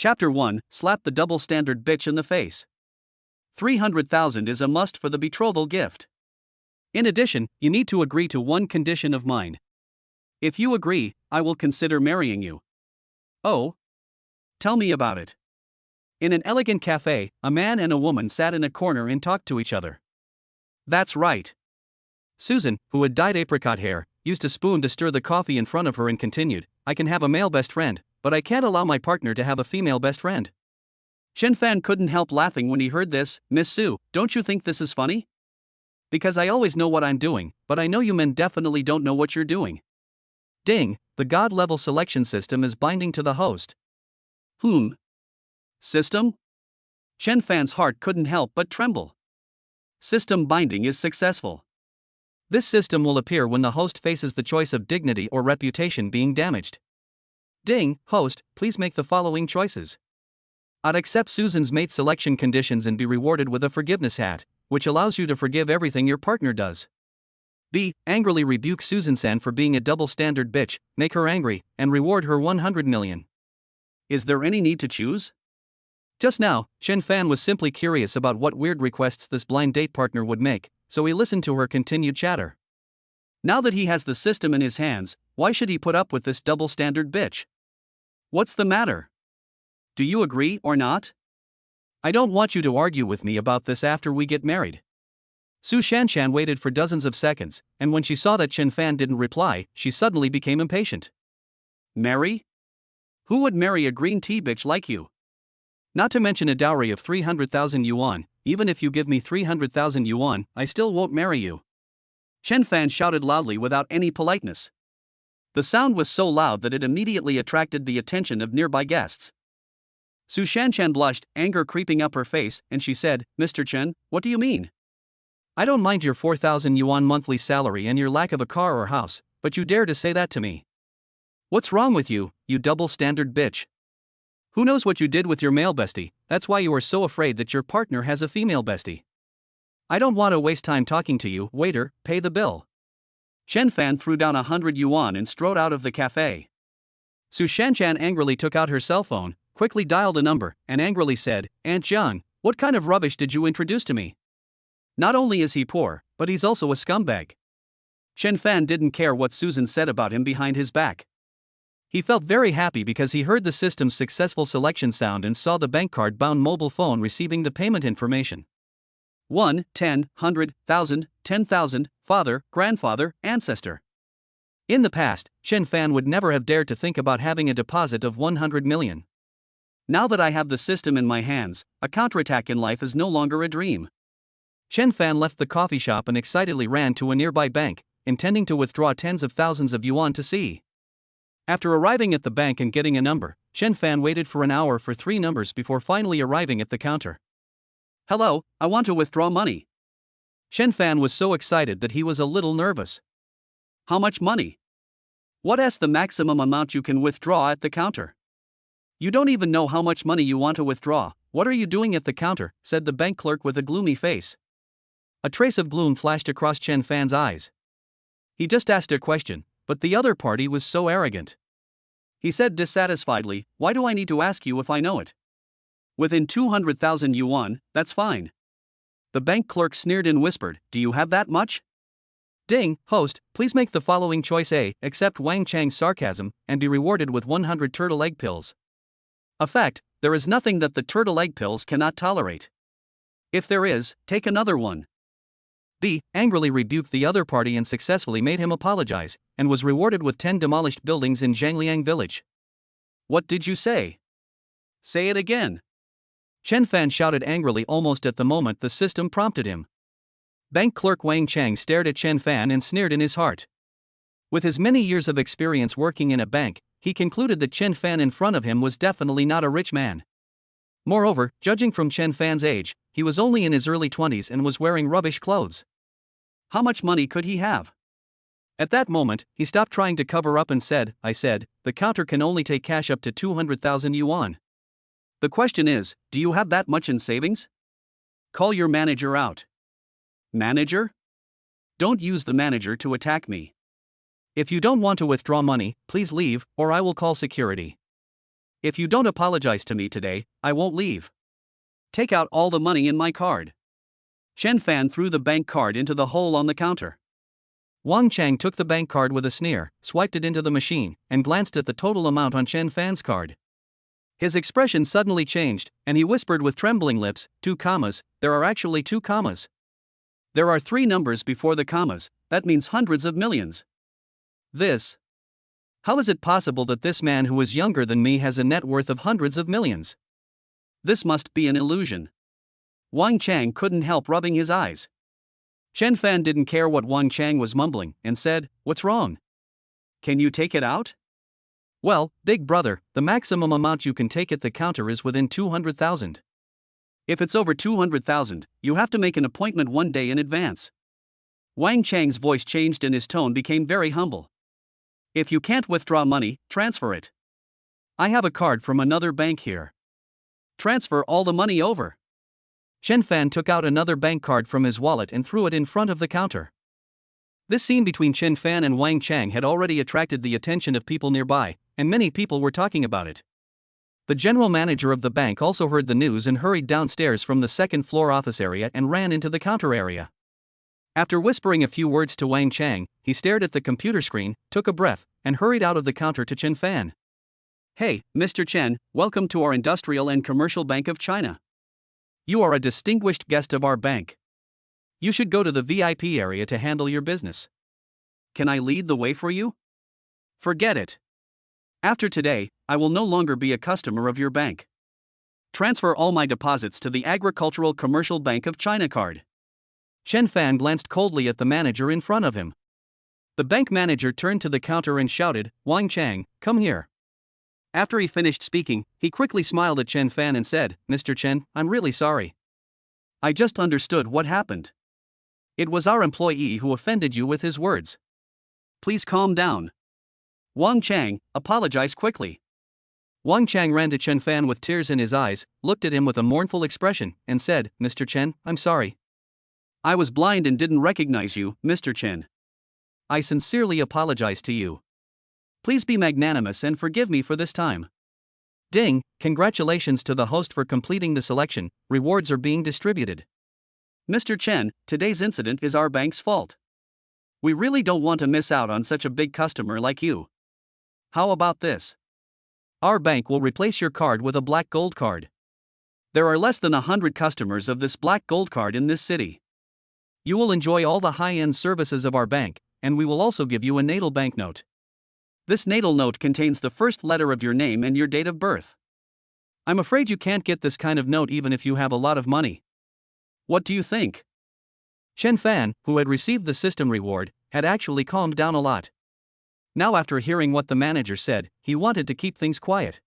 Chapter 1, Slap the double standard bitch in the face. 300,000 is a must for the betrothal gift. In addition, you need to agree to one condition of mine. If you agree, I will consider marrying you. Oh? Tell me about it. In an elegant cafe, a man and a woman sat in a corner and talked to each other. That's right. Susan, who had dyed apricot hair, used a spoon to stir the coffee in front of her and continued, I can have a male best friend, but I can't allow my partner to have a female best friend. Chen Fan couldn't help laughing when he heard this. Miss Sue, don't you think this is funny? Because I always know what I'm doing, but I know you men definitely don't know what you're doing. Ding, the God-level selection system is binding to the host. System? Chen Fan's heart couldn't help but tremble. System binding is successful. This system will appear when the host faces the choice of dignity or reputation being damaged. Ding, host, please make the following choices. I'd accept Susan's mate selection conditions and be rewarded with a forgiveness hat, which allows you to forgive everything your partner does. B. Angrily rebuke Susan-san for being a double standard bitch, make her angry, and reward her 100 million. Is there any need to choose? Just now, Chen Fan was simply curious about what weird requests this blind date partner would make, so he listened to her continued chatter. Now that he has the system in his hands, why should he put up with this double standard bitch? What's the matter? Do you agree or not? I don't want you to argue with me about this after we get married. Su Shanshan waited for dozens of seconds, and when she saw that Chen Fan didn't reply, she suddenly became impatient. Marry? Who would marry a green tea bitch like you? Not to mention a dowry of 300,000 yuan, even if you give me 300,000 yuan, I still won't marry you. Chen Fan shouted loudly without any politeness. The sound was so loud that it immediately attracted the attention of nearby guests. Su Shanshan blushed, anger creeping up her face, and she said, Mr. Chen, what do you mean? I don't mind your 4,000 yuan monthly salary and your lack of a car or house, but you dare to say that to me. What's wrong with you, you double standard bitch? Who knows what you did with your male bestie, that's why you are so afraid that your partner has a female bestie. I don't want to waste time talking to you, waiter, pay the bill. Chen Fan threw down 100 yuan and strode out of the cafe. Su Shanshan angrily took out her cell phone, quickly dialed a number, and angrily said, Aunt Jiang, what kind of rubbish did you introduce to me? Not only is he poor, but he's also a scumbag. Chen Fan didn't care what Susan said about him behind his back. He felt very happy because he heard the system's successful selection sound and saw the bank card-bound mobile phone receiving the payment information. 1, 10, 100, 1,000, 10,000, father, grandfather, ancestor. In the past, Chen Fan would never have dared to think about having a deposit of 100 million. Now that I have the system in my hands, a counterattack in life is no longer a dream. Chen Fan left the coffee shop and excitedly ran to a nearby bank, intending to withdraw tens of thousands of yuan to see. After arriving at the bank and getting a number, Chen Fan waited for an hour for 3 numbers before finally arriving at the counter. Hello, I want to withdraw money. Chen Fan was so excited that he was a little nervous. How much money? What's the maximum amount you can withdraw at the counter? You don't even know how much money you want to withdraw. What are you doing at the counter? Said the bank clerk with a gloomy face. A trace of gloom flashed across Chen Fan's eyes. He just asked a question, but the other party was so arrogant. He said dissatisfiedly, why do I need to ask you if I know it? Within 200,000 yuan, that's fine. The bank clerk sneered and whispered, do you have that much? Ding, host, please make the following choice A, accept Wang Chang's sarcasm, and be rewarded with 100 turtle egg pills. Effect, there is nothing that the turtle egg pills cannot tolerate. If there is, take another one. B. Angrily rebuked the other party and successfully made him apologize, and was rewarded with 10 demolished buildings in Zhangliang village. What did you say? Say it again. Chen Fan shouted angrily almost at the moment the system prompted him. Bank clerk Wang Chang stared at Chen Fan and sneered in his heart. With his many years of experience working in a bank, he concluded that Chen Fan in front of him was definitely not a rich man. Moreover, judging from Chen Fan's age, he was only in his early 20s and was wearing rubbish clothes. How much money could he have? At that moment, he stopped trying to cover up and said, the counter can only take cash up to 200,000 yuan. The question is, do you have that much in savings? Call your manager out. Manager? Don't use the manager to attack me. If you don't want to withdraw money, please leave, or I will call security. If you don't apologize to me today, I won't leave. Take out all the money in my card. Chen Fan threw the bank card into the hole on the counter. Wang Chang took the bank card with a sneer, swiped it into the machine, and glanced at the total amount on Chen Fan's card. His expression suddenly changed, and he whispered with trembling lips, 2 commas, there are actually 2 commas. There are 3 numbers before the commas, that means hundreds of millions. How is it possible that this man who is younger than me has a net worth of hundreds of millions? This must be an illusion. Wang Chang couldn't help rubbing his eyes. Chen Fan didn't care what Wang Chang was mumbling, and said, what's wrong? Can you take it out? Well, big brother, the maximum amount you can take at the counter is within 200,000. If it's over 200,000, you have to make an appointment 1 day in advance. Wang Chang's voice changed and his tone became very humble. If you can't withdraw money, transfer it. I have a card from another bank here. Transfer all the money over. Chen Fan took out another bank card from his wallet and threw it in front of the counter. This scene between Chen Fan and Wang Chang had already attracted the attention of people nearby, and many people were talking about it. The general manager of the bank also heard the news and hurried downstairs from the second-floor office area and ran into the counter area. After whispering a few words to Wang Chang, he stared at the computer screen, took a breath, and hurried out of the counter to Chen Fan. Hey, Mr. Chen, welcome to our Industrial and Commercial Bank of China. You are a distinguished guest of our bank. You should go to the VIP area to handle your business. Can I lead the way for you? Forget it. After today, I will no longer be a customer of your bank. Transfer all my deposits to the Agricultural Commercial Bank of China card. Chen Fan glanced coldly at the manager in front of him. The bank manager turned to the counter and shouted, Wang Chang, come here. After he finished speaking, he quickly smiled at Chen Fan and said, Mr. Chen, I'm really sorry. I just understood what happened. It was our employee who offended you with his words. Please calm down. Wang Chang, apologize quickly. Wang Chang ran to Chen Fan with tears in his eyes, looked at him with a mournful expression, and said, Mr. Chen, I'm sorry. I was blind and didn't recognize you, Mr. Chen. I sincerely apologize to you. Please be magnanimous and forgive me for this time. Ding, congratulations to the host for completing the selection, rewards are being distributed. Mr. Chen, today's incident is our bank's fault. We really don't want to miss out on such a big customer like you. How about this? Our bank will replace your card with a black gold card. There are less than 100 customers of this black gold card in this city. You will enjoy all the high-end services of our bank, and we will also give you a natal banknote. This natal note contains the first letter of your name and your date of birth. I'm afraid you can't get this kind of note even if you have a lot of money. What do you think? Chen Fan, who had received the system reward, had actually calmed down a lot. Now after hearing what the manager said, he wanted to keep things quiet.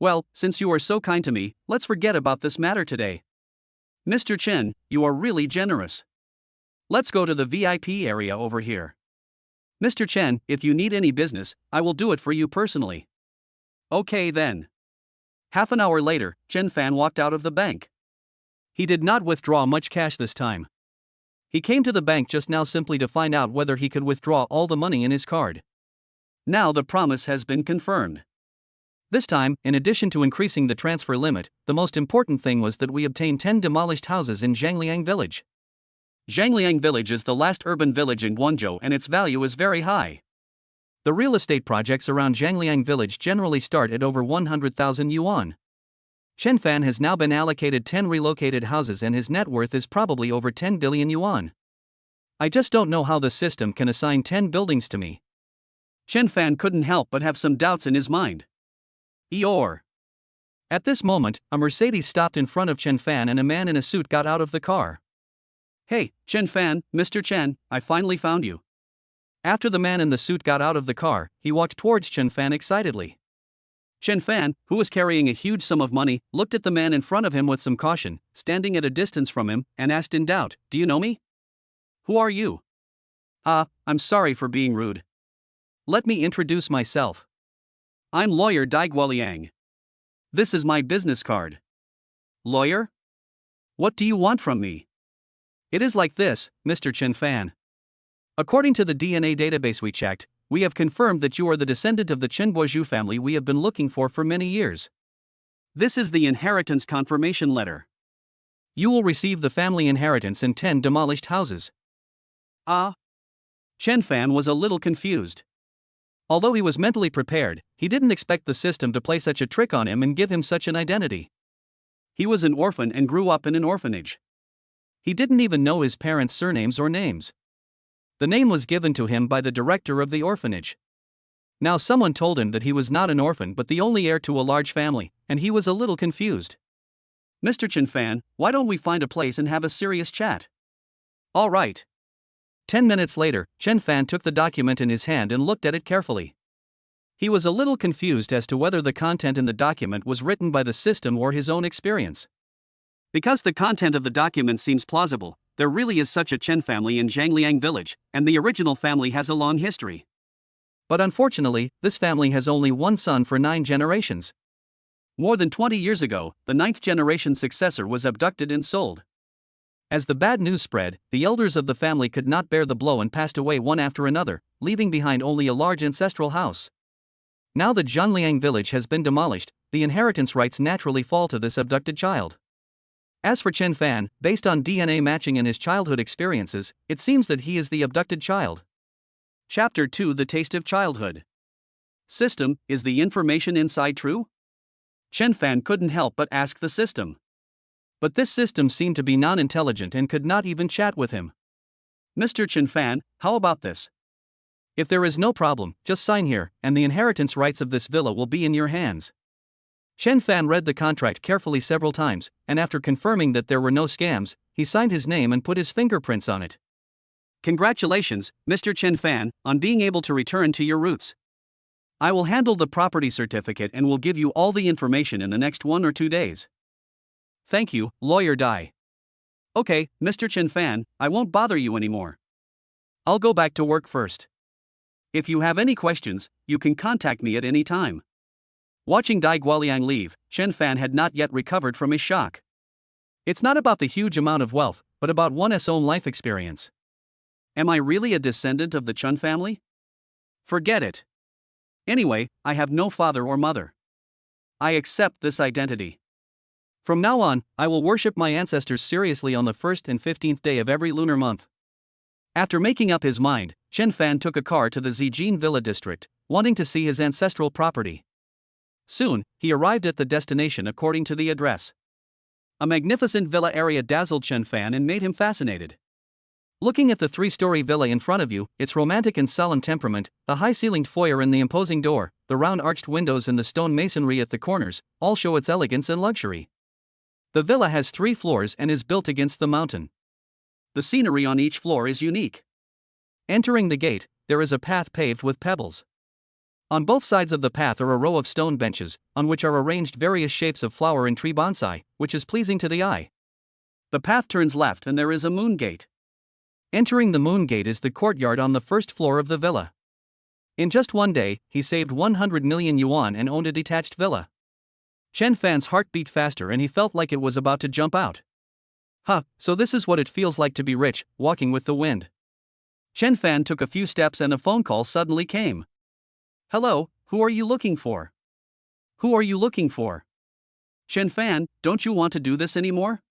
Well, since you are so kind to me, let's forget about this matter today. Mr. Chen, you are really generous. Let's go to the VIP area over here. Mr. Chen, if you need any business, I will do it for you personally. Okay then. Half an hour later, Chen Fan walked out of the bank. He did not withdraw much cash this time. He came to the bank just now simply to find out whether he could withdraw all the money in his card. Now the promise has been confirmed. This time, in addition to increasing the transfer limit, the most important thing was that we obtained 10 demolished houses in Zhangliang village. Zhangliang village is the last urban village in Guangzhou and its value is very high. The real estate projects around Zhangliang village generally start at over 100,000 yuan. Chen Fan has now been allocated 10 relocated houses and his net worth is probably over 10 billion yuan. I just don't know how the system can assign 10 buildings to me. Chen Fan couldn't help but have some doubts in his mind. Eeyore. At this moment, a Mercedes stopped in front of Chen Fan and a man in a suit got out of the car. Hey, Chen Fan, Mr. Chen, I finally found you. After the man in the suit got out of the car, he walked towards Chen Fan excitedly. Chen Fan, who was carrying a huge sum of money, looked at the man in front of him with some caution, standing at a distance from him, and asked in doubt, Do you know me? Who are you? I'm sorry for being rude. Let me introduce myself. I'm lawyer Dai Guoliang. This is my business card. Lawyer? What do you want from me? It is like this, Mr. Chen Fan. According to the DNA database we checked, we have confirmed that you are the descendant of the Chen Boizhu family we have been looking for many years. This is the inheritance confirmation letter. You will receive the family inheritance in 10 demolished houses. Chen Fan was a little confused. Although he was mentally prepared, he didn't expect the system to play such a trick on him and give him such an identity. He was an orphan and grew up in an orphanage. He didn't even know his parents' surnames or names. The name was given to him by the director of the orphanage. Now someone told him that he was not an orphan but the only heir to a large family, and he was a little confused. Mr. Chen Fan, why don't we find a place and have a serious chat? All right. 10 minutes later, Chen Fan took the document in his hand and looked at it carefully. He was a little confused as to whether the content in the document was written by the system or his own experience. Because the content of the document seems plausible, there really is such a Chen family in Zhangliang village, and the original family has a long history. But unfortunately, this family has only one son for 9 generations. More than 20 years ago, the 9th generation successor was abducted and sold. As the bad news spread, the elders of the family could not bear the blow and passed away one after another, leaving behind only a large ancestral house. Now that Zhangliang village has been demolished, the inheritance rights naturally fall to this abducted child. As for Chen Fan, based on DNA matching and his childhood experiences, it seems that he is the abducted child. Chapter 2: The Taste of Childhood. System, is the information inside true? Chen Fan couldn't help but ask the system. But this system seemed to be non-intelligent and could not even chat with him. Mr. Chen Fan, how about this? If there is no problem, just sign here, and the inheritance rights of this villa will be in your hands. Chen Fan read the contract carefully several times, and after confirming that there were no scams, he signed his name and put his fingerprints on it. Congratulations, Mr. Chen Fan, on being able to return to your roots. I will handle the property certificate and will give you all the information in the next 1 or 2 days. Thank you, Lawyer Dai. Okay, Mr. Chen Fan, I won't bother you anymore. I'll go back to work first. If you have any questions, you can contact me at any time. Watching Dai Guoliang leave, Chen Fan had not yet recovered from his shock. It's not about the huge amount of wealth, but about one's own life experience. Am I really a descendant of the Chen family? Forget it. Anyway, I have no father or mother. I accept this identity. From now on, I will worship my ancestors seriously on the 1st and 15th day of every lunar month. After making up his mind, Chen Fan took a car to the Zijin Villa district, wanting to see his ancestral property. Soon, he arrived at the destination according to the address. A magnificent villa area dazzled Chen Fan and made him fascinated. Looking at the 3-story villa in front of you, its romantic and solemn temperament, the high-ceilinged foyer and the imposing door, the round arched windows and the stone masonry at the corners, all show its elegance and luxury. The villa has 3 floors and is built against the mountain. The scenery on each floor is unique. Entering the gate, there is a path paved with pebbles. On both sides of the path are a row of stone benches, on which are arranged various shapes of flower and tree bonsai, which is pleasing to the eye. The path turns left and there is a moon gate. Entering the moon gate is the courtyard on the 1st floor of the villa. In just one day, he saved 100 million yuan and owned a detached villa. Chen Fan's heart beat faster and he felt like it was about to jump out. So this is what it feels like to be rich, walking with the wind. Chen Fan took a few steps and a phone call suddenly came. Hello, who are you looking for? Who are you looking for? Chen Fan, don't you want to do this anymore?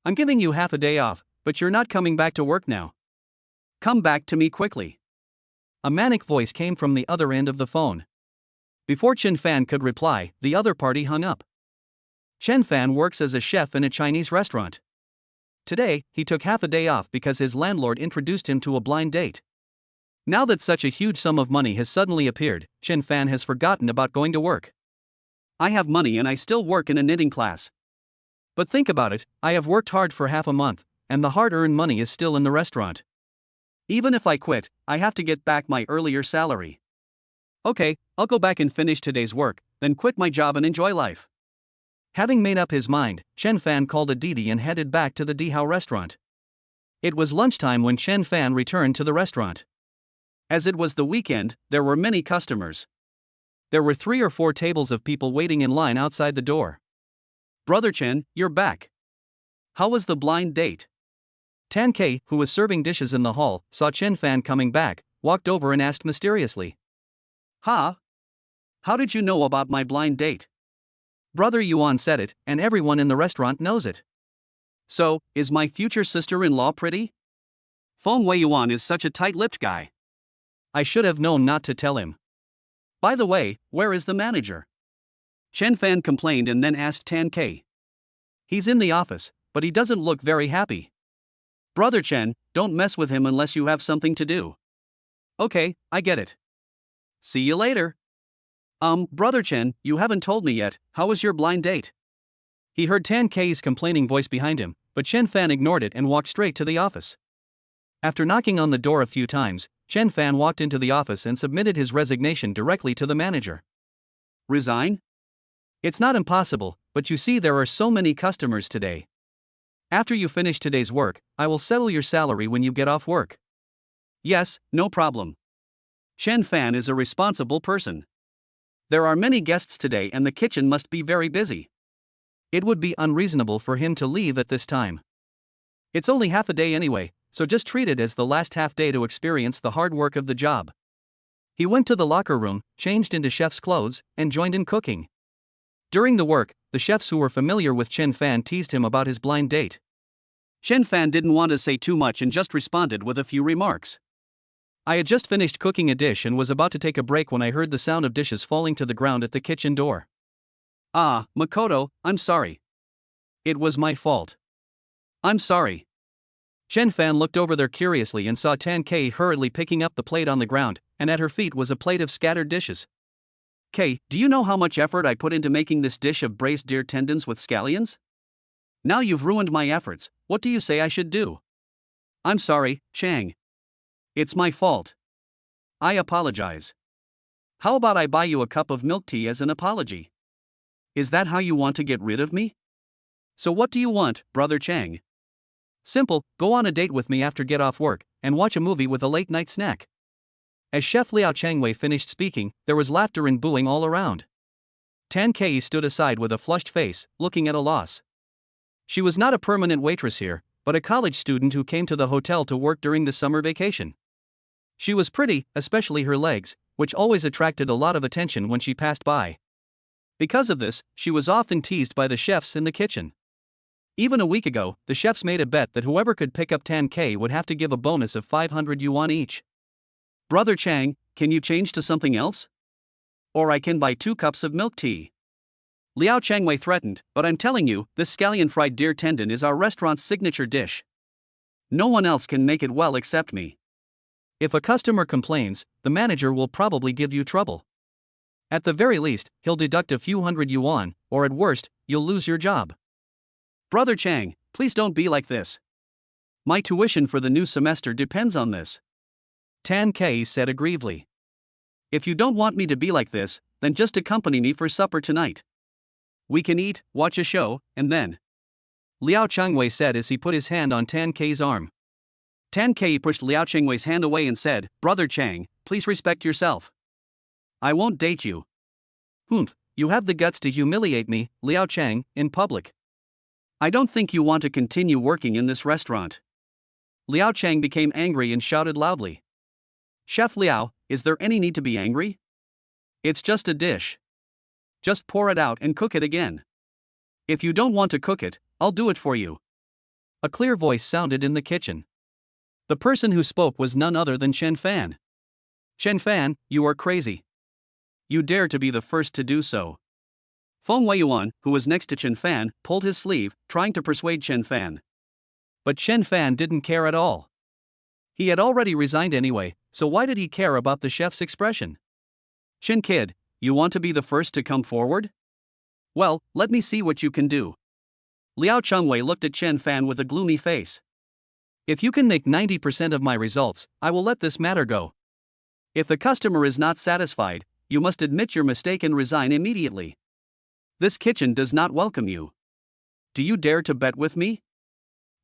I'm giving you half a day off, but you're not coming back to work now. Come back to me quickly. A manic voice came from the other end of the phone. Before Chen Fan could reply, the other party hung up. Chen Fan works as a chef in a Chinese restaurant. Today, he took half a day off because his landlord introduced him to a blind date. Now that such a huge sum of money has suddenly appeared, Chen Fan has forgotten about going to work. I have money and I still work in a knitting class. But think about it, I have worked hard for half a month, and the hard-earned money is still in the restaurant. Even if I quit, I have to get back my earlier salary. Okay, I'll go back and finish today's work, then quit my job and enjoy life. Having made up his mind, Chen Fan called a Didi and headed back to the Dihao restaurant. It was lunchtime when Chen Fan returned to the restaurant. As it was the weekend, there were many customers. There were 3 or 4 tables of people waiting in line outside the door. Brother Chen, you're back. How was the blind date? Tan K, who was serving dishes in the hall, saw Chen Fan coming back, walked over and asked mysteriously. "Ha? How did you know about my blind date?" Brother Yuan said it, and everyone in the restaurant knows it. "So, is my future sister-in-law pretty?" Feng Wei Yuan is such a tight-lipped guy. I should have known not to tell him. By the way, where is the manager? Chen Fan complained and then asked Tan Ke. He's in the office, but he doesn't look very happy. Brother Chen, don't mess with him unless you have something to do. Okay, I get it. See you later. Brother Chen, you haven't told me yet, how was your blind date? He heard Tan Ke's complaining voice behind him, but Chen Fan ignored it and walked straight to the office. After knocking on the door a few times, Chen Fan walked into the office and submitted his resignation directly to the manager. Resign? It's not impossible, but you see there are so many customers today. After you finish today's work, I will settle your salary when you get off work. Yes, no problem. Chen Fan is a responsible person. There are many guests today and the kitchen must be very busy. It would be unreasonable for him to leave at this time. It's only half a day anyway, so just treat it as the last half day to experience the hard work of the job. He went to the locker room, changed into chef's clothes, and joined in cooking. During the work, the chefs who were familiar with Chen Fan teased him about his blind date. Chen Fan didn't want to say too much and just responded with a few remarks. I had just finished cooking a dish and was about to take a break when I heard the sound of dishes falling to the ground at the kitchen door. Ah, Makoto, I'm sorry. It was my fault. I'm sorry. Chen Fan looked over there curiously and saw Tan Ke hurriedly picking up the plate on the ground, and at her feet was a plate of scattered dishes. Kei, do you know how much effort I put into making this dish of braised deer tendons with scallions? Now you've ruined my efforts, what do you say I should do? I'm sorry, Chang. It's my fault. I apologize. How about I buy you a cup of milk tea as an apology? Is that how you want to get rid of me? So what do you want, Brother Chang? Simple, go on a date with me after get off work, and watch a movie with a late-night snack. As Chef Liao Changwei finished speaking, there was laughter and booing all around. Tan Ke stood aside with a flushed face, looking at a loss. She was not a permanent waitress here, but a college student who came to the hotel to work during the summer vacation. She was pretty, especially her legs, which always attracted a lot of attention when she passed by. Because of this, she was often teased by the chefs in the kitchen. Even a week ago, the chefs made a bet that whoever could pick up Tan Ke would have to give a bonus of 500 yuan each. Brother Chang, can you change to something else? Or I can buy 2 cups of milk tea. Liao Changwei threatened, but I'm telling you, this scallion fried deer tendon is our restaurant's signature dish. No one else can make it well except me. If a customer complains, the manager will probably give you trouble. At the very least, he'll deduct a few hundred yuan, or at worst, you'll lose your job. Brother Chang, please don't be like this. My tuition for the new semester depends on this. Tan Ke said aggrievely. If you don't want me to be like this, then just accompany me for supper tonight. We can eat, watch a show, and then. Liao Changwei said as he put his hand on Tan Ke's arm. Tan Ke pushed Liao Changwei's hand away and said, Brother Chang, please respect yourself. I won't date you. Humph, you have the guts to humiliate me, Liao Chang, in public. I don't think you want to continue working in this restaurant. Liao Chang became angry and shouted loudly. Chef Liao, is there any need to be angry? It's just a dish. Just pour it out and cook it again. If you don't want to cook it, I'll do it for you. A clear voice sounded in the kitchen. The person who spoke was none other than Chen Fan. Chen Fan, you are crazy. You dare to be the first to do so. Feng Weiyuan, who was next to Chen Fan, pulled his sleeve, trying to persuade Chen Fan. But Chen Fan didn't care at all. He had already resigned anyway, so why did he care about the chef's expression? Chen kid, you want to be the first to come forward? Well, let me see what you can do. Liao Changwei looked at Chen Fan with a gloomy face. If you can make 90% of my results, I will let this matter go. If the customer is not satisfied, you must admit your mistake and resign immediately. This kitchen does not welcome you. Do you dare to bet with me?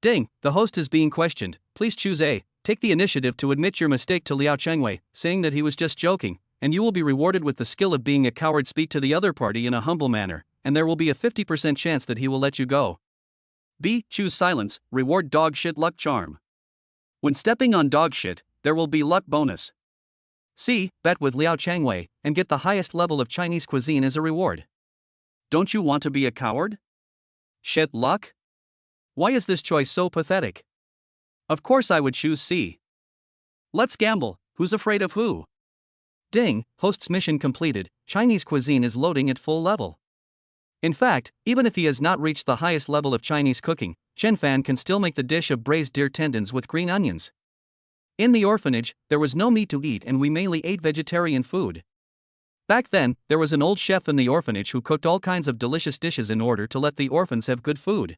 Ding, the host is being questioned, please choose A. Take the initiative to admit your mistake to Liao Changwei, saying that he was just joking, and you will be rewarded with the skill of being a coward. Speak to the other party in a humble manner, and there will be a 50% chance that he will let you go. B. Choose silence, reward dog shit luck charm. When stepping on dog shit, there will be luck bonus. C. Bet with Liao Changwei and get the highest level of Chinese cuisine as a reward. Don't you want to be a coward? Shit luck? Why is this choice so pathetic? Of course I would choose C. Let's gamble. Who's afraid of who? Ding, host's mission completed. Chinese cuisine is loading at full level. In fact, even if he has not reached the highest level of Chinese cooking, Chen Fan can still make the dish of braised deer tendons with green onions. In the orphanage, there was no meat to eat and we mainly ate vegetarian food. Back then, there was an old chef in the orphanage who cooked all kinds of delicious dishes in order to let the orphans have good food.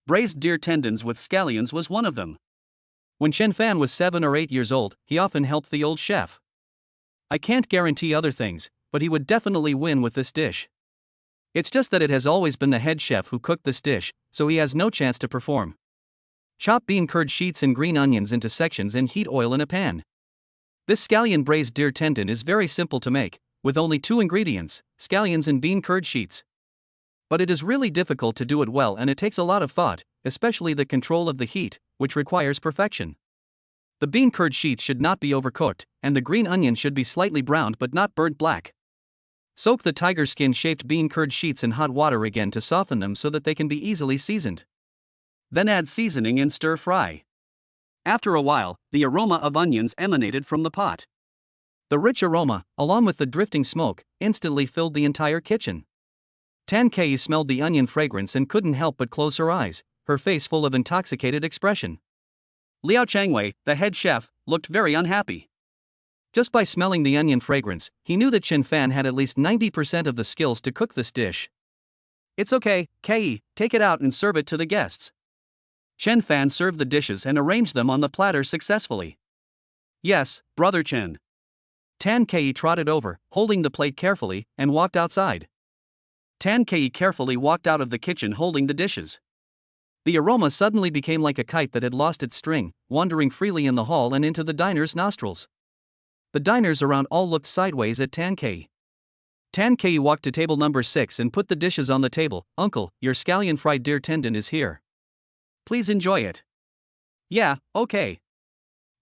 Braised deer tendons with scallions was one of them. When Chen Fan was 7 or 8 years old, he often helped the old chef. I can't guarantee other things, but he would definitely win with this dish. It's just that it has always been the head chef who cooked this dish, so he has no chance to perform. Chop bean curd sheets and green onions into sections and heat oil in a pan. This scallion braised deer tendon is very simple to make, with only 2 ingredients, scallions and bean curd sheets. But it is really difficult to do it well and it takes a lot of thought, especially the control of the heat, which requires perfection. The bean curd sheets should not be overcooked, and the green onion should be slightly browned but not burnt black. Soak the tiger skin shaped bean curd sheets in hot water again to soften them so that they can be easily seasoned. Then add seasoning and stir fry. After a while, the aroma of onions emanated from the pot. The rich aroma, along with the drifting smoke, instantly filled the entire kitchen. Tan Kei smelled the onion fragrance and couldn't help but close her eyes, her face full of intoxicated expression. Liao Changwei, the head chef, looked very unhappy. Just by smelling the onion fragrance, he knew that Chen Fan had at least 90% of the skills to cook this dish. It's okay, Kei, take it out and serve it to the guests. Chen Fan served the dishes and arranged them on the platter successfully. Yes, Brother Chen. Tan Kei trotted over, holding the plate carefully, and walked outside. Tan Kei carefully walked out of the kitchen holding the dishes. The aroma suddenly became like a kite that had lost its string, wandering freely in the hall and into the diner's nostrils. The diners around all looked sideways at Tan Kei. Tan Kei walked to table number 6 and put the dishes on the table. Uncle, your scallion fried deer tendon is here. Please enjoy it. Yeah, okay.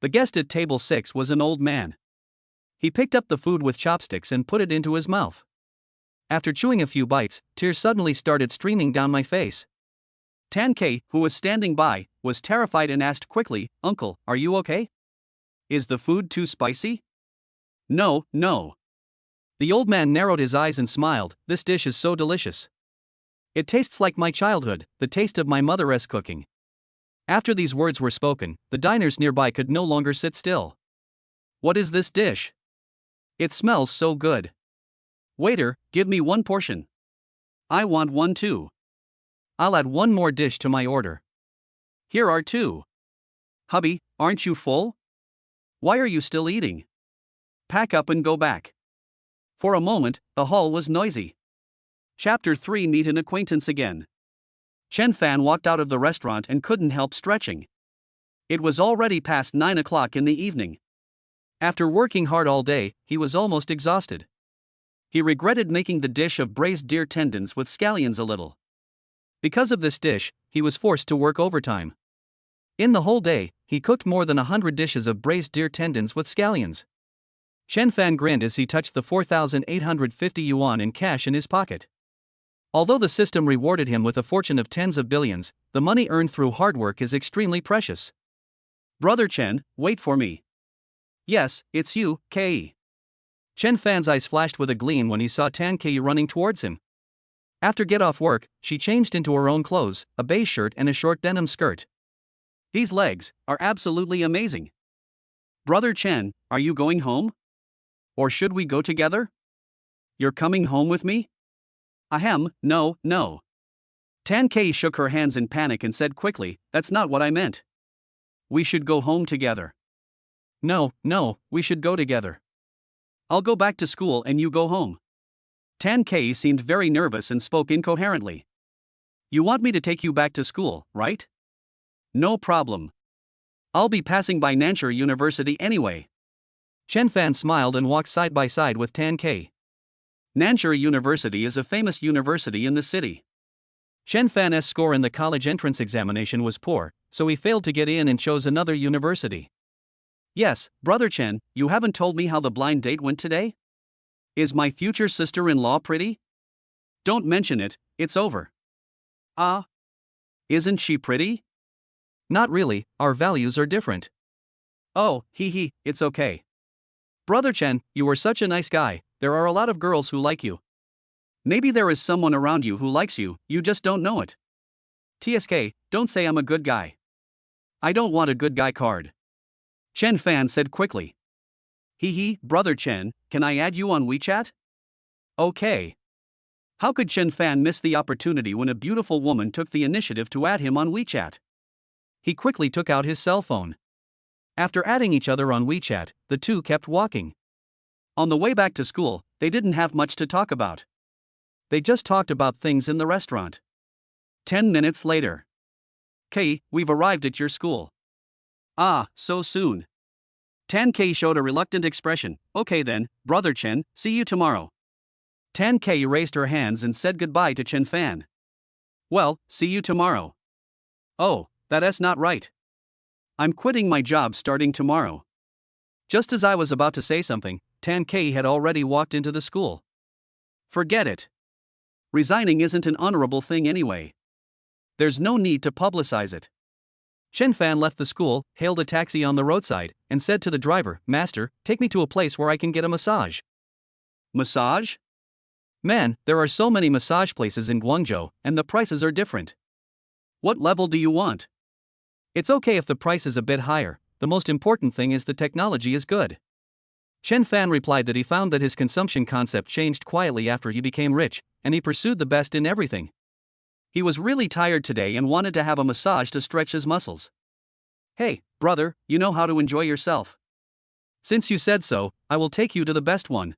The guest at table 6 was an old man. He picked up the food with chopsticks and put it into his mouth. After chewing a few bites, tears suddenly started streaming down my face. Tan Kei, who was standing by, was terrified and asked quickly, Uncle, are you okay? Is the food too spicy? No, no. The old man narrowed his eyes and smiled, this dish is so delicious. It tastes like my childhood, the taste of my mother's cooking. After these words were spoken, the diners nearby could no longer sit still. What is this dish? It smells so good. Waiter, give me 1 portion. I want 1 too. I'll add 1 more dish to my order. Here are 2. Hubby, aren't you full? Why are you still eating? Pack up and go back. For a moment, the hall was noisy. Chapter 3 Meet an acquaintance again. Chen Fan walked out of the restaurant and couldn't help stretching. It was already past 9 o'clock in the evening. After working hard all day, he was almost exhausted. He regretted making the dish of braised deer tendons with scallions a little. Because of this dish, he was forced to work overtime. In the whole day, he cooked more than 100 dishes of braised deer tendons with scallions. Chen Fan grinned as he touched the 4,850 yuan in cash in his pocket. Although the system rewarded him with a fortune of tens of billions, the money earned through hard work is extremely precious. Brother Chen, wait for me. Yes, it's you, Kei. Chen Fan's eyes flashed with a gleam when he saw Tan Kei running towards him. After get off work, she changed into her own clothes, a beige shirt and a short denim skirt. These legs are absolutely amazing. Brother Chen, are you going home? Or should we go together? You're coming home with me? Ahem, no, no. Tan Kei shook her hands in panic and said quickly, that's not what I meant. We should go home together. No, we should go together. I'll go back to school and you go home. Tan Kei seemed very nervous and spoke incoherently. You want me to take you back to school, right? No problem. I'll be passing by Nanchur University anyway. Chen Fan smiled and walked side by side with Tan Kei. Nanchur University is a famous university in the city. Chen Fan's score in the college entrance examination was poor, so he failed to get in and chose another university. Yes, Brother Chen, you haven't told me how the blind date went today? Is my future sister-in-law pretty? Don't mention it, it's over. Ah? Isn't she pretty? Not really, our values are different. Oh, it's okay. Brother Chen, you are such a nice guy, there are a lot of girls who like you. Maybe there is someone around you who likes you, you just don't know it. TSK, don't say I'm a good guy. I don't want a good guy card. Chen Fan said quickly. Brother Chen, can I add you on WeChat? Okay. How could Chen Fan miss the opportunity when a beautiful woman took the initiative to add him on WeChat? He quickly took out his cell phone. After adding each other on WeChat, the two kept walking. On the way back to school, they didn't have much to talk about. They just talked about things in the restaurant. 10 minutes later. Kei, we've arrived at your school. Ah, so soon. Tan Kei showed a reluctant expression. Okay then, Brother Chen, see you tomorrow. Tan Kei raised her hands and said goodbye to Chen Fan. Well, see you tomorrow. Oh, that's not right. I'm quitting my job starting tomorrow. Just as I was about to say something, Tan Kei had already walked into the school. Forget it. Resigning isn't an honorable thing anyway. There's no need to publicize it. Chen Fan left the school, hailed a taxi on the roadside, and said to the driver, Master, take me to a place where I can get a massage. Massage? Man, there are so many massage places in Guangzhou, and the prices are different. What level do you want? It's okay if the price is a bit higher, the most important thing is the technology is good. Chen Fan replied that he found that his consumption concept changed quietly after he became rich, and he pursued the best in everything. He was really tired today and wanted to have a massage to stretch his muscles. Hey, brother, you know how to enjoy yourself. Since you said so, I will take you to the best one.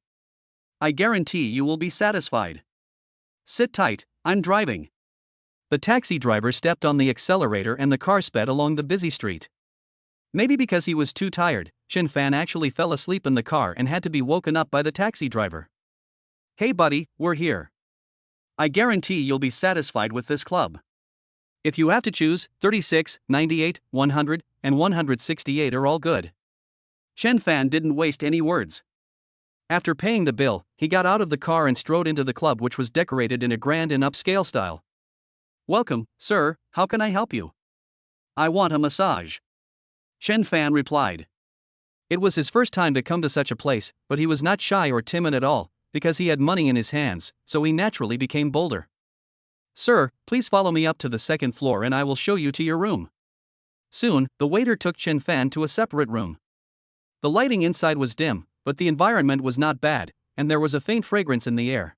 I guarantee you will be satisfied. Sit tight, I'm driving. The taxi driver stepped on the accelerator and the car sped along the busy street. Maybe because he was too tired, Chen Fan actually fell asleep in the car and had to be woken up by the taxi driver. Hey buddy, we're here. I guarantee you'll be satisfied with this club. If you have to choose, 36, 98, 100, and 168 are all good. Chen Fan didn't waste any words. After paying the bill, he got out of the car and strode into the club, which was decorated in a grand and upscale style. Welcome, sir, how can I help you? I want a massage. Chen Fan replied. It was his first time to come to such a place, but he was not shy or timid at all, because he had money in his hands, so he naturally became bolder. Sir, please follow me up to the second floor and I will show you to your room. Soon, the waiter took Chen Fan to a separate room. The lighting inside was dim, but the environment was not bad, and there was a faint fragrance in the air.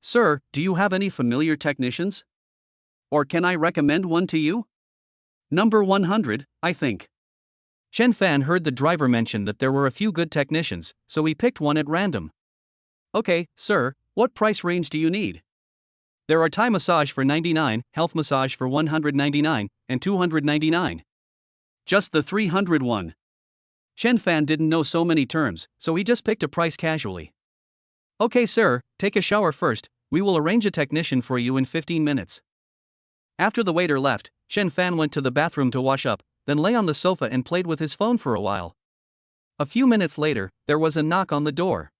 Sir, do you have any familiar technicians? Or can I recommend one to you? Number 100, I think. Chen Fan heard the driver mention that there were a few good technicians, so he picked one at random. Okay, sir, what price range do you need? There are Thai massage for 99, health massage for 199, and 299. Just the 300 one. Chen Fan didn't know so many terms, so he just picked a price casually. Okay sir, take a shower first, we will arrange a technician for you in 15 minutes. After the waiter left, Chen Fan went to the bathroom to wash up, then lay on the sofa and played with his phone for a while. A few minutes later, there was a knock on the door.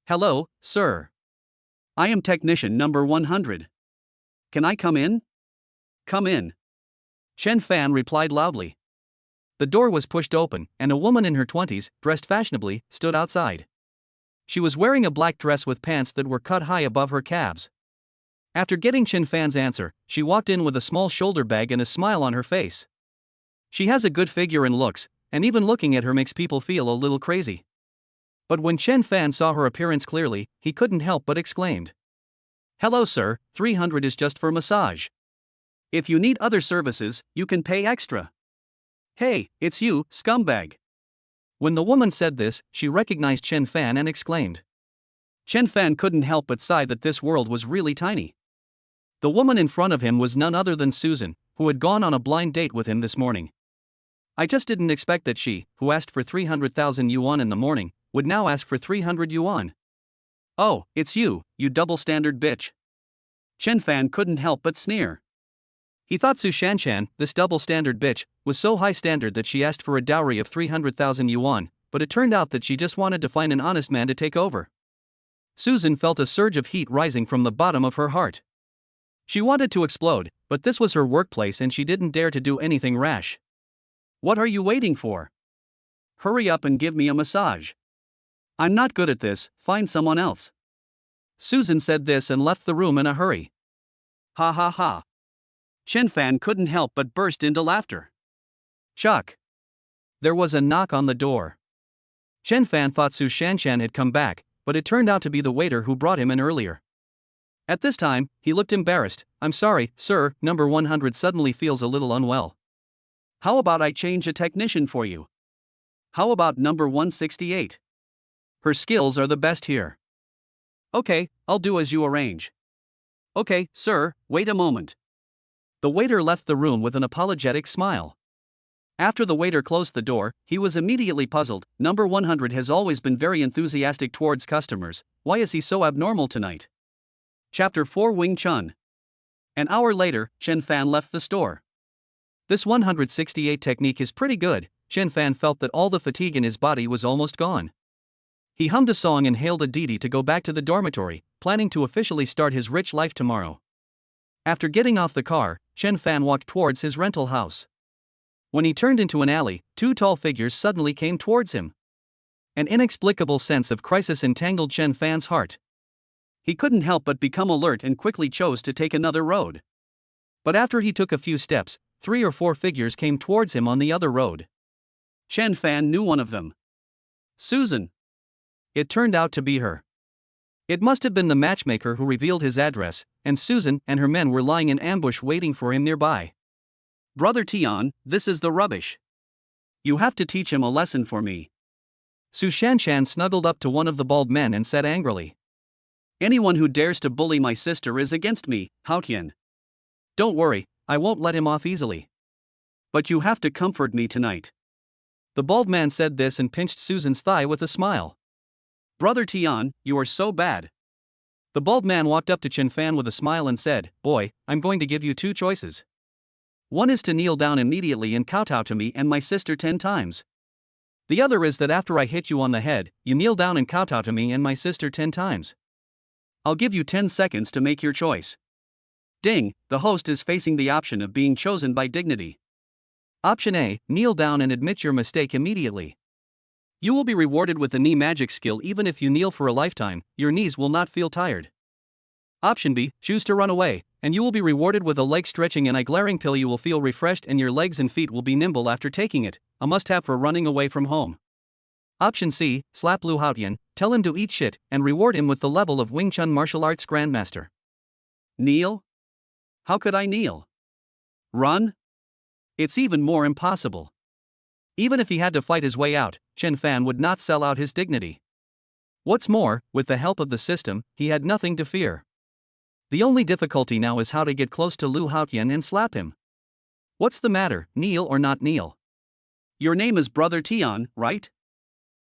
Hello, sir. I am technician number 100. Can I come in? Come in. Chen Fan replied loudly. The door was pushed open, and a woman in her 20s, dressed fashionably, stood outside. She was wearing a black dress with pants that were cut high above her calves. After getting Chen Fan's answer, she walked in with a small shoulder bag and a smile on her face. She has a good figure and looks, and even looking at her makes people feel a little crazy. But when Chen Fan saw her appearance clearly, he couldn't help but exclaimed. Hello sir, 300 is just for massage. If you need other services, you can pay extra. Hey, it's you, scumbag. When the woman said this, she recognized Chen Fan and exclaimed. Chen Fan couldn't help but sigh that this world was really tiny. The woman in front of him was none other than Susan, who had gone on a blind date with him this morning. I just didn't expect that she, who asked for 300,000 yuan in the morning, would now ask for 300 yuan. Oh, it's you, you double-standard bitch. Chen Fan couldn't help but sneer. He thought Su Shanshan, this double-standard bitch, was so high-standard that she asked for a dowry of 300,000 yuan, but it turned out that she just wanted to find an honest man to take over. Susan felt a surge of heat rising from the bottom of her heart. She wanted to explode, but this was her workplace and she didn't dare to do anything rash. What are you waiting for? Hurry up and give me a massage. I'm not good at this, find someone else. Susan said this and left the room in a hurry. Ha ha ha. Chen Fan couldn't help but burst into laughter. Shock. There was a knock on the door. Chen Fan thought Su Shanshan had come back, but it turned out to be the waiter who brought him in earlier. At this time, he looked embarrassed. I'm sorry, sir, number 100 suddenly feels a little unwell. How about I change a technician for you? How about number 168? Her skills are the best here. Okay, I'll do as you arrange. Okay, sir, wait a moment. The waiter left the room with an apologetic smile. After the waiter closed the door, he was immediately puzzled. Number 100 has always been very enthusiastic towards customers. Why is he so abnormal tonight? Chapter 4 Wing Chun. An hour later, Chen Fan left the store. This 168 technique is pretty good. Chen Fan felt that all the fatigue in his body was almost gone. He hummed a song and hailed a Didi to go back to the dormitory, planning to officially start his rich life tomorrow. After getting off the car, Chen Fan walked towards his rental house. When he turned into an alley, two tall figures suddenly came towards him. An inexplicable sense of crisis entangled Chen Fan's heart. He couldn't help but become alert and quickly chose to take another road. But after he took a few steps, 3 or 4 figures came towards him on the other road. Chen Fan knew one of them. Susan. It turned out to be her. It must have been the matchmaker who revealed his address, and Susan and her men were lying in ambush waiting for him nearby. Brother Tian, this is the rubbish. You have to teach him a lesson for me. Su Shanshan snuggled up to one of the bald men and said angrily. Anyone who dares to bully my sister is against me, Hao Tian. Don't worry, I won't let him off easily. But you have to comfort me tonight. The bald man said this and pinched Susan's thigh with a smile. Brother Tian, you are so bad. The bald man walked up to Chen Fan with a smile and said, Boy, I'm going to give you 2 choices. One is to kneel down immediately and kowtow to me and my sister 10 times. The other is that after I hit you on the head, you kneel down and kowtow to me and my sister 10 times. I'll give you 10 seconds to make your choice. Ding, the host is facing the option of being chosen by dignity. Option A, kneel down and admit your mistake immediately. You will be rewarded with the knee magic skill even if you kneel for a lifetime, your knees will not feel tired. Option B, choose to run away, and you will be rewarded with a leg stretching and eye glaring pill. You will feel refreshed and your legs and feet will be nimble after taking it, a must-have for running away from home. Option C, slap Lu Haotian, tell him to eat shit, and reward him with the level of Wing Chun martial arts grandmaster. Kneel? How could I kneel? Run? It's even more impossible. Even if he had to fight his way out, Chen Fan would not sell out his dignity. What's more, with the help of the system, he had nothing to fear. The only difficulty now is how to get close to Lu Haotian and slap him. What's the matter, kneel or not kneel? Your name is Brother Tian, right?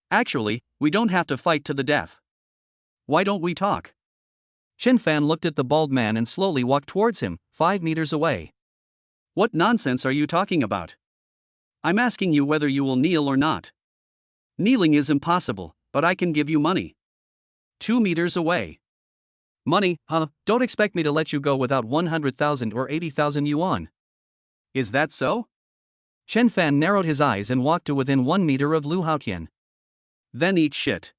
Actually, we don't have to fight to the death. Why don't we talk? Chen Fan looked at the bald man and slowly walked towards him, 5 meters away. What nonsense are you talking about? I'm asking you whether you will kneel or not. Kneeling is impossible, but I can give you money. 2 meters away. Money, huh? Don't expect me to let you go without 100,000 or 80,000 yuan. Is that so? Chen Fan narrowed his eyes and walked to within 1 meter of Lu Haotian. Then eat shit.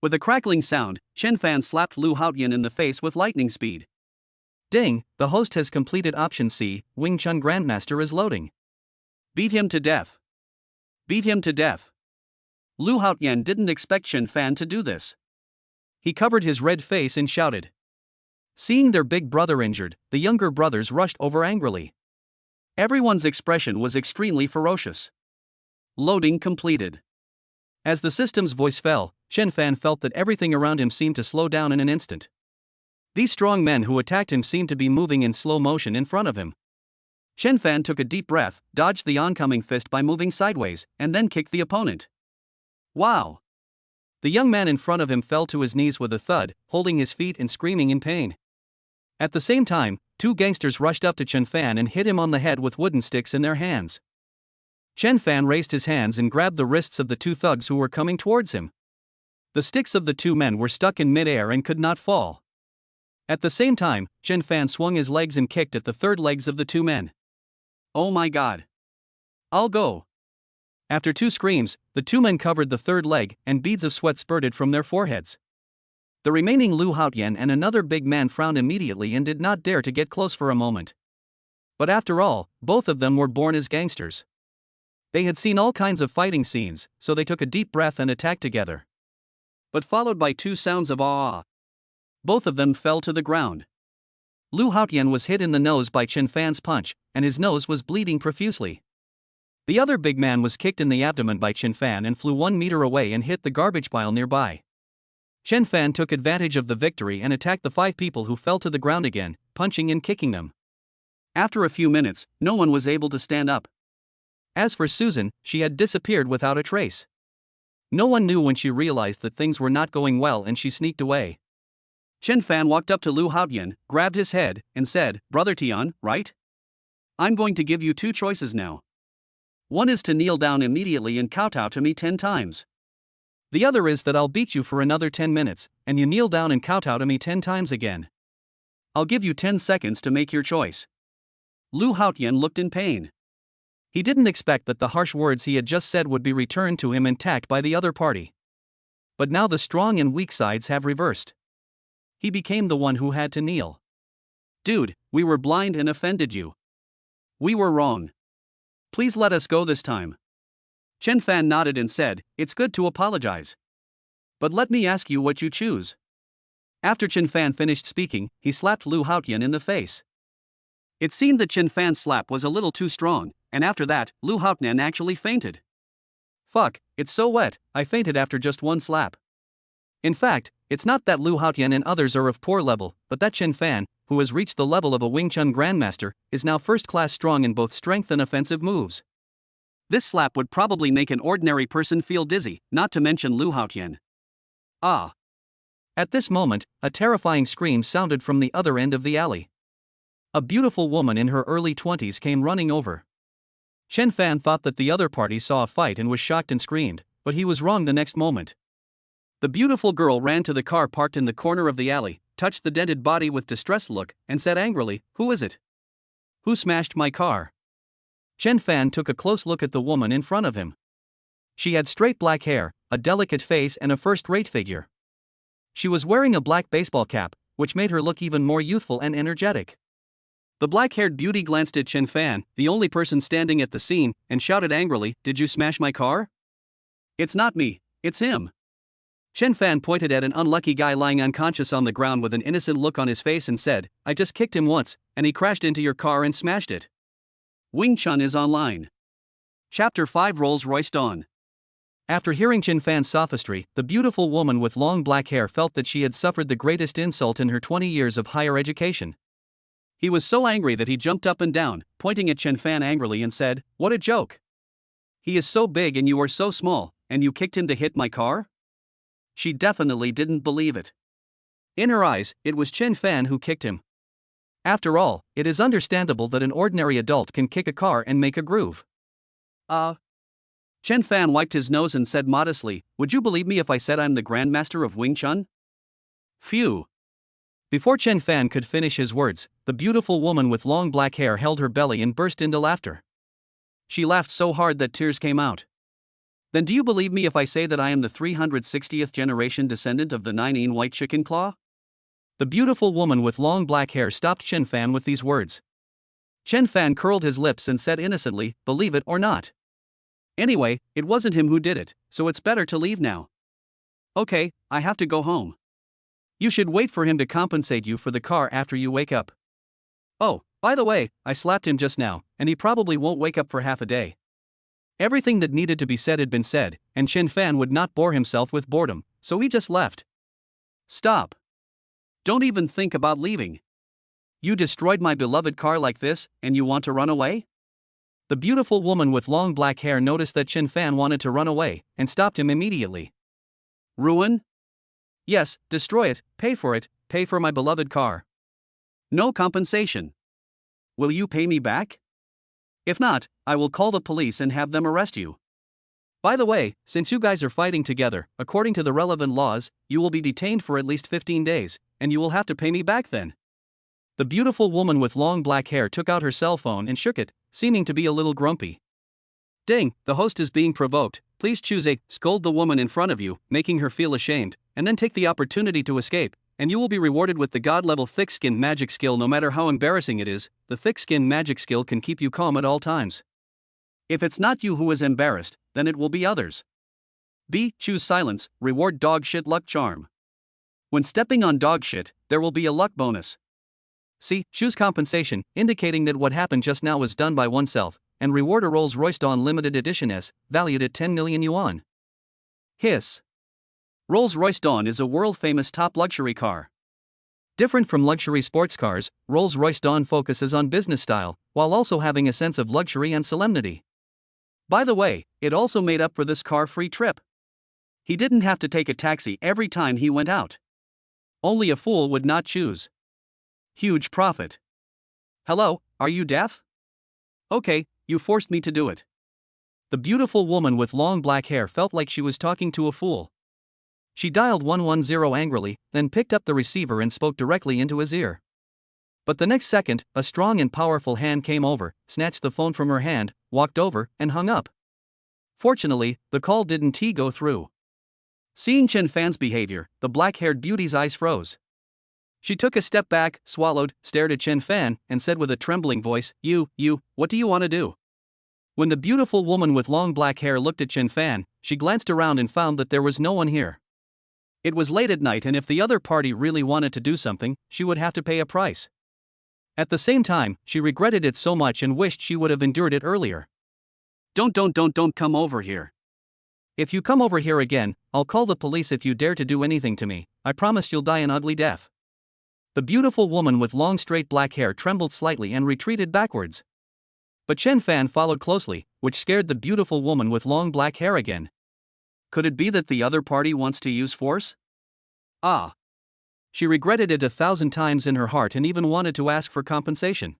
With a crackling sound, Chen Fan slapped Lu Haotian in the face with lightning speed. Ding, the host has completed option C, Wing Chun Grandmaster is loading. Beat him to death. Beat him to death. Lu Haotian didn't expect Chen Fan to do this. He covered his red face and shouted. Seeing their big brother injured, the younger brothers rushed over angrily. Everyone's expression was extremely ferocious. Loading completed. As the system's voice fell, Chen Fan felt that everything around him seemed to slow down in an instant. These strong men who attacked him seemed to be moving in slow motion in front of him. Chen Fan took a deep breath, dodged the oncoming fist by moving sideways, and then kicked the opponent. Wow! The young man in front of him fell to his knees with a thud, holding his feet and screaming in pain. At the same time, two gangsters rushed up to Chen Fan and hit him on the head with wooden sticks in their hands. Chen Fan raised his hands and grabbed the wrists of the two thugs who were coming towards him. The sticks of the two men were stuck in mid-air and could not fall. At the same time, Chen Fan swung his legs and kicked at the third legs of the two men. "Oh my god. I'll go." After two screams, the two men covered the third leg and beads of sweat spurted from their foreheads. The remaining Lu Haotian and another big man frowned immediately and did not dare to get close for a moment. But after all, both of them were born as gangsters. They had seen all kinds of fighting scenes, so they took a deep breath and attacked together. But followed by two sounds of "ah." Both of them fell to the ground. Lu Haotian was hit in the nose by Chen Fan's punch, and his nose was bleeding profusely. The other big man was kicked in the abdomen by Chen Fan and flew 1 meter away and hit the garbage pile nearby. Chen Fan took advantage of the victory and attacked the 5 people who fell to the ground again, punching and kicking them. After a few minutes, no one was able to stand up. As for Susan, she had disappeared without a trace. No one knew when she realized that things were not going well and she sneaked away. Chen Fan walked up to Lu Haotian, grabbed his head, and said, "Brother Tian, right? I'm going to give you 2 choices now. One is to kneel down immediately and kowtow to me 10 times. The other is that I'll beat you for another 10 minutes, and you kneel down and kowtow to me 10 times again. I'll give you 10 seconds to make your choice." Lu Haotian looked in pain. He didn't expect that the harsh words he had just said would be returned to him intact by the other party. But now the strong and weak sides have reversed. He became the one who had to kneel. "Dude, we were blind and offended you. We were wrong. Please let us go this time." Chen Fan nodded and said, "It's good to apologize. But let me ask you what you choose." After Chen Fan finished speaking, he slapped Lu Haotian in the face. It seemed that Chen Fan's slap was a little too strong, and after that, Lu Haotian actually fainted. "Fuck, it's so wet, I fainted after just one slap." In fact, it's not that Lu Haotian and others are of poor level, but that Chen Fan, who has reached the level of a Wing Chun grandmaster, is now first-class strong in both strength and offensive moves. This slap would probably make an ordinary person feel dizzy, not to mention Lu Haotian. "Ah!" At this moment, a terrifying scream sounded from the other end of the alley. A beautiful woman in her early 20s came running over. Chen Fan thought that the other party saw a fight and was shocked and screamed, but he was wrong the next moment. The beautiful girl ran to the car parked in the corner of the alley, touched the dented body with distressed look, and said angrily, "Who is it? Who smashed my car?" Chen Fan took a close look at the woman in front of him. She had straight black hair, a delicate face and a first-rate figure. She was wearing a black baseball cap, which made her look even more youthful and energetic. The black-haired beauty glanced at Chen Fan, the only person standing at the scene, and shouted angrily, "Did you smash my car?" "It's not me, it's him." Chen Fan pointed at an unlucky guy lying unconscious on the ground with an innocent look on his face and said, "I just kicked him once, and he crashed into your car and smashed it." Wing Chun is online. Chapter 5 Rolls-Royce Dawn. After hearing Chen Fan's sophistry, the beautiful woman with long black hair felt that she had suffered the greatest insult in her 20 years of higher education. He was so angry that he jumped up and down, pointing at Chen Fan angrily and said, "What a joke! He is so big and you are so small, and you kicked him to hit my car?" She definitely didn't believe it. In her eyes, it was Chen Fan who kicked him. After all, it is understandable that an ordinary adult can kick a car and make a groove. Chen Fan wiped his nose and said modestly, "Would you believe me if I said I'm the Grandmaster of Wing Chun?" Phew. Before Chen Fan could finish his words, the beautiful woman with long black hair held her belly and burst into laughter. She laughed so hard that tears came out. "Then do you believe me if I say that I am the 360th generation descendant of the 9 white chicken claw?" The beautiful woman with long black hair stopped Chen Fan with these words. Chen Fan curled his lips and said innocently, "Believe it or not. Anyway, it wasn't him who did it, so it's better to leave now." "Okay, I have to go home." "You should wait for him to compensate you for the car after you wake up." "Oh, by the way, I slapped him just now, and he probably won't wake up for half a day." Everything that needed to be said had been said, and Chen Fan would not bore himself with boredom, so he just left. "Stop. Don't even think about leaving. You destroyed my beloved car like this, and you want to run away?" The beautiful woman with long black hair noticed that Chen Fan wanted to run away, and stopped him immediately. "Ruin? Yes, destroy it, pay for my beloved car." No compensation. Will you pay me back? If not, I will call the police and have them arrest you. By the way, since you guys are fighting together, according to the relevant laws, you will be detained for at least 15 days, and you will have to pay me back then. The beautiful woman with long black hair took out her cell phone and shook it, seeming to be a little grumpy. Ding, the host is being provoked. Please choose a scold the woman in front of you, making her feel ashamed, and then take the opportunity to escape, and you will be rewarded with the god-level thick-skin magic skill. No matter how embarrassing it is, the thick-skin magic skill can keep you calm at all times. If it's not you who is embarrassed, then it will be others. B. Choose silence, reward dog shit luck charm. When stepping on dog shit, there will be a luck bonus. C. Choose compensation, indicating that what happened just now was done by oneself, and reward a Rolls-Royce Dawn limited edition S, valued at 10 million yuan. Hiss. Rolls-Royce Dawn is a world-famous top luxury car. Different from luxury sports cars, Rolls-Royce Dawn focuses on business style, while also having a sense of luxury and solemnity. By the way, it also made up for this car-free trip. He didn't have to take a taxi every time he went out. Only a fool would not choose. Huge profit. Hello, are you deaf? Okay, you forced me to do it. The beautiful woman with long black hair felt like she was talking to a fool. She dialed 110 angrily, then picked up the receiver and spoke directly into his ear. But the next second, a strong and powerful hand came over, snatched the phone from her hand, walked over, and hung up. Fortunately, the call didn't go through. Seeing Chen Fan's behavior, the black-haired beauty's eyes froze. She took a step back, swallowed, stared at Chen Fan, and said with a trembling voice, You, what do you want to do? When the beautiful woman with long black hair looked at Chen Fan, she glanced around and found that there was no one here. It was late at night, and if the other party really wanted to do something, she would have to pay a price. At the same time, she regretted it so much and wished she would have endured it earlier. Don't come over here. If you come over here again, I'll call the police if you dare to do anything to me. I promise you'll die an ugly death. The beautiful woman with long straight black hair trembled slightly and retreated backwards. But Chen Fan followed closely, which scared the beautiful woman with long black hair again. Could it be that the other party wants to use force? Ah. She regretted it 1,000 times in her heart and even wanted to ask for compensation.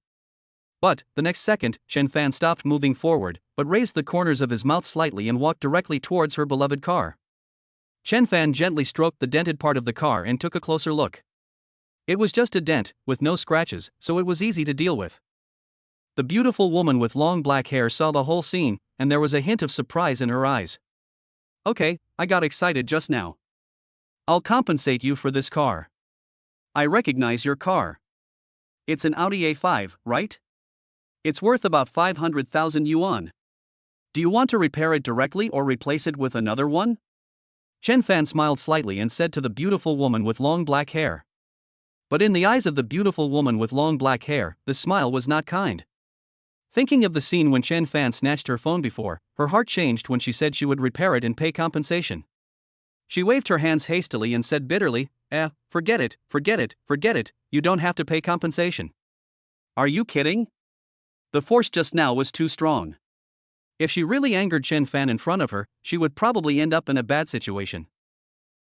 But, the next second, Chen Fan stopped moving forward, but raised the corners of his mouth slightly and walked directly towards her beloved car. Chen Fan gently stroked the dented part of the car and took a closer look. It was just a dent, with no scratches, so it was easy to deal with. The beautiful woman with long black hair saw the whole scene, and there was a hint of surprise in her eyes. Okay, I got excited just now. I'll compensate you for this car. I recognize your car. It's an Audi A5, right? It's worth about 500,000 yuan. Do you want to repair it directly or replace it with another one? Chen Fan smiled slightly and said to the beautiful woman with long black hair. But in the eyes of the beautiful woman with long black hair, the smile was not kind. Thinking of the scene when Chen Fan snatched her phone before, her heart changed when she said she would repair it and pay compensation. She waved her hands hastily and said bitterly, forget it, you don't have to pay compensation. Are you kidding? The force just now was too strong. If she really angered Chen Fan in front of her, she would probably end up in a bad situation.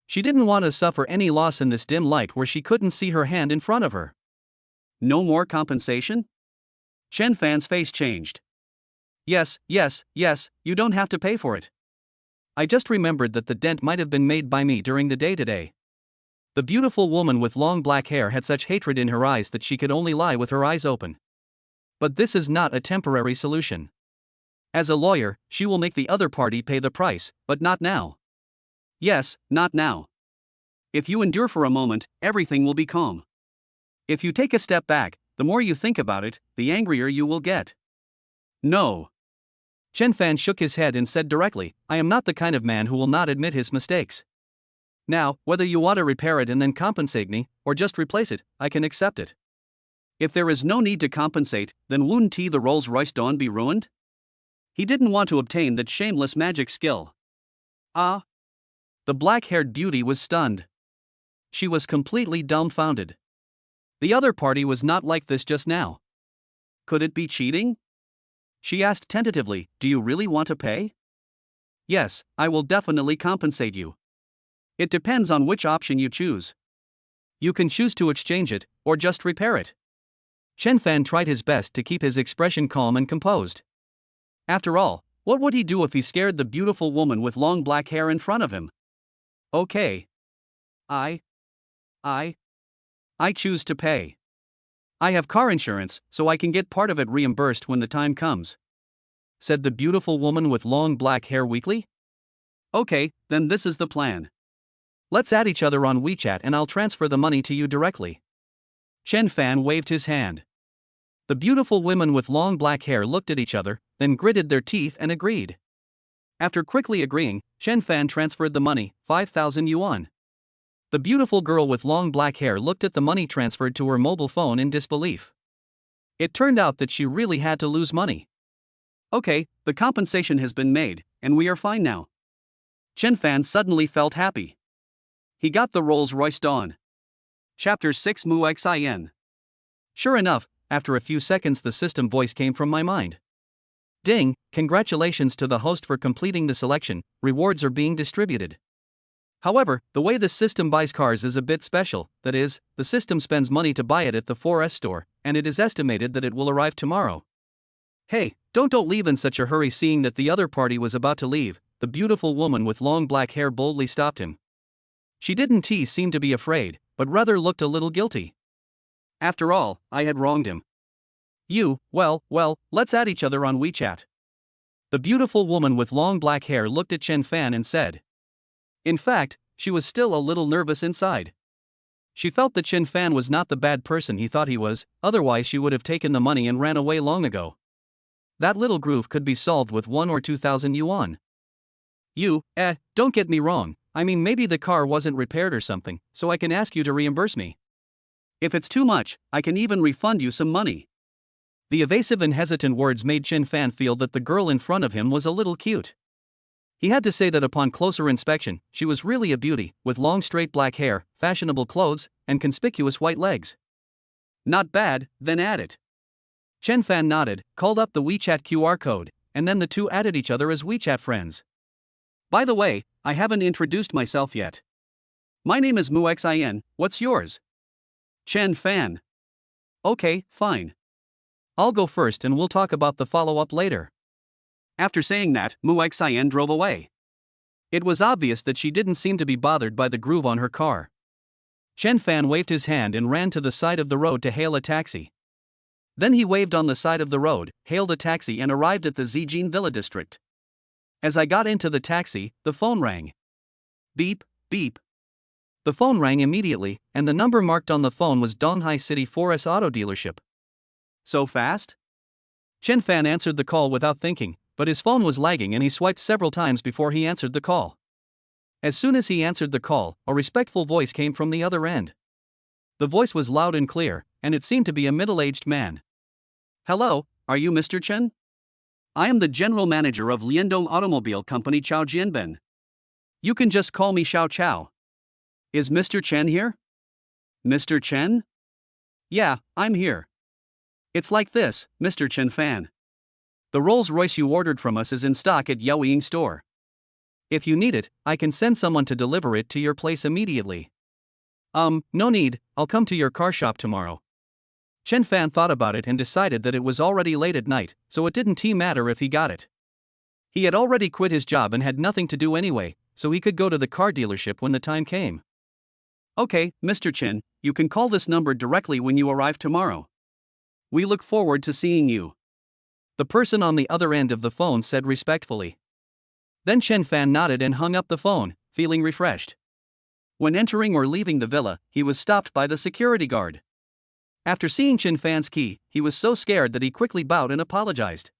She didn't want to suffer any loss in this dim light where she couldn't see her hand in front of her. No more compensation? Chen Fan's face changed. Yes, you don't have to pay for it. I just remembered that the dent might have been made by me during the day today. The beautiful woman with long black hair had such hatred in her eyes that she could only lie with her eyes open. But this is not a temporary solution. As a lawyer, she will make the other party pay the price, but not now. Yes, not now. If you endure for a moment, everything will be calm. If you take a step back, the more you think about it, the angrier you will get. No. Chen Fan shook his head and said directly, I am not the kind of man who will not admit his mistakes. Now, whether you want to repair it and then compensate me, or just replace it, I can accept it. If there is no need to compensate, then wouldn't the Rolls-Royce Dawn be ruined? He didn't want to obtain that shameless magic skill. Ah. The black-haired beauty was stunned. She was completely dumbfounded. The other party was not like this just now. Could it be cheating? She asked tentatively, do you really want to pay? Yes, I will definitely compensate you. It depends on which option you choose. You can choose to exchange it, or just repair it. Chen Fan tried his best to keep his expression calm and composed. After all, what would he do if he scared the beautiful woman with long black hair in front of him? Okay. I choose to pay. I have car insurance, so I can get part of it reimbursed when the time comes," said the beautiful woman with long black hair weakly. "Okay, then this is the plan. Let's add each other on WeChat and I'll transfer the money to you directly." Chen Fan waved his hand. The beautiful women with long black hair looked at each other, then gritted their teeth and agreed. After quickly agreeing, Chen Fan transferred the money, 5,000 yuan. The beautiful girl with long black hair looked at the money transferred to her mobile phone in disbelief. It turned out that she really had to lose money. "Okay, the compensation has been made, and we are fine now." Chen Fan suddenly felt happy. He got the Rolls-Royce on. Chapter 6 Mu Xin. Sure enough, after a few seconds the system voice came from my mind. "Ding, congratulations to the host for completing the selection, rewards are being distributed." However, the way the system buys cars is a bit special, that is, the system spends money to buy it at the 4S store, and it is estimated that it will arrive tomorrow. "Hey, don't leave in such a hurry." Seeing that the other party was about to leave, the beautiful woman with long black hair boldly stopped him. She didn't seem to be afraid, but rather looked a little guilty. After all, I had wronged him. Well, let's add each other on WeChat." The beautiful woman with long black hair looked at Chen Fan and said. In fact, she was still a little nervous inside. She felt that Chen Fan was not the bad person he thought he was, otherwise she would have taken the money and ran away long ago. That little groove could be solved with 1 or 2,000 yuan. Don't get me wrong, I mean maybe the car wasn't repaired or something, so I can ask you to reimburse me. If it's too much, I can even refund you some money." The evasive and hesitant words made Chen Fan feel that the girl in front of him was a little cute. He had to say that upon closer inspection, she was really a beauty, with long straight black hair, fashionable clothes, and conspicuous white legs. "Not bad, then add it." Chen Fan nodded, called up the WeChat QR code, and then the two added each other as WeChat friends. "By the way, I haven't introduced myself yet. My name is Mu Xin, what's yours?" "Chen Fan." "Okay, fine. I'll go first and we'll talk about the follow-up later." After saying that, Mu Xin drove away. It was obvious that she didn't seem to be bothered by the groove on her car. Chen Fan waved his hand and ran to the side of the road to hail a taxi. Then he waved on the side of the road, hailed a taxi and arrived at the Zijin Villa district. As I got into the taxi, the phone rang. Beep, beep. The phone rang immediately, and the number marked on the phone was Donghai City 4S Auto Dealership. So fast? Chen Fan answered the call without thinking, but his phone was lagging and he swiped several times before he answered the call. As soon as he answered the call, a respectful voice came from the other end. The voice was loud and clear, and it seemed to be a middle-aged man. "Hello, are you Mr. Chen? I am the general manager of Liandong Automobile Company Chao Jianben. You can just call me Xiao Chao. Is Mr. Chen here?" "Mr. Chen? Yeah, I'm here. It's like this, Mr. Chen Fan. The Rolls-Royce you ordered from us is in stock at Yaoying store. If you need it, I can send someone to deliver it to your place immediately." No need, I'll come to your car shop tomorrow." Chen Fan thought about it and decided that it was already late at night, so it didn't matter if he got it. He had already quit his job and had nothing to do anyway, so he could go to the car dealership when the time came. "Okay, Mr. Chen, you can call this number directly when you arrive tomorrow. We look forward to seeing you," the person on the other end of the phone said respectfully. Then Chen Fan nodded and hung up the phone, feeling refreshed. When entering or leaving the villa, he was stopped by the security guard. After seeing Chen Fan's key, he was so scared that he quickly bowed and apologized.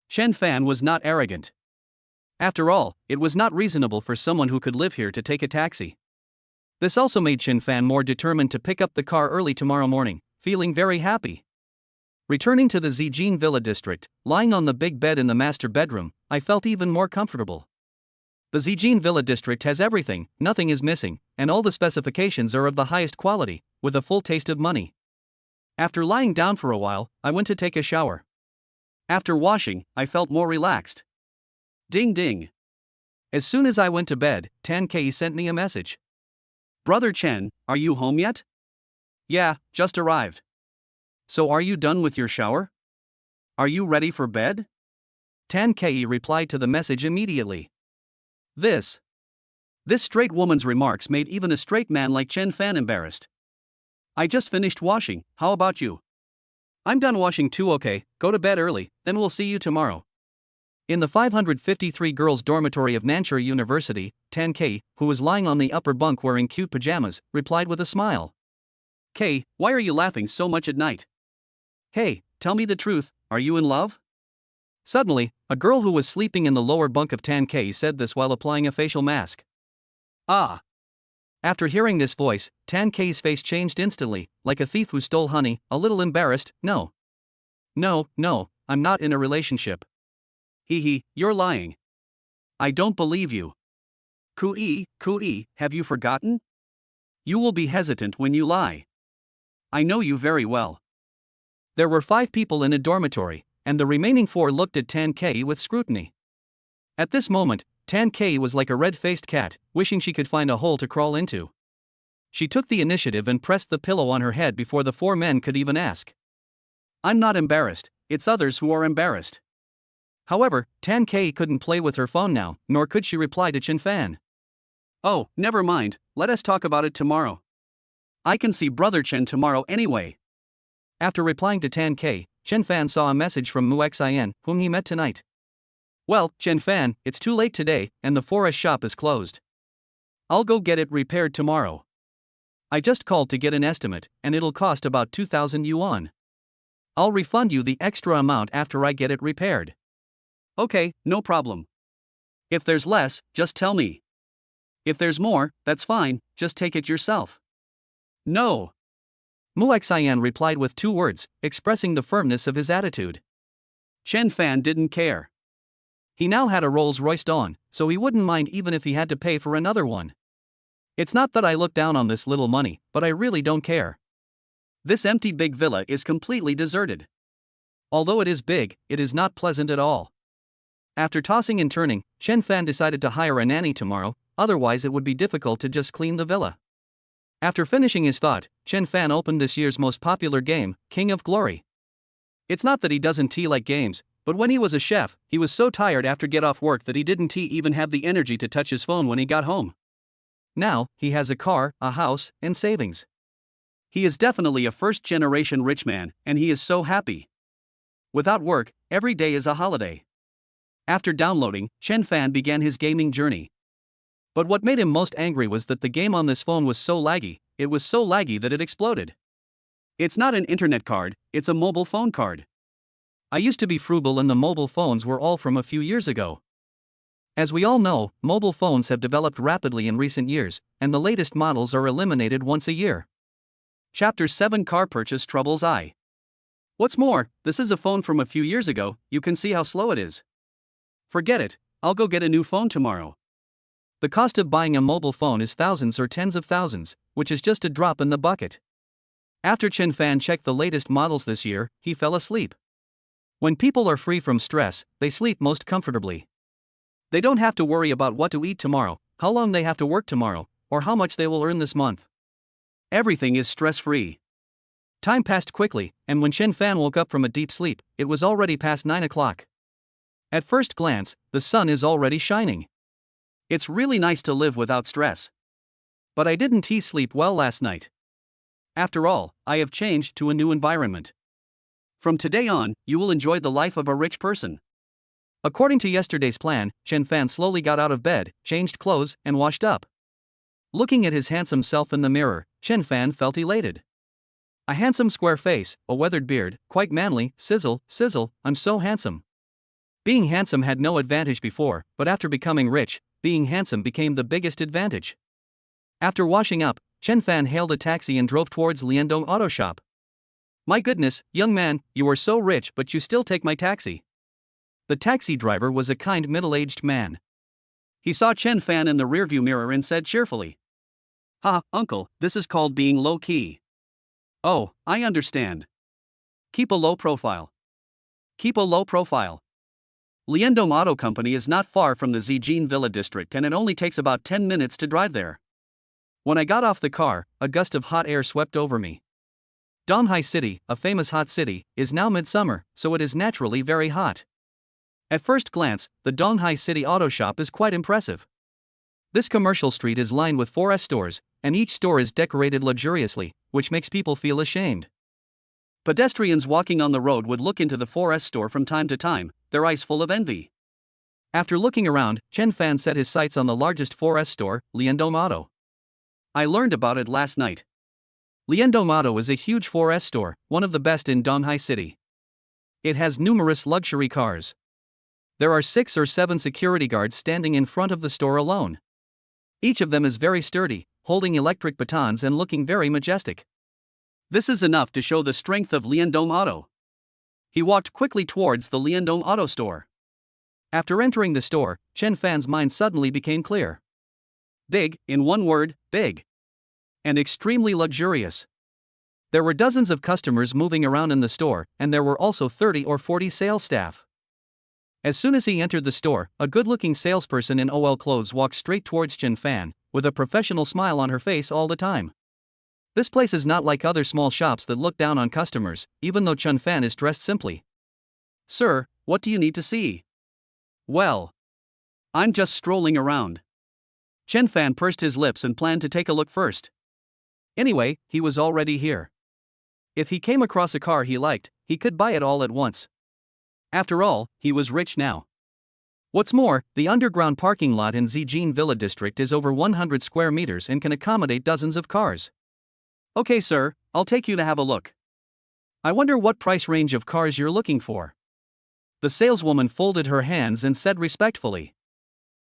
Chen Fan was not arrogant. After all, it was not reasonable for someone who could live here to take a taxi. This also made Chen Fan more determined to pick up the car early tomorrow morning, feeling very happy. Returning to the Zijin Villa district, lying on the big bed in the master bedroom, I felt even more comfortable. The Zijin Villa district has everything, nothing is missing, and all the specifications are of the highest quality, with a full taste of money. After lying down for a while, I went to take a shower. After washing, I felt more relaxed. Ding ding. As soon as I went to bed, Tan Kei sent me a message. "Brother Chen, are you home yet?" "Yeah, just arrived." So are you done with your shower? Are you ready for bed? Tan Kei replied to the message immediately. This straight woman's remarks made even a straight man like Chen Fan embarrassed. I just finished washing, how about you? I'm done washing too. Okay, go to bed early, then we'll see you tomorrow. In the 553 girls' dormitory of Nanchur University, Tan Kei, who was lying on the upper bunk wearing cute pajamas, replied with a smile. Kei, why are you laughing so much at night? Hey, tell me the truth, are you in love? Suddenly, a girl who was sleeping in the lower bunk of Tan Kei said this while applying a facial mask. Ah! After hearing this voice, Tan Kei's face changed instantly, like a thief who stole honey, a little embarrassed. No, I'm not in a relationship. Hee, you're lying. I don't believe you. Kui, have you forgotten? You will be hesitant when you lie. I know you very well. There were 5 people in a dormitory, and the remaining 4 looked at Tan Kei with scrutiny. At this moment, Tan Kei was like a red-faced cat, wishing she could find a hole to crawl into. She took the initiative and pressed the pillow on her head before the 4 men could even ask. I'm not embarrassed, it's others who are embarrassed. However, Tan Kei couldn't play with her phone now, nor could she reply to Chen Fan. Oh, never mind, let us talk about it tomorrow. I can see Brother Chen tomorrow anyway. After replying to Tan Kei, Chen Fan saw a message from Mu Xian, whom he met tonight. Well, Chen Fan, it's too late today, and the forest shop is closed. I'll go get it repaired tomorrow. I just called to get an estimate, and it'll cost about 2,000 yuan. I'll refund you the extra amount after I get it repaired. Okay, no problem. If there's less, just tell me. If there's more, that's fine, just take it yourself. No. Mu Xian replied with 2 words, expressing the firmness of his attitude. Chen Fan didn't care. He now had a Rolls-Royce on, so he wouldn't mind even if he had to pay for another one. It's not that I look down on this little money, but I really don't care. This empty big villa is completely deserted. Although it is big, it is not pleasant at all. After tossing and turning, Chen Fan decided to hire a nanny tomorrow, otherwise it would be difficult to just clean the villa. After finishing his thought, Chen Fan opened this year's most popular game, King of Glory. It's not that he doesn't like games, but when he was a chef, he was so tired after get off work that he didn't even have the energy to touch his phone when he got home. Now, he has a car, a house, and savings. He is definitely a first-generation rich man, and he is so happy. Without work, every day is a holiday. After downloading, Chen Fan began his gaming journey. But what made him most angry was that the game on this phone was so laggy, it was so laggy that it exploded. It's not an internet card, it's a mobile phone card. I used to be frugal and the mobile phones were all from a few years ago. As we all know, mobile phones have developed rapidly in recent years, and the latest models are eliminated once a year. Chapter 7 Car Purchase Troubles I. What's more, this is a phone from a few years ago, you can see how slow it is. Forget it, I'll go get a new phone tomorrow. The cost of buying a mobile phone is thousands or tens of thousands, which is just a drop in the bucket. After Chen Fan checked the latest models this year, he fell asleep. When people are free from stress, they sleep most comfortably. They don't have to worry about what to eat tomorrow, how long they have to work tomorrow, or how much they will earn this month. Everything is stress-free. Time passed quickly, and when Chen Fan woke up from a deep sleep, it was already past 9 o'clock. At first glance, the sun is already shining. It's really nice to live without stress. But I didn't sleep well last night. After all, I have changed to a new environment. From today on, you will enjoy the life of a rich person. According to yesterday's plan, Chen Fan slowly got out of bed, changed clothes, and washed up. Looking at his handsome self in the mirror, Chen Fan felt elated. A handsome square face, a weathered beard, quite manly, sizzle, I'm so handsome. Being handsome had no advantage before, but after becoming rich, being handsome became the biggest advantage. After washing up, Chen Fan hailed a taxi and drove towards Liandong Auto Shop. My goodness, young man, you are so rich but you still take my taxi. The taxi driver was a kind middle-aged man. He saw Chen Fan in the rearview mirror and said cheerfully, "Ha, uncle, this is called being low-key." "Oh, I understand. Keep a low profile. Keep a low profile." Liandong Auto Company is not far from the Zijin Villa district and it only takes about 10 minutes to drive there. When I got off the car, a gust of hot air swept over me. Donghai City, a famous hot city, is now midsummer, so it is naturally very hot. At first glance, the Donghai City auto shop is quite impressive. This commercial street is lined with 4S stores, and each store is decorated luxuriously, which makes people feel ashamed. Pedestrians walking on the road would look into the 4S store from time to time, their eyes full of envy. After looking around, Chen Fan set his sights on the largest 4S store, Liandong Auto. I learned about it last night. Liandong Auto is a huge 4S store, one of the best in Donghai City. It has numerous luxury cars. There are 6 or 7 security guards standing in front of the store alone. Each of them is very sturdy, holding electric batons and looking very majestic. This is enough to show the strength of Liandong Auto. He walked quickly towards the Liandong Auto store. After entering the store, Chen Fan's mind suddenly became clear. Big, in one word, big. And extremely luxurious. There were dozens of customers moving around in the store, and there were also 30 or 40 sales staff. As soon as he entered the store, a good-looking salesperson in OL clothes walked straight towards Chen Fan, with a professional smile on her face all the time. This place is not like other small shops that look down on customers, even though Chen Fan is dressed simply. "Sir, what do you need to see?" "Well, I'm just strolling around." Chen Fan pursed his lips and planned to take a look first. Anyway, he was already here. If he came across a car he liked, he could buy it all at once. After all, he was rich now. What's more, the underground parking lot in Zijin Villa District is over 100 square meters and can accommodate dozens of cars. "Okay, sir, I'll take you to have a look. I wonder what price range of cars you're looking for." The saleswoman folded her hands and said respectfully.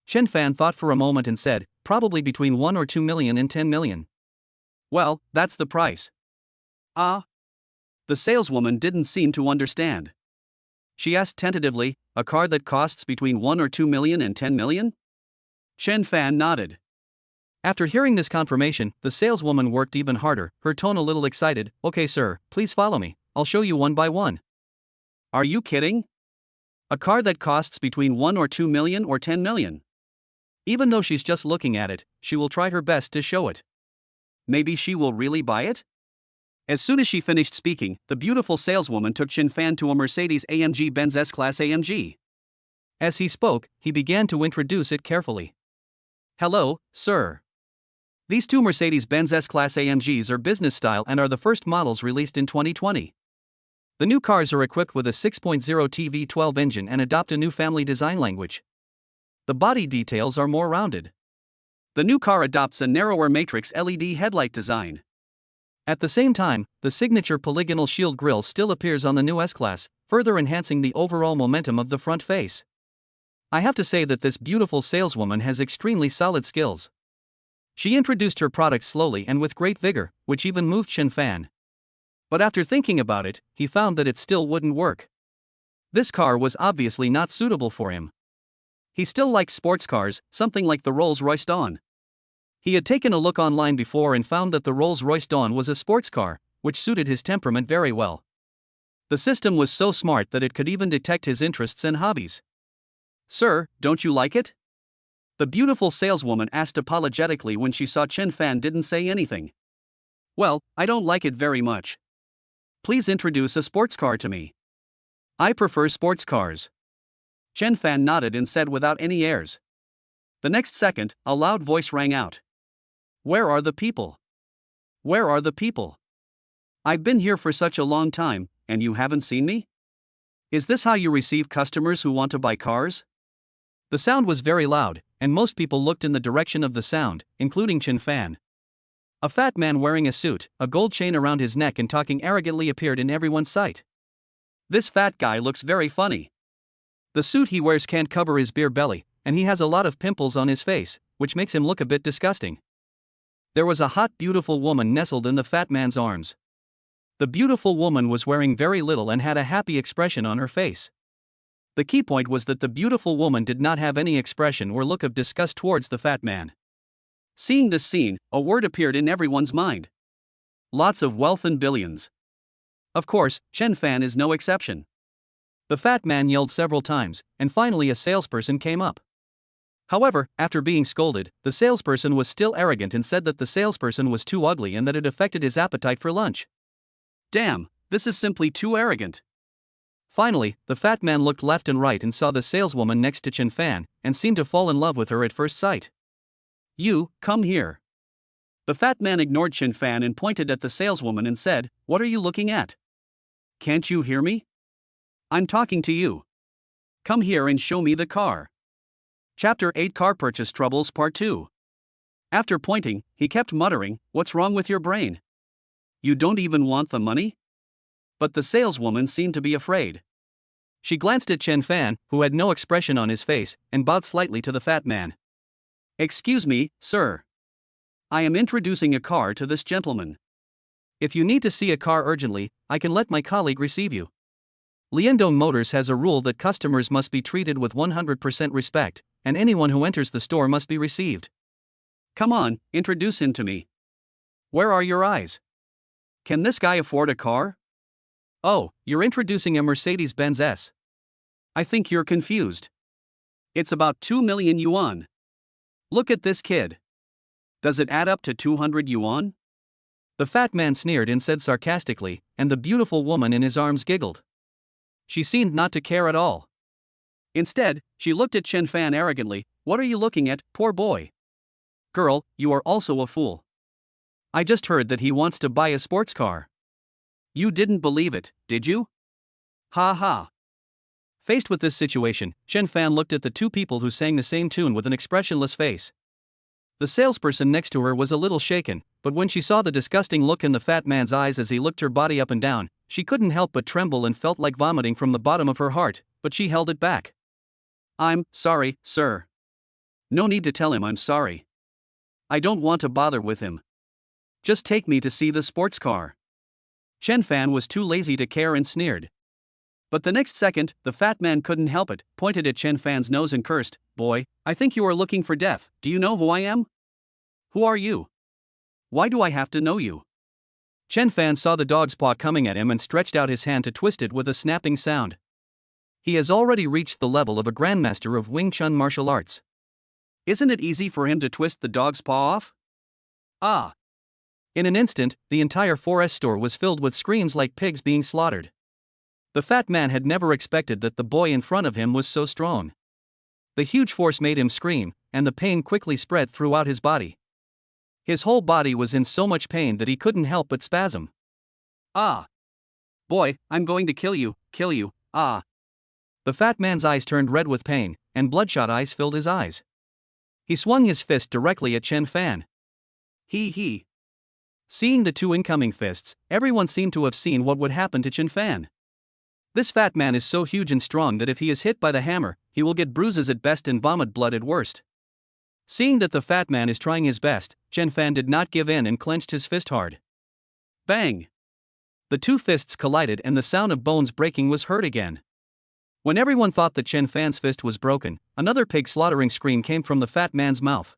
Chen Fan thought for a moment and said, "Probably between 1 or 2 million and 10 million. "Well, that's the price." "Ah?" The saleswoman didn't seem to understand. She asked tentatively, "A car that costs between 1 or 2 million and 10 million? Chen Fan nodded. After hearing this confirmation, the saleswoman worked even harder, her tone a little excited. "Okay, sir, please follow me, I'll show you one by one." "Are you kidding? A car that costs between 1 or 2 million or 10 million? Even though she's just looking at it, she will try her best to show it. Maybe she will really buy it?" As soon as she finished speaking, the beautiful saleswoman took Chen Fan to a Mercedes-AMG Benz S-Class AMG. As he spoke, he began to introduce it carefully. "Hello, sir. These 2 Mercedes-Benz S-Class AMGs are business style and are the first models released in 2020. The new cars are equipped with a 6.0T V12 engine and adopt a new family design language. The body details are more rounded. The new car adopts a narrower matrix LED headlight design. At the same time, the signature polygonal shield grille still appears on the new S-Class, further enhancing the overall momentum of the front face. I have to say that this beautiful saleswoman has extremely solid skills. She introduced her product slowly and with great vigor, which even moved Chen Fan. But after thinking about it, he found that it still wouldn't work. This car was obviously not suitable for him. He still liked sports cars, something like the Rolls-Royce Dawn. He had taken a look online before and found that the Rolls-Royce Dawn was a sports car, which suited his temperament very well. The system was so smart that it could even detect his interests and hobbies. "Sir, don't you like it?" The beautiful saleswoman asked apologetically when she saw Chen Fan didn't say anything. "Well, I don't like it very much. Please introduce a sports car to me. I prefer sports cars." Chen Fan nodded and said without any airs. The next second, a loud voice rang out. "Where are the people? Where are the people? I've been here for such a long time, and you haven't seen me? Is this how you receive customers who want to buy cars?" The sound was very loud, and most people looked in the direction of the sound, including Chen Fan. A fat man wearing a suit, a gold chain around his neck and talking arrogantly appeared in everyone's sight. This fat guy looks very funny. The suit he wears can't cover his beer belly, and he has a lot of pimples on his face, which makes him look a bit disgusting. There was a hot, beautiful woman nestled in the fat man's arms. The beautiful woman was wearing very little and had a happy expression on her face. The key point was that the beautiful woman did not have any expression or look of disgust towards the fat man. Seeing this scene, a word appeared in everyone's mind. Lots of wealth and billions. Of course, Chen Fan is no exception. The fat man yelled several times, and finally a salesperson came up. However, after being scolded, the salesperson was still arrogant and said that the salesperson was too ugly and that it affected his appetite for lunch. Damn, this is simply too arrogant. Finally, the fat man looked left and right and saw the saleswoman next to Chen Fan, and seemed to fall in love with her at first sight. You, come here. The fat man ignored Chen Fan and pointed at the saleswoman and said, What are you looking at? Can't you hear me? I'm talking to you. Come here and show me the car. Chapter 8 Car Purchase Troubles Part 2. After pointing, he kept muttering, What's wrong with your brain? You don't even want the money? But the saleswoman seemed to be afraid. She glanced at Chen Fan, who had no expression on his face, and bowed slightly to the fat man. Excuse me, sir. I am introducing a car to this gentleman. If you need to see a car urgently, I can let my colleague receive you. Liandong Motors has a rule that customers must be treated with 100% respect, and anyone who enters the store must be received. Come on, introduce him to me. Where are your eyes? Can this guy afford a car? Oh, you're introducing a Mercedes-Benz S. I think you're confused. It's about 2 million yuan. Look at this kid. Does it add up to 200 yuan? The fat man sneered and said sarcastically, and the beautiful woman in his arms giggled. She seemed not to care at all. Instead, she looked at Chen Fan arrogantly. What are you looking at, poor boy? Girl, you are also a fool. I just heard that he wants to buy a sports car. You didn't believe it, did you? Ha ha. Faced with this situation, Chen Fan looked at the two people who sang the same tune with an expressionless face. The salesperson next to her was a little shaken, but when she saw the disgusting look in the fat man's eyes as he looked her body up and down, she couldn't help but tremble and felt like vomiting from the bottom of her heart, but she held it back. I'm sorry, sir. No need to tell him I'm sorry. I don't want to bother with him. Just take me to see the sports car. Chen Fan was too lazy to care and sneered. But the next second, the fat man couldn't help it, pointed at Chen Fan's nose and cursed, Boy, I think you are looking for death. Do you know who I am? Who are you? Why do I have to know you? Chen Fan saw the dog's paw coming at him and stretched out his hand to twist it with a snapping sound. He has already reached the level of a grandmaster of Wing Chun martial arts. Isn't it easy for him to twist the dog's paw off? Ah! In an instant, the entire 4S store was filled with screams like pigs being slaughtered. The fat man had never expected that the boy in front of him was so strong. The huge force made him scream, and the pain quickly spread throughout his body. His whole body was in so much pain that he couldn't help but spasm. Ah! Boy, I'm going to kill you, ah! The fat man's eyes turned red with pain, and bloodshot eyes filled his eyes. He swung his fist directly at Chen Fan. He. Seeing the two incoming fists, everyone seemed to have seen what would happen to Chen Fan. This fat man is so huge and strong that if he is hit by the hammer, he will get bruises at best and vomit blood at worst. Seeing that the fat man is trying his best, Chen Fan did not give in and clenched his fist hard. Bang! The two fists collided and the sound of bones breaking was heard again. When everyone thought that Chen Fan's fist was broken, another pig slaughtering scream came from the fat man's mouth.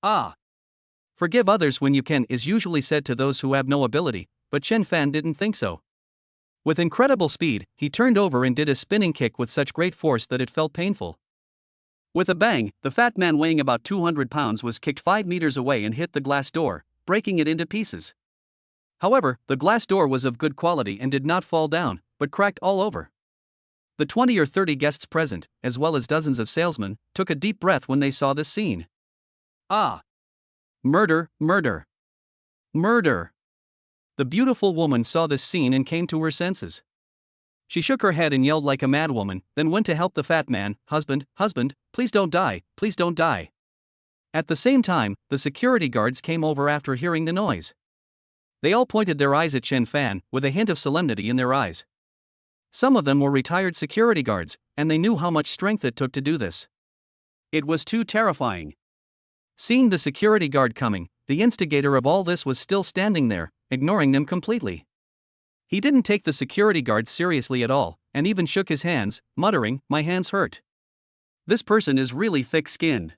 Ah! Forgive others when you can is usually said to those who have no ability, but Chen Fan didn't think so. With incredible speed, he turned over and did a spinning kick with such great force that it felt painful. With a bang, the fat man weighing about 200 pounds was kicked 5 meters away and hit the glass door, breaking it into pieces. However, the glass door was of good quality and did not fall down, but cracked all over. The 20 or 30 guests present, as well as dozens of salesmen, took a deep breath when they saw this scene. Ah! Murder, murder! Murder! The beautiful woman saw this scene and came to her senses. She shook her head and yelled like a madwoman, then went to help the fat man. Husband, please don't die, please don't die. At the same time, the security guards came over after hearing the noise. They all pointed their eyes at Chen Fan, with a hint of solemnity in their eyes. Some of them were retired security guards, and they knew how much strength it took to do this. It was too terrifying. Seeing the security guard coming, the instigator of all this was still standing there, ignoring them completely. He didn't take the security guards seriously at all, and even shook his hands, muttering, "My hands hurt. This person is really thick-skinned."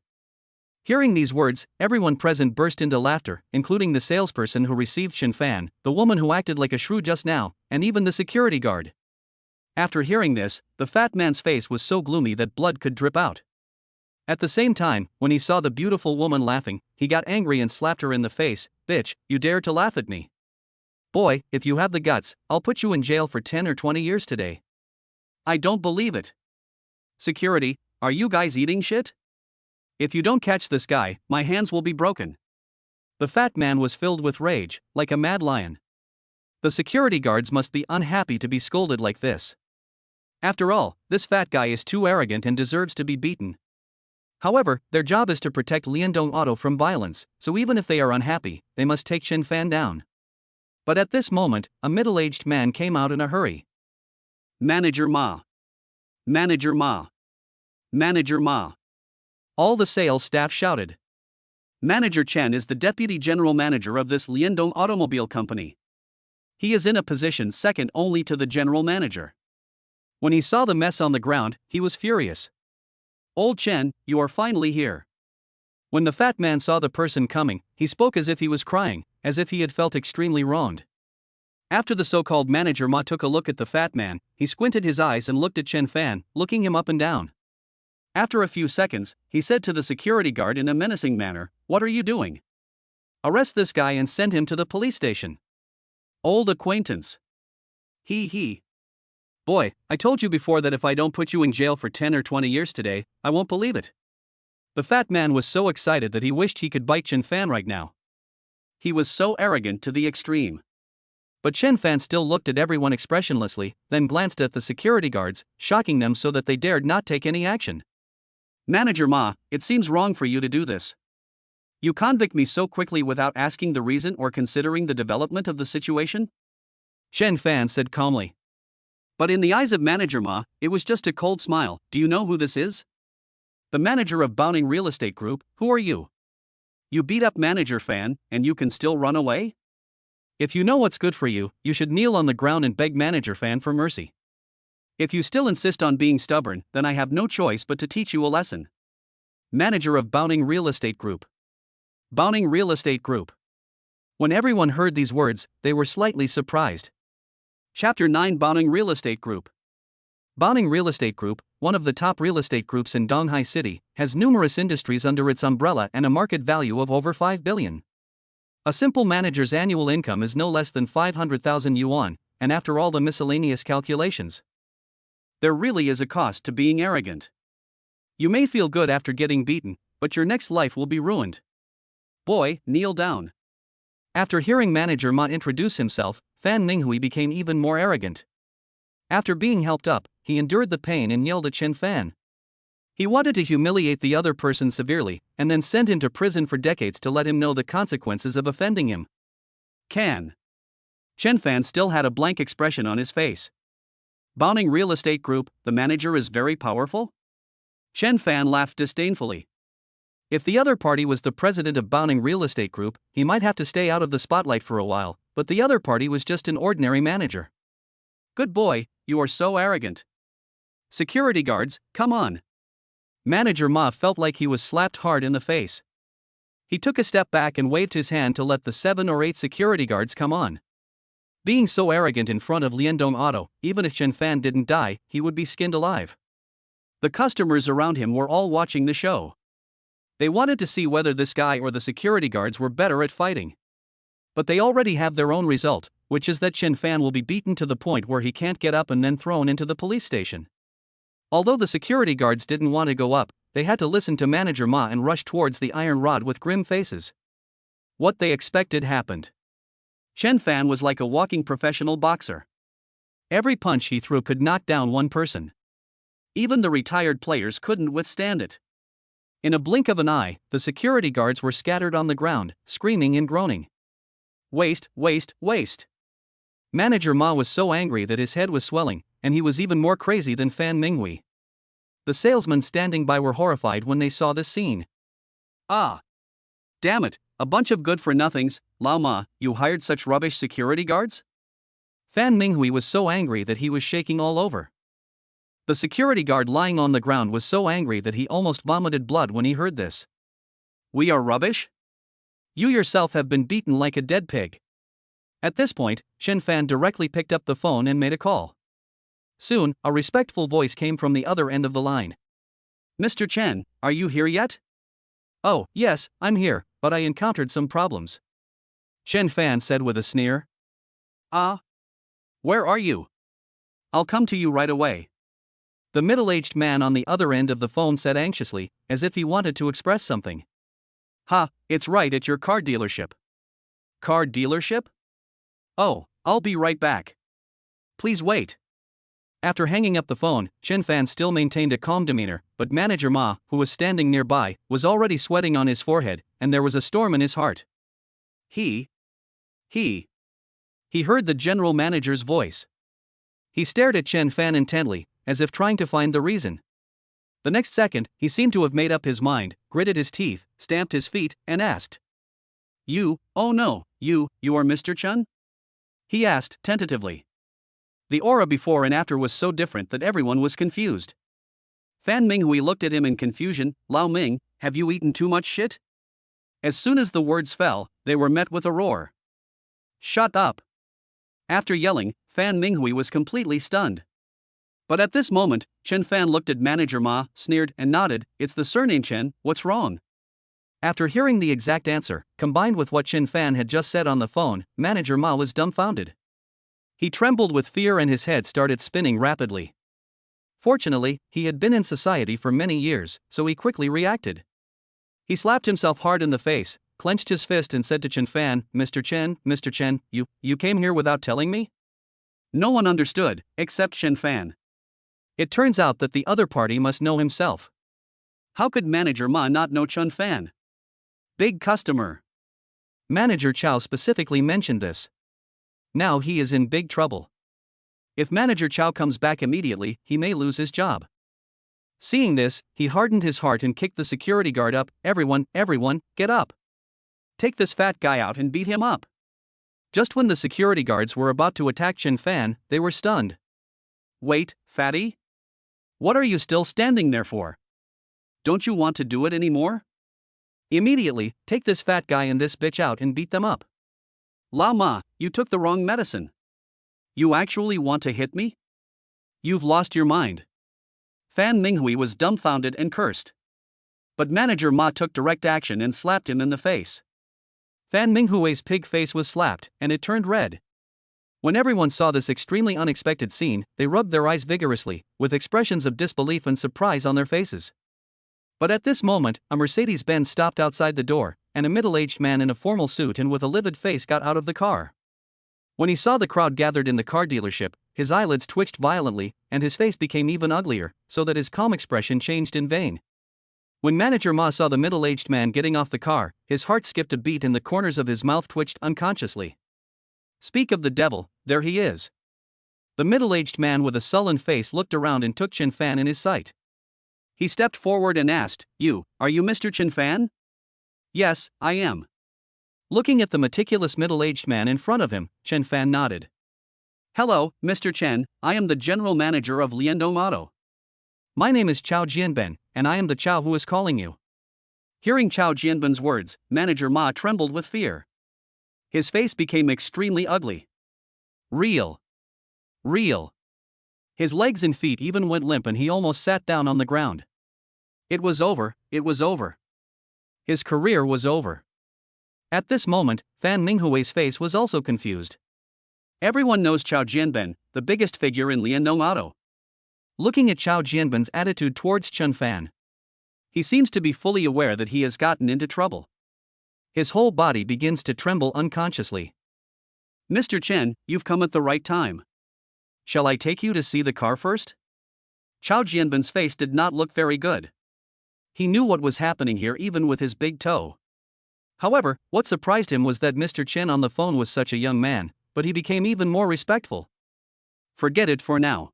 Hearing these words, everyone present burst into laughter, including the salesperson who received Chen Fan, the woman who acted like a shrew just now, and even the security guard. After hearing this, the fat man's face was so gloomy that blood could drip out. At the same time, when he saw the beautiful woman laughing, he got angry and slapped her in the face. "Bitch, you dare to laugh at me? Boy, if you have the guts, I'll put you in jail for 10 or 20 years today. I don't believe it. Security, are you guys eating shit? If you don't catch this guy, my hands will be broken. The fat man was filled with rage, like a mad lion. The security guards must be unhappy to be scolded like this. After all, this fat guy is too arrogant and deserves to be beaten. However, their job is to protect Liandong Auto from violence, so even if they are unhappy, they must take Chen Fan down. But at this moment, a middle-aged man came out in a hurry. Manager Ma. Manager Ma. Manager Ma. All the sales staff shouted. Manager Chen is the deputy general manager of this Liandong Automobile Company. He is in a position second only to the general manager. When he saw the mess on the ground, he was furious. Old Chen, you are finally here. When the fat man saw the person coming, he spoke as if he was crying, as if he had felt extremely wronged. After the so-called manager Ma took a look at the fat man, he squinted his eyes and looked at Chen Fan, looking him up and down. After a few seconds, he said to the security guard in a menacing manner, "What are you doing? Arrest this guy and send him to the police station." Old acquaintance. He. Boy, I told you before that if I don't put you in jail for 10 or 20 years today, I won't believe it. The fat man was so excited that he wished he could bite Chen Fan right now. He was so arrogant to the extreme. But Chen Fan still looked at everyone expressionlessly, then glanced at the security guards, shocking them so that they dared not take any action. Manager Ma, it seems wrong for you to do this. You convict me so quickly without asking the reason or considering the development of the situation? Chen Fan said calmly. But in the eyes of Manager Ma, it was just a cold smile. Do you know who this is? The manager of Bowning Real Estate Group. Who are you? You beat up Manager Fan, and you can still run away? If you know what's good for you, you should kneel on the ground and beg Manager Fan for mercy. If you still insist on being stubborn, then I have no choice but to teach you a lesson. Manager of Bowning Real Estate Group. Bowning Real Estate Group. When everyone heard these words, they were slightly surprised. Chapter 9 Bowning Real Estate Group. Bowning Real Estate Group, one of the top real estate groups in Donghai City, has numerous industries under its umbrella and a market value of over 5 billion. A simple manager's annual income is no less than 500,000 yuan, and after all the miscellaneous calculations, there really is a cost to being arrogant. You may feel good after getting beaten, but your next life will be ruined. Boy, kneel down. After hearing Manager Ma introduce himself, Fan Ninghui became even more arrogant. After being helped up, he endured the pain and yelled at Chen Fan. He wanted to humiliate the other person severely, and then send him to prison for decades to let him know the consequences of offending him. Chen Fan still had a blank expression on his face. Bowning Real Estate Group, the manager is very powerful? Chen Fan laughed disdainfully. If the other party was the president of Bowning Real Estate Group, he might have to stay out of the spotlight for a while, but the other party was just an ordinary manager. Good boy, you are so arrogant. Security guards, come on. Manager Ma felt like he was slapped hard in the face. He took a step back and waved his hand to let the 7 or 8 security guards come on. Being so arrogant in front of Liandong Auto, even if Chen Fan didn't die, he would be skinned alive. The customers around him were all watching the show. They wanted to see whether this guy or the security guards were better at fighting. But they already have their own result, which is that Chen Fan will be beaten to the point where he can't get up and then thrown into the police station. Although the security guards didn't want to go up, they had to listen to Manager Ma and rush towards the iron rod with grim faces. What they expected happened. Chen Fan was like a walking professional boxer. Every punch he threw could knock down one person. Even the retired players couldn't withstand it. In a blink of an eye, the security guards were scattered on the ground, screaming and groaning. Waste, waste, waste. Manager Ma was so angry that his head was swelling, and he was even more crazy than Fan Ninghui. The salesmen standing by were horrified when they saw this scene. Ah! Damn it, a bunch of good-for-nothings. Lao Ma, you hired such rubbish security guards? Fan Ninghui was so angry that he was shaking all over. The security guard lying on the ground was so angry that he almost vomited blood when he heard this. We are rubbish? You yourself have been beaten like a dead pig. At this point, Chen Fan directly picked up the phone and made a call. Soon, a respectful voice came from the other end of the line. Mr. Chen, are you here yet? Oh, yes, I'm here, but I encountered some problems. Chen Fan said with a sneer. Ah, where are you? I'll come to you right away. The middle-aged man on the other end of the phone said anxiously, as if he wanted to express something. Ha, it's right at your car dealership. Car dealership? Oh, I'll be right back. Please wait. After hanging up the phone, Chen Fan still maintained a calm demeanor, but Manager Ma, who was standing nearby, was already sweating on his forehead, and there was a storm in his heart. He heard the general manager's voice. He stared at Chen Fan intently, as if trying to find the reason. The next second, he seemed to have made up his mind, gritted his teeth, stamped his feet, and asked. Oh no, you are Mr. Chen? He asked, tentatively. The aura before and after was so different that everyone was confused. Fan Minghui looked at him in confusion. Lao Ming, have you eaten too much shit? As soon as the words fell, they were met with a roar. Shut up. After yelling, Fan Minghui was completely stunned. But at this moment, Chen Fan looked at Manager Ma, sneered, and nodded. It's the surname Chen, what's wrong? After hearing the exact answer, combined with what Chen Fan had just said on the phone, Manager Ma was dumbfounded. He trembled with fear and his head started spinning rapidly. Fortunately, he had been in society for many years, so he quickly reacted. He slapped himself hard in the face, clenched his fist and said to Chen Fan, Mr. Chen, you came here without telling me? No one understood, except Chen Fan. It turns out that the other party must know himself. How could Manager Ma not know Chen Fan? Big customer. Manager Chow specifically mentioned this. Now he is in big trouble. If Manager Chow comes back immediately, he may lose his job. Seeing this, he hardened his heart and kicked the security guard up. Everyone, get up. Take this fat guy out and beat him up. Just when the security guards were about to attack Chen Fan, they were stunned. Wait, fatty? What are you still standing there for? Don't you want to do it anymore? Immediately, take this fat guy and this bitch out and beat them up. Lao Ma, you took the wrong medicine. You actually want to hit me? You've lost your mind. Fan Minghui was dumbfounded and cursed. But Manager Ma took direct action and slapped him in the face. Fan Minghui's pig face was slapped, and it turned red. When everyone saw this extremely unexpected scene, they rubbed their eyes vigorously, with expressions of disbelief and surprise on their faces. But at this moment, a Mercedes-Benz stopped outside the door, and a middle-aged man in a formal suit and with a livid face got out of the car. When he saw the crowd gathered in the car dealership, his eyelids twitched violently, and his face became even uglier, so that his calm expression changed in vain. When Manager Ma saw the middle-aged man getting off the car, his heart skipped a beat and the corners of his mouth twitched unconsciously. Speak of the devil, there he is. The middle-aged man with a sullen face looked around and took Chen Fan in his sight. He stepped forward and asked, are you Mr. Chen Fan? Yes, I am. Looking at the meticulous middle-aged man in front of him, Chen Fan nodded. Hello, Mr. Chen, I am the general manager of Liandong Auto. My name is Chao Jianben, and I am the Chao who is calling you. Hearing Chao Jianben's words, Manager Ma trembled with fear. His face became extremely ugly. Real. His legs and feet even went limp and he almost sat down on the ground. It was over. His career was over. At this moment, Fan Minghui's face was also confused. Everyone knows Chao Jianben, the biggest figure in Liandong Auto. Looking at Chao Jianben's attitude towards Chen Fan, he seems to be fully aware that he has gotten into trouble. His whole body begins to tremble unconsciously. Mr. Chen, you've come at the right time. Shall I take you to see the car first? Chao Jianben's face did not look very good. He knew what was happening here even with his big toe. However, what surprised him was that Mr. Chen on the phone was such a young man, but he became even more respectful. Forget it for now.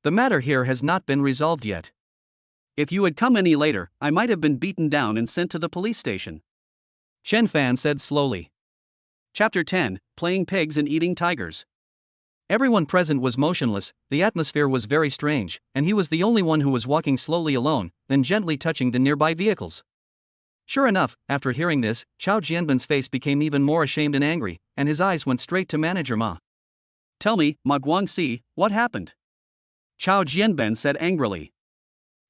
The matter here has not been resolved yet. If you had come any later, I might have been beaten down and sent to the police station. Chen Fan said slowly. Chapter 10, Playing Pigs and Eating Tigers. Everyone present was motionless, the atmosphere was very strange, and he was the only one who was walking slowly alone, then gently touching the nearby vehicles. Sure enough, after hearing this, Chao Jianben's face became even more ashamed and angry, and his eyes went straight to Manager Ma. Tell me, Ma Guangxi, what happened? Chao Jianben said angrily.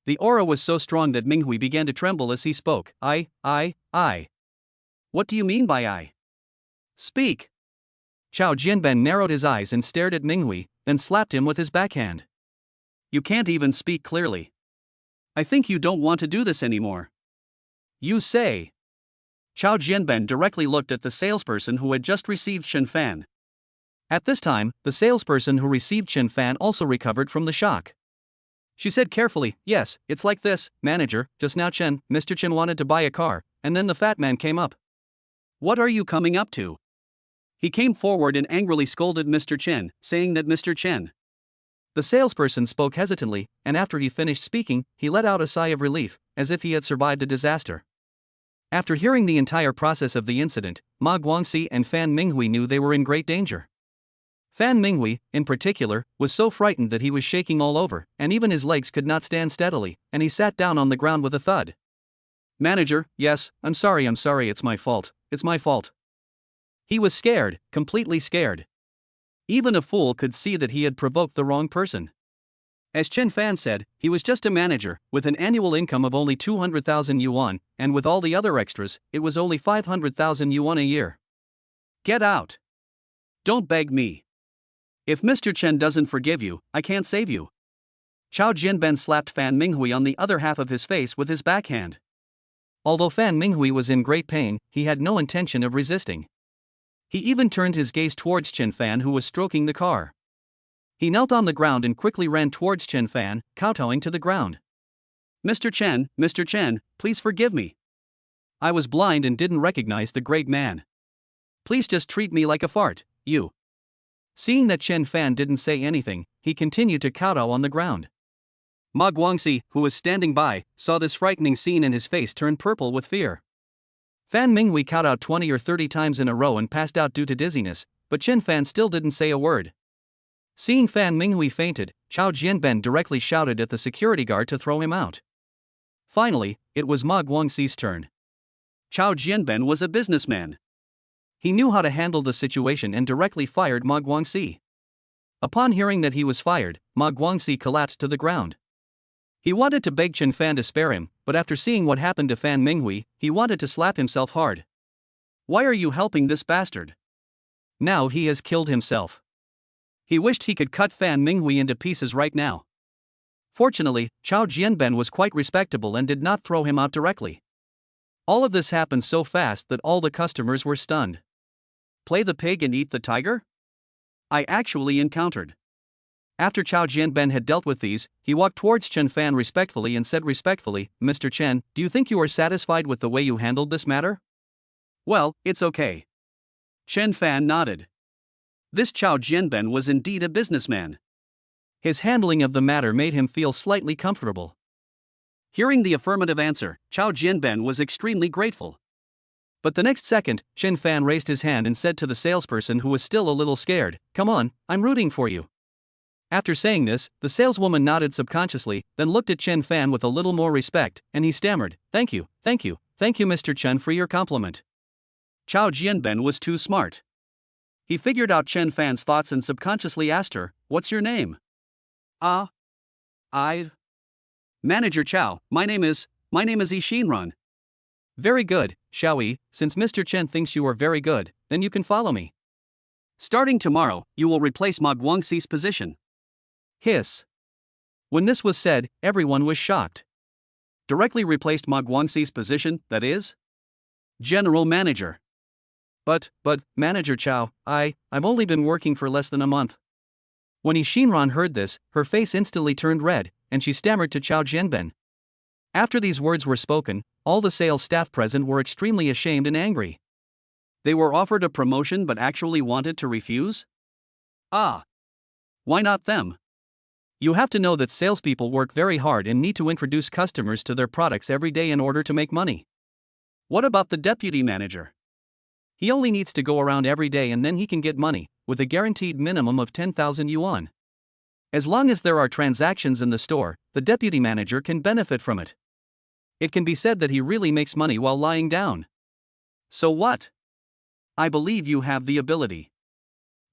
The aura was so strong that Minghui began to tremble as he spoke. I. What do you mean by I? Speak. Chao Jianben narrowed his eyes and stared at Minghui, then slapped him with his backhand. You can't even speak clearly. I think you don't want to do this anymore. You say. Chao Jianben directly looked at the salesperson who had just received Chen Fan. At this time, the salesperson who received Chen Fan also recovered from the shock. She said carefully, yes, it's like this, manager, just now Mr. Chen wanted to buy a car, and then the fat man came up. What are you coming up to? He came forward and angrily scolded Mr. Chen, saying that Mr. Chen. The salesperson spoke hesitantly, and after he finished speaking, he let out a sigh of relief, as if he had survived a disaster. After hearing the entire process of the incident, Ma Guangxi and Fan Minghui knew they were in great danger. Fan Minghui, in particular, was so frightened that he was shaking all over, and even his legs could not stand steadily, and he sat down on the ground with a thud. Manager, yes, I'm sorry, it's my fault. He was scared, completely scared. Even a fool could see that he had provoked the wrong person. As Chen Fan said, he was just a manager, with an annual income of only 200,000 yuan, and with all the other extras, it was only 500,000 yuan a year. Get out. Don't beg me. If Mr. Chen doesn't forgive you, I can't save you. Chao Jianben slapped Fan Minghui on the other half of his face with his backhand. Although Fan Minghui was in great pain, he had no intention of resisting. He even turned his gaze towards Chen Fan, who was stroking the car. He knelt on the ground and quickly ran towards Chen Fan, kowtowing to the ground. Mr. Chen, please forgive me. I was blind and didn't recognize the great man. Please just treat me like a fart, you. Seeing that Chen Fan didn't say anything, he continued to kowtow on the ground. Ma Guangxi, who was standing by, saw this frightening scene and his face turned purple with fear. Fan Minghui kowtowed 20 or 30 times in a row and passed out due to dizziness, but Chen Fan still didn't say a word. Seeing Fan Minghui fainted, Chao Jianben directly shouted at the security guard to throw him out. Finally, it was Ma Guangxi's turn. Chao Jianben was a businessman. He knew how to handle the situation and directly fired Ma Guangxi. Upon hearing that he was fired, Ma Guangxi collapsed to the ground. He wanted to beg Chen Fan to spare him, but after seeing what happened to Fan Minghui, he wanted to slap himself hard. Why are you helping this bastard? Now he has killed himself. He wished he could cut Fan Minghui into pieces right now. Fortunately, Chao Jianben was quite respectable and did not throw him out directly. All of this happened so fast that all the customers were stunned. Play the pig and eat the tiger? I actually encountered. After Chao Jianben had dealt with these, he walked towards Chen Fan respectfully and said respectfully, Mr. Chen, do you think you are satisfied with the way you handled this matter? Well, it's okay. Chen Fan nodded. This Chao Jianben was indeed a businessman. His handling of the matter made him feel slightly comfortable. Hearing the affirmative answer, Chao Jianben was extremely grateful. But the next second, Chen Fan raised his hand and said to the salesperson, who was still a little scared, come on, I'm rooting for you. After saying this, the saleswoman nodded subconsciously, then looked at Chen Fan with a little more respect, and he stammered, thank you, Mr. Chen, for your compliment. Chao Jianben was too smart. He figured out Chen Fan's thoughts and subconsciously asked her, what's your name? Manager Chao, my name is Yi. Very good, Xiaoyi, since Mr. Chen thinks you are very good, then you can follow me. Starting tomorrow, you will replace Ma Guangxi's position. Hiss. When this was said, everyone was shocked. Directly replaced Ma Guangxi's position, that is? General Manager. But, Manager Chao, I've only been working for less than a month. When Yi Xinran heard this, her face instantly turned red, and she stammered to Chao Jianben. After these words were spoken, all the sales staff present were extremely ashamed and angry. They were offered a promotion but actually wanted to refuse? Why not them? You have to know that salespeople work very hard and need to introduce customers to their products every day in order to make money. What about the deputy manager? He only needs to go around every day and then he can get money, with a guaranteed minimum of 10,000 yuan. As long as there are transactions in the store, the deputy manager can benefit from it. It can be said that he really makes money while lying down. So what? I believe you have the ability.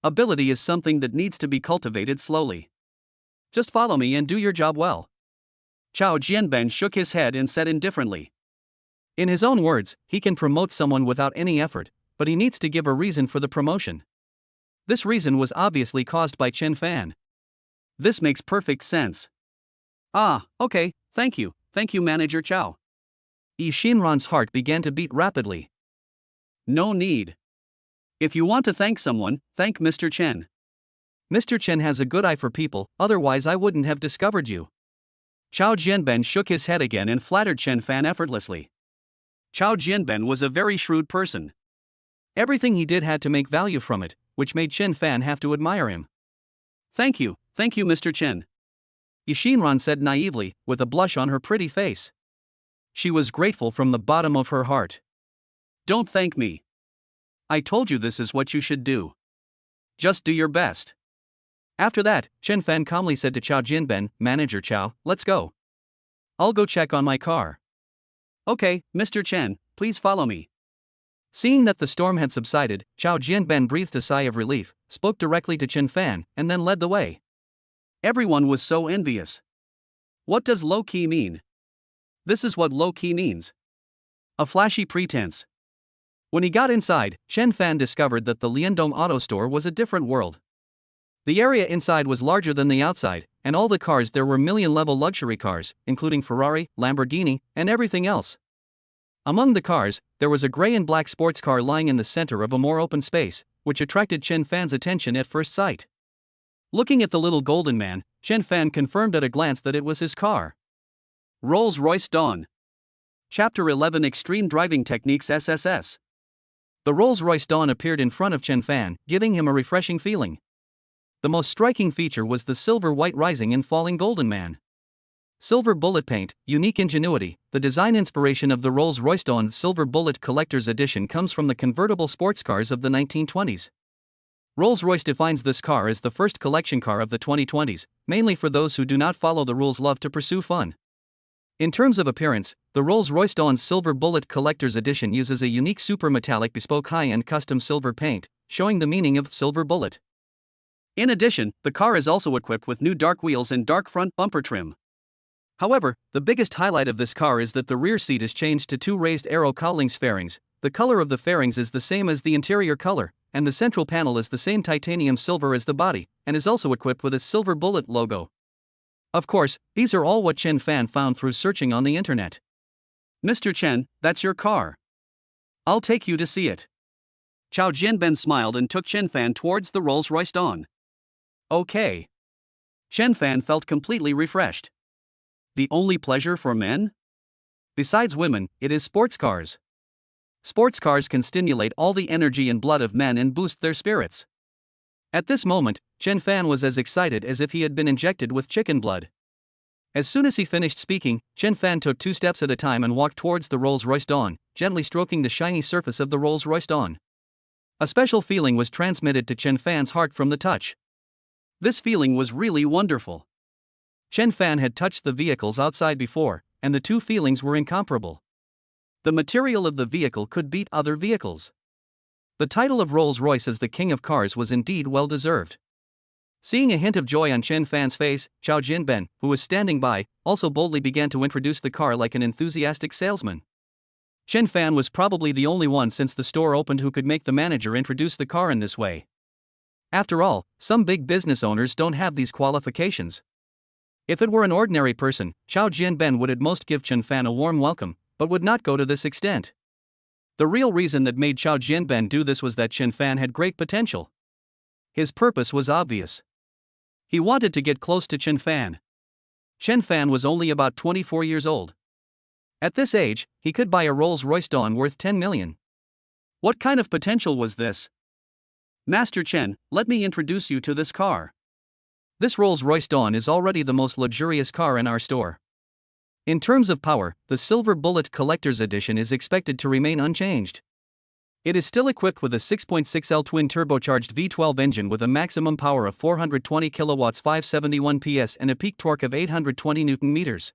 Ability is something that needs to be cultivated slowly. Just follow me and do your job well. Chao Jianben shook his head and said indifferently. In his own words, he can promote someone without any effort, but he needs to give a reason for the promotion. This reason was obviously caused by Chen Fan. This makes perfect sense. Ah, okay, thank you, Manager Chow. Yi Xinran's heart began to beat rapidly. No need. If you want to thank someone, thank Mr. Chen. Mr. Chen has a good eye for people, otherwise I wouldn't have discovered you. Chao Jianben shook his head again and flattered Chen Fan effortlessly. Chao Jianben was a very shrewd person. Everything he did had to make value from it, which made Chen Fan have to admire him. Thank you, Mr. Chen. Yi Xinran said naively, with a blush on her pretty face. She was grateful from the bottom of her heart. Don't thank me. I told you this is what you should do. Just do your best. After that, Chen Fan calmly said to Chao Jianben, Manager Chao, let's go. I'll go check on my car. Okay, Mr. Chen, please follow me. Seeing that the storm had subsided, Chao Jianben breathed a sigh of relief, spoke directly to Chen Fan, and then led the way. Everyone was so envious. What does low-key mean? This is what low-key means. A flashy pretense. When he got inside, Chen Fan discovered that the Liandong Auto Store was a different world. The area inside was larger than the outside, and all the cars there were million-level luxury cars, including Ferrari, Lamborghini, and everything else. Among the cars, there was a gray and black sports car lying in the center of a more open space, which attracted Chen Fan's attention at first sight. Looking at the little golden man, Chen Fan confirmed at a glance that it was his car. Rolls-Royce Dawn. Chapter 11 Extreme Driving Techniques SSS. The Rolls-Royce Dawn appeared in front of Chen Fan, giving him a refreshing feeling. The most striking feature was the silver-white rising and falling golden man. Silver bullet paint, unique ingenuity. The design inspiration of the Rolls-Royce Dawn Silver Bullet Collector's Edition comes from the convertible sports cars of the 1920s. Rolls-Royce defines this car as the first collection car of the 2020s, mainly for those who do not follow the rules, love to pursue fun. In terms of appearance, the Rolls-Royce Dawn Silver Bullet Collector's Edition uses a unique super metallic bespoke high-end custom silver paint, showing the meaning of silver bullet. In addition, the car is also equipped with new dark wheels and dark front bumper trim. However, the biggest highlight of this car is that the rear seat is changed to two raised arrow cowlings fairings. The color of the fairings is the same as the interior color, and the central panel is the same titanium silver as the body, and is also equipped with a silver bullet logo. Of course, these are all what Chen Fan found through searching on the internet. Mr. Chen, that's your car. I'll take you to see it. Chao Jianben smiled and took Chen Fan towards the Rolls-Royce Dawn. Okay. Chen Fan felt completely refreshed. The only pleasure for men? Besides women, it is sports cars. Sports cars can stimulate all the energy and blood of men and boost their spirits. At this moment, Chen Fan was as excited as if he had been injected with chicken blood. As soon as he finished speaking, Chen Fan took 2 steps at a time and walked towards the Rolls-Royce Dawn, gently stroking the shiny surface of the Rolls-Royce Dawn. A special feeling was transmitted to Chen Fan's heart from the touch. This feeling was really wonderful. Chen Fan had touched the vehicles outside before, and the two feelings were incomparable. The material of the vehicle could beat other vehicles. The title of Rolls-Royce as the king of cars was indeed well deserved. Seeing a hint of joy on Chen Fan's face, Chao Jianben, who was standing by, also boldly began to introduce the car like an enthusiastic salesman. Chen Fan was probably the only one since the store opened who could make the manager introduce the car in this way. After all, some big business owners don't have these qualifications. If it were an ordinary person, Chao Jianben would at most give Chen Fan a warm welcome, but would not go to this extent. The real reason that made Chao Jianben do this was that Chen Fan had great potential. His purpose was obvious. He wanted to get close to Chen Fan. Chen Fan was only about 24 years old. At this age, he could buy a Rolls-Royce Dawn worth 10 million. What kind of potential was this? Master Chen, let me introduce you to this car. This Rolls-Royce Dawn is already the most luxurious car in our store. In terms of power, the Silver Bullet Collector's Edition is expected to remain unchanged. It is still equipped with a 6.6L twin-turbocharged V12 engine with a maximum power of 420 kilowatts, 571 PS, and a peak torque of 820 Nm.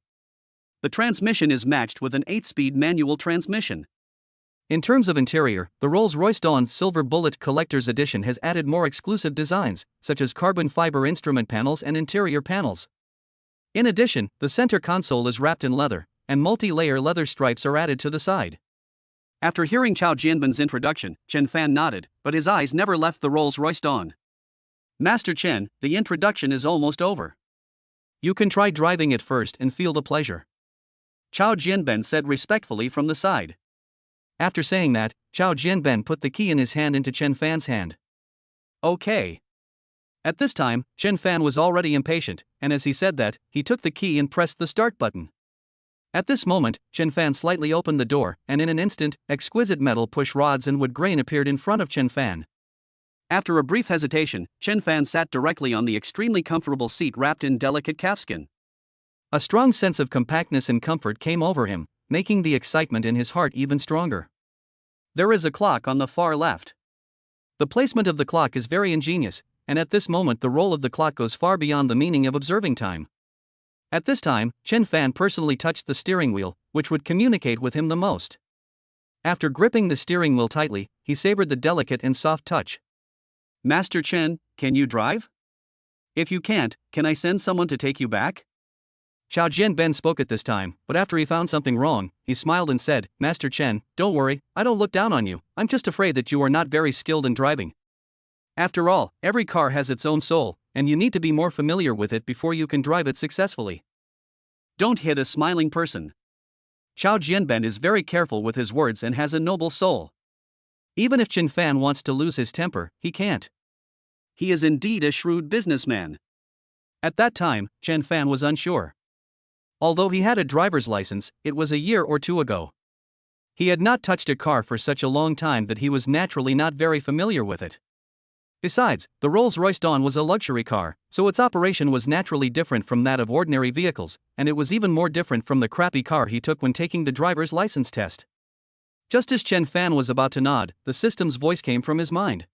The transmission is matched with an 8-speed manual transmission. In terms of interior, the Rolls-Royce Dawn Silver Bullet Collector's Edition has added more exclusive designs, such as carbon fiber instrument panels and interior panels. In addition, the center console is wrapped in leather, and multi-layer leather stripes are added to the side. After hearing Chao Jianben's introduction, Chen Fan nodded, but his eyes never left the Rolls-Royce Dawn. Master Chen, the introduction is almost over. You can try driving it first and feel the pleasure. Chao Jianben said respectfully from the side. After saying that, Chao Jianben put the key in his hand into Chen Fan's hand. Okay. At this time, Chen Fan was already impatient, and as he said that, he took the key and pressed the start button. At this moment, Chen Fan slightly opened the door, and in an instant, exquisite metal push rods and wood grain appeared in front of Chen Fan. After a brief hesitation, Chen Fan sat directly on the extremely comfortable seat wrapped in delicate calfskin. A strong sense of compactness and comfort came over him, making the excitement in his heart even stronger. There is a clock on the far left. The placement of the clock is very ingenious, and at this moment the roll of the clock goes far beyond the meaning of observing time. At this time, Chen Fan personally touched the steering wheel, which would communicate with him the most. After gripping the steering wheel tightly, he savored the delicate and soft touch. Master Chen, can you drive? If you can't, can I send someone to take you back? Chao Jianben spoke at this time, but after he found something wrong, he smiled and said, Master Chen, don't worry, I don't look down on you, I'm just afraid that you are not very skilled in driving. After all, every car has its own soul, and you need to be more familiar with it before you can drive it successfully. Don't hit a smiling person. Chao Jianben is very careful with his words and has a noble soul. Even if Chen Fan wants to lose his temper, he can't. He is indeed a shrewd businessman. At that time, Chen Fan was unsure. Although he had a driver's license, it was a year or two ago. He had not touched a car for such a long time that he was naturally not very familiar with it. Besides, the Rolls-Royce Dawn was a luxury car, so its operation was naturally different from that of ordinary vehicles, and it was even more different from the crappy car he took when taking the driver's license test. Just as Chen Fan was about to nod, the system's voice came from his mind.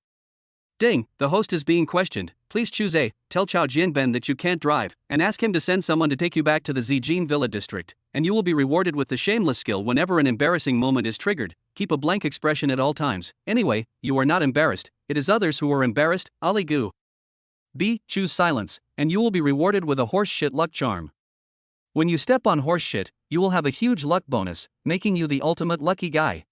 Ding, the host is being questioned, please choose A, tell Chao Jianben that you can't drive, and ask him to send someone to take you back to the Zijin Villa district, and you will be rewarded with the shameless skill whenever an embarrassing moment is triggered, keep a blank expression at all times, anyway, you are not embarrassed, it is others who are embarrassed, Ali Gu. B, choose silence, and you will be rewarded with a horse shit luck charm. When you step on horse shit, you will have a huge luck bonus, making you the ultimate lucky guy.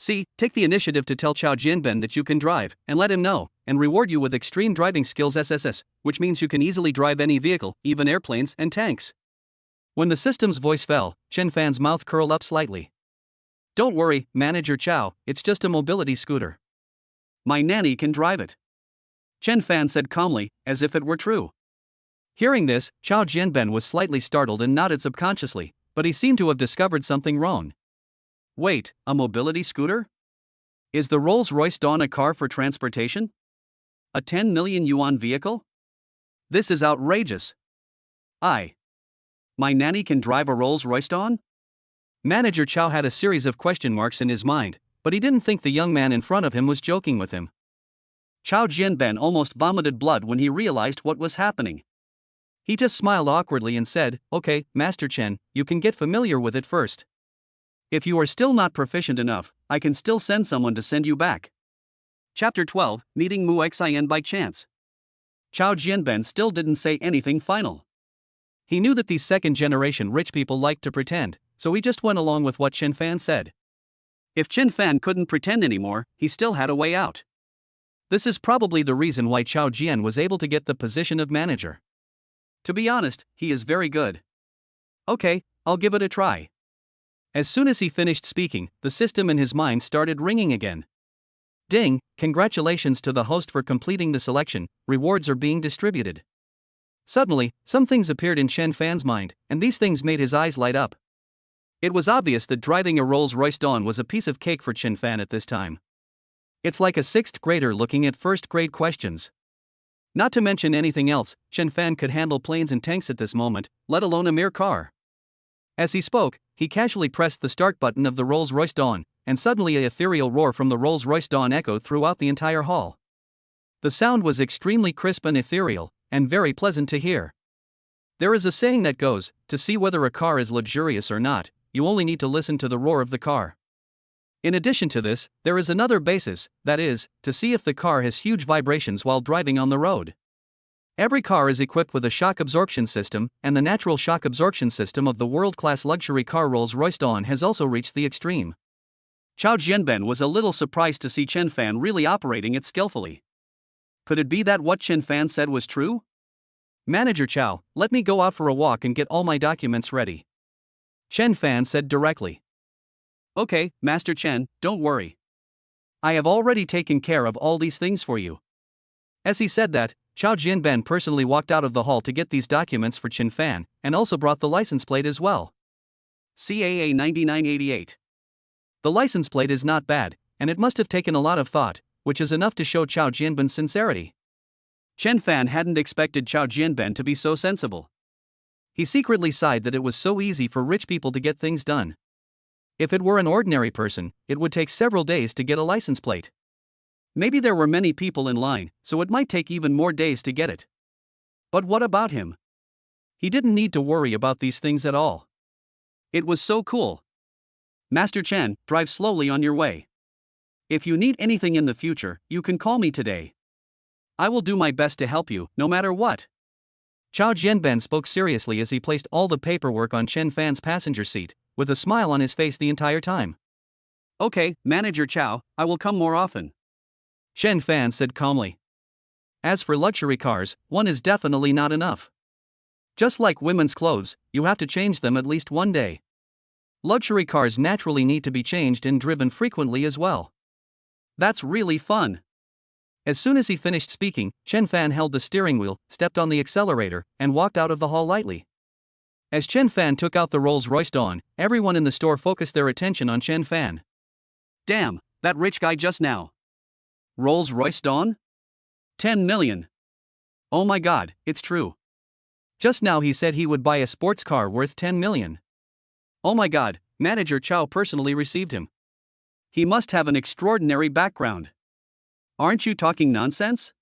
C, take the initiative to tell Chao Jianben that you can drive, and let him know, and reward you with extreme driving skills SSS, which means you can easily drive any vehicle, even airplanes and tanks. When the system's voice fell, Chen Fan's mouth curled up slightly. Don't worry, Manager Chao, it's just a mobility scooter. My nanny can drive it. Chen Fan said calmly, as if it were true. Hearing this, Chao Jianben was slightly startled and nodded subconsciously, but he seemed to have discovered something wrong. Wait, a mobility scooter? Is the Rolls-Royce Dawn a car for transportation? A 10 million yuan vehicle? This is outrageous. My nanny can drive a Rolls-Royce Dawn? Manager Chao had a series of question marks in his mind, but he didn't think the young man in front of him was joking with him. Chao Jianben almost vomited blood when he realized what was happening. He just smiled awkwardly and said, Okay, Master Chen, you can get familiar with it first. If you are still not proficient enough, I can still send someone to send you back. Chapter 12, Meeting Mu Xian by chance. Chao Jianben still didn't say anything final. He knew that these second-generation rich people liked to pretend, so he just went along with what Chen Fan said. If Chen Fan couldn't pretend anymore, he still had a way out. This is probably the reason why Chao Jian was able to get the position of manager. To be honest, he is very good. Okay, I'll give it a try. As soon as he finished speaking, the system in his mind started ringing again. Ding, congratulations to the host for completing the selection, rewards are being distributed. Suddenly, some things appeared in Chen Fan's mind, and these things made his eyes light up. It was obvious that driving a Rolls-Royce Dawn was a piece of cake for Chen Fan at this time. It's like a sixth grader looking at first grade questions. Not to mention anything else, Chen Fan could handle planes and tanks at this moment, let alone a mere car. As he spoke, he casually pressed the start button of the Rolls-Royce Dawn, and suddenly an ethereal roar from the Rolls-Royce Dawn echoed throughout the entire hall. The sound was extremely crisp and ethereal, and very pleasant to hear. There is a saying that goes, to see whether a car is luxurious or not, you only need to listen to the roar of the car. In addition to this, there is another basis, that is, to see if the car has huge vibrations while driving on the road. Every car is equipped with a shock absorption system, and the natural shock absorption system of the world-class luxury car Rolls-Royce Dawn has also reached the extreme. Chao Jianben was a little surprised to see Chen Fan really operating it skillfully. Could it be that what Chen Fan said was true? Manager Chow, let me go out for a walk and get all my documents ready. Chen Fan said directly. Okay, Master Chen, don't worry. I have already taken care of all these things for you. As he said that, Chow Jianben personally walked out of the hall to get these documents for Chen Fan, and also brought the license plate as well. CAA 9988. The license plate is not bad, and it must have taken a lot of thought, which is enough to show Chow Jianben's sincerity. Chen Fan hadn't expected Chow Jianben to be so sensible. He secretly sighed that it was so easy for rich people to get things done. If it were an ordinary person, it would take several days to get a license plate. Maybe there were many people in line, so it might take even more days to get it. But what about him? He didn't need to worry about these things at all. It was so cool. Master Chen, drive slowly on your way. If you need anything in the future, you can call me today. I will do my best to help you, no matter what. Chow Jianben spoke seriously as he placed all the paperwork on Chen Fan's passenger seat, with a smile on his face the entire time. Okay, Manager Chow, I will come more often. Chen Fan said calmly. As for luxury cars, one is definitely not enough. Just like women's clothes, you have to change them at least one day. Luxury cars naturally need to be changed and driven frequently as well. That's really fun. As soon as he finished speaking, Chen Fan held the steering wheel, stepped on the accelerator, and walked out of the hall lightly. As Chen Fan took out the Rolls-Royce Dawn, everyone in the store focused their attention on Chen Fan. Damn, that rich guy just now. Rolls-Royce Dawn? 10 million. Oh my god, it's true. Just now he said he would buy a sports car worth 10 million. Oh my god, Manager Chow personally received him. He must have an extraordinary background. Aren't you talking nonsense?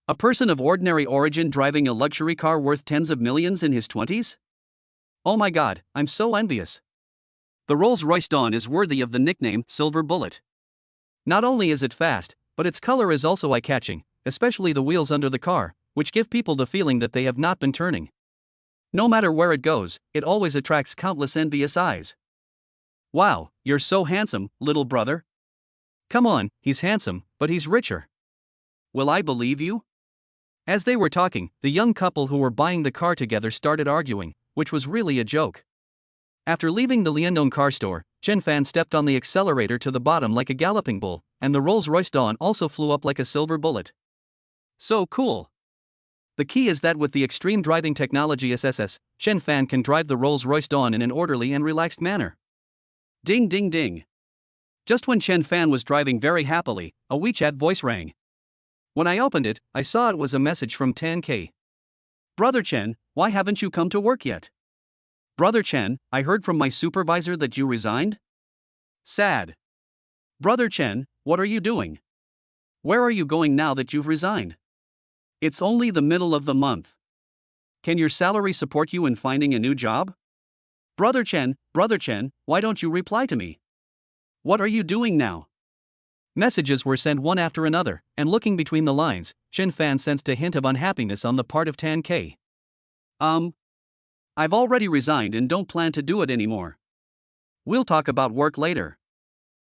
A person of ordinary origin driving a luxury car worth tens of millions in his 20s? Oh my god, I'm so envious. The Rolls-Royce Dawn is worthy of the nickname Silver Bullet. Not only is it fast, but its color is also eye-catching, especially the wheels under the car, which give people the feeling that they have not been turning. No matter where it goes, it always attracts countless envious eyes. Wow, you're so handsome, little brother. Come on, he's handsome, but he's richer. Will I believe you? As they were talking, the young couple who were buying the car together started arguing, which was really a joke. After leaving the Liandong car store, Chen Fan stepped on the accelerator to the bottom like a galloping bull, and the Rolls-Royce Dawn also flew up like a silver bullet. So cool. The key is that with the extreme driving technology SSS, Chen Fan can drive the Rolls-Royce Dawn in an orderly and relaxed manner. Ding ding ding. Just when Chen Fan was driving very happily, a WeChat voice rang. When I opened it, I saw it was a message from Tan K. Brother Chen, why haven't you come to work yet? Brother Chen, I heard from my supervisor that you resigned? Sad. Brother Chen, what are you doing? Where are you going now that you've resigned? It's only the middle of the month. Can your salary support you in finding a new job? Brother Chen, why don't you reply to me? What are you doing now? Messages were sent one after another, and looking between the lines, Chen Fan sensed a hint of unhappiness on the part of Tan K. I've already resigned and don't plan to do it anymore. We'll talk about work later.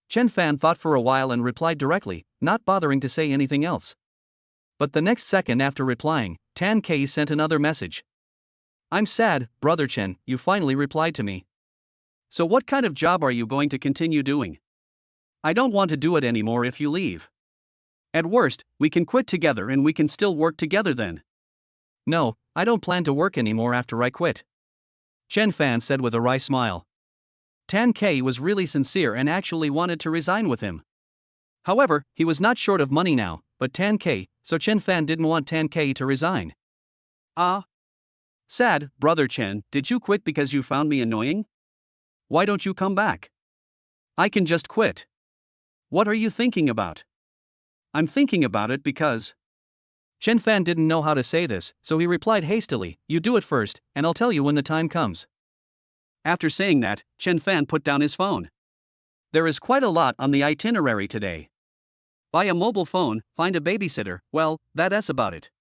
Chen Fan thought for a while and replied directly, not bothering to say anything else. But the next second after replying, Tan K sent another message. I'm sad, Brother Chen, you finally replied to me. So what kind of job are you going to continue doing? I don't want to do it anymore if you leave. At worst, we can quit together and we can still work together then. No, I don't plan to work anymore after I quit. Chen Fan said with a wry smile. Tan K was really sincere and actually wanted to resign with him. However, he was not short of money now, but Tan K, so Chen Fan didn't want Tan K to resign. Sad, Brother Chen, did you quit because you found me annoying? Why don't you come back? I can just quit. What are you thinking about? I'm thinking about it because... Chen Fan didn't know how to say this, so he replied hastily, you do it first, and I'll tell you when the time comes. After saying that, Chen Fan put down his phone. There is quite a lot on the itinerary today. Buy a mobile phone, find a babysitter, well, that's about it.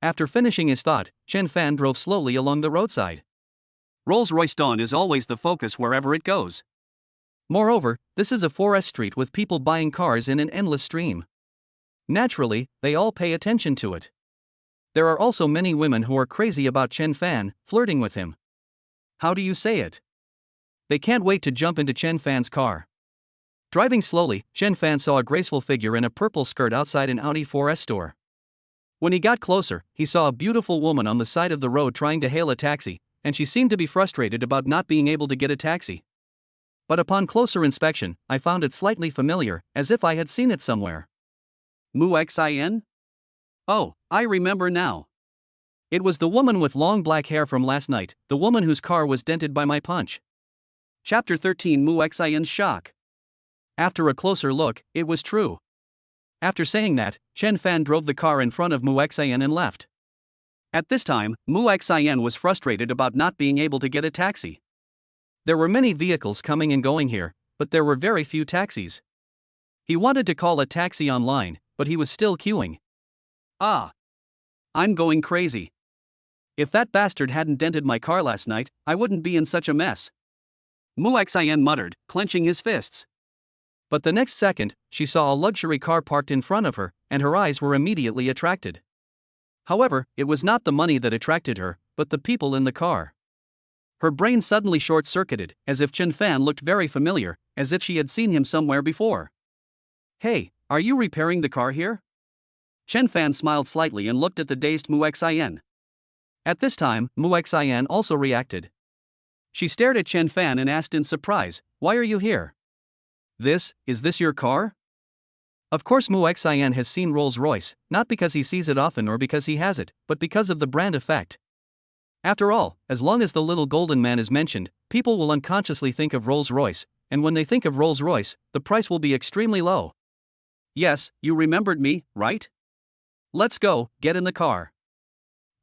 After finishing his thought, Chen Fan drove slowly along the roadside. Rolls-Royce Dawn is always the focus wherever it goes. Moreover, this is a forest street with people buying cars in an endless stream. Naturally, they all pay attention to it. There are also many women who are crazy about Chen Fan, flirting with him. How do you say it? They can't wait to jump into Chen Fan's car. Driving slowly, Chen Fan saw a graceful figure in a purple skirt outside an Audi 4S store. When he got closer, he saw a beautiful woman on the side of the road trying to hail a taxi, and she seemed to be frustrated about not being able to get a taxi. But upon closer inspection, I found it slightly familiar, as if I had seen it somewhere. Xin? Oh, I remember now. It was the woman with long black hair from last night, the woman whose car was dented by my punch. Chapter 13 Xin's shock. After a closer look, it was true. After saying that, Chen Fan drove the car in front of Xin and left. At this time, Xin was frustrated about not being able to get a taxi. There were many vehicles coming and going here, but there were very few taxis. He wanted to call a taxi online, but he was still queuing. Ah! I'm going crazy. If that bastard hadn't dented my car last night, I wouldn't be in such a mess. Xin muttered, clenching his fists. But the next second, she saw a luxury car parked in front of her, and her eyes were immediately attracted. However, it was not the money that attracted her, but the people in the car. Her brain suddenly short-circuited, as if Chen Fan looked very familiar, as if she had seen him somewhere before. Hey, are you repairing the car here? Chen Fan smiled slightly and looked at the dazed Xin. At this time, Xin also reacted. She stared at Chen Fan and asked in surprise, "Why are you here? Is this your car?" Of course Xin has seen Rolls-Royce, not because he sees it often or because he has it, but because of the brand effect. After all, as long as the little golden man is mentioned, people will unconsciously think of Rolls-Royce, and when they think of Rolls-Royce, the price will be extremely low. Yes, you remembered me, right? Let's go, get in the car.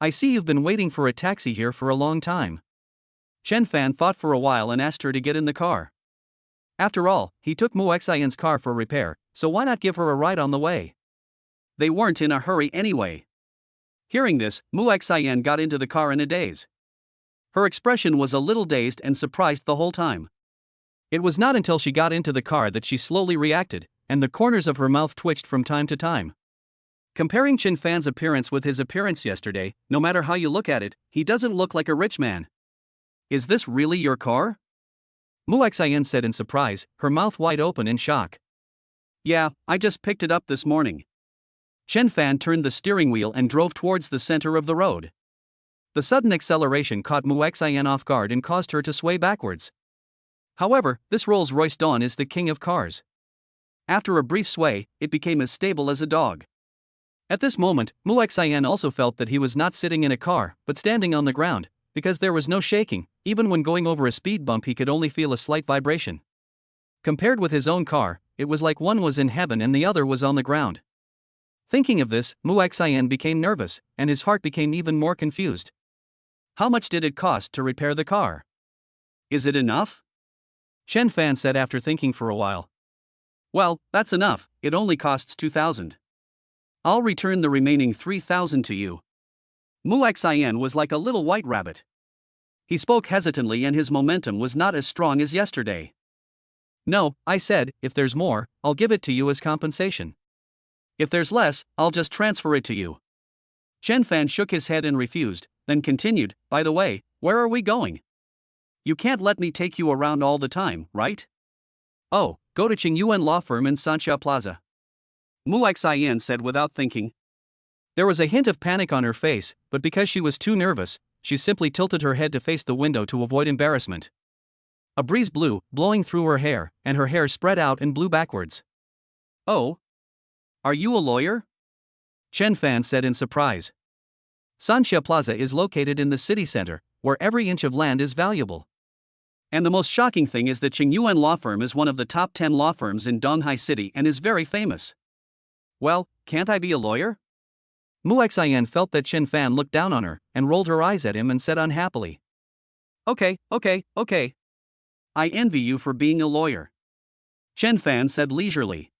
I see you've been waiting for a taxi here for a long time. Chen Fan thought for a while and asked her to get in the car. After all, he took Xin's car for repair, so why not give her a ride on the way? They weren't in a hurry anyway. Hearing this, Xin got into the car in a daze. Her expression was a little dazed and surprised the whole time. It was not until she got into the car that she slowly reacted, and the corners of her mouth twitched from time to time. Comparing Chen Fan's appearance with his appearance yesterday, no matter how you look at it, he doesn't look like a rich man. Is this really your car? Xin said in surprise, her mouth wide open in shock. Yeah, I just picked it up this morning. Chen Fan turned the steering wheel and drove towards the center of the road. The sudden acceleration caught Xin off guard and caused her to sway backwards. However, this Rolls-Royce Dawn is the king of cars. After a brief sway, it became as stable as a dog. At this moment, Xin also felt that he was not sitting in a car, but standing on the ground, because there was no shaking. Even when going over a speed bump he could only feel a slight vibration. Compared with his own car, it was like one was in heaven and the other was on the ground. Thinking of this, Xin became nervous, and his heart became even more confused. How much did it cost to repair the car? Is it enough? Chen Fan said after thinking for a while. Well, that's enough, it only costs 2,000. I'll return the remaining 3,000 to you. Xin was like a little white rabbit. He spoke hesitantly and his momentum was not as strong as yesterday. No, I said, if there's more, I'll give it to you as compensation. If there's less, I'll just transfer it to you. Chen Fan shook his head and refused, then continued, by the way, where are we going? You can't let me take you around all the time, right? Oh, go to Qingyuan Law Firm in Sanxia Plaza. Xin said without thinking. There was a hint of panic on her face, but because she was too nervous, she simply tilted her head to face the window to avoid embarrassment. A breeze blew, blowing through her hair, and her hair spread out and blew backwards. Oh? Are you a lawyer? Chen Fan said in surprise. Sanxia Plaza is located in the city center, where every inch of land is valuable. And the most shocking thing is that Qingyuan Law Firm is one of the top 10 law firms in Donghai City and is very famous. Well, can't I be a lawyer? Xin felt that Chen Fan looked down on her, and rolled her eyes at him and said unhappily. Okay. I envy you for being a lawyer. Chen Fan said leisurely.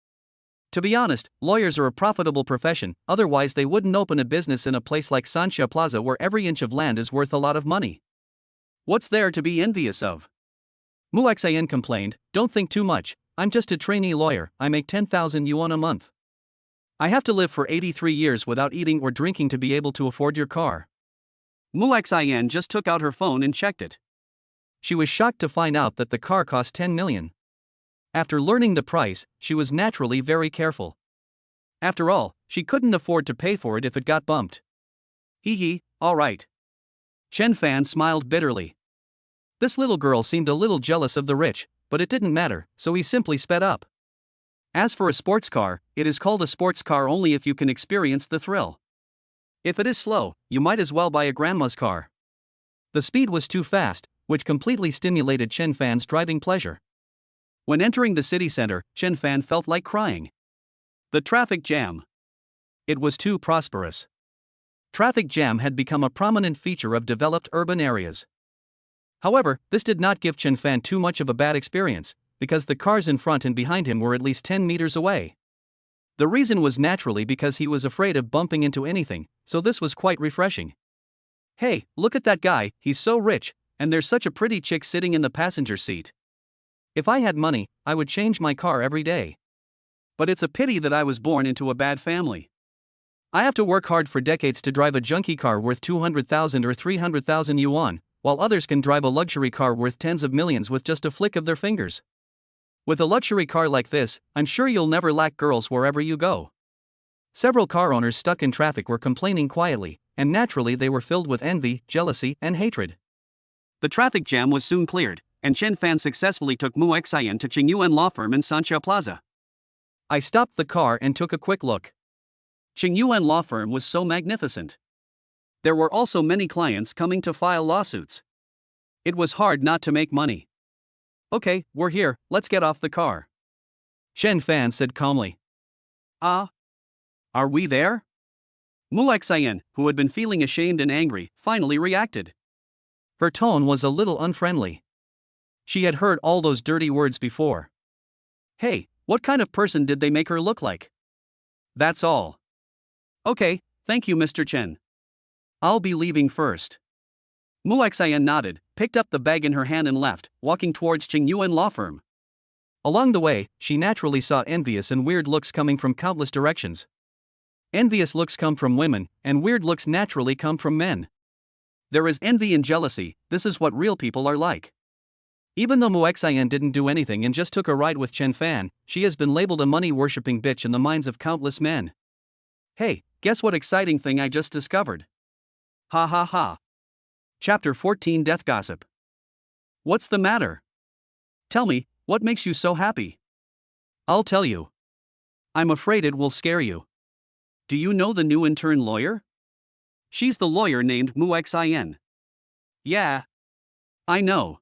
To be honest, lawyers are a profitable profession, otherwise they wouldn't open a business in a place like Sanxia Plaza where every inch of land is worth a lot of money. What's there to be envious of? Xin complained, don't think too much, I'm just a trainee lawyer, I make 10,000 yuan a month. I have to live for 83 years without eating or drinking to be able to afford your car. Muxin just took out her phone and checked it. She was shocked to find out that the car cost 10 million. After learning the price, she was naturally very careful. After all, she couldn't afford to pay for it if it got bumped. Hee, alright. Chen Fan smiled bitterly. This little girl seemed a little jealous of the rich, but it didn't matter, so he simply sped up. As for a sports car, it is called a sports car only if you can experience the thrill. If it is slow, you might as well buy a grandma's car. The speed was too fast, which completely stimulated Chen Fan's driving pleasure. When entering the city center, Chen Fan felt like crying. The traffic jam. It was too prosperous. Traffic jam had become a prominent feature of developed urban areas. However, this did not give Chen Fan too much of a bad experience, because the cars in front and behind him were at least 10 meters away. The reason was naturally because he was afraid of bumping into anything, so this was quite refreshing. Hey, look at that guy, he's so rich, and there's such a pretty chick sitting in the passenger seat. If I had money, I would change my car every day. But it's a pity that I was born into a bad family. I have to work hard for decades to drive a junky car worth 200,000 or 300,000 yuan, while others can drive a luxury car worth tens of millions with just a flick of their fingers. With a luxury car like this, I'm sure you'll never lack girls wherever you go. Several car owners stuck in traffic were complaining quietly, and naturally they were filled with envy, jealousy, and hatred. The traffic jam was soon cleared, and Chen Fan successfully took Muxin to Qingyuan Law Firm in Sanxia Plaza. I stopped the car and took a quick look. Qingyuan Law Firm was so magnificent. There were also many clients coming to file lawsuits. It was hard not to make money. Okay, we're here, let's get off the car. Chen Fan said calmly. Are we there? Muxin, who had been feeling ashamed and angry, finally reacted. Her tone was a little unfriendly. She had heard all those dirty words before. Hey, what kind of person did they make her look like? That's all. Okay, thank you, Mr. Chen. I'll be leaving first. Muxin nodded, picked up the bag in her hand and left, walking towards Qingyuan Law Firm. Along the way, she naturally saw envious and weird looks coming from countless directions. Envious looks come from women, and weird looks naturally come from men. There is envy and jealousy, this is what real people are like. Even though Muxin didn't do anything and just took a ride with Chen Fan, she has been labeled a money-worshipping bitch in the minds of countless men. Hey, guess what exciting thing I just discovered? Ha ha ha. Chapter 14 Death Gossip. What's the matter? Tell me, what makes you so happy? I'll tell you. I'm afraid it will scare you. Do you know the new intern lawyer? She's the lawyer named Muxin. Yeah. I know.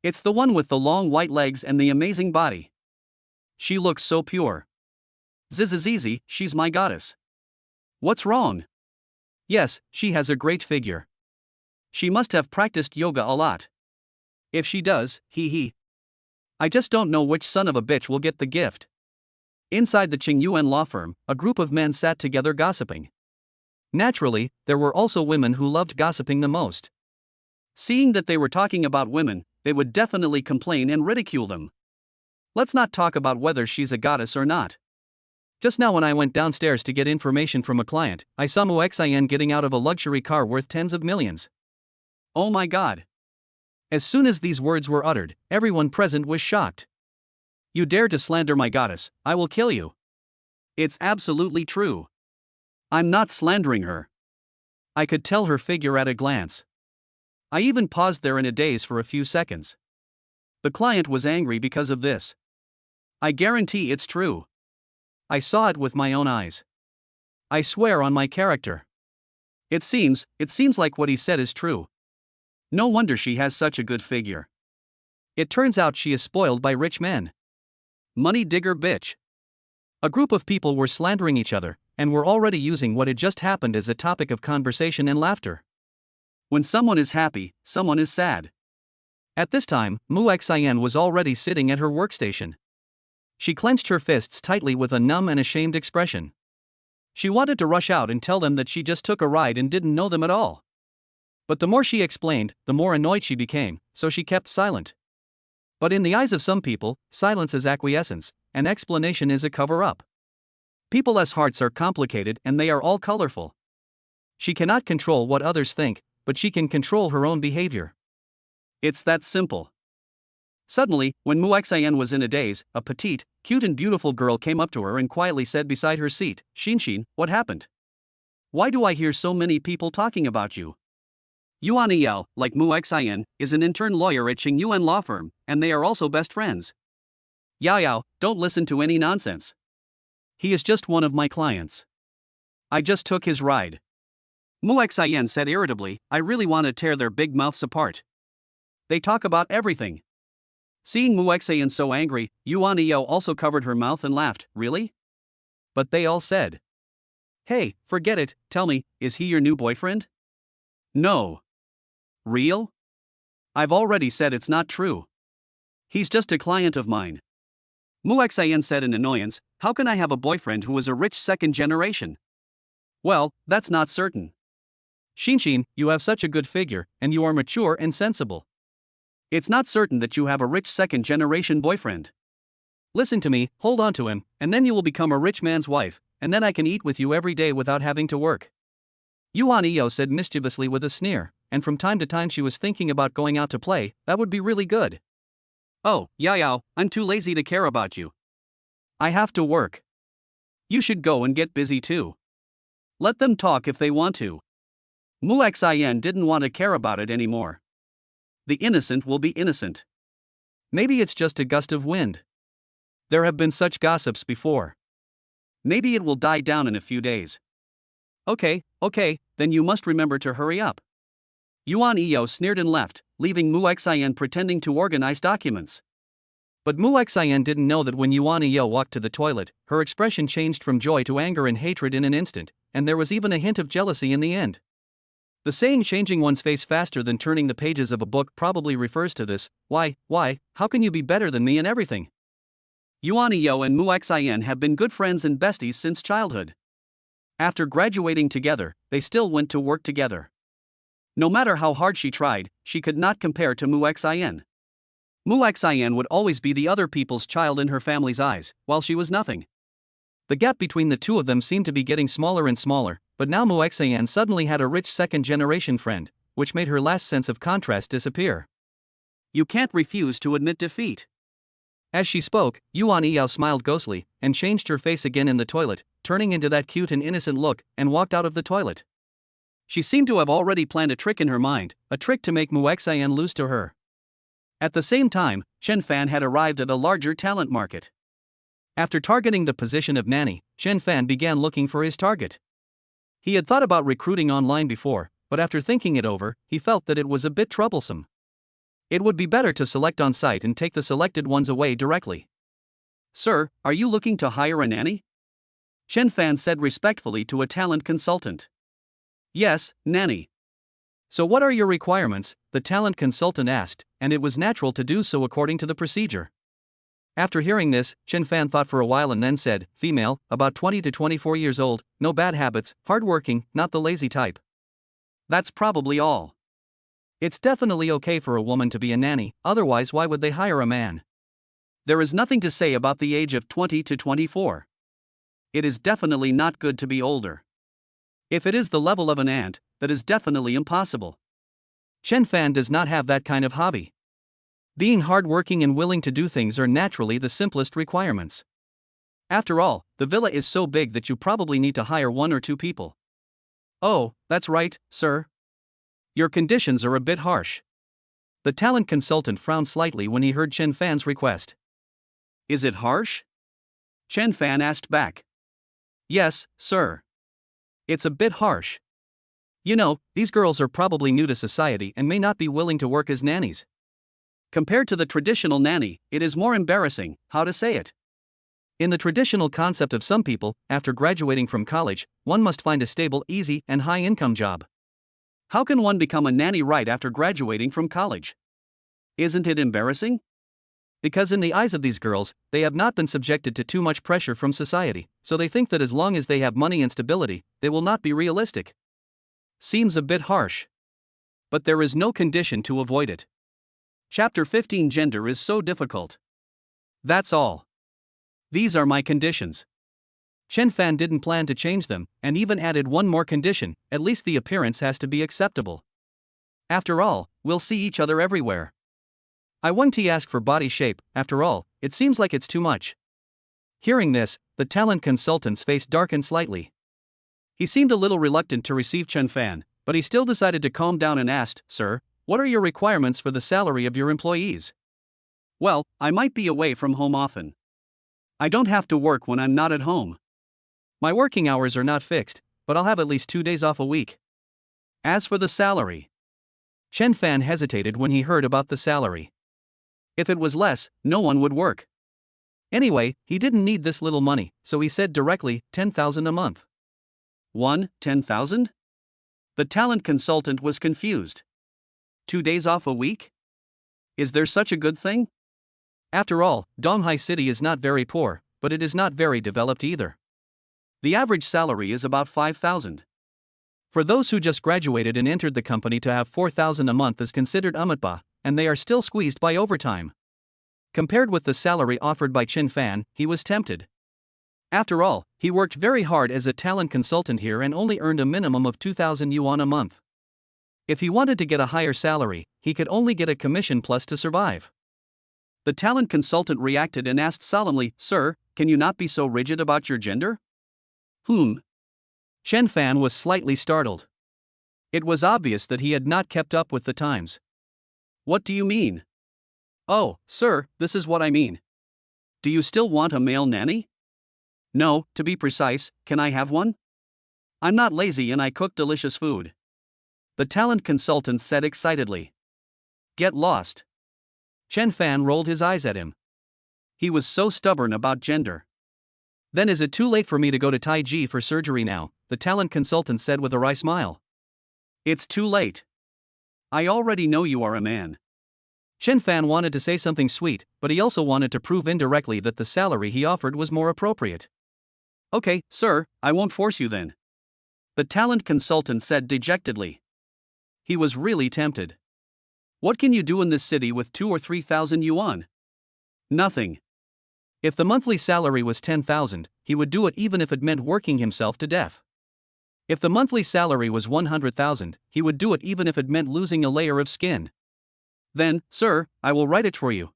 It's the one with the long white legs and the amazing body. She looks so pure. Zizizizi, she's my goddess. What's wrong? Yes, she has a great figure. She must have practiced yoga a lot. If she does, hee. I just don't know which son of a bitch will get the gift. Inside the Qingyuan Law Firm, a group of men sat together gossiping. Naturally, there were also women who loved gossiping the most. Seeing that they were talking about women, they would definitely complain and ridicule them. Let's not talk about whether she's a goddess or not. Just now when I went downstairs to get information from a client, I saw Muxin getting out of a luxury car worth tens of millions. Oh my god. As soon as these words were uttered, everyone present was shocked. You dare to slander my goddess, I will kill you. It's absolutely true. I'm not slandering her. I could tell her figure at a glance. I even paused there in a daze for a few seconds. The client was angry because of this. I guarantee it's true. I saw it with my own eyes. I swear on my character. It seems like what he said is true. No wonder she has such a good figure. It turns out she is spoiled by rich men. Money digger bitch. A group of people were slandering each other, and were already using what had just happened as a topic of conversation and laughter. When someone is happy, someone is sad. At this time, Muxin was already sitting at her workstation. She clenched her fists tightly with a numb and ashamed expression. She wanted to rush out and tell them that she just took a ride and didn't know them at all. But the more she explained, the more annoyed she became, so she kept silent. But in the eyes of some people, silence is acquiescence, and explanation is a cover-up. People's hearts are complicated and they are all colorful. She cannot control what others think, but she can control her own behavior. It's that simple. Suddenly, when Muxian was in a daze, a petite, cute and beautiful girl came up to her and quietly said beside her seat, "Xinshin, what happened? Why do I hear so many people talking about you?" Yuan Yao, like Muxian, is an intern lawyer at Qingyuan law firm, and they are also best friends. Yao Yao, don't listen to any nonsense. He is just one of my clients. I just took his ride. Muxian said irritably, I really want to tear their big mouths apart. They talk about everything. Seeing Muxian so angry, Yuan Yao also covered her mouth and laughed, really? But they all said, "Hey, forget it, tell me, is he your new boyfriend?" No. Real? I've already said it's not true. He's just a client of mine. Muxian said in annoyance, how can I have a boyfriend who is a rich second generation? Well, that's not certain. Xinshin, you have such a good figure, and you are mature and sensible. It's not certain that you have a rich second generation boyfriend. Listen to me, hold on to him, and then you will become a rich man's wife, and then I can eat with you every day without having to work. Yuan Yao said mischievously with a sneer, and from time to time she was thinking about going out to play. That would be really good. Oh, Yao Yao, I'm too lazy to care about you. I have to work. You should go and get busy too. Let them talk if they want to. Muxian didn't want to care about it anymore. The innocent will be innocent. Maybe it's just a gust of wind. There have been such gossips before. Maybe it will die down in a few days. Okay, then you must remember to hurry up. Yuan Yao sneered and left, leaving Muxian pretending to organize documents. But Muxian didn't know that when Yuan Yao walked to the toilet, her expression changed from joy to anger and hatred in an instant, and there was even a hint of jealousy in the end. The saying changing one's face faster than turning the pages of a book probably refers to this. Why, how can you be better than me in everything? Yuan Yao and Muxian have been good friends and besties since childhood. After graduating together, they still went to work together. No matter how hard she tried, she could not compare to Muxian. Muxian would always be the other people's child in her family's eyes, while she was nothing. The gap between the two of them seemed to be getting smaller and smaller, but now Muxian suddenly had a rich second-generation friend, which made her last sense of contrast disappear. You can't refuse to admit defeat. As she spoke, Yuan Yao smiled ghostly, and changed her face again in the toilet, turning into that cute and innocent look, and walked out of the toilet. She seemed to have already planned a trick in her mind, a trick to make Muxian lose to her. At the same time, Chen Fan had arrived at a larger talent market. After targeting the position of nanny, Chen Fan began looking for his target. He had thought about recruiting online before, but after thinking it over, he felt that it was a bit troublesome. It would be better to select on site and take the selected ones away directly. Sir, are you looking to hire a nanny? Chen Fan said respectfully to a talent consultant. Yes, nanny. So what are your requirements? The talent consultant asked, and it was natural to do so according to the procedure. After hearing this, Chen Fan thought for a while and then said, female, about 20 to 24 years old, no bad habits, hardworking, not the lazy type. That's probably all. It's definitely okay for a woman to be a nanny, otherwise why would they hire a man? There is nothing to say about the age of 20 to 24. It is definitely not good to be older. If it is the level of an ant, that is definitely impossible. Chen Fan does not have that kind of hobby. Being hardworking and willing to do things are naturally the simplest requirements. After all, the villa is so big that you probably need to hire 1 or 2 people. Oh, that's right, sir. Your conditions are a bit harsh. The talent consultant frowned slightly when he heard Chen Fan's request. Is it harsh? Chen Fan asked back. Yes, sir. It's a bit harsh. You know, these girls are probably new to society and may not be willing to work as nannies. Compared to the traditional nanny, it is more embarrassing, how to say it. In the traditional concept of some people, after graduating from college, one must find a stable, easy, and high-income job. How can one become a nanny right after graduating from college? Isn't it embarrassing? Because in the eyes of these girls, they have not been subjected to too much pressure from society, so they think that as long as they have money and stability, they will not be realistic. Seems a bit harsh. But there is no condition to avoid it. Chapter 15 Gender is so difficult. That's all. These are my conditions. Chen Fan didn't plan to change them, and even added one more condition: at least the appearance has to be acceptable. After all, we'll see each other everywhere. I won't ask for body shape, after all, it seems like it's too much. Hearing this, the talent consultant's face darkened slightly. He seemed a little reluctant to receive Chen Fan, but he still decided to calm down and asked, "Sir, what are your requirements for the salary of your employees?" "Well, I might be away from home often. I don't have to work when I'm not at home. My working hours are not fixed, but I'll have at least 2 days off a week." As for the salary, Chen Fan hesitated when he heard about the salary. If it was less, no one would work. Anyway, he didn't need this little money, so he said directly, 10,000 a month. 10,000? The talent consultant was confused. 2 days off a week? Is there such a good thing? After all, Donghai City is not very poor, but it is not very developed either. The average salary is about 5,000. For those who just graduated and entered the company, to have 4,000 a month is considered umatba, and they are still squeezed by overtime. Compared with the salary offered by Chen Fan, he was tempted. After all, he worked very hard as a talent consultant here and only earned a minimum of 2,000 yuan a month. If he wanted to get a higher salary, he could only get a commission plus to survive. The talent consultant reacted and asked solemnly, "Sir, can you not be so rigid about your gender?" Chen Fan was slightly startled. It was obvious that he had not kept up with the times. "What do you mean?" "Oh, sir, this is what I mean. Do you still want a male nanny?" "No, to be precise, can I have one? I'm not lazy and I cook delicious food," the talent consultant said excitedly. "Get lost." Chen Fan rolled his eyes at him. He was so stubborn about gender. "Then is it too late for me to go to Taiji for surgery now?" the talent consultant said with a wry smile. "It's too late. I already know you are a man." Chen Fan wanted to say something sweet, but he also wanted to prove indirectly that the salary he offered was more appropriate. "Okay, sir, I won't force you then," the talent consultant said dejectedly. He was really tempted. What can you do in this city with 2 or 3,000 yuan? Nothing. If the monthly salary was 10,000, he would do it even if it meant working himself to death. If the monthly salary was 100,000, he would do it even if it meant losing a layer of skin. "Then, sir, I will write it for you.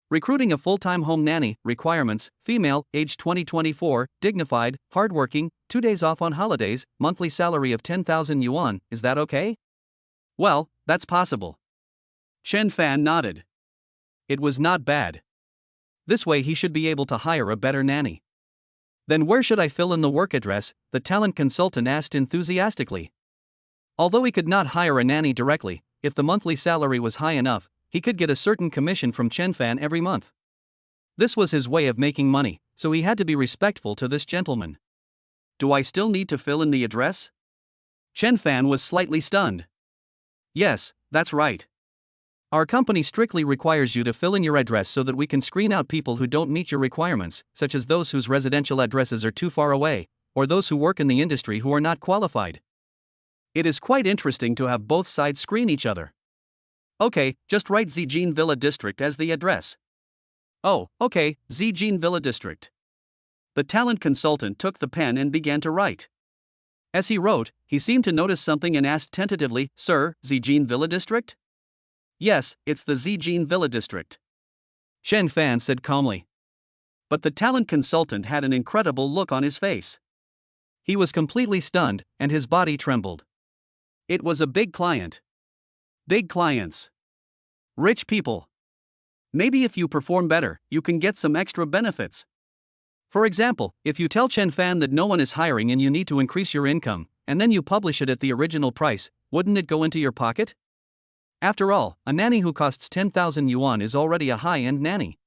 Recruiting a full-time home nanny, requirements: female, age 20-24, dignified, hardworking, 2 days off on holidays, monthly salary of 10,000 yuan, is that okay?" "Well, that's possible." Chen Fan nodded. It was not bad. This way he should be able to hire a better nanny. "Then where should I fill in the work address?" the talent consultant asked enthusiastically. Although he could not hire a nanny directly, if the monthly salary was high enough, he could get a certain commission from Chen Fan every month. This was his way of making money, so he had to be respectful to this gentleman. "Do I still need to fill in the address?" Chen Fan was slightly stunned. "Yes, that's right. Our company strictly requires you to fill in your address so that we can screen out people who don't meet your requirements, such as those whose residential addresses are too far away, or those who work in the industry who are not qualified. It is quite interesting to have both sides screen each other." "Okay, just write Zijin Villa District as the address." "Oh, okay, Zijin Villa District." The talent consultant took the pen and began to write. As he wrote, he seemed to notice something and asked tentatively, "Sir, Zijin Villa District?" "Yes, it's the Zijin Villa District," Chen Fan said calmly. But the talent consultant had an incredible look on his face. He was completely stunned, and his body trembled. It was a big client. Big clients. Rich people. Maybe if you perform better, you can get some extra benefits. For example, if you tell Chen Fan that no one is hiring and you need to increase your income, and then you publish it at the original price, wouldn't it go into your pocket? After all, a nanny who costs 10,000 yuan is already a high-end nanny.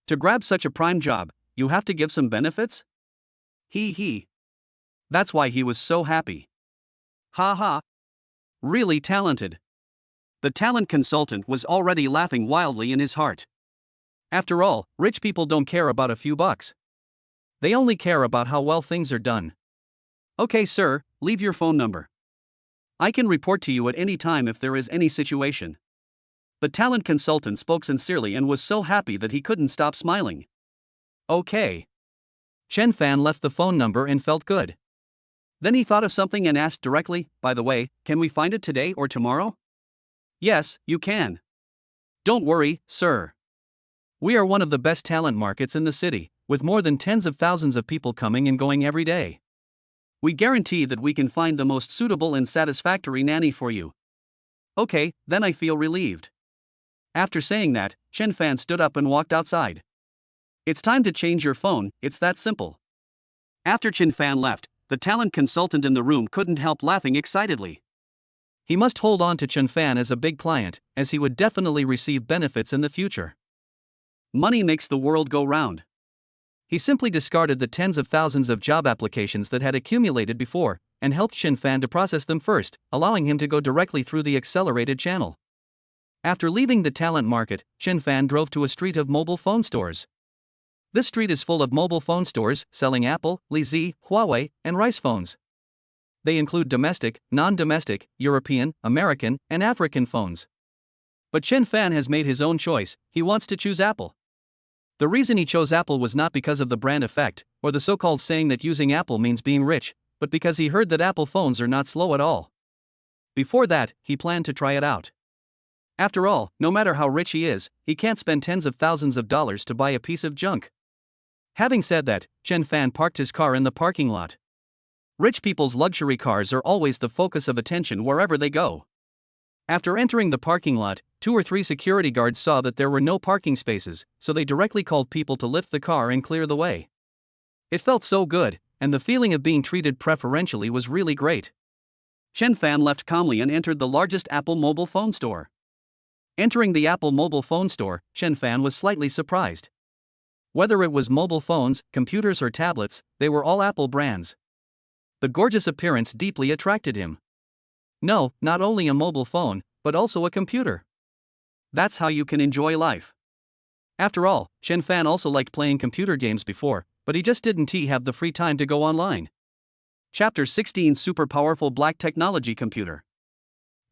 To grab such a prime job, you have to give some benefits? He. That's why he was so happy. Ha ha. Really talented. The talent consultant was already laughing wildly in his heart. After all, rich people don't care about a few bucks. They only care about how well things are done. "Okay, sir, leave your phone number. I can report to you at any time if there is any situation." The talent consultant spoke sincerely and was so happy that he couldn't stop smiling. "Okay. Chen Fan left the phone number and felt good. Then he thought of something and asked directly, "By the way, can we find it today or tomorrow?" "Yes, you can. Don't worry, sir. We are one of the best talent markets in the city, with more than tens of thousands of people coming and going every day. We guarantee that we can find the most suitable and satisfactory nanny for you." "Okay, then I feel relieved." After saying that, Chen Fan stood up and walked outside. "It's time to change your phone, it's that simple." After Chen Fan left, the talent consultant in the room couldn't help laughing excitedly. He must hold on to Chen Fan as a big client, as he would definitely receive benefits in the future. Money makes the world go round. He simply discarded the tens of thousands of job applications that had accumulated before, and helped Chen Fan to process them first, allowing him to go directly through the accelerated channel. After leaving the talent market, Chen Fan drove to a street of mobile phone stores. This street is full of mobile phone stores selling Apple, LG, Huawei, and Rice phones. They include domestic, non-domestic, European, American, and African phones. But Chen Fan has made his own choice. He wants to choose Apple. The reason he chose Apple was not because of the brand effect, or the so-called saying that using Apple means being rich, but because he heard that Apple phones are not slow at all. Before that, he planned to try it out. After all, no matter how rich he is, he can't spend tens of thousands of dollars to buy a piece of junk. Having said that, Chen Fan parked his car in the parking lot. Rich people's luxury cars are always the focus of attention wherever they go. After entering the parking lot, 2 or 3 security guards saw that there were no parking spaces, so they directly called people to lift the car and clear the way. It felt so good, and the feeling of being treated preferentially was really great. Chen Fan left calmly and entered the largest Apple mobile phone store. Entering the Apple mobile phone store, Chen Fan was slightly surprised. Whether it was mobile phones, computers, or tablets, they were all Apple brands. The gorgeous appearance deeply attracted him. No, not only a mobile phone, but also a computer. That's how you can enjoy life. After all, Chen Fan also liked playing computer games before, but he just didn't have the free time to go online. Chapter 16: Super Powerful Black Technology Computer.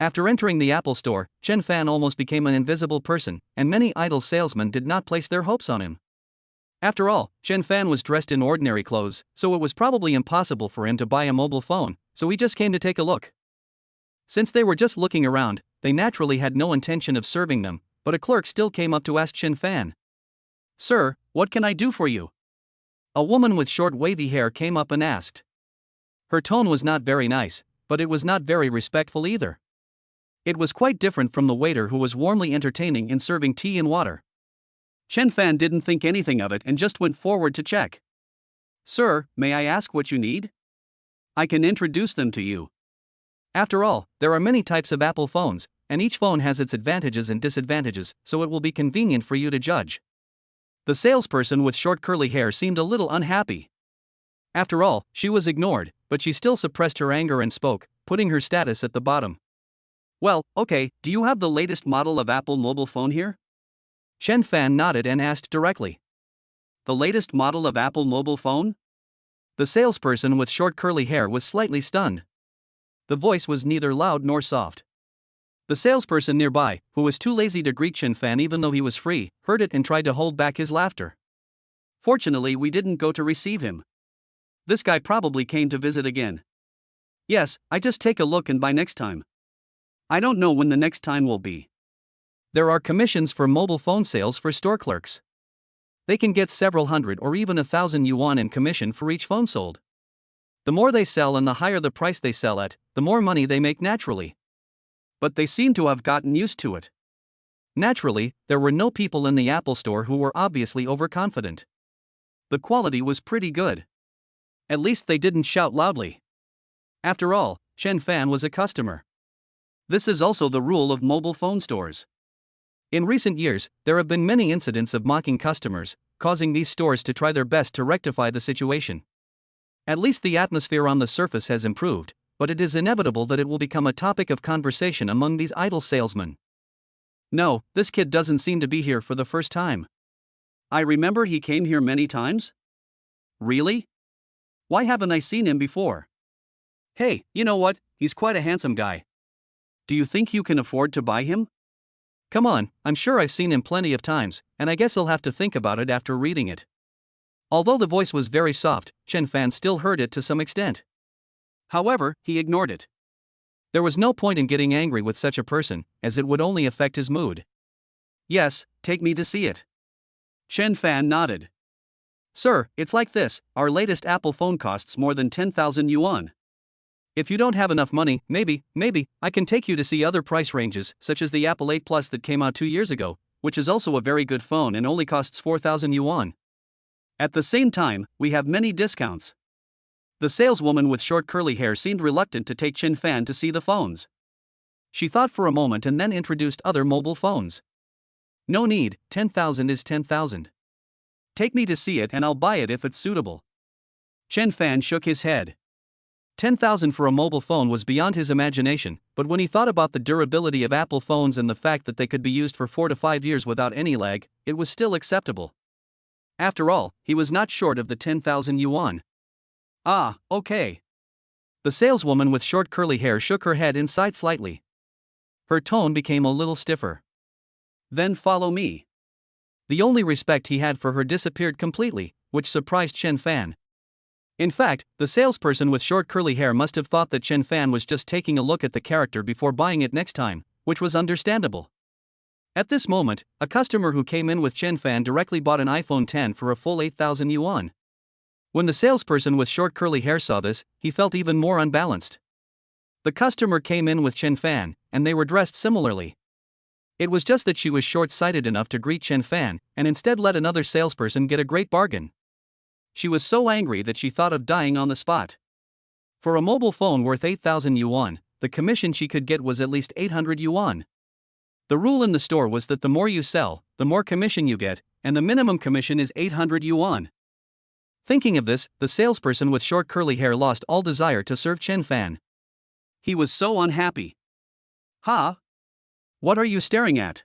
After entering the Apple store, Chen Fan almost became an invisible person, and many idle salesmen did not place their hopes on him. After all, Chen Fan was dressed in ordinary clothes, so it was probably impossible for him to buy a mobile phone, so he just came to take a look. Since they were just looking around, they naturally had no intention of serving them, but a clerk still came up to ask Chen Fan, "Sir, what can I do for you?" A woman with short wavy hair came up and asked. Her tone was not very nice, but it was not very respectful either. It was quite different from the waiter who was warmly entertaining and serving tea and water. Chen Fan didn't think anything of it and just went forward to check. "Sir, may I ask what you need? I can introduce them to you." After all, there are many types of Apple phones, and each phone has its advantages and disadvantages, so it will be convenient for you to judge. The salesperson with short curly hair seemed a little unhappy. After all, she was ignored, but she still suppressed her anger and spoke, putting her status at the bottom. "Well, okay, do you have the latest model of Apple mobile phone here?" Chen Fan nodded and asked directly. "The latest model of Apple mobile phone?" The salesperson with short curly hair was slightly stunned. The voice was neither loud nor soft. The salesperson nearby, who was too lazy to greet Chen Fan even though he was free, heard it and tried to hold back his laughter. "Fortunately, we didn't go to receive him. This guy probably came to visit again. Yes, I just take a look and buy next time. I don't know when the next time will be." There are commissions for mobile phone sales for store clerks. They can get several hundred or even 1,000 yuan in commission for each phone sold. The more they sell and the higher the price they sell at, the more money they make naturally. But they seem to have gotten used to it. Naturally, there were no people in the Apple store who were obviously overconfident. The quality was pretty good. At least they didn't shout loudly. After all, Chen Fan was a customer. This is also the rule of mobile phone stores. In recent years, there have been many incidents of mocking customers, causing these stores to try their best to rectify the situation. At least the atmosphere on the surface has improved, but it is inevitable that it will become a topic of conversation among these idle salesmen. "No, this kid doesn't seem to be here for the first time. I remember he came here many times." "Really? Why haven't I seen him before?" "Hey, you know what, he's quite a handsome guy. Do you think you can afford to buy him?" "Come on, I'm sure I've seen him plenty of times, and I guess he'll have to think about it after reading it." Although the voice was very soft, Chen Fan still heard it to some extent. However, he ignored it. There was no point in getting angry with such a person, as it would only affect his mood. Yes, take me to see it. Chen Fan nodded. Sir, it's like this, our latest Apple phone costs more than 10,000 yuan. If you don't have enough money, maybe, I can take you to see other price ranges, such as the Apple 8 Plus that came out 2 years ago, which is also a very good phone and only costs 4,000 yuan. At the same time, we have many discounts. The saleswoman with short curly hair seemed reluctant to take Chen Fan to see the phones. She thought for a moment and then introduced other mobile phones. No need, 10,000 is 10,000. Take me to see it and I'll buy it if it's suitable. Chen Fan shook his head. 10,000 for a mobile phone was beyond his imagination, but when he thought about the durability of Apple phones and the fact that they could be used for 4 to 5 years without any lag, it was still acceptable. After all, he was not short of the 10,000 yuan. Ah, okay. The saleswoman with short curly hair shook her head inside slightly. Her tone became a little stiffer. Then follow me. The only respect he had for her disappeared completely, which surprised Chen Fan. In fact, the salesperson with short curly hair must have thought that Chen Fan was just taking a look at the character before buying it next time, which was understandable. At this moment, a customer who came in with Chen Fan directly bought an iPhone X for a full 8,000 yuan. When the salesperson with short curly hair saw this, he felt even more unbalanced. The customer came in with Chen Fan, and they were dressed similarly. It was just that she was short-sighted enough to greet Chen Fan, and instead let another salesperson get a great bargain. She was so angry that she thought of dying on the spot. For a mobile phone worth 8,000 yuan, the commission she could get was at least 800 yuan. The rule in the store was that the more you sell, the more commission you get, and the minimum commission is 800 yuan. Thinking of this, the salesperson with short curly hair lost all desire to serve Chen Fan. He was so unhappy. Huh? What are you staring at?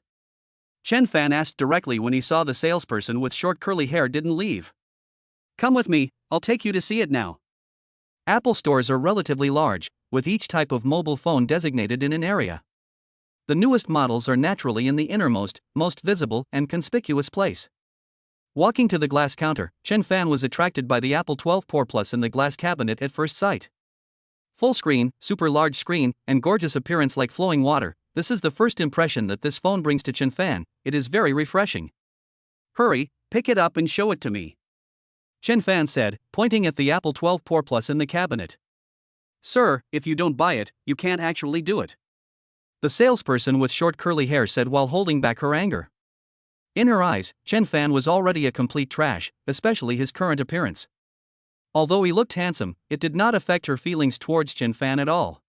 Chen Fan asked directly when he saw the salesperson with short curly hair didn't leave. Come with me, I'll take you to see it now. Apple stores are relatively large, with each type of mobile phone designated in an area. The newest models are naturally in the innermost, most visible, and conspicuous place. Walking to the glass counter, Chen Fan was attracted by the Apple 12 Pro Plus in the glass cabinet at first sight. Full screen, super large screen, and gorgeous appearance like flowing water, this is the first impression that this phone brings to Chen Fan. It is very refreshing. Hurry, pick it up and show it to me. Chen Fan said, pointing at the Apple 12 Pro Plus in the cabinet. Sir, if you don't buy it, you can't actually do it. The salesperson with short curly hair said while holding back her anger. In her eyes, Chen Fan was already a complete trash, especially his current appearance. Although he looked handsome, it did not affect her feelings towards Chen Fan at all.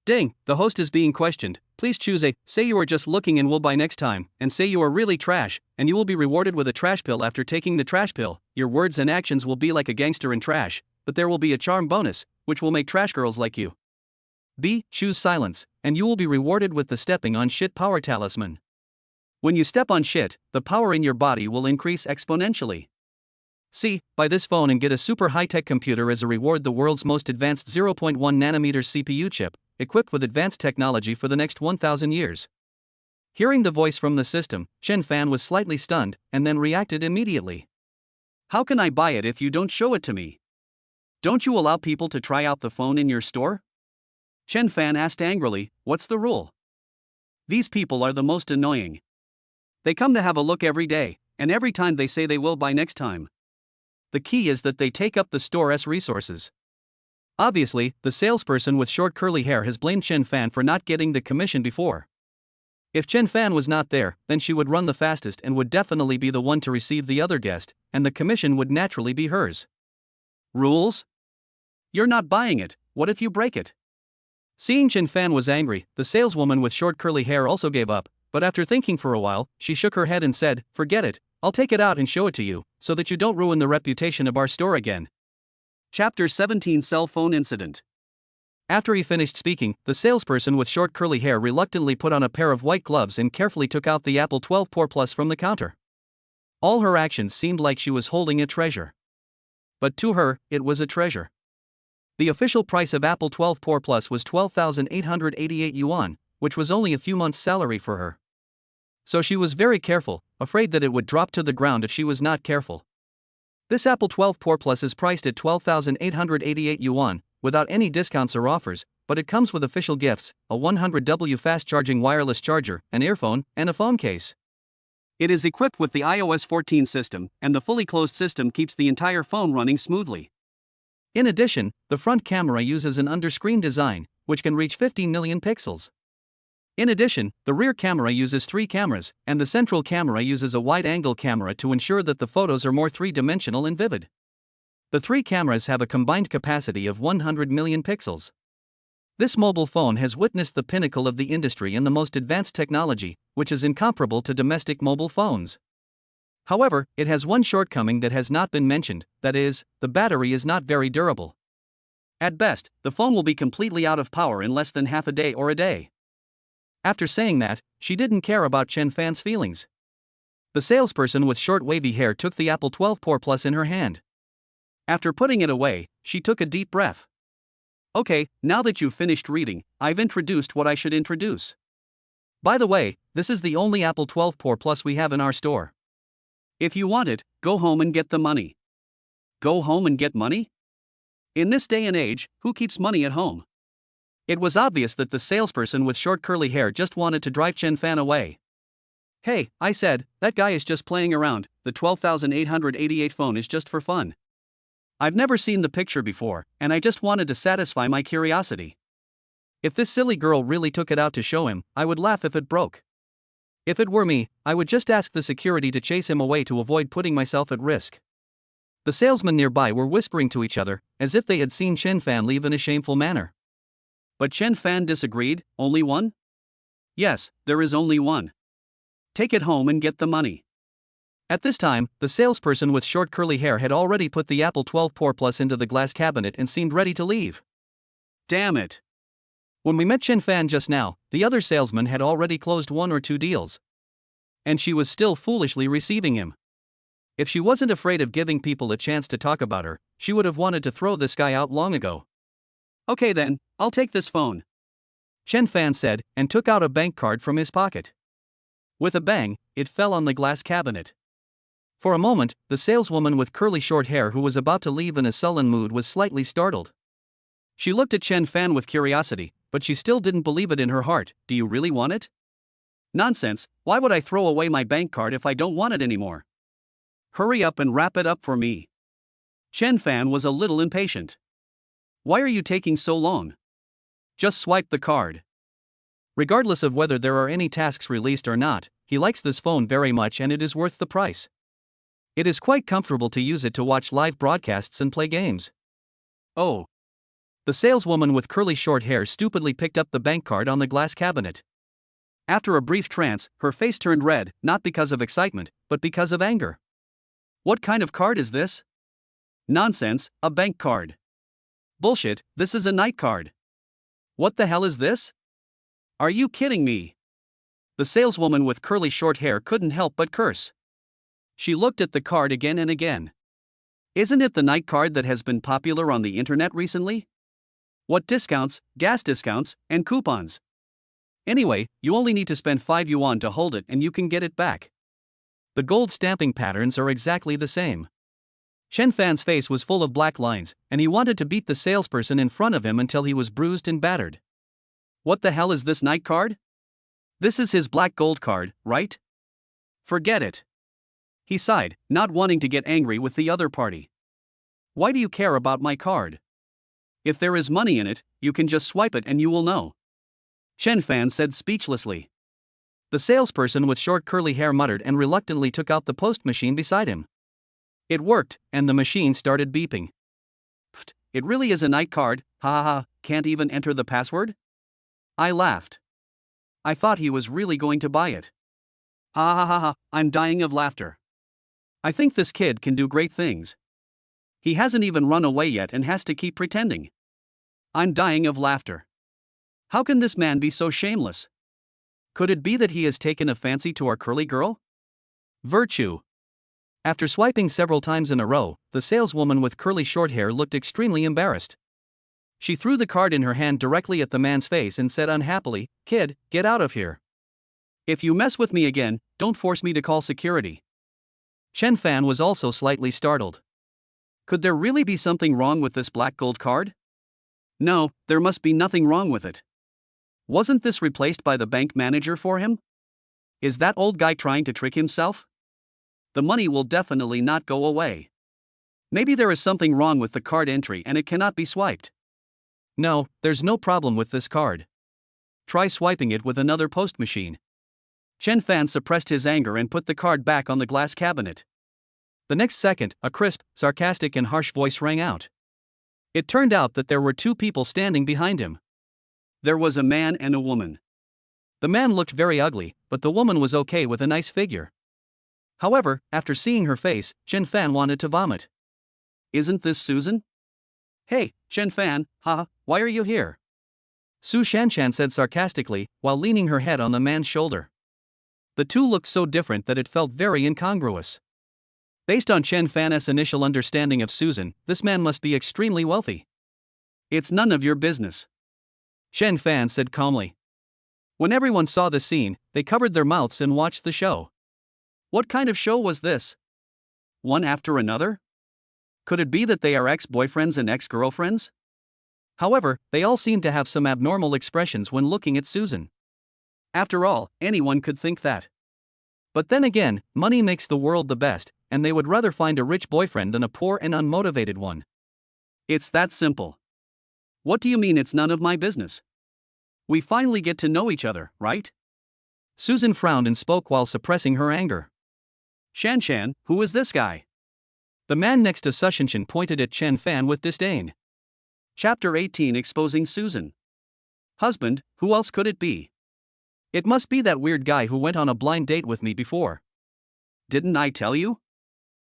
Ding, the host is being questioned. Please choose a, say you are just looking and will buy next time, and say you are really trash, and you will be rewarded with a trash pill after taking the trash pill. Your words and actions will be like a gangster in trash, but there will be a charm bonus, which will make trash girls like you. B. Choose silence, and you will be rewarded with the stepping on shit power talisman. When you step on shit, the power in your body will increase exponentially. C. Buy this phone and get a super high-tech computer as a reward, the world's most advanced 0.1 nanometer CPU chip, equipped with advanced technology for the next 1,000 years. Hearing the voice from the system, Chen Fan was slightly stunned, and then reacted immediately. How can I buy it if you don't show it to me? Don't you allow people to try out the phone in your store? Chen Fan asked angrily, what's the rule? These people are the most annoying. They come to have a look every day, and every time they say they will buy next time. The key is that they take up the store's resources. Obviously, the salesperson with short curly hair has blamed Chen Fan for not getting the commission before. If Chen Fan was not there, then she would run the fastest and would definitely be the one to receive the other guest, and the commission would naturally be hers. Rules? You're not buying it, what if you break it? Seeing Chen Fan was angry, the saleswoman with short curly hair also gave up, but after thinking for a while, she shook her head and said, forget it, I'll take it out and show it to you, so that you don't ruin the reputation of our store again. Chapter 17 Cell Phone Incident. After he finished speaking, the salesperson with short curly hair reluctantly put on a pair of white gloves and carefully took out the Apple 12 Pro Plus from the counter. All her actions seemed like she was holding a treasure. But to her, it was a treasure. The official price of Apple 12 Pro Plus was 12,888 yuan, which was only a few months' salary for her. So she was very careful, afraid that it would drop to the ground if she was not careful. This Apple 12 Pro Plus is priced at 12,888 yuan, without any discounts or offers, but it comes with official gifts, a 100W fast-charging wireless charger, an earphone, and a phone case. It is equipped with the iOS 14 system, and the fully closed system keeps the entire phone running smoothly. In addition, the front camera uses an under-screen design, which can reach 15 million pixels. In addition, the rear camera uses 3 cameras, and the central camera uses a wide-angle camera to ensure that the photos are more three-dimensional and vivid. The 3 cameras have a combined capacity of 100 million pixels. This mobile phone has witnessed the pinnacle of the industry and the most advanced technology, which is incomparable to domestic mobile phones. However, it has one shortcoming that has not been mentioned, that is, the battery is not very durable. At best, the phone will be completely out of power in less than half a day or a day. After saying that, she didn't care about Chen Fan's feelings. The salesperson with short wavy hair took the Apple 12 Pro Plus in her hand. After putting it away, she took a deep breath. Okay, now that you've finished reading, I've introduced what I should introduce. By the way, this is the only Apple 12 Pro Plus we have in our store. If you want it, go home and get the money. Go home and get money? In this day and age, who keeps money at home? It was obvious that the salesperson with short curly hair just wanted to drive Chen Fan away. Hey, I said, that guy is just playing around, the 12,888 phone is just for fun. I've never seen the picture before, and I just wanted to satisfy my curiosity. If this silly girl really took it out to show him, I would laugh if it broke. If it were me, I would just ask the security to chase him away to avoid putting myself at risk. The salesmen nearby were whispering to each other, as if they had seen Chen Fan leave in a shameful manner. But Chen Fan disagreed. Only one? Yes, there is only one. Take it home and get the money. At this time, the salesperson with short curly hair had already put the Apple 12 Pro Plus into the glass cabinet and seemed ready to leave. Damn it. When we met Chen Fan just now, the other salesman had already closed 1 or 2 deals. And she was still foolishly receiving him. If she wasn't afraid of giving people a chance to talk about her, she would have wanted to throw this guy out long ago. Okay then, I'll take this phone, Chen Fan said, and took out a bank card from his pocket. With a bang, it fell on the glass cabinet. For a moment, the saleswoman with curly short hair who was about to leave in a sullen mood was slightly startled. She looked at Chen Fan with curiosity, but she still didn't believe it in her heart. Do you really want it? Nonsense, why would I throw away my bank card if I don't want it anymore? Hurry up and wrap it up for me. Chen Fan was a little impatient. Why are you taking so long? Just swipe the card. Regardless of whether there are any tasks released or not, he likes this phone very much and it is worth the price. It is quite comfortable to use it to watch live broadcasts and play games. Oh. The saleswoman with curly short hair stupidly picked up the bank card on the glass cabinet. After a brief trance, her face turned red, not because of excitement, but because of anger. What kind of card is this? Nonsense, a bank card. Bullshit, this is a night card. What the hell is this? Are you kidding me? The saleswoman with curly short hair couldn't help but curse. She looked at the card again and again. Isn't it the night card that has been popular on the internet recently? What discounts, gas discounts, and coupons? Anyway, you only need to spend 5 yuan to hold it and you can get it back. The gold stamping patterns are exactly the same. Chen Fan's face was full of black lines, and he wanted to beat the salesperson in front of him until he was bruised and battered. What the hell is this night card? This is his black gold card, right? Forget it. He sighed, not wanting to get angry with the other party. Why do you care about my card? If there is money in it, you can just swipe it and you will know. Chen Fan said speechlessly. The salesperson with short curly hair muttered and reluctantly took out the post machine beside him. It worked, and the machine started beeping. Pfft, it really is a night card, ha ha ha, can't even enter the password? I laughed. I thought he was really going to buy it. Ha ha ha ha, I'm dying of laughter. I think this kid can do great things. He hasn't even run away yet and has to keep pretending. I'm dying of laughter. How can this man be so shameless? Could it be that he has taken a fancy to our curly girl? Virtue. After swiping several times in a row, the saleswoman with curly short hair looked extremely embarrassed. She threw the card in her hand directly at the man's face and said unhappily, "Kid, get out of here. If you mess with me again, don't force me to call security." Chen Fan was also slightly startled. Could there really be something wrong with this black gold card? No, there must be nothing wrong with it. Wasn't this replaced by the bank manager for him? Is that old guy trying to trick himself? The money will definitely not go away. Maybe there is something wrong with the card entry and it cannot be swiped. No, there's no problem with this card. Try swiping it with another post machine. Chen Fan suppressed his anger and put the card back on the glass cabinet. The next second, a crisp, sarcastic and harsh voice rang out. It turned out that there were two people standing behind him. There was a man and a woman. The man looked very ugly, but the woman was okay with a nice figure. However, after seeing her face, Chen Fan wanted to vomit. Isn't this Susan? Hey, Chen Fan, haha, why are you here? Su Shanshan said sarcastically, while leaning her head on the man's shoulder. The two looked so different that it felt very incongruous. Based on Chen Fan's initial understanding of Susan, this man must be extremely wealthy. It's none of your business, Chen Fan said calmly. When everyone saw the scene, they covered their mouths and watched the show. What kind of show was this? One after another? Could it be that they are ex-boyfriends and ex-girlfriends? However, they all seemed to have some abnormal expressions when looking at Susan. After all, anyone could think that. But then again, money makes the world the best, and they would rather find a rich boyfriend than a poor and unmotivated one. It's that simple. What do you mean it's none of my business? We finally get to know each other, right? Susan frowned and spoke while suppressing her anger. Shanshan, who is this guy? The man next to Sushanshan pointed at Chen Fan with disdain. Chapter 18 Exposing Susan. Husband, who else could it be? It must be that weird guy who went on a blind date with me before. Didn't I tell you?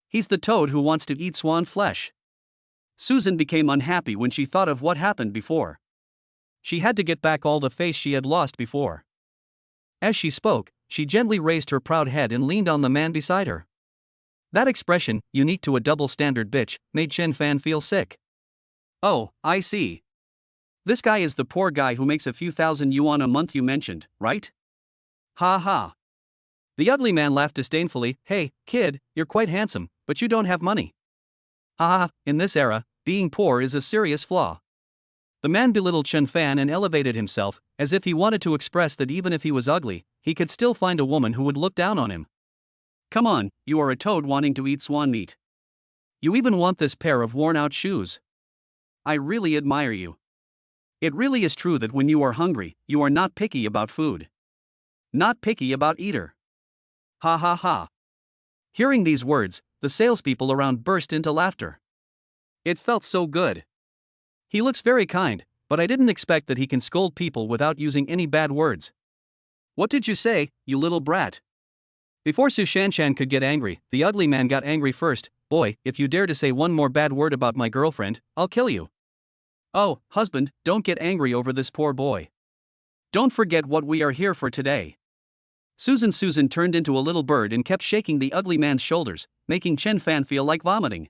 He's the toad who wants to eat swan flesh. Susan became unhappy when she thought of what happened before. She had to get back all the face she had lost before. As she spoke, she gently raised her proud head and leaned on the man beside her. That expression, unique to a double-standard bitch, made Chen Fan feel sick. Oh, I see. This guy is the poor guy who makes a few thousand yuan a month you mentioned, right? Ha ha. The ugly man laughed disdainfully. Hey, kid, you're quite handsome, but you don't have money. Ha ha, in this era, being poor is a serious flaw. The man belittled Chen Fan and elevated himself, as if he wanted to express that even if he was ugly, he could still find a woman who would look down on him. Come on, you are a toad wanting to eat swan meat. You even want this pair of worn-out shoes. I really admire you. It really is true that when you are hungry, you are not picky about food. Not picky about eater. Ha ha ha. Hearing these words, the salespeople around burst into laughter. It felt so good. He looks very kind, but I didn't expect that he can scold people without using any bad words. What did you say, you little brat? Before Su Shanshan could get angry, the ugly man got angry first. Boy, if you dare to say one more bad word about my girlfriend, I'll kill you. Oh, husband, don't get angry over this poor boy. Don't forget what we are here for today. Susan turned into a little bird and kept shaking the ugly man's shoulders, making Chen Fan feel like vomiting.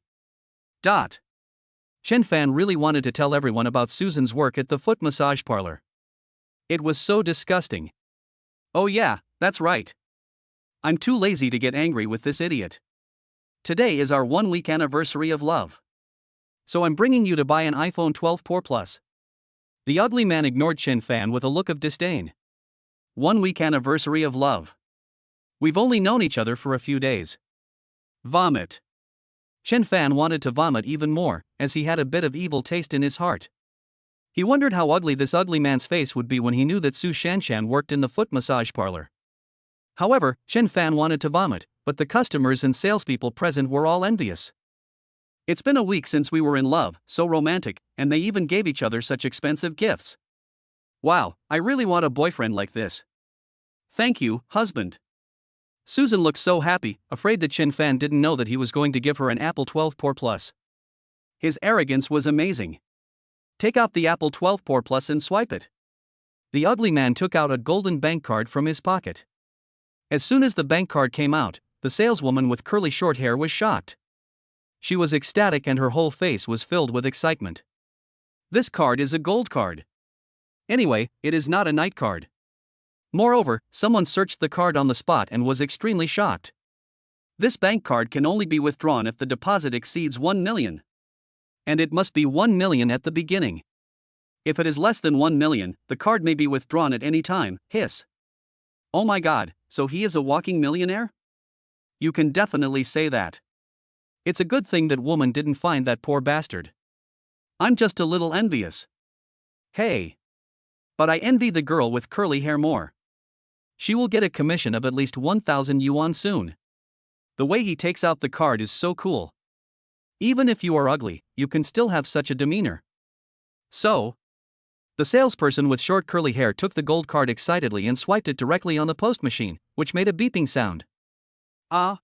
Chen Fan really wanted to tell everyone about Susan's work at the foot massage parlor. It was so disgusting. Oh yeah, that's right. I'm too lazy to get angry with this idiot. Today is our 1-week anniversary of love. So I'm bringing you to buy an iPhone 12 Pro Plus. The ugly man ignored Chen Fan with a look of disdain. 1-week anniversary of love. We've only known each other for a few days. Vomit. Chen Fan wanted to vomit even more, as he had a bit of evil taste in his heart. He wondered how ugly this ugly man's face would be when he knew that Su Shanshan worked in the foot massage parlor. However, Chen Fan wanted to vomit, but the customers and salespeople present were all envious. It's been a week since we were in love, so romantic, and they even gave each other such expensive gifts. Wow, I really want a boyfriend like this. Thank you, husband. Susan looked so happy, afraid that Chen Fan didn't know that he was going to give her an Apple 12 Pro Plus. His arrogance was amazing. Take out the Apple 12 Pro Plus and swipe it. The ugly man took out a golden bank card from his pocket. As soon as the bank card came out, the saleswoman with curly short hair was shocked. She was ecstatic and her whole face was filled with excitement. This card is a gold card. Anyway, it is not a night card. Moreover, someone searched the card on the spot and was extremely shocked. This bank card can only be withdrawn if the deposit exceeds 1 million. And it must be 1 million at the beginning. If it is less than 1 million, the card may be withdrawn at any time, hiss. Oh my god, so he is a walking millionaire? You can definitely say that. It's a good thing that woman didn't find that poor bastard. I'm just a little envious. Hey. But I envy the girl with curly hair more. She will get a commission of at least 1,000 yuan soon. The way he takes out the card is so cool. Even if you are ugly, you can still have such a demeanor. So, the salesperson with short curly hair took the gold card excitedly and swiped it directly on the post machine, which made a beeping sound. Ah.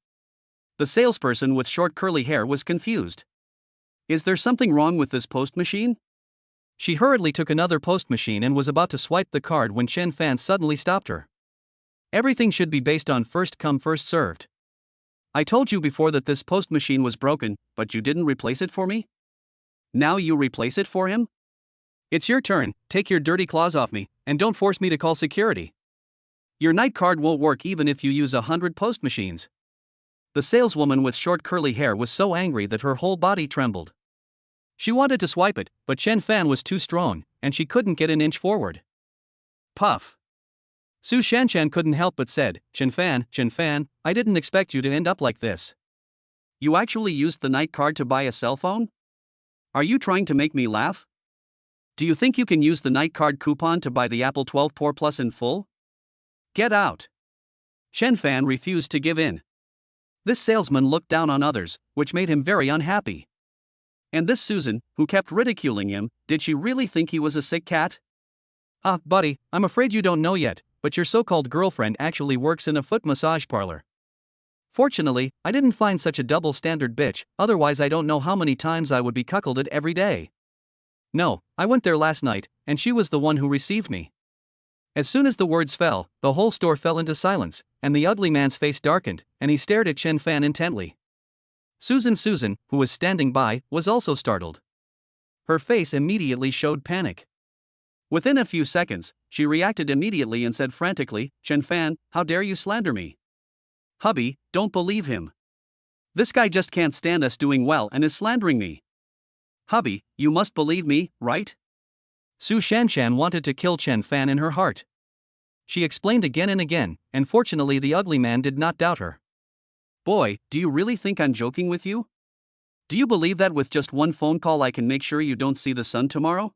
The salesperson with short curly hair was confused. Is there something wrong with this post machine? She hurriedly took another post machine and was about to swipe the card when Chen Fan suddenly stopped her. Everything should be based on first come first served. I told you before that this post machine was broken, but you didn't replace it for me? Now you replace it for him? It's your turn, take your dirty claws off me, and don't force me to call security. Your night card won't work even if you use 100 post machines. The saleswoman with short curly hair was so angry that her whole body trembled. She wanted to swipe it, but Chen Fan was too strong, and she couldn't get an inch forward. Puff. Su Shanshan couldn't help but said, Chen Fan, I didn't expect you to end up like this. You actually used the night card to buy a cell phone? Are you trying to make me laugh? Do you think you can use the night card coupon to buy the Apple 12 Pro Plus in full? Get out. Chen Fan refused to give in. This salesman looked down on others, which made him very unhappy. And this Susan, who kept ridiculing him, did she really think he was a sick cat? Ah, buddy, I'm afraid you don't know yet, but your so-called girlfriend actually works in a foot massage parlor. Fortunately, I didn't find such a double-standard bitch, otherwise I don't know how many times I would be cuckolded every day. No, I went there last night, and she was the one who received me. As soon as the words fell, the whole store fell into silence, and the ugly man's face darkened, and he stared at Chen Fan intently. Susan, who was standing by, was also startled. Her face immediately showed panic. Within a few seconds, she reacted immediately and said frantically, Chen Fan, how dare you slander me? Hubby, don't believe him. This guy just can't stand us doing well and is slandering me. Hubby, you must believe me, right? Su Shanshan wanted to kill Chen Fan in her heart. She explained again and again, and fortunately the ugly man did not doubt her. Boy, do you really think I'm joking with you? Do you believe that with just one phone call I can make sure you don't see the sun tomorrow?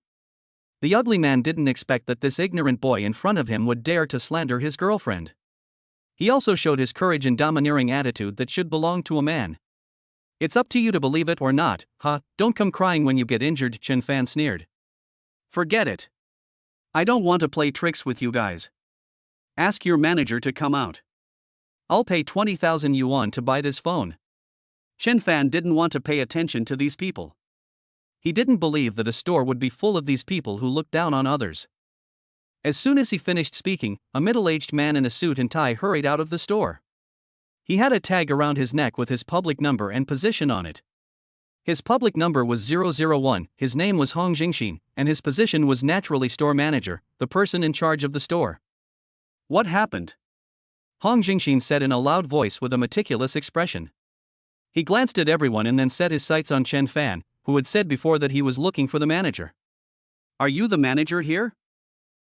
The ugly man didn't expect that this ignorant boy in front of him would dare to slander his girlfriend. He also showed his courage and domineering attitude that should belong to a man. It's up to you to believe it or not, huh? Don't come crying when you get injured, Chen Fan sneered. Forget it. I don't want to play tricks with you guys. Ask your manager to come out. I'll pay 20,000 yuan to buy this phone. Chen Fan didn't want to pay attention to these people. He didn't believe that a store would be full of these people who looked down on others. As soon as he finished speaking, a middle-aged man in a suit and tie hurried out of the store. He had a tag around his neck with his public number and position on it. His public number was 001, his name was Hong Jingxin, and his position was naturally store manager, the person in charge of the store. What happened? Hong Jingxin said in a loud voice with a meticulous expression. He glanced at everyone and then set his sights on Chen Fan, who had said before that he was looking for the manager. Are you the manager here?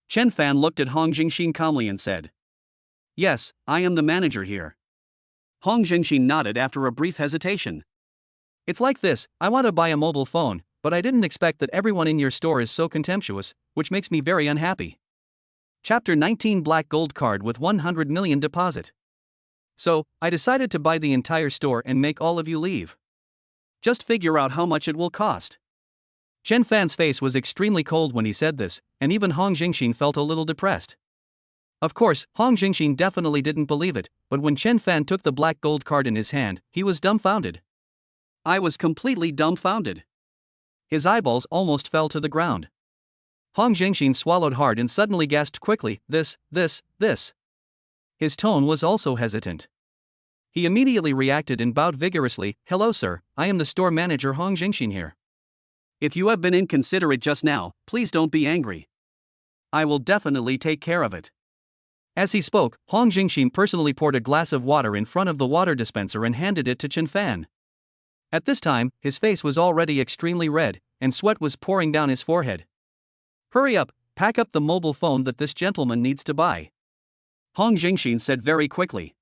Chen Fan looked at Hong Jingxin calmly and said. Yes, I am the manager here. Hong Jingxin nodded after a brief hesitation. It's like this, I want to buy a mobile phone, but I didn't expect that everyone in your store is so contemptuous, which makes me very unhappy. Chapter 19 Black Gold Card with 100 million deposit. So, I decided to buy the entire store and make all of you leave. Just figure out how much it will cost. Chen Fan's face was extremely cold when he said this, and even Hong Jingxin felt a little depressed. Of course, Hong Jingxin definitely didn't believe it, but when Chen Fan took the black gold card in his hand, he was dumbfounded. I was completely dumbfounded. His eyeballs almost fell to the ground. Hong Jingxin swallowed hard and suddenly gasped quickly, this. His tone was also hesitant. He immediately reacted and bowed vigorously, Hello sir, I am the store manager Hong Jingxin here. If you have been inconsiderate just now, please don't be angry. I will definitely take care of it. As he spoke, Hong Jingxin personally poured a glass of water in front of the water dispenser and handed it to Chen Fan. At this time, his face was already extremely red, and sweat was pouring down his forehead. Hurry up, pack up the mobile phone that this gentleman needs to buy, Hong Jingxin said very quickly.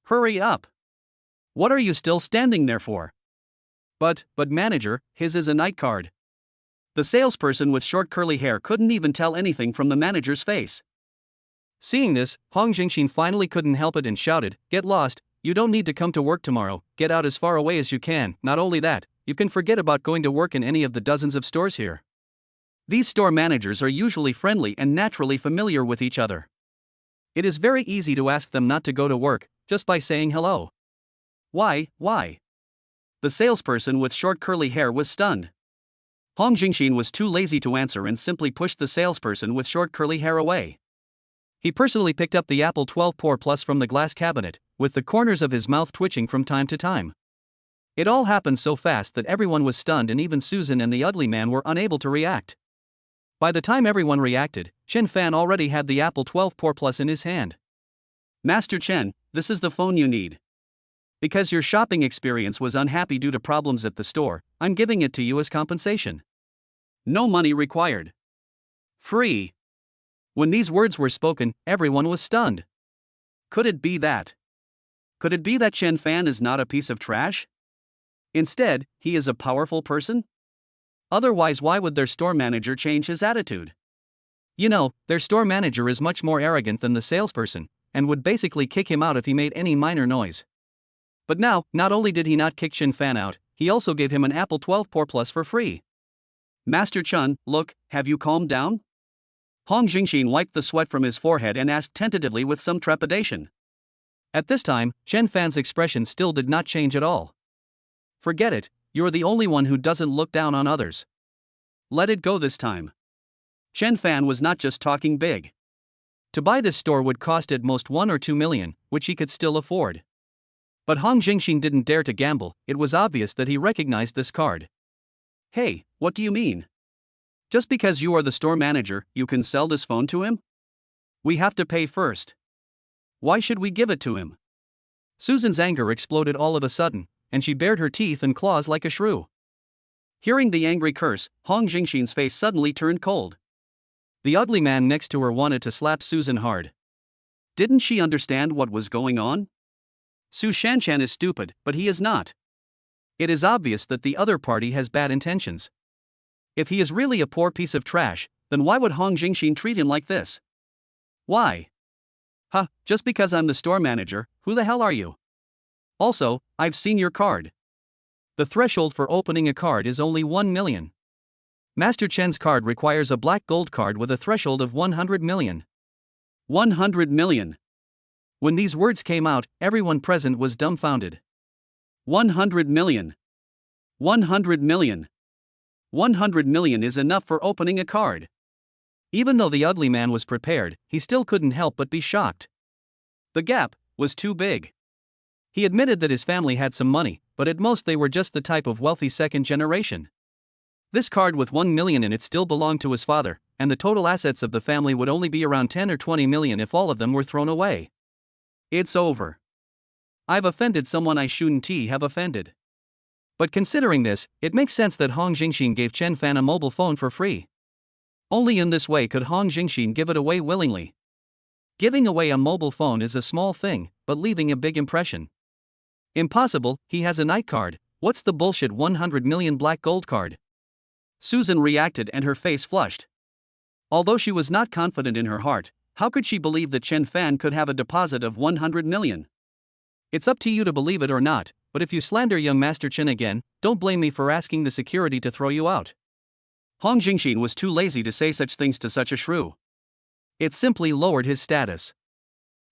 Hurry up. What are you still standing there for? But manager, his is a night card. The salesperson with short curly hair couldn't even tell anything from the manager's face. Seeing this, Hong Jingxin finally couldn't help it and shouted, Get lost, you don't need to come to work tomorrow, get out as far away as you can. Not only that, you can forget about going to work in any of the dozens of stores here. These store managers are usually friendly and naturally familiar with each other. It is very easy to ask them not to go to work, just by saying hello. Why? The salesperson with short curly hair was stunned. Hong Jingxin was too lazy to answer and simply pushed the salesperson with short curly hair away. He personally picked up the Apple 12 Pro Plus from the glass cabinet, with the corners of his mouth twitching from time to time. It all happened so fast that everyone was stunned and even Susan and the ugly man were unable to react. By the time everyone reacted, Chen Fan already had the Apple 12 Pro Plus in his hand. Master Chen, this is the phone you need. Because your shopping experience was unhappy due to problems at the store, I'm giving it to you as compensation. No money required. Free. When these words were spoken, everyone was stunned. Could it be that Chen Fan is not a piece of trash? Instead, he is a powerful person? Otherwise, why would their store manager change his attitude? You know, their store manager is much more arrogant than the salesperson, and would basically kick him out if he made any minor noise. But now, not only did he not kick Chen Fan out, he also gave him an Apple 12 Pro Plus for free. Master Chen, look, have you calmed down? Hong Jingxin wiped the sweat from his forehead and asked tentatively with some trepidation. At this time, Chen Fan's expression still did not change at all. Forget it, you're the only one who doesn't look down on others. Let it go this time. Chen Fan was not just talking big. To buy this store would cost at most 1 or 2 million, which he could still afford. But Hong Jingxin didn't dare to gamble. It was obvious that he recognized this card. Hey, what do you mean? Just because you are the store manager, you can sell this phone to him? We have to pay first. Why should we give it to him? Susan's anger exploded all of a sudden, and she bared her teeth and claws like a shrew. Hearing the angry curse, Hong Jingxin's face suddenly turned cold. The ugly man next to her wanted to slap Susan hard. Didn't she understand what was going on? Su Shanshan is stupid, but he is not. It is obvious that the other party has bad intentions. If he is really a poor piece of trash, then why would Hong Jingxin treat him like this? Why? Just because I'm the store manager, who the hell are you? Also, I've seen your card. The threshold for opening a card is only 1 million. Master Chen's card requires a black gold card with a threshold of 100 million. 100 million. When these words came out, everyone present was dumbfounded. 100 million. 100 million. 100 million is enough for opening a card. Even though the ugly man was prepared, he still couldn't help but be shocked. The gap was too big. He admitted that his family had some money, but at most they were just the type of wealthy second generation. This card with 1 million in it still belonged to his father, and the total assets of the family would only be around 10 or 20 million if all of them were thrown away. It's over. I've offended someone I shouldn't have offended. But considering this, it makes sense that Hong Jingxin gave Chen Fan a mobile phone for free. Only in this way could Hong Jingxin give it away willingly. Giving away a mobile phone is a small thing, but leaving a big impression. Impossible, he has a night card. What's the bullshit 100 million black gold card? Susan reacted and her face flushed. Although she was not confident in her heart, how could she believe that Chen Fan could have a deposit of 100 million? It's up to you to believe it or not, but if you slander young Master Chen again, don't blame me for asking the security to throw you out. Hong Jingxin was too lazy to say such things to such a shrew. It simply lowered his status.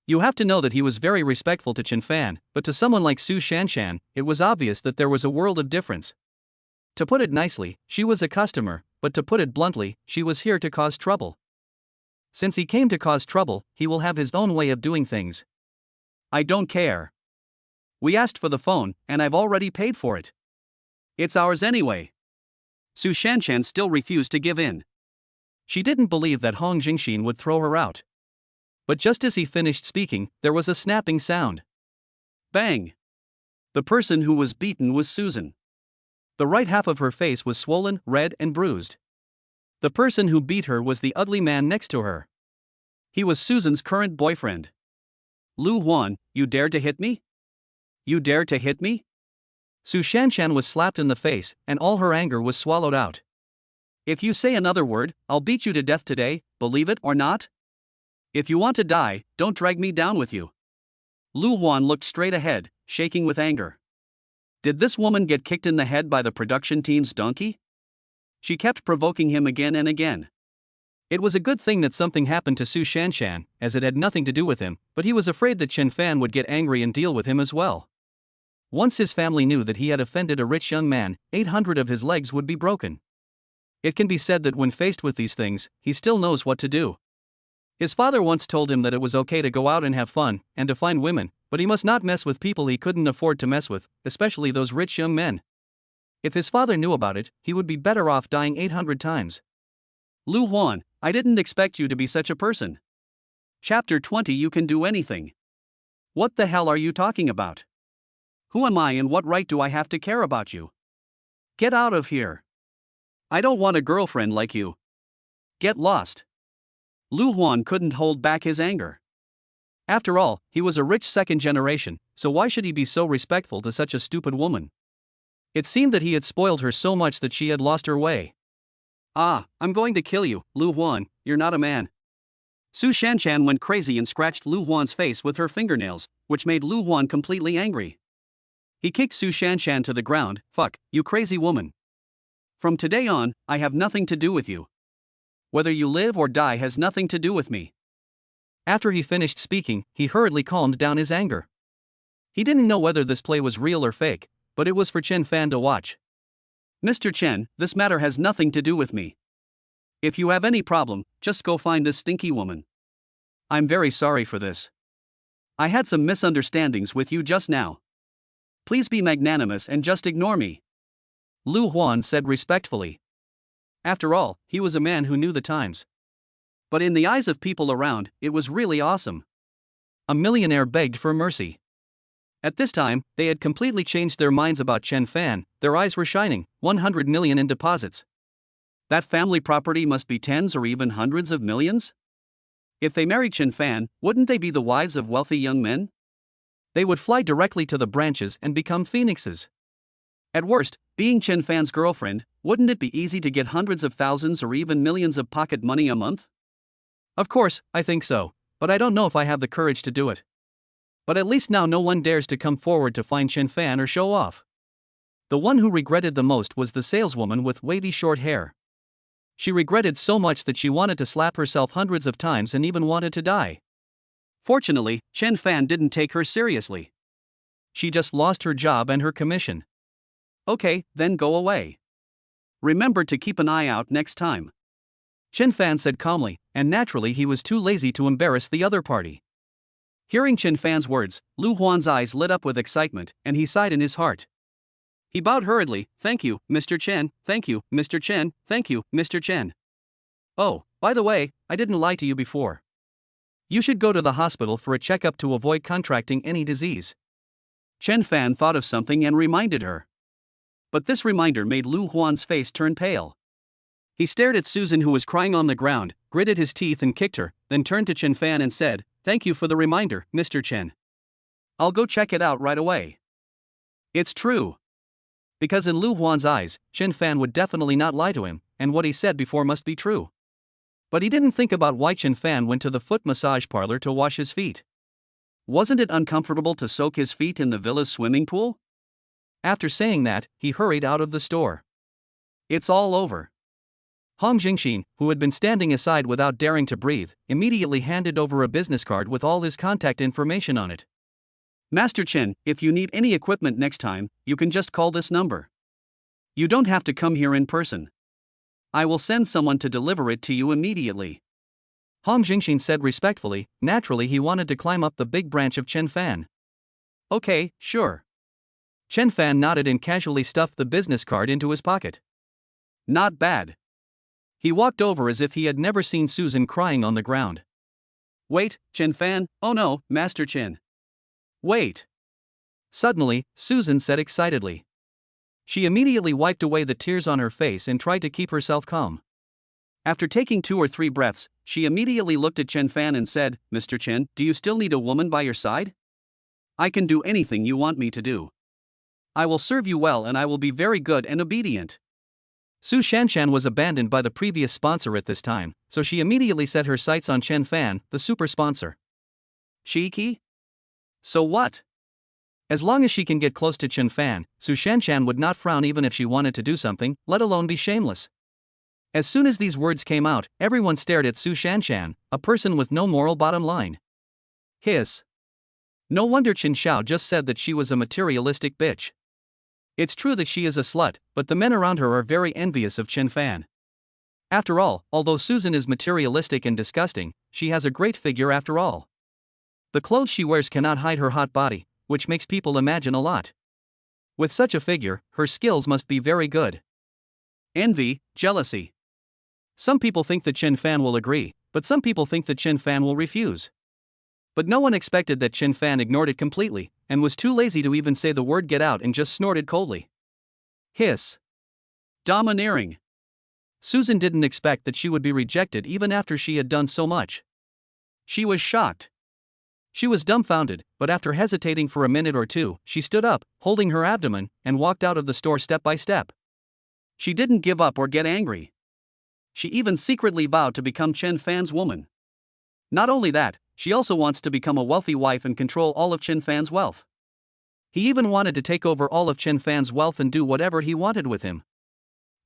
You have to know that he was very respectful to Chen Fan, but to someone like Su Shanshan, it was obvious that there was a world of difference. To put it nicely, she was a customer, but to put it bluntly, she was here to cause trouble. Since he came to cause trouble, he will have his own way of doing things. I don't care. We asked for the phone, and I've already paid for it. It's ours anyway. Su Shanshan still refused to give in. She didn't believe that Hong Jingxin would throw her out. But just as he finished speaking, there was a snapping sound. Bang! The person who was beaten was Susan. The right half of her face was swollen, red, and bruised. The person who beat her was the ugly man next to her. He was Susan's current boyfriend. Lu Huan, you dared to hit me? You dared to hit me? Su Shanshan was slapped in the face, and all her anger was swallowed out. If you say another word, I'll beat you to death today, believe it or not? If you want to die, don't drag me down with you. Lu Huan looked straight ahead, shaking with anger. Did this woman get kicked in the head by the production team's donkey? She kept provoking him again and again. It was a good thing that something happened to Su Shanshan, as it had nothing to do with him, but he was afraid that Chen Fan would get angry and deal with him as well. Once his family knew that he had offended a rich young man, 800 of his legs would be broken. It can be said that when faced with these things, he still knows what to do. His father once told him that it was okay to go out and have fun, and to find women, but he must not mess with people he couldn't afford to mess with, especially those rich young men. If his father knew about it, he would be better off dying 800 times. Lu Huan, I didn't expect you to be such a person. Chapter 20 You can do anything. What the hell are you talking about? Who am I and what right do I have to care about you? Get out of here. I don't want a girlfriend like you. Get lost. Lu Huan couldn't hold back his anger. After all, he was a rich second generation, so why should he be so respectful to such a stupid woman? It seemed that he had spoiled her so much that she had lost her way. Ah, I'm going to kill you, Lu Huan, you're not a man. Su Shanshan went crazy and scratched Lu Huan's face with her fingernails, which made Lu Huan completely angry. He kicked Su Shanshan to the ground. Fuck, you crazy woman. From today on, I have nothing to do with you. Whether you live or die has nothing to do with me. After he finished speaking, he hurriedly calmed down his anger. He didn't know whether this play was real or fake, but it was for Chen Fan to watch. Mr. Chen, this matter has nothing to do with me. If you have any problem, just go find this stinky woman. I'm very sorry for this. I had some misunderstandings with you just now. Please be magnanimous and just ignore me. Lu Huan said respectfully. After all, he was a man who knew the times. But in the eyes of people around, it was really awesome. A millionaire begged for mercy. At this time, they had completely changed their minds about Chen Fan. Their eyes were shining, 100 million in deposits. That family property must be tens or even hundreds of millions? If they married Chen Fan, wouldn't they be the wives of wealthy young men? They would fly directly to the branches and become phoenixes. At worst, being Chen Fan's girlfriend, wouldn't it be easy to get hundreds of thousands or even millions of pocket money a month? Of course, I think so, but I don't know if I have the courage to do it. But at least now no one dares to come forward to find Chen Fan or show off. The one who regretted the most was the saleswoman with wavy short hair. She regretted so much that she wanted to slap herself hundreds of times and even wanted to die. Fortunately, Chen Fan didn't take her seriously. She just lost her job and her commission. Okay, then go away. Remember to keep an eye out next time. Chen Fan said calmly, and naturally he was too lazy to embarrass the other party. Hearing Chen Fan's words, Lu Huan's eyes lit up with excitement, and he sighed in his heart. He bowed hurriedly. Thank you, Mr. Chen, thank you, Mr. Chen, thank you, Mr. Chen. Oh, by the way, I didn't lie to you before. You should go to the hospital for a checkup to avoid contracting any disease. Chen Fan thought of something and reminded her. But this reminder made Lu Huan's face turn pale. He stared at Susan, who was crying on the ground, gritted his teeth and kicked her, then turned to Chen Fan and said, Thank you for the reminder, Mr. Chen. I'll go check it out right away. It's true. Because in Lu Huan's eyes, Chen Fan would definitely not lie to him, and what he said before must be true. But he didn't think about why Chen Fan went to the foot massage parlor to wash his feet. Wasn't it uncomfortable to soak his feet in the villa's swimming pool? After saying that, he hurried out of the store. It's all over. Hong Jingxin, who had been standing aside without daring to breathe, immediately handed over a business card with all his contact information on it. Master Chen, if you need any equipment next time, you can just call this number. You don't have to come here in person. I will send someone to deliver it to you immediately. Hong Jingxin said respectfully. Naturally he wanted to climb up the big branch of Chen Fan. Okay, sure. Chen Fan nodded and casually stuffed the business card into his pocket. Not bad. He walked over as if he had never seen Susan crying on the ground. Wait, Chen Fan, oh no, Master Chen. Wait. Suddenly, Susan said excitedly. She immediately wiped away the tears on her face and tried to keep herself calm. After taking 2 or 3 breaths, she immediately looked at Chen Fan and said, Mr. Chen, do you still need a woman by your side? I can do anything you want me to do. I will serve you well and I will be very good and obedient. Su Shanshan was abandoned by the previous sponsor at this time, so she immediately set her sights on Chen Fan, the super sponsor. Cheeky? So what? As long as she can get close to Chen Fan, Su Shanshan would not frown even if she wanted to do something, let alone be shameless. As soon as these words came out, everyone stared at Su Shanshan, a person with no moral bottom line. Hiss. No wonder Chen Xiao just said that she was a materialistic bitch. It's true that she is a slut, but the men around her are very envious of Chen Fan. After all, although Susan is materialistic and disgusting, she has a great figure after all. The clothes she wears cannot hide her hot body, which makes people imagine a lot. With such a figure, her skills must be very good. Envy, jealousy. Some people think that Chen Fan will agree, but some people think that Chen Fan will refuse. But no one expected that Chen Fan ignored it completely, and was too lazy to even say the word get out and just snorted coldly. Hiss. Domineering. Susan didn't expect that she would be rejected even after she had done so much. She was shocked. She was dumbfounded, but after hesitating for a minute or two, she stood up, holding her abdomen, and walked out of the store step by step. She didn't give up or get angry. She even secretly vowed to become Chen Fan's woman. Not only that, she also wants to become a wealthy wife and control all of Chen Fan's wealth. He even wanted to take over all of Chen Fan's wealth and do whatever he wanted with him.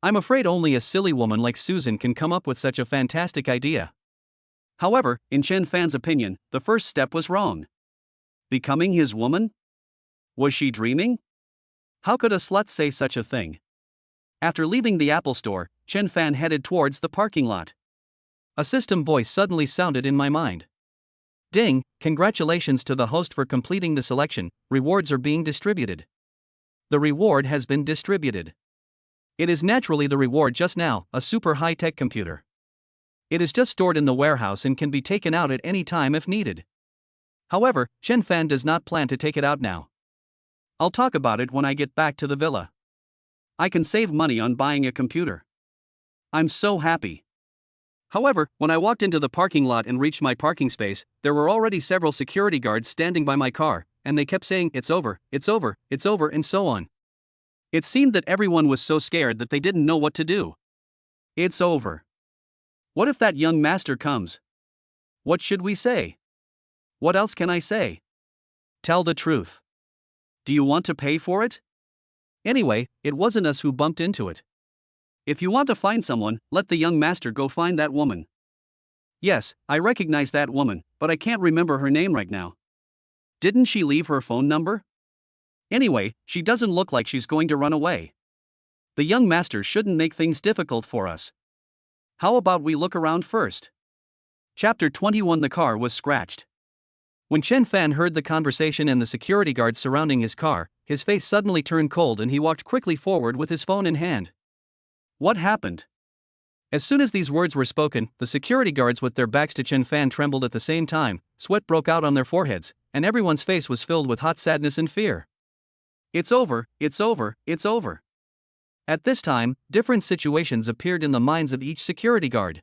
I'm afraid only a silly woman like Susan can come up with such a fantastic idea. However, in Chen Fan's opinion, the first step was wrong. Becoming his woman? Was she dreaming? How could a slut say such a thing? After leaving the Apple store, Chen Fan headed towards the parking lot. A system voice suddenly sounded in my mind. Ding, congratulations to the host for completing the selection, rewards are being distributed. The reward has been distributed. It is naturally the reward just now, a super high-tech computer. It is just stored in the warehouse and can be taken out at any time if needed. However, Chen Fan does not plan to take it out now. I'll talk about it when I get back to the villa. I can save money on buying a computer. I'm so happy. However, when I walked into the parking lot and reached my parking space, there were already several security guards standing by my car, and they kept saying, it's over, it's over, it's over, and so on. It seemed that everyone was so scared that they didn't know what to do. It's over. What if that young master comes? What should we say? What else can I say? Tell the truth. Do you want to pay for it? Anyway, it wasn't us who bumped into it. If you want to find someone, let the young master go find that woman. Yes, I recognize that woman, but I can't remember her name right now. Didn't she leave her phone number? Anyway, she doesn't look like she's going to run away. The young master shouldn't make things difficult for us. How about we look around first? Chapter 21. The car was scratched. When Chen Fan heard the conversation and the security guards surrounding his car, his face suddenly turned cold and he walked quickly forward with his phone in hand. What happened? As soon as these words were spoken, the security guards with their backs to Chen Fan trembled at the same time, sweat broke out on their foreheads, and everyone's face was filled with hot sadness and fear. It's over, it's over, it's over. At this time, different situations appeared in the minds of each security guard.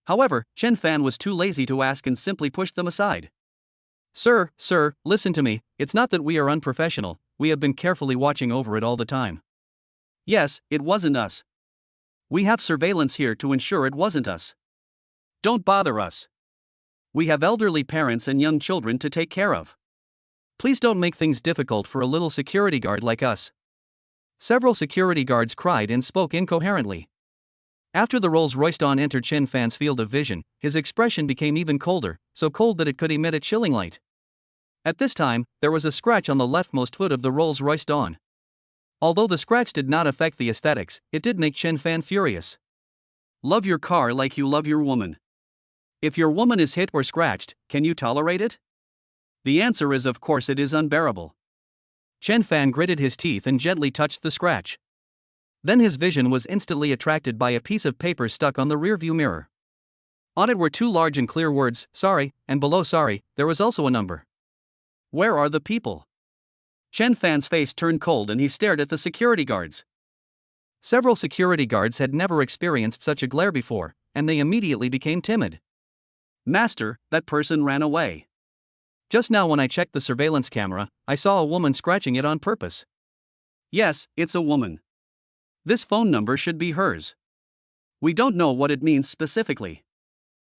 However, Chen Fan was too lazy to ask and simply pushed them aside. Sir, listen to me, it's not that we are unprofessional, we have been carefully watching over it all the time. Yes, it wasn't us. We have surveillance here to ensure it wasn't us. Don't bother us. We have elderly parents and young children to take care of. Please don't make things difficult for a little security guard like us. Several security guards cried and spoke incoherently. After the Rolls-Royce Dawn entered Chen Fan's field of vision, his expression became even colder, so cold that it could emit a chilling light. At this time, there was a scratch on the leftmost hood of the Rolls-Royce Dawn. Although the scratch did not affect the aesthetics, it did make Chen Fan furious. Love your car like you love your woman. If your woman is hit or scratched, can you tolerate it? The answer is of course it is unbearable. Chen Fan gritted his teeth and gently touched the scratch. Then his vision was instantly attracted by a piece of paper stuck on the rearview mirror. On it were two large and clear words, sorry, and below sorry, there was also a number. Where are the people? Chen Fan's face turned cold and he stared at the security guards. Several security guards had never experienced such a glare before, and they immediately became timid. Master, that person ran away. Just now when I checked the surveillance camera, I saw a woman scratching it on purpose. Yes, it's a woman. This phone number should be hers. We don't know what it means specifically.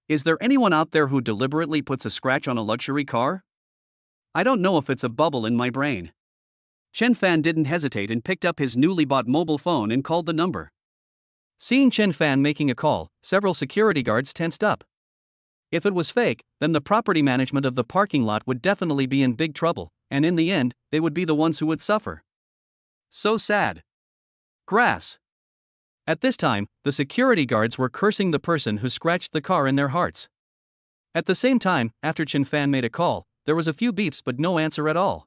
Is there anyone out there who deliberately puts a scratch on a luxury car? I don't know if it's a bubble in my brain. Chen Fan didn't hesitate and picked up his newly bought mobile phone and called the number. Seeing Chen Fan making a call, several security guards tensed up. If it was fake, then the property management of the parking lot would definitely be in big trouble, and in the end, they would be the ones who would suffer. So sad. Grass. At this time, the security guards were cursing the person who scratched the car in their hearts. At the same time, after Chen Fan made a call, there was a few beeps but no answer at all.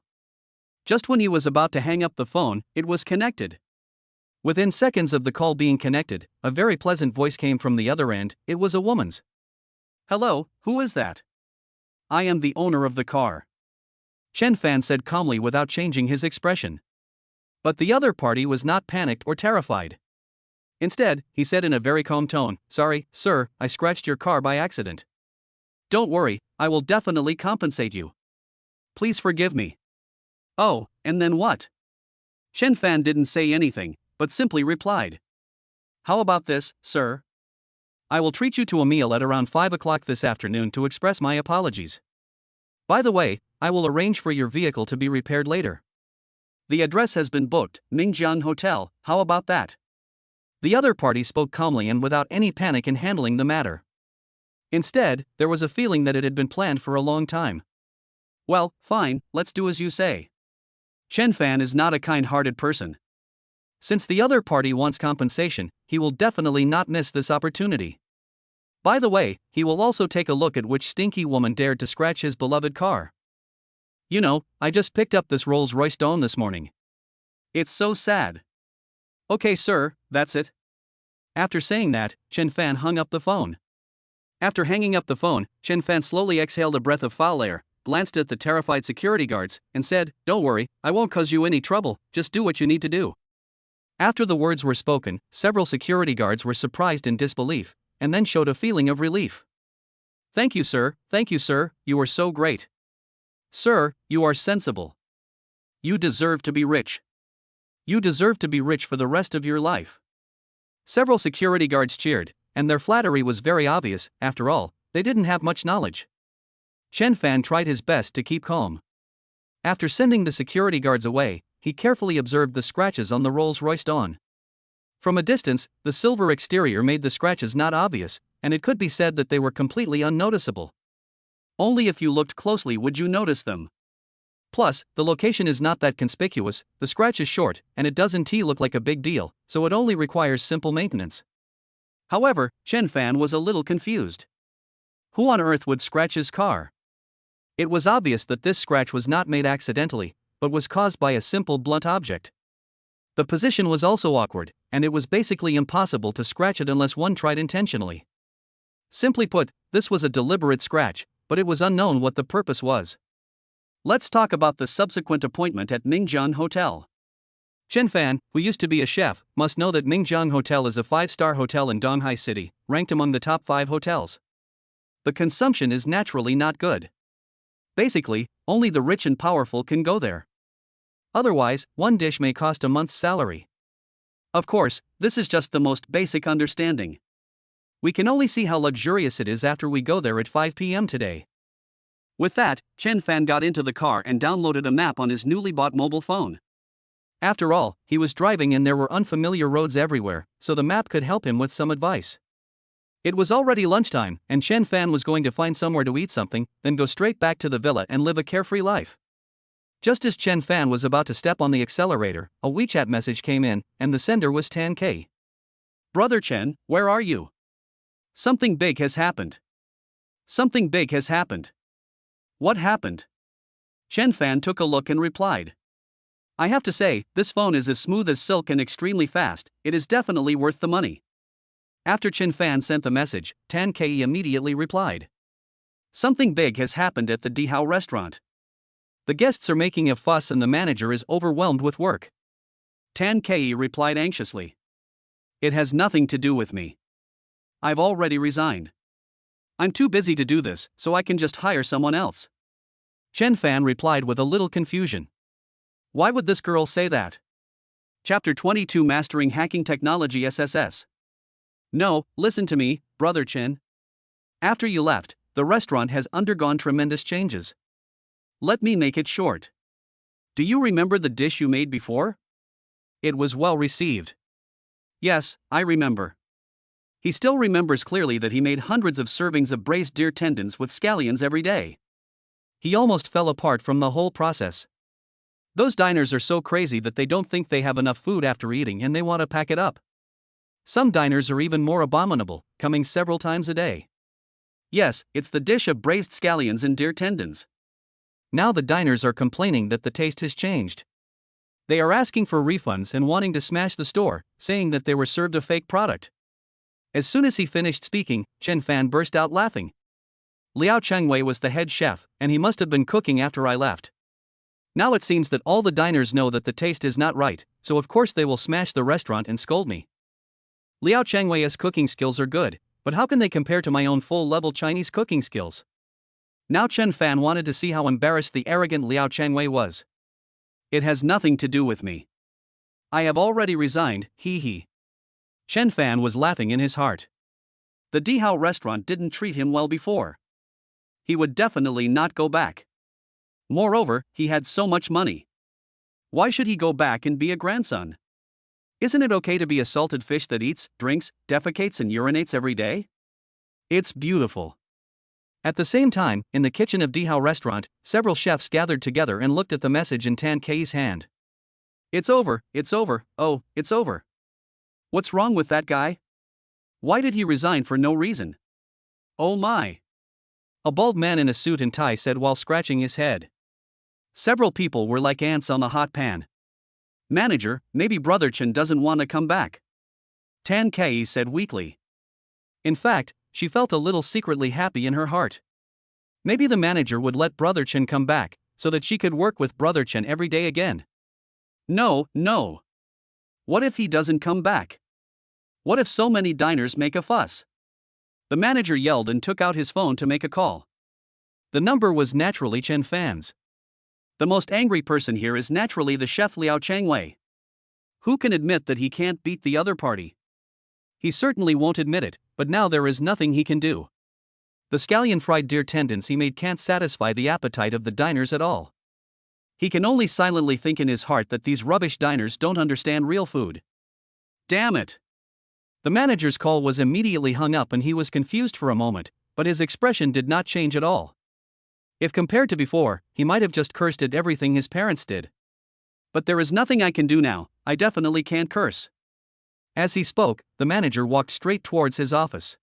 Just when he was about to hang up the phone, it was connected. Within seconds of the call being connected, a very pleasant voice came from the other end. It was a woman's. Hello, who is that? I am the owner of the car. Chen Fan said calmly without changing his expression. But the other party was not panicked or terrified. Instead, he said in a very calm tone, Sorry, sir, I scratched your car by accident. Don't worry, I will definitely compensate you. Please forgive me. Oh, and then what? Chen Fan didn't say anything, but simply replied. How about this, sir? I will treat you to a meal at around 5 o'clock this afternoon to express my apologies. By the way, I will arrange for your vehicle to be repaired later. The address has been booked, Mingjiang Hotel, how about that? The other party spoke calmly and without any panic in handling the matter. Instead, there was a feeling that it had been planned for a long time. Well, fine, let's do as you say. Chen Fan is not a kind-hearted person. Since the other party wants compensation, he will definitely not miss this opportunity. By the way, he will also take a look at which stinky woman dared to scratch his beloved car. You know, I just picked up this Rolls-Royce Dawn this morning. It's so sad. Okay, sir, that's it. After saying that, Chen Fan hung up the phone. After hanging up the phone, Chen Fan slowly exhaled a breath of foul air, glanced at the terrified security guards, and said, Don't worry, I won't cause you any trouble, just do what you need to do. After the words were spoken, several security guards were surprised in disbelief, and then showed a feeling of relief. Thank you, sir, you are so great. Sir, you are sensible. You deserve to be rich. You deserve to be rich for the rest of your life. Several security guards cheered, and their flattery was very obvious. After all, they didn't have much knowledge. Chen Fan tried his best to keep calm. After sending the security guards away, he carefully observed the scratches on the Rolls-Royce Dawn. From a distance, the silver exterior made the scratches not obvious, and it could be said that they were completely unnoticeable. Only if you looked closely would you notice them. Plus, the location is not that conspicuous, the scratch is short, and it doesn't look like a big deal, so it only requires simple maintenance. However, Chen Fan was a little confused. Who on earth would scratch his car? It was obvious that this scratch was not made accidentally, but was caused by a simple blunt object. The position was also awkward, and it was basically impossible to scratch it unless one tried intentionally. Simply put, this was a deliberate scratch, but it was unknown what the purpose was. Let's talk about the subsequent appointment at Mingjiang Hotel. Chen Fan, who used to be a chef, must know that Mingjiang Hotel is a 5-star hotel in Donghai City, ranked among the top 5 hotels. The consumption is naturally not good. Basically, only the rich and powerful can go there. Otherwise, one dish may cost a month's salary. Of course, this is just the most basic understanding. We can only see how luxurious it is after we go there at 5 p.m. today. With that, Chen Fan got into the car and downloaded a map on his newly bought mobile phone. After all, he was driving and there were unfamiliar roads everywhere, so the map could help him with some advice. It was already lunchtime, and Chen Fan was going to find somewhere to eat something, then go straight back to the villa and live a carefree life. Just as Chen Fan was about to step on the accelerator, a WeChat message came in, and the sender was Tan K. Brother Chen, where are you? Something big has happened. Something big has happened. What happened? Chen Fan took a look and replied. I have to say, this phone is as smooth as silk and extremely fast, it is definitely worth the money. After Chen Fan sent the message, Tan Ke immediately replied. Something big has happened at the Dihao restaurant. The guests are making a fuss and the manager is overwhelmed with work. Tan Kei replied anxiously. It has nothing to do with me. I've already resigned. I'm too busy to do this, so I can just hire someone else. Chen Fan replied with a little confusion. Why would this girl say that? Chapter 22 Mastering Hacking Technology SSS. No, listen to me, Brother Chen. After you left, the restaurant has undergone tremendous changes. Let me make it short. Do you remember the dish you made before? It was well received. Yes, I remember. He still remembers clearly that he made hundreds of servings of braised deer tendons with scallions every day. He almost fell apart from the whole process. Those diners are so crazy that they don't think they have enough food after eating and they want to pack it up. Some diners are even more abominable, coming several times a day. Yes, it's the dish of braised scallions and deer tendons. Now the diners are complaining that the taste has changed. They are asking for refunds and wanting to smash the store, saying that they were served a fake product. As soon as he finished speaking, Chen Fan burst out laughing. Liao Chengwei was the head chef, and he must have been cooking after I left. Now it seems that all the diners know that the taste is not right, so of course they will smash the restaurant and scold me. Liao Chengwei's cooking skills are good, but how can they compare to my own full-level Chinese cooking skills? Now Chen Fan wanted to see how embarrassed the arrogant Liao Chengwei was. It has nothing to do with me. I have already resigned, hee hee. Chen Fan was laughing in his heart. The Dihao restaurant didn't treat him well before. He would definitely not go back. Moreover, he had so much money. Why should he go back and be a grandson? Isn't it okay to be a salted fish that eats, drinks, defecates and urinates every day? It's beautiful. At the same time, in the kitchen of Dihao restaurant, several chefs gathered together and looked at the message in Tan Kei's hand. It's over, oh, it's over. What's wrong with that guy? Why did he resign for no reason? Oh my. A bald man in a suit and tie said while scratching his head. Several people were like ants on a hot pan. Manager, maybe Brother Chen doesn't want to come back. Tan Kei said weakly. In fact, she felt a little secretly happy in her heart. Maybe the manager would let Brother Chen come back, so that she could work with Brother Chen every day again. No. What if he doesn't come back? What if so many diners make a fuss? The manager yelled and took out his phone to make a call. The number was naturally Chen Fan's. The most angry person here is naturally the chef Liao Chengwei. Who can admit that he can't beat the other party? He certainly won't admit it, but now there is nothing he can do. The scallion fried deer tendons he made can't satisfy the appetite of the diners at all. He can only silently think in his heart that these rubbish diners don't understand real food. Damn it! The manager's call was immediately hung up and he was confused for a moment, but his expression did not change at all. If compared to before, he might have just cursed at everything his parents did. But there is nothing I can do now, I definitely can't curse. As he spoke, the manager walked straight towards his office.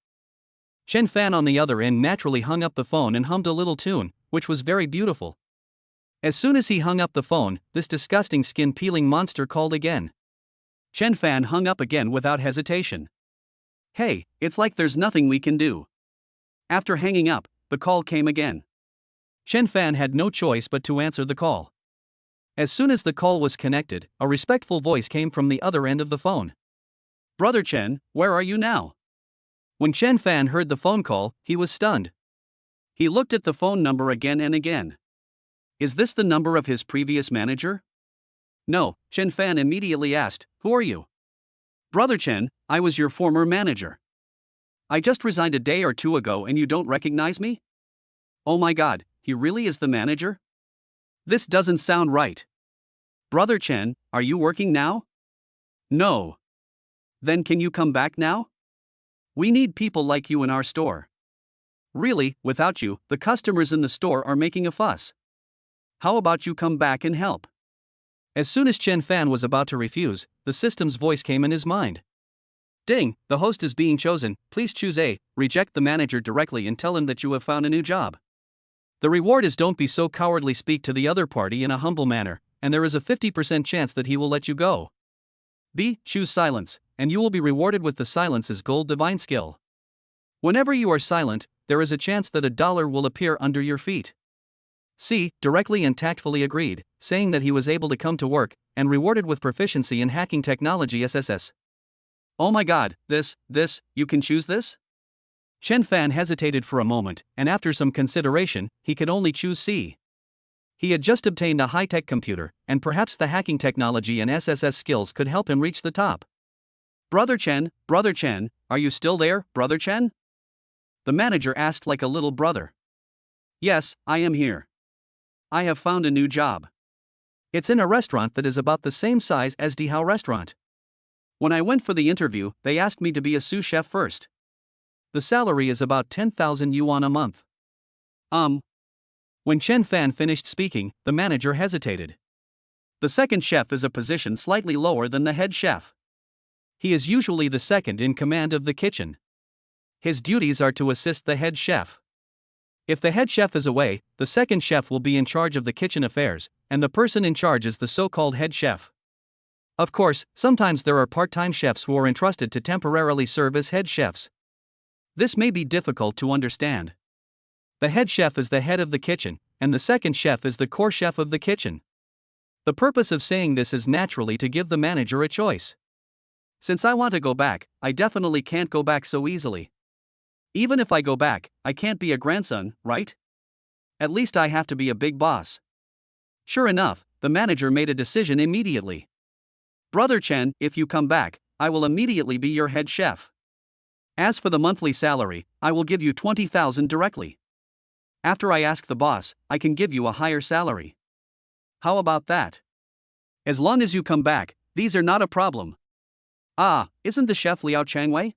Chen Fan on the other end naturally hung up the phone and hummed a little tune, which was very beautiful. As soon as he hung up the phone, this disgusting skin-peeling monster called again. Chen Fan hung up again without hesitation. Hey, it's like there's nothing we can do. After hanging up, the call came again. Chen Fan had no choice but to answer the call. As soon as the call was connected, a respectful voice came from the other end of the phone. Brother Chen, where are you now? When Chen Fan heard the phone call, he was stunned. He looked at the phone number again and again. Is this the number of his previous manager? No, Chen Fan immediately asked, who are you? Brother Chen, I was your former manager. I just resigned a day or two ago and you don't recognize me? Oh my god, he really is the manager? This doesn't sound right. Brother Chen, are you working now? No. Then can you come back now? We need people like you in our store. Really, without you, the customers in the store are making a fuss. How about you come back and help? As soon as Chen Fan was about to refuse, the system's voice came in his mind. Ding, the host is being chosen, please choose A, reject the manager directly and tell him that you have found a new job. The reward is don't be so cowardly, speak to the other party in a humble manner, and there is a 50% chance that he will let you go. B, choose silence, and you will be rewarded with the silence's gold divine skill. Whenever you are silent, there is a chance that $1 will appear under your feet. C directly and tactfully agreed, saying that he was able to come to work and rewarded with proficiency in hacking technology SSS. Oh my god, this, you can choose this? Chen Fan hesitated for a moment, and after some consideration, he could only choose C. He had just obtained a high-tech computer, and perhaps the hacking technology and SSS skills could help him reach the top. Brother Chen, are you still there, Brother Chen? The manager asked like a little brother. Yes, I am here. I have found a new job. It's in a restaurant that is about the same size as Dihao restaurant. When I went for the interview, they asked me to be a sous chef first. The salary is about 10,000 yuan a month. When Chen Fan finished speaking, the manager hesitated. The second chef is a position slightly lower than the head chef. He is usually the second in command of the kitchen. His duties are to assist the head chef. If the head chef is away, the second chef will be in charge of the kitchen affairs, and the person in charge is the so-called head chef. Of course, sometimes there are part-time chefs who are entrusted to temporarily serve as head chefs. This may be difficult to understand. The head chef is the head of the kitchen, and the second chef is the core chef of the kitchen. The purpose of saying this is naturally to give the manager a choice. Since I want to go back, I definitely can't go back so easily. Even if I go back, I can't be a grandson, right? At least I have to be a big boss. Sure enough, the manager made a decision immediately. Brother Chen, if you come back, I will immediately be your head chef. As for the monthly salary, I will give you 20,000 directly. After I ask the boss, I can give you a higher salary. How about that? As long as you come back, these are not a problem. Ah, isn't the chef Liao Changwei?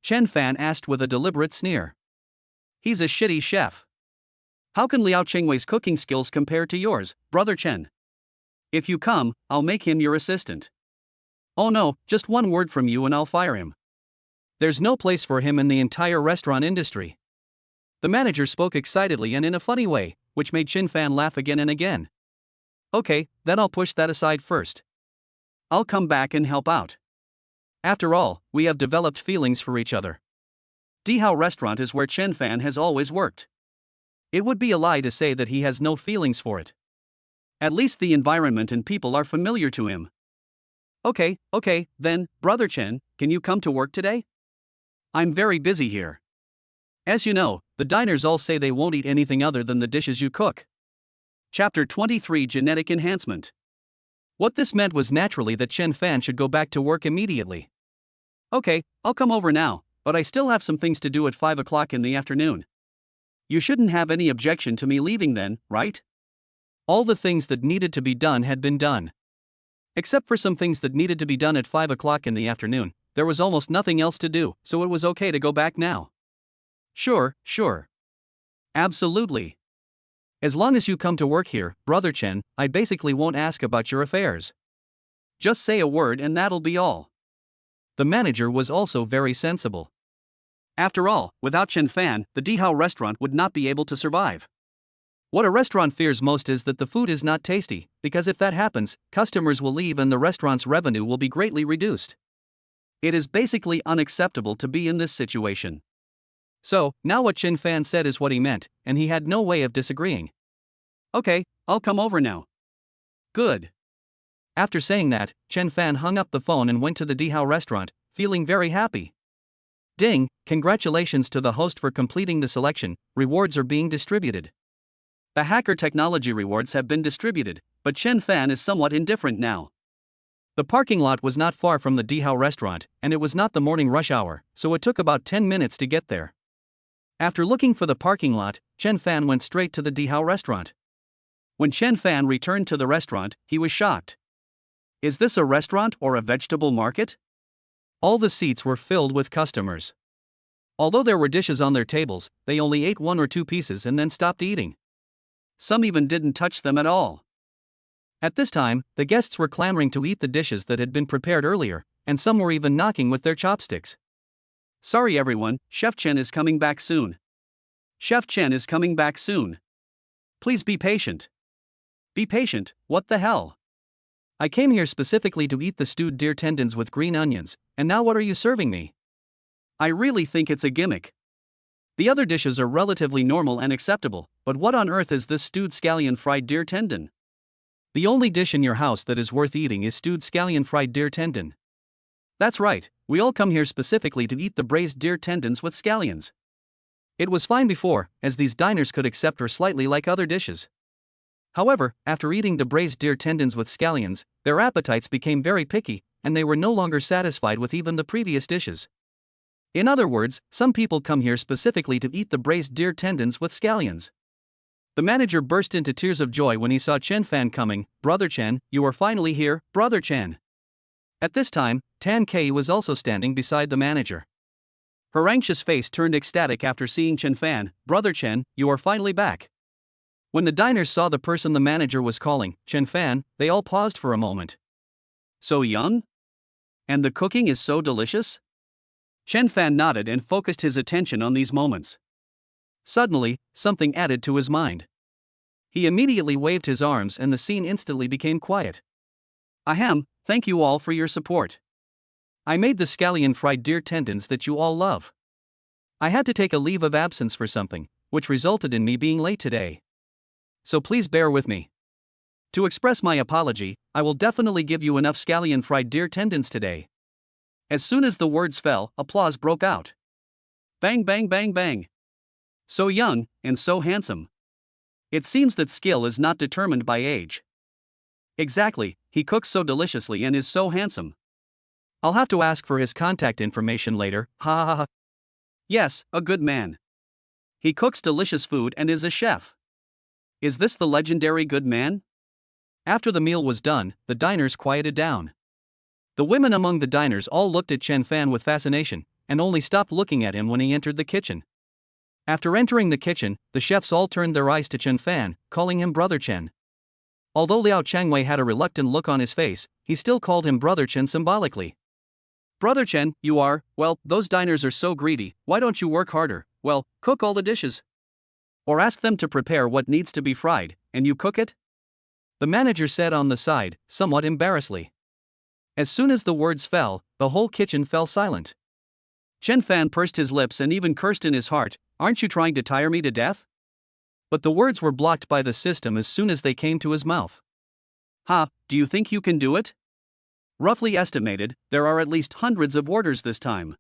Chen Fan asked with a deliberate sneer. He's a shitty chef. How can Liao Changwei's cooking skills compare to yours, Brother Chen? If you come, I'll make him your assistant. Oh no, just one word from you and I'll fire him. There's no place for him in the entire restaurant industry. The manager spoke excitedly and in a funny way, which made Chen Fan laugh again and again. Okay, then I'll push that aside first. I'll come back and help out. After all, we have developed feelings for each other. Dihao restaurant is where Chen Fan has always worked. It would be a lie to say that he has no feelings for it. At least the environment and people are familiar to him. Okay, then, Brother Chen, can you come to work today? I'm very busy here. As you know, the diners all say they won't eat anything other than the dishes you cook. Chapter 23 Genetic Enhancement. What this meant was naturally that Chen Fan should go back to work immediately. Okay, I'll come over now, but I still have some things to do at 5 o'clock in the afternoon. You shouldn't have any objection to me leaving then, right? All the things that needed to be done had been done. Except for some things that needed to be done at 5 o'clock in the afternoon, there was almost nothing else to do, so it was okay to go back now. Sure. Absolutely. As long as you come to work here, Brother Chen, I basically won't ask about your affairs. Just say a word and that'll be all. The manager was also very sensible. After all, without Chen Fan, the Dihao restaurant would not be able to survive. What a restaurant fears most is that the food is not tasty, because if that happens, customers will leave and the restaurant's revenue will be greatly reduced. It is basically unacceptable to be in this situation. So, now what Chen Fan said is what he meant, and he had no way of disagreeing. Okay, I'll come over now. Good. After saying that, Chen Fan hung up the phone and went to the Dihao restaurant, feeling very happy. Ding, congratulations to the host for completing the selection, rewards are being distributed. The hacker technology rewards have been distributed, but Chen Fan is somewhat indifferent now. The parking lot was not far from the Dihao restaurant, and it was not the morning rush hour, so it took about 10 minutes to get there. After looking for the parking lot, Chen Fan went straight to the Dihao restaurant. When Chen Fan returned to the restaurant, he was shocked. Is this a restaurant or a vegetable market? All the seats were filled with customers. Although there were dishes on their tables, they only ate 1 or 2 pieces and then stopped eating. Some even didn't touch them at all. At this time, the guests were clamoring to eat the dishes that had been prepared earlier, and some were even knocking with their chopsticks. Sorry everyone, Chef Chen is coming back soon. Chef Chen is coming back soon. Please be patient. Be patient, what the hell? I came here specifically to eat the stewed deer tendons with green onions, and now what are you serving me? I really think it's a gimmick. The other dishes are relatively normal and acceptable, But what on earth is this stewed scallion fried deer tendon? The only dish in your house that is worth eating is stewed scallion fried deer tendon. That's right, we all come here specifically to eat the braised deer tendons with scallions. It was fine before, as these diners could accept or slightly like other dishes. However, after eating the braised deer tendons with scallions, their appetites became very picky, and they were no longer satisfied with even the previous dishes. In other words, some people come here specifically to eat the braised deer tendons with scallions. The manager burst into tears of joy when he saw Chen Fan coming. "Brother Chen, you are finally here, Brother Chen." At this time, Tan Kei was also standing beside the manager. Her anxious face turned ecstatic after seeing Chen Fan. "Brother Chen, you are finally back." When the diners saw the person the manager was calling Chen Fan, they all paused for a moment. "So young? And the cooking is so delicious?" Chen Fan nodded and focused his attention on these moments. Suddenly, something added to his mind. He immediately waved his arms and the scene instantly became quiet. "Ahem, thank you all for your support. I made the scallion fried deer tendons that you all love. I had to take a leave of absence for something, which resulted in me being late today. So please bear with me. To express my apology, I will definitely give you enough scallion fried deer tendons today." As soon as the words fell, applause broke out. Bang bang bang bang. So young, and so handsome. It seems that skill is not determined by age. Exactly, he cooks so deliciously and is so handsome. I'll have to ask for his contact information later, ha ha ha. Yes, a good man. He cooks delicious food and is a chef. Is this the legendary good man? After the meal was done, the diners quieted down. The women among the diners all looked at Chen Fan with fascination, and only stopped looking at him when he entered the kitchen. After entering the kitchen, the chefs all turned their eyes to Chen Fan, calling him Brother Chen. Although Liao Changwei had a reluctant look on his face, he still called him Brother Chen symbolically. "Brother Chen, you are, well, those diners are so greedy, why don't you work harder, well, cook all the dishes? Or ask them to prepare what needs to be fried, and you cook it?" The manager said on the side, somewhat embarrassedly. As soon as the words fell, the whole kitchen fell silent. Chen Fan pursed his lips and even cursed in his heart, "Aren't you trying to tire me to death?" But the words were blocked by the system as soon as they came to his mouth. "Ha, do you think you can do it? Roughly estimated, there are at least hundreds of orders this time.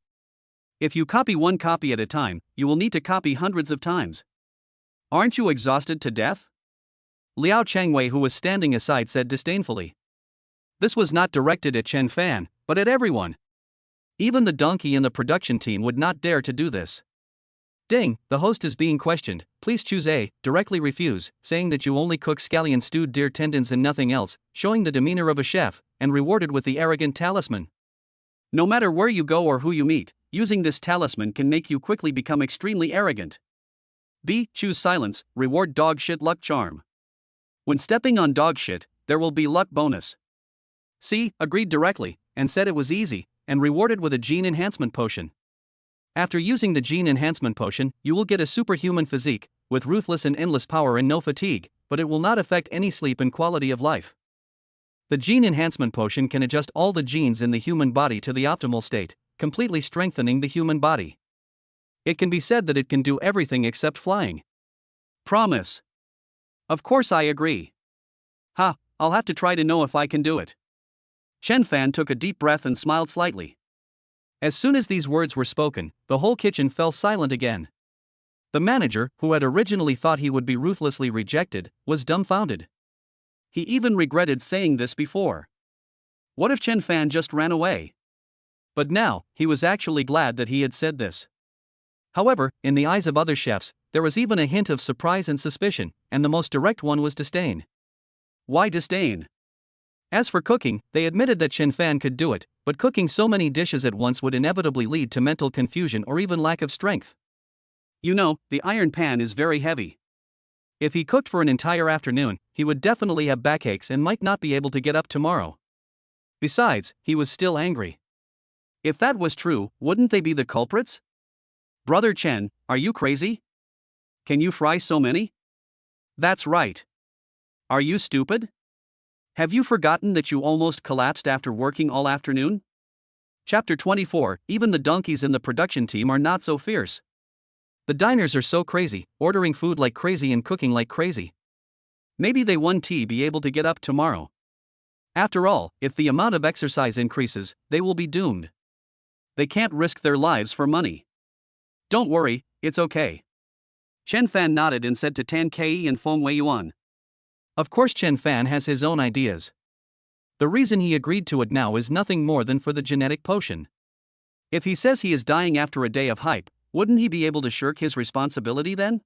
If you copy one copy at a time, you will need to copy hundreds of times. Aren't you exhausted to death?" Liao Changwei, who was standing aside, said disdainfully. This was not directed at Chen Fan, but at everyone. Even the donkey in the production team would not dare to do this. "Ding, the host is being questioned, please choose A," directly refuse, saying that you only cook scallion stewed deer tendons and nothing else, showing the demeanor of a chef, and rewarded with the arrogant talisman. No matter where you go or who you meet, using this talisman can make you quickly become extremely arrogant. B. Choose silence, reward dog shit luck charm. When stepping on dog shit, there will be luck bonus. C. Agreed directly, and said it was easy, and rewarded with a gene enhancement potion. After using the gene enhancement potion, you will get a superhuman physique, with ruthless and endless power and no fatigue, but it will not affect any sleep and quality of life. The gene enhancement potion can adjust all the genes in the human body to the optimal state, completely strengthening the human body. It can be said that it can do everything except flying. Promise. Of course I agree. Ha, I'll have to try to know if I can do it. Chen Fan took a deep breath and smiled slightly. As soon as these words were spoken, the whole kitchen fell silent again. The manager, who had originally thought he would be ruthlessly rejected, was dumbfounded. He even regretted saying this before. What if Chen Fan just ran away? But now, he was actually glad that he had said this. However, in the eyes of other chefs, there was even a hint of surprise and suspicion, and the most direct one was disdain. Why disdain? As for cooking, they admitted that Chen Fan could do it, but cooking so many dishes at once would inevitably lead to mental confusion or even lack of strength. You know, the iron pan is very heavy. If he cooked for an entire afternoon, he would definitely have backaches and might not be able to get up tomorrow. Besides, he was still angry. If that was true, wouldn't they be the culprits? Brother Chen, are you crazy? Can you fry so many? That's right. Are you stupid? Have you forgotten that you almost collapsed after working all afternoon? Chapter 24, even the donkeys in the production team are not so fierce. The diners are so crazy, ordering food like crazy and cooking like crazy. Maybe they won't be able to get up tomorrow. After all, if the amount of exercise increases, they will be doomed. They can't risk their lives for money. Don't worry, it's okay. Chen Fan nodded and said to Tan Kei and Feng Weiyuan. Of course Chen Fan has his own ideas. The reason he agreed to it now is nothing more than for the genetic potion. If he says he is dying after a day of hype, wouldn't he be able to shirk his responsibility then?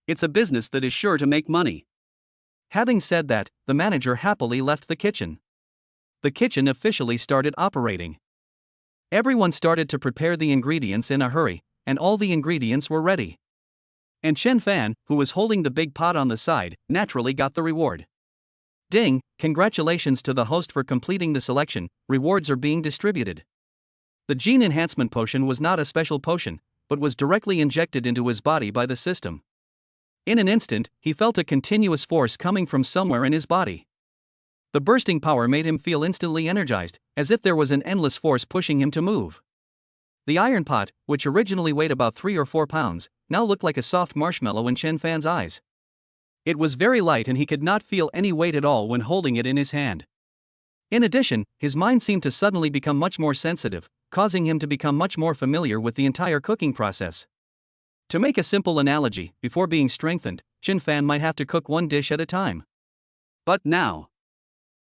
It's a business that is sure to make money. Having said that, the manager happily left the kitchen. The kitchen officially started operating. Everyone started to prepare the ingredients in a hurry, and all the ingredients were ready. And Chen Fan, who was holding the big pot on the side, naturally got the reward. Ding, congratulations to the host for completing the selection, rewards are being distributed. The gene enhancement potion was not a special potion, but was directly injected into his body by the system. In an instant, he felt a continuous force coming from somewhere in his body. The bursting power made him feel instantly energized, as if there was an endless force pushing him to move. The iron pot, which originally weighed about 3 or 4 pounds, now looked like a soft marshmallow in Chen Fan's eyes. It was very light and he could not feel any weight at all when holding it in his hand. In addition, his mind seemed to suddenly become much more sensitive, causing him to become much more familiar with the entire cooking process. To make a simple analogy, before being strengthened, Chen Fan might have to cook one dish at a time. But now,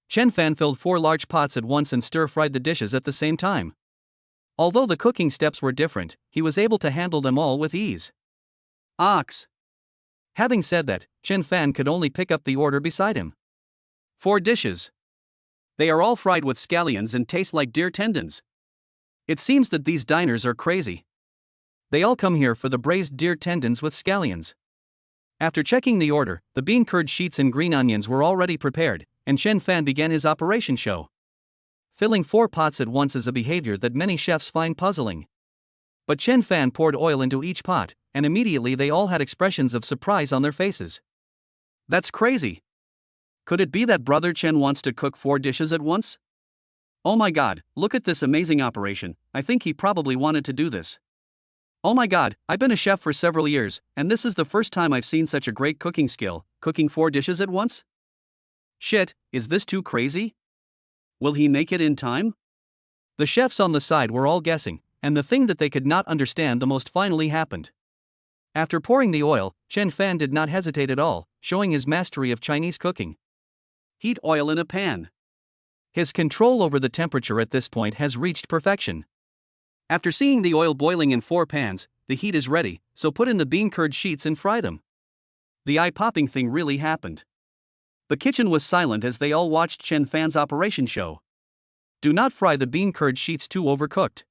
Chen Fan filled 4 large pots at once and stir-fried the dishes at the same time. Although the cooking steps were different, he was able to handle them all with ease. Ox. Having said that, Chen Fan could only pick up the order beside him. 4 dishes. They are all fried with scallions and taste like deer tendons. It seems that these diners are crazy. They all come here for the braised deer tendons with scallions. After checking the order, the bean curd sheets and green onions were already prepared, and Chen Fan began his operation show. Filling 4 pots at once is a behavior that many chefs find puzzling. But Chen Fan poured oil into each pot, and immediately they all had expressions of surprise on their faces. That's crazy. Could it be that Brother Chen wants to cook 4 dishes at once? Oh my god, look at this amazing operation, I think he probably wanted to do this. Oh my god, I've been a chef for several years, and this is the first time I've seen such a great cooking skill, cooking 4 dishes at once? Shit, is this too crazy? Will he make it in time? The chefs on the side were all guessing, and the thing that they could not understand the most finally happened. After pouring the oil, Chen Fan did not hesitate at all, showing his mastery of Chinese cooking. Heat oil in a pan. His control over the temperature at this point has reached perfection. After seeing the oil boiling in 4 pans, the heat is ready, so put in the bean curd sheets and fry them. The eye-popping thing really happened. The kitchen was silent as they all watched Chen Fan's operation show. Do not fry the bean curd sheets too overcooked.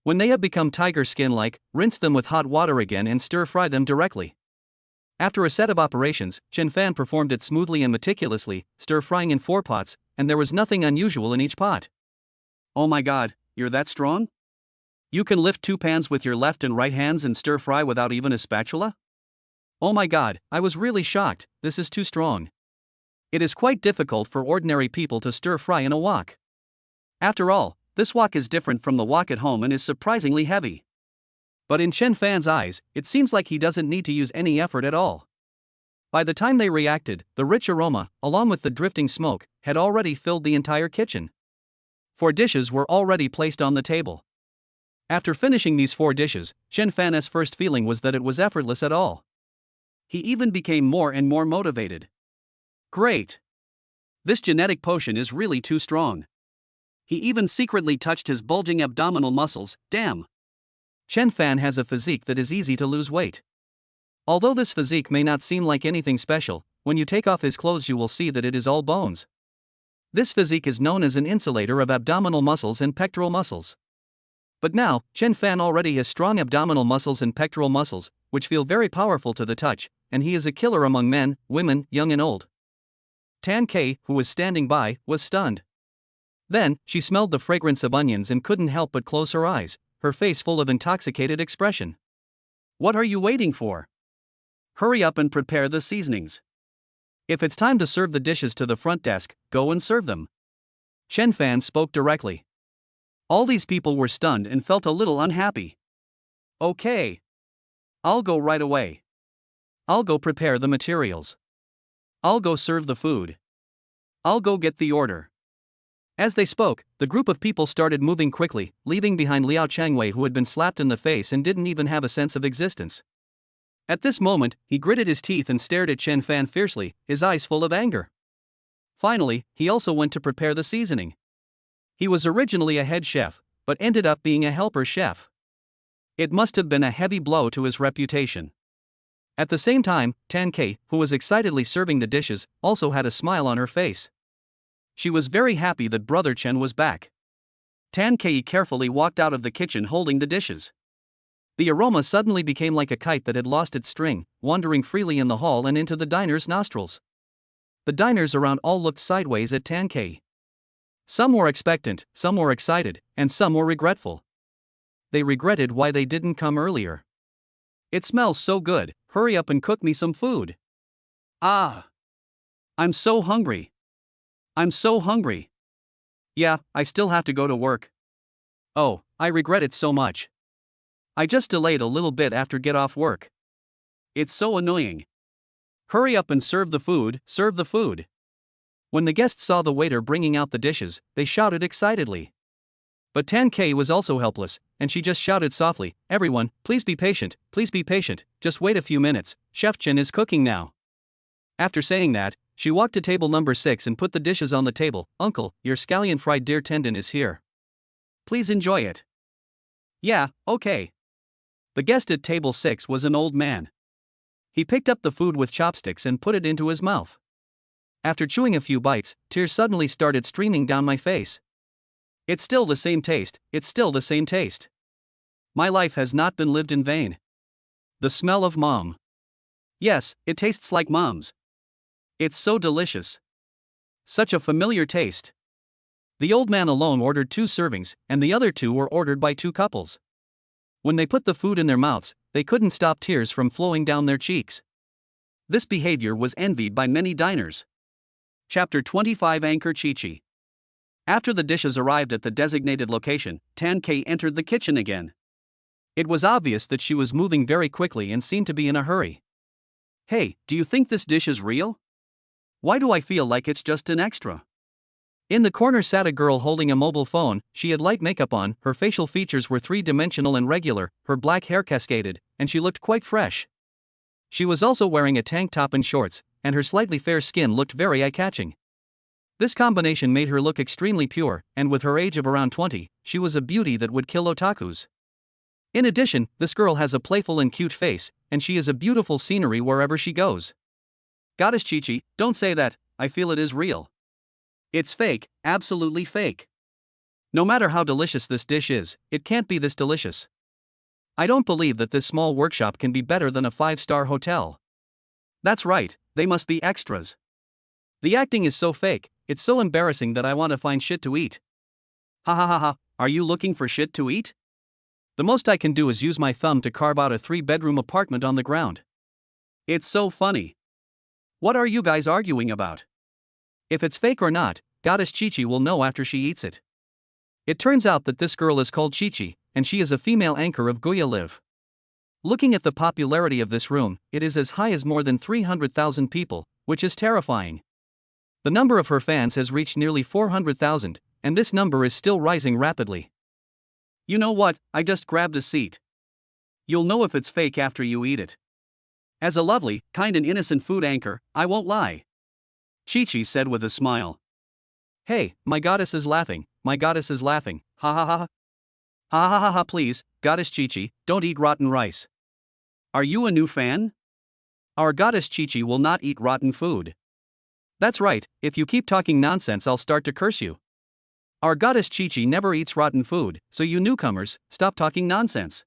When they have become tiger skin-like, rinse them with hot water again and stir-fry them directly. After a set of operations, Chen Fan performed it smoothly and meticulously, stir-frying in 4 pots, and there was nothing unusual in each pot. Oh my god, you're that strong? You can lift 2 pans with your left and right hands and stir-fry without even a spatula? Oh my god, I was really shocked, this is too strong. It is quite difficult for ordinary people to stir-fry in a wok. After all, this wok is different from the wok at home and is surprisingly heavy. But in Chen Fan's eyes, it seems like he doesn't need to use any effort at all. By the time they reacted, the rich aroma, along with the drifting smoke, had already filled the entire kitchen. 4 dishes were already placed on the table. After finishing these 4 dishes, Chen Fan's first feeling was that it was effortless at all. He even became more and more motivated. Great! This genetic potion is really too strong. He even secretly touched his bulging abdominal muscles, damn! Chen Fan has a physique that is easy to lose weight. Although this physique may not seem like anything special, when you take off his clothes you will see that it is all bones. This physique is known as an insulator of abdominal muscles and pectoral muscles. But now, Chen Fan already has strong abdominal muscles and pectoral muscles, which feel very powerful to the touch, and he is a killer among men, women, young and old. Tan Kei, who was standing by, was stunned. Then, she smelled the fragrance of onions and couldn't help but close her eyes, her face full of intoxicated expression. What are you waiting for? Hurry up and prepare the seasonings. If it's time to serve the dishes to the front desk, go and serve them. Chen Fan spoke directly. All these people were stunned and felt a little unhappy. Okay. I'll go right away. I'll go prepare the materials. I'll go serve the food. I'll go get the order. As they spoke, the group of people started moving quickly, leaving behind Liao Changwei, who had been slapped in the face and didn't even have a sense of existence. At this moment, he gritted his teeth and stared at Chen Fan fiercely, his eyes full of anger. Finally, he also went to prepare the seasoning. He was originally a head chef, but ended up being a helper chef. It must have been a heavy blow to his reputation. At the same time, Tan Kei, who was excitedly serving the dishes, also had a smile on her face. She was very happy that Brother Chen was back. Tan Kei carefully walked out of the kitchen holding the dishes. The aroma suddenly became like a kite that had lost its string, wandering freely in the hall and into the diner's nostrils. The diners around all looked sideways at Tan Kei. Some were expectant, some were excited, and some were regretful. They regretted why they didn't come earlier. It smells so good, hurry up and cook me some food. Ah! I'm so hungry. I'm so hungry. Yeah, I still have to go to work. Oh, I regret it so much. I just delayed a little bit after get off work. It's so annoying. Hurry up and serve the food, serve the food. When the guests saw the waiter bringing out the dishes, they shouted excitedly. But Tan Kei was also helpless, and she just shouted softly, "Everyone, please be patient, just wait a few minutes, Chef Chen is cooking now." After saying that, she walked to table number 6 and put the dishes on the table. "Uncle, your scallion fried deer tendon is here. Please enjoy it." "Yeah, okay." The guest at table 6 was an old man. He picked up the food with chopsticks and put it into his mouth. After chewing a few bites, tears suddenly started streaming down my face. It's still the same taste, it's still the same taste. My life has not been lived in vain. The smell of mom. Yes, it tastes like mom's. It's so delicious. Such a familiar taste. The old man alone ordered 2 servings, and the other 2 were ordered by 2 couples. When they put the food in their mouths, they couldn't stop tears from flowing down their cheeks. This behavior was envied by many diners. Chapter 25 Anchor Chi-Chi. After the dishes arrived at the designated location, Tan Kei entered the kitchen again. It was obvious that she was moving very quickly and seemed to be in a hurry. "Hey, do you think this dish is real? Why do I feel like it's just an extra?" In the corner sat a girl holding a mobile phone. She had light makeup on, her facial features were 3-dimensional and regular, her black hair cascaded, and she looked quite fresh. She was also wearing a tank top and shorts, and her slightly fair skin looked very eye-catching. This combination made her look extremely pure, and with her age of around 20, she was a beauty that would kill otakus. In addition, this girl has a playful and cute face, and she is a beautiful scenery wherever she goes. "Goddess Chi-Chi, don't say that, I feel it is real. It's fake, absolutely fake. No matter how delicious this dish is, it can't be this delicious. I don't believe that this small workshop can be better than a 5-star hotel. That's right, they must be extras. The acting is so fake, it's so embarrassing that I want to find shit to eat. Ha ha ha ha, are you looking for shit to eat? The most I can do is use my thumb to carve out a 3-bedroom apartment on the ground. It's so funny. What are you guys arguing about? If it's fake or not, Goddess Chi-Chi will know after she eats it." It turns out that this girl is called Chi-Chi, and she is a female anchor of Guya Live. Looking at the popularity of this room, it is as high as more than 300,000 people, which is terrifying. The number of her fans has reached nearly 400,000, and this number is still rising rapidly. You know what, I just grabbed a seat. You'll know if it's fake after you eat it. As a lovely, kind and innocent food anchor, I won't lie. Chi-Chi said with a smile. "Hey, my goddess is laughing, my goddess is laughing, ha ha ha. Ha ha ha ha, please, Goddess Chi-Chi, don't eat rotten rice. Are you a new fan? Our Goddess Chi-Chi will not eat rotten food. That's right, if you keep talking nonsense I'll start to curse you. Our Goddess Chi-Chi never eats rotten food, so you newcomers, stop talking nonsense."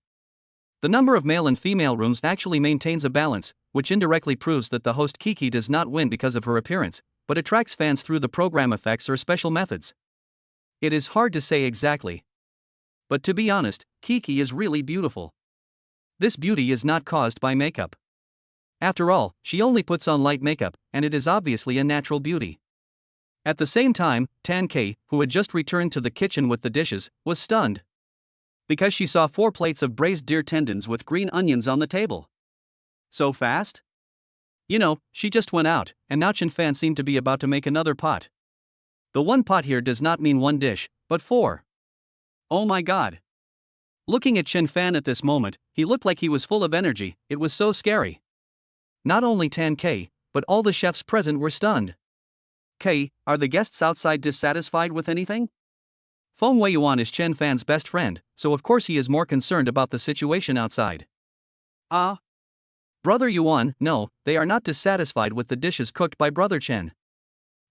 The number of male and female rooms actually maintains a balance, which indirectly proves that the host Kiki does not win because of her appearance, but attracts fans through the program effects or special methods. It is hard to say exactly. But to be honest, Kiki is really beautiful. This beauty is not caused by makeup. After all, she only puts on light makeup, and it is obviously a natural beauty. At the same time, Tan Kei, who had just returned to the kitchen with the dishes, was stunned. Because she saw 4 plates of braised deer tendons with green onions on the table. So fast? You know, she just went out, and now Chen Fan seemed to be about to make another pot. The one pot here does not mean one dish, but 4. Oh my god. Looking at Chen Fan at this moment, he looked like he was full of energy. It was so scary. Not only Tan K, but all the chefs present were stunned. K, are the guests outside dissatisfied with anything? Feng Weiyuan is Chen Fan's best friend, so of course he is more concerned about the situation outside. Brother Yuan, no, they are not dissatisfied with the dishes cooked by Brother Chen.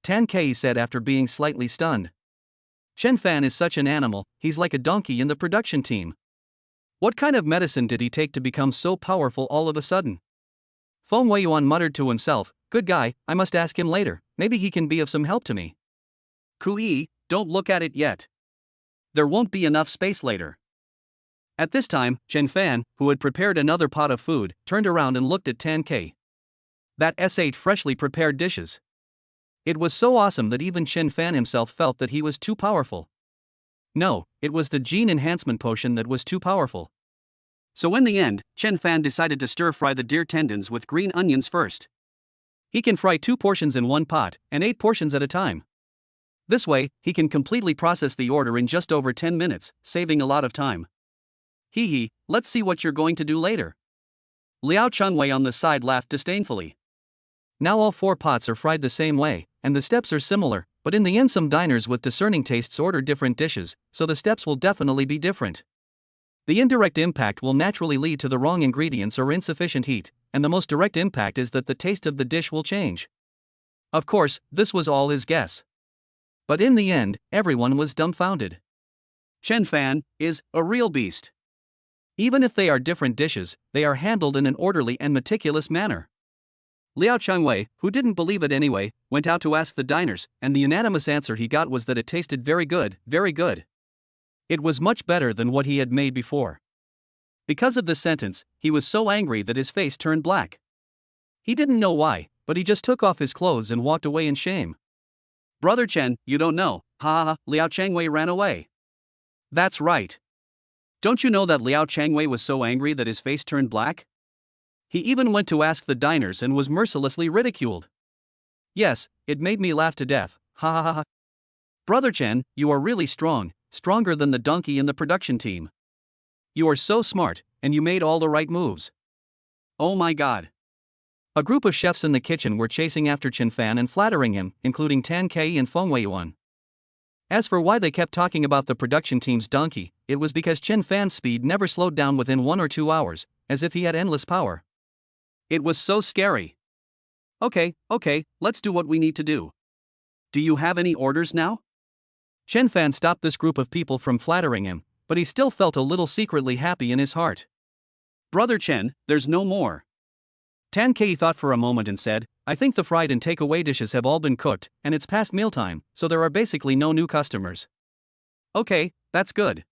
Tan K said after being slightly stunned. Chen Fan is such an animal, he's like a donkey in the production team. What kind of medicine did he take to become so powerful all of a sudden? Feng Weiyuan muttered to himself, good guy, I must ask him later, maybe he can be of some help to me. Kui, don't look at it yet. There won't be enough space later. At this time, Chen Fan, who had prepared another pot of food, turned around and looked at Tan K. That S8 freshly prepared dishes. It was so awesome that even Chen Fan himself felt that he was too powerful. No, it was the gene enhancement potion that was too powerful. So in the end, Chen Fan decided to stir-fry the deer tendons with green onions first. He can fry 2 portions in one pot, and 8 portions at a time. This way, he can completely process the order in just over 10 minutes, saving a lot of time. Hee hee, let's see what you're going to do later. Liao Changwei on the side laughed disdainfully. Now all 4 pots are fried the same way, and the steps are similar, but in the end some diners with discerning tastes order different dishes, so the steps will definitely be different. The indirect impact will naturally lead to the wrong ingredients or insufficient heat, and the most direct impact is that the taste of the dish will change. Of course, this was all his guess. But in the end, everyone was dumbfounded. Chen Fan is a real beast. Even if they are different dishes, they are handled in an orderly and meticulous manner. Liao Changwei, who didn't believe it anyway, went out to ask the diners, and the unanimous answer he got was that it tasted very good, very good. It was much better than what he had made before. Because of this sentence, he was so angry that his face turned black. He didn't know why, but he just took off his clothes and walked away in shame. Brother Chen, you don't know, ha ha ha, Liao Changwei ran away. That's right. Don't you know that Liao Changwei was so angry that his face turned black? He even went to ask the diners and was mercilessly ridiculed. Yes, it made me laugh to death, ha ha ha ha. Brother Chen, you are really strong, stronger than the donkey in the production team. You are so smart, and you made all the right moves. Oh my god. A group of chefs in the kitchen were chasing after Chen Fan and flattering him, including Tan K and Feng Weiyuan. As for why they kept talking about the production team's donkey, it was because Chen Fan's speed never slowed down within 1 or 2 hours, as if he had endless power. It was so scary. Okay, let's do what we need to do. Do you have any orders now? Chen Fan stopped this group of people from flattering him, but he still felt a little secretly happy in his heart. Brother Chen, there's no more. Tan Kei thought for a moment and said, I think the fried and takeaway dishes have all been cooked, and it's past mealtime, so there are basically no new customers. Okay, that's good.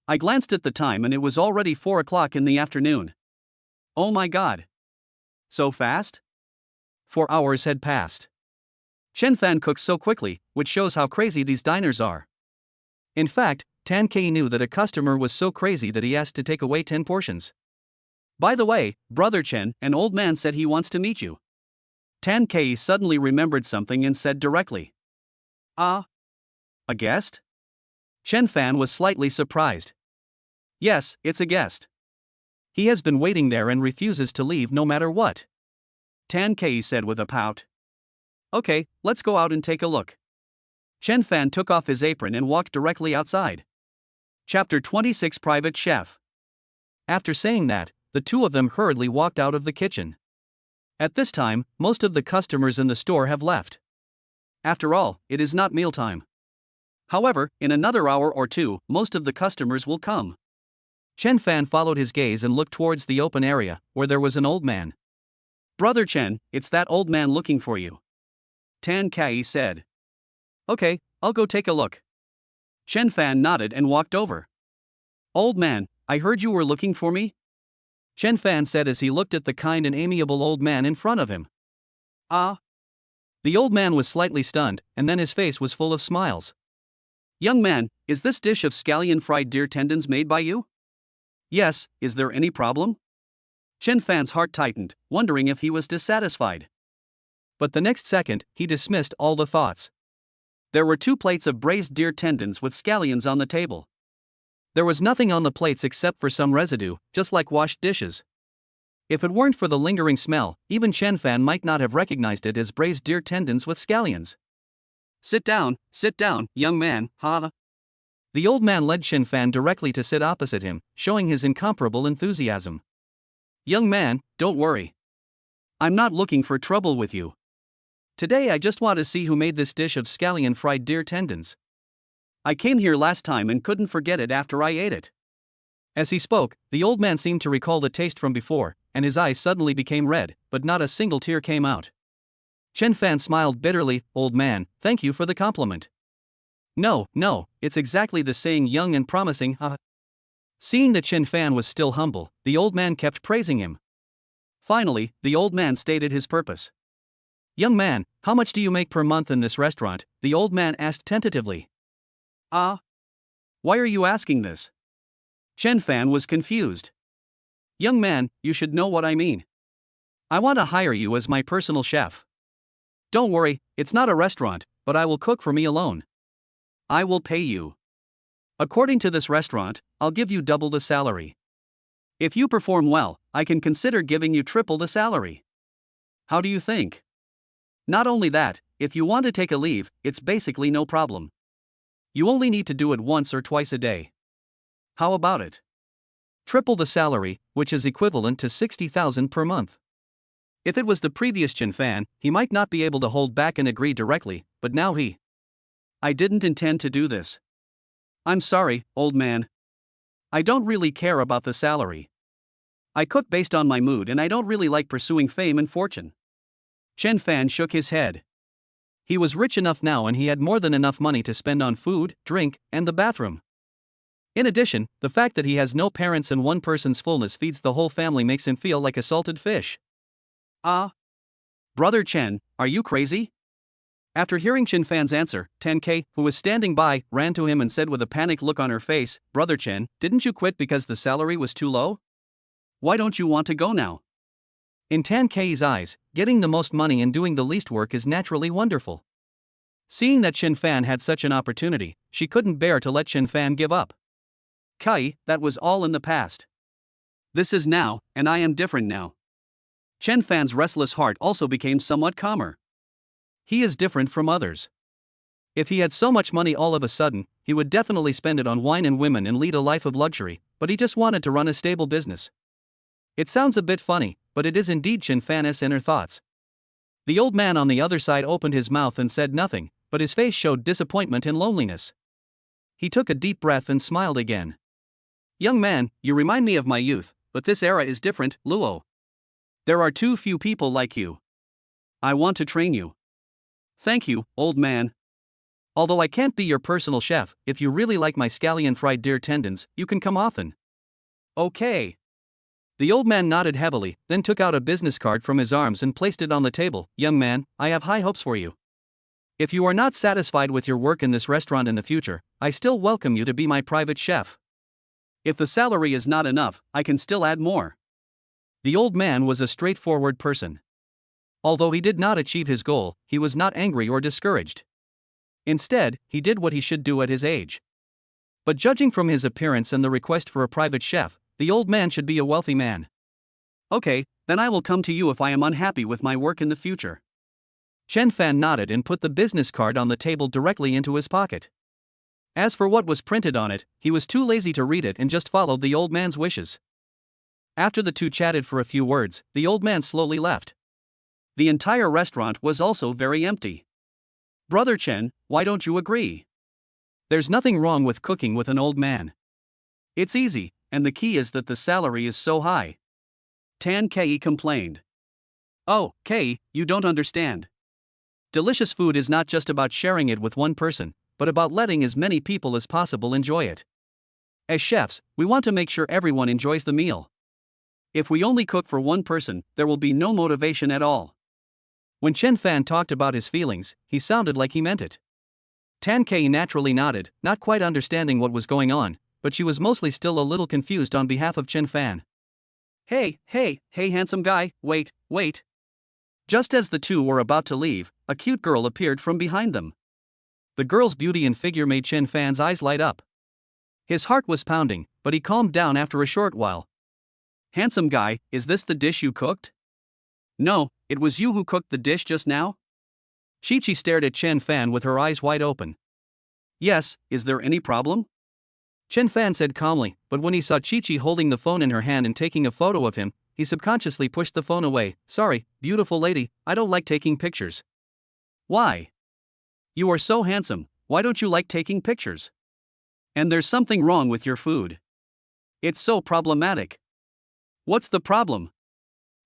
I glanced at the time and it was already 4 o'clock in the afternoon. Oh my god. So fast? 4 hours had passed. Chen Fan cooks so quickly, which shows how crazy these diners are. In fact, Tan Kei knew that a customer was so crazy that he asked to take away 10 portions. By the way, Brother Chen, an old man said he wants to meet you. Tan Kei suddenly remembered something and said directly. A guest? Chen Fan was slightly surprised. Yes, it's a guest. He has been waiting there and refuses to leave no matter what. Tan Kei said with a pout. Okay, let's go out and take a look. Chen Fan took off his apron and walked directly outside. Chapter 26 Private Chef. After saying that, the two of them hurriedly walked out of the kitchen. At this time, most of the customers in the store have left. After all, it is not mealtime. However, in another hour or 2, most of the customers will come. Chen Fan followed his gaze and looked towards the open area, where there was an old man. Brother Chen, it's that old man looking for you. Tan Kai said. Okay, I'll go take a look. Chen Fan nodded and walked over. Old man, I heard you were looking for me? Chen Fan said as he looked at the kind and amiable old man in front of him. The old man was slightly stunned, and then his face was full of smiles. Young man, is this dish of scallion fried deer tendons made by you? Yes, is there any problem? Chen Fan's heart tightened, wondering if he was dissatisfied. But the next second, he dismissed all the thoughts. There were 2 plates of braised deer tendons with scallions on the table. There was nothing on the plates except for some residue, just like washed dishes. If it weren't for the lingering smell, even Chen Fan might not have recognized it as braised deer tendons with scallions. Sit down, young man, ha. The old man led Chen Fan directly to sit opposite him, showing his incomparable enthusiasm. Young man, don't worry. I'm not looking for trouble with you. Today I just want to see who made this dish of scallion fried deer tendons. I came here last time and couldn't forget it after I ate it. As he spoke, the old man seemed to recall the taste from before, and his eyes suddenly became red, but not a single tear came out. Chen Fan smiled bitterly. Old man, thank you for the compliment. No, it's exactly the saying, young and promising, ha. Seeing that Chen Fan was still humble, the old man kept praising him. Finally, the old man stated his purpose. Young man, how much do you make per month in this restaurant? The old man asked tentatively. Why are you asking this? Chen Fan was confused. Young man, you should know what I mean. I want to hire you as my personal chef. Don't worry, it's not a restaurant, but I will cook for me alone. I will pay you. According to this restaurant, I'll give you double the salary. If you perform well, I can consider giving you triple the salary. How do you think? Not only that, if you want to take a leave, it's basically no problem. You only need to do it once or twice a day. How about it? Triple the salary, which is equivalent to 60,000 per month. If it was the previous Chen Fan, he might not be able to hold back and agree directly, but now I didn't intend to do this. I'm sorry, old man. I don't really care about the salary. I cook based on my mood and I don't really like pursuing fame and fortune. Chen Fan shook his head. He was rich enough now and he had more than enough money to spend on food, drink, and the bathroom. In addition, the fact that he has no parents and one person's fullness feeds the whole family makes him feel like a salted fish. Brother Chen, are you crazy? After hearing Chen Fan's answer, 10K, who was standing by, ran to him and said with a panicked look on her face, Brother Chen, didn't you quit because the salary was too low? Why don't you want to go now? In 10K's eyes, getting the most money and doing the least work is naturally wonderful. Seeing that Chen Fan had such an opportunity, she couldn't bear to let Chen Fan give up. Kai, that was all in the past. This is now, and I am different now. Chen Fan's restless heart also became somewhat calmer. He is different from others. If he had so much money all of a sudden, he would definitely spend it on wine and women and lead a life of luxury, but he just wanted to run a stable business. It sounds a bit funny, but it is indeed Chen Fan's inner thoughts. The old man on the other side opened his mouth and said nothing, but his face showed disappointment and loneliness. He took a deep breath and smiled again. Young man, you remind me of my youth, but this era is different, Luo. There are too few people like you. I want to train you. Thank you, old man. Although I can't be your personal chef, if you really like my scallion fried deer tendons, you can come often. Okay. The old man nodded heavily, then took out a business card from his arms and placed it on the table. Young man, I have high hopes for you. If you are not satisfied with your work in this restaurant in the future, I still welcome you to be my private chef. If the salary is not enough, I can still add more. The old man was a straightforward person. Although he did not achieve his goal, he was not angry or discouraged. Instead, he did what he should do at his age. But judging from his appearance and the request for a private chef, the old man should be a wealthy man. Okay, then I will come to you if I am unhappy with my work in the future. Chen Fan nodded and put the business card on the table directly into his pocket. As for what was printed on it, he was too lazy to read it and just followed the old man's wishes. After the two chatted for a few words, the old man slowly left. The entire restaurant was also very empty. Brother Chen, why don't you agree? There's nothing wrong with cooking with an old man. It's easy, and the key is that the salary is so high. Tan Kei complained. Oh, Kei, you don't understand. Delicious food is not just about sharing it with one person, but about letting as many people as possible enjoy it. As chefs, we want to make sure everyone enjoys the meal. If we only cook for one person, there will be no motivation at all. When Chen Fan talked about his feelings, he sounded like he meant it. Tan K naturally nodded, not quite understanding what was going on, but she was mostly still a little confused on behalf of Chen Fan. Hey, handsome guy, wait. Just as the two were about to leave, a cute girl appeared from behind them. The girl's beauty and figure made Chen Fan's eyes light up. His heart was pounding, but he calmed down after a short while. Handsome guy, is this the dish you cooked? No, it was you who cooked the dish just now? Chi-Chi stared at Chen Fan with her eyes wide open. Yes, is there any problem? Chen Fan said calmly, but when he saw Chi-Chi holding the phone in her hand and taking a photo of him, he subconsciously pushed the phone away. Sorry, beautiful lady, I don't like taking pictures. Why? You are so handsome, why don't you like taking pictures? And there's something wrong with your food. It's so problematic. What's the problem?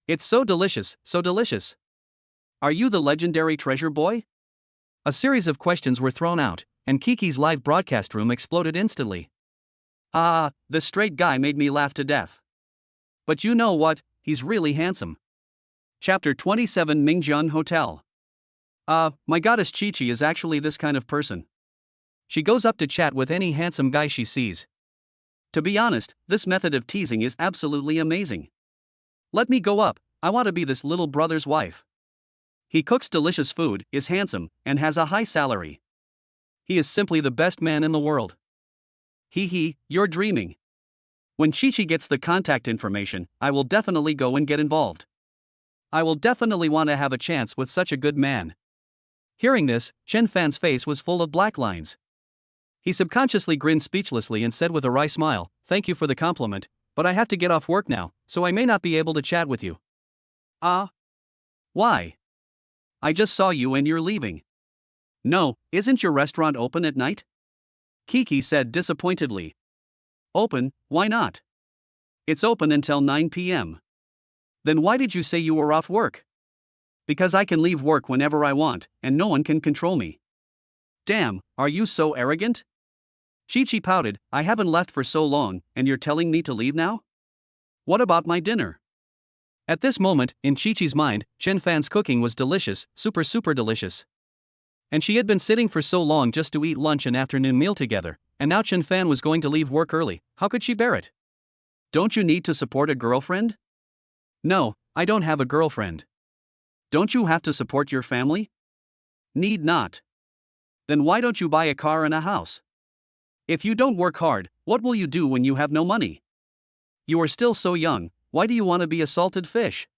It's so delicious, so delicious. Are you the legendary treasure boy? A series of questions were thrown out, and Kiki's live broadcast room exploded instantly. This straight guy made me laugh to death. But you know what, he's really handsome. Chapter 27 Mingjian Hotel. My goddess Chi-Chi is actually this kind of person. She goes up to chat with any handsome guy she sees. To be honest, this method of teasing is absolutely amazing. Let me go up, I want to be this little brother's wife. He cooks delicious food, is handsome, and has a high salary. He is simply the best man in the world. You're dreaming. When Chi-Chi gets the contact information, I will definitely go and get involved. I will definitely want to have a chance with such a good man. Hearing this, Chen Fan's face was full of black lines. He subconsciously grinned speechlessly and said with a wry smile, "Thank you for the compliment, but I have to get off work now, so I may not be able to chat with you." Why? I just saw you and you're leaving. No, isn't your restaurant open at night? Kiki said disappointedly. Open, why not? It's open until 9 p.m. Then why did you say you were off work? Because I can leave work whenever I want, and no one can control me. Damn, are you so arrogant? Chi-Chi pouted, I haven't left for so long, and you're telling me to leave now? What about my dinner? At this moment, in Chi-Chi's mind, Chen Fan's cooking was delicious, super delicious. And she had been sitting for so long just to eat lunch and afternoon meal together, and now Chen Fan was going to leave work early. How could she bear it? Don't you need to support a girlfriend? No, I don't have a girlfriend. Don't you have to support your family? Need not. Then why don't you buy a car and a house? If you don't work hard, what will you do when you have no money? You are still so young, why do you want to be a salted fish?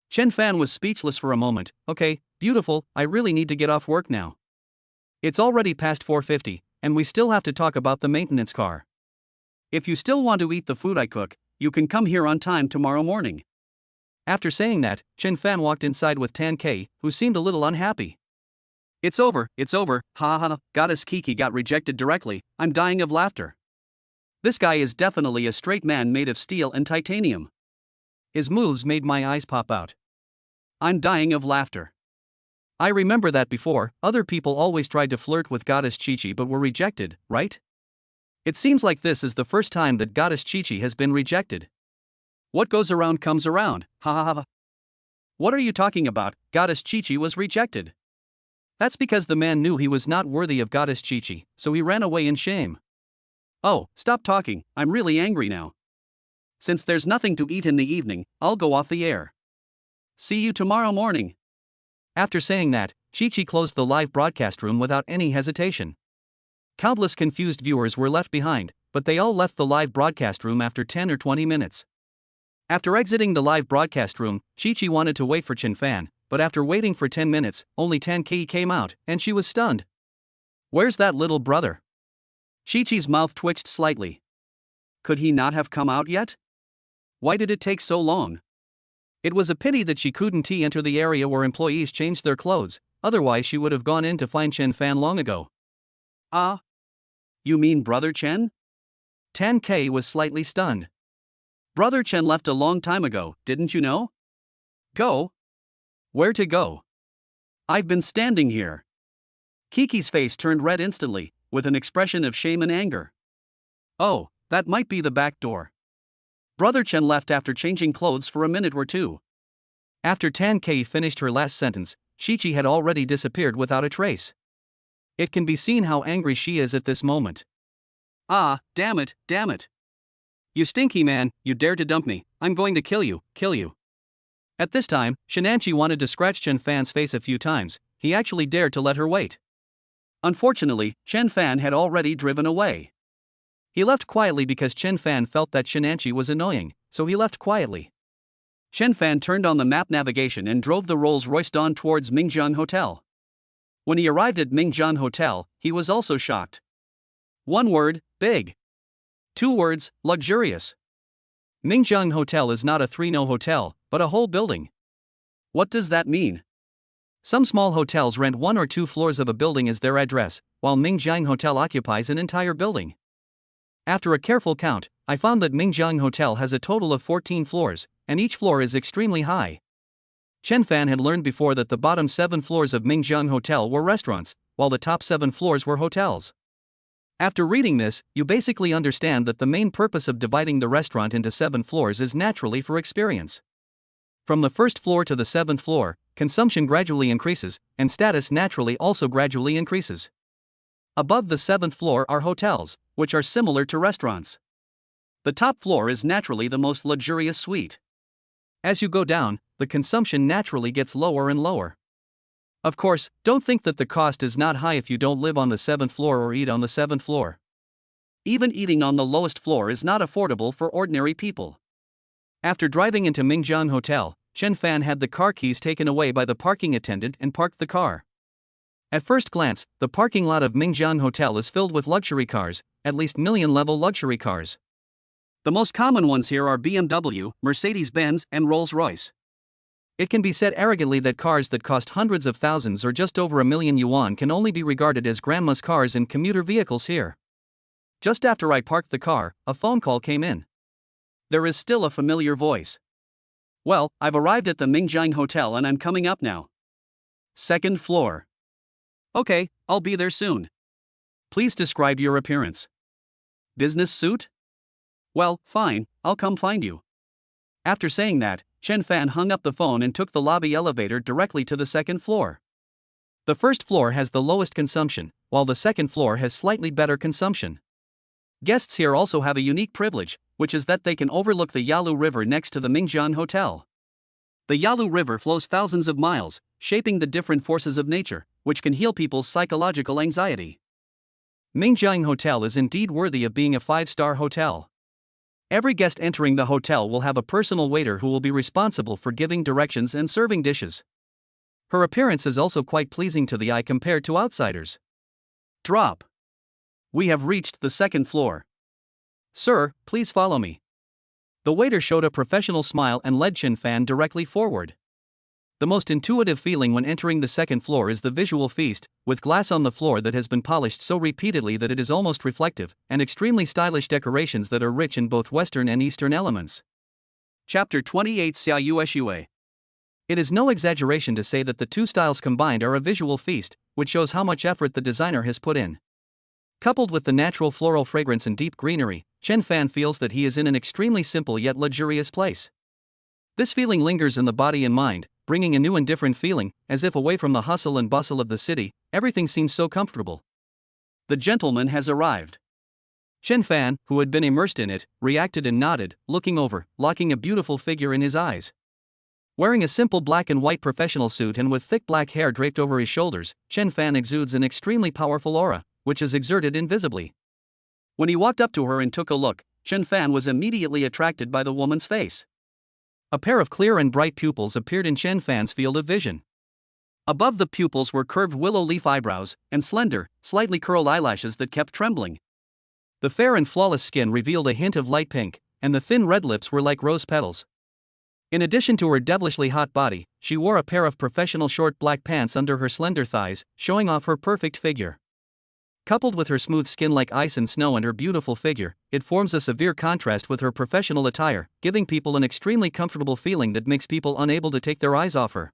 Chen Fan was speechless for a moment. Okay, beautiful, I really need to get off work now. It's already past 4:50, and we still have to talk about the maintenance car. If you still want to eat the food I cook, you can come here on time tomorrow morning. After saying that, Chen Fan walked inside with Tan K, who seemed a little unhappy. It's over, goddess Kiki got rejected directly, I'm dying of laughter. This guy is definitely a straight man made of steel and titanium. His moves made my eyes pop out. I'm dying of laughter. I remember that before, other people always tried to flirt with goddess Chi-Chi but were rejected, right? It seems like this is the first time that goddess Chi-Chi has been rejected. What goes around comes around, What are you talking about? Goddess Chi-Chi was rejected. That's because the man knew he was not worthy of goddess Chi-Chi, so he ran away in shame. Oh, stop talking, I'm really angry now. Since there's nothing to eat in the evening, I'll go off the air. See you tomorrow morning. After saying that, Chi-Chi closed the live broadcast room without any hesitation. Countless confused viewers were left behind, but they all left the live broadcast room after 10 or 20 minutes. After exiting the live broadcast room, Chi-Chi wanted to wait for Chen Fan, but after waiting for 10 minutes, only Tan Ki came out, and she was stunned. Where's that little brother? Chi-Chi's mouth twitched slightly. Could he not have come out yet? Why did it take so long? It was a pity that she couldn't enter the area where employees changed their clothes, otherwise she would have gone in to find Chen Fan long ago. You mean Brother Chen? Tan K was slightly stunned. Brother Chen left a long time ago, didn't you know? Go? Where to go? I've been standing here. Kiki's face turned red instantly, with an expression of shame and anger. Oh, that might be the back door. Brother Chen left after changing clothes for a minute or two. After Tan K finished her last sentence, Chi-Chi had already disappeared without a trace. It can be seen how angry she is at this moment. Ah, damn it, damn it. You stinky man, you dare to dump me, I'm going to kill you, kill you. At this time, Shenanchi wanted to scratch Chen Fan's face a few times, he actually dared to let her wait. Unfortunately, Chen Fan had already driven away. He left quietly because Chen Fan felt that Shenanchi was annoying, so he left quietly. Chen Fan turned on the map navigation and drove the Rolls-Royce Dawn towards Mingjiang Hotel. When he arrived at Mingjiang Hotel, he was also shocked. One word, big. Two words, luxurious. Mingjiang Hotel is not a 3-no hotel, but a whole building. What does that mean? Some small hotels rent 1 or 2 floors of a building as their address, while Mingjiang Hotel occupies an entire building. After a careful count, I found that Mingjiang Hotel has a total of 14 floors, and each floor is extremely high. Chen Fan had learned before that the bottom 7 floors of Mingjiang Hotel were restaurants, while the top 7 floors were hotels. After reading this, you basically understand that the main purpose of dividing the restaurant into 7 floors is naturally for experience. From the first floor to the 7th floor, consumption gradually increases, and status naturally also gradually increases. Above the 7th floor are hotels, which are similar to restaurants. The top floor is naturally the most luxurious suite. As you go down, the consumption naturally gets lower and lower. Of course, don't think that the cost is not high if you don't live on the 7th floor or eat on the 7th floor. Even eating on the lowest floor is not affordable for ordinary people. After driving into Mingjiang Hotel, Chen Fan had the car keys taken away by the parking attendant and parked the car. At first glance, the parking lot of Mingjiang Hotel is filled with luxury cars, at least million-level luxury cars. The most common ones here are BMW, Mercedes-Benz, and Rolls-Royce. It can be said arrogantly that cars that cost hundreds of thousands or just over $1,000,000 can only be regarded as grandma's cars and commuter vehicles here. Just after I parked the car, a phone call came in. There is still a familiar voice. Well, I've arrived at the Mingjiang Hotel and I'm coming up now. 2nd floor. Okay, I'll be there soon. Please describe your appearance. Business suit? Well, fine, I'll come find you. After saying that, Chen Fan hung up the phone and took the lobby elevator directly to the 2nd floor. The 1st floor has the lowest consumption, while the 2nd floor has slightly better consumption. Guests here also have a unique privilege, which is that they can overlook the Yalu River next to the Mingjiang Hotel. The Yalu River flows thousands of miles, shaping the different forces of nature, which can heal people's psychological anxiety. Mingjiang Hotel is indeed worthy of being a 5-star hotel. Every guest entering the hotel will have a personal waiter who will be responsible for giving directions and serving dishes. Her appearance is also quite pleasing to the eye compared to outsiders. Drop. We have reached the 2nd floor. Sir, please follow me. The waiter showed a professional smile and led Chen Fan directly forward. The most intuitive feeling when entering the 2nd floor is the visual feast, with glass on the floor that has been polished so repeatedly that it is almost reflective, and extremely stylish decorations that are rich in both Western and Eastern elements. Chapter 28 Xia Yueshue. It is no exaggeration to say that the two styles combined are a visual feast, which shows how much effort the designer has put in. Coupled with the natural floral fragrance and deep greenery, Chen Fan feels that he is in an extremely simple yet luxurious place. This feeling lingers in the body and mind, bringing a new and different feeling, as if away from the hustle and bustle of the city, everything seems so comfortable. The gentleman has arrived. Chen Fan, who had been immersed in it, reacted and nodded, looking over, locking a beautiful figure in his eyes. Wearing a simple black and white professional suit and with thick black hair draped over his shoulders, Chen Fan exudes an extremely powerful aura, which is exerted invisibly. When he walked up to her and took a look, Chen Fan was immediately attracted by the woman's face. A pair of clear and bright pupils appeared in Chen Fan's field of vision. Above the pupils were curved willow leaf eyebrows, and slender, slightly curled eyelashes that kept trembling. The fair and flawless skin revealed a hint of light pink, and the thin red lips were like rose petals. In addition to her devilishly hot body, she wore a pair of professional short black pants under her slender thighs, showing off her perfect figure. Coupled with her smooth skin like ice and snow and her beautiful figure, it forms a severe contrast with her professional attire, giving people an extremely comfortable feeling that makes people unable to take their eyes off her.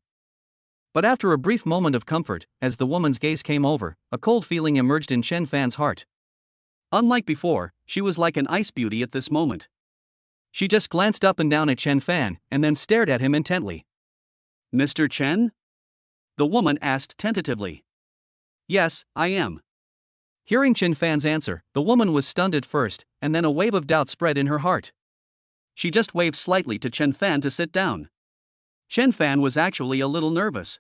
But after a brief moment of comfort, as the woman's gaze came over, a cold feeling emerged in Chen Fan's heart. Unlike before, she was like an ice beauty at this moment. She just glanced up and down at Chen Fan, and then stared at him intently. Mr. Chen? The woman asked tentatively. Yes, I am. Hearing Chen Fan's answer, the woman was stunned at first, and then a wave of doubt spread in her heart. She just waved slightly to Chen Fan to sit down. Chen Fan was actually a little nervous.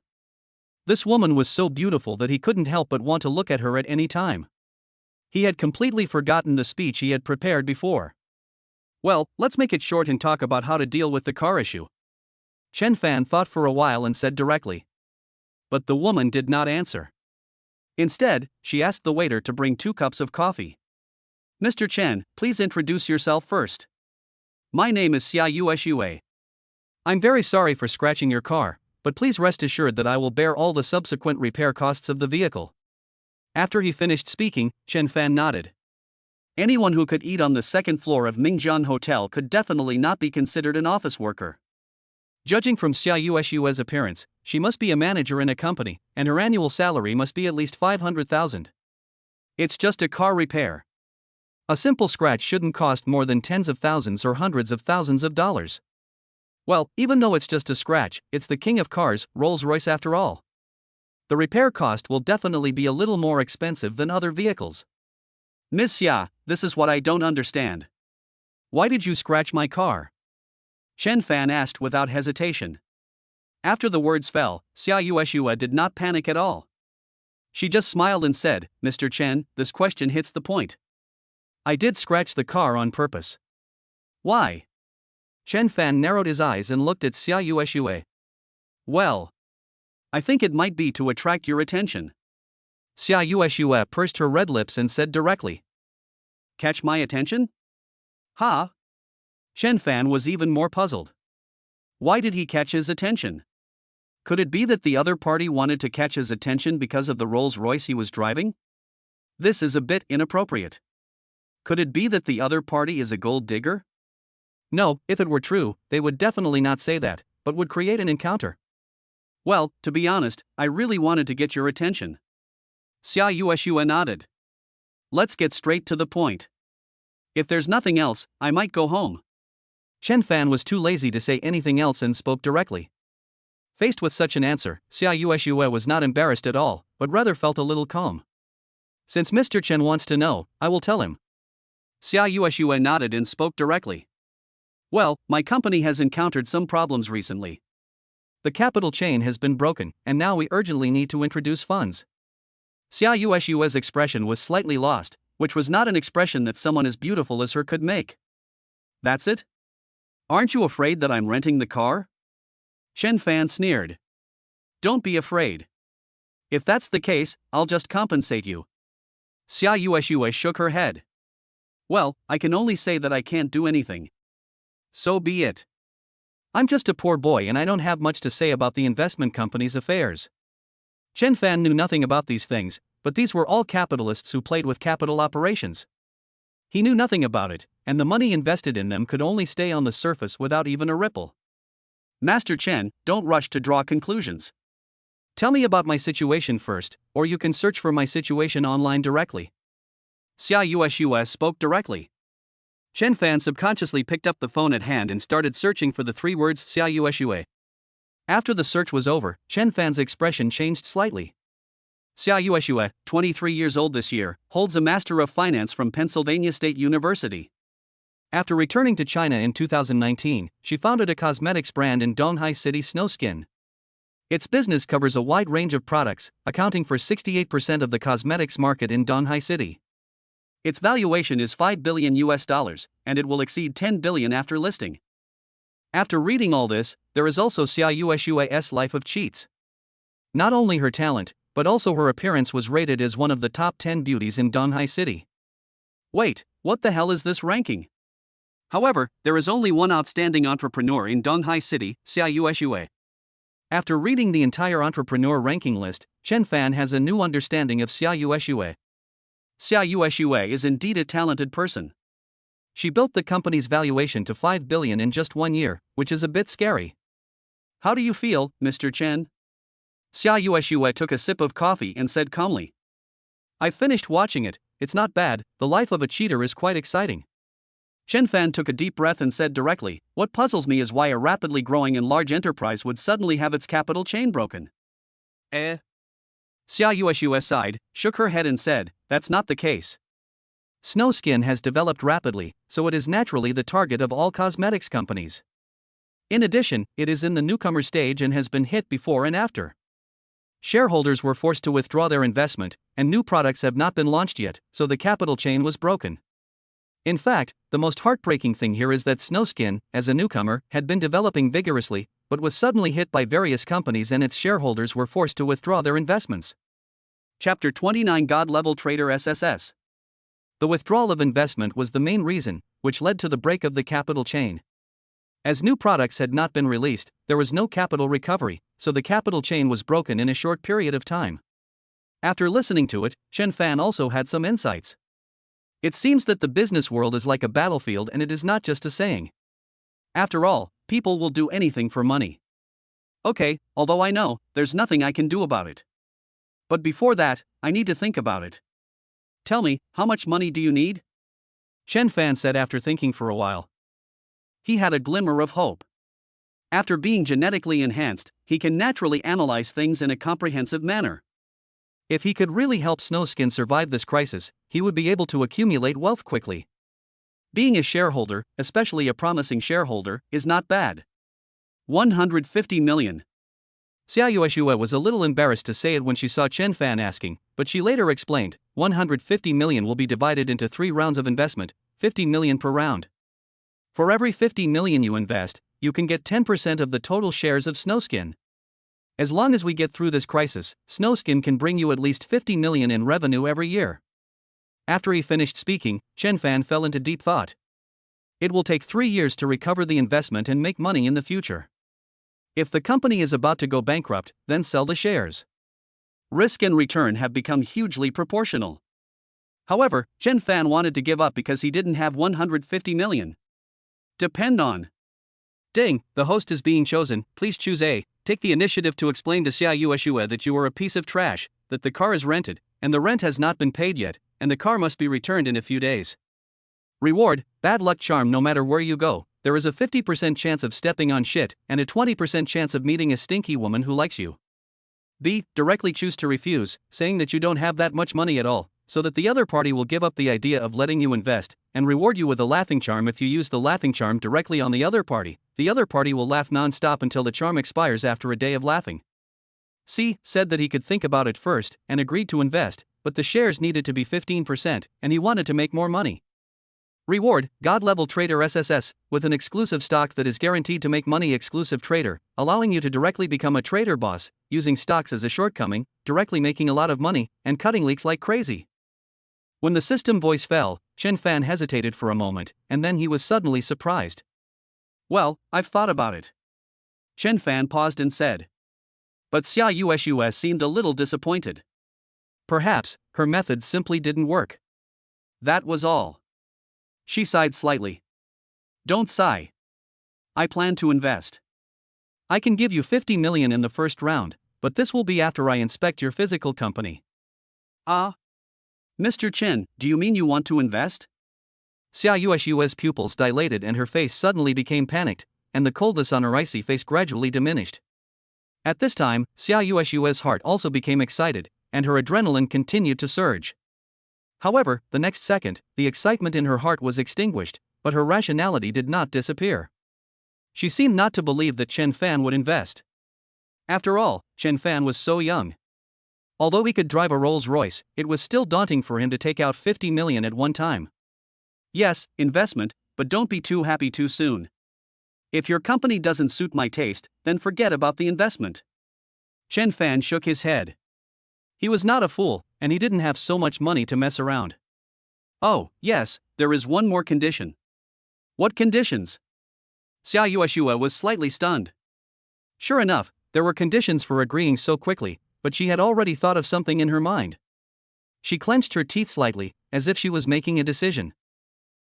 This woman was so beautiful that he couldn't help but want to look at her at any time. He had completely forgotten the speech he had prepared before. Well, let's make it short and talk about how to deal with the car issue. Chen Fan thought for a while and said directly. But the woman did not answer. Instead, she asked the waiter to bring 2 cups of coffee. Mr. Chen, please introduce yourself first. My name is Xia Yueshue. I'm very sorry for scratching your car, but please rest assured that I will bear all the subsequent repair costs of the vehicle. After he finished speaking, Chen Fan nodded. Anyone who could eat on the 2nd floor of Mingjian Hotel could definitely not be considered an office worker. Judging from Xia Yueshue's appearance, she must be a manager in a company, and her annual salary must be at least 500,000. It's just a car repair. A simple scratch shouldn't cost more than tens of thousands or hundreds of thousands of dollars. Well, even though it's just a scratch, it's the king of cars, Rolls-Royce after all. The repair cost will definitely be a little more expensive than other vehicles. Ms. Xia, this is what I don't understand. Why did you scratch my car? Chen Fan asked without hesitation. After the words fell, Xia Yueshue did not panic at all. She just smiled and said, Mr. Chen, this question hits the point. I did scratch the car on purpose. Why? Chen Fan narrowed his eyes and looked at Xia Yueshue. Well, I think it might be to attract your attention. Xia Yueshue pursed her red lips and said directly. Catch my attention? Ha? Chen Fan was even more puzzled. Why did he catch his attention? Could it be that the other party wanted to catch his attention because of the Rolls-Royce he was driving? This is a bit inappropriate. Could it be that the other party is a gold digger? No, if it were true, they would definitely not say that, but would create an encounter. Well, to be honest, I really wanted to get your attention. Xia Yueshue nodded. Let's get straight to the point. If there's nothing else, I might go home. Chen Fan was too lazy to say anything else and spoke directly. Faced with such an answer, Xia Yueshue was not embarrassed at all, but rather felt a little calm. Since Mr. Chen wants to know, I will tell him. Xia Yueshue nodded and spoke directly. Well, my company has encountered some problems recently. The capital chain has been broken, and now we urgently need to introduce funds. Xia Yueshue's expression was slightly lost, which was not an expression that someone as beautiful as her could make. That's it? Aren't you afraid that I'm renting the car? Chen Fan sneered. Don't be afraid. If that's the case, I'll just compensate you. Xia Yueshue shook her head. Well, I can only say that I can't do anything. So be it. I'm just a poor boy and I don't have much to say about the investment company's affairs. Chen Fan knew nothing about these things, but these were all capitalists who played with capital operations. He knew nothing about it, and the money invested in them could only stay on the surface without even a ripple. Master Chen, don't rush to draw conclusions. Tell me about my situation first, or you can search for my situation online directly. Xia Yueshue spoke directly. Chen Fan subconsciously picked up the phone at hand and started searching for the 3 words Xia Yueshue. After the search was over, Chen Fan's expression changed slightly. Xia Yueshue, 23 years old this year, holds a Master of Finance from Pennsylvania State University. After returning to China in 2019, she founded a cosmetics brand in Donghai City, Snowskin. Its business covers a wide range of products, accounting for 68% of the cosmetics market in Donghai City. Its valuation is $5 billion, and it will exceed $10 billion after listing. After reading all this, there is also Xia Yueshue's Life of Cheats. Not only her talent, but also her appearance was rated as one of the top 10 beauties in Donghai City. Wait, what the hell is this ranking? However, there is only one outstanding entrepreneur in Donghai City, Xia Yueshue. After reading the entire entrepreneur ranking list, Chen Fan has a new understanding of Xia Yueshue. Xia Yueshue is indeed a talented person. She built the company's valuation to $5 billion in just 1 year, which is a bit scary. How do you feel, Mr. Chen? Xia Yueshue took a sip of coffee and said calmly. I finished watching it, it's not bad, the life of a cheater is quite exciting. Chen Fan took a deep breath and said directly, what puzzles me is why a rapidly growing and large enterprise would suddenly have its capital chain broken. Xia Yueshue sighed, shook her head and said, that's not the case. Snow skin has developed rapidly, so it is naturally the target of all cosmetics companies. In addition, it is in the newcomer stage and has been hit before and after. Shareholders were forced to withdraw their investment, and new products have not been launched yet, so the capital chain was broken. In fact, the most heartbreaking thing here is that Snowskin, as a newcomer, had been developing vigorously, but was suddenly hit by various companies and its shareholders were forced to withdraw their investments. Chapter 29 God-Level Trader SSS. The withdrawal of investment was the main reason, which led to the break of the capital chain. As new products had not been released, there was no capital recovery, so the capital chain was broken in a short period of time. After listening to it, Chen Fan also had some insights. It seems that the business world is like a battlefield and it is not just a saying. After all, people will do anything for money. Okay, although I know, there's nothing I can do about it. But before that, I need to think about it. Tell me, how much money do you need? Chen Fan said after thinking for a while. He had a glimmer of hope. After being genetically enhanced, he can naturally analyze things in a comprehensive manner. If he could really help Snowskin survive this crisis, he would be able to accumulate wealth quickly. Being a shareholder, especially a promising shareholder, is not bad. 150 million. Xia Yueshue was a little embarrassed to say it when she saw Chen Fan asking, but she later explained, 150 million will be divided into 3 rounds of investment, 50 million per round. For every 50 million you invest, you can get 10% of the total shares of Snowskin. As long as we get through this crisis, Snowskin can bring you at least 50 million in revenue every year. After he finished speaking, Chen Fan fell into deep thought. It will take 3 years to recover the investment and make money in the future. If the company is about to go bankrupt, then sell the shares. Risk and return have become hugely proportional. However, Chen Fan wanted to give up because he didn't have 150 million. Depend on. Ding, the host is being chosen, please choose A. Take the initiative to explain to Xia Yueshue that you are a piece of trash, that the car is rented, and the rent has not been paid yet, and the car must be returned in a few days. Reward, bad luck charm no matter where you go, there is a 50% chance of stepping on shit, and a 20% chance of meeting a stinky woman who likes you. B. Directly choose to refuse, saying that you don't have that much money at all, so that the other party will give up the idea of letting you invest, and reward you with a laughing charm if you use the laughing charm directly on the other party. The other party will laugh non-stop until the charm expires after a day of laughing. C. Said that he could think about it first, and agreed to invest, but the shares needed to be 15%, and he wanted to make more money. Reward, God-Level Trader SSS, with an exclusive stock that is guaranteed to make money. Exclusive trader, allowing you to directly become a trader boss, using stocks as a shortcoming, directly making a lot of money, and cutting leaks like crazy. When the system voice fell, Chen Fan hesitated for a moment, and then he was suddenly surprised. Well, I've thought about it. Chen Fan paused and said. But Xia Yueshue seemed a little disappointed. Perhaps, her methods simply didn't work. That was all. She sighed slightly. Don't sigh. I plan to invest. I can give you 50 million in the first round, but this will be after I inspect your physical company. Ah? Mr. Chen, do you mean you want to invest? Xia Yueshue's pupils dilated and her face suddenly became panicked, and the coldness on her icy face gradually diminished. At this time, Xia Yueshue's heart also became excited, and her adrenaline continued to surge. However, the next second, the excitement in her heart was extinguished, but her rationality did not disappear. She seemed not to believe that Chen Fan would invest. After all, Chen Fan was so young. Although he could drive a Rolls-Royce, it was still daunting for him to take out 50 million at one time. Yes, investment, but don't be too happy too soon. If your company doesn't suit my taste, then forget about the investment. Chen Fan shook his head. He was not a fool, and he didn't have so much money to mess around. Oh, yes, there is one more condition. What conditions? Xia Yueshue was slightly stunned. Sure enough, there were conditions for agreeing so quickly, but she had already thought of something in her mind. She clenched her teeth slightly, as if she was making a decision.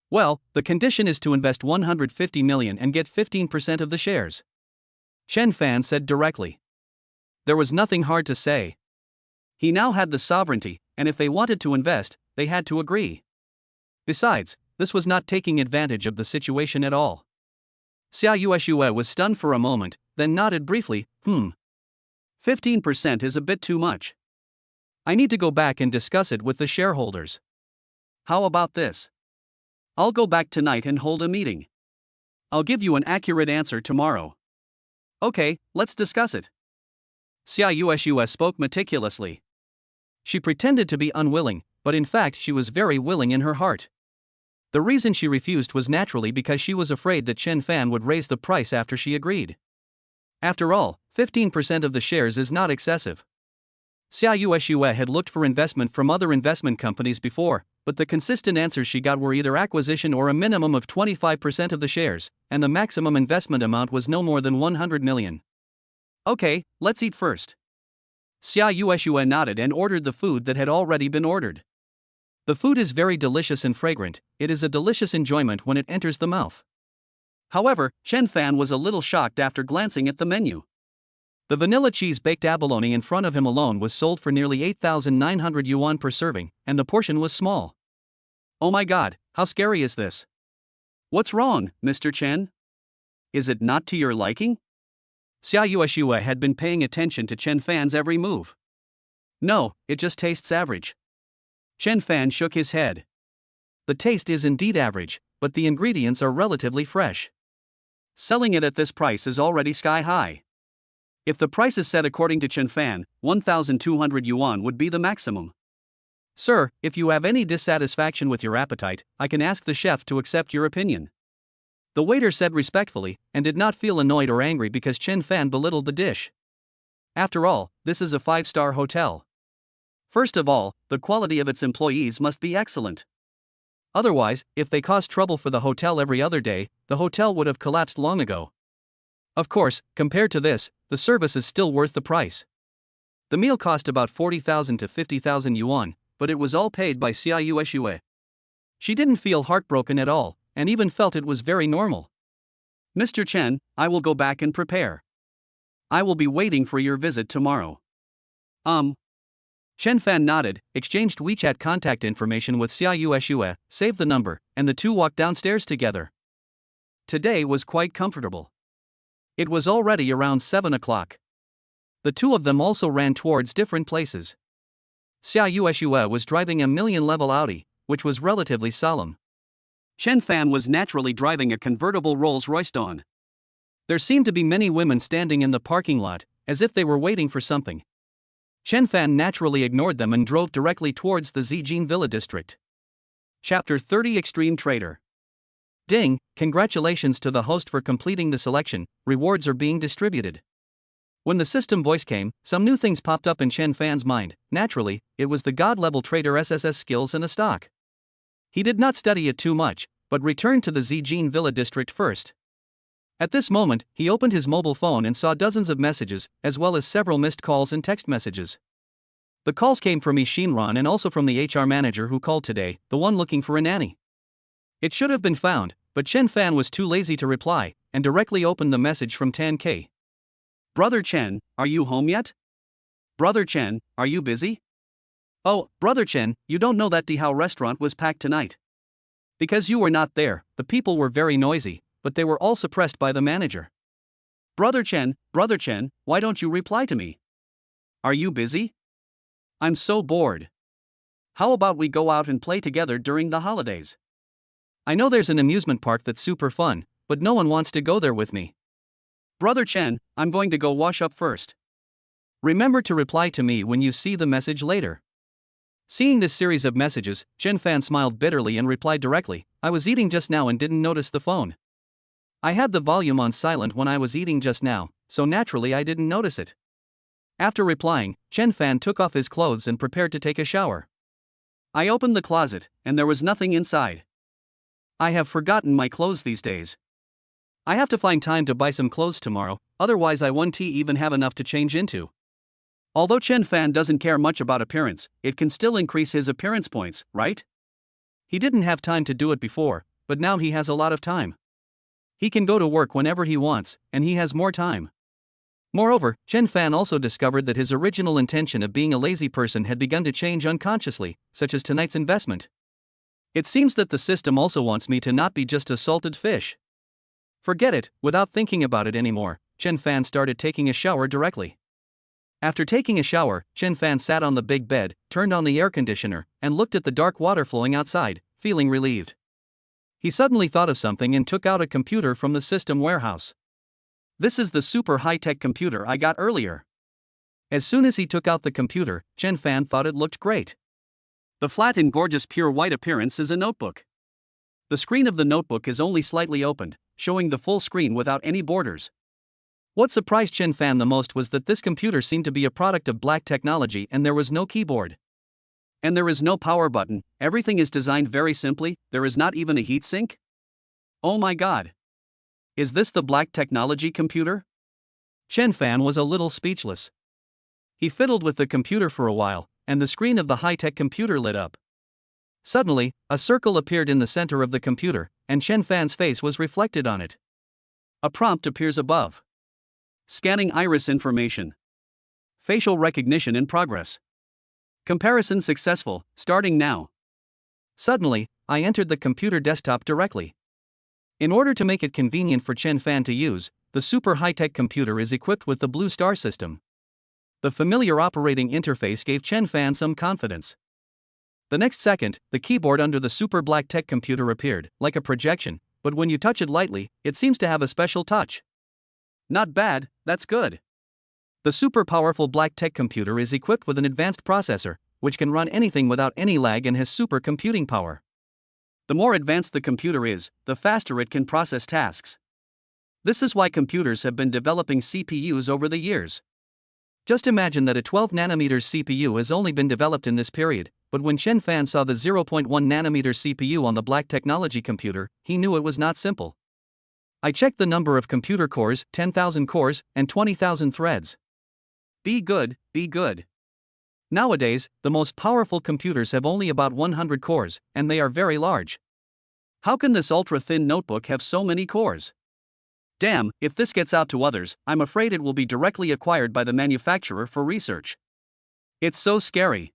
Well, the condition is to invest 150 million and get 15% of the shares. Chen Fan said directly. There was nothing hard to say. He now had the sovereignty, and if they wanted to invest, they had to agree. Besides, this was not taking advantage of the situation at all. Xia Yueshue was stunned for a moment, then nodded briefly. 15% is a bit too much. I need to go back and discuss it with the shareholders. How about this? I'll go back tonight and hold a meeting. I'll give you an accurate answer tomorrow. Okay, let's discuss it. Xiaoyueshue spoke meticulously. She pretended to be unwilling, but in fact she was very willing in her heart. The reason she refused was naturally because she was afraid that Chen Fan would raise the price after she agreed. After all, 15% of the shares is not excessive. Xiaoyueshue had looked for investment from other investment companies before, but the consistent answers she got were either acquisition or a minimum of 25% of the shares, and the maximum investment amount was no more than 100 million. Okay, let's eat first. Xiaoyueshue nodded and ordered the food that had already been ordered. The food is very delicious and fragrant. It is a delicious enjoyment when it enters the mouth. However, Chen Fan was a little shocked after glancing at the menu. The vanilla cheese baked abalone in front of him alone was sold for nearly 8,900 yuan per serving, and the portion was small. Oh my god, how scary is this? What's wrong, Mr. Chen? Is it not to your liking? Xiaoyueshue had been paying attention to Chen Fan's every move. No, it just tastes average. Chen Fan shook his head. The taste is indeed average, but the ingredients are relatively fresh. Selling it at this price is already sky high. If the price is set according to Chen Fan, 1,200 yuan would be the maximum. Sir, if you have any dissatisfaction with your appetite, I can ask the chef to accept your opinion. The waiter said respectfully, and did not feel annoyed or angry because Chen Fan belittled the dish. After all, this is a 5-star hotel. First of all, the quality of its employees must be excellent. Otherwise, if they cause trouble for the hotel every other day, the hotel would have collapsed long ago. Of course, compared to this, the service is still worth the price. The meal cost about 40,000 to 50,000 yuan, but it was all paid by Xiaoyueshue. She didn't feel heartbroken at all, and even felt it was very normal. Mr. Chen, I will go back and prepare. I will be waiting for your visit tomorrow. Chen Fan nodded, exchanged WeChat contact information with Xiaoyueshue, saved the number, and the two walked downstairs together. Today was quite comfortable. It was already around 7 o'clock. The two of them also ran towards different places. Xiaoyueshue was driving a million-level Audi, which was relatively solemn. Chen Fan was naturally driving a convertible Rolls-Royce Dawn. There seemed to be many women standing in the parking lot, as if they were waiting for something. Chen Fan naturally ignored them and drove directly towards the Zijin Villa district. Chapter 30 Extreme Trader. Ding, congratulations to the host for completing the selection, rewards are being distributed. When the system voice came, some new things popped up in Chen Fan's mind. Naturally, it was the god-level trader SSS skills and a stock. He did not study it too much, but returned to the Zijin Villa district first. At this moment, he opened his mobile phone and saw dozens of messages, as well as several missed calls and text messages. The calls came from Shinran and also from the HR manager who called today, the one looking for a nanny. It should have been found, but Chen Fan was too lazy to reply, and directly opened the message from Tan K. Brother Chen, are you home yet? Brother Chen, are you busy? Oh, Brother Chen, you don't know that Dihao restaurant was packed tonight. Because you were not there, the people were very noisy, but they were all suppressed by the manager. Brother Chen, why don't you reply to me? Are you busy? I'm so bored. How about we go out and play together during the holidays? I know there's an amusement park that's super fun, but no one wants to go there with me. Brother Chen, I'm going to go wash up first. Remember to reply to me when you see the message later. Seeing this series of messages, Chen Fan smiled bitterly and replied directly, I was eating just now and didn't notice the phone. I had the volume on silent when I was eating just now, so naturally I didn't notice it. After replying, Chen Fan took off his clothes and prepared to take a shower. I opened the closet, and there was nothing inside. I have forgotten my clothes these days. I have to find time to buy some clothes tomorrow, otherwise I won't even have enough to change into. Although Chen Fan doesn't care much about appearance, it can still increase his appearance points, right? He didn't have time to do it before, but now he has a lot of time. He can go to work whenever he wants, and he has more time. Moreover, Chen Fan also discovered that his original intention of being a lazy person had begun to change unconsciously, such as tonight's investment. It seems that the system also wants me to not be just a salted fish. Forget it, without thinking about it anymore, Chen Fan started taking a shower directly. After taking a shower, Chen Fan sat on the big bed, turned on the air conditioner, and looked at the dark water flowing outside, feeling relieved. He suddenly thought of something and took out a computer from the system warehouse. This is the super high-tech computer I got earlier. As soon as he took out the computer, Chen Fan thought it looked great. The flat and gorgeous pure white appearance is a notebook. The screen of the notebook is only slightly opened, showing the full screen without any borders. What surprised Chen Fan the most was that this computer seemed to be a product of black technology and there was no keyboard. And there is no power button, everything is designed very simply, there is not even a heatsink? Oh my god! Is this the black technology computer? Chen Fan was a little speechless. He fiddled with the computer for a while, and the screen of the high-tech computer lit up. Suddenly, a circle appeared in the center of the computer, and Chen Fan's face was reflected on it. A prompt appears above. Scanning iris information. Facial recognition in progress. Comparison successful, starting now. Suddenly, I entered the computer desktop directly. In order to make it convenient for Chen Fan to use, the super high-tech computer is equipped with the Blue Star system. The familiar operating interface gave Chen Fan some confidence. The next second, the keyboard under the super black tech computer appeared, like a projection, but when you touch it lightly, it seems to have a special touch. Not bad, that's good. The super powerful black tech computer is equipped with an advanced processor, which can run anything without any lag and has super computing power. The more advanced the computer is, the faster it can process tasks. This is why computers have been developing CPUs over the years. Just imagine that a 12nm CPU has only been developed in this period, but when Chen Fan saw the 0.1nm CPU on the black technology computer, he knew it was not simple. I checked the number of computer cores, 10,000 cores, and 20,000 threads. Be good, be good. Nowadays, the most powerful computers have only about 100 cores, and they are very large. How can this ultra-thin notebook have so many cores? Damn, if this gets out to others, I'm afraid it will be directly acquired by the manufacturer for research. It's so scary.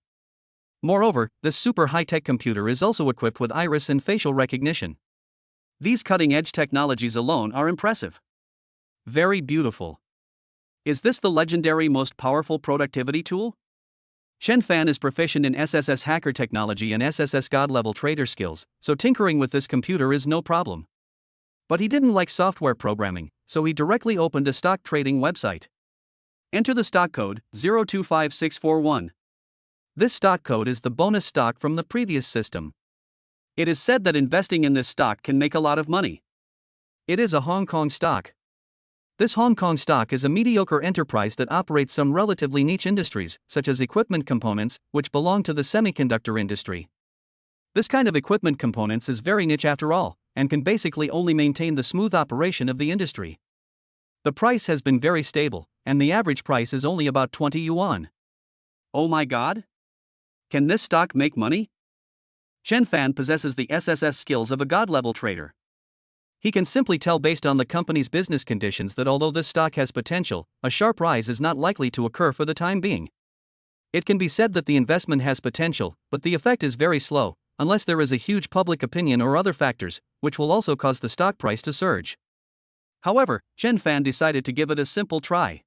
Moreover, this super high-tech computer is also equipped with iris and facial recognition. These cutting-edge technologies alone are impressive. Very beautiful. Is this the legendary most powerful productivity tool? Chen Fan is proficient in SSS hacker technology and SSS god-level trader skills, so tinkering with this computer is no problem. But he didn't like software programming, so he directly opened a stock trading website. Enter the stock code 025641. This stock code is the bonus stock from the previous system. It is said that investing in this stock can make a lot of money. It is a Hong Kong stock. This Hong Kong stock is a mediocre enterprise that operates some relatively niche industries, such as equipment components, which belong to the semiconductor industry. This kind of equipment components is very niche after all, and can basically only maintain the smooth operation of the industry. The price has been very stable, and the average price is only about 20 yuan. Oh my god? Can this stock make money? Chen Fan possesses the SSS skills of a god-level trader. He can simply tell based on the company's business conditions that although this stock has potential, a sharp rise is not likely to occur for the time being. It can be said that the investment has potential, but the effect is very slow, unless there is a huge public opinion or other factors, which will also cause the stock price to surge. However, Chen Fan decided to give it a simple try.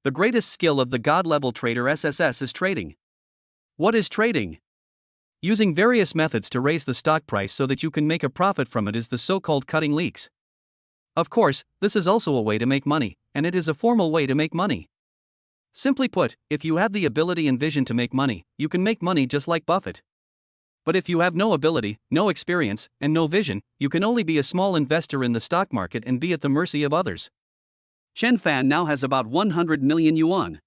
The greatest skill of the god-level trader SSS is trading. What is trading? Using various methods to raise the stock price so that you can make a profit from it is the so-called cutting leaks. Of course, this is also a way to make money, and it is a formal way to make money. Simply put, if you have the ability and vision to make money, you can make money just like Buffett. But if you have no ability, no experience, and no vision, you can only be a small investor in the stock market and be at the mercy of others. Chen Fan now has about 100 million yuan.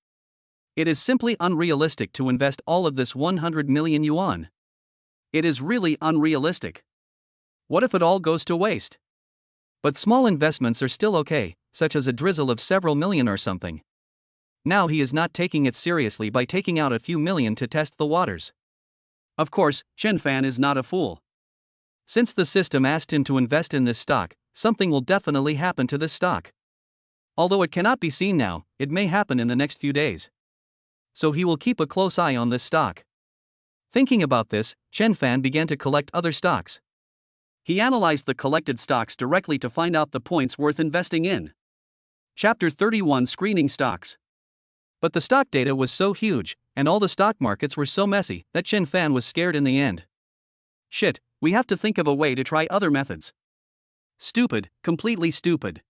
It is simply unrealistic to invest all of this 100 million yuan. It is really unrealistic. What if it all goes to waste? But small investments are still okay, such as a drizzle of several million or something. Now he is not taking it seriously by taking out a few million to test the waters. Of course, Chen Fan is not a fool. Since the system asked him to invest in this stock, something will definitely happen to this stock. Although it cannot be seen now, it may happen in the next few days. So he will keep a close eye on this stock. Thinking about this, Chen Fan began to collect other stocks. He analyzed the collected stocks directly to find out the points worth investing in. Chapter 31 Screening Stocks. But the stock data was so huge, and all the stock markets were so messy, that Chen Fan was scared in the end. Shit, we have to think of a way to try other methods. Stupid, completely stupid.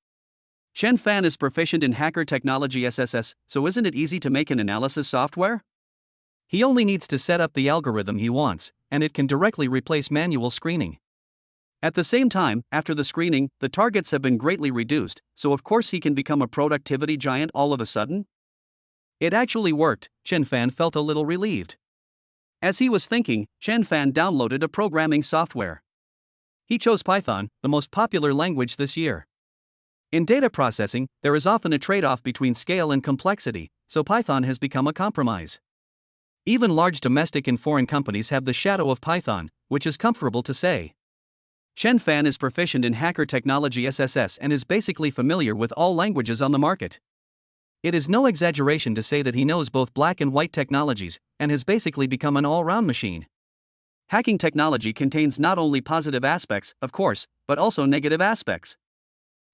Chen Fan is proficient in hacker technology SSS, so isn't it easy to make an analysis software? He only needs to set up the algorithm he wants, and it can directly replace manual screening. At the same time, after the screening, the targets have been greatly reduced, so of course he can become a productivity giant all of a sudden? It actually worked. Chen Fan felt a little relieved. As he was thinking, Chen Fan downloaded a programming software. He chose Python, the most popular language this year. In data processing, there is often a trade-off between scale and complexity, so Python has become a compromise. Even large domestic and foreign companies have the shadow of Python, which is comfortable to say. Chen Fan is proficient in hacker technology SSS and is basically familiar with all languages on the market. It is no exaggeration to say that he knows both black and white technologies, and has basically become an all-round machine. Hacking technology contains not only positive aspects, of course, but also negative aspects.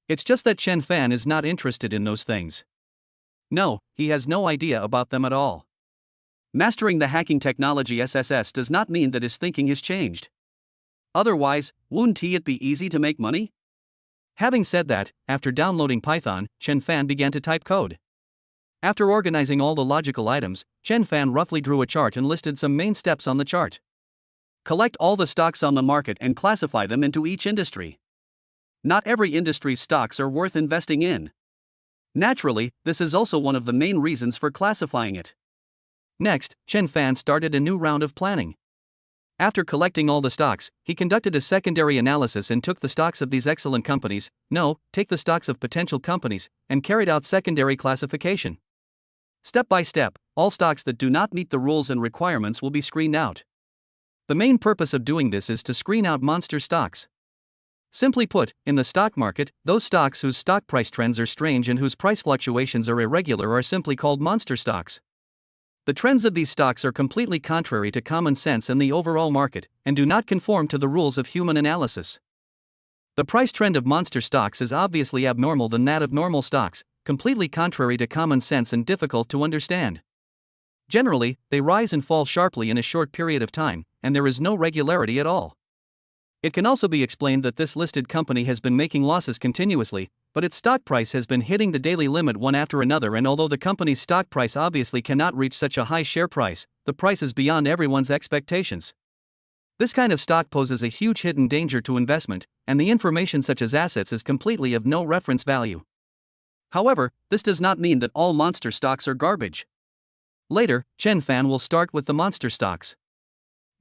It's just that Chen Fan is not interested in those things. No, he has no idea about them at all. Mastering the hacking technology SSS does not mean that his thinking has changed. Otherwise, wouldn't it be easy to make money? Having said that, after downloading Python, Chen Fan began to type code. After organizing all the logical items, Chen Fan roughly drew a chart and listed some main steps on the chart. Collect all the stocks on the market and classify them into each industry. Not every industry's stocks are worth investing in. Naturally, this is also one of the main reasons for classifying it. Next, Chen Fan started a new round of planning. After collecting all the stocks, he conducted a secondary analysis and took the stocks of these excellent companies, take the stocks of potential companies, and carried out secondary classification. Step by step, all stocks that do not meet the rules and requirements will be screened out. The main purpose of doing this is to screen out monster stocks. Simply put, in the stock market, those stocks whose stock price trends are strange and whose price fluctuations are irregular are simply called monster stocks. The trends of these stocks are completely contrary to common sense and the overall market, and do not conform to the rules of human analysis. The price trend of monster stocks is obviously abnormal than that of normal stocks, completely contrary to common sense and difficult to understand. Generally, they rise and fall sharply in a short period of time, and there is no regularity at all. It can also be explained that this listed company has been making losses continuously, but its stock price has been hitting the daily limit one after another, and although the company's stock price obviously cannot reach such a high share price, the price is beyond everyone's expectations. This kind of stock poses a huge hidden danger to investment, and the information such as assets is completely of no reference value. However, this does not mean that all monster stocks are garbage. Later, Chen Fan will start with the monster stocks.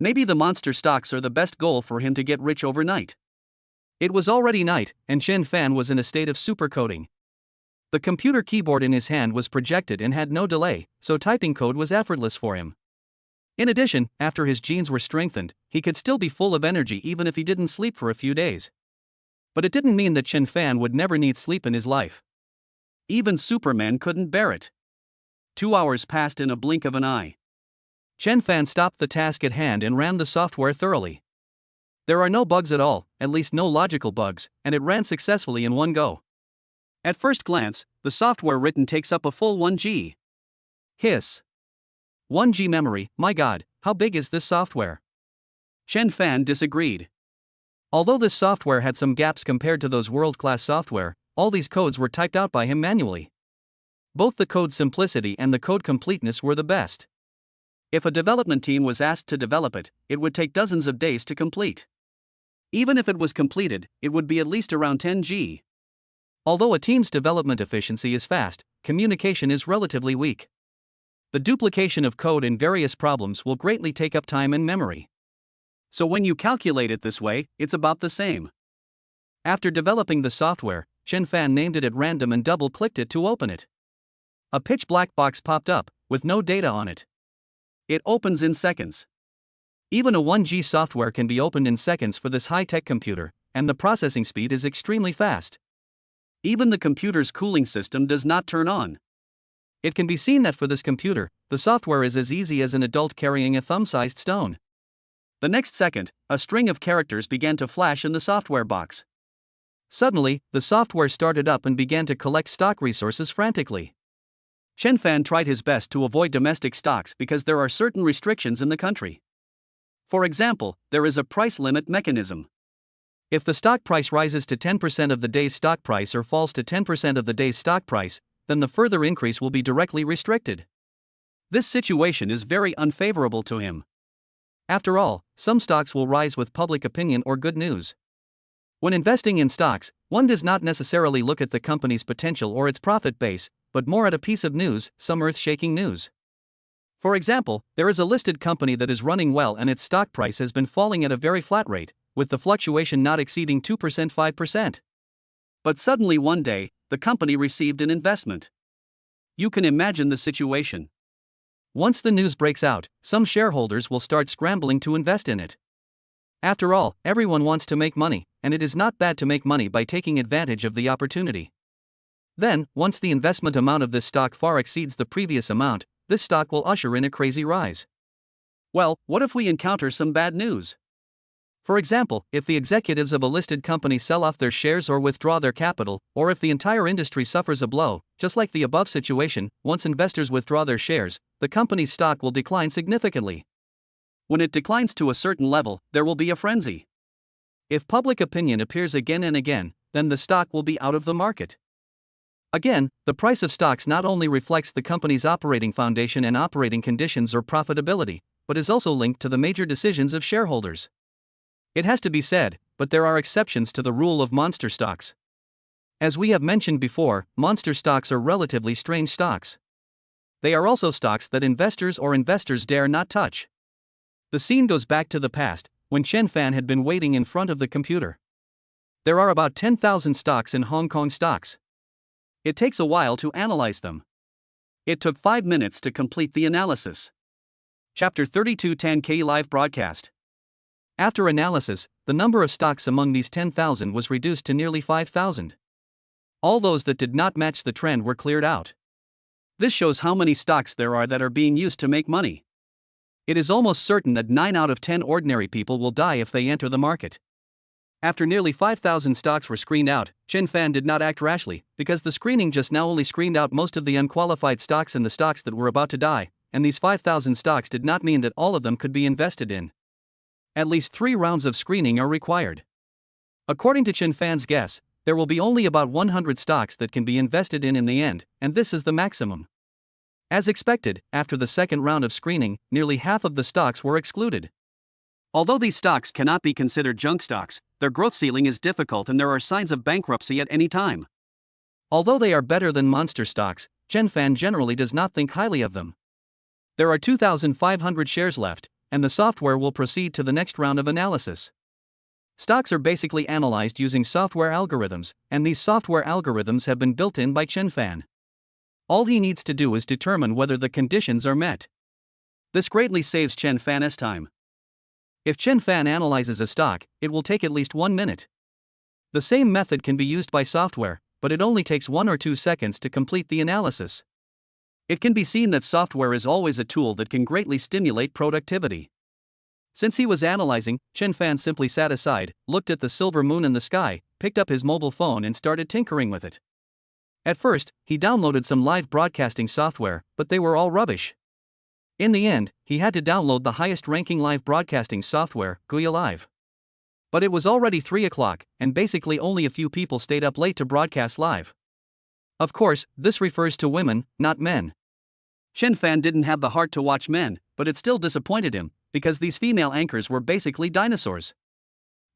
Maybe the monster stocks are the best goal for him to get rich overnight. It was already night, and Chen Fan was in a state of supercoding. The computer keyboard in his hand was projected and had no delay, so typing code was effortless for him. In addition, after his genes were strengthened, he could still be full of energy even if he didn't sleep for a few days. But it didn't mean that Chen Fan would never need sleep in his life. Even Superman couldn't bear it. 2 hours passed in a blink of an eye. Chen Fan stopped the task at hand and ran the software thoroughly. There are no bugs at all, at least no logical bugs, and it ran successfully in one go. At first glance, the software written takes up a full 1 GB. Hiss. 1 GB memory, my god, how big is this software? Chen Fan disagreed. Although this software had some gaps compared to those world-class software, all these codes were typed out by him manually. Both the code simplicity and the code completeness were the best. If a development team was asked to develop it, it would take dozens of days to complete. Even if it was completed, it would be at least around 10 GB. Although a team's development efficiency is fast, communication is relatively weak. The duplication of code in various problems will greatly take up time and memory. So when you calculate it this way, it's about the same. After developing the software, Chen Fan named it at random and double-clicked it to open it. A pitch-black box popped up, with no data on it. It opens in seconds. Even a 1 GB software can be opened in seconds for this high-tech computer, and the processing speed is extremely fast. Even the computer's cooling system does not turn on. It can be seen that for this computer, the software is as easy as an adult carrying a thumb-sized stone. The next second, a string of characters began to flash in the software box. Suddenly, the software started up and began to collect stock resources frantically. Chen Fan tried his best to avoid domestic stocks because there are certain restrictions in the country. For example, there is a price limit mechanism. If the stock price rises to 10% of the day's stock price or falls to 10% of the day's stock price, then the further increase will be directly restricted. This situation is very unfavorable to him. After all, some stocks will rise with public opinion or good news. When investing in stocks, one does not necessarily look at the company's potential or its profit base, but more at a piece of news, some earth-shaking news. For example, there is a listed company that is running well and its stock price has been falling at a very flat rate, with the fluctuation not exceeding 2% 5%. But suddenly one day, the company received an investment. You can imagine the situation. Once the news breaks out, some shareholders will start scrambling to invest in it. After all, everyone wants to make money, and it is not bad to make money by taking advantage of the opportunity. Then, once the investment amount of this stock far exceeds the previous amount, this stock will usher in a crazy rise. Well, what if we encounter some bad news? For example, if the executives of a listed company sell off their shares or withdraw their capital, or if the entire industry suffers a blow, just like the above situation, once investors withdraw their shares, the company's stock will decline significantly. When it declines to a certain level, there will be a frenzy. If public opinion appears again and again, then the stock will be out of the market. Again, the price of stocks not only reflects the company's operating foundation and operating conditions or profitability, but is also linked to the major decisions of shareholders. It has to be said, but there are exceptions to the rule of monster stocks. As we have mentioned before, monster stocks are relatively strange stocks. They are also stocks that investors dare not touch. The scene goes back to the past, when Chen Fan had been waiting in front of the computer. There are about 10,000 stocks in Hong Kong stocks. It takes a while to analyze them. It took 5 minutes to complete the analysis. Chapter 32 10K Live Broadcast. After analysis, the number of stocks among these 10,000 was reduced to nearly 5,000. All those that did not match the trend were cleared out. This shows how many stocks there are that are being used to make money. It is almost certain that 9 out of 10 ordinary people will die if they enter the market. After nearly 5,000 stocks were screened out, Chen Fan did not act rashly, because the screening just now only screened out most of the unqualified stocks and the stocks that were about to die, and these 5,000 stocks did not mean that all of them could be invested in. At least 3 rounds of screening are required. According to Chen Fan's guess, there will be only about 100 stocks that can be invested in the end, and this is the maximum. As expected, after the second round of screening, nearly half of the stocks were excluded. Although these stocks cannot be considered junk stocks, their growth ceiling is difficult and there are signs of bankruptcy at any time. Although they are better than monster stocks, Chen Fan generally does not think highly of them. There are 2,500 shares left, and the software will proceed to the next round of analysis. Stocks are basically analyzed using software algorithms, and these software algorithms have been built in by Chen Fan. All he needs to do is determine whether the conditions are met. This greatly saves Chen Fan's time. If Chen Fan analyzes a stock, it will take at least 1 minute. The same method can be used by software, but it only takes 1 or 2 seconds to complete the analysis. It can be seen that software is always a tool that can greatly stimulate productivity. Since he was analyzing, Chen Fan simply sat aside, looked at the silver moon in the sky, picked up his mobile phone and started tinkering with it. At first, he downloaded some live broadcasting software, but they were all rubbish. In the end, he had to download the highest-ranking live broadcasting software, Guya Live. But it was already 3 o'clock, and basically only a few people stayed up late to broadcast live. Of course, this refers to women, not men. Chen Fan didn't have the heart to watch men, but it still disappointed him, because these female anchors were basically dinosaurs.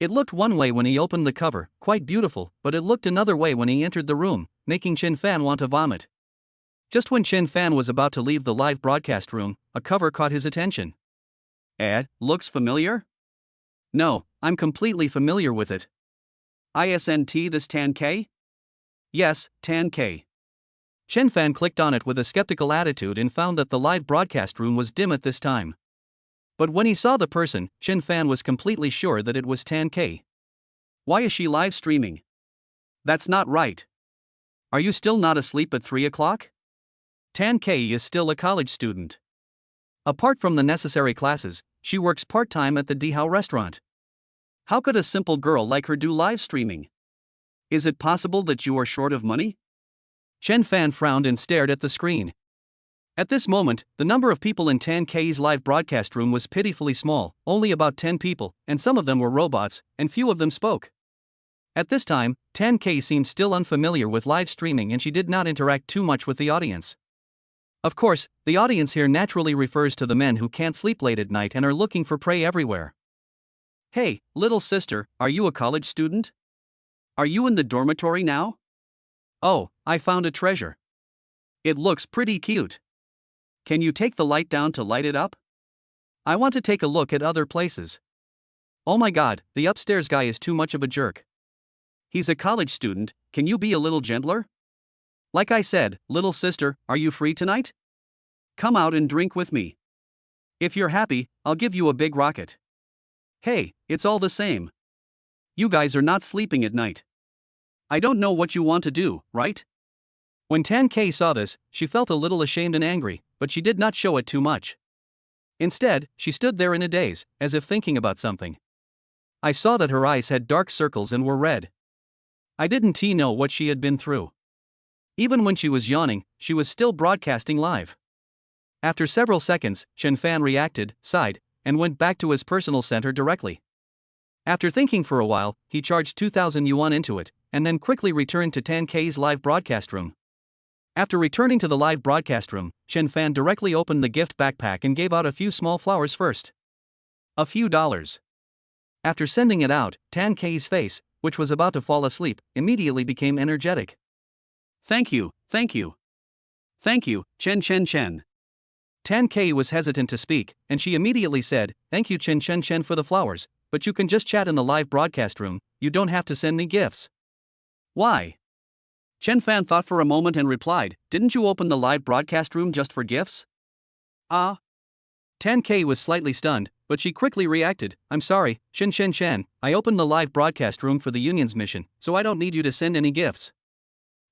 It looked one way when he opened the cover, quite beautiful, but it looked another way when he entered the room, making Chen Fan want to vomit. Just when Chen Fan was about to leave the live broadcast room, a cover caught his attention. Looks familiar? No, I'm completely familiar with it. ISNT this Tan K? Yes, Tan K. Chen Fan clicked on it with a skeptical attitude and found that the live broadcast room was dim at this time. But when he saw the person, Chen Fan was completely sure that it was Tan K. Why is she live streaming? That's not right. Are you still not asleep at 3 o'clock? Tan K is still a college student. Apart from the necessary classes, she works part-time at the Dihao restaurant. How could a simple girl like her do live streaming? Is it possible that you are short of money? Chen Fan frowned and stared at the screen. At this moment, the number of people in Tan K's live broadcast room was pitifully small, only about 10 people, and some of them were robots, and few of them spoke. At this time, Tan K seemed still unfamiliar with live streaming and she did not interact too much with the audience. Of course, the audience here naturally refers to the men who can't sleep late at night and are looking for prey everywhere. Hey, little sister, are you a college student? Are you in the dormitory now? Oh, I found a treasure. It looks pretty cute. Can you take the light down to light it up? I want to take a look at other places. Oh my god, the upstairs guy is too much of a jerk. He's a college student, can you be a little gentler? Like I said, little sister, are you free tonight? Come out and drink with me. If you're happy, I'll give you a big rocket. Hey, it's all the same. You guys are not sleeping at night. I don't know what you want to do, right? When Tan K saw this, she felt a little ashamed and angry, but she did not show it too much. Instead, she stood there in a daze, as if thinking about something. I saw that her eyes had dark circles and were red. I didn't know what she had been through. Even when she was yawning, she was still broadcasting live. After several seconds, Chen Fan reacted, sighed, and went back to his personal center directly. After thinking for a while, he charged 2,000 yuan into it, and then quickly returned to Tan K's live broadcast room. After returning to the live broadcast room, Chen Fan directly opened the gift backpack and gave out a few small flowers first. A few dollars. After sending it out, Tan K's face, which was about to fall asleep, immediately became energetic. Thank you, thank you. Thank you, Chen. Tan K was hesitant to speak, and she immediately said, thank you Chen for the flowers, but you can just chat in the live broadcast room, you don't have to send me gifts. Why? Chen Fan thought for a moment and replied, didn't you open the live broadcast room just for gifts? Tan K was slightly stunned, but she quickly reacted, I'm sorry, Chen, I opened the live broadcast room for the union's mission, so I don't need you to send any gifts.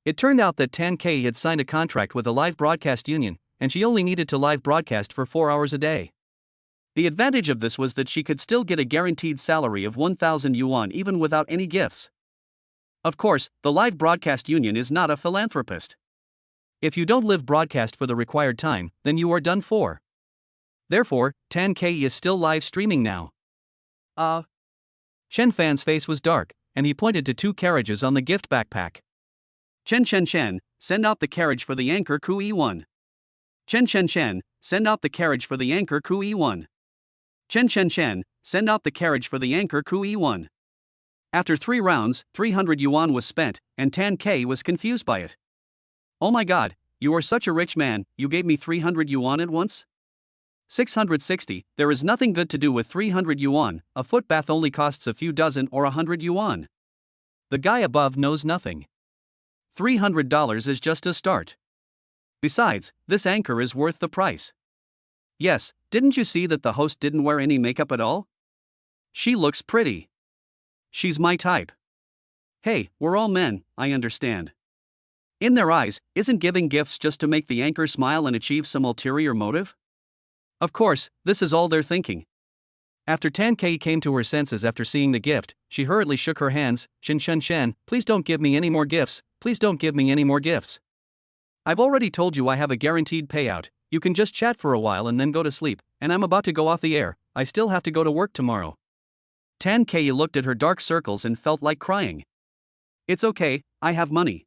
It turned out that Tan K had signed a contract with a live broadcast union, and she only needed to live broadcast for 4 hours a day. The advantage of this was that she could still get a guaranteed salary of 1,000 yuan even without any gifts. Of course, the live broadcast union is not a philanthropist. If you don't live broadcast for the required time, then you are done for. Therefore, Tan K is still live streaming now. Chen Fan's face was dark, and he pointed to 2 carriages on the gift backpack. Chen, send out the carriage for the anchor Kui 1. Chen, send out the carriage for the anchor Kui 1. Chen, send out the carriage for the anchor Kui 1. After 3 rounds, 300 yuan was spent, and Tan K was confused by it. Oh my god, you are such a rich man, you gave me 300 yuan at once? 660, there is nothing good to do with 300 yuan, a foot bath only costs a few dozen or 100 yuan. The guy above knows nothing. $300 is just a start. Besides, this anchor is worth the price. Yes, didn't you see that the host didn't wear any makeup at all? She looks pretty. She's my type. Hey, we're all men, I understand. In their eyes, isn't giving gifts just to make the anchor smile and achieve some ulterior motive? Of course, this is all they're thinking. After Tan K came to her senses after seeing the gift, she hurriedly shook her hands, Chen, please don't give me any more gifts, please don't give me any more gifts. I've already told you I have a guaranteed payout, you can just chat for a while and then go to sleep, and I'm about to go off the air, I still have to go to work tomorrow. Tan K looked at her dark circles and felt like crying. It's okay, I have money.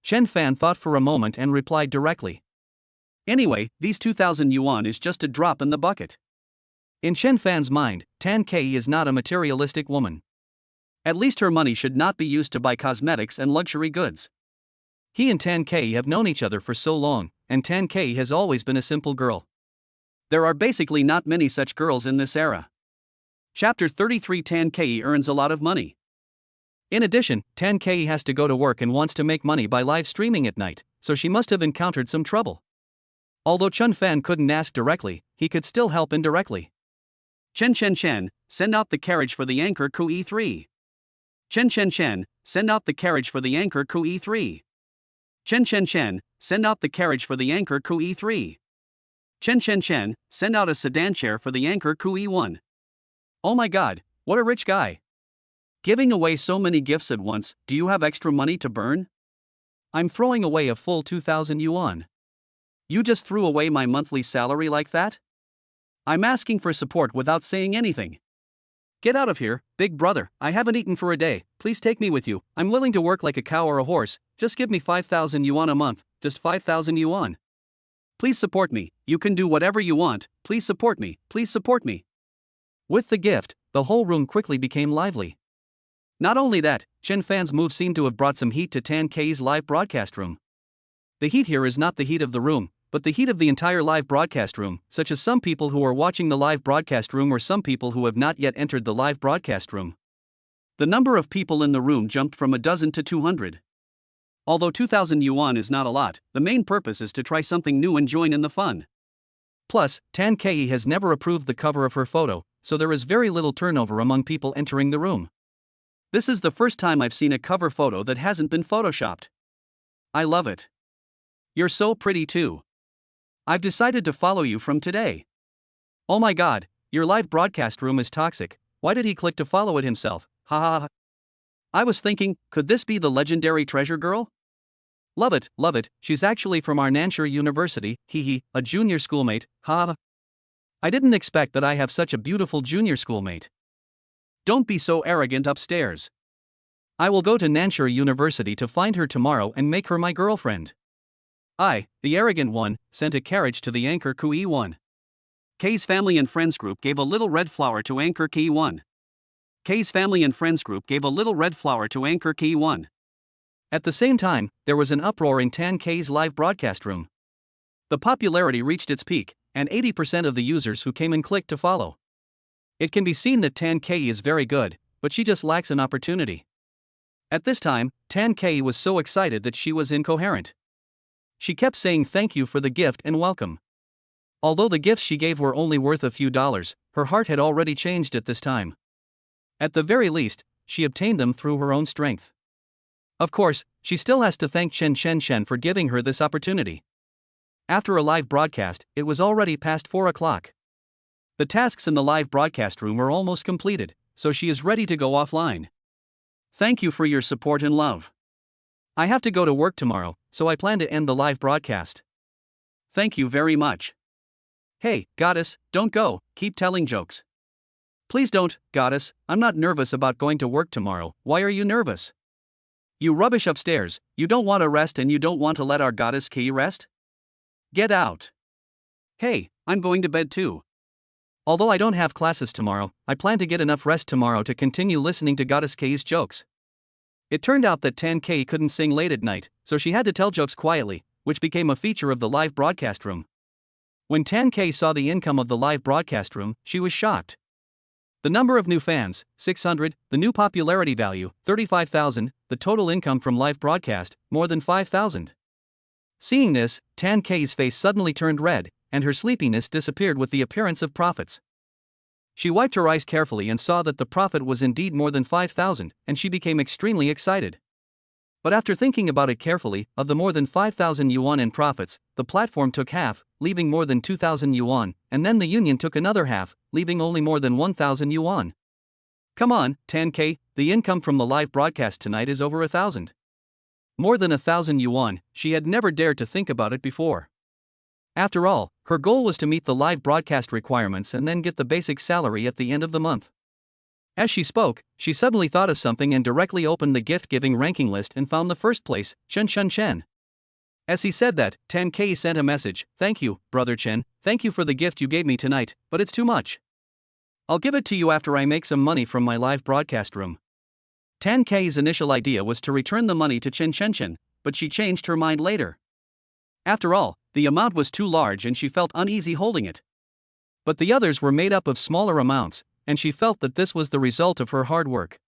Chen Fan thought for a moment and replied directly. Anyway, these 2,000 yuan is just a drop in the bucket. In Chen Fan's mind, Tan K is not a materialistic woman. At least her money should not be used to buy cosmetics and luxury goods. He and Tan K have known each other for so long, and Tan K has always been a simple girl. There are basically not many such girls in this era. Chapter 33 Tan K earns a lot of money. In addition, Tan K has to go to work and wants to make money by live streaming at night, so she must have encountered some trouble. Although Chen Fan couldn't ask directly, he could still help indirectly. Chen, send out the carriage for the anchor Kui 3. Chen, send out the carriage for the anchor Kui 3. Chen, send out the carriage for the anchor Kui 3. Chen, send out a sedan chair for the anchor Kui 1. Oh my god, what a rich guy. Giving away so many gifts at once, do you have extra money to burn? I'm throwing away a full 2,000 yuan. You just threw away my monthly salary like that? I'm asking for support without saying anything. Get out of here, big brother. I haven't eaten for a day. Please take me with you. I'm willing to work like a cow or a horse. Just give me 5,000 yuan a month. Just 5,000 yuan. Please support me. You can do whatever you want. Please support me. Please support me. With the gift, the whole room quickly became lively. Not only that, Chen Fan's move seemed to have brought some heat to Tan Kei's live broadcast room. The heat here is not the heat of the room, but the heat of the entire live broadcast room, such as some people who are watching the live broadcast room or some people who have not yet entered the live broadcast room. The number of people in the room jumped from a dozen to 200. Although 2,000 yuan is not a lot, the main purpose is to try something new and join in the fun. Plus, Tan Kei has never approved the cover of her photo, so there is very little turnover among people entering the room. This is the first time I've seen a cover photo that hasn't been photoshopped. I love it. You're so pretty too. I've decided to follow you from today. Oh my god, your live broadcast room is toxic. Why did he click to follow it himself? Ha ha ha. I was thinking, could this be the legendary treasure girl? Love it, love it. She's actually from our Nanshur University, hee, a junior schoolmate, ha. I didn't expect that I have such a beautiful junior schoolmate. Don't be so arrogant upstairs. I will go to Nanshur University to find her tomorrow and make her my girlfriend. I, the arrogant one, sent a carriage to the anchor Kui-1. Kei's family and friends group gave a little red flower to anchor Kui-1. Kei's family and friends group gave a little red flower to anchor Kui-1. At the same time, there was an uproar in Tan Kei's live broadcast room. The popularity reached its peak, and 80% of the users who came in clicked to follow. It can be seen that Tan Kei is very good, but she just lacks an opportunity. At this time, Tan Kei was so excited that she was incoherent. She kept saying thank you for the gift and welcome. Although the gifts she gave were only worth a few dollars, her heart had already changed at this time. At the very least, she obtained them through her own strength. Of course, she still has to thank Chen Shenshen for giving her this opportunity. After a live broadcast, it was already past 4 o'clock. The tasks in the live broadcast room are almost completed, so she is ready to go offline. Thank you for your support and love. I have to go to work tomorrow, so I plan to end the live broadcast. Thank you very much. Hey, goddess, don't go, keep telling jokes. Please don't, goddess, I'm not nervous about going to work tomorrow. Why are you nervous? You rubbish upstairs, you don't want to rest and you don't want to let our goddess Kei rest? Get out. Hey, I'm going to bed too. Although I don't have classes tomorrow, I plan to get enough rest tomorrow to continue listening to Goddess Kei's jokes. It turned out that Tan Kei couldn't sing late at night, so she had to tell jokes quietly, which became a feature of the live broadcast room. When Tan Kei saw the income of the live broadcast room, she was shocked. The number of new fans, 600, the new popularity value, 35,000, the total income from live broadcast, more than 5,000. Seeing this, Tan Kei's face suddenly turned red, and her sleepiness disappeared with the appearance of profits. She wiped her eyes carefully and saw that the profit was indeed more than 5,000, and she became extremely excited. But after thinking about it carefully, of the more than 5,000 yuan in profits, the platform took half, leaving more than 2,000 yuan, and then the union took another half, leaving only more than 1,000 yuan. Come on, Tan Kei, the income from the live broadcast tonight is over 1,000. More than 1,000 yuan, she had never dared to think about it before. After all, her goal was to meet the live broadcast requirements and then get the basic salary at the end of the month. As she spoke, she suddenly thought of something and directly opened the gift-giving ranking list and found the first place, Chen Shenshen. As he said that, Tan Kei sent a message, "Thank you, Brother Chen, thank you for the gift you gave me tonight, but it's too much. I'll give it to you after I make some money from my live broadcast room." Tan Kei's initial idea was to return the money to Chen Shenshen, but she changed her mind later. After all, the amount was too large and she felt uneasy holding it. But the others were made up of smaller amounts, and she felt that this was the result of her hard work.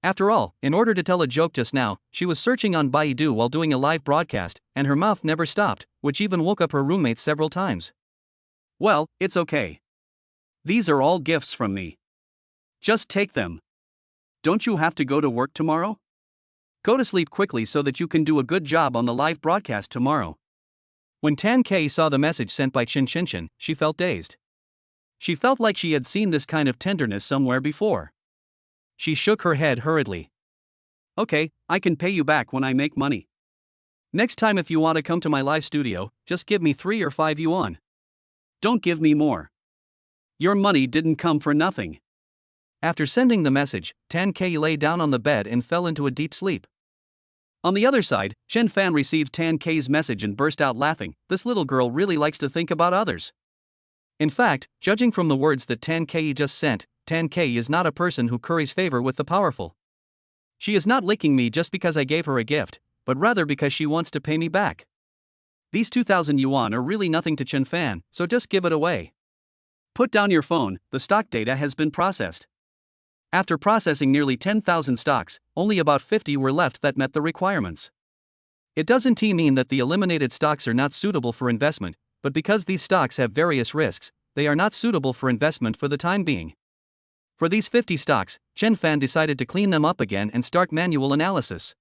After all, in order to tell a joke just now, she was searching on Baidu while doing a live broadcast, and her mouth never stopped, which even woke up her roommates several times. Well, it's okay. These are all gifts from me. Just take them. Don't you have to go to work tomorrow? Go to sleep quickly so that you can do a good job on the live broadcast tomorrow. When Tan Kei saw the message sent by Chen Shenshen, she felt dazed. She felt like she had seen this kind of tenderness somewhere before. She shook her head hurriedly. Okay, I can pay you back when I make money. Next time if you want to come to my live studio, just give me 3 or 5 yuan. Don't give me more. Your money didn't come for nothing. After sending the message, Tan Ke lay down on the bed and fell into a deep sleep. On the other side, Chen Fan received Tan Ke's message and burst out laughing. This little girl really likes to think about others. In fact, judging from the words that Tan Ke just sent, Tan Ke is not a person who curries favor with the powerful. She is not licking me just because I gave her a gift, but rather because she wants to pay me back. These 2,000 yuan are really nothing to Chen Fan, so just give it away. Put down your phone, the stock data has been processed. After processing nearly 10,000 stocks, only about 50 were left that met the requirements. It doesn't mean that the eliminated stocks are not suitable for investment, but because these stocks have various risks, they are not suitable for investment for the time being. For these 50 stocks, Chen Fan decided to clean them up again and start manual analysis.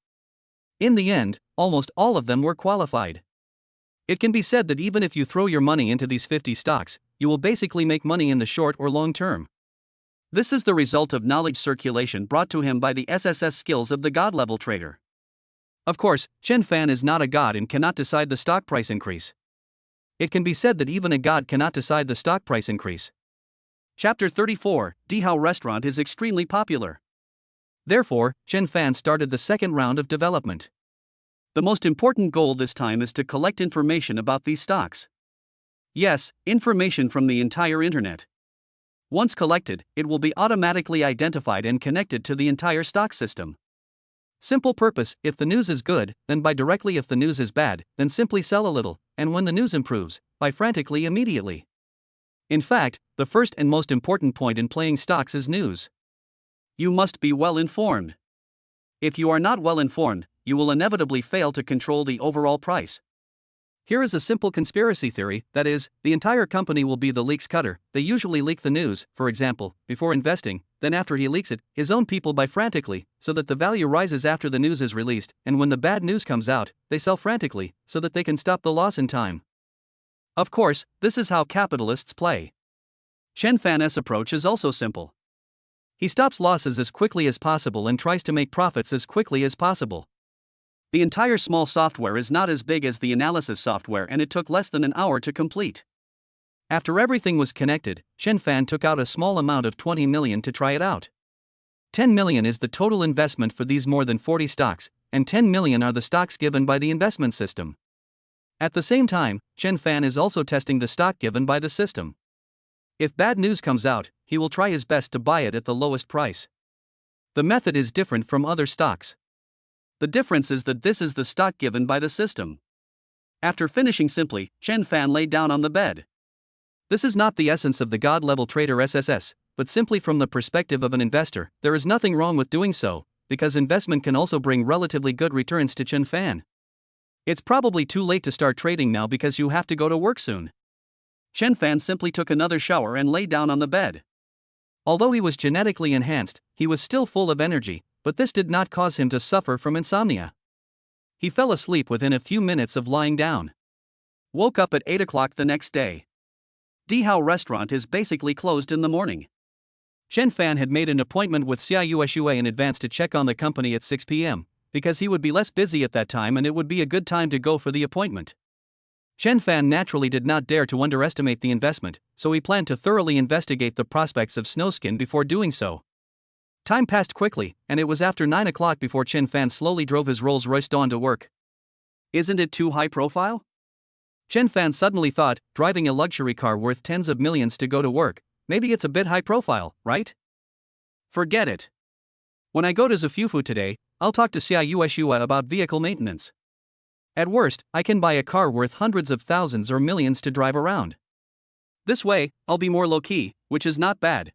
In the end, almost all of them were qualified. It can be said that even if you throw your money into these 50 stocks, you will basically make money in the short or long term. This is the result of knowledge circulation brought to him by the SSS skills of the God-level trader. Of course, Chen Fan is not a god and cannot decide the stock price increase. It can be said that even a god cannot decide the stock price increase. Chapter 34, Dihao Restaurant is extremely popular. Therefore, Chen Fan started the second round of development. The most important goal this time is to collect information about these stocks. Yes, information from the entire internet. Once collected, it will be automatically identified and connected to the entire stock system. Simple purpose: if the news is good, then buy directly; if the news is bad, then simply sell a little, and when the news improves, buy frantically immediately. In fact, the first and most important point in playing stocks is news. You must be well informed. If you are not well informed, you will inevitably fail to control the overall price. Here is a simple conspiracy theory, that is, the entire company will be the leaks cutter. They usually leak the news, for example, before investing, then after he leaks it, his own people buy frantically, so that the value rises after the news is released, and when the bad news comes out, they sell frantically, so that they can stop the loss in time. Of course, this is how capitalists play. Chen Fan's approach is also simple. He stops losses as quickly as possible and tries to make profits as quickly as possible. The entire small software is not as big as the analysis software, and it took less than an hour to complete. After everything was connected, Chen Fan took out a small amount of 20 million to try it out. 10 million is the total investment for these more than 40 stocks, and 10 million are the stocks given by the investment system. At the same time, Chen Fan is also testing the stock given by the system. If bad news comes out, he will try his best to buy it at the lowest price. The method is different from other stocks. The difference is that this is the stock given by the system. After finishing simply, Chen Fan lay down on the bed. This is not the essence of the God-level trader SSS, but simply from the perspective of an investor, there is nothing wrong with doing so, because investment can also bring relatively good returns to Chen Fan. It's probably too late to start trading now because you have to go to work soon. Chen Fan simply took another shower and lay down on the bed. Although he was genetically enhanced, he was still full of energy, but this did not cause him to suffer from insomnia. He fell asleep within a few minutes of lying down. Woke up at 8 o'clock the next day. Dihao Restaurant is basically closed in the morning. Chen Fan had made an appointment with Xia Yueshue in advance to check on the company at 6 p.m., because he would be less busy at that time and it would be a good time to go for the appointment. Chen Fan naturally did not dare to underestimate the investment, so he planned to thoroughly investigate the prospects of Snowskin before doing so. Time passed quickly, and it was after 9 o'clock before Chen Fan slowly drove his Rolls-Royce Dawn to work. Isn't it too high profile? Chen Fan suddenly thought, driving a luxury car worth tens of millions to go to work, maybe it's a bit high profile, right? Forget it. When I go to Zafufu today, I'll talk to Xia Yueshua about vehicle maintenance. At worst, I can buy a car worth hundreds of thousands or millions to drive around. This way, I'll be more low-key, which is not bad.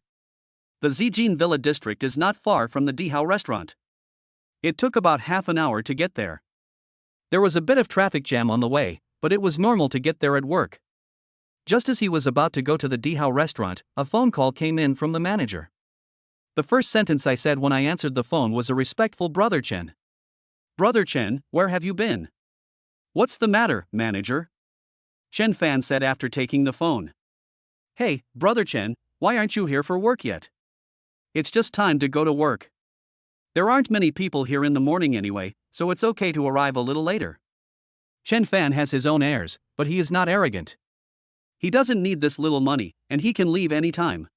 The Zijin Villa district is not far from the Dihao Restaurant. It took about half an hour to get there. There was a bit of traffic jam on the way, but it was normal to get there at work. Just as he was about to go to the Dihao Restaurant, a phone call came in from the manager. The first sentence I said when I answered the phone was a respectful "Brother Chen." "Brother Chen, where have you been?" "What's the matter, manager?" Chen Fan said after taking the phone. "Hey, Brother Chen, why aren't you here for work yet? It's just time to go to work. There aren't many people here in the morning anyway, so it's okay to arrive a little later." Chen Fan has his own heirs, but he is not arrogant. He doesn't need this little money, and he can leave any time.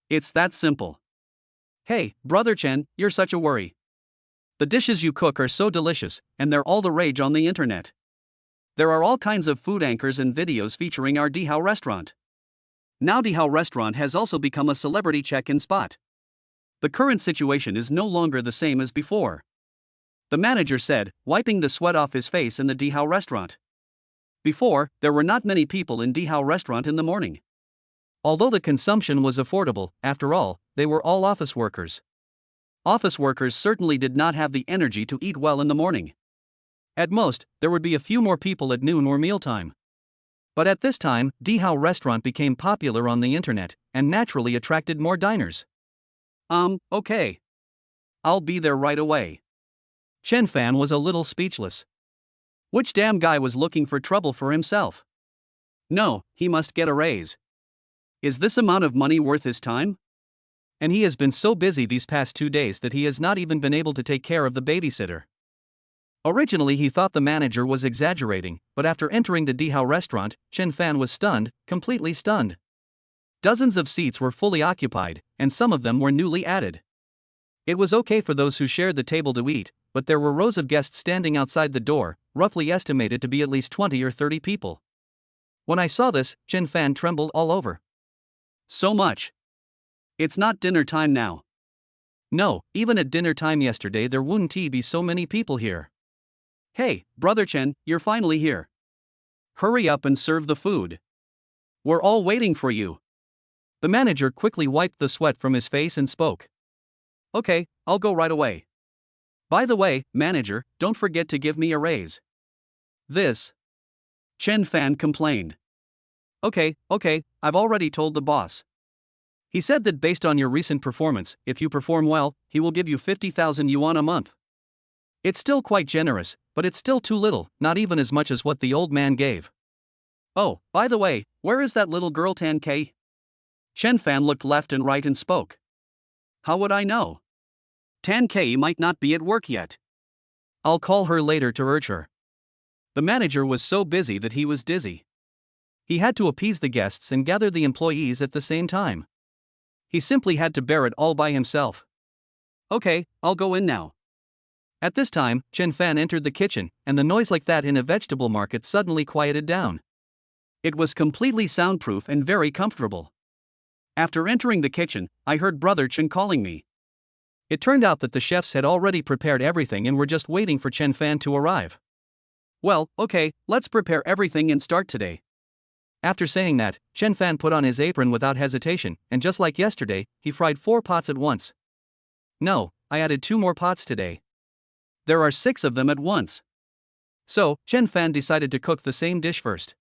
It's that simple. Hey, brother Chen, you're such a worry. The dishes you cook are so delicious, and they're all the rage on the internet. There are all kinds of food anchors and videos featuring our Dihao restaurant. Now Dihao restaurant has also become a celebrity check-in spot. The current situation is no longer the same as before. The manager said, wiping the sweat off his face in the Dihao restaurant. Before, there were not many people in Dihao restaurant in the morning. Although the consumption was affordable, after all, they were all office workers. Office workers certainly did not have the energy to eat well in the morning. At most, there would be a few more people at noon or mealtime. But at this time, Dihao restaurant became popular on the internet, and naturally attracted more diners. Okay. I'll be there right away. Chen Fan was a little speechless. Which damn guy was looking for trouble for himself? No, he must get a raise. Is this amount of money worth his time? And he has been so busy these past 2 days that he has not even been able to take care of the babysitter. Originally he thought the manager was exaggerating, but after entering the Dihao restaurant, Chen Fan was stunned, completely stunned. Dozens of seats were fully occupied, and some of them were newly added. It was okay for those who shared the table to eat, but there were rows of guests standing outside the door, roughly estimated to be at least 20 or 30 people. When I saw this, Chen Fan trembled all over. So much. It's not dinner time now. No, even at dinner time yesterday there wouldn't be so many people here. Hey, brother Chen, you're finally here. Hurry up and serve the food. We're all waiting for you. The manager quickly wiped the sweat from his face and spoke. Okay, I'll go right away. By the way, manager, don't forget to give me a raise. This. Chen Fan complained. Okay, I've already told the boss. He said that based on your recent performance, if you perform well, he will give you 50,000 yuan a month. It's still quite generous, but it's still too little, not even as much as what the old man gave. Oh, by the way, where is that little girl Tan K? Chen Fan looked left and right and spoke. How would I know? Tan K might not be at work yet. I'll call her later to urge her. The manager was so busy that he was dizzy. He had to appease the guests and gather the employees at the same time. He simply had to bear it all by himself. Okay, I'll go in now. At this time, Chen Fan entered the kitchen, and the noise like that in a vegetable market suddenly quieted down. It was completely soundproof and very comfortable. After entering the kitchen, I heard Brother Chen calling me. It turned out that the chefs had already prepared everything and were just waiting for Chen Fan to arrive. Well, okay, let's prepare everything and start today. After saying that, Chen Fan put on his apron without hesitation, and just like yesterday, he fried 4 pots at once. No, I added 2 more pots today. There are 6 of them at once. So, Chen Fan decided to cook the same dish first.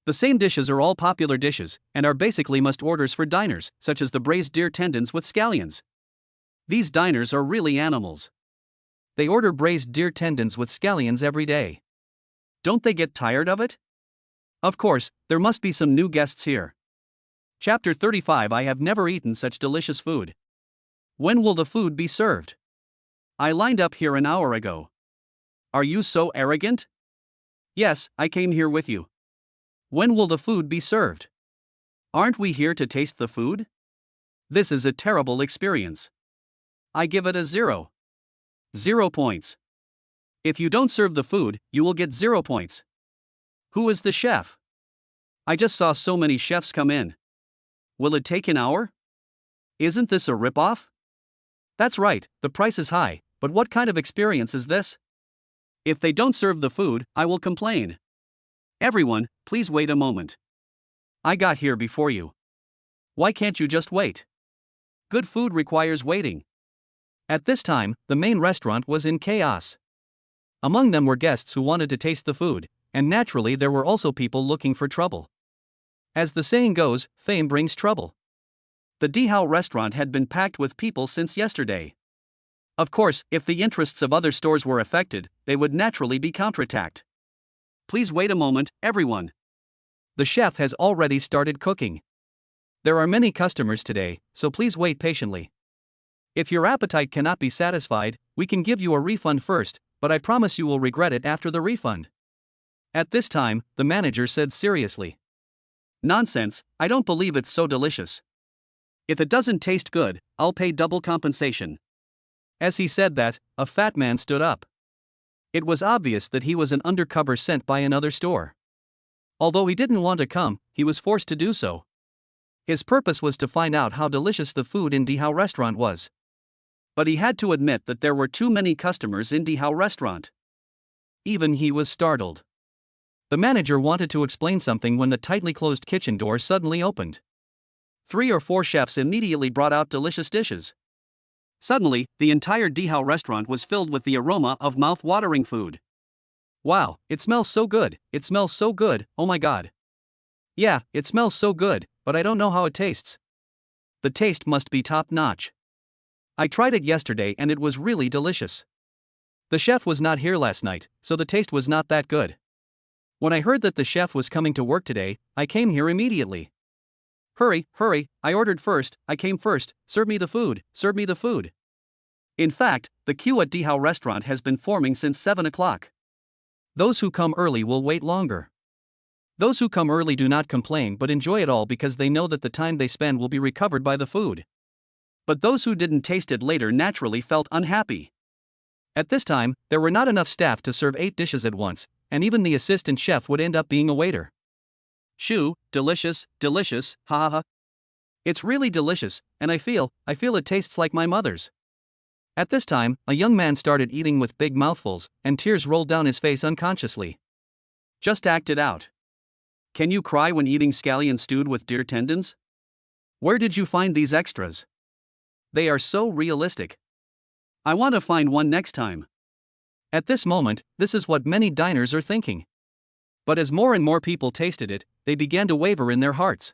The same dishes are all popular dishes, and are basically must-orders for diners, such as the braised deer tendons with scallions. These diners are really animals. They order braised deer tendons with scallions every day. Don't they get tired of it? Of course, there must be some new guests here. Chapter 35. I have never eaten such delicious food. When will the food be served? I lined up here an hour ago. Are you so arrogant? Yes, I came here with you. When will the food be served? Aren't we here to taste the food? This is a terrible experience. I give it a 0. 0 points. If you don't serve the food, you will get 0 points. Who is the chef? I just saw so many chefs come in. Will it take an hour? Isn't this a ripoff? That's right, the price is high, but what kind of experience is this? If they don't serve the food, I will complain. Everyone, please wait a moment. I got here before you. Why can't you just wait? Good food requires waiting. At this time, the main restaurant was in chaos. Among them were guests who wanted to taste the food, and naturally there were also people looking for trouble. As the saying goes, fame brings trouble. The Dihao restaurant had been packed with people since yesterday. Of course, if the interests of other stores were affected, they would naturally be counterattacked. Please wait a moment, everyone. The chef has already started cooking. There are many customers today, so please wait patiently. If your appetite cannot be satisfied, we can give you a refund first, but I promise you will regret it after the refund. At this time, the manager said seriously. Nonsense, I don't believe it's so delicious. If it doesn't taste good, I'll pay double compensation. As he said that, a fat man stood up. It was obvious that he was an undercover sent by another store. Although he didn't want to come, he was forced to do so. His purpose was to find out how delicious the food in Dihao restaurant was. But he had to admit that there were too many customers in Dihao restaurant. Even he was startled. The manager wanted to explain something when the tightly closed kitchen door suddenly opened. 3 or 4 chefs immediately brought out delicious dishes. Suddenly, the entire Dihao restaurant was filled with the aroma of mouth-watering food. Wow, it smells so good, it smells so good, oh my god. Yeah, it smells so good, but I don't know how it tastes. The taste must be top-notch. I tried it yesterday and it was really delicious. The chef was not here last night, so the taste was not that good. When I heard that the chef was coming to work today, I came here immediately. Hurry, hurry, I ordered first, I came first, serve me the food, serve me the food. In fact, the queue at Dihao restaurant has been forming since 7 o'clock. Those who come early will wait longer. Those who come early do not complain but enjoy it all because they know that the time they spend will be recovered by the food. But those who didn't taste it later naturally felt unhappy. At this time, there were not enough staff to serve 8 dishes at once, and even the assistant chef would end up being a waiter. Shoo, delicious, delicious, ha ha ha. It's really delicious, and I feel it tastes like my mother's. At this time, a young man started eating with big mouthfuls, and tears rolled down his face unconsciously. Just act it out. Can you cry when eating scallion stewed with deer tendons? Where did you find these extras? They are so realistic. I want to find one next time. At this moment, this is what many diners are thinking. But as more and more people tasted it, they began to waver in their hearts.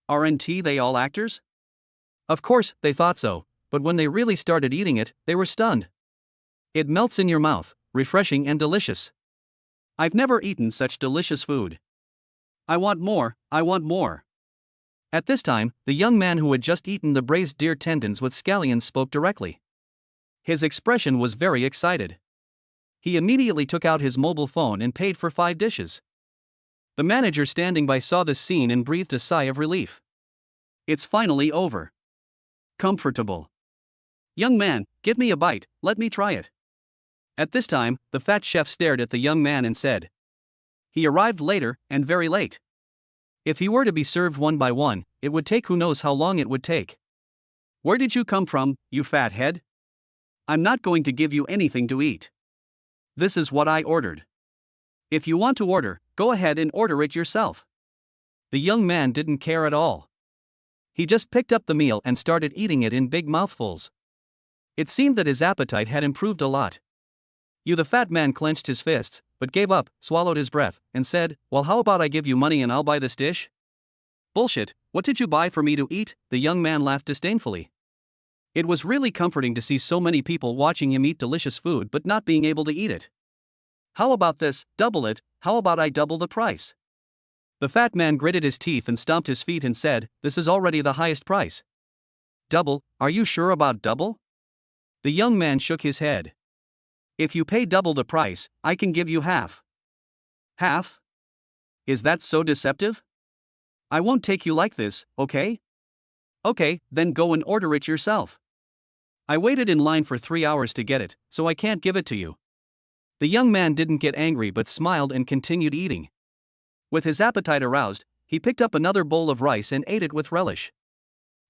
Aren't they all actors? Of course, they thought so, but when they really started eating it, they were stunned. It melts in your mouth, refreshing and delicious. I've never eaten such delicious food. I want more, I want more. At this time, the young man who had just eaten the braised deer tendons with scallions spoke directly. His expression was very excited. He immediately took out his mobile phone and paid for 5 dishes. The manager standing by saw this scene and breathed a sigh of relief. It's finally over. Comfortable. Young man, give me a bite, let me try it. At this time, the fat chef stared at the young man and said. He arrived later, and very late. If he were to be served one by one, it would take who knows how long it would take. Where did you come from, you fat head? I'm not going to give you anything to eat. This is what I ordered. If you want to order, go ahead and order it yourself. The young man didn't care at all. He just picked up the meal and started eating it in big mouthfuls. It seemed that his appetite had improved a lot. The fat man clenched his fists, but gave up, swallowed his breath, and said, well, how about I give you money and I'll buy this dish? Bullshit, what did you buy for me to eat? The young man laughed disdainfully. It was really comforting to see so many people watching him eat delicious food but not being able to eat it. How about this, double it, how about I double the price? The fat man gritted his teeth and stomped his feet and said, this is already the highest price. Double, are you sure about double? The young man shook his head. If you pay double the price, I can give you half. Half? Is that so deceptive? I won't take you like this, okay? Okay, then go and order it yourself. I waited in line for 3 hours to get it, so I can't give it to you. The young man didn't get angry but smiled and continued eating. With his appetite aroused, he picked up another bowl of rice and ate it with relish.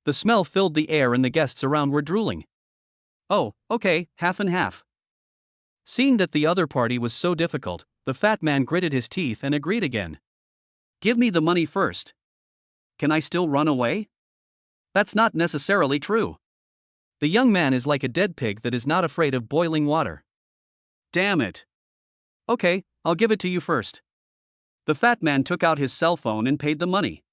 The smell filled the air and the guests around were drooling. Oh, okay, half and half. Seeing that the other party was so difficult, the fat man gritted his teeth and agreed again. Give me the money first. Can I still run away? That's not necessarily true. The young man is like a dead pig that is not afraid of boiling water. Damn it. Okay, I'll give it to you first. The fat man took out his cell phone and paid the money.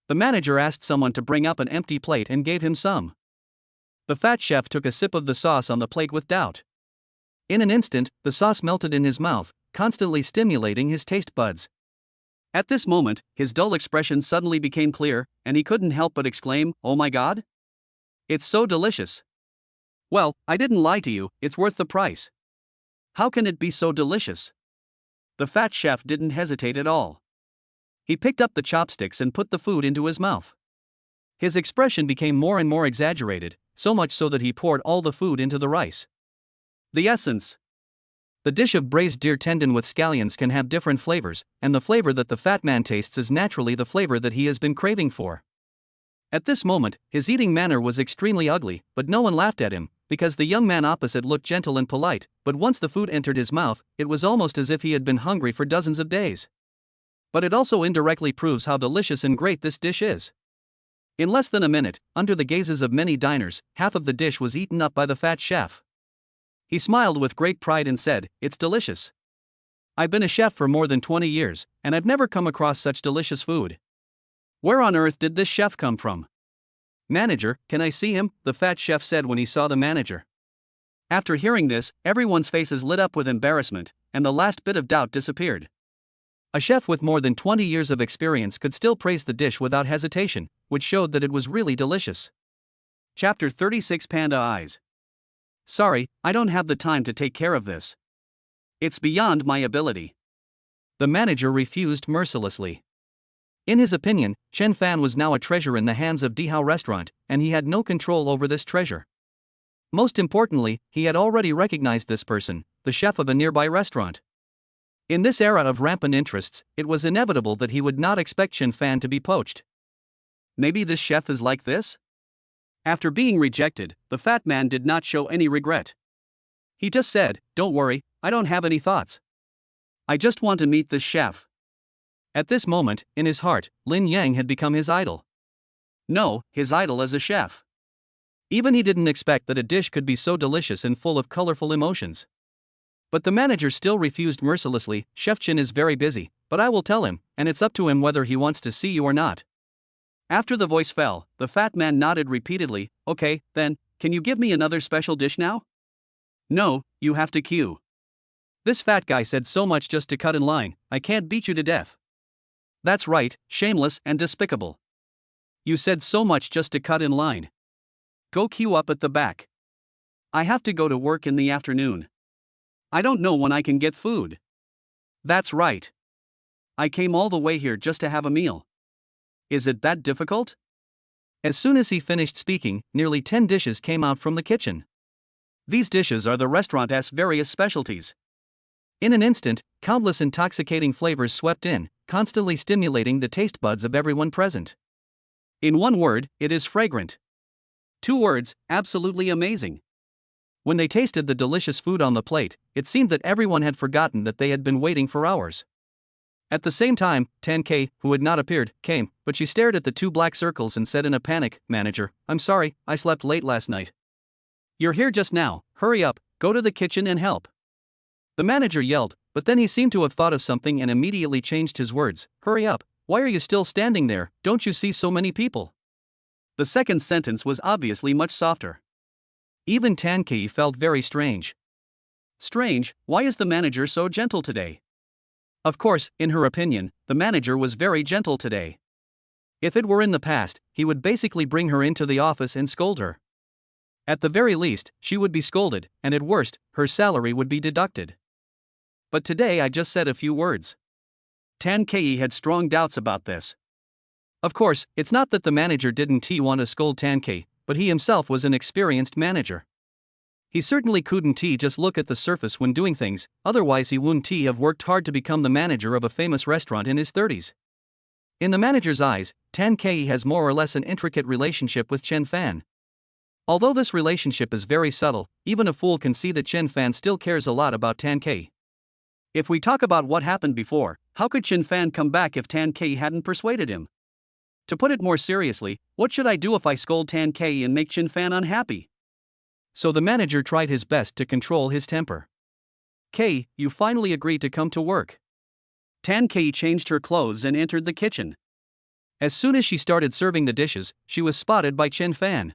The manager asked someone to bring up an empty plate and gave him some. The fat chef took a sip of the sauce on the plate with doubt. In an instant, the sauce melted in his mouth, constantly stimulating his taste buds. At this moment, his dull expression suddenly became clear, and he couldn't help but exclaim, "Oh my God? It's so delicious." Well, I didn't lie to you, it's worth the price. How can it be so delicious? The fat chef didn't hesitate at all. He picked up the chopsticks and put the food into his mouth. His expression became more and more exaggerated, so much so that he poured all the food into the rice. The essence. The dish of braised deer tendon with scallions can have different flavors, and the flavor that the fat man tastes is naturally the flavor that he has been craving for. At this moment, his eating manner was extremely ugly, but no one laughed at him, because the young man opposite looked gentle and polite, but once the food entered his mouth, it was almost as if he had been hungry for dozens of days. But it also indirectly proves how delicious and great this dish is. In less than a minute, under the gazes of many diners, half of the dish was eaten up by the fat chef. He smiled with great pride and said, "It's delicious. I've been a chef for more than 20 years, and I've never come across such delicious food. Where on earth did this chef come from?" "Manager, can I see him?" the fat chef said when he saw the manager. After hearing this, everyone's faces lit up with embarrassment, and the last bit of doubt disappeared. A chef with more than 20 years of experience could still praise the dish without hesitation, which showed that it was really delicious. Chapter 36 Panda Eyes. "Sorry, I don't have the time to take care of this. It's beyond my ability." The manager refused mercilessly. In his opinion, Chen Fan was now a treasure in the hands of Dihao Restaurant, and he had no control over this treasure. Most importantly, he had already recognized this person, the chef of a nearby restaurant. In this era of rampant interests, it was inevitable that he would not expect Chen Fan to be poached. Maybe this chef is like this? After being rejected, the fat man did not show any regret. He just said, "Don't worry, I don't have any thoughts. I just want to meet this chef." At this moment, in his heart, Lin Yang had become his idol. No, his idol as a chef. Even he didn't expect that a dish could be so delicious and full of colorful emotions. But the manager still refused mercilessly. "Chef Chen is very busy, but I will tell him, and it's up to him whether he wants to see you or not." After the voice fell, the fat man nodded repeatedly. "Okay, then, can you give me another special dish now?" "No, you have to queue. This fat guy said so much just to cut in line. I can't beat you to death." "That's right, shameless and despicable. You said so much just to cut in line. Go queue up at the back. I have to go to work in the afternoon. I don't know when I can get food." "That's right. I came all the way here just to have a meal. Is it that difficult?" As soon as he finished speaking, nearly 10 dishes came out from the kitchen. These dishes are the restaurant's various specialties. In an instant, countless intoxicating flavors swept in, constantly stimulating the taste buds of everyone present. In one word, it is fragrant. 2 words, absolutely amazing. When they tasted the delicious food on the plate, it seemed that everyone had forgotten that they had been waiting for hours. At the same time, Tan K, who had not appeared, came, but she stared at the 2 black circles and said in a panic, "Manager, I'm sorry, I slept late last night. You're here just now, hurry up, go to the kitchen and help." The manager yelled, but then he seemed to have thought of something and immediately changed his words. "Hurry up, why are you still standing there, don't you see so many people?" The second sentence was obviously much softer. Even Tan K felt very strange. Strange, why is the manager so gentle today? Of course, in her opinion, the manager was very gentle today. If it were in the past, he would basically bring her into the office and scold her. At the very least, she would be scolded, and at worst, her salary would be deducted. But today I just said a few words. Tan Kei had strong doubts about this. Of course, it's not that the manager didn't want to scold Tan Kei, but he himself was an experienced manager. He certainly couldn't just look at the surface when doing things, otherwise he wouldn't have worked hard to become the manager of a famous restaurant in his 30s. In the manager's eyes, Tan Kei has more or less an intricate relationship with Chen Fan. Although this relationship is very subtle, even a fool can see that Chen Fan still cares a lot about Tan Kei. If we talk about what happened before, how could Chen Fan come back if Tan Kei hadn't persuaded him? To put it more seriously, what should I do if I scold Tan Kei and make Chen Fan unhappy? So the manager tried his best to control his temper. "Kei, you finally agreed to come to work." Tan Kei changed her clothes and entered the kitchen. As soon as she started serving the dishes, she was spotted by Chen Fan.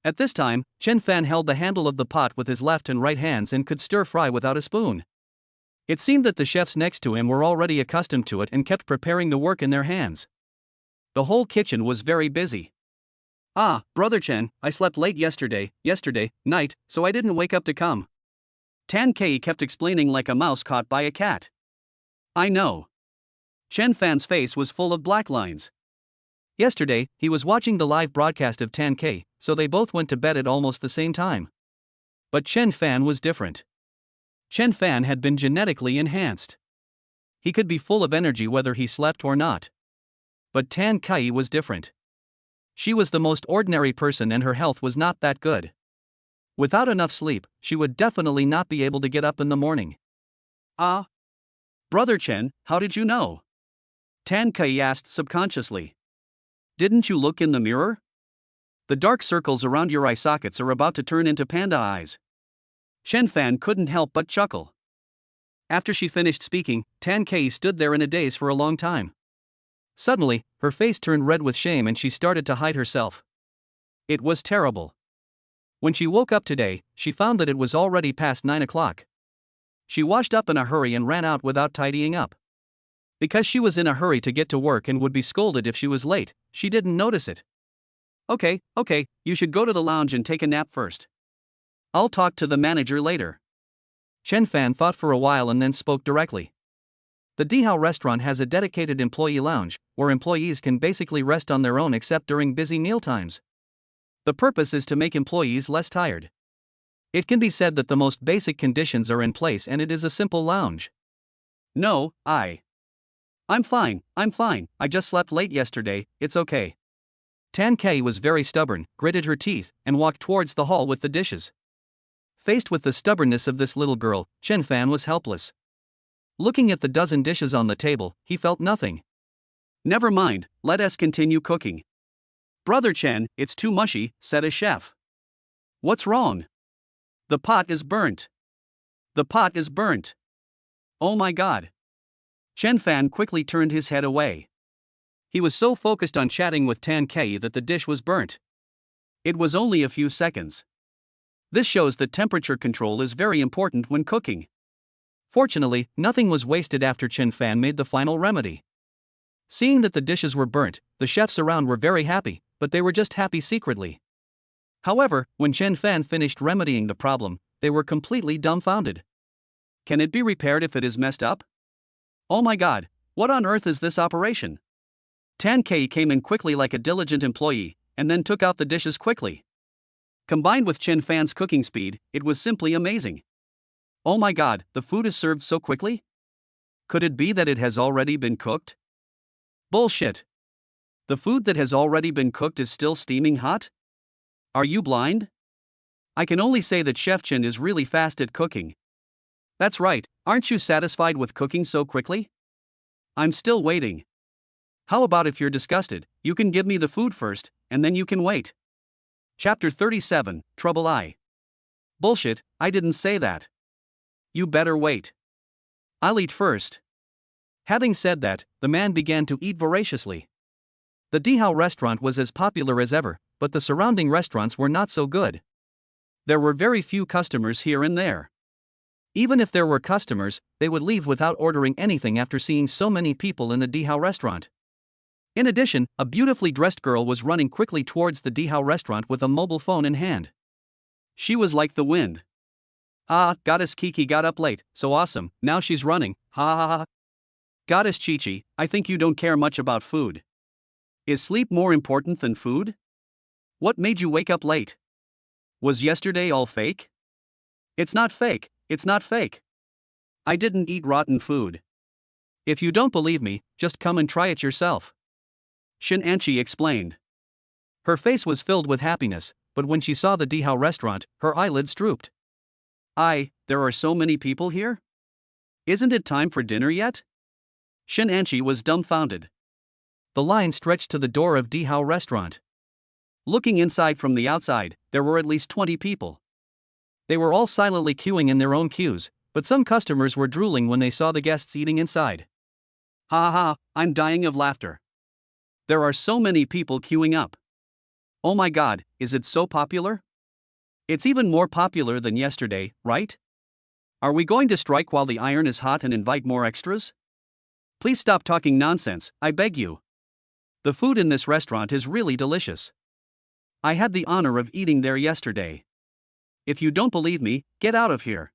At this time, Chen Fan held the handle of the pot with his left and right hands and could stir fry without a spoon. It seemed that the chefs next to him were already accustomed to it and kept preparing the work in their hands. The whole kitchen was very busy. "Ah, Brother Chen, I slept late yesterday night, so I didn't wake up to come." Tan Kei kept explaining like a mouse caught by a cat. I know. Chen Fan's face was full of black lines. Yesterday, he was watching the live broadcast of 10K, so they both went to bed at almost the same time. But Chen Fan was different. Chen Fan had been genetically enhanced. He could be full of energy whether he slept or not. But Tan Kai was different. She was the most ordinary person and her health was not that good. Without enough sleep, she would definitely not be able to get up in the morning. Ah. Brother Chen, how did you know? Tan Kai asked subconsciously. Didn't you look in the mirror? The dark circles around your eye sockets are about to turn into panda eyes. Chen Fan couldn't help but chuckle. After she finished speaking, Tan Kai stood there in a daze for a long time. Suddenly, her face turned red with shame and she started to hide herself. It was terrible. When she woke up today, she found that it was already past 9 o'clock. She washed up in a hurry and ran out without tidying up. Because she was in a hurry to get to work and would be scolded if she was late, she didn't notice it. Okay, you should go to the lounge and take a nap first. I'll talk to the manager later. Chen Fan thought for a while and then spoke directly. The Dihao restaurant has a dedicated employee lounge, where employees can basically rest on their own except during busy mealtimes. The purpose is to make employees less tired. It can be said that the most basic conditions are in place and it is a simple lounge. No, I'm fine, I just slept late yesterday, it's okay. Tan Kai was very stubborn, gritted her teeth, and walked towards the hall with the dishes. Faced with the stubbornness of this little girl, Chen Fan was helpless. Looking at the dozen dishes on the table, he felt nothing. Never mind, let us continue cooking. Brother Chen, it's too mushy, said a chef. What's wrong? The pot is burnt. The pot is burnt. Oh my god. Chen Fan quickly turned his head away. He was so focused on chatting with Tan Kai that the dish was burnt. It was only a few seconds. This shows that temperature control is very important when cooking. Fortunately, nothing was wasted after Chen Fan made the final remedy. Seeing that the dishes were burnt, the chefs around were very happy, but they were just happy secretly. However, when Chen Fan finished remedying the problem, they were completely dumbfounded. Can it be repaired if it is messed up? Oh my god, what on earth is this operation? Tan Kai came in quickly like a diligent employee, and then took out the dishes quickly. Combined with Chen Fan's cooking speed, it was simply amazing. Oh my god, the food is served so quickly? Could it be that it has already been cooked? Bullshit. The food that has already been cooked is still steaming hot? Are you blind? I can only say that Chef Chen is really fast at cooking. That's right, aren't you satisfied with cooking so quickly? I'm still waiting. How about if you're disgusted, you can give me the food first, and then you can wait. Chapter 37, Trouble I. Bullshit, I didn't say that. You better wait. I'll eat first. Having said that, the man began to eat voraciously. The Dihao restaurant was as popular as ever, but the surrounding restaurants were not so good. There were very few customers here and there. Even if there were customers, they would leave without ordering anything after seeing so many people in the Dihao restaurant. In addition, a beautifully dressed girl was running quickly towards the Dihao restaurant with a mobile phone in hand. She was like the wind. Ah, Goddess Kiki got up late, so awesome, now she's running, ha ha ha. Goddess Chi-Chi, I think you don't care much about food. Is sleep more important than food? What made you wake up late? Was yesterday all fake? It's not fake, it's not fake. I didn't eat rotten food. If you don't believe me, just come and try it yourself. Shin Anchi explained. Her face was filled with happiness, but when she saw the Dihao restaurant, her eyelids drooped. There are so many people here? Isn't it time for dinner yet? Shin Anchi was dumbfounded. The line stretched to the door of Dihao restaurant. Looking inside from the outside, there were at least 20 people. They were all silently queuing in their own queues, but some customers were drooling when they saw the guests eating inside. Ha ha, I'm dying of laughter. There are so many people queuing up. Oh my god, is it so popular? It's even more popular than yesterday, right? Are we going to strike while the iron is hot and invite more extras? Please stop talking nonsense, I beg you. The food in this restaurant is really delicious. I had the honor of eating there yesterday. If you don't believe me, get out of here.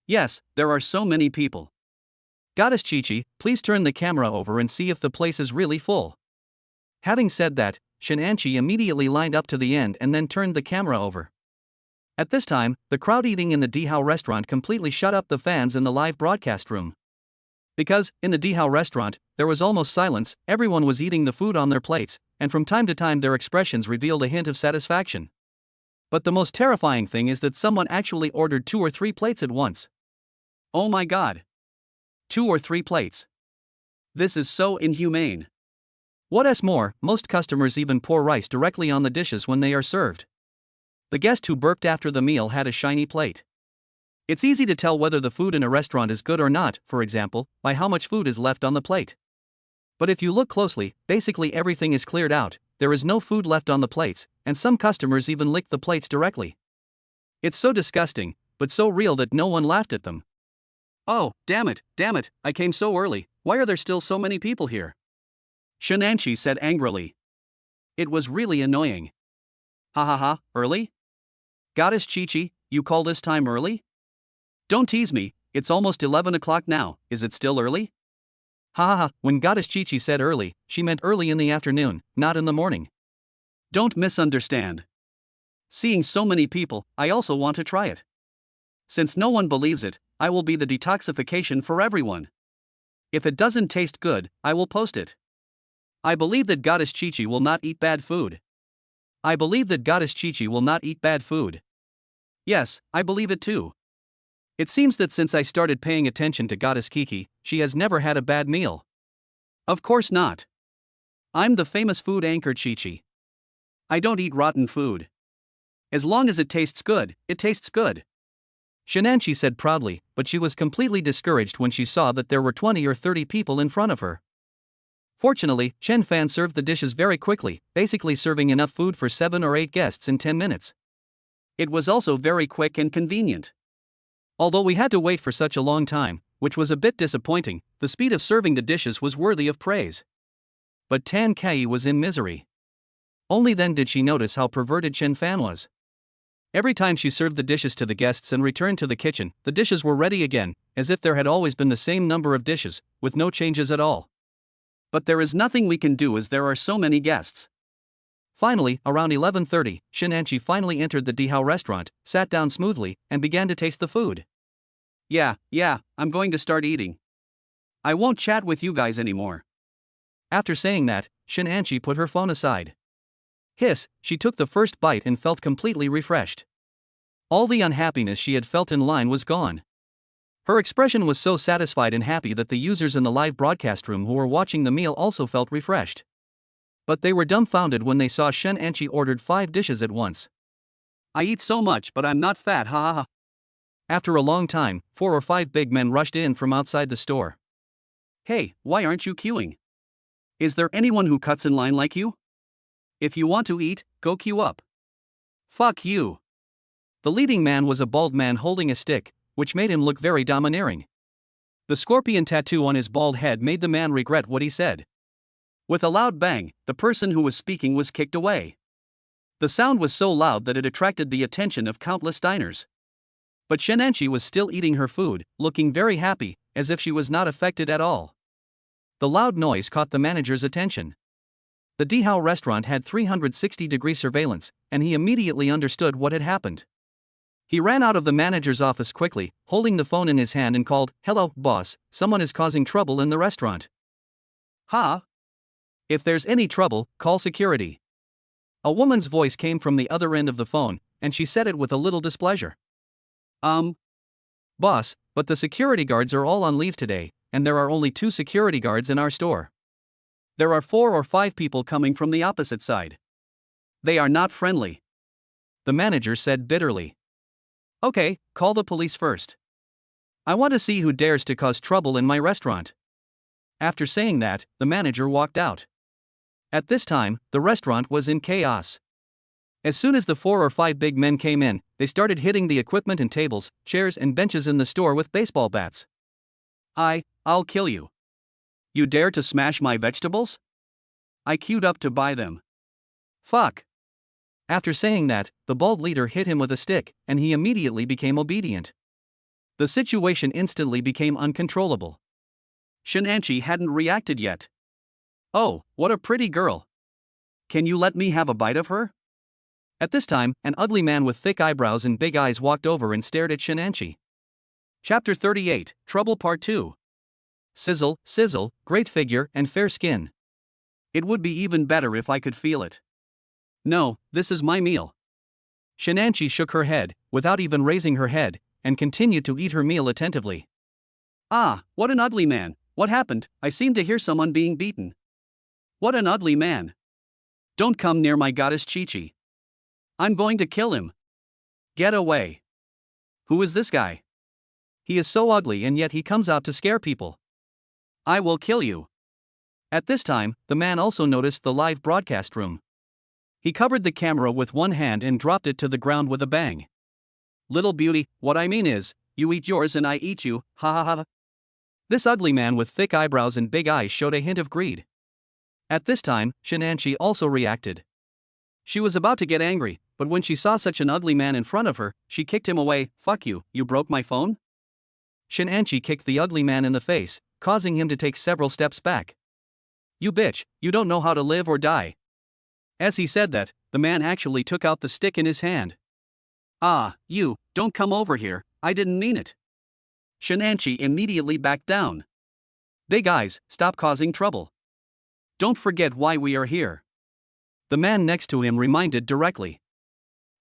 Yes, there are so many people. Goddess Chi-Chi, please turn the camera over and see if the place is really full. Having said that, Shenanchi immediately lined up to the end and then turned the camera over. At this time, the crowd eating in the Dihao restaurant completely shut up the fans in the live broadcast room. Because, in the Dihao restaurant, there was almost silence, everyone was eating the food on their plates, and from time to time their expressions revealed a hint of satisfaction. But the most terrifying thing is that someone actually ordered 2 or 3 plates at once. Oh my god! 2 or 3 plates. This is so inhumane. What's more, most customers even pour rice directly on the dishes when they are served. The guest who burped after the meal had a shiny plate. It's easy to tell whether the food in a restaurant is good or not, for example, by how much food is left on the plate. But if you look closely, basically everything is cleared out, there is no food left on the plates, and some customers even licked the plates directly. It's so disgusting, but so real that no one laughed at them. Oh, damn it, I came so early, why are there still so many people here? Shenanchi said angrily. It was really annoying. Ha ha ha, early? Goddess Chi-Chi, you call this time early? Don't tease me, it's almost 11 o'clock now, is it still early? Ha ha ha, when Goddess Chi-Chi said early, she meant early in the afternoon, not in the morning. Don't misunderstand. Seeing so many people, I also want to try it. Since no one believes it, I will be the detoxification for everyone. If it doesn't taste good, I will post it. I believe that Goddess Chi-Chi will not eat bad food. I believe that Goddess Chi-Chi will not eat bad food. Yes, I believe it too. It seems that since I started paying attention to Goddess Kiki, she has never had a bad meal. Of course not. I'm the famous food anchor Chi-Chi. I don't eat rotten food. As long as it tastes good, it tastes good. Shenanchi said proudly, but she was completely discouraged when she saw that there were 20 or 30 people in front of her. Fortunately, Chen Fan served the dishes very quickly, basically serving enough food for 7 or 8 guests in 10 minutes. It was also very quick and convenient. Although we had to wait for such a long time, which was a bit disappointing, the speed of serving the dishes was worthy of praise. But Tan Kai was in misery. Only then did she notice how perverted Chen Fan was. Every time she served the dishes to the guests and returned to the kitchen, the dishes were ready again, as if there had always been the same number of dishes, with no changes at all. But there is nothing we can do as there are so many guests. Finally, around 11:30, Shenanchi finally entered the Dihao restaurant, sat down smoothly, and began to taste the food. Yeah, I'm going to start eating. I won't chat with you guys anymore. After saying that, Shenanchi put her phone aside. Hiss, she took the first bite and felt completely refreshed. All the unhappiness she had felt in line was gone. Her expression was so satisfied and happy that the users in the live broadcast room who were watching the meal also felt refreshed. But they were dumbfounded when they saw Shenanchi ordered 5 dishes at once. I eat so much but I'm not fat, ha ha ha. After a long time, 4 or 5 big men rushed in from outside the store. Hey, why aren't you queuing? Is there anyone who cuts in line like you? If you want to eat, go queue up. Fuck you. The leading man was a bald man holding a stick, which made him look very domineering. The scorpion tattoo on his bald head made the man regret what he said. With a loud bang, the person who was speaking was kicked away. The sound was so loud that it attracted the attention of countless diners. But Shenanchi was still eating her food, looking very happy, as if she was not affected at all. The loud noise caught the manager's attention. The Dihao restaurant had 360-degree surveillance, and he immediately understood what had happened. He ran out of the manager's office quickly, holding the phone in his hand and called, "Hello, boss, someone is causing trouble in the restaurant." "Huh? If there's any trouble, call security." A woman's voice came from the other end of the phone, and she said it with a little displeasure. Boss, but the security guards are all on leave today, and there are only 2 security guards in our store. There are 4 or 5 people coming from the opposite side. They are not friendly. The manager said bitterly. Okay, call the police first. I want to see who dares to cause trouble in my restaurant. After saying that, the manager walked out. At this time, the restaurant was in chaos. As soon as the 4 or 5 big men came in, they started hitting the equipment and tables, chairs and benches in the store with baseball bats. I'll kill you. You dare to smash my vegetables? I queued up to buy them. Fuck. After saying that, the bald leader hit him with a stick, and he immediately became obedient. The situation instantly became uncontrollable. Shenanchi hadn't reacted yet. Oh, what a pretty girl. Can you let me have a bite of her? At this time, an ugly man with thick eyebrows and big eyes walked over and stared at Shenanchi. Chapter 38, Trouble Part 2. Sizzle, sizzle, great figure and fair skin. It would be even better if I could feel it. No, this is my meal. Shenanchi shook her head, without even raising her head, and continued to eat her meal attentively. Ah, what an ugly man. What happened? I seem to hear someone being beaten. What an ugly man. Don't come near my goddess Chi-Chi. I'm going to kill him. Get away. Who is this guy? He is so ugly and yet he comes out to scare people. I will kill you. At this time, the man also noticed the live broadcast room. He covered the camera with one hand and dropped it to the ground with a bang. Little beauty, what I mean is, you eat yours and I eat you, ha ha ha. This ugly man with thick eyebrows and big eyes showed a hint of greed. At this time, Shenanchi also reacted. She was about to get angry, but when she saw such an ugly man in front of her, she kicked him away. Fuck you, you broke my phone? Shenanchi kicked the ugly man in the face, causing him to take several steps back. You bitch, you don't know how to live or die. As he said that, the man actually took out the stick in his hand. Ah, you, don't come over here, I didn't mean it. Shenanchi immediately backed down. Big eyes, stop causing trouble. Don't forget why we are here. The man next to him reminded directly.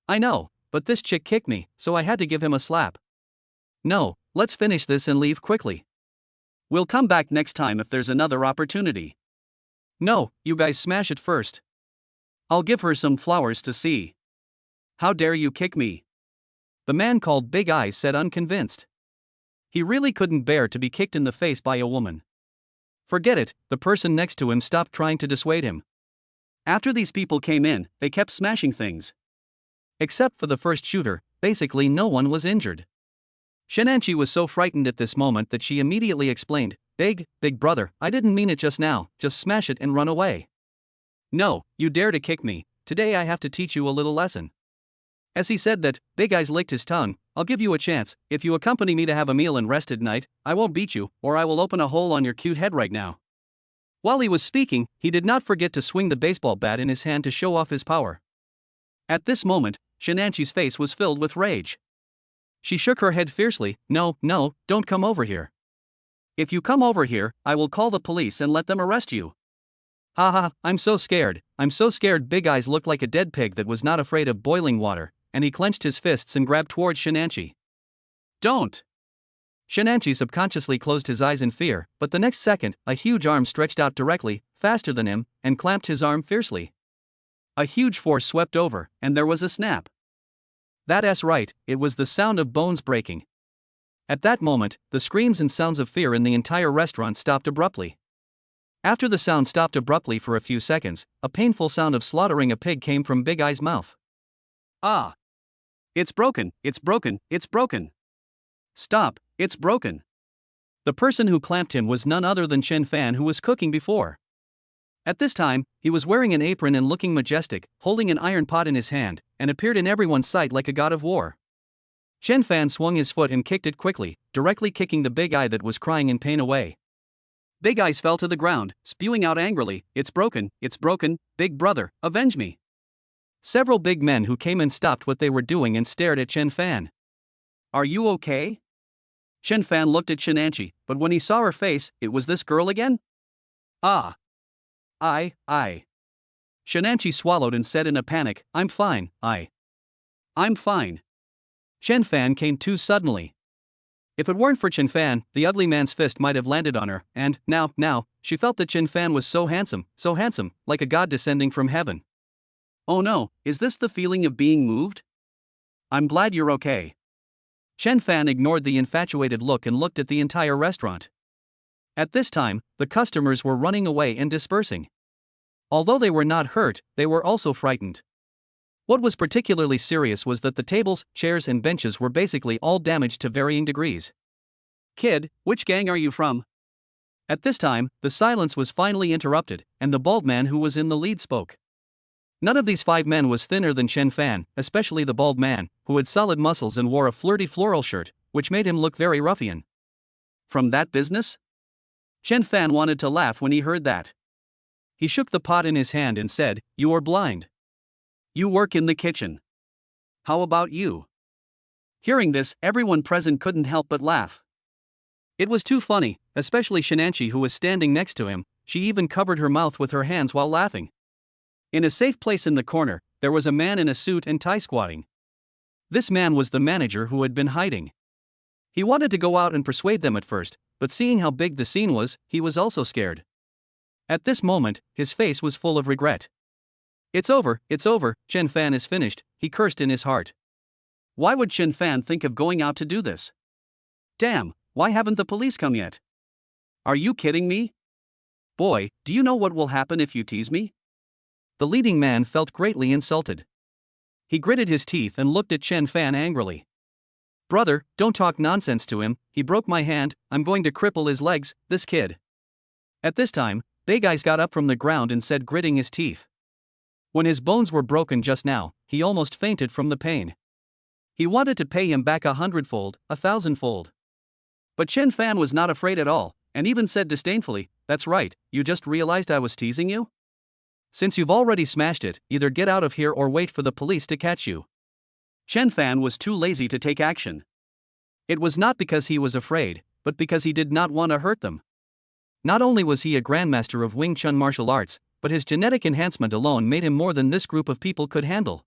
I know, but this chick kicked me, so I had to give him a slap. No, let's finish this and leave quickly. We'll come back next time if there's another opportunity. No, you guys smash it first. I'll give her some flowers to see. How dare you kick me? The man called Big Eyes said unconvinced. He really couldn't bear to be kicked in the face by a woman. Forget it, the person next to him stopped trying to dissuade him. After these people came in, they kept smashing things. Except for the first shooter, basically no one was injured. Shenanchi was so frightened at this moment that she immediately explained, Big brother, I didn't mean it just now, just smash it and run away. No, you dare to kick me, today I have to teach you a little lesson. As he said that, Big Eyes licked his tongue. I'll give you a chance, if you accompany me to have a meal and rest at night, I won't beat you, or I will open a hole on your cute head right now. While he was speaking, he did not forget to swing the baseball bat in his hand to show off his power. At this moment, Shenanchi's face was filled with rage. She shook her head fiercely, no, don't come over here. If you come over here, I will call the police and let them arrest you. Haha, I'm so scared. Big Eyes looked like a dead pig that was not afraid of boiling water, and he clenched his fists and grabbed towards Shenanchi. Don't! Shenanchi subconsciously closed his eyes in fear, but the next second, a huge arm stretched out directly, faster than him, and clamped his arm fiercely. A huge force swept over, and there was a snap. That's right, it was the sound of bones breaking. At that moment, the screams and sounds of fear in the entire restaurant stopped abruptly. After the sound stopped abruptly for a few seconds, a painful sound of slaughtering a pig came from Big Eye's mouth. Ah! It's broken. Stop, it's broken. The person who clamped him was none other than Chen Fan, who was cooking before. At this time, he was wearing an apron and looking majestic, holding an iron pot in his hand, and appeared in everyone's sight like a god of war. Chen Fan swung his foot and kicked it quickly, directly kicking the Big Eye that was crying in pain away. Big Eyes fell to the ground, spewing out angrily, it's broken, big brother, avenge me. Several big men who came in stopped what they were doing and stared at Chen Fan. Are you okay? Chen Fan looked at Shenanchi, but when he saw her face, it was this girl again? Ah. I. Shenanchi swallowed and said in a panic, I'm fine, I'm fine. Chen Fan came to suddenly. If it weren't for Chen Fan, the ugly man's fist might have landed on her, and, now, she felt that Chen Fan was so handsome, like a god descending from heaven. Oh no, is this the feeling of being moved? I'm glad you're okay. Chen Fan ignored the infatuated look and looked at the entire restaurant. At this time, the customers were running away and dispersing. Although they were not hurt, they were also frightened. What was particularly serious was that the tables, chairs and benches were basically all damaged to varying degrees. Kid, which gang are you from? At this time, the silence was finally interrupted, and the bald man who was in the lead spoke. None of these 5 men was thinner than Chen Fan, especially the bald man, who had solid muscles and wore a flirty floral shirt, which made him look very ruffian. From that business? Chen Fan wanted to laugh when he heard that. He shook the pot in his hand and said, "You are blind. You work in the kitchen. How about you?" Hearing this, everyone present couldn't help but laugh. It was too funny, especially Shinanchi, who was standing next to him. She even covered her mouth with her hands while laughing. In a safe place in the corner, there was a man in a suit and tie squatting. This man was the manager who had been hiding. He wanted to go out and persuade them at first, but seeing how big the scene was, he was also scared. At this moment, his face was full of regret. It's over, Chen Fan is finished," he cursed in his heart. Why would Chen Fan think of going out to do this? Damn, why haven't the police come yet? Are you kidding me? Boy, do you know what will happen if you tease me? The leading man felt greatly insulted. He gritted his teeth and looked at Chen Fan angrily. Brother, don't talk nonsense to him, he broke my hand, I'm going to cripple his legs, this kid. At this time, Big Eyes got up from the ground and said, gritting his teeth. When his bones were broken just now, he almost fainted from the pain. He wanted to pay him back 100-fold, 1,000-fold. But Chen Fan was not afraid at all, and even said disdainfully, "That's right, you just realized I was teasing you? Since you've already smashed it, either get out of here or wait for the police to catch you." Chen Fan was too lazy to take action. It was not because he was afraid, but because he did not want to hurt them. Not only was he a grandmaster of Wing Chun martial arts, but his genetic enhancement alone made him more than this group of people could handle.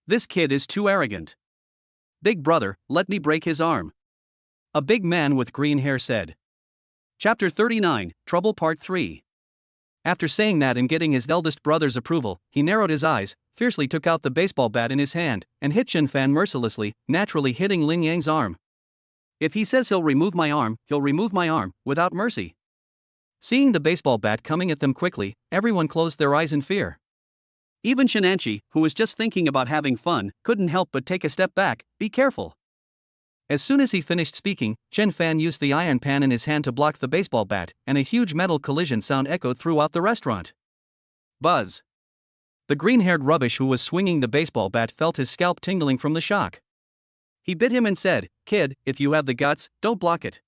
This kid is too arrogant. Big brother, let me break his arm. A big man with green hair said. Chapter 39, Trouble Part 3. After saying that and getting his eldest brother's approval, he narrowed his eyes, fiercely took out the baseball bat in his hand, and hit Chen Fan mercilessly, naturally hitting Ling Yang's arm. If he says he'll remove my arm, without mercy. Seeing the baseball bat coming at them quickly, everyone closed their eyes in fear. Even Shinanchi, who was just thinking about having fun, couldn't help but take a step back. Be careful. As soon as he finished speaking, Chen Fan used the iron pan in his hand to block the baseball bat, and a huge metal collision sound echoed throughout the restaurant. Buzz. The green-haired rubbish who was swinging the baseball bat felt his scalp tingling from the shock. He bit him and said, "Kid, if you have the guts, don't block it.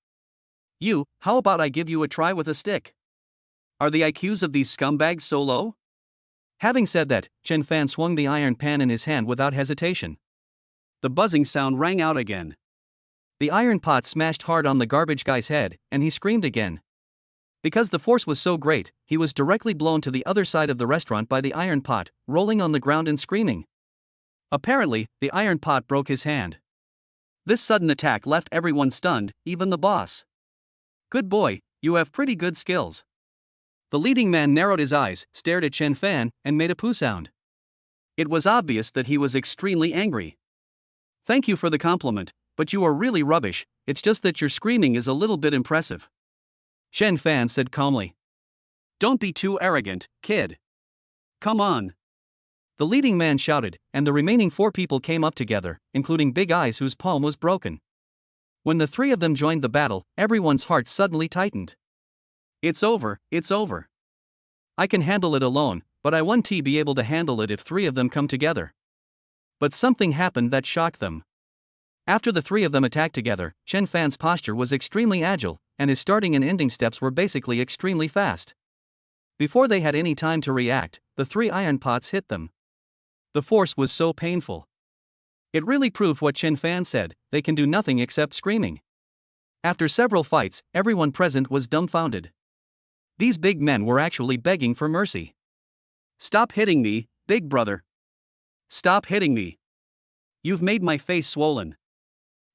You, how about I give you a try with a stick? Are the IQs of these scumbags so low?" Having said that, Chen Fan swung the iron pan in his hand without hesitation. The buzzing sound rang out again. The iron pot smashed hard on the garbage guy's head, and he screamed again. Because the force was so great, he was directly blown to the other side of the restaurant by the iron pot, rolling on the ground and screaming. Apparently, the iron pot broke his hand. This sudden attack left everyone stunned, even the boss. Good boy, you have pretty good skills. The leading man narrowed his eyes, stared at Chen Fan, and made a poo sound. It was obvious that he was extremely angry. Thank you for the compliment, but you are really rubbish, it's just that your screaming is a little bit impressive. Chen Fan said calmly. Don't be too arrogant, kid. Come on. The leading man shouted, and the remaining 4 people came up together, including Big Eyes whose palm was broken. When the 3 of them joined the battle, everyone's heart suddenly tightened. It's over. I can handle it alone, but I won't be able to handle it if 3 of them come together. But something happened that shocked them. After the 3 of them attacked together, Chen Fan's posture was extremely agile, and his starting and ending steps were basically extremely fast. Before they had any time to react, the 3 iron pots hit them. The force was so painful. It really proved what Chen Fan said, they can do nothing except screaming. After several fights, everyone present was dumbfounded. These big men were actually begging for mercy. Stop hitting me, big brother. Stop hitting me. You've made my face swollen.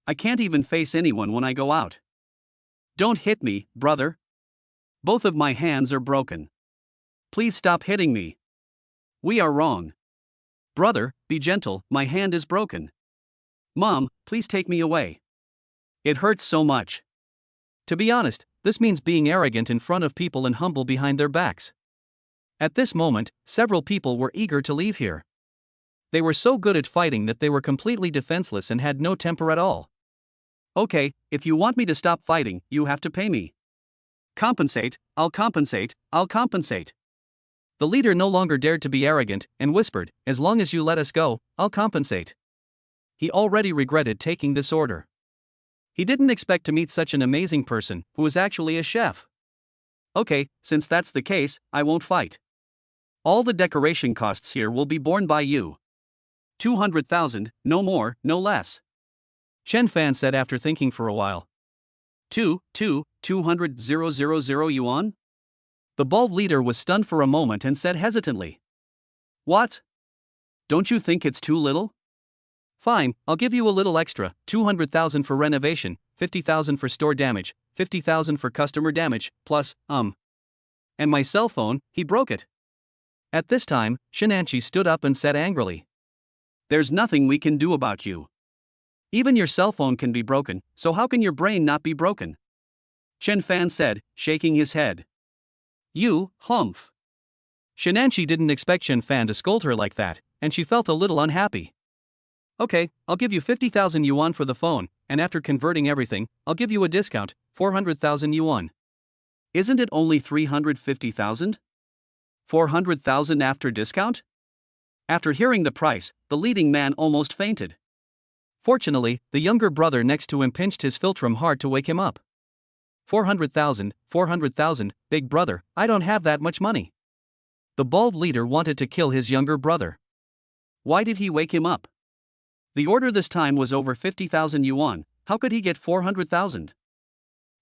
I can't even face anyone when I go out. Don't hit me, brother. Both of my hands are broken. Please stop hitting me. We are wrong. Brother, be gentle, my hand is broken. Mom, please take me away. It hurts so much. To be honest, this means being arrogant in front of people and humble behind their backs. At this moment, several people were eager to leave here. They were so good at fighting that they were completely defenseless and had no temper at all. Okay, if you want me to stop fighting, you have to pay me. Compensate, I'll compensate. The leader no longer dared to be arrogant and whispered, as long as you let us go, I'll compensate. He already regretted taking this order. He didn't expect to meet such an amazing person, who was actually a chef. Okay, since that's the case, I won't fight. All the decoration costs here will be borne by you. 200,000, no more, no less. Chen Fan said after thinking for a while. 200,000 yuan? The bald leader was stunned for a moment and said hesitantly. What? Don't you think it's too little? Fine, I'll give you a little extra, 200,000 for renovation, 50,000 for store damage, 50,000 for customer damage, plus, And my cell phone, he broke it. At this time, Shenanchi stood up and said angrily. There's nothing we can do about you. Even your cell phone can be broken, so how can your brain not be broken? Chen Fan said, shaking his head. You, humph. Shenanchi didn't expect Chen Fan to scold her like that, and she felt a little unhappy. Okay, I'll give you 50,000 yuan for the phone, and after converting everything, I'll give you a discount, 400,000 yuan. Isn't it only 350,000? 400,000 after discount? After hearing the price, the leading man almost fainted. Fortunately, the younger brother next to him pinched his philtrum hard to wake him up. 400,000, big brother, I don't have that much money. The bald leader wanted to kill his younger brother. Why did he wake him up? The order this time was over 50,000 yuan, how could he get 400,000?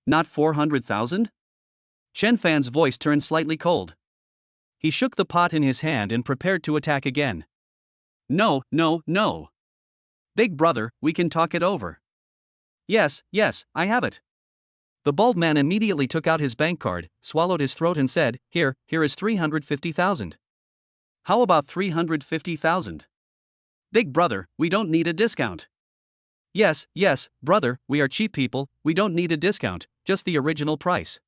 Not 400,000? Chen Fan's voice turned slightly cold. He shook the pot in his hand and prepared to attack again. No. Big brother, we can talk it over. Yes, I have it. The bald man immediately took out his bank card, swallowed his throat and said, Here is 350,000. How about 350,000? Big brother, we don't need a discount. Yes, brother, we are cheap people, we don't need a discount, just the original price.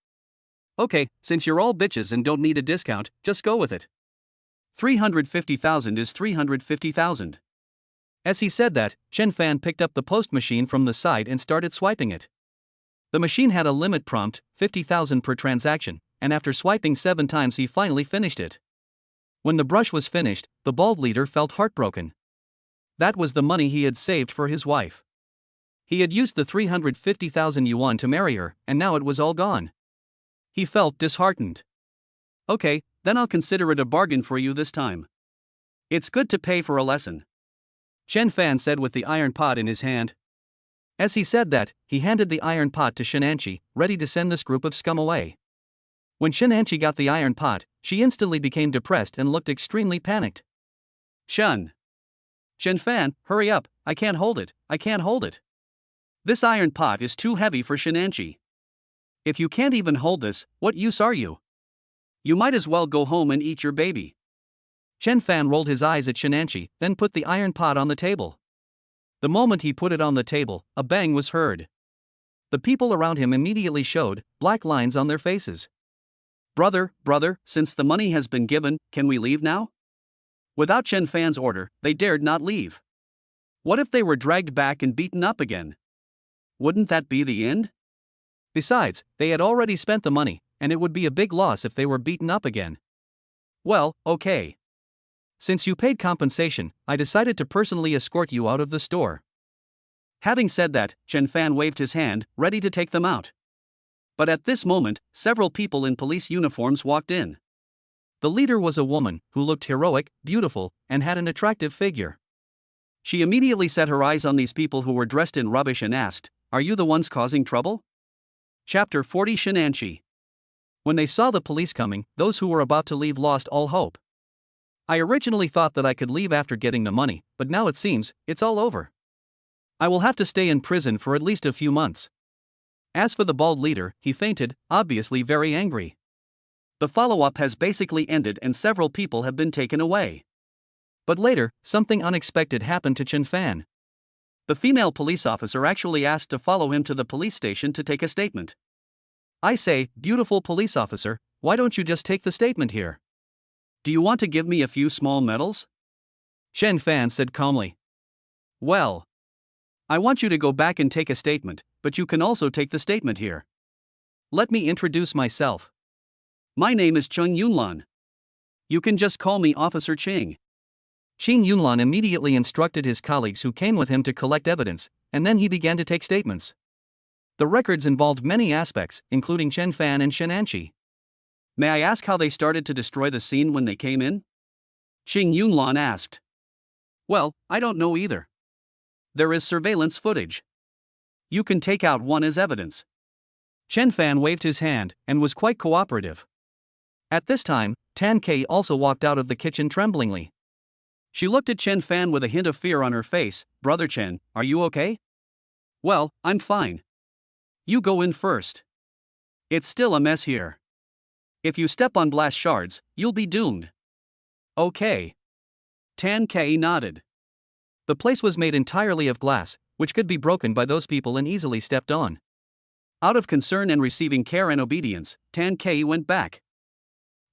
Okay, since you're all bitches and don't need a discount, just go with it. 350,000 is 350,000. As he said that, Chen Fan picked up the post machine from the side and started swiping it. The machine had a limit prompt, 50,000 per transaction, and after swiping 7 times he finally finished it. When the brush was finished, the bald leader felt heartbroken. That was the money he had saved for his wife. He had used the 350,000 yuan to marry her, and now it was all gone. He felt disheartened. Okay, then I'll consider it a bargain for you this time. It's good to pay for a lesson. Chen Fan said with the iron pot in his hand. As he said that, he handed the iron pot to Shenanchi, ready to send this group of scum away. When Shenanchi got the iron pot, she instantly became depressed and looked extremely panicked. Chen Fan, hurry up, I can't hold it. This iron pot is too heavy for Shenanchi. If you can't even hold this, what use are you? You might as well go home and eat your baby. Chen Fan rolled his eyes at Shenanchi, then put the iron pot on the table. The moment he put it on the table, a bang was heard. The people around him immediately showed black lines on their faces. Brother, since the money has been given, can we leave now? Without Chen Fan's order, they dared not leave. What if they were dragged back and beaten up again? Wouldn't that be the end? Besides, they had already spent the money, and it would be a big loss if they were beaten up again. Well, okay. Since you paid compensation, I decided to personally escort you out of the store. Having said that, Chen Fan waved his hand, ready to take them out. But at this moment, several people in police uniforms walked in. The leader was a woman who looked heroic, beautiful, and had an attractive figure. She immediately set her eyes on these people who were dressed in rubbish and asked, Are you the ones causing trouble? Chapter 40 Shenanchi. When they saw the police coming, those who were about to leave lost all hope. I originally thought that I could leave after getting the money, but now it seems, it's all over. I will have to stay in prison for at least a few months. As for the bald leader, he fainted, obviously very angry. The follow-up has basically ended and several people have been taken away. But later, something unexpected happened to Chen Fan. The female police officer actually asked to follow him to the police station to take a statement. I say, beautiful police officer, why don't you just take the statement here? Do you want to give me a few small medals? Chen Fan said calmly. Well, I want you to go back and take a statement, but you can also take the statement here. Let me introduce myself. My name is Cheng Yunlan. You can just call me Officer Cheng. Cheng Yunlan immediately instructed his colleagues who came with him to collect evidence, and then he began to take statements. The records involved many aspects, including Chen Fan and Shenanchi. May I ask how they started to destroy the scene when they came in? Qing Yunlan asked. Well, I don't know either. There is surveillance footage. You can take out one as evidence. Chen Fan waved his hand and was quite cooperative. At this time, Tan Kei also walked out of the kitchen tremblingly. She looked at Chen Fan with a hint of fear on her face. Brother Chen, are you okay? Well, I'm fine. You go in first. It's still a mess here. If you step on glass shards, you'll be doomed. Okay. Tan Kei nodded. The place was made entirely of glass, which could be broken by those people and easily stepped on. Out of concern and receiving care and obedience, Tan Kei went back.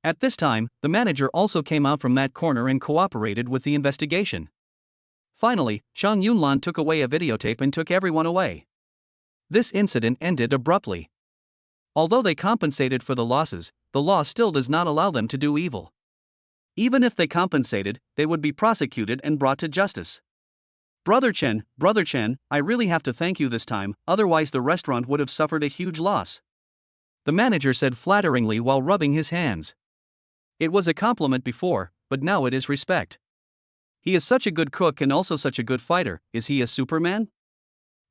At this time, the manager also came out from that corner and cooperated with the investigation. Finally, Zhang Yunlan took away a videotape and took everyone away. This incident ended abruptly. Although they compensated for the losses, the law still does not allow them to do evil. Even if they compensated, they would be prosecuted and brought to justice. Brother Chen, I really have to thank you this time, otherwise the restaurant would have suffered a huge loss. The manager said flatteringly while rubbing his hands. It was a compliment before, but now it is respect. He is such a good cook and also such a good fighter. Is he a Superman?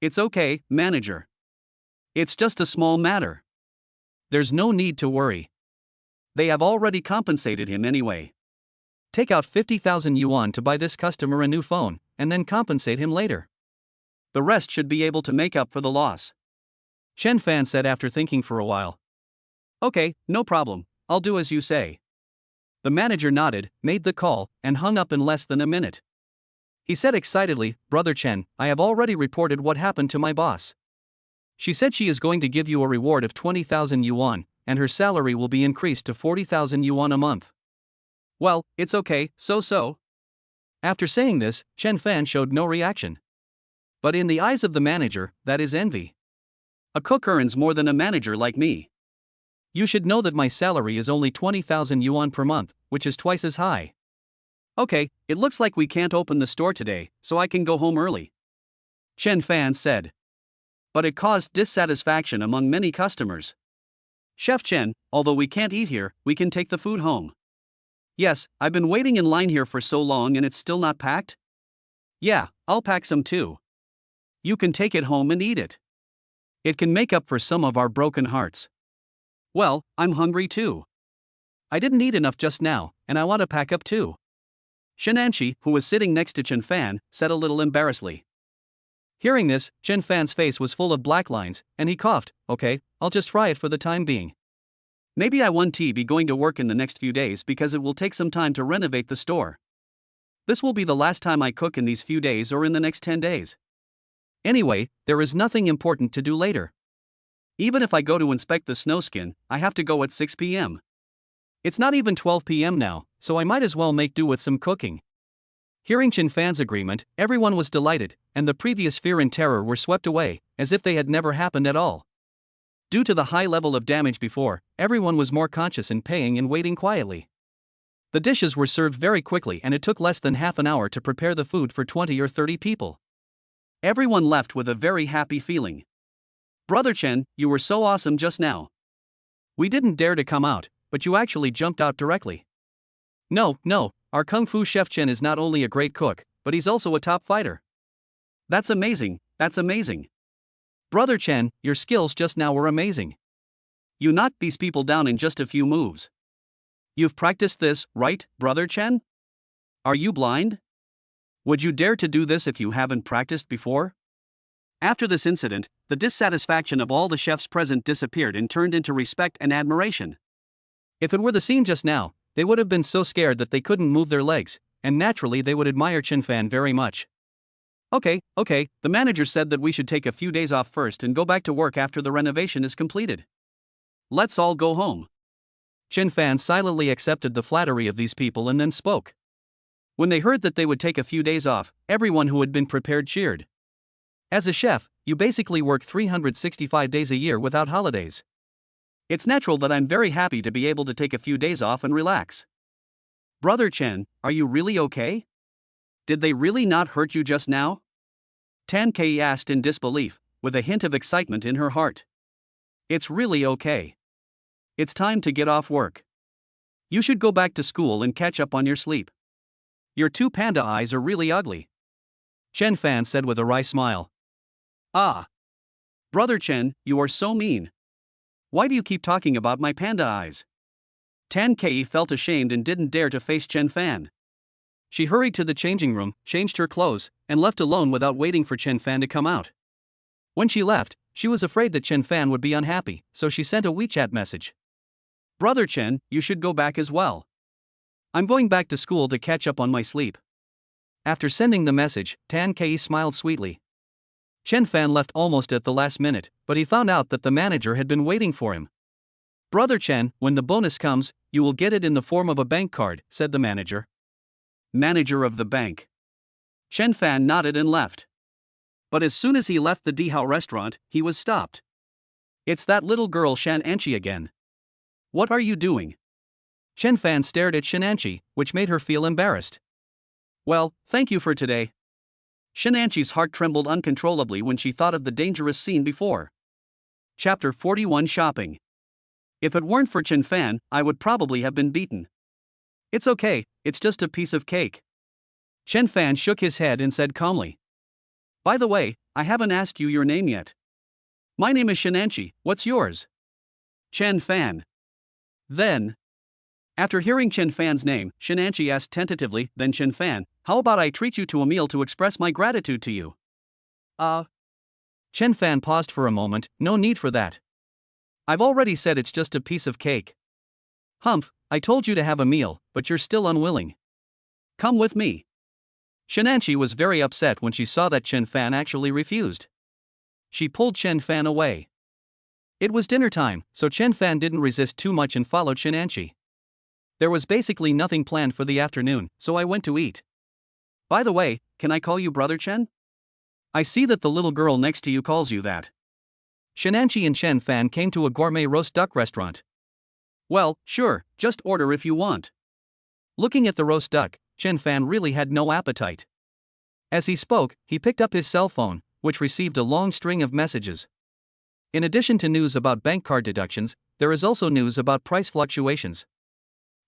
It's okay, manager. It's just a small matter. There's no need to worry. They have already compensated him anyway. Take out 50,000 yuan to buy this customer a new phone, and then compensate him later. The rest should be able to make up for the loss. Chen Fan said after thinking for a while. Okay, no problem, I'll do as you say. The manager nodded, made the call, and hung up in less than a minute. He said excitedly, Brother Chen, I have already reported what happened to my boss. She said she is going to give you a reward of 20,000 yuan, and her salary will be increased to 40,000 yuan a month. Well, it's okay, so. After saying this, Chen Fan showed no reaction. But in the eyes of the manager, that is envy. A cook earns more than a manager like me. You should know that my salary is only 20,000 yuan per month, which is twice as high. Okay, it looks like we can't open the store today, so I can go home early. Chen Fan said. But it caused dissatisfaction among many customers. Chef Chen, although we can't eat here, we can take the food home. Yes, I've been waiting in line here for so long and it's still not packed? Yeah, I'll pack some too. You can take it home and eat it. It can make up for some of our broken hearts. Well, I'm hungry too. I didn't eat enough just now, and I want to pack up too. Shenanchi, who was sitting next to Chen Fan, said a little embarrassedly. Hearing this, Chen Fan's face was full of black lines, and he coughed. Okay, I'll just try it for the time being. Maybe I won't be going to work in the next few days because it will take some time to renovate the store. This will be the last time I cook in these few days or in the next 10 days. Anyway, there is nothing important to do later. Even if I go to inspect the snowskin, I have to go at 6 p.m. It's not even 12 p.m. now, so I might as well make do with some cooking. Hearing Chen Fan's agreement, everyone was delighted, and the previous fear and terror were swept away, as if they had never happened at all. Due to the high level of damage before, everyone was more conscious in paying and waiting quietly. The dishes were served very quickly and it took less than half an hour to prepare the food for 20 or 30 people. Everyone left with a very happy feeling. Brother Chen, you were so awesome just now. We didn't dare to come out, but you actually jumped out directly. No, our Kung Fu chef Chen is not only a great cook, but he's also a top fighter. That's amazing. Brother Chen, your skills just now were amazing. You knocked these people down in just a few moves. You've practiced this, right, Brother Chen? Are you blind? Would you dare to do this if you haven't practiced before? After this incident, the dissatisfaction of all the chefs present disappeared and turned into respect and admiration. If it were the scene just now, they would have been so scared that they couldn't move their legs, and naturally they would admire Chen Fan very much. Okay, the manager said that we should take a few days off first and go back to work after the renovation is completed. Let's all go home. Chen Fan silently accepted the flattery of these people and then spoke. When they heard that they would take a few days off, everyone who had been prepared cheered. As a chef, you basically work 365 days a year without holidays. It's natural that I'm very happy to be able to take a few days off and relax. Brother Chen, are you really okay? Did they really not hurt you just now? Tan Kei asked in disbelief, with a hint of excitement in her heart. It's really okay. it's time to get off work. You should go back to school and catch up on your sleep. Your two panda eyes are really ugly. Chen Fan said with a wry smile. Ah. Brother Chen, you are so mean. Why do you keep talking about my panda eyes? Tan Kei felt ashamed and didn't dare to face Chen Fan. She hurried to the changing room, changed her clothes, and left alone without waiting for Chen Fan to come out. When she left, she was afraid that Chen Fan would be unhappy, so she sent a WeChat message. Brother Chen, you should go back as well. I'm going back to school to catch up on my sleep. After sending the message, Tan Kei smiled sweetly. Chen Fan left almost at the last minute, but he found out that the manager had been waiting for him. Brother Chen, when the bonus comes, you will get it in the form of a bank card, said the manager. Manager of the bank. Chen Fan nodded and left. But as soon as he left the Dihao restaurant, he was stopped. It's that little girl Shan Anchi again. What are you doing? Chen Fan stared at Shan Anchi, which made her feel embarrassed. Well, thank you for today. Shan Anchi's heart trembled uncontrollably when she thought of the dangerous scene before. Chapter 41 Shopping. If it weren't for Chen Fan, I would probably have been beaten. It's okay, it's just a piece of cake. Chen Fan shook his head and said calmly. By the way, I haven't asked you your name yet. My name is Shan Anchi, what's yours? Chen Fan. Then. After hearing Chen Fan's name, Shan Anchi asked tentatively, then Chen Fan, how about I treat you to a meal to express my gratitude to you? Chen Fan paused for a moment, no need for that. I've already said it's just a piece of cake. Humph, I told you to have a meal, but you're still unwilling. Come with me. Shan Anchi was very upset when she saw that Chen Fan actually refused. She pulled Chen Fan away. It was dinner time, so Chen Fan didn't resist too much and followed Shan Anchi. There was basically nothing planned for the afternoon, so I went to eat. By the way, can I call you Brother Chen? I see that the little girl next to you calls you that. Shan Anchi and Chen Fan came to a gourmet roast duck restaurant. Well, sure, just order if you want. Looking at the roast duck, Chen Fan really had no appetite. As he spoke, he picked up his cell phone, which received a long string of messages. In addition to news about bank card deductions, there is also news about price fluctuations.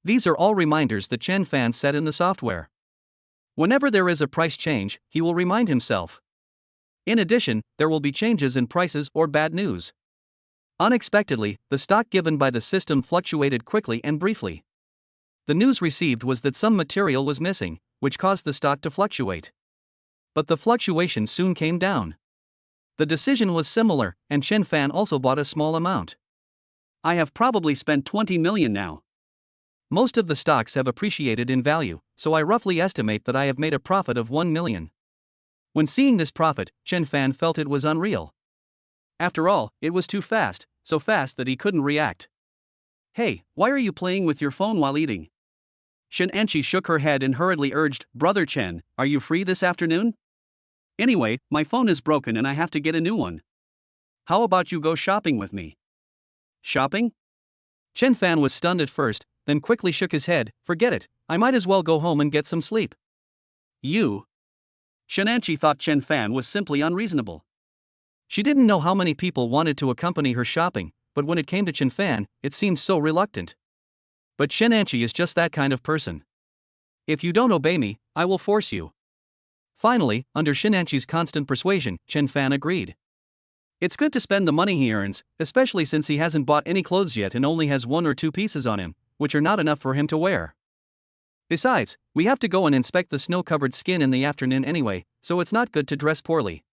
These are all reminders that Chen Fan set in the software. Whenever there is a price change, he will remind himself. In addition, there will be changes in prices or bad news. Unexpectedly, the stock given by the system fluctuated quickly and briefly. The news received was that some material was missing, which caused the stock to fluctuate. But the fluctuation soon came down. The decision was similar, and Chen Fan also bought a small amount. I have probably spent 20 million now. Most of the stocks have appreciated in value, so I roughly estimate that I have made a profit of 1 million. When seeing this profit, Chen Fan felt it was unreal. After all, it was too fast, so fast that he couldn't react. Hey, why are you playing with your phone while eating? Shan Anchi shook her head and hurriedly urged, Brother Chen, are you free this afternoon? Anyway, my phone is broken and I have to get a new one. How about you go shopping with me? Shopping? Chen Fan was stunned at first, then quickly shook his head, forget it, I might as well go home and get some sleep. You? Shan Anchi thought Chen Fan was simply unreasonable. She didn't know how many people wanted to accompany her shopping, but when it came to Chen Fan, it seemed so reluctant. But Shan Anchi is just that kind of person. If you don't obey me, I will force you. Finally, under Shan Anchi's constant persuasion, Chen Fan agreed. It's good to spend the money he earns, especially since he hasn't bought any clothes yet and only has 1 or 2 pieces on him, which are not enough for him to wear. Besides, we have to go and inspect the snow-covered skin in the afternoon anyway, so it's not good to dress poorly.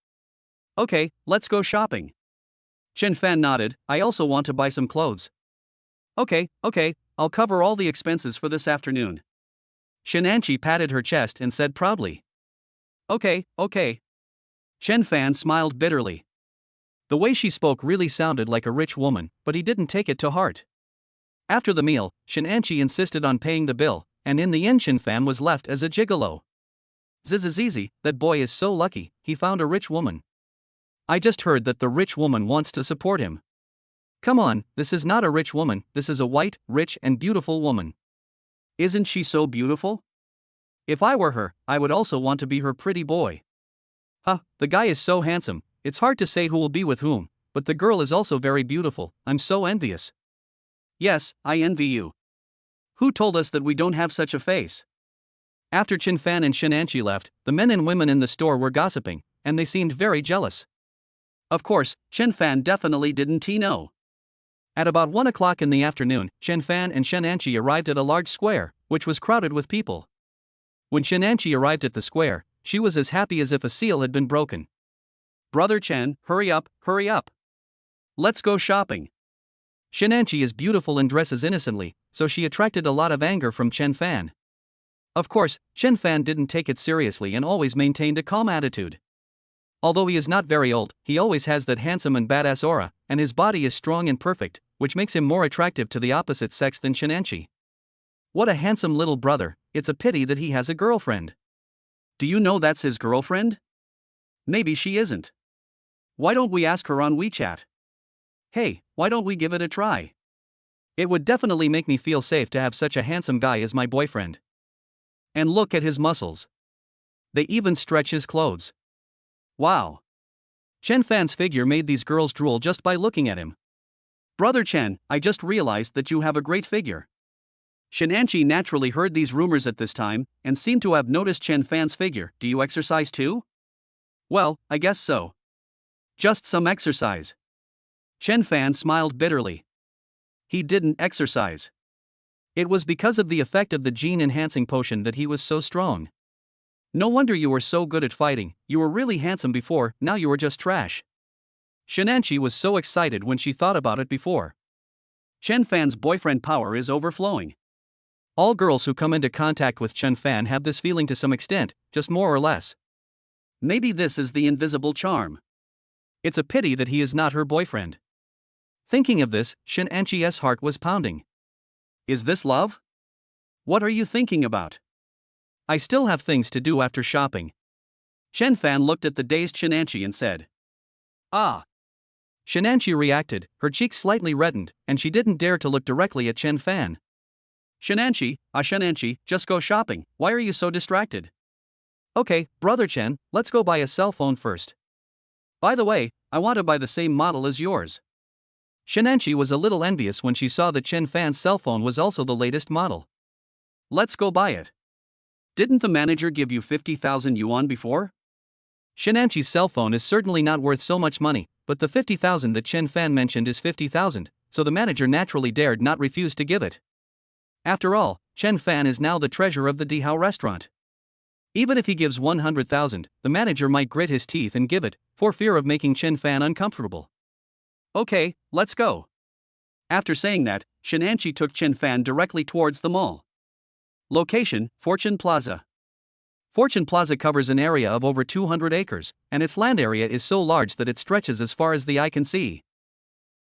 Okay, let's go shopping. Chen Fan nodded, I also want to buy some clothes. Okay, I'll cover all the expenses for this afternoon. Shan Anchi patted her chest and said proudly. Okay. Chen Fan smiled bitterly. The way she spoke really sounded like a rich woman, but he didn't take it to heart. After the meal, Shan Anchi insisted on paying the bill, and in the end Chen Fan was left as a gigolo. Zizizizi, that boy is so lucky, he found a rich woman. I just heard that the rich woman wants to support him. Come on, this is not a rich woman, this is a white, rich and beautiful woman. Isn't she so beautiful? If I were her, I would also want to be her pretty boy. The guy is so handsome, it's hard to say who will be with whom, but the girl is also very beautiful, I'm so envious. Yes, I envy you. Who told us that we don't have such a face? After Chen Fan and Shenanchi left, the men and women in the store were gossiping, and they seemed very jealous. Of course, Chen Fan definitely didn't know. At about 1 o'clock in the afternoon, Chen Fan and Shenanchi arrived at a large square, which was crowded with people. When Shenanchi arrived at the square, she was as happy as if a seal had been broken. Brother Chen, hurry up, hurry up. Let's go shopping. Shenanchi is beautiful and dresses innocently, so she attracted a lot of anger from Chen Fan. Of course, Chen Fan didn't take it seriously and always maintained a calm attitude. Although he is not very old, he always has that handsome and badass aura, and his body is strong and perfect, which makes him more attractive to the opposite sex than Shenanchi. What a handsome little brother, it's a pity that he has a girlfriend. Do you know that's his girlfriend? Maybe she isn't. Why don't we ask her on WeChat? Hey, why don't we give it a try? It would definitely make me feel safe to have such a handsome guy as my boyfriend. And look at his muscles. They even stretch his clothes. Wow. Chen Fan's figure made these girls drool just by looking at him. Brother Chen, I just realized that you have a great figure. Shenanchi naturally heard these rumors at this time, and seemed to have noticed Chen Fan's figure. Do you exercise too? Well, I guess so. Just some exercise. Chen Fan smiled bitterly. He didn't exercise. It was because of the effect of the gene-enhancing potion that he was so strong. No wonder you were so good at fighting, you were really handsome before, now you are just trash. Shenanchi was so excited when she thought about it before. Chen Fan's boyfriend power is overflowing. All girls who come into contact with Chen Fan have this feeling to some extent, just more or less. Maybe this is the invisible charm. It's a pity that he is not her boyfriend. Thinking of this, Shenanchi's heart was pounding. Is this love? What are you thinking about? I still have things to do after shopping. Chen Fan looked at the dazed Shenanchi and said. Ah. Shenanchi reacted, her cheeks slightly reddened, and she didn't dare to look directly at Chen Fan. Shenanchi, just go shopping, why are you so distracted? Okay, brother Chen, let's go buy a cell phone first. By the way, I want to buy the same model as yours. Shenanchi was a little envious when she saw that Chen Fan's cell phone was also the latest model. Let's go buy it. Didn't the manager give you 50,000 yuan before? Shenanchi's cell phone is certainly not worth so much money, but the 50,000 that Chen Fan mentioned is 50,000, so the manager naturally dared not refuse to give it. After all, Chen Fan is now the treasurer of the Dihao restaurant. Even if he gives 100,000, the manager might grit his teeth and give it, for fear of making Chen Fan uncomfortable. Okay, let's go. After saying that, Shenanchi took Chen Fan directly towards the mall. Location, Fortune Plaza. Fortune Plaza covers an area of over 200 acres, and its land area is so large that it stretches as far as the eye can see.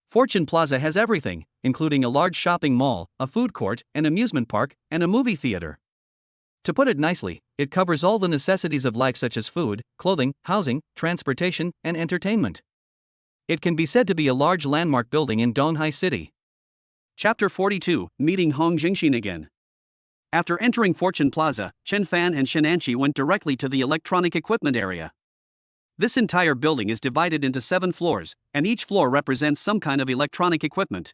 Fortune Plaza has everything, including a large shopping mall, a food court, an amusement park, and a movie theater. To put it nicely, it covers all the necessities of life such as food, clothing, housing, transportation, and entertainment. It can be said to be a large landmark building in Donghai City. Chapter 42, Meeting Hong Jingxin again. After entering Fortune Plaza, Chen Fan and Shenanchi went directly to the electronic equipment area. This entire building is divided into 7 floors, and each floor represents some kind of electronic equipment.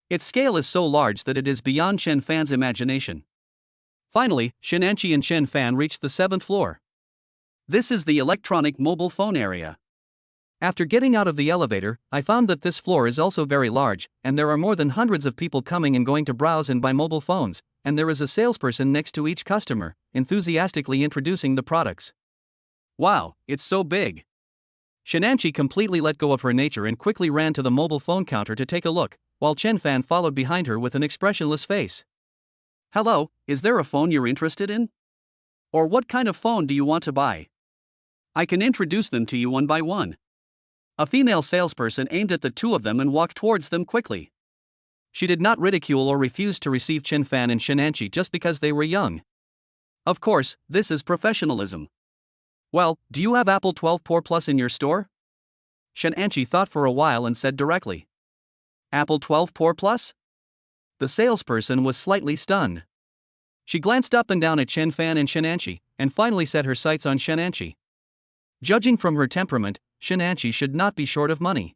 Its scale is so large that it is beyond Chen Fan's imagination. Finally, Shenanchi and Chen Fan reached the 7th floor. This is the electronic mobile phone area. After getting out of the elevator, I found that this floor is also very large, and there are more than hundreds of people coming and going to browse and buy mobile phones, and there is a salesperson next to each customer, enthusiastically introducing the products. Wow, it's so big. Shenanchi completely let go of her nature and quickly ran to the mobile phone counter to take a look, while Chen Fan followed behind her with an expressionless face. Hello, is there a phone you're interested in? Or what kind of phone do you want to buy? I can introduce them to you one by one. A female salesperson aimed at the two of them and walked towards them quickly. She did not ridicule or refuse to receive Chen Fan and Shenanchi just because they were young. Of course, this is professionalism. Well, do you have Apple 12 Pro Plus in your store? Shenanchi thought for a while and said directly. Apple 12 Pro Plus? The salesperson was slightly stunned. She glanced up and down at Chen Fan and Shenanchi, and finally set her sights on Shenanchi. Judging from her temperament, Shenanchi should not be short of money.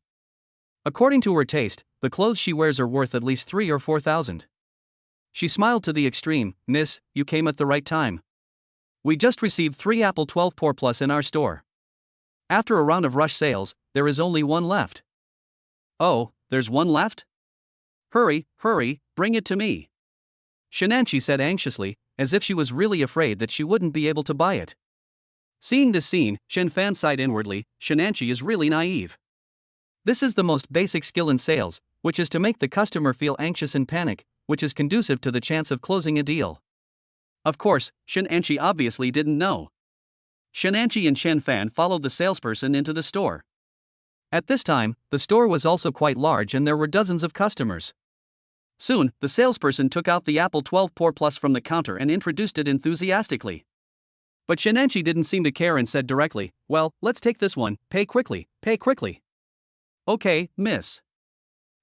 According to her taste, the clothes she wears are worth at least 3 or 4,000. She smiled to the extreme. Miss, you came at the right time. We just received 3 Apple 12 Pro Plus in our store. After a round of rush sales, there is only one left. Oh, there's one left? Hurry, hurry, bring it to me. Shenanchi said anxiously, as if she was really afraid that she wouldn't be able to buy it. Seeing this scene, Shen Fan sighed inwardly. Shenanchi is really naive. This is the most basic skill in sales, which is to make the customer feel anxious and panic, which is conducive to the chance of closing a deal. Of course, Shenanchi obviously didn't know. Shenanchi and Shen Fan followed the salesperson into the store. At this time, the store was also quite large and there were dozens of customers. Soon, the salesperson took out the Apple 12 Pro Plus from the counter and introduced it enthusiastically. But Shenanchi didn't seem to care and said directly, well, let's take this one, pay quickly, pay quickly. Okay, miss.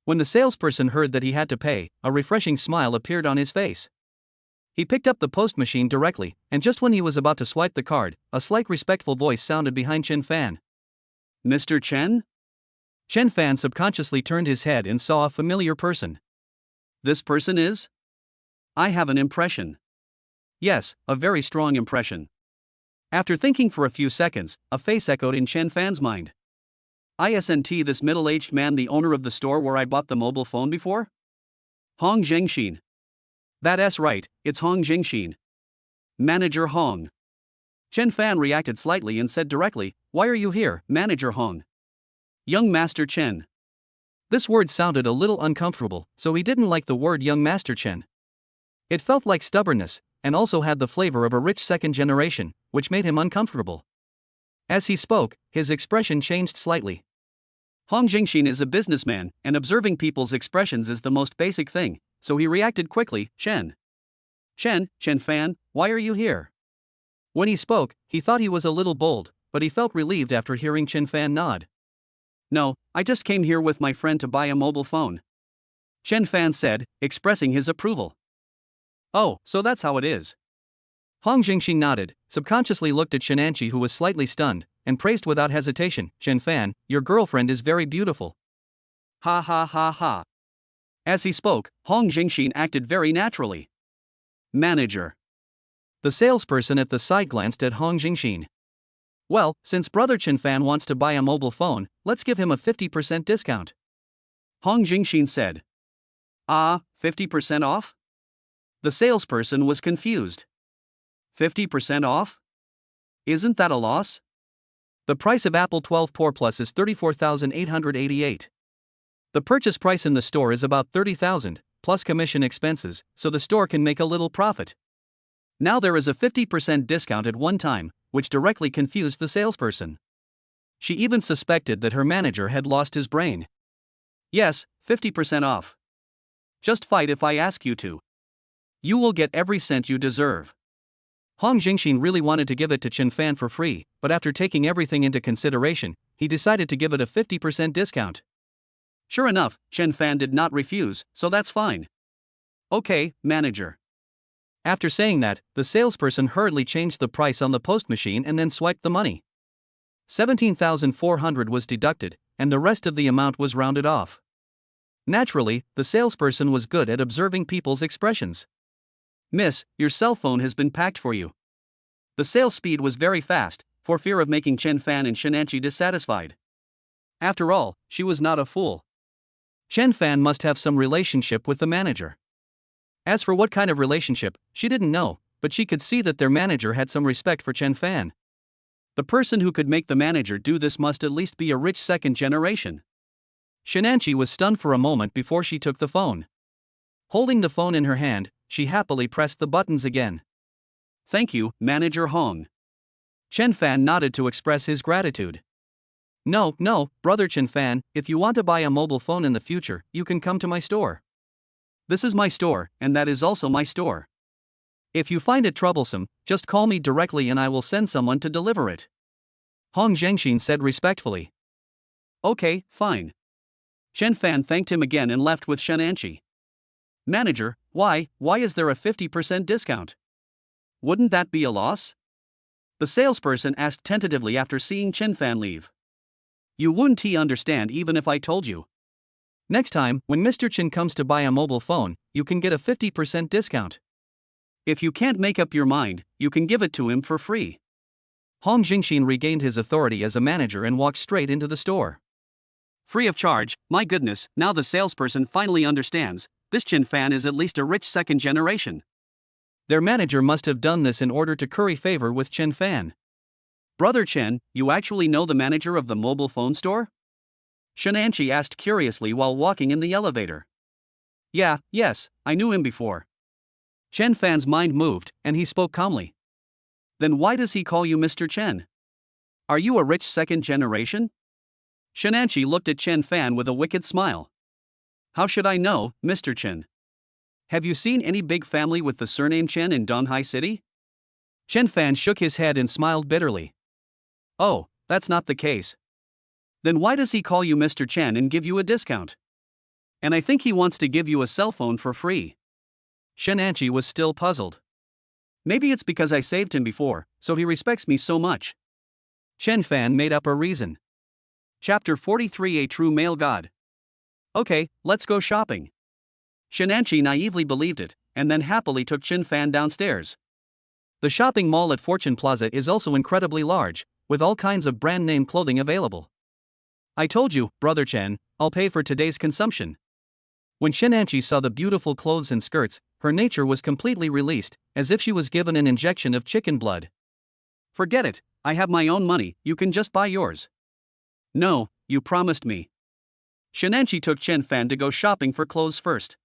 When the salesperson heard that he had to pay, a refreshing smile appeared on his face. He picked up the post machine directly, and just when he was about to swipe the card, a slight respectful voice sounded behind Chen Fan. Mr. Chen? Chen Fan subconsciously turned his head and saw a familiar person. This person is? I have an impression. Yes, a very strong impression. After thinking for a few seconds, a face echoed in Chen Fan's mind. Isn't this middle-aged man the owner of the store where I bought the mobile phone before? Hong Zhengxin. That's right, it's Hong Zhengxin. Manager Hong. Chen Fan reacted slightly and said directly, why are you here, Manager Hong? Young Master Chen. This word sounded a little uncomfortable, so he didn't like the word Young Master Chen. It felt like stubbornness, and also had the flavor of a rich second generation, which made him uncomfortable. As he spoke, his expression changed slightly. Hong Jingxin is a businessman, and observing people's expressions is the most basic thing, so he reacted quickly. Chen Fan, why are you here? When he spoke, he thought he was a little bold, but he felt relieved after hearing Chen Fan nod. No, I just came here with my friend to buy a mobile phone. Chen Fan said, expressing his approval. Oh, so that's how it is. Hong Jingxin nodded, subconsciously looked at Shenanchi, who was slightly stunned, and praised without hesitation, Chen Fan, your girlfriend is very beautiful. Ha ha ha ha. As he spoke, Hong Jingxin acted very naturally. Manager. The salesperson at the side glanced at Hong Jingxin. Well, since brother Chen Fan wants to buy a mobile phone, let's give him a 50% discount. Hong Jingxin said. 50% off? The salesperson was confused. 50% off? Isn't that a loss? The price of Apple 12 Pro Plus is $34,888. The purchase price in the store is about $30,000, plus commission expenses, so the store can make a little profit. Now there is a 50% discount at one time, which directly confused the salesperson. She even suspected that her manager had lost his brain. Yes, 50% off. Just fight if I ask you to. You will get every cent you deserve. Hong Jingxin really wanted to give it to Chen Fan for free, but after taking everything into consideration, he decided to give it a 50% discount. Sure enough, Chen Fan did not refuse, so that's fine. Okay, manager. After saying that, the salesperson hurriedly changed the price on the post machine and then swiped the money. 17,400 was deducted, and the rest of the amount was rounded off. Naturally, the salesperson was good at observing people's expressions. Miss, your cell phone has been packed for you. The sales speed was very fast, for fear of making Chen Fan and Shenanchi dissatisfied. After all, she was not a fool. Chen Fan must have some relationship with the manager. As for what kind of relationship, she didn't know, but she could see that their manager had some respect for Chen Fan. The person who could make the manager do this must at least be a rich second generation. Shenanchi was stunned for a moment before she took the phone. Holding the phone in her hand, she happily pressed the buttons again. Thank you, Manager Hong. Chen Fan nodded to express his gratitude. No, brother Chen Fan, if you want to buy a mobile phone in the future, you can come to my store. This is my store, and that is also my store. If you find it troublesome, just call me directly and I will send someone to deliver it. Hong Zhengxin said respectfully. Okay, fine. Chen Fan thanked him again and left with Shenanchi. Manager, why is there a 50% discount? Wouldn't that be a loss? The salesperson asked tentatively after seeing Chen Fan leave. You wouldn't understand even if I told you. Next time, when Mr. Chen comes to buy a mobile phone, you can get a 50% discount. If you can't make up your mind, you can give it to him for free. Hong Jingxin regained his authority as a manager and walked straight into the store. Free of charge, my goodness, now the salesperson finally understands, this Chen Fan is at least a rich second generation. Their manager must have done this in order to curry favor with Chen Fan. Brother Chen, you actually know the manager of the mobile phone store? Shenanchi asked curiously while walking in the elevator. Yes, I knew him before. Chen Fan's mind moved, and he spoke calmly. Then why does he call you Mr. Chen? Are you a rich second generation? Shenanchi looked at Chen Fan with a wicked smile. How should I know, Mr. Chen? Have you seen any big family with the surname Chen in Donghai City? Chen Fan shook his head and smiled bitterly. Oh, that's not the case. Then why does he call you Mr. Chen and give you a discount? And I think he wants to give you a cell phone for free. Shenanchi was still puzzled. Maybe it's because I saved him before, so he respects me so much. Chen Fan made up a reason. Chapter 43: A True Male God. Okay, let's go shopping. Shenanchi naively believed it, and then happily took Chen Fan downstairs. The shopping mall at Fortune Plaza is also incredibly large, with all kinds of brand name clothing available. I told you, Brother Chen, I'll pay for today's consumption. When Shenanchi saw the beautiful clothes and skirts, her nature was completely released, as if she was given an injection of chicken blood. Forget it, I have my own money, you can just buy yours. No, you promised me. Shenanchi took Chen Fan to go shopping for clothes first.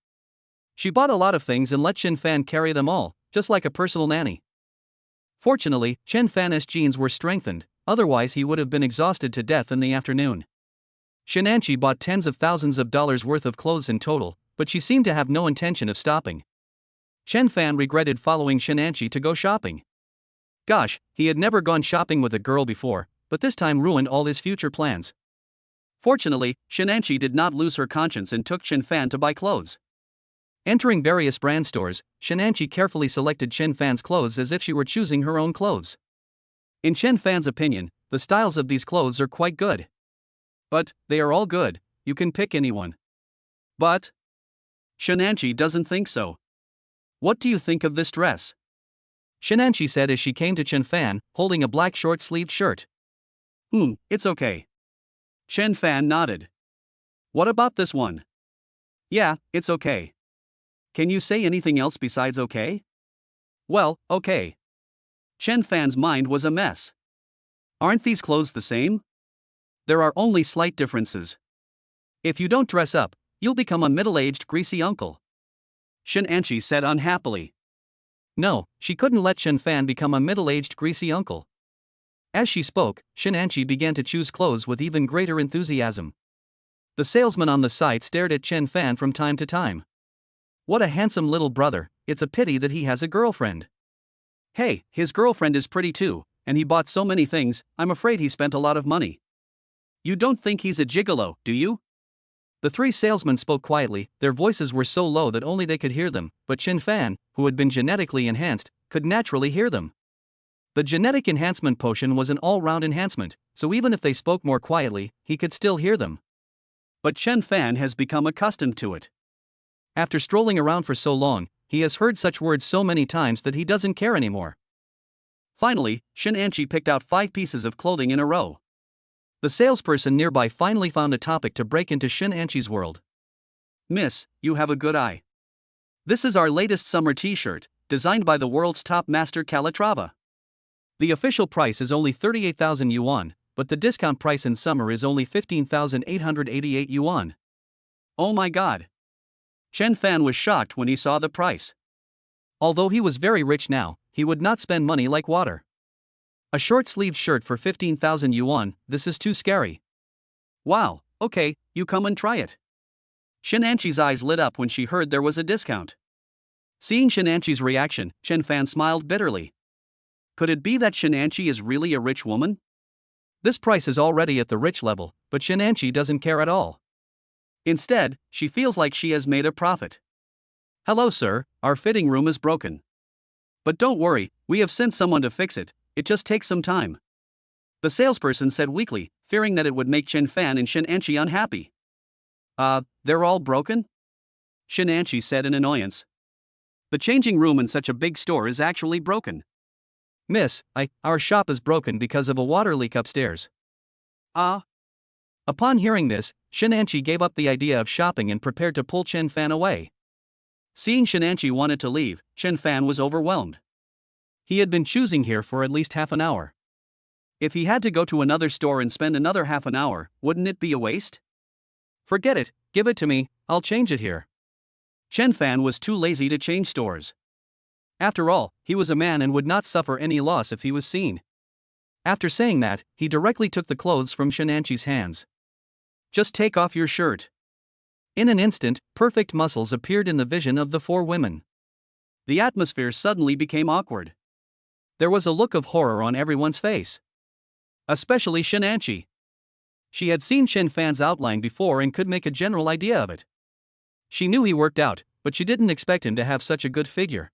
She bought a lot of things and let Chen Fan carry them all, just like a personal nanny. Fortunately, Chen Fan's genes were strengthened, otherwise he would have been exhausted to death in the afternoon. Shenanchi bought tens of thousands of dollars worth of clothes in total, but she seemed to have no intention of stopping. Chen Fan regretted following Shenanchi to go shopping. Gosh, he had never gone shopping with a girl before, but this time ruined all his future plans. Fortunately, Shenanchi did not lose her conscience and took Chen Fan to buy clothes. Entering various brand stores, Shenanchi carefully selected Chen Fan's clothes as if she were choosing her own clothes. In Chen Fan's opinion, the styles of these clothes are quite good. But, they are all good, you can pick anyone. But Shenanchi doesn't think so. What do you think of this dress? Shenanchi said as she came to Chen Fan, holding a black short-sleeved shirt. It's okay. Chen Fan nodded. What about this one? Yeah, it's okay. Can you say anything else besides okay? Well, okay. Chen Fan's mind was a mess. Aren't these clothes the same? There are only slight differences. If you don't dress up, you'll become a middle-aged greasy uncle. Shenanchi said unhappily. No, she couldn't let Chen Fan become a middle-aged greasy uncle. As she spoke, Shenanchi began to choose clothes with even greater enthusiasm. The salesman on the side stared at Chen Fan from time to time. What a handsome little brother, it's a pity that he has a girlfriend. Hey, his girlfriend is pretty too, and he bought so many things, I'm afraid he spent a lot of money. You don't think he's a gigolo, do you? The three salesmen spoke quietly, their voices were so low that only they could hear them, but Chen Fan, who had been genetically enhanced, could naturally hear them. The genetic enhancement potion was an all-round enhancement, so even if they spoke more quietly, he could still hear them. But Chen Fan has become accustomed to it. After strolling around for so long, he has heard such words so many times that he doesn't care anymore. Finally, Shenanchi picked out 5 pieces of clothing in a row. The salesperson nearby finally found a topic to break into Shenanchi's world. Miss, you have a good eye. This is our latest summer t-shirt, designed by the world's top master Calatrava. The official price is only 38,000 yuan, but the discount price in summer is only 15,888 yuan. Oh my god. Chen Fan was shocked when he saw the price. Although he was very rich now, he would not spend money like water. A short-sleeved shirt for 15,000 yuan, this is too scary. Wow, okay, you come and try it. Shenanchi's eyes lit up when she heard there was a discount. Seeing Shenanchi's reaction, Chen Fan smiled bitterly. Could it be that Shenanchi is really a rich woman? This price is already at the rich level, but Shenanchi doesn't care at all. Instead, she feels like she has made a profit. Hello sir, our fitting room is broken. But don't worry, we have sent someone to fix it, it just takes some time. The salesperson said weakly, fearing that it would make Chen Fan and Shenanchi unhappy. They're all broken? Shenanchi said in annoyance. The changing room in such a big store is actually broken. Miss, our shop is broken because of a water leak upstairs. Upon hearing this, Shenanchi gave up the idea of shopping and prepared to pull Chen Fan away. Seeing Shenanchi wanted to leave, Chen Fan was overwhelmed. He had been choosing here for at least half an hour. If he had to go to another store and spend another half an hour, wouldn't it be a waste? Forget it, give it to me, I'll change it here. Chen Fan was too lazy to change stores. After all, he was a man and would not suffer any loss if he was seen. After saying that, he directly took the clothes from Shenanchi's hands. Just take off your shirt. In an instant, perfect muscles appeared in the vision of the four women. The atmosphere suddenly became awkward. There was a look of horror on everyone's face. Especially Shenanchi. She had seen Chen Fan's outline before and could make a general idea of it. She knew he worked out, but she didn't expect him to have such a good figure.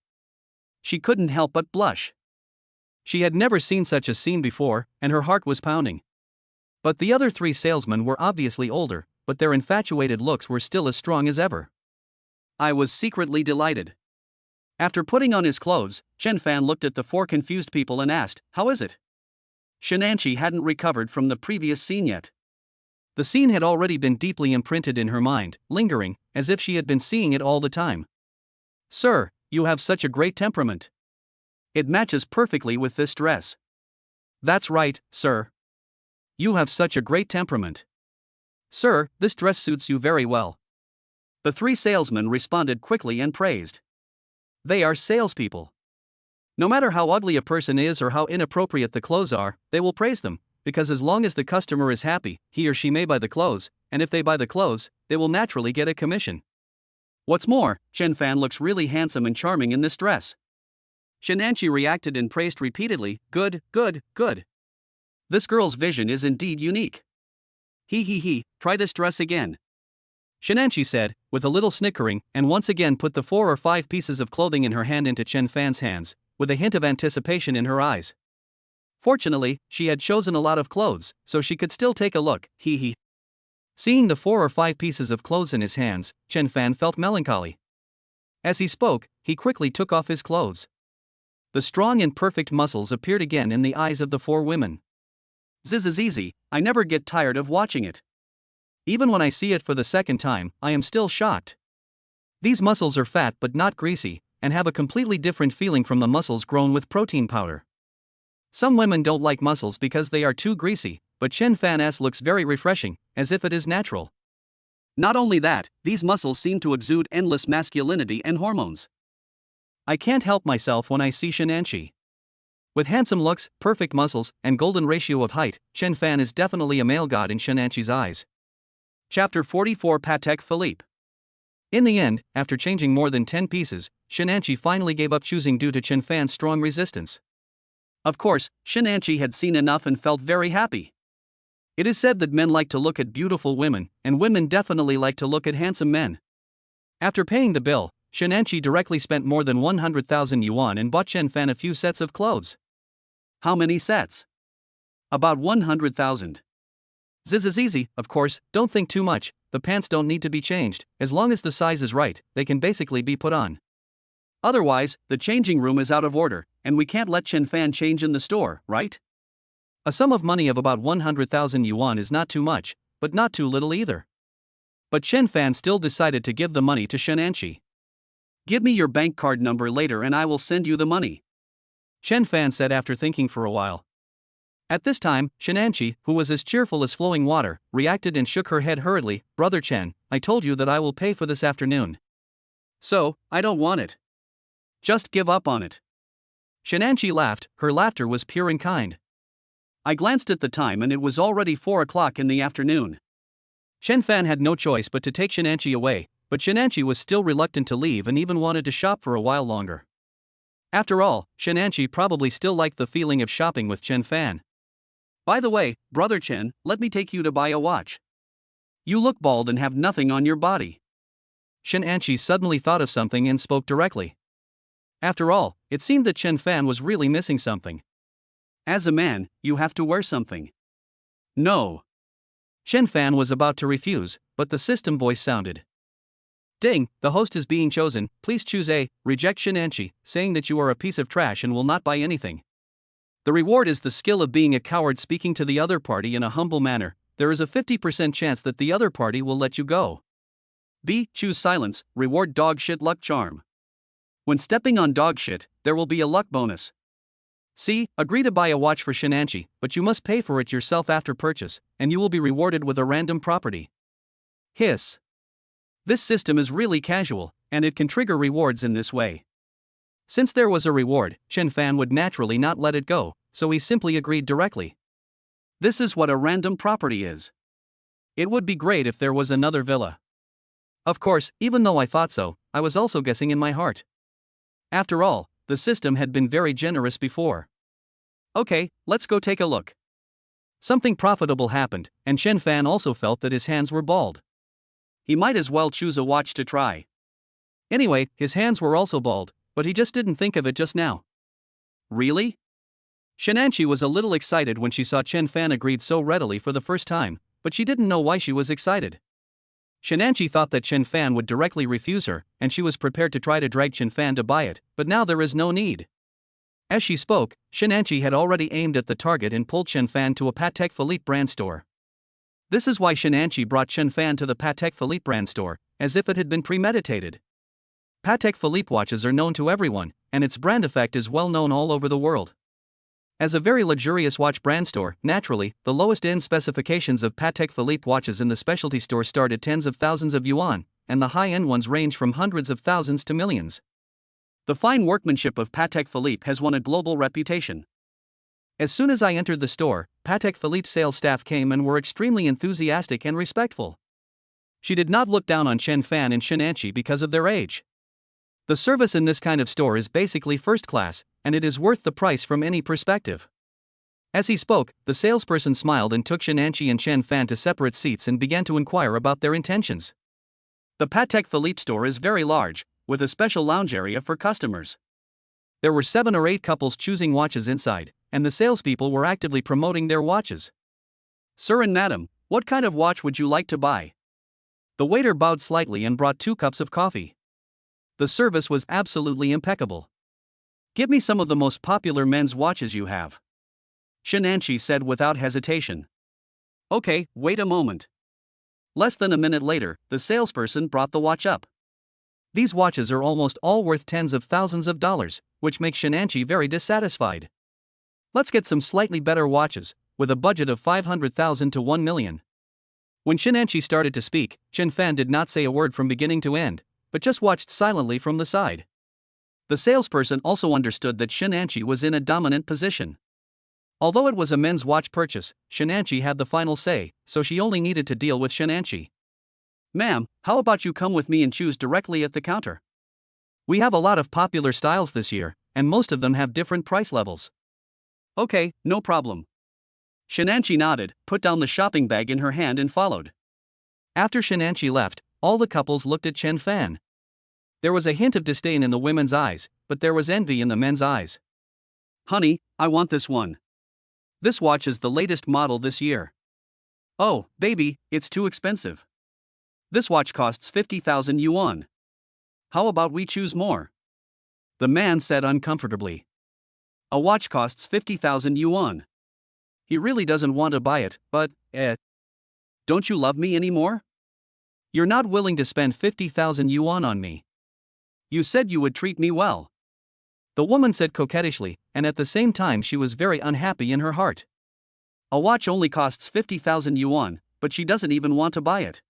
She couldn't help but blush. She had never seen such a scene before, and her heart was pounding. But the other three salesmen were obviously older, but their infatuated looks were still as strong as ever. I was secretly delighted. After putting on his clothes, Chen Fan looked at the four confused people and asked, "How is it?" Shenanchi hadn't recovered from the previous scene yet. The scene had already been deeply imprinted in her mind, lingering, as if she had been seeing it all the time. "Sir, you have such a great temperament. It matches perfectly with this dress." "That's right, sir. You have such a great temperament. Sir, this dress suits you very well." The three salesmen responded quickly and praised. They are salespeople. No matter how ugly a person is or how inappropriate the clothes are, they will praise them, because as long as the customer is happy, he or she may buy the clothes, and if they buy the clothes, they will naturally get a commission. What's more, Chen Fan looks really handsome and charming in this dress. Shenanchi reacted and praised repeatedly, "Good, good, good. This girl's vision is indeed unique. He, try this dress again." Shenanchi said, with a little snickering, and once again put the 4 or 5 pieces of clothing in her hand into Chen Fan's hands, with a hint of anticipation in her eyes. Fortunately, she had chosen a lot of clothes, so she could still take a look, he. Seeing the 4 or 5 pieces of clothes in his hands, Chen Fan felt melancholy. As he spoke, he quickly took off his clothes. The strong and perfect muscles appeared again in the eyes of the 4 women. "This is easy, I never get tired of watching it. Even when I see it for the second time, I am still shocked. These muscles are fat but not greasy, and have a completely different feeling from the muscles grown with protein powder. Some women don't like muscles because they are too greasy, but Chen Fan's looks very refreshing, as if it is natural. Not only that, these muscles seem to exude endless masculinity and hormones. I can't help myself when I see Shenanchi. With handsome looks, perfect muscles, and golden ratio of height, Chen Fan is definitely a male god in Shenanchi's eyes." Chapter 44 Patek Philippe. In the end, after changing more than 10 pieces, Shenanchi finally gave up choosing due to Chen Fan's strong resistance. Of course, Shenanchi had seen enough and felt very happy. It is said that men like to look at beautiful women, and women definitely like to look at handsome men. After paying the bill, Shenanchi directly spent more than 100,000 yuan and bought Chen Fan a few sets of clothes. How many sets? About 100,000. This is easy, of course, don't think too much, the pants don't need to be changed, as long as the size is right, they can basically be put on. Otherwise, the changing room is out of order, and we can't let Chen Fan change in the store, right? A sum of money of about 100,000 yuan is not too much, but not too little either. But Chen Fan still decided to give the money to Shenanchi. "Give me your bank card number later and I will send you the money," Chen Fan said after thinking for a while. At this time, Shenanchi, who was as cheerful as flowing water, reacted and shook her head hurriedly. "Brother Chen, I told you that I will pay for this afternoon. So, I don't want it. Just give up on it." Shenanchi laughed, her laughter was pure and kind. I glanced at the time and it was already 4 o'clock in the afternoon. Chen Fan had no choice but to take Shenanchi away, but Shenanchi was still reluctant to leave and even wanted to shop for a while longer. After all, Shenanchi probably still liked the feeling of shopping with Chen Fan. "By the way, Brother Chen, let me take you to buy a watch. You look bald and have nothing on your body." Shenanchi suddenly thought of something and spoke directly. After all, it seemed that Chen Fan was really missing something. As a man, you have to wear something. No. Chen Fan was about to refuse, but the system voice sounded. Ding, the host is being chosen, please choose A, reject Shenanchi, saying that you are a piece of trash and will not buy anything. The reward is the skill of being a coward speaking to the other party in a humble manner. There is a 50% chance that the other party will let you go. B, choose silence, reward dog shit luck charm. When stepping on dog shit, there will be a luck bonus. C, agree to buy a watch for Shenanchi, but you must pay for it yourself after purchase, and you will be rewarded with a random property. Hiss. This system is really casual, and it can trigger rewards in this way. Since there was a reward, Chen Fan would naturally not let it go, so he simply agreed directly. This is what a random property is. It would be great if there was another villa. Of course, even though I thought so, I was also guessing in my heart. After all, the system had been very generous before. Okay, let's go take a look. Something profitable happened, and Chen Fan also felt that his hands were bald. He might as well choose a watch to try. Anyway, his hands were also bald, but he just didn't think of it just now. Really? Shenanchi was a little excited when she saw Chen Fan agreed so readily for the first time, but she didn't know why she was excited. Shenanchi thought that Chen Fan would directly refuse her, and she was prepared to try to drag Chen Fan to buy it, but now there is no need. As she spoke, Shenanchi had already aimed at the target and pulled Chen Fan to a Patek Philippe brand store. This is why Shenanchi brought Chen Fan to the Patek Philippe brand store, as if it had been premeditated. Patek Philippe watches are known to everyone, and its brand effect is well known all over the world. As a very luxurious watch brand store, naturally, the lowest-end specifications of Patek Philippe watches in the specialty store start at tens of thousands of yuan, and the high-end ones range from hundreds of thousands to millions. The fine workmanship of Patek Philippe has won a global reputation. As soon as I entered the store, Patek Philippe sales staff came and were extremely enthusiastic and respectful. She did not look down on Chen Fan and Shenanchi because of their age. The service in this kind of store is basically first class, and it is worth the price from any perspective. As he spoke, the salesperson smiled and took Shenanchi and Chen Fan to separate seats and began to inquire about their intentions. The Patek Philippe store is very large, with a special lounge area for customers. There were 7 or 8 couples choosing watches inside, and the salespeople were actively promoting their watches. Sir and madam, what kind of watch would you like to buy? The waiter bowed slightly and brought 2 cups of coffee. The service was absolutely impeccable. Give me some of the most popular men's watches you have. Shenanchi said without hesitation. Okay, wait a moment. Less than a minute later, the salesperson brought the watch up. These watches are almost all worth tens of thousands of dollars, which makes Shenanchi very dissatisfied. Let's get some slightly better watches, with a budget of 500,000 to 1 million. When Shenanchi started to speak, Chen Fan did not say a word from beginning to end, but just watched silently from the side. The salesperson also understood that Shenanchi was in a dominant position. Although it was a men's watch purchase, Shenanchi had the final say, so she only needed to deal with Shenanchi. Ma'am, how about you come with me and choose directly at the counter? We have a lot of popular styles this year, and most of them have different price levels. Okay, no problem. Shenanchi nodded, put down the shopping bag in her hand and followed. After Shenanchi left, all the couples looked at Chen Fan. There was a hint of disdain in the women's eyes, but there was envy in the men's eyes. Honey, I want this one. This watch is the latest model this year. Oh, baby, it's too expensive. This watch costs 50,000 yuan. How about we choose more? The man said uncomfortably. A watch costs 50,000 yuan. He really doesn't want to buy it, but, don't you love me anymore? You're not willing to spend 50,000 yuan on me. You said you would treat me well. The woman said coquettishly, and at the same time she was very unhappy in her heart. A watch only costs 50,000 yuan, but she doesn't even want to buy it.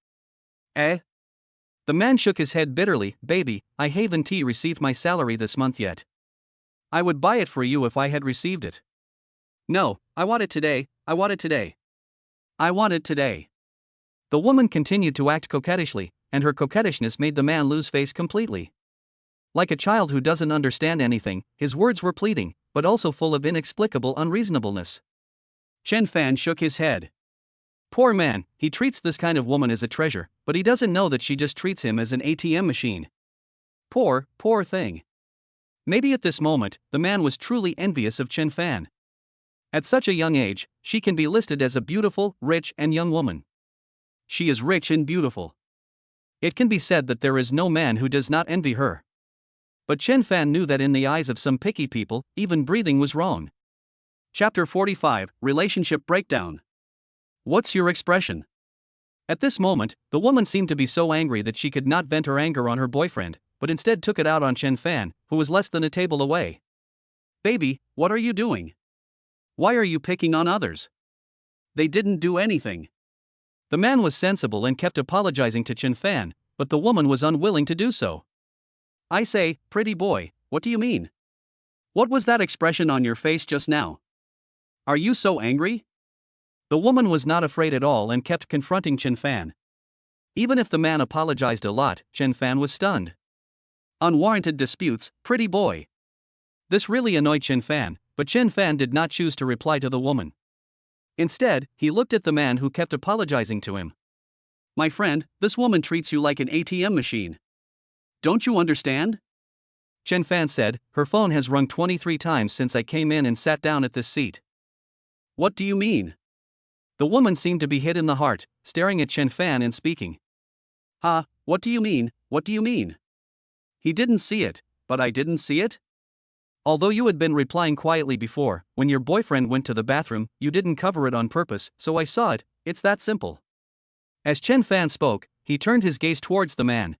The man shook his head bitterly. Baby, I haven't received my salary this month yet. I would buy it for you if I had received it. No, I want it today, I want it today. I want it today. The woman continued to act coquettishly, and her coquettishness made the man lose face completely. Like a child who doesn't understand anything, his words were pleading, but also full of inexplicable unreasonableness. Chen Fan shook his head. Poor man, he treats this kind of woman as a treasure, but he doesn't know that she just treats him as an ATM machine. Poor thing. Maybe at this moment, the man was truly envious of Chen Fan. At such a young age, she can be listed as a beautiful, rich, and young woman. She is rich and beautiful. It can be said that there is no man who does not envy her. But Chen Fan knew that in the eyes of some picky people, even breathing was wrong. Chapter 45, Relationship Breakdown. What's your expression? At this moment, the woman seemed to be so angry that she could not vent her anger on her boyfriend, but instead took it out on Chen Fan, who was less than a table away. Baby, what are you doing? Why are you picking on others? They didn't do anything. The man was sensible and kept apologizing to Chen Fan, but the woman was unwilling to do so. I say, pretty boy, what do you mean? What was that expression on your face just now? Are you so angry? The woman was not afraid at all and kept confronting Chen Fan. Even if the man apologized a lot, Chen Fan was stunned. Unwarranted disputes, pretty boy. This really annoyed Chen Fan, but Chen Fan did not choose to reply to the woman. Instead, he looked at the man who kept apologizing to him. My friend, this woman treats you like an ATM machine. Don't you understand? Chen Fan said, her phone has rung 23 times since I came in and sat down at this seat. What do you mean? The woman seemed to be hit in the heart, staring at Chen Fan and speaking. What do you mean, what do you mean? He didn't see it, but I didn't see it? Although you had been replying quietly before, when your boyfriend went to the bathroom, you didn't cover it on purpose, so I saw it, it's that simple. As Chen Fan spoke, he turned his gaze towards the man.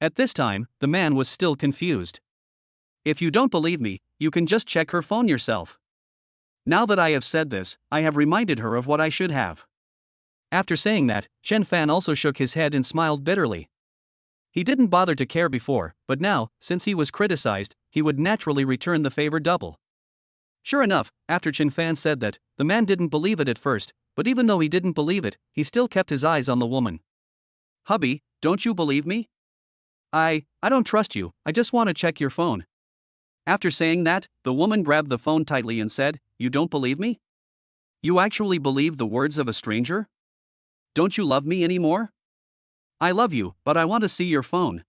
At this time, the man was still confused. If you don't believe me, you can just check her phone yourself. Now that I have said this, I have reminded her of what I should have. After saying that, Chen Fan also shook his head and smiled bitterly. He didn't bother to care before, but now, since he was criticized, he would naturally return the favor double. Sure enough, after Chen Fan said that, the man didn't believe it at first, but even though he didn't believe it, he still kept his eyes on the woman. Hubby, don't you believe me? I don't trust you, I just want to check your phone. After saying that, the woman grabbed the phone tightly and said, You don't believe me? You actually believe the words of a stranger? Don't you love me anymore? I love you, but I want to see your phone.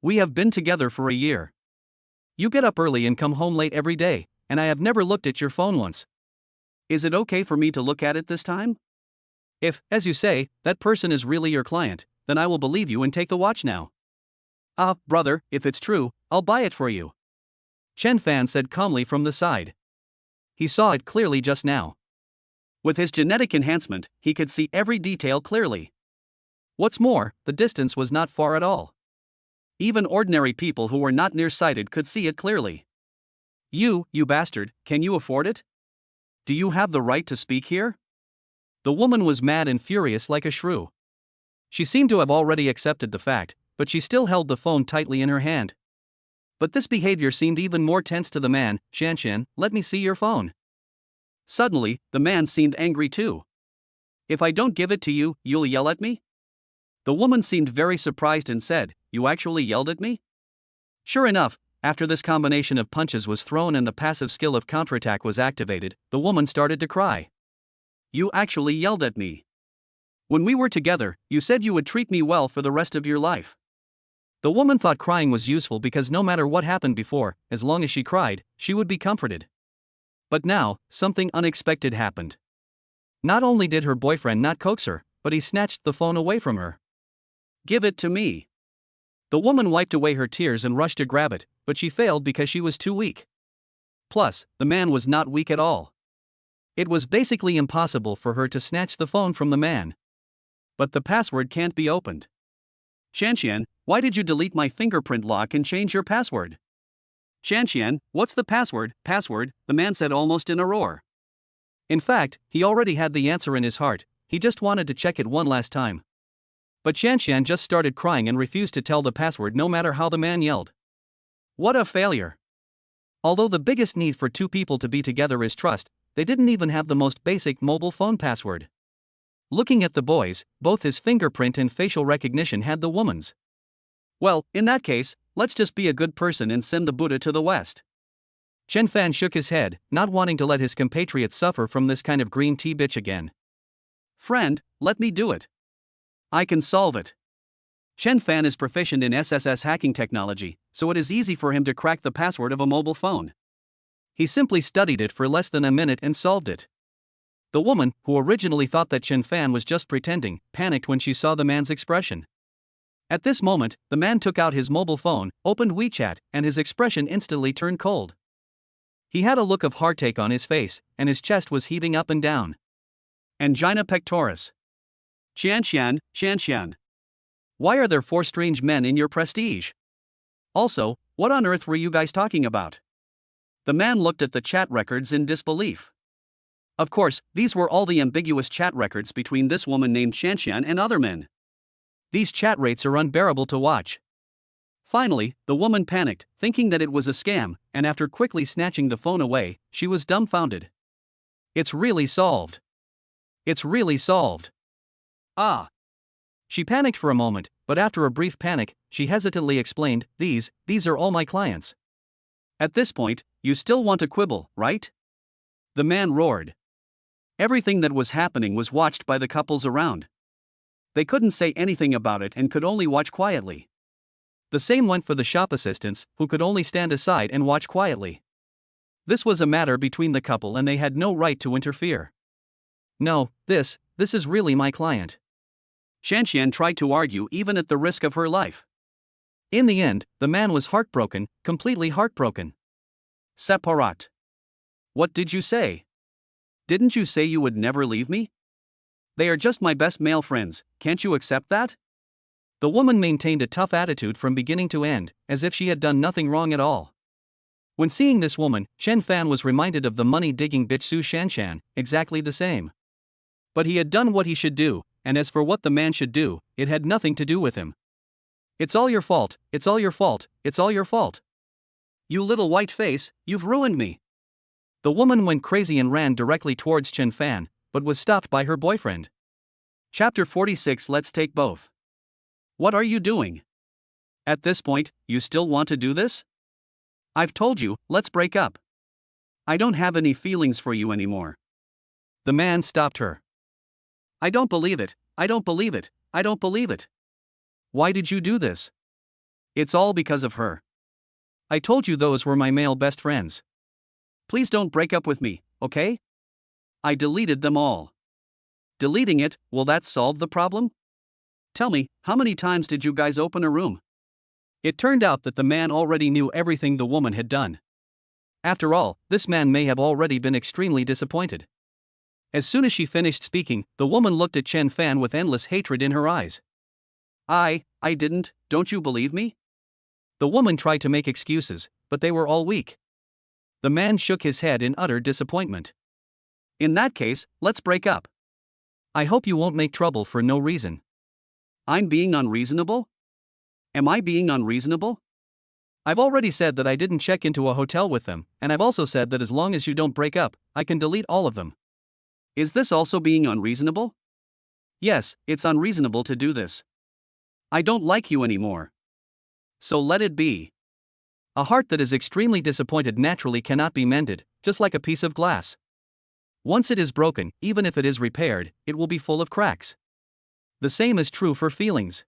We have been together for a year. You get up early and come home late every day, and I have never looked at your phone once. Is it okay for me to look at it this time? If, as you say, that person is really your client, then I will believe you and take the watch now. Brother, if it's true, I'll buy it for you. Chen Fan said calmly from the side. He saw it clearly just now. With his genetic enhancement, he could see every detail clearly. What's more, the distance was not far at all. Even ordinary people who were not nearsighted could see it clearly. You bastard, can you afford it? Do you have the right to speak here? The woman was mad and furious like a shrew. She seemed to have already accepted the fact, but she still held the phone tightly in her hand. But this behavior seemed even more tense to the man. Shanshan, let me see your phone. Suddenly, the man seemed angry too. If I don't give it to you, you'll yell at me? The woman seemed very surprised and said, You actually yelled at me? Sure enough, after this combination of punches was thrown and the passive skill of counterattack was activated, the woman started to cry. You actually yelled at me. When we were together, you said you would treat me well for the rest of your life. The woman thought crying was useful because no matter what happened before, as long as she cried, she would be comforted. But now, something unexpected happened. Not only did her boyfriend not coax her, but he snatched the phone away from her. Give it to me. The woman wiped away her tears and rushed to grab it, but she failed because she was too weak. Plus, the man was not weak at all. It was basically impossible for her to snatch the phone from the man. But the password can't be opened. Shanshan, why did you delete my fingerprint lock and change your password? Shanshan, what's the password? Password, the man said almost in a roar. In fact, he already had the answer in his heart, he just wanted to check it one last time. But Shanshan just started crying and refused to tell the password no matter how the man yelled. What a failure! Although the biggest need for two people to be together is trust, they didn't even have the most basic mobile phone password. Looking at the boys, both his fingerprint and facial recognition had the woman's. Well, in that case, let's just be a good person and send the Buddha to the West. Chen Fan shook his head, not wanting to let his compatriots suffer from this kind of green tea bitch again. Friend, let me do it. I can solve it. Chen Fan is proficient in SSS hacking technology, so it is easy for him to crack the password of a mobile phone. He simply studied it for less than a minute and solved it. The woman, who originally thought that Chen Fan was just pretending, panicked when she saw the man's expression. At this moment, the man took out his mobile phone, opened WeChat, and his expression instantly turned cold. He had a look of heartache on his face, and his chest was heaving up and down. Angina pectoris. Xian. Why are there 4 strange men in your prestige? Also, what on earth were you guys talking about? The man looked at the chat records in disbelief. Of course, these were all the ambiguous chat records between this woman named Xian and other men. These chat rates are unbearable to watch. Finally, the woman panicked, thinking that it was a scam, and after quickly snatching the phone away, she was dumbfounded. It's really solved. It's really solved. Ah. She panicked for a moment, but after a brief panic, she hesitantly explained, These are all my clients. At this point, you still want to quibble, right? The man roared. Everything that was happening was watched by the couples around. They couldn't say anything about it and could only watch quietly. The same went for the shop assistants, who could only stand aside and watch quietly. This was a matter between the couple and they had no right to interfere. No, this is really my client. Xian tried to argue even at the risk of her life. In the end, the man was heartbroken, completely heartbroken. Separat. What did you say? Didn't you say you would never leave me? They are just my best male friends, can't you accept that? The woman maintained a tough attitude from beginning to end, as if she had done nothing wrong at all. When seeing this woman, Chen Fan was reminded of the money-digging bitch Su Shanshan, exactly the same. But he had done what he should do, and as for what the man should do, it had nothing to do with him. It's all your fault, it's all your fault, it's all your fault. You little white face, you've ruined me. The woman went crazy and ran directly towards Chen Fan, but was stopped by her boyfriend. Chapter 46. Let's take both. What are you doing? At this point, you still want to do this? I've told you, let's break up. I don't have any feelings for you anymore. The man stopped her. I don't believe it, I don't believe it, I don't believe it. Why did you do this? It's all because of her. I told you those were my male best friends. Please don't break up with me, okay? I deleted them all. Deleting it, will that solve the problem? Tell me, how many times did you guys open a room? It turned out that the man already knew everything the woman had done. After all, this man may have already been extremely disappointed. As soon as she finished speaking, the woman looked at Chen Fan with endless hatred in her eyes. I didn't, don't you believe me? The woman tried to make excuses, but they were all weak. The man shook his head in utter disappointment. In that case, let's break up. I hope you won't make trouble for no reason. I'm being unreasonable? Am I being unreasonable? I've already said that I didn't check into a hotel with them, and I've also said that as long as you don't break up, I can delete all of them. Is this also being unreasonable? Yes, it's unreasonable to do this. I don't like you anymore. So let it be. A heart that is extremely disappointed naturally cannot be mended, just like a piece of glass. Once it is broken, even if it is repaired, it will be full of cracks. The same is true for feelings.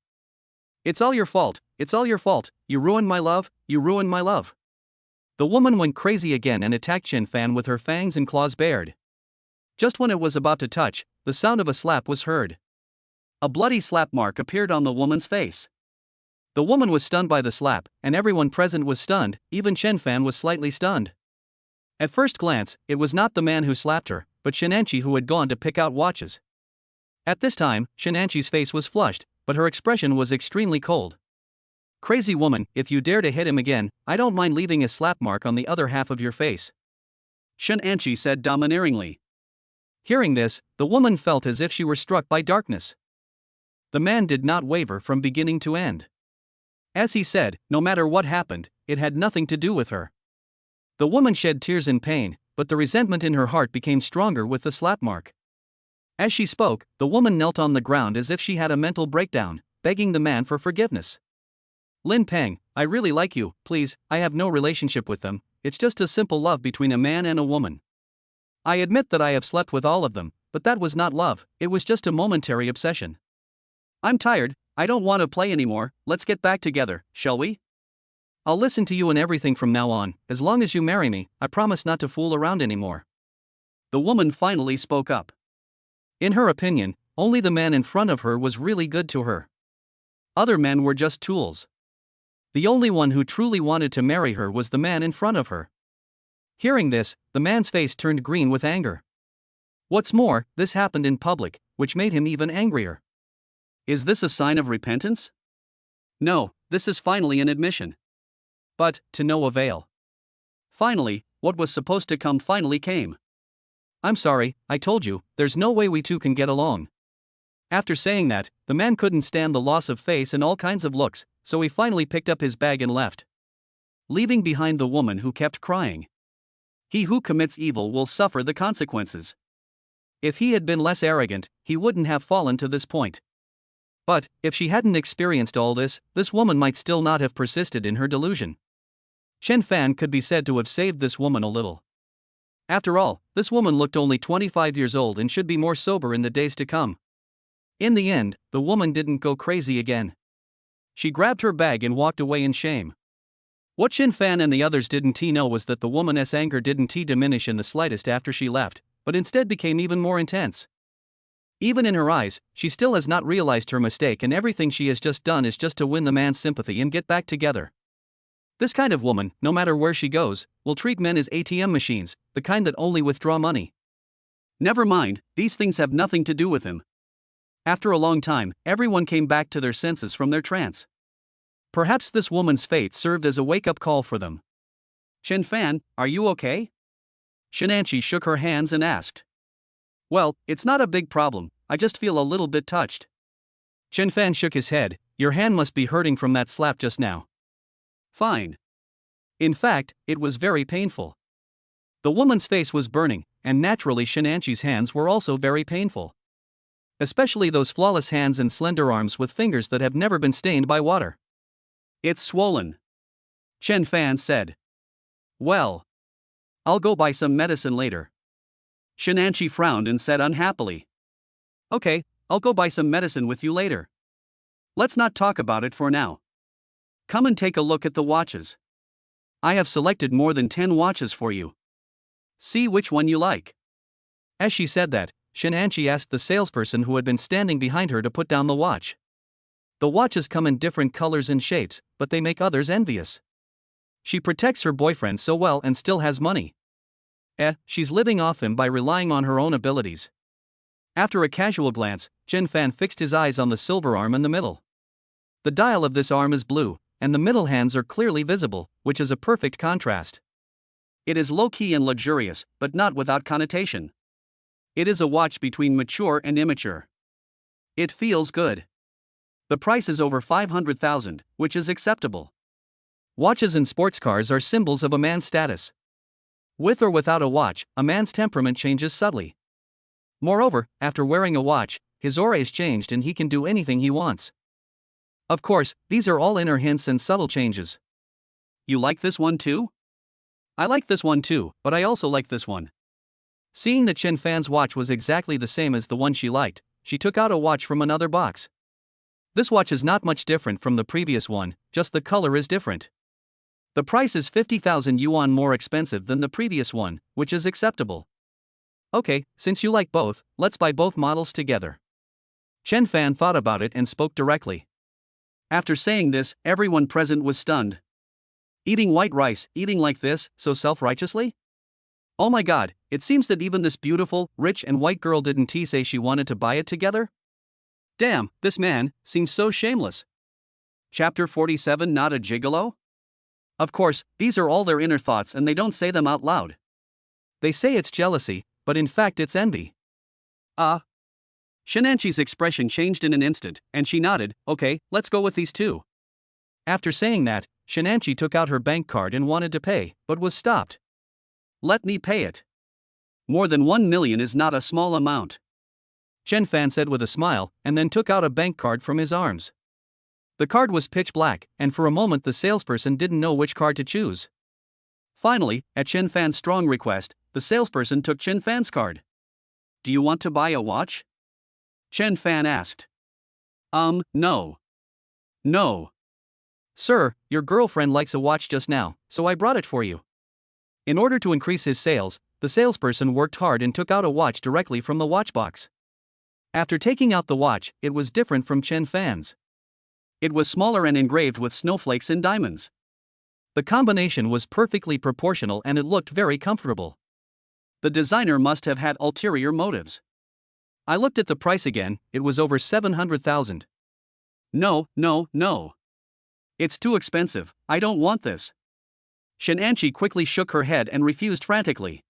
It's all your fault, it's all your fault, you ruined my love, you ruined my love. The woman went crazy again and attacked Chen Fan with her fangs and claws bared. Just when it was about to touch, the sound of a slap was heard. A bloody slap mark appeared on the woman's face. The woman was stunned by the slap, and everyone present was stunned, even Chen Fan was slightly stunned. At first glance, it was not the man who slapped her, but Shenanchi who had gone to pick out watches. At this time, Shenanchi's face was flushed, but her expression was extremely cold. Crazy woman, if you dare to hit him again, I don't mind leaving a slap mark on the other half of your face. Shenanchi said domineeringly. Hearing this, the woman felt as if she were struck by darkness. The man did not waver from beginning to end. As he said, no matter what happened, it had nothing to do with her. The woman shed tears in pain, but the resentment in her heart became stronger with the slap mark. As she spoke, the woman knelt on the ground as if she had a mental breakdown, begging the man for forgiveness. Lin Peng, I really like you, please, I have no relationship with them, it's just a simple love between a man and a woman. I admit that I have slept with all of them, but that was not love, it was just a momentary obsession. I'm tired, I don't want to play anymore, let's get back together, shall we? I'll listen to you in everything from now on, as long as you marry me, I promise not to fool around anymore. The woman finally spoke up. In her opinion, only the man in front of her was really good to her. Other men were just tools. The only one who truly wanted to marry her was the man in front of her. Hearing this, the man's face turned green with anger. What's more, this happened in public, which made him even angrier. Is this a sign of repentance? No, this is finally an admission. But, to no avail. Finally, what was supposed to come finally came. I'm sorry, I told you, there's no way we two can get along. After saying that, the man couldn't stand the loss of face and all kinds of looks, so he finally picked up his bag and left, leaving behind the woman who kept crying. He who commits evil will suffer the consequences. If he had been less arrogant, he wouldn't have fallen to this point. But, if she hadn't experienced all this woman might still not have persisted in her delusion. Chen Fan could be said to have saved this woman a little. After all, this woman looked only 25 years old and should be more sober in the days to come. In the end, the woman didn't go crazy again. She grabbed her bag and walked away in shame. What Chen Fan and the others didn't know was that the woman's anger didn't diminish in the slightest after she left, but instead became even more intense. Even in her eyes, she still has not realized her mistake, and everything she has just done is just to win the man's sympathy and get back together. This kind of woman, no matter where she goes, will treat men as ATM machines, the kind that only withdraw money. Never mind, these things have nothing to do with him. After a long time, everyone came back to their senses from their trance. Perhaps this woman's fate served as a wake-up call for them. Chen Fan, are you okay? Shenanchi shook her hands and asked. Well, it's not a big problem, I just feel a little bit touched. Chen Fan shook his head. Your hand must be hurting from that slap just now. Fine. In fact, it was very painful. The woman's face was burning, and naturally Shenanchi's hands were also very painful. Especially those flawless hands and slender arms with fingers that have never been stained by water. It's swollen, Chen Fan said. Well, I'll go buy some medicine later. Shenanchi frowned and said unhappily. Okay, I'll go buy some medicine with you later. Let's not talk about it for now. Come and take a look at the watches. I have selected more than 10 watches for you. See which one you like. As she said that, Shenanchi asked the salesperson who had been standing behind her to put down the watch. The watches come in different colors and shapes, but they make others envious. She protects her boyfriend so well and still has money. She's living off him by relying on her own abilities. After a casual glance, Chen Fan fixed his eyes on the silver arm in the middle. The dial of this arm is blue, and the middle hands are clearly visible, which is a perfect contrast. It is low-key and luxurious, but not without connotation. It is a watch between mature and immature. It feels good. The price is over 500,000, which is acceptable. Watches and sports cars are symbols of a man's status. With or without a watch, a man's temperament changes subtly. Moreover, after wearing a watch, his aura is changed and he can do anything he wants. Of course, these are all inner hints and subtle changes. You like this one too? I like this one too, but I also like this one. Seeing that Chen Fan's watch was exactly the same as the one she liked, she took out a watch from another box. This watch is not much different from the previous one, just the color is different. The price is 50,000 yuan more expensive than the previous one, which is acceptable. Okay, since you like both, let's buy both models together. Chen Fan thought about it and spoke directly. After saying this, everyone present was stunned. Eating white rice, eating like this, so self-righteously? Oh my god, it seems that even this beautiful, rich and white girl didn't say she wanted to buy it together? Damn, this man seems so shameless. Chapter 47 Not a gigolo? Of course, these are all their inner thoughts and they don't say them out loud. They say it's jealousy, but in fact it's envy. Shenanchi's expression changed in an instant, and she nodded. Okay, let's go with these two. After saying that, Shenanchi took out her bank card and wanted to pay, but was stopped. Let me pay it. More than 1 million is not a small amount, Chen Fan said with a smile, and then took out a bank card from his arms. The card was pitch black, and for a moment the salesperson didn't know which card to choose. Finally, at Chen Fan's strong request, the salesperson took Chen Fan's card. Do you want to buy a watch? Chen Fan asked. No. No. Sir, your girlfriend likes a watch just now, so I brought it for you. In order to increase his sales, the salesperson worked hard and took out a watch directly from the watch box. After taking out the watch, it was different from Chen Fan's. It was smaller and engraved with snowflakes and diamonds. The combination was perfectly proportional and it looked very comfortable. The designer must have had ulterior motives. I looked at the price again, it was over 700,000. No. It's too expensive, I don't want this. Shenanchi quickly shook her head and refused frantically.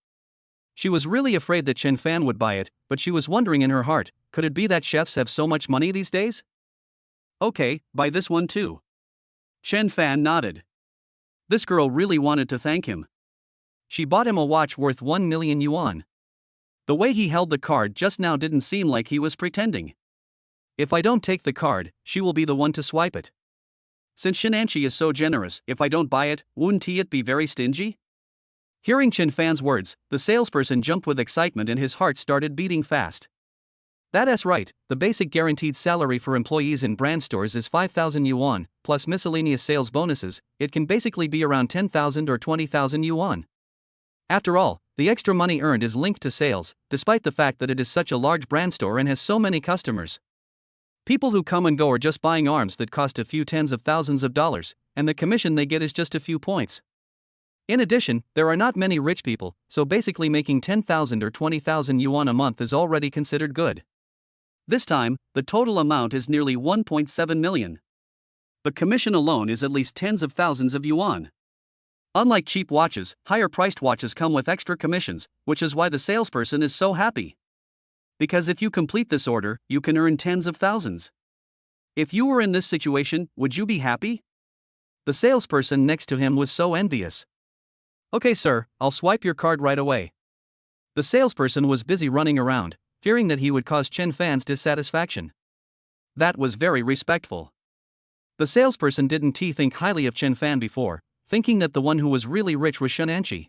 She was really afraid that Chen Fan would buy it, but she was wondering in her heart, could it be that chefs have so much money these days? Okay, buy this one too. Chen Fan nodded. This girl really wanted to thank him. She bought him a watch worth 1 million yuan. The way he held the card just now didn't seem like he was pretending. If I don't take the card, she will be the one to swipe it. Since Shenanchi is so generous, if I don't buy it, wouldn't it be very stingy? Hearing Chen Fan's words, the salesperson jumped with excitement and his heart started beating fast. That's right, the basic guaranteed salary for employees in brand stores is 5,000 yuan, plus miscellaneous sales bonuses. It can basically be around 10,000 or 20,000 yuan. After all, the extra money earned is linked to sales, despite the fact that it is such a large brand store and has so many customers. People who come and go are just buying arms that cost a few tens of thousands of dollars, and the commission they get is just a few points. In addition, there are not many rich people, so basically making 10,000 or 20,000 yuan a month is already considered good. This time, the total amount is nearly 1.7 million. The commission alone is at least tens of thousands of yuan. Unlike cheap watches, higher-priced watches come with extra commissions, which is why the salesperson is so happy. Because if you complete this order, you can earn tens of thousands. If you were in this situation, would you be happy? The salesperson next to him was so envious. Okay sir, I'll swipe your card right away. The salesperson was busy running around, fearing that he would cause Chen Fan's dissatisfaction. That was very respectful. The salesperson didn't think highly of Chen Fan before, thinking that the one who was really rich was Shenanchi.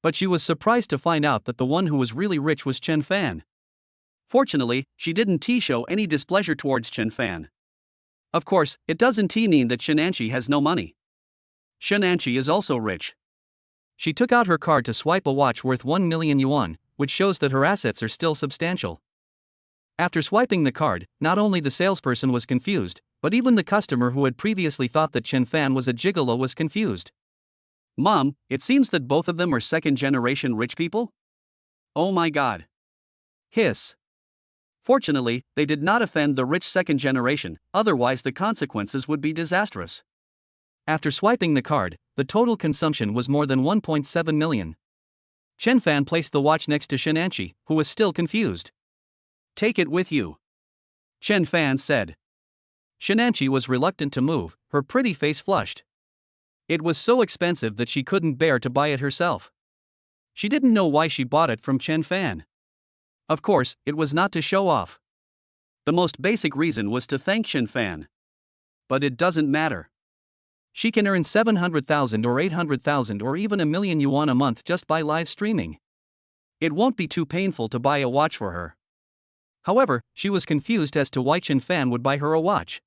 But she was surprised to find out that the one who was really rich was Chen Fan. Fortunately, she didn't show any displeasure towards Chen Fan. Of course, it doesn't mean that Shenanchi has no money. Shenanchi is also rich. She took out her card to swipe a watch worth 1 million yuan, which shows that her assets are still substantial. After swiping the card, not only the salesperson was confused, but even the customer who had previously thought that Chen Fan was a gigolo was confused. Mom, it seems that both of them are second-generation rich people? Oh my god. Hiss. Fortunately, they did not offend the rich second generation, otherwise the consequences would be disastrous. After swiping the card, the total consumption was more than 1.7 million. Chen Fan placed the watch next to Shenanchi, who was still confused. Take it with you. Chen Fan said. Shenanchi was reluctant to move, her pretty face flushed. It was so expensive that she couldn't bear to buy it herself. She didn't know why she bought it from Chen Fan. Of course, it was not to show off. The most basic reason was to thank Chen Fan. But it doesn't matter. She can earn 700,000 or 800,000 or even 1 million yuan a month just by live streaming. It won't be too painful to buy a watch for her. However, she was confused as to why Chen Fan would buy her a watch.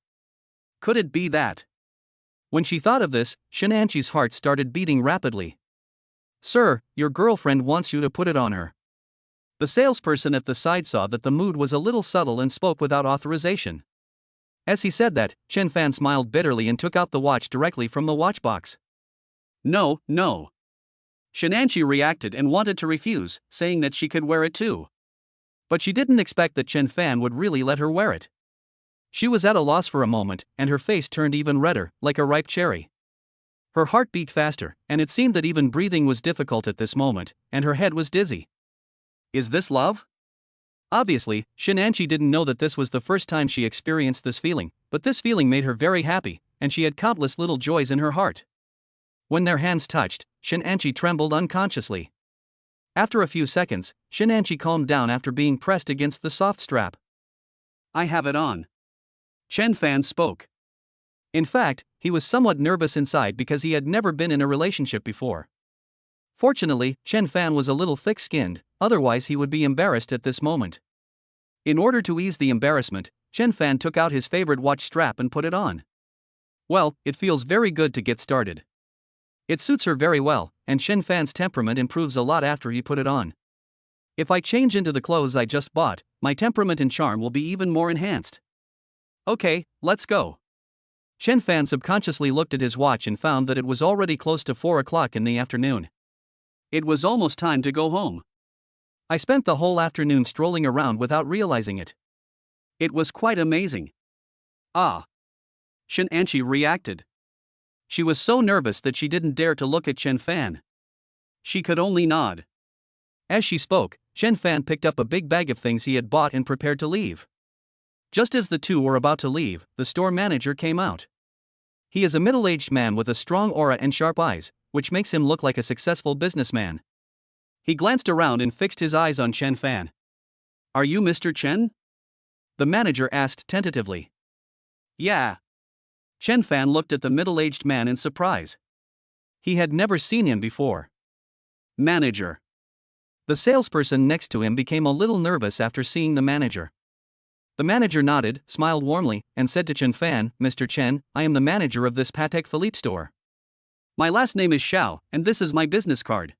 Could it be that? When she thought of this, Shenanchi's heart started beating rapidly. Sir, your girlfriend wants you to put it on her. The salesperson at the side saw that the mood was a little subtle and spoke without authorization. As he said that, Chen Fan smiled bitterly and took out the watch directly from the watch box. No. Shenanchi reacted and wanted to refuse, saying that she could wear it too. But she didn't expect that Chen Fan would really let her wear it. She was at a loss for a moment, and her face turned even redder, like a ripe cherry. Her heart beat faster, and it seemed that even breathing was difficult at this moment, and her head was dizzy. Is this love? Obviously, Shenanchi didn't know that this was the first time she experienced this feeling, but this feeling made her very happy, and she had countless little joys in her heart. When their hands touched, Shenanchi trembled unconsciously. After a few seconds, Shenanchi calmed down after being pressed against the soft strap. I have it on. Chen Fan spoke. In fact, he was somewhat nervous inside because he had never been in a relationship before. Fortunately, Chen Fan was a little thick-skinned, otherwise he would be embarrassed at this moment. In order to ease the embarrassment, Chen Fan took out his favorite watch strap and put it on. Well, it feels very good to get started. It suits her very well, and Chen Fan's temperament improves a lot after you put it on. If I change into the clothes I just bought, my temperament and charm will be even more enhanced. Okay, let's go. Chen Fan subconsciously looked at his watch and found that it was already close to 4 o'clock in the afternoon. It was almost time to go home. I spent the whole afternoon strolling around without realizing it. It was quite amazing. Ah. Shen Anchi reacted. She was so nervous that she didn't dare to look at Chen Fan. She could only nod. As she spoke, Chen Fan picked up a big bag of things he had bought and prepared to leave. Just as the two were about to leave, the store manager came out. He is a middle-aged man with a strong aura and sharp eyes, which makes him look like a successful businessman. He glanced around and fixed his eyes on Chen Fan. Are you Mr. Chen? The manager asked tentatively. Yeah. Chen Fan looked at the middle-aged man in surprise. He had never seen him before. Manager. The salesperson next to him became a little nervous after seeing the manager. The manager nodded, smiled warmly, and said to Chen Fan, Mr. Chen, I am the manager of this Patek Philippe store. My last name is Xiao, and this is my business card.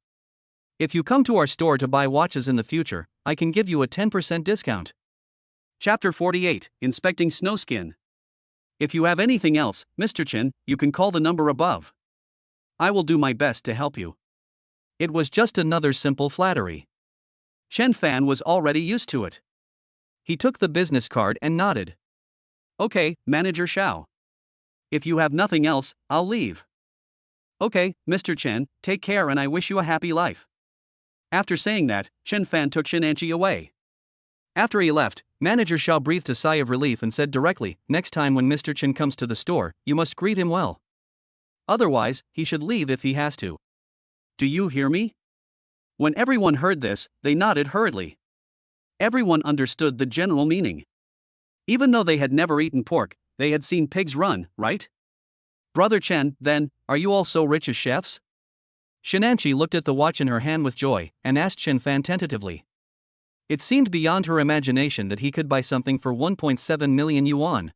If you come to our store to buy watches in the future, I can give you a 10% discount. Chapter 48, Inspecting Snowskin. If you have anything else, Mr. Chen, you can call the number above. I will do my best to help you. It was just another simple flattery. Chen Fan was already used to it. He took the business card and nodded. Okay, Manager Xiao. If you have nothing else, I'll leave. Okay, Mr. Chen, take care and I wish you a happy life. After saying that, Chen Fan took Shen Anchi away. After he left, Manager Xiao breathed a sigh of relief and said directly, next time when Mr. Chen comes to the store, you must greet him well. Otherwise, he should leave if he has to. Do you hear me? When everyone heard this, they nodded hurriedly. Everyone understood the general meaning. Even though they had never eaten pork, they had seen pigs run, right? Brother Chen, then, are you all so rich as chefs? Shenanchi looked at the watch in her hand with joy, and asked Chen Fan tentatively. It seemed beyond her imagination that he could buy something for 1.7 million yuan.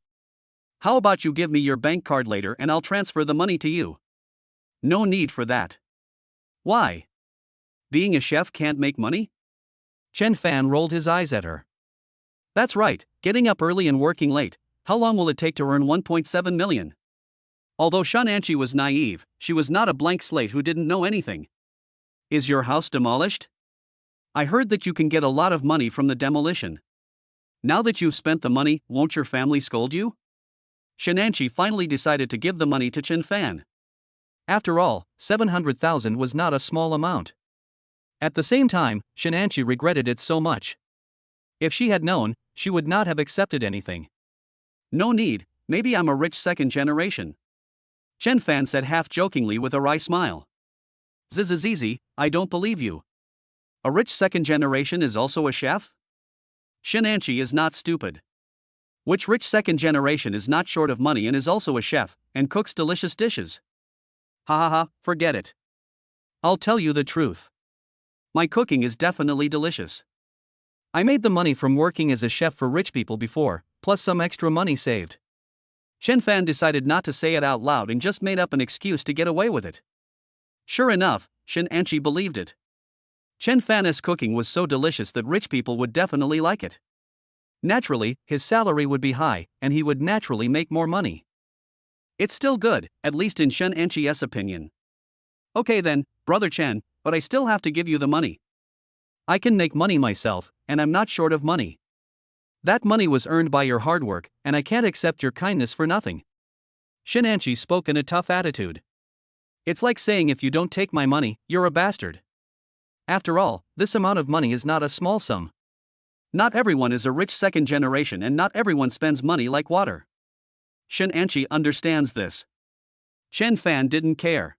How about you give me your bank card later and I'll transfer the money to you? No need for that. Why? Being a chef can't make money? Chen Fan rolled his eyes at her. That's right, getting up early and working late. How long will it take to earn 1.7 million? Although Shenanchi was naive, she was not a blank slate who didn't know anything. Is your house demolished? I heard that you can get a lot of money from the demolition. Now that you've spent the money, won't your family scold you? Shenanchi finally decided to give the money to Chen Fan. After all, 700,000 was not a small amount. At the same time, Shenanchi regretted it so much. If she had known, she would not have accepted anything. No need, maybe I'm a rich second generation. Chen Fan said half-jokingly with a wry smile. Zizizizi, I don't believe you. A rich second generation is also a chef? Shenanchi is not stupid. Which rich second generation is not short of money and is also a chef, and cooks delicious dishes? Ha ha ha, forget it. I'll tell you the truth. My cooking is definitely delicious. I made the money from working as a chef for rich people before, plus some extra money saved. Chen Fan decided not to say it out loud and just made up an excuse to get away with it. Sure enough, Shen Anchi believed it. Chen Fan's cooking was so delicious that rich people would definitely like it. Naturally, his salary would be high, and he would naturally make more money. It's still good, at least in Shen Anchi's opinion. Okay then, Brother Chen, but I still have to give you the money. I can make money myself, and I'm not short of money. That money was earned by your hard work, and I can't accept your kindness for nothing. Shen Anchi spoke in a tough attitude. It's like saying if you don't take my money, you're a bastard. After all, this amount of money is not a small sum. Not everyone is a rich second generation and not everyone spends money like water. Shen Anchi understands this. Chen Fan didn't care.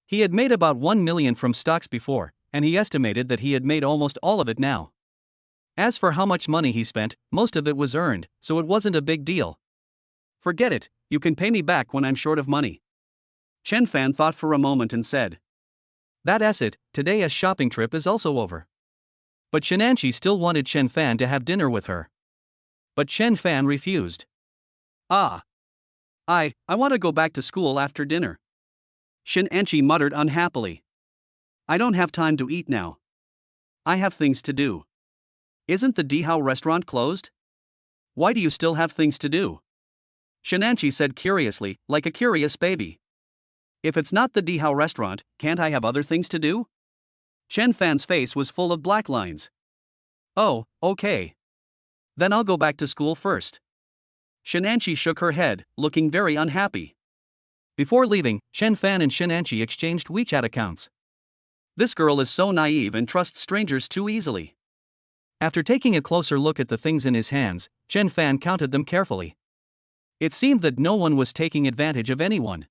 He had made about 1 million from stocks before, and he estimated that he had made almost all of it now. As for how much money he spent, most of it was earned, so it wasn't a big deal. Forget it, you can pay me back when I'm short of money. Chen Fan thought for a moment and said. That's it, today's shopping trip is also over. But Shenanchi still wanted Chen Fan to have dinner with her. But Chen Fan refused. I want to go back to school after dinner. Shin Anchi muttered unhappily. I don't have time to eat now. I have things to do. Isn't the Dihao restaurant closed? Why do you still have things to do? Shinanchi said curiously, like a curious baby. If it's not the Dihao restaurant, can't I have other things to do? Chen Fan's face was full of black lines. Oh, okay. Then I'll go back to school first. Shinanchi shook her head, looking very unhappy. Before leaving, Chen Fan and Shinanchi exchanged WeChat accounts. This girl is so naive and trusts strangers too easily. After taking a closer look at the things in his hands, Chen Fan counted them carefully. It seemed that no one was taking advantage of anyone.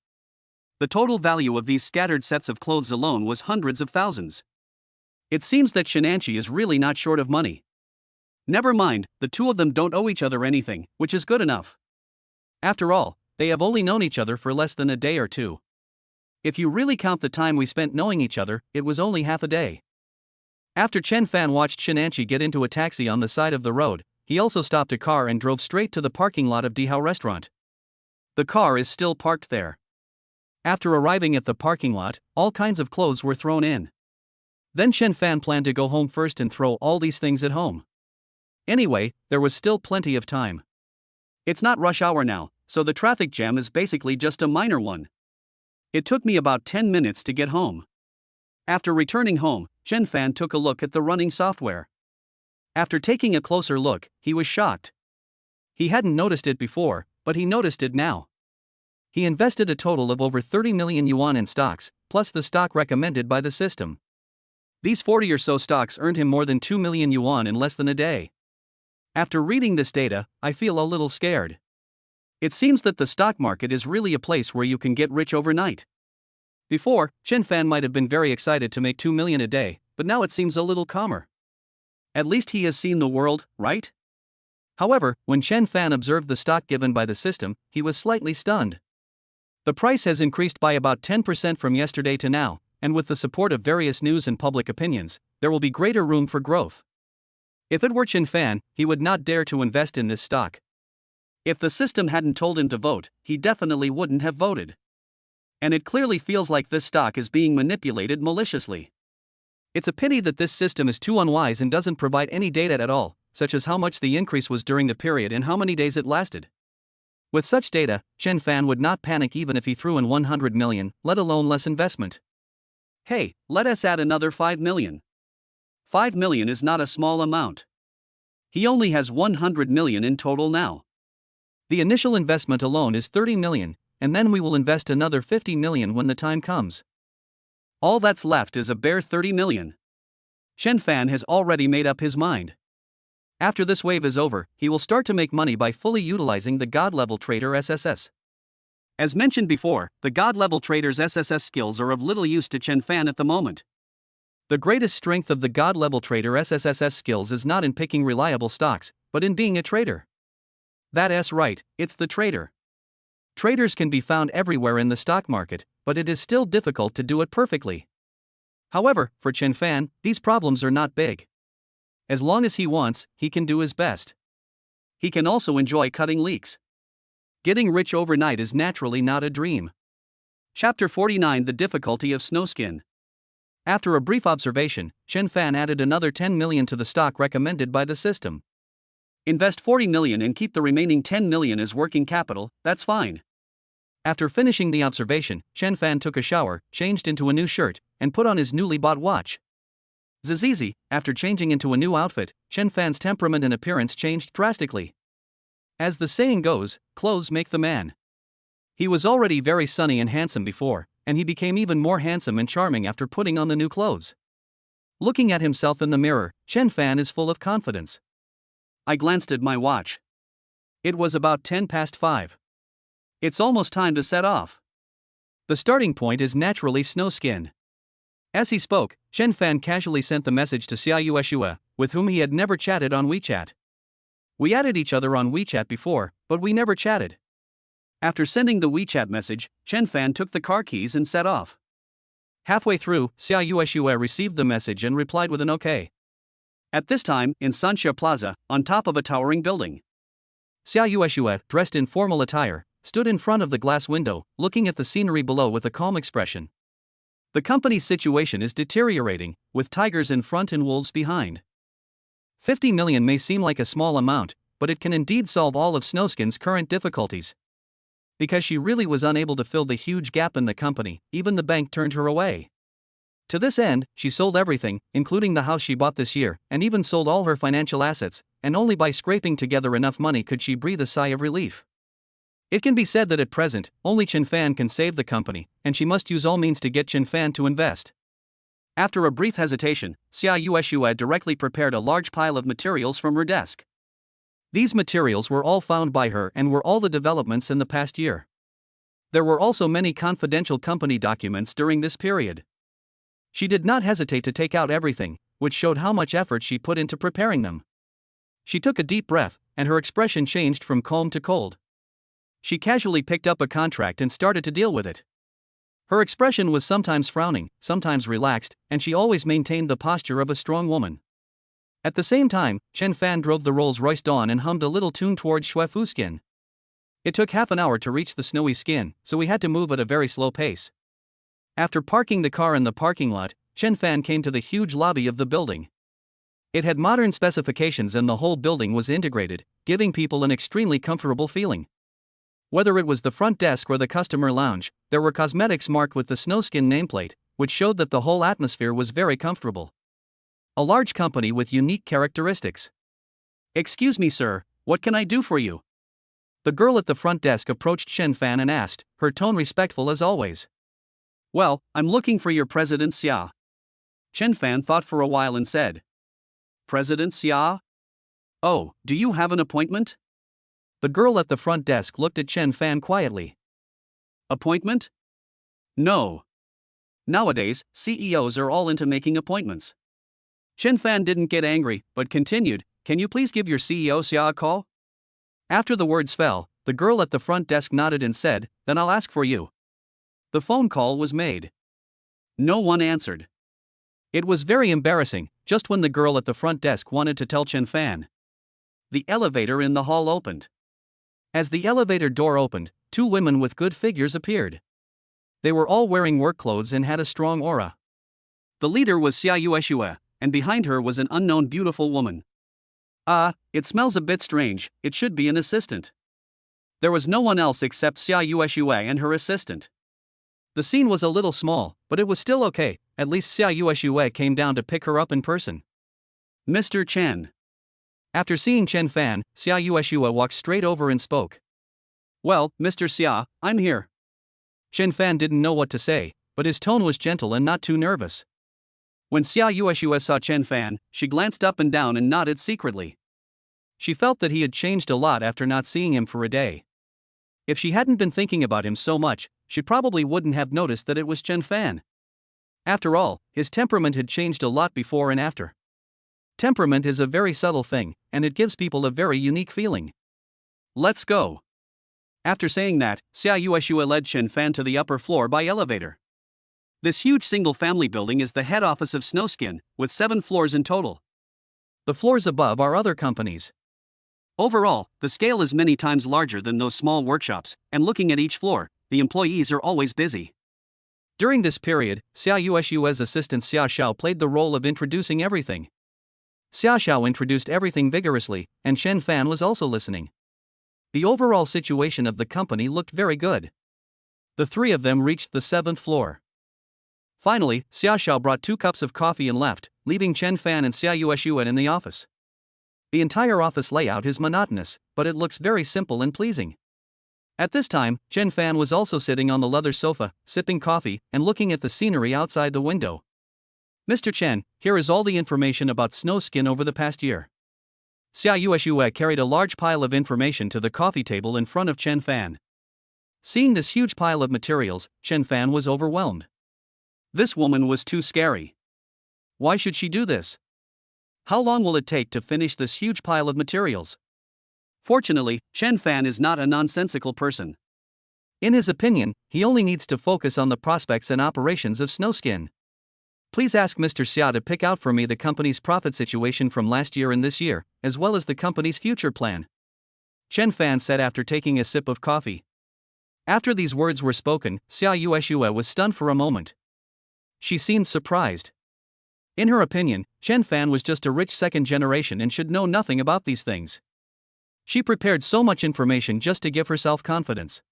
The total value of these scattered sets of clothes alone was hundreds of thousands. It seems that Shinanchi is really not short of money. Never mind, the two of them don't owe each other anything, which is good enough. After all, they have only known each other for less than a day or two. If you really count the time we spent knowing each other, it was only half a day. After Chen Fan watched Shinanchi get into a taxi on the side of the road, he also stopped a car and drove straight to the parking lot of Dihao restaurant. The car is still parked there. After arriving at the parking lot, all kinds of clothes were thrown in. Then Chen Fan planned to go home first and throw all these things at home. Anyway, there was still plenty of time. It's not rush hour now, so the traffic jam is basically just a minor one. It took me about 10 minutes to get home. After returning home, Chen Fan took a look at the running software. After taking a closer look, he was shocked. He hadn't noticed it before, but he noticed it now. He invested a total of over 30 million yuan in stocks, plus the stock recommended by the system. These 40 or so stocks earned him more than 2 million yuan in less than a day. After reading this data, I feel a little scared. It seems that the stock market is really a place where you can get rich overnight. Before, Chen Fan might have been very excited to make 2 million a day, but now it seems a little calmer. At least he has seen the world, right? However, when Chen Fan observed the stock given by the system, he was slightly stunned. The price has increased by about 10% from yesterday to now, and with the support of various news and public opinions, there will be greater room for growth. If it were Chen Fan, he would not dare to invest in this stock. If the system hadn't told him to vote, he definitely wouldn't have voted. And it clearly feels like this stock is being manipulated maliciously. It's a pity that this system is too unwise and doesn't provide any data at all, such as how much the increase was during the period and how many days it lasted. With such data, Chen Fan would not panic even if he threw in 100 million, let alone less investment. Hey, let us add another 5 million. 5 million is not a small amount. He only has 100 million in total now. The initial investment alone is 30 million, and then we will invest another 50 million when the time comes. All that's left is a bare 30 million. Chen Fan has already made up his mind. After this wave is over, he will start to make money by fully utilizing the God-level trader SSS. As mentioned before, the God-level trader's SSS skills are of little use to Chen Fan at the moment. The greatest strength of the God-level trader SSS skills is not in picking reliable stocks, but in being a trader. That's right, it's the trader. Traders can be found everywhere in the stock market, but it is still difficult to do it perfectly. However, for Chen Fan, these problems are not big. As long as he wants, he can do his best. He can also enjoy cutting leaks. Getting rich overnight is naturally not a dream. Chapter 49: The Difficulty of Snowskin. After a brief observation, Chen Fan added another 10 million to the stock recommended by the system. Invest 40 million and keep the remaining 10 million as working capital, that's fine. After finishing the observation, Chen Fan took a shower, changed into a new shirt, and put on his newly bought watch. Zizizi, after changing into a new outfit, Chen Fan's temperament and appearance changed drastically. As the saying goes, clothes make the man. He was already very sunny and handsome before, and he became even more handsome and charming after putting on the new clothes. Looking at himself in the mirror, Chen Fan is full of confidence. I glanced at my watch. It was about 5:10. It's almost time to set off. The starting point is naturally Snowskin. As he spoke, Chen Fan casually sent the message to Xia Yueshua, with whom he had never chatted on WeChat. We added each other on WeChat before, but we never chatted. After sending the WeChat message, Chen Fan took the car keys and set off. Halfway through, Xia Yueshua received the message and replied with an OK. At this time, in Sanxia Plaza, on top of a towering building. Xia Yueshua, dressed in formal attire, stood in front of the glass window, looking at the scenery below with a calm expression. The company's situation is deteriorating, with tigers in front and wolves behind. 50 million may seem like a small amount, but it can indeed solve all of Snowskin's current difficulties. Because she really was unable to fill the huge gap in the company, even the bank turned her away. To this end, she sold everything, including the house she bought this year, and even sold all her financial assets, and only by scraping together enough money could she breathe a sigh of relief. It can be said that at present, only Chen Fan can save the company, and she must use all means to get Chen Fan to invest. After a brief hesitation, Xia Yueshua directly prepared a large pile of materials from her desk. These materials were all found by her and were all the developments in the past year. There were also many confidential company documents during this period. She did not hesitate to take out everything, which showed how much effort she put into preparing them. She took a deep breath, and her expression changed from calm to cold. She casually picked up a contract and started to deal with it. Her expression was sometimes frowning, sometimes relaxed, and she always maintained the posture of a strong woman. At the same time, Chen Fan drove the Rolls-Royce Dawn and hummed a little tune towards Shuefu Skin. It took half an hour to reach the snowy skin, so we had to move at a very slow pace. After parking the car in the parking lot, Chen Fan came to the huge lobby of the building. It had modern specifications and the whole building was integrated, giving people an extremely comfortable feeling. Whether it was the front desk or the customer lounge, there were cosmetics marked with the Snowskin nameplate, which showed that the whole atmosphere was very comfortable. A large company with unique characteristics. "Excuse me, sir, what can I do for you?" The girl at the front desk approached Chen Fan and asked, her tone respectful as always. "Well, I'm looking for your President Xia." Chen Fan thought for a while and said, "President Xia? Oh, do you have an appointment?" The girl at the front desk looked at Chen Fan quietly. "Appointment? No. Nowadays, CEOs are all into making appointments." Chen Fan didn't get angry, but continued, "Can you please give your CEO Xia a call?" After the words fell, the girl at the front desk nodded and said, "Then I'll ask for you." The phone call was made. No one answered. It was very embarrassing, just when the girl at the front desk wanted to tell Chen Fan. The elevator in the hall opened. As the elevator door opened, two women with good figures appeared. They were all wearing work clothes and had a strong aura. The leader was Xia Yueshua, and behind her was an unknown beautiful woman. It smells a bit strange, it should be an assistant. There was no one else except Xia Yueshua and her assistant. The scene was a little small, but it was still okay, at least Xia Yueshua came down to pick her up in person. "Mr. Chen." After seeing Chen Fan, Xia Yueshua walked straight over and spoke. "Well, Mr. Xia, I'm here." Chen Fan didn't know what to say, but his tone was gentle and not too nervous. When Xia Yueshua saw Chen Fan, she glanced up and down and nodded secretly. She felt that he had changed a lot after not seeing him for a day. If she hadn't been thinking about him so much, she probably wouldn't have noticed that it was Chen Fan. After all, his temperament had changed a lot before and after. Temperament is a very subtle thing, and it gives people a very unique feeling. "Let's go." After saying that, Xia Yueshua led Chen Fan to the upper floor by elevator. This huge single-family building is the head office of Snowskin, with 7 floors in total. The floors above are other companies. Overall, the scale is many times larger than those small workshops, and looking at each floor, the employees are always busy. During this period, Xia Yueshua's assistant Xia Xiao played the role of introducing everything. Xia Xiao introduced everything vigorously, and Chen Fan was also listening. The overall situation of the company looked very good. The three of them reached the 7th floor. Finally, Xia Xiao brought 2 cups of coffee and left, leaving Chen Fan and Xia Yueshua in the office. The entire office layout is monotonous, but it looks very simple and pleasing. At this time, Chen Fan was also sitting on the leather sofa, sipping coffee, and looking at the scenery outside the window. "Mr. Chen, here is all the information about Snowskin over the past year." Xia Yueshua carried a large pile of information to the coffee table in front of Chen Fan. Seeing this huge pile of materials, Chen Fan was overwhelmed. This woman was too scary. Why should she do this? How long will it take to finish this huge pile of materials? Fortunately, Chen Fan is not a nonsensical person. In his opinion, he only needs to focus on the prospects and operations of Snowskin. "Please ask Mr. Xia to pick out for me the company's profit situation from last year and this year, as well as the company's future plan," Chen Fan said after taking a sip of coffee. After these words were spoken, Xia Yueshue was stunned for a moment. She seemed surprised. In her opinion, Chen Fan was just a rich second generation and should know nothing about these things. She prepared so much information just to give herself confidence.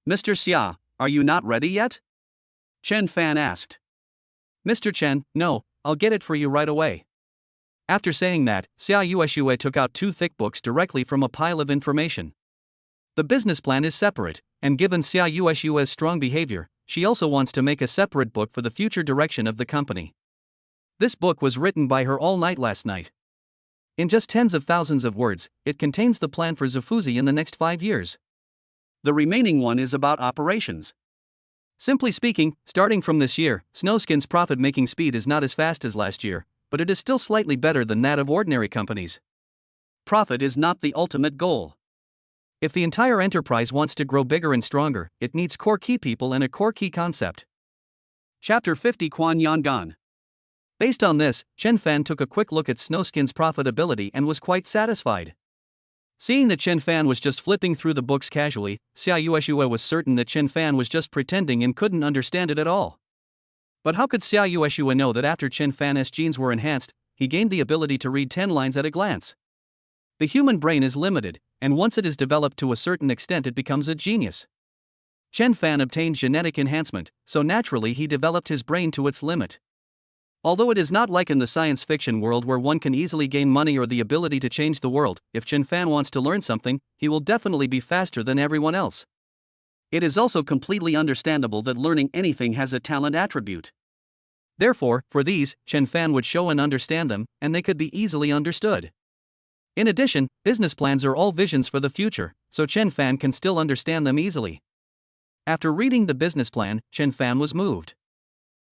"Mr. Xia, are you not ready yet?" Chen Fan asked. "Mr. Chen, no, I'll get it for you right away." After saying that, Xia Yueshue took out 2 thick books directly from a pile of information. The business plan is separate, and given Xia Yueshue's strong behavior, she also wants to make a separate book for the future direction of the company. This book was written by her all night last night. In just tens of thousands of words, it contains the plan for Zafuzi in the next 5 years. The remaining one is about operations. Simply speaking, starting from this year, Snowskin's profit-making speed is not as fast as last year, but it is still slightly better than that of ordinary companies. Profit is not the ultimate goal. If the entire enterprise wants to grow bigger and stronger, it needs core key people and a core key concept. Chapter 50 Quan Yangan. Based on this, Chen Fan took a quick look at Snowskin's profitability and was quite satisfied. Seeing that Chen Fan was just flipping through the books casually, Xia Yueshue was certain that Chen Fan was just pretending and couldn't understand it at all. But how could Xia Yueshue know that after Chen Fan's genes were enhanced, he gained the ability to read 10 lines at a glance? The human brain is limited, and once it is developed to a certain extent it becomes a genius. Chen Fan obtained genetic enhancement, so naturally he developed his brain to its limit. Although it is not like in the science fiction world where one can easily gain money or the ability to change the world, if Chen Fan wants to learn something, he will definitely be faster than everyone else. It is also completely understandable that learning anything has a talent attribute. Therefore, for these, Chen Fan would show and understand them, and they could be easily understood. In addition, business plans are all visions for the future, so Chen Fan can still understand them easily. After reading the business plan, Chen Fan was moved.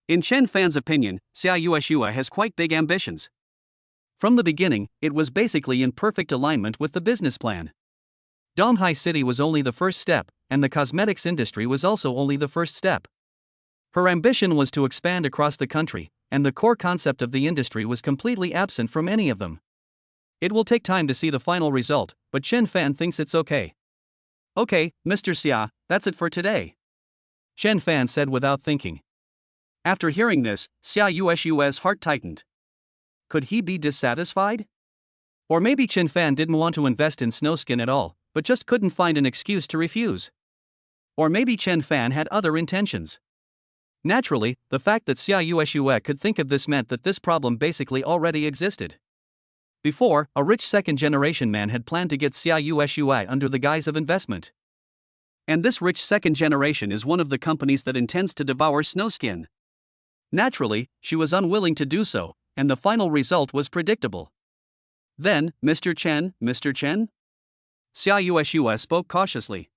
In Chen Fan's opinion, Xia Yueshue has quite big ambitions. From the beginning, it was basically in perfect alignment with the business plan. Donghai City was only the first step, and the cosmetics industry was also only the first step. Her ambition was to expand across the country, and the core concept of the industry was completely absent from any of them. It will take time to see the final result, but Chen Fan thinks it's okay. "Okay, Mr. Xia, that's it for today," Chen Fan said without thinking. After hearing this, Xia Yueshue's heart tightened. Could he be dissatisfied? Or maybe Chen Fan didn't want to invest in Snowskin at all, but just couldn't find an excuse to refuse. Or maybe Chen Fan had other intentions. Naturally, the fact that Xia Yueshue could think of this meant that this problem basically already existed. Before, a rich second-generation man had planned to get Xia Yueshue under the guise of investment. And this rich second generation is one of the companies that intends to devour Snowskin. Naturally, she was unwilling to do so, and the final result was predictable. Then, Mr. Chen, Xia Yueshue spoke cautiously.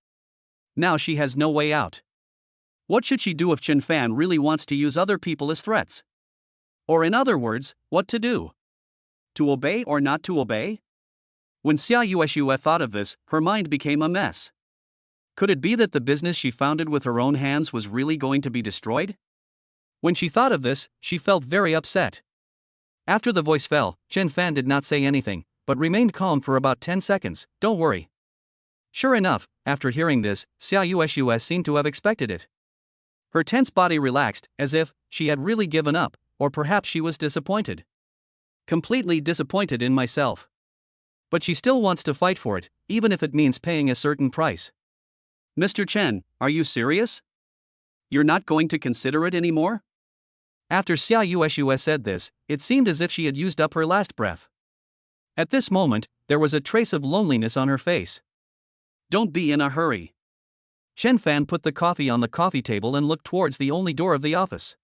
Now she has no way out. What should she do if Chen Fan really wants to use other people as threats? Or in other words, what to do? To obey or not to obey? When Xia Yueshue thought of this, her mind became a mess. Could it be that the business she founded with her own hands was really going to be destroyed? When she thought of this, she felt very upset. After the voice fell, Chen Fan did not say anything, but remained calm for about 10 seconds. "Don't worry." Sure enough, after hearing this, Xia Yueshue seemed to have expected it. Her tense body relaxed, as if she had really given up, or perhaps she was disappointed. "Completely disappointed in myself." But she still wants to fight for it, even if it means paying a certain price. "Mr. Chen, are you serious? You're not going to consider it anymore?" After Xia Yueshue said this, it seemed as if she had used up her last breath. At this moment, there was a trace of loneliness on her face. "Don't be in a hurry." Chen Fan put the coffee on the coffee table and looked towards the only door of the office.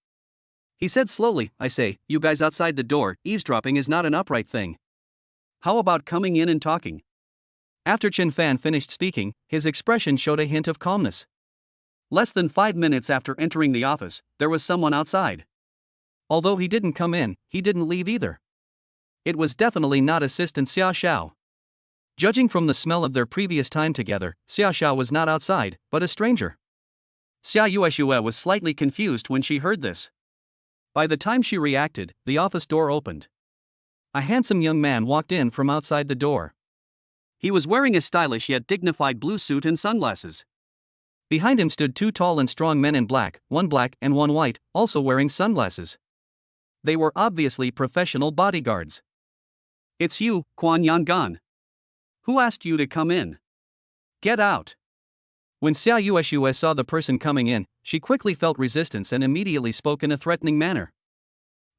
He said slowly, "I say, you guys outside the door, eavesdropping is not an upright thing. How about coming in and talking?" After Chen Fan finished speaking, his expression showed a hint of calmness. Less than 5 minutes after entering the office, there was someone outside. Although he didn't come in, he didn't leave either. It was definitely not Assistant Xia Xiao. Judging from the smell of their previous time together, Xia Xiao was not outside, but a stranger. Xia Yueshue was slightly confused when she heard this. By the time she reacted, the office door opened. A handsome young man walked in from outside the door. He was wearing a stylish yet dignified blue suit and sunglasses. Behind him stood two tall and strong men in black, one black and one white, also wearing sunglasses. They were obviously professional bodyguards. "It's you, Kwon Yangon. Who asked you to come in? Get out." When Xia Yueshue saw the person coming in, she quickly felt resistance and immediately spoke in a threatening manner.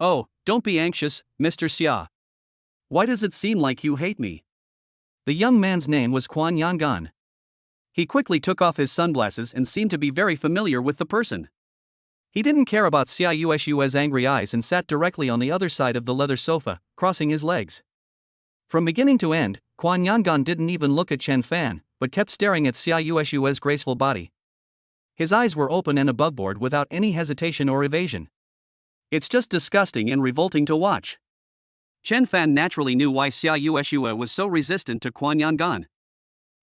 "Oh, don't be anxious, Mr. Xia. Why does it seem like you hate me?" The young man's name was Kwon Yangon. He quickly took off his sunglasses and seemed to be very familiar with the person. He didn't care about Xia Yueshue's angry eyes and sat directly on the other side of the leather sofa, crossing his legs. From beginning to end, Kwon Yangon didn't even look at Chen Fan, but kept staring at Xia Yueshue's graceful body. His eyes were open and aboveboard without any hesitation or evasion. It's just disgusting and revolting to watch. Chen Fan naturally knew why Xia Yueshue was so resistant to Kwon Yangon.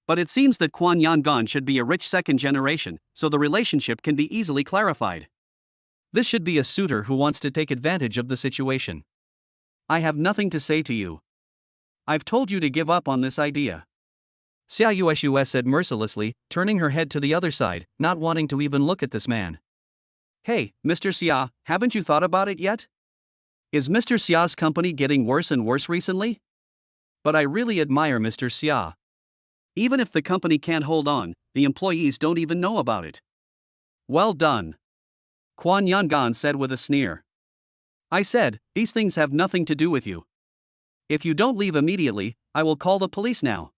But it seems that Kwon Yangon should be a rich second generation, so the relationship can be easily clarified. This should be a suitor who wants to take advantage of the situation. "I have nothing to say to you. I've told you to give up on this idea," Xia Yueshue said mercilessly, turning her head to the other side, not wanting to even look at this man. "Hey, Mr. Xia, haven't you thought about it yet? Is Mr. Xia's company getting worse and worse recently? But I really admire Mr. Xia. Even if the company can't hold on, the employees don't even know about it." "Well done," Kwon Yangon said with a sneer. "I said, these things have nothing to do with you. If you don't leave immediately, I will call the police now."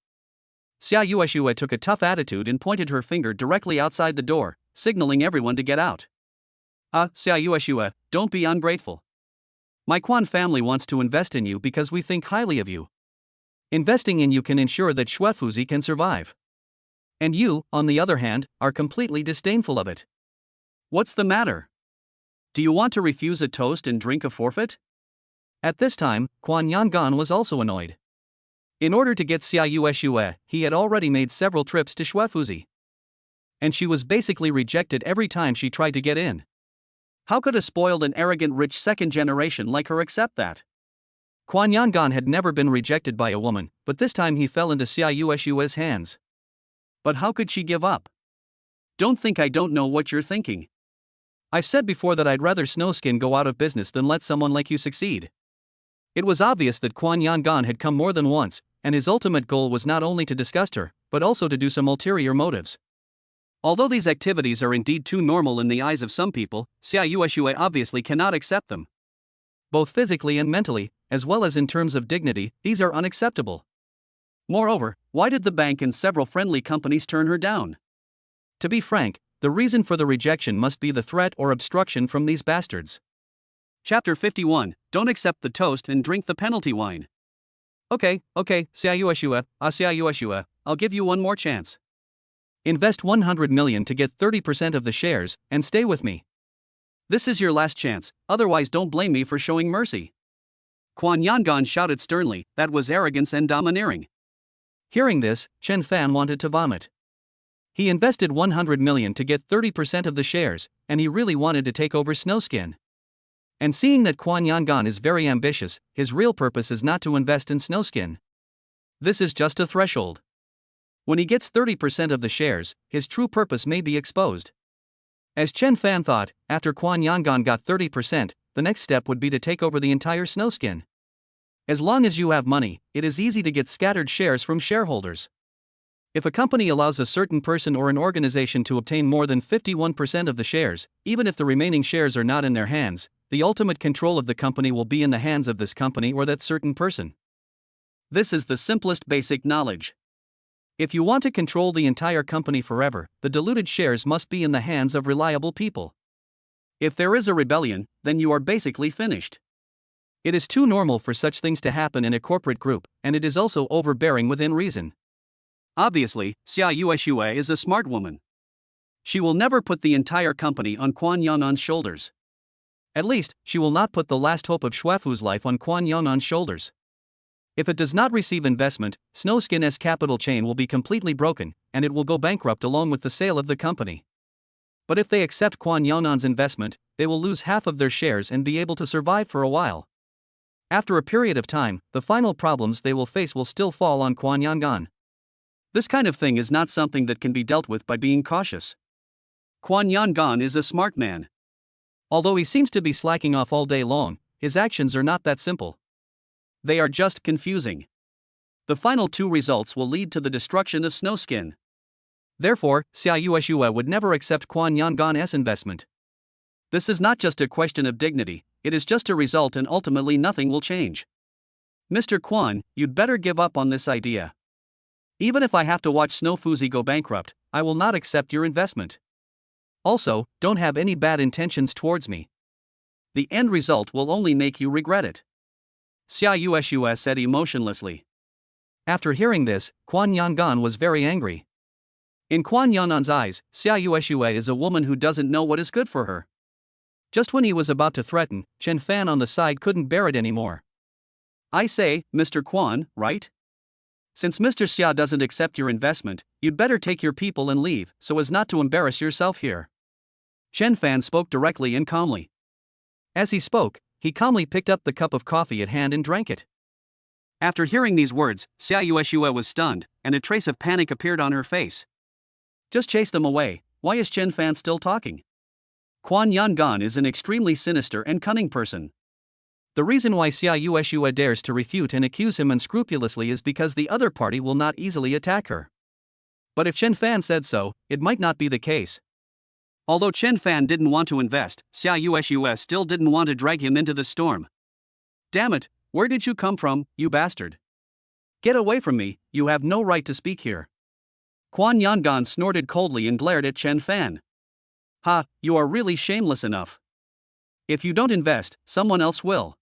Xia Yueshue took a tough attitude and pointed her finger directly outside the door, signaling everyone to get out. Xia Yueshue, don't be ungrateful. My Kwon family wants to invest in you because we think highly of you. Investing in you can ensure that Xuefuzi can survive. And you, on the other hand, are completely disdainful of it. What's the matter? Do you want to refuse a toast and drink a forfeit?" At this time, Kwon Yangon was also annoyed. In order to get Xia Yueshue, he had already made several trips to Xuefuzi. And she was basically rejected every time she tried to get in. How could a spoiled and arrogant rich second generation like her accept that? Kwon Yangon had never been rejected by a woman, but this time he fell into Xia Yueshue's hands. But how could she give up? "Don't think I don't know what you're thinking. I've said before that I'd rather Snowskin go out of business than let someone like you succeed." It was obvious that Kwon Yangon had come more than once, and his ultimate goal was not only to disgust her, but also to do some ulterior motives. Although these activities are indeed too normal in the eyes of some people, Xia Yueshue obviously cannot accept them. Both physically and mentally, as well as in terms of dignity, these are unacceptable. Moreover, why did the bank and several friendly companies turn her down? To be frank, the reason for the rejection must be the threat or obstruction from these bastards. Chapter 51, Don't accept the toast and drink the penalty wine. Okay, Xia Yueshue, I'll give you one more chance. Invest 100 million to get 30% of the shares, and stay with me. This is your last chance, otherwise don't blame me for showing mercy. Kwon Yangon shouted sternly, that was arrogance and domineering. Hearing this, Chen Fan wanted to vomit. He invested 100 million to get 30% of the shares, and he really wanted to take over Snowskin. And seeing that Kwon Yangon is very ambitious, his real purpose is not to invest in Snowskin. This is just a threshold. When he gets 30% of the shares, his true purpose may be exposed. As Chen Fan thought, after Kwon Yangon got 30%, the next step would be to take over the entire Snowskin. As long as you have money, it is easy to get scattered shares from shareholders. If a company allows a certain person or an organization to obtain more than 51% of the shares, even if the remaining shares are not in their hands, the ultimate control of the company will be in the hands of this company or that certain person. This is the simplest basic knowledge. If you want to control the entire company forever, the diluted shares must be in the hands of reliable people. If there is a rebellion, then you are basically finished. It is too normal for such things to happen in a corporate group, and it is also overbearing within reason. Obviously, Xia Yueshue is a smart woman. She will never put the entire company on Kwon Yangon's shoulders. At least, she will not put the last hope of Xuefu's life on Kwon Yangon's shoulders. If it does not receive investment, Snowskin's capital chain will be completely broken, and it will go bankrupt along with the sale of the company. But if they accept Kwon Yangon's investment, they will lose half of their shares and be able to survive for a while. After a period of time, the final problems they will face will still fall on Kwon Yangon. This kind of thing is not something that can be dealt with by being cautious. Quan Yangon is a smart man. Although he seems to be slacking off all day long, his actions are not that simple. They are just confusing. The final two results will lead to the destruction of Snowskin. Therefore, Xia Yueshua would never accept Quan Yangon's investment. This is not just a question of dignity, it is just a result and ultimately nothing will change. Mr. Quan, you'd better give up on this idea. Even if I have to watch Snow Fuzi go bankrupt, I will not accept your investment. Also, don't have any bad intentions towards me. The end result will only make you regret it. Xia Yueshua said emotionlessly. After hearing this, Quan Yangon was very angry. In Quan Yangon's eyes, Xia Yueshua is a woman who doesn't know what is good for her. Just when he was about to threaten, Chen Fan on the side couldn't bear it anymore. I say, Mr. Quan, right? Since Mr. Xia doesn't accept your investment, you'd better take your people and leave, so as not to embarrass yourself here. Chen Fan spoke directly and calmly. As he spoke, he calmly picked up the cup of coffee at hand and drank it. After hearing these words, Xia Yueshua was stunned, and a trace of panic appeared on her face. Just chase them away. Why is Chen Fan still talking? Quan Yangon is an extremely sinister and cunning person. The reason why Xia Yueshua dares to refute and accuse him unscrupulously is because the other party will not easily attack her. But if Chen Fan said so, it might not be the case. Although Chen Fan didn't want to invest, Xia Yueshua still didn't want to drag him into the storm. Damn it, where did you come from, you bastard? Get away from me, you have no right to speak here. Quan Yangon snorted coldly and glared at Chen Fan. Ha, you are really shameless enough. If you don't invest, someone else will.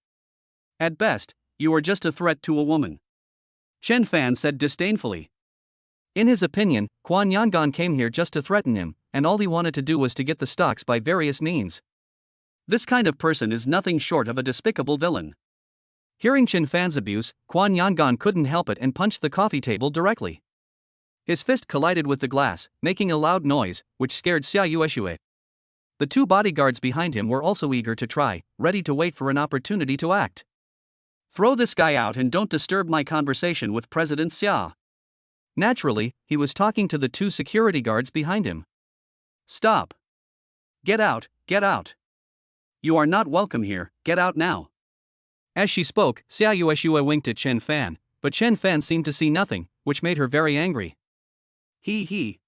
At best, you are just a threat to a woman. Chen Fan said disdainfully. In his opinion, Quan Yangon came here just to threaten him, and all he wanted to do was to get the stocks by various means. This kind of person is nothing short of a despicable villain. Hearing Chen Fan's abuse, Quan Yangon couldn't help it and punched the coffee table directly. His fist collided with the glass, making a loud noise, which scared Xia Yueshua. The two bodyguards behind him were also eager to try, ready to wait for an opportunity to act. Throw this guy out and don't disturb my conversation with President Xia. Naturally, he was talking to the two security guards behind him. Stop. Get out, get out. You are not welcome here, get out now. As she spoke, Xia Yueshua winked at Chen Fan, but Chen Fan seemed to see nothing, which made her very angry. He.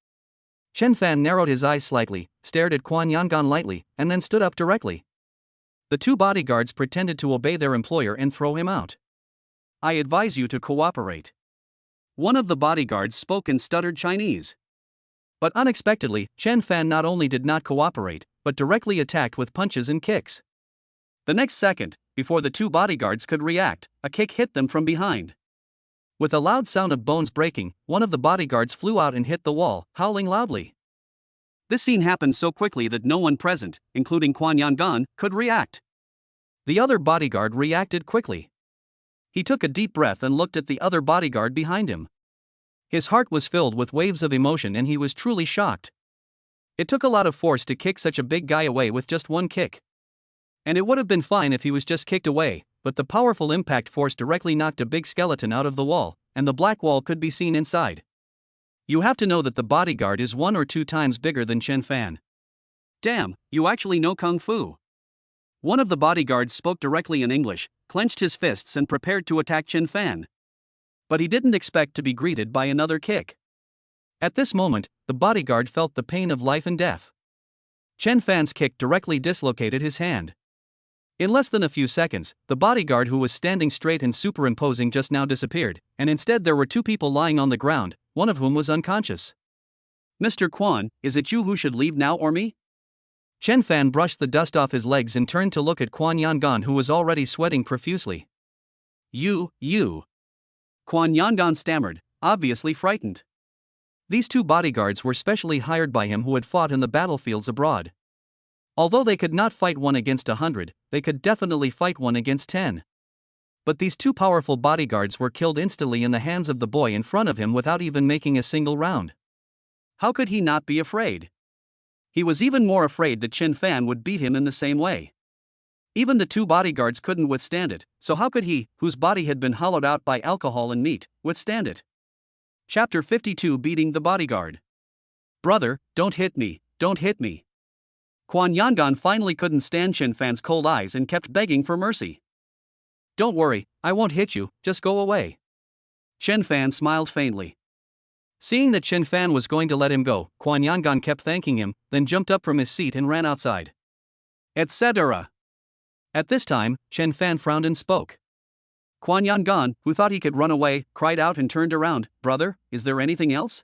Chen Fan narrowed his eyes slightly, stared at Quan Yangon lightly, and then stood up directly. The two bodyguards pretended to obey their employer and throw him out. I advise you to cooperate. One of the bodyguards spoke in stuttered Chinese. But unexpectedly, Chen Fan not only did not cooperate, but directly attacked with punches and kicks. The next second, before the two bodyguards could react, a kick hit them from behind. With a loud sound of bones breaking, one of the bodyguards flew out and hit the wall, howling loudly. This scene happened so quickly that no one present, including Quan Yangon, could react. The other bodyguard reacted quickly. He took a deep breath and looked at the other bodyguard behind him. His heart was filled with waves of emotion and he was truly shocked. It took a lot of force to kick such a big guy away with just one kick. And it would have been fine if he was just kicked away, but the powerful impact force directly knocked a big skeleton out of the wall, and the black wall could be seen inside. You have to know that the bodyguard is 1 or 2 times bigger than Chen Fan. Damn, you actually know Kung Fu. One of the bodyguards spoke directly in English, clenched his fists and prepared to attack Chen Fan. But he didn't expect to be greeted by another kick. At this moment, the bodyguard felt the pain of life and death. Chen Fan's kick directly dislocated his hand. In less than a few seconds, the bodyguard who was standing straight and superimposing just now disappeared, and instead there were 2 people lying on the ground, one of whom was unconscious. Mr. Quan, is it you who should leave now or me? Chen Fan brushed the dust off his legs and turned to look at Quan Yangon, who was already sweating profusely. You. Quan Yangon stammered, obviously frightened. These 2 bodyguards were specially hired by him who had fought in the battlefields abroad. Although they could not fight 1 against 100, they could definitely fight 1 against 10. But these 2 powerful bodyguards were killed instantly in the hands of the boy in front of him without even making a single round. How could he not be afraid? He was even more afraid that Chen Fan would beat him in the same way. Even the 2 bodyguards couldn't withstand it, so how could he, whose body had been hollowed out by alcohol and meat, withstand it? Chapter 52 Beating the Bodyguard. Brother, don't hit me, don't hit me. Quan Yangon finally couldn't stand Chen Fan's cold eyes and kept begging for mercy. Don't worry, I won't hit you, just go away. Chen Fan smiled faintly. Seeing that Chen Fan was going to let him go, Quan Yangon kept thanking him, then jumped up from his seat and ran outside. Etc. At this time, Chen Fan frowned and spoke. Quan Yangon, who thought he could run away, cried out and turned around. Brother, is there anything else?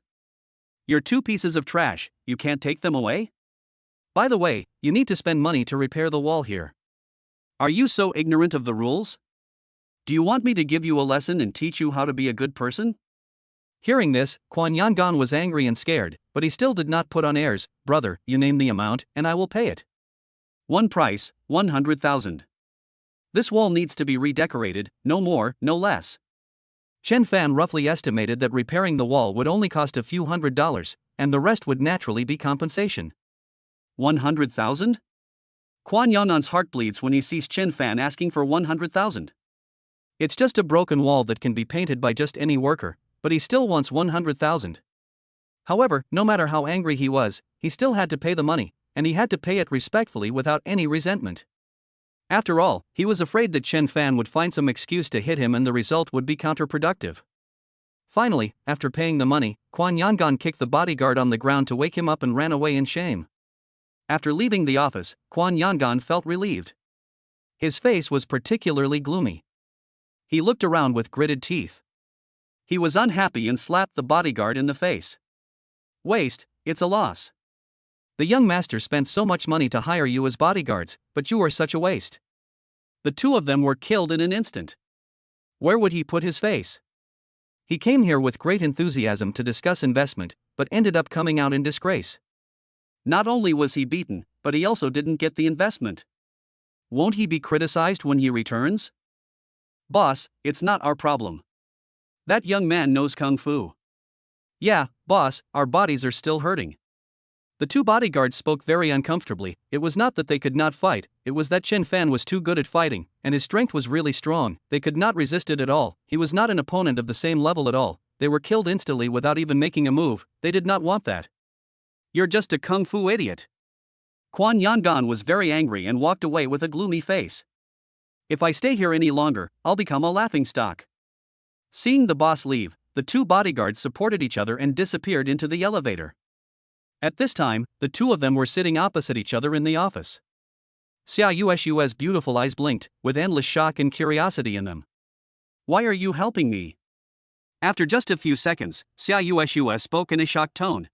You're two pieces of trash, you can't take them away? By the way, you need to spend money to repair the wall here. Are you so ignorant of the rules? Do you want me to give you a lesson and teach you how to be a good person? Hearing this, Quan Yangon was angry and scared, but he still did not put on airs. Brother, you name the amount, and I will pay it. One price, 100,000. This wall needs to be redecorated, no more, no less. Chen Fan roughly estimated that repairing the wall would only cost a few $100s, and the rest would naturally be compensation. 100,000? Quan Yangon's heart bleeds when he sees Chen Fan asking for 100,000. It's just a broken wall that can be painted by just any worker, but he still wants 100,000. However, no matter how angry he was, he still had to pay the money, and he had to pay it respectfully without any resentment. After all, he was afraid that Chen Fan would find some excuse to hit him and the result would be counterproductive. Finally, after paying the money, Quan Yangon kicked the bodyguard on the ground to wake him up and ran away in shame. After leaving the office, Quan Yangon felt relieved. His face was particularly gloomy. He looked around with gritted teeth. He was unhappy and slapped the bodyguard in the face. Waste, it's a loss. The young master spent so much money to hire you as bodyguards, but you are such a waste. The two of them were killed in an instant. Where would he put his face? He came here with great enthusiasm to discuss investment, but ended up coming out in disgrace. Not only was he beaten, but he also didn't get the investment. Won't he be criticized when he returns? Boss, it's not our problem. That young man knows kung fu. Yeah, boss, our bodies are still hurting. The two bodyguards spoke very uncomfortably. It was not that they could not fight, it was that Chen Fan was too good at fighting, and his strength was really strong. They could not resist it at all. He was not an opponent of the same level at all. They were killed instantly without even making a move. They did not want that. You're just a kung fu idiot. Quan Yangon was very angry and walked away with a gloomy face. If I stay here any longer, I'll become a laughingstock. Seeing the boss leave, the two bodyguards supported each other and disappeared into the elevator. At this time, the two of them were sitting opposite each other in the office. Xia Yueshua's beautiful eyes blinked, with endless shock and curiosity in them. Why are you helping me? After just a few seconds, Xia Yueshua spoke in a shocked tone.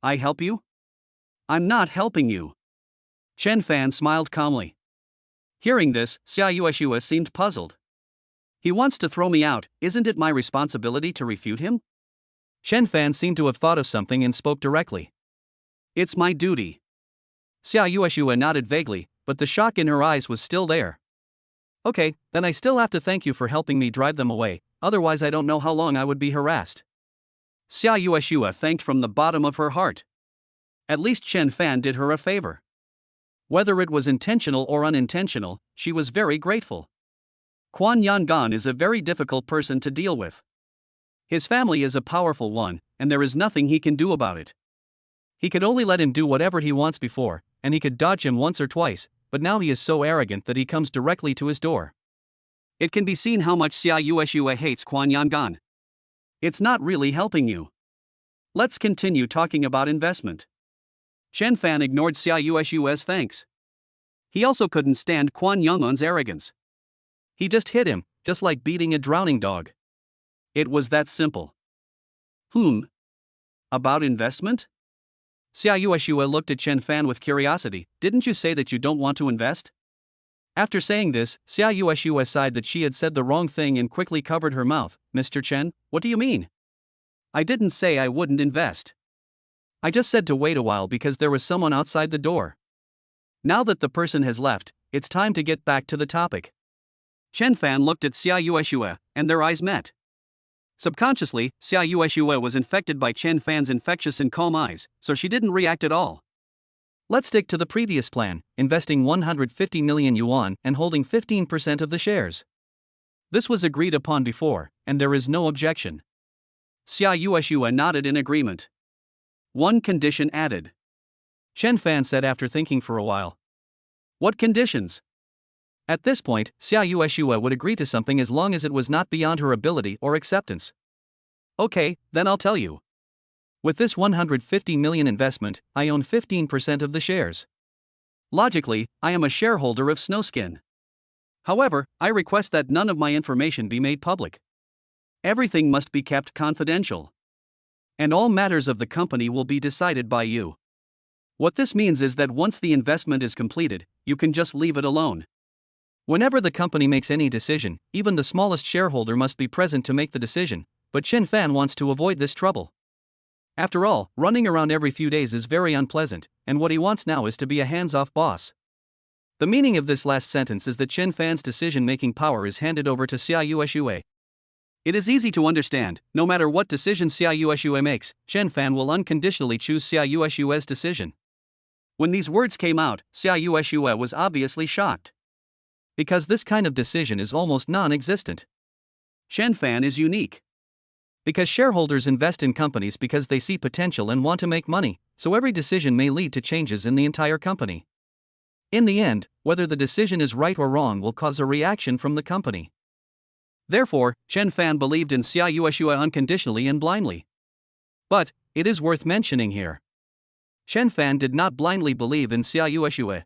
I help you? I'm not helping you. Chen Fan smiled calmly. Hearing this, Xia Yueshua seemed puzzled. He wants to throw me out, isn't it my responsibility to refute him? Chen Fan seemed to have thought of something and spoke directly. It's my duty. Xia Yueshua nodded vaguely, but the shock in her eyes was still there. Okay, then I still have to thank you for helping me drive them away, otherwise I don't know how long I would be harassed. Xia Yueshua thanked from the bottom of her heart. At least Chen Fan did her a favor. Whether it was intentional or unintentional, she was very grateful. Quan Yangon is a very difficult person to deal with. His family is a powerful one, and there is nothing he can do about it. He could only let him do whatever he wants before, and he could dodge him once or twice, but now he is so arrogant that he comes directly to his door. It can be seen how much Xia Yueshua hates Quan Yangon. It's not really helping you. Let's continue talking about investment. Chen Fan ignored Xia Yueshua's thanks. He also couldn't stand Quan Yangon's arrogance. He just hit him, just like beating a drowning dog. It was that simple. About investment? Xia Yueshua looked at Chen Fan with curiosity. Didn't you say that you don't want to invest? After saying this, Xia Yueshua sighed that she had said the wrong thing and quickly covered her mouth. Mr. Chen, what do you mean? I didn't say I wouldn't invest. I just said to wait a while because there was someone outside the door. Now that the person has left, it's time to get back to the topic. Chen Fan looked at Xia Yueshua, and their eyes met. Subconsciously, Xia Yueshua was infected by Chen Fan's infectious and calm eyes, so she didn't react at all. Let's stick to the previous plan, investing 150 million yuan and holding 15% of the shares. This was agreed upon before, and there is no objection. Xia Yueshua nodded in agreement. One condition added. Chen Fan said after thinking for a while. What conditions? At this point, Xia Yueshua would agree to something as long as it was not beyond her ability or acceptance. Okay, then I'll tell you. With this 150 million investment, I own 15% of the shares. Logically, I am a shareholder of Snowskin. However, I request that none of my information be made public. Everything must be kept confidential. And all matters of the company will be decided by you. What this means is that once the investment is completed, you can just leave it alone. Whenever the company makes any decision, even the smallest shareholder must be present to make the decision, but Chen Fan wants to avoid this trouble. After all, running around every few days is very unpleasant, and what he wants now is to be a hands-off boss. The meaning of this last sentence is that Chen Fan's decision-making power is handed over to Xia Yueshua. It is easy to understand, no matter what decision Xia Yueshua makes, Chen Fan will unconditionally choose Xia Yueshua's decision. When these words came out, Xia Yueshua was obviously shocked. Because this kind of decision is almost non-existent. Chen Fan is unique. Because shareholders invest in companies because they see potential and want to make money, so every decision may lead to changes in the entire company. In the end, whether the decision is right or wrong will cause a reaction from the company. Therefore, Chen Fan believed in Xia Yueshua unconditionally and blindly. But, it is worth mentioning here. Chen Fan did not blindly believe in Xia Yueshua.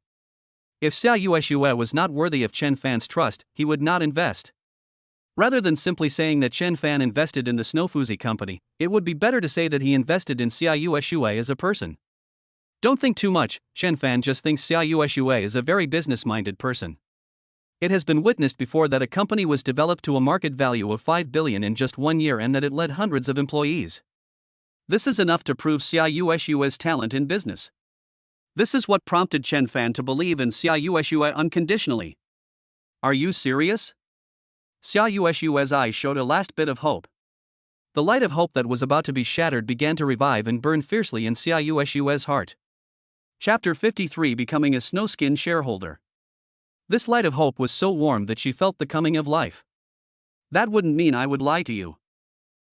If Xia Yueshua was not worthy of Chen Fan's trust, he would not invest. Rather than simply saying that Chen Fan invested in the Snowfoozy company, it would be better to say that he invested in Xia Yueshua as a person. Don't think too much, Chen Fan just thinks Xia Yueshua is a very business-minded person. It has been witnessed before that a company was developed to a market value of 5 billion in just 1 year and that it led hundreds of employees. This is enough to prove Xia Yueshua's talent in business. This is what prompted Chen Fan to believe in Xia Yueshua unconditionally. Are you serious? Xia Yueshua's eyes showed a last bit of hope. The light of hope that was about to be shattered began to revive and burn fiercely in Xia Yueshua's heart. Chapter 53: Becoming a Snowskin Shareholder. This light of hope was so warm that she felt the coming of life. That wouldn't mean I would lie to you.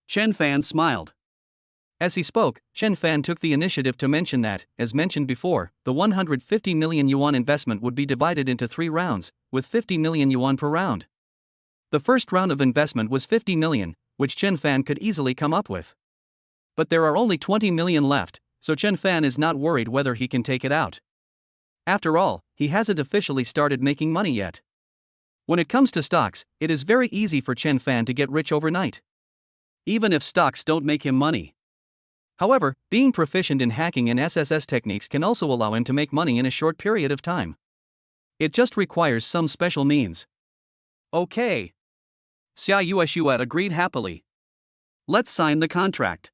Chen Fan smiled. As he spoke, Chen Fan took the initiative to mention that, as mentioned before, the 150 million yuan investment would be divided into 3 rounds, with 50 million yuan per round. The first round of investment was 50 million, which Chen Fan could easily come up with. But there are only 20 million left, so Chen Fan is not worried whether he can take it out. After all, he hasn't officially started making money yet. When it comes to stocks, it is very easy for Chen Fan to get rich overnight. Even if stocks don't make him money. However, being proficient in hacking and SSS techniques can also allow him to make money in a short period of time. It just requires some special means. Okay. Xia Yueshua agreed happily. Let's sign the contract.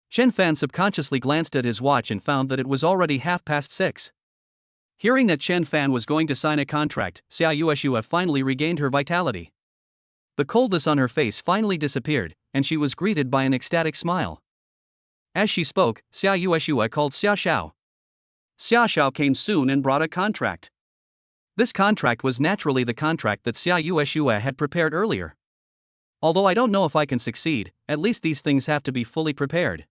Chen Fan subconsciously glanced at his watch and found that it was already 6:30. Hearing that Chen Fan was going to sign a contract, Xia Yueshua finally regained her vitality. The coldness on her face finally disappeared, and she was greeted by an ecstatic smile. As she spoke, Xia Yueshua called Xia Xiao. Xia Xiao came soon and brought a contract. This contract was naturally the contract that Xia Yueshua had prepared earlier. Although I don't know if I can succeed, at least these things have to be fully prepared.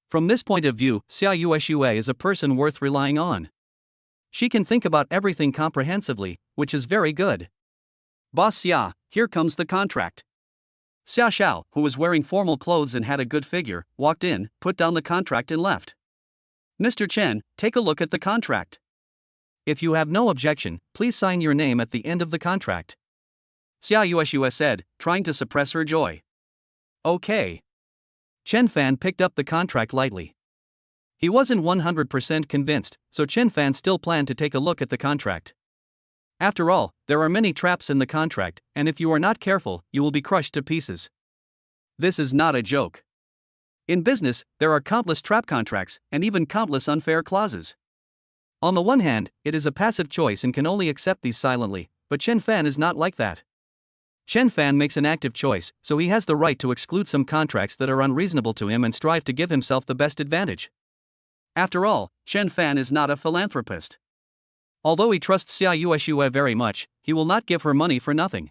From this point of view, Xia Yueshua is a person worth relying on. She can think about everything comprehensively, which is very good. Boss Xia, here comes the contract. Xia Xiao, who was wearing formal clothes and had a good figure, walked in, put down the contract and left. Mr. Chen, take a look at the contract. If you have no objection, please sign your name at the end of the contract. Xia Yueshua said, trying to suppress her joy. Okay. Chen Fan picked up the contract lightly. He wasn't 100% convinced, so Chen Fan still planned to take a look at the contract. After all, there are many traps in the contract, and if you are not careful, you will be crushed to pieces. This is not a joke. In business, there are countless trap contracts, and even countless unfair clauses. On the one hand, it is a passive choice and can only accept these silently, but Chen Fan is not like that. Chen Fan makes an active choice, so he has the right to exclude some contracts that are unreasonable to him and strive to give himself the best advantage. After all, Chen Fan is not a philanthropist. Although he trusts Xia Yueshua very much, he will not give her money for nothing.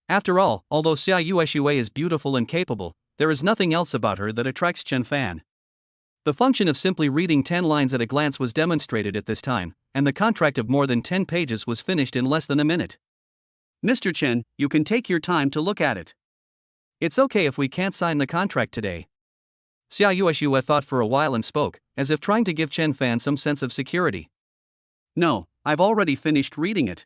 After all, although Xia Yueshua is beautiful and capable, there is nothing else about her that attracts Chen Fan. The function of simply reading 10 lines at a glance was demonstrated at this time, and the contract of more than 10 pages was finished in less than a minute. Mr. Chen, you can take your time to look at it. It's okay if we can't sign the contract today. Xia Yueshue thought for a while and spoke, as if trying to give Chen Fan some sense of security. No, I've already finished reading it.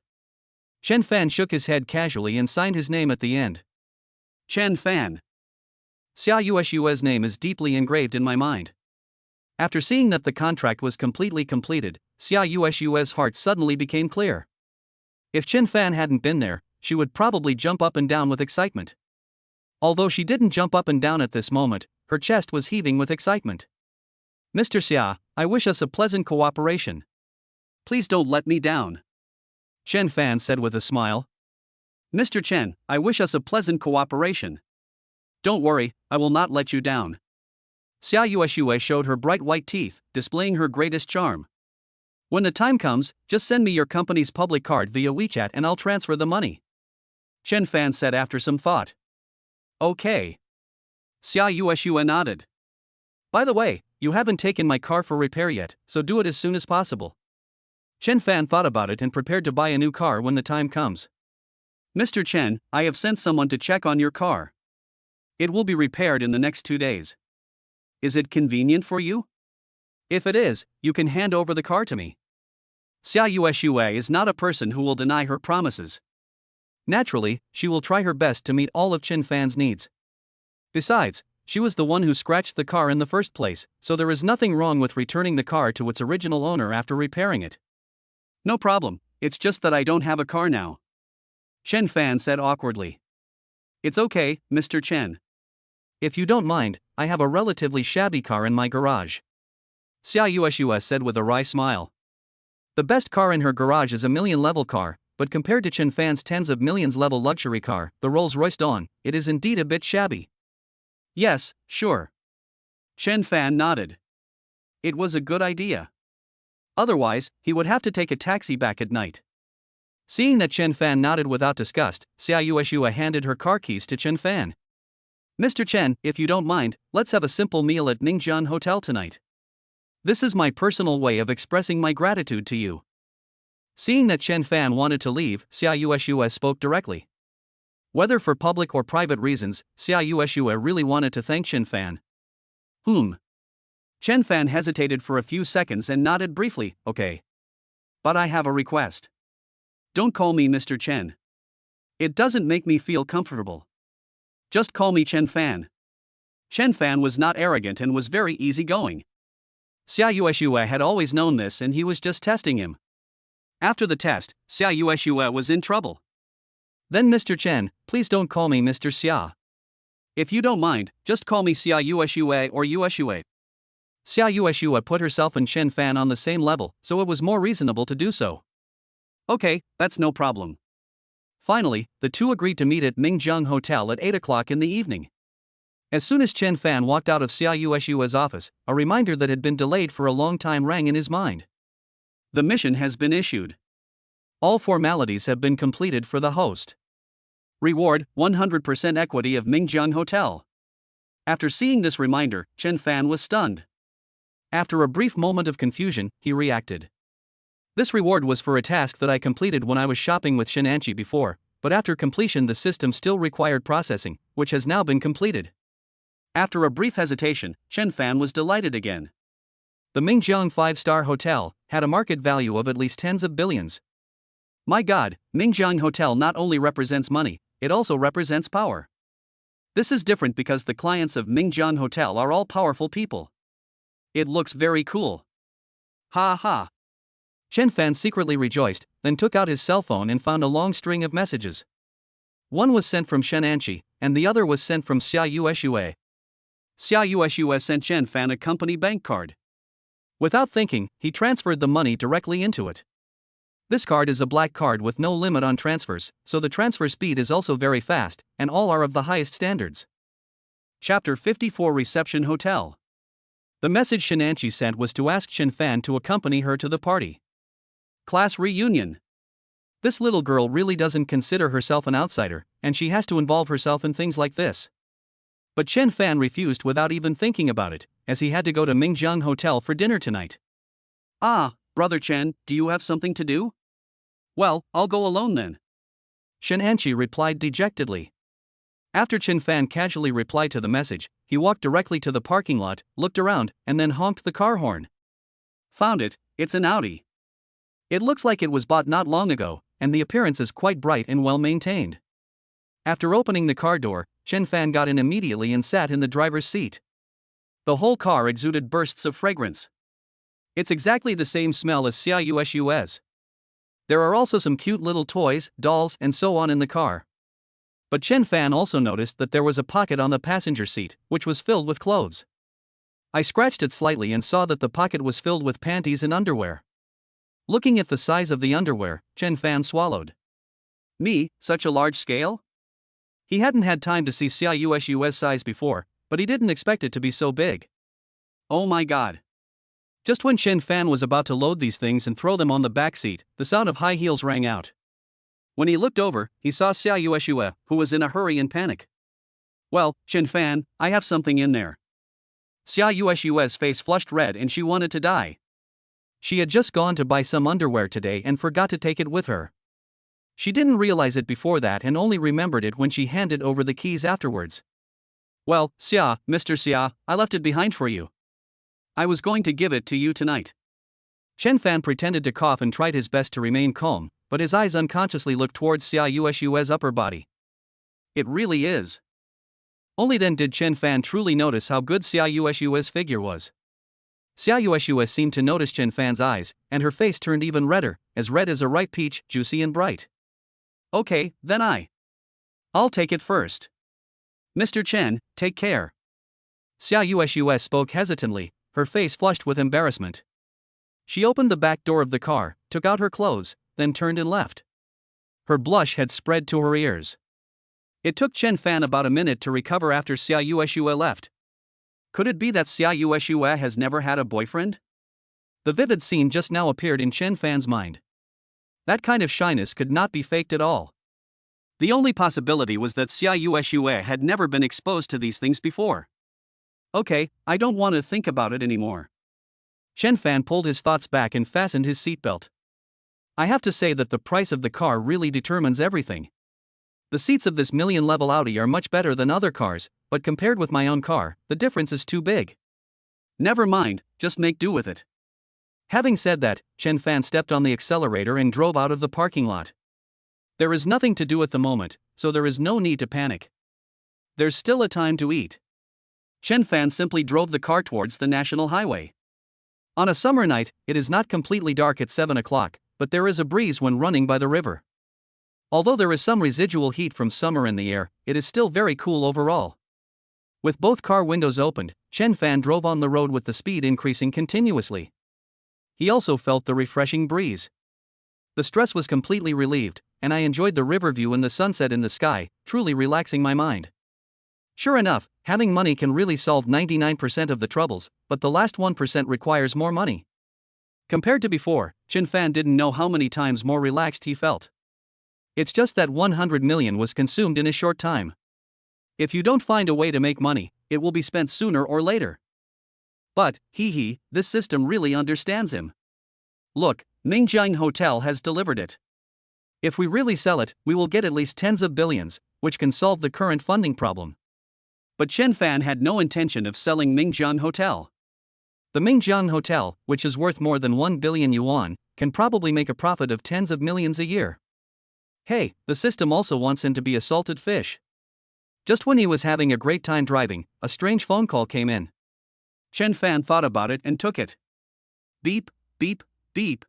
Chen Fan shook his head casually and signed his name at the end. Chen Fan. Xia Yueshue's name is deeply engraved in my mind. After seeing that the contract was completely completed, Xia Yueshue's heart suddenly became clear. If Chen Fan hadn't been there, she would probably jump up and down with excitement. Although she didn't jump up and down at this moment, her chest was heaving with excitement. Mr. Xia, I wish us a pleasant cooperation. Please don't let me down. Chen Fan said with a smile. Mr. Chen, I wish us a pleasant cooperation. Don't worry, I will not let you down. Xia Yueshue showed her bright white teeth, displaying her greatest charm. When the time comes, just send me your company's public card via WeChat and I'll transfer the money. Chen Fan said after some thought. Okay. Xia Yueshue nodded. By the way, you haven't taken my car for repair yet, so do it as soon as possible. Chen Fan thought about it and prepared to buy a new car when the time comes. Mr. Chen, I have sent someone to check on your car. It will be repaired in the next 2 days. Is it convenient for you? If it is, you can hand over the car to me. Xia Yueshue is not a person who will deny her promises. Naturally, she will try her best to meet all of Chen Fan's needs. Besides, she was the one who scratched the car in the first place, so there is nothing wrong with returning the car to its original owner after repairing it. No problem, it's just that I don't have a car now. Chen Fan said awkwardly. It's okay, Mr. Chen. If you don't mind, I have a relatively shabby car in my garage. Xia Yueshue said with a wry smile. The best car in her garage is a million-level car, but compared to Chen Fan's tens of millions level luxury car, the Rolls-Royce Dawn, it is indeed a bit shabby. Yes, sure. Chen Fan nodded. It was a good idea. Otherwise, he would have to take a taxi back at night. Seeing that Chen Fan nodded without disgust, Xia Yueshue handed her car keys to Chen Fan. Mr. Chen, if you don't mind, let's have a simple meal at Ningjiang Hotel tonight. This is my personal way of expressing my gratitude to you. Seeing that Chen Fan wanted to leave, Xia Yueshue spoke directly. Whether for public or private reasons, Xia Yueshue really wanted to thank Chen Fan. Chen Fan hesitated for a few seconds and nodded briefly, okay. But I have a request. Don't call me Mr. Chen. It doesn't make me feel comfortable. Just call me Chen Fan. Chen Fan was not arrogant and was very easygoing. Xia Yueshue had always known this and he was just testing him. After the test, Xia Yueshue was in trouble. Then Mr. Chen, please don't call me Mr. Xia. If you don't mind, just call me Xia Yueshue or Yueshue. Xia Yueshue put herself and Chen Fan on the same level, so it was more reasonable to do so. Okay, that's no problem. Finally, the two agreed to meet at Ningjiang Hotel at 8 o'clock in the evening. As soon as Chen Fan walked out of Xia Yueshue's office, a reminder that had been delayed for a long time rang in his mind. The mission has been issued. All formalities have been completed for the host. Reward, 100% equity of Ningjiang Hotel. After seeing this reminder, Chen Fan was stunned. After a brief moment of confusion, he reacted. This reward was for a task that I completed when I was shopping with Shenanchi before, but after completion the system still required processing, which has now been completed. After a brief hesitation, Chen Fan was delighted again. The Ningjiang 5-star hotel had a market value of at least tens of billions. My God, Ningjiang Hotel not only represents money, it also represents power. This is different because the clients of Ningjiang Hotel are all powerful people. It looks very cool. Ha ha. Chen Fan secretly rejoiced, then took out his cell phone and found a long string of messages. One was sent from Shenanchi, and the other was sent from Xia Yueshue. Xia Yueshue sent Chen Fan a company bank card. Without thinking, he transferred the money directly into it. This card is a black card with no limit on transfers, so the transfer speed is also very fast, and all are of the highest standards. Chapter 54 Reception Hotel. The message Shenanchi sent was to ask Chen Fan to accompany her to the party. Class reunion. This little girl really doesn't consider herself an outsider, and she has to involve herself in things like this. But Chen Fan refused without even thinking about it, as he had to go to Mingjiang Hotel for dinner tonight. Ah, Brother Chen, do you have something to do? Well, I'll go alone then. Shen Anqi replied dejectedly. After Chen Fan casually replied to the message, he walked directly to the parking lot, looked around, and then honked the car horn. Found it, it's an Audi. It looks like it was bought not long ago, and the appearance is quite bright and well maintained. After opening the car door, Chen Fan got in immediately and sat in the driver's seat. The whole car exuded bursts of fragrance. It's exactly the same smell as Xia Yu's. There are also some cute little toys, dolls, and so on in the car. But Chen Fan also noticed that there was a pocket on the passenger seat, which was filled with clothes. I scratched it slightly and saw that the pocket was filled with panties and underwear. Looking at the size of the underwear, Chen Fan swallowed. Me, such a large scale? He hadn't had time to see Xia Yu's size before, but he didn't expect it to be so big. Oh my god. Just when Chen Fan was about to load these things and throw them on the back seat, the sound of high heels rang out. When he looked over, he saw Xia Yueshua, who was in a hurry and panic. Well, Chen Fan, I have something in there. Xia Yueshua's face flushed red and she wanted to die. She had just gone to buy some underwear today and forgot to take it with her. She didn't realize it before that and only remembered it when she handed over the keys afterwards. Well, Xia, Mr. Xia, I left it behind for you. I was going to give it to you tonight. Chen Fan pretended to cough and tried his best to remain calm, but his eyes unconsciously looked towards Xia Yueshua's upper body. It really is. Only then did Chen Fan truly notice how good Xia Yueshua's figure was. Xia Yueshua seemed to notice Chen Fan's eyes, and her face turned even redder, as red as a ripe peach, juicy and bright. Okay, then I'll take it first. Mr. Chen, take care. Xia Yueshua spoke hesitantly, her face flushed with embarrassment. She opened the back door of the car, took out her clothes, then turned and left. Her blush had spread to her ears. It took Chen Fan about a minute to recover after Xia Yueshua left. Could it be that Xia Yueshua has never had a boyfriend? The vivid scene just now appeared in Chen Fan's mind. That kind of shyness could not be faked at all. The only possibility was that Xia Yueshua had never been exposed to these things before. Okay, I don't want to think about it anymore. Chen Fan pulled his thoughts back and fastened his seatbelt. I have to say that the price of the car really determines everything. The seats of this million-level Audi are much better than other cars, but compared with my own car, the difference is too big. Never mind, just make do with it. Having said that, Chen Fan stepped on the accelerator and drove out of the parking lot. There is nothing to do at the moment, so there is no need to panic. There's still a time to eat. Chen Fan simply drove the car towards the national highway. On a summer night, it is not completely dark at 7 o'clock, but there is a breeze when running by the river. Although there is some residual heat from summer in the air, it is still very cool overall. With both car windows opened, Chen Fan drove on the road with the speed increasing continuously. He also felt the refreshing breeze. The stress was completely relieved, and I enjoyed the river view and the sunset in the sky, truly relaxing my mind. Sure enough, having money can really solve 99% of the troubles, but the last 1% requires more money. Compared to before, Chen Fan didn't know how many times more relaxed he felt. It's just that 100 million was consumed in a short time. If you don't find a way to make money, it will be spent sooner or later. But, this system really understands him. Look, Mingjiang Hotel has delivered it. If we really sell it, we will get at least tens of billions, which can solve the current funding problem. But Chen Fan had no intention of selling Mingjiang Hotel. The Mingjiang Hotel, which is worth more than 1 billion yuan, can probably make a profit of tens of millions a year. Hey, the system also wants him to be a salted fish. Just when he was having a great time driving, a strange phone call came in. Chen Fan thought about it and took it. Beep, beep, beep.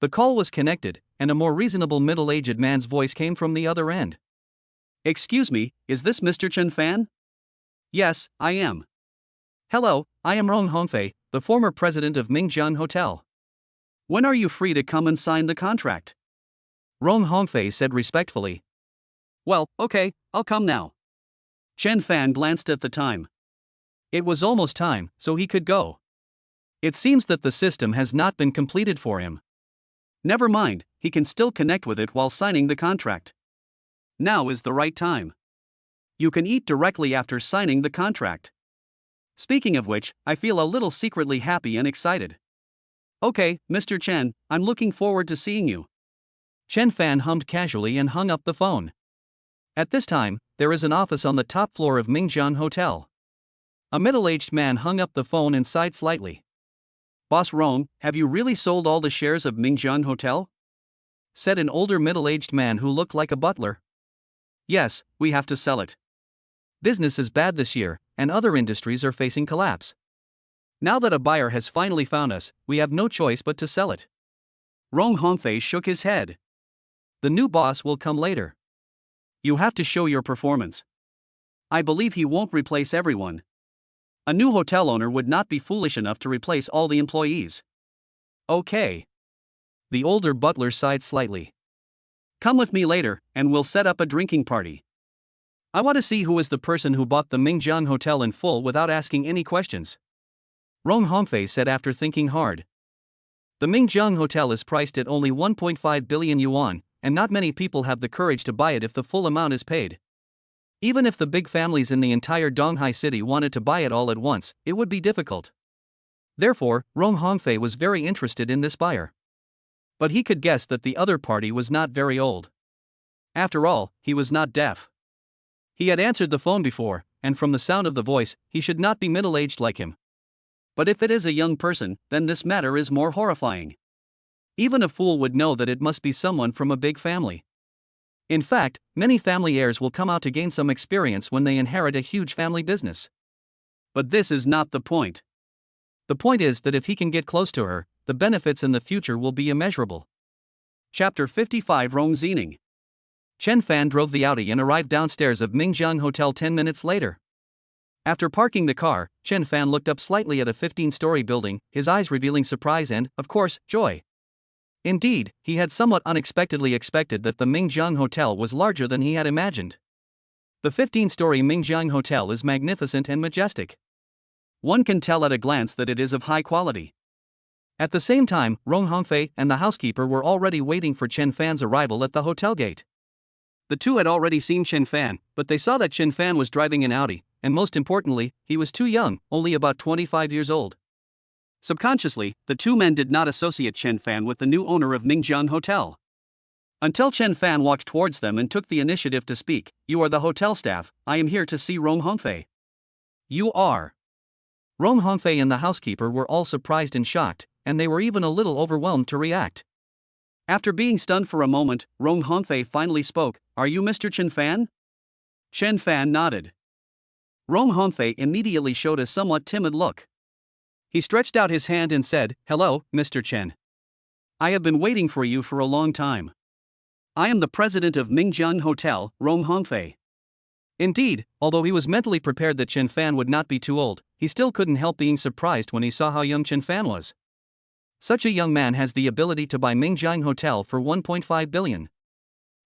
The call was connected, and a more reasonable middle-aged man's voice came from the other end. Excuse me, is this Mr. Chen Fan? Yes, I am. Hello, I am Rong Hongfei, the former president of Mingjiang Hotel. When are you free to come and sign the contract? Rong Hongfei said respectfully. Well, okay, I'll come now. Chen Fan glanced at the time. It was almost time, so he could go. It seems that the system has not been completed for him. Never mind, he can still connect with it while signing the contract. Now is the right time. You can eat directly after signing the contract. Speaking of which, I feel a little secretly happy and excited. Okay, Mr. Chen, I'm looking forward to seeing you. Chen Fan hummed casually and hung up the phone. At this time, there is an office on the top floor of Mingjiang Hotel. A middle-aged man hung up the phone and sighed slightly. Boss Rong, have you really sold all the shares of Mingjiang Hotel? Said an older middle-aged man who looked like a butler. Yes, we have to sell it. Business is bad this year, and other industries are facing collapse. Now that a buyer has finally found us, we have no choice but to sell it. Rong Hongfei shook his head. The new boss will come later. You have to show your performance. I believe he won't replace everyone. A new hotel owner would not be foolish enough to replace all the employees. Okay. The older butler sighed slightly. Come with me later, and we'll set up a drinking party. I want to see who is the person who bought the Mingjiang Hotel in full without asking any questions. Rong Hongfei said after thinking hard. The Mingjiang Hotel is priced at only 1.5 billion yuan, and not many people have the courage to buy it if the full amount is paid. Even if the big families in the entire Donghai city wanted to buy it all at once, it would be difficult. Therefore, Rong Hongfei was very interested in this buyer. But he could guess that the other party was not very old. After all, he was not deaf. He had answered the phone before, and from the sound of the voice, he should not be middle-aged like him. But if it is a young person, then this matter is more horrifying. Even a fool would know that it must be someone from a big family. In fact, many family heirs will come out to gain some experience when they inherit a huge family business. But this is not the point. The point is that if he can get close to her, the benefits in the future will be immeasurable. Chapter 55 Rong Xiening. Chen Fan drove the Audi and arrived downstairs of Mingjiang Hotel 10 minutes later. After parking the car, Chen Fan looked up slightly at a 15-story building, his eyes revealing surprise and, of course, joy. Indeed, he had somewhat unexpectedly expected that the Mingjiang Hotel was larger than he had imagined. The 15-story Mingjiang Hotel is magnificent and majestic. One can tell at a glance that it is of high quality. At the same time, Rong Hongfei and the housekeeper were already waiting for Chen Fan's arrival at the hotel gate. The two had already seen Chen Fan, but they saw that Chen Fan was driving an Audi, and most importantly, he was too young, only about 25 years old. Subconsciously, the two men did not associate Chen Fan with the new owner of Mingjiang Hotel. Until Chen Fan walked towards them and took the initiative to speak. You are the hotel staff, I am here to see Rong Hongfei. You are. Rong Hongfei and the housekeeper were all surprised and shocked, and they were even a little overwhelmed to react. After being stunned for a moment, Rong Hongfei finally spoke, Are you Mr. Chen Fan? Chen Fan nodded. Rong Hongfei immediately showed a somewhat timid look. He stretched out his hand and said, Hello, Mr. Chen. I have been waiting for you for a long time. I am the president of Mingjiang Hotel, Rong Hongfei. Indeed, although he was mentally prepared that Chen Fan would not be too old, he still couldn't help being surprised when he saw how young Chen Fan was. Such a young man has the ability to buy Mingjiang Hotel for 1.5 billion.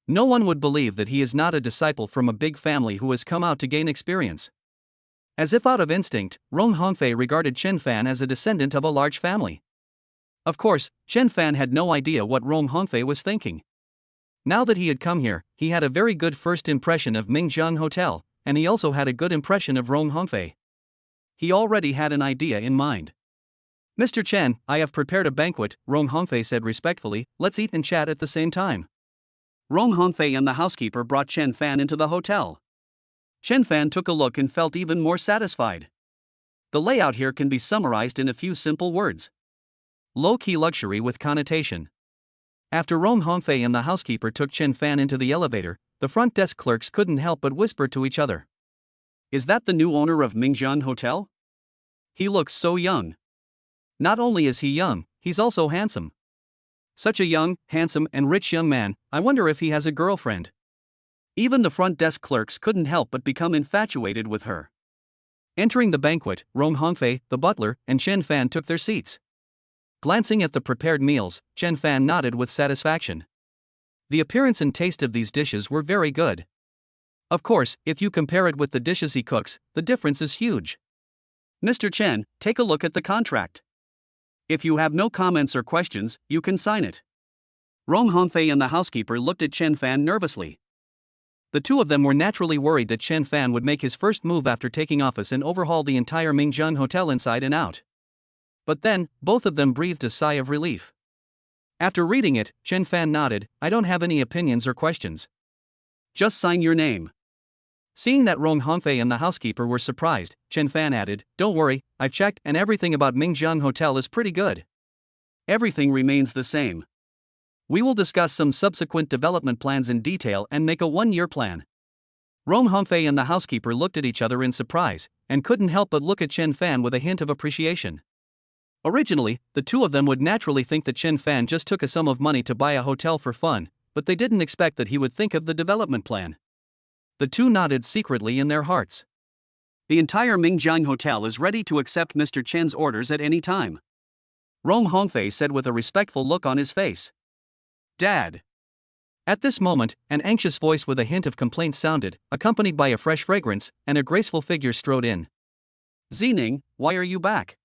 No one would believe that he is not a disciple from a big family who has come out to gain experience. As if out of instinct, Rong Hongfei regarded Chen Fan as a descendant of a large family. Of course, Chen Fan had no idea what Rong Hongfei was thinking. Now that he had come here, he had a very good first impression of Mingjiang Hotel, and he also had a good impression of Rong Hongfei. He already had an idea in mind. Mr. Chen, I have prepared a banquet, Rong Hongfei said respectfully, let's eat and chat at the same time. Rong Hongfei and the housekeeper brought Chen Fan into the hotel. Chen Fan took a look and felt even more satisfied. The layout here can be summarized in a few simple words. Low-key luxury with connotation. After Rong Hongfei and the housekeeper took Chen Fan into the elevator, the front desk clerks couldn't help but whisper to each other. Is that the new owner of Mingjiang Hotel? He looks so young. Not only is he young, he's also handsome. Such a young, handsome, and rich young man, I wonder if he has a girlfriend. Even the front desk clerks couldn't help but become infatuated with her. Entering the banquet, Rong Hongfei, the butler, and Chen Fan took their seats. Glancing at the prepared meals, Chen Fan nodded with satisfaction. The appearance and taste of these dishes were very good. Of course, if you compare it with the dishes he cooks, the difference is huge. Mr. Chen, take a look at the contract. If you have no comments or questions, you can sign it. Rong Hongfei and the housekeeper looked at Chen Fan nervously. The two of them were naturally worried that Chen Fan would make his first move after taking office and overhaul the entire Mingjiang Hotel inside and out. But then, both of them breathed a sigh of relief. After reading it, Chen Fan nodded, "I don't have any opinions or questions. Just sign your name." Seeing that Rong Hongfei and the housekeeper were surprised, Chen Fan added, "Don't worry, I've checked and everything about Mingjiang Hotel is pretty good. Everything remains the same. We will discuss some subsequent development plans in detail and make a one-year plan." Rong Hongfei and the housekeeper looked at each other in surprise, and couldn't help but look at Chen Fan with a hint of appreciation. Originally, the two of them would naturally think that Chen Fan just took a sum of money to buy a hotel for fun, but they didn't expect that he would think of the development plan. The two nodded secretly in their hearts. "The entire Mingjiang Hotel is ready to accept Mr. Chen's orders at any time," Rong Hongfei said with a respectful look on his face. "Dad." At this moment, an anxious voice with a hint of complaint sounded, accompanied by a fresh fragrance, and a graceful figure strode in. "Zining, why are you back?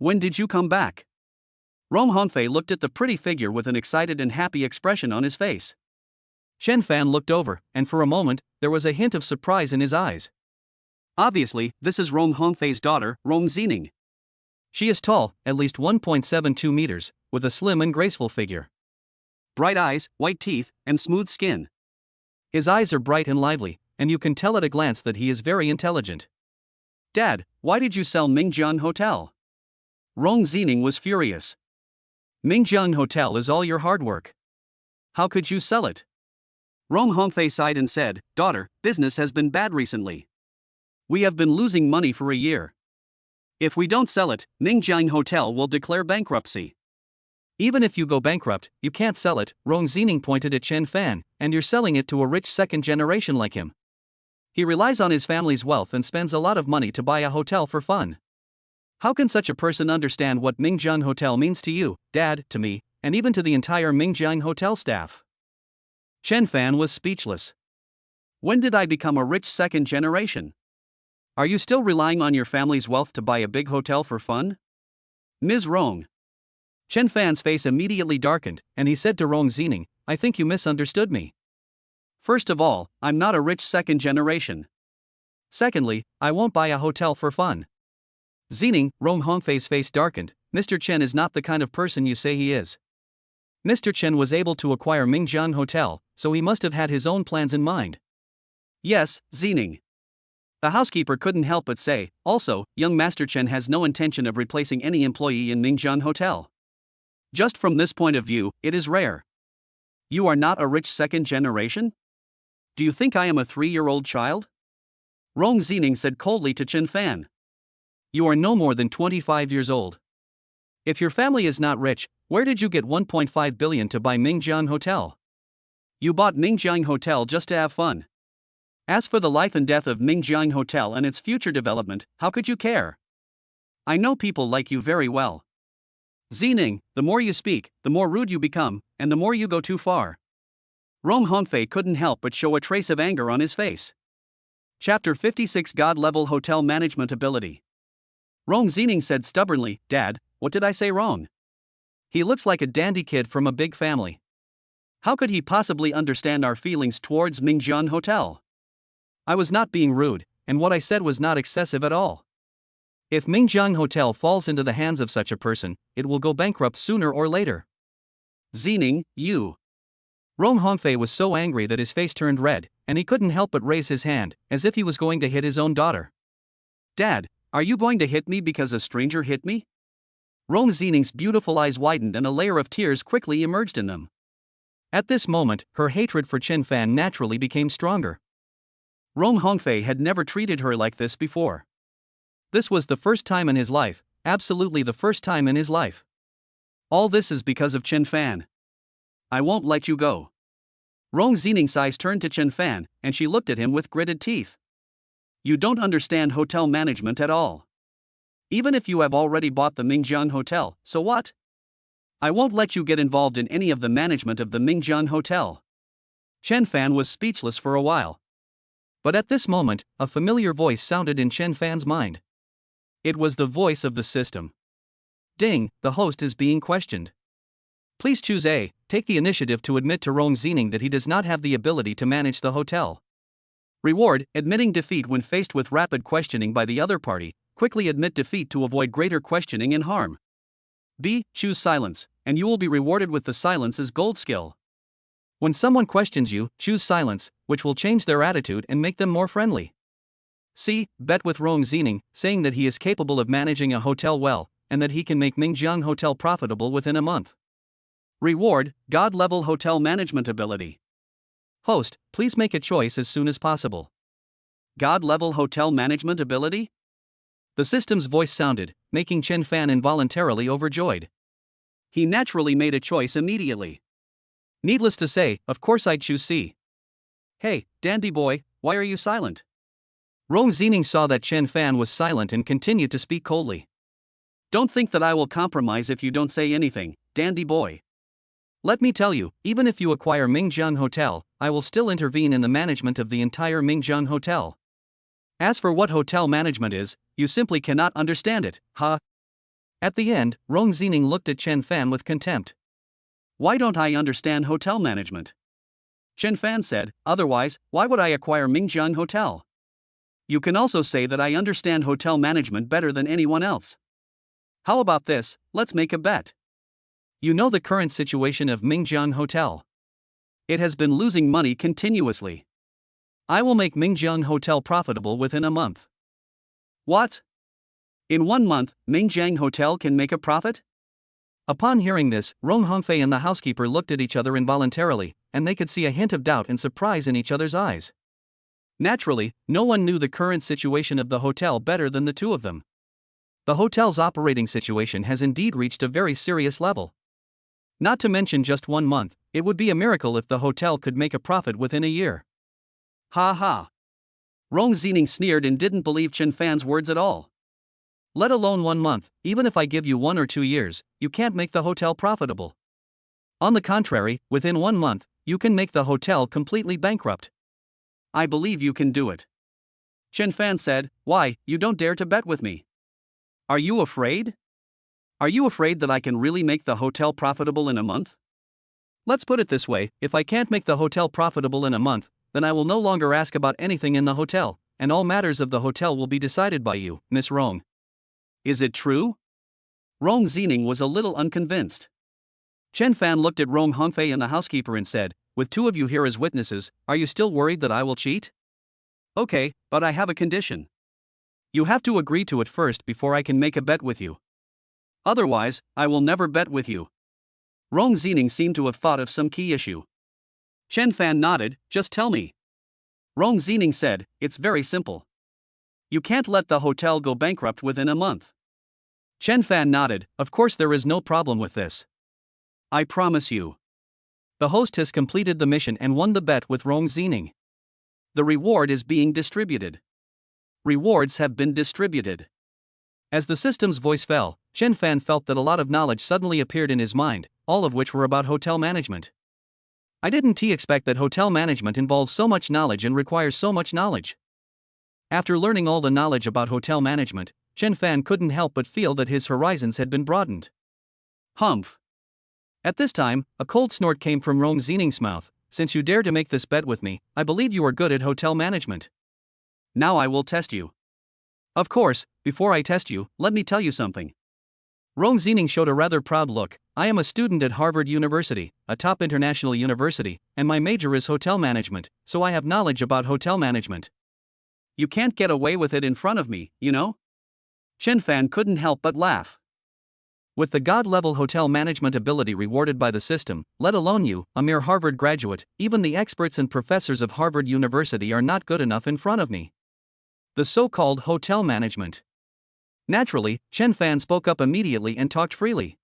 When did you come back?" Rong Hongfei looked at the pretty figure with an excited and happy expression on his face. Chen Fan looked over, and for a moment, there was a hint of surprise in his eyes. Obviously, this is Rong Hongfei's daughter, Rong Zining. She is tall, at least 1.72 meters, with a slim and graceful figure. Bright eyes, white teeth, and smooth skin. His eyes are bright and lively, and you can tell at a glance that he is very intelligent. "Dad, why did you sell Mingjiang Hotel?" Rong Zining was furious. "Mingjiang Hotel is all your hard work. How could you sell it?" Rong Hongfei sighed and said, "Daughter, business has been bad recently. We have been losing money for a year. If we don't sell it, Mingjiang Hotel will declare bankruptcy." "Even if you go bankrupt, you can't sell it," Rong Zining pointed at Chen Fan, "and you're selling it to a rich second generation like him. He relies on his family's wealth and spends a lot of money to buy a hotel for fun. How can such a person understand what Mingjiang Hotel means to you, Dad, to me, and even to the entire Mingjiang Hotel staff?" Chen Fan was speechless. "When did I become a rich second generation? Are you still relying on your family's wealth to buy a big hotel for fun? Ms. Rong." Chen Fan's face immediately darkened, and he said to Rong Zining, "I think you misunderstood me. First of all, I'm not a rich second generation. Secondly, I won't buy a hotel for fun." "Zining," Rong Hongfei's face darkened, "Mr. Chen is not the kind of person you say he is. Mr. Chen was able to acquire Mingjiang Hotel, so he must have had his own plans in mind." "Yes, Zining." The housekeeper couldn't help but say, "Also, young Master Chen has no intention of replacing any employee in Mingjiang Hotel. Just from this point of view, it is rare. You are not a rich second generation? Do you think I am a 3-year-old child?" Rong Zining said coldly to Chen Fan. "You are no more than 25 years old. If your family is not rich, where did you get 1.5 billion to buy Mingjiang Hotel? You bought Mingjiang Hotel just to have fun. As for the life and death of Mingjiang Hotel and its future development, how could you care? I know people like you very well. Zining, the more you speak, the more rude you become, and the more you go too far." Rong Hongfei couldn't help but show a trace of anger on his face. Chapter 56 God-Level Hotel Management Ability. Rong Zining said stubbornly, "Dad, what did I say wrong? He looks like a dandy kid from a big family. How could he possibly understand our feelings towards Mingjiang Hotel? I was not being rude, and what I said was not excessive at all. If Mingjiang Hotel falls into the hands of such a person, it will go bankrupt sooner or later." "Zining, you." Rong Hongfei was so angry that his face turned red, and he couldn't help but raise his hand, as if he was going to hit his own daughter. "Dad, are you going to hit me because a stranger hit me?" Rong Zining's beautiful eyes widened and a layer of tears quickly emerged in them. At this moment, her hatred for Chen Fan naturally became stronger. Rong Hongfei had never treated her like this before. This was the first time in his life, absolutely the first time in his life. All this is because of Chen Fan. "I won't let you go." Rong Zining's eyes turned to Chen Fan, and she looked at him with gritted teeth. "You don't understand hotel management at all. Even if you have already bought the Mingjiang Hotel, so what? I won't let you get involved in any of the management of the Mingjiang Hotel." Chen Fan was speechless for a while. But at this moment, a familiar voice sounded in Chen Fan's mind. It was the voice of the system. "Ding, the host is being questioned." Please choose A. Take the initiative to admit to Rong Zining that he does not have the ability to manage the hotel. Reward: admitting defeat when faced with rapid questioning by the other party. Quickly admit defeat to avoid greater questioning and harm. B. Choose silence, and you will be rewarded with the silence as gold skill. When someone questions you, choose silence, which will change their attitude and make them more friendly. C. Bet with Rong Zining, saying that he is capable of managing a hotel well, and that he can make Mingjiang Hotel profitable within a month. Reward: God-level hotel management ability. Host: please make a choice as soon as possible. God-level hotel management ability? The system's voice sounded, making Chen Fan involuntarily overjoyed. He naturally made a choice immediately. Needless to say, of course I'd choose C. Hey, dandy boy, why are you silent? Rong Zining saw that Chen Fan was silent and continued to speak coldly. Don't think that I will compromise if you don't say anything, dandy boy. Let me tell you, even if you acquire Mingjiang Hotel, I will still intervene in the management of the entire Mingjiang Hotel. As for what hotel management is, you simply cannot understand it, huh? At the end, Rong Zining looked at Chen Fan with contempt. Why don't I understand hotel management? Chen Fan said, otherwise, why would I acquire Mingjiang Hotel? You can also say that I understand hotel management better than anyone else. How about this, let's make a bet. You know the current situation of Mingjiang Hotel. It has been losing money continuously. I will make Mingjiang Hotel profitable within a month. What? In 1 month, Mingjiang Hotel can make a profit? Upon hearing this, Rong Hongfei and the housekeeper looked at each other involuntarily, and they could see a hint of doubt and surprise in each other's eyes. Naturally, no one knew the current situation of the hotel better than the two of them. The hotel's operating situation has indeed reached a very serious level. Not to mention just 1 month, it would be a miracle if the hotel could make a profit within a year. Ha ha. Rong Zining sneered and didn't believe Chen Fan's words at all. Let alone 1 month, even if I give you 1 or 2 years, you can't make the hotel profitable. On the contrary, within 1 month, you can make the hotel completely bankrupt. I believe you can do it. Chen Fan said, why, you don't dare to bet with me? Are you afraid? Are you afraid that I can really make the hotel profitable in a month? Let's put it this way, if I can't make the hotel profitable in a month, then I will no longer ask about anything in the hotel, and all matters of the hotel will be decided by you, Miss Rong. Is it true? Rong Zining was a little unconvinced. Chen Fan looked at Rong Hongfei and the housekeeper and said, with 2 of you here as witnesses, are you still worried that I will cheat? Okay, but I have a condition. You have to agree to it first before I can make a bet with you. Otherwise, I will never bet with you. Rong Zining seemed to have thought of some key issue. Chen Fan nodded, just tell me. Rong Zining said, it's very simple. You can't let the hotel go bankrupt within a month. Chen Fan nodded, of course there is no problem with this. I promise you. The host has completed the mission and won the bet with Rong Zining. The reward is being distributed. Rewards have been distributed. As the system's voice fell, Chen Fan felt that a lot of knowledge suddenly appeared in his mind, all of which were about hotel management. I didn't expect that hotel management involves so much knowledge and requires so much knowledge. After learning all the knowledge about hotel management, Chen Fan couldn't help but feel that his horizons had been broadened. Humph. At this time, a cold snort came from Rong Zining's mouth. Since you dare to make this bet with me, I believe you are good at hotel management. Now I will test you. Of course, before I test you, let me tell you something. Rong Zining showed a rather proud look. I am a student at Harvard University, a top international university, and my major is hotel management, so I have knowledge about hotel management. You can't get away with it in front of me, you know? Chen Fan couldn't help but laugh. With the God-level hotel management ability rewarded by the system, let alone you, a mere Harvard graduate, even the experts and professors of Harvard University are not good enough in front of me. The so-called hotel management. Naturally, Chen Fan spoke up immediately and talked freely.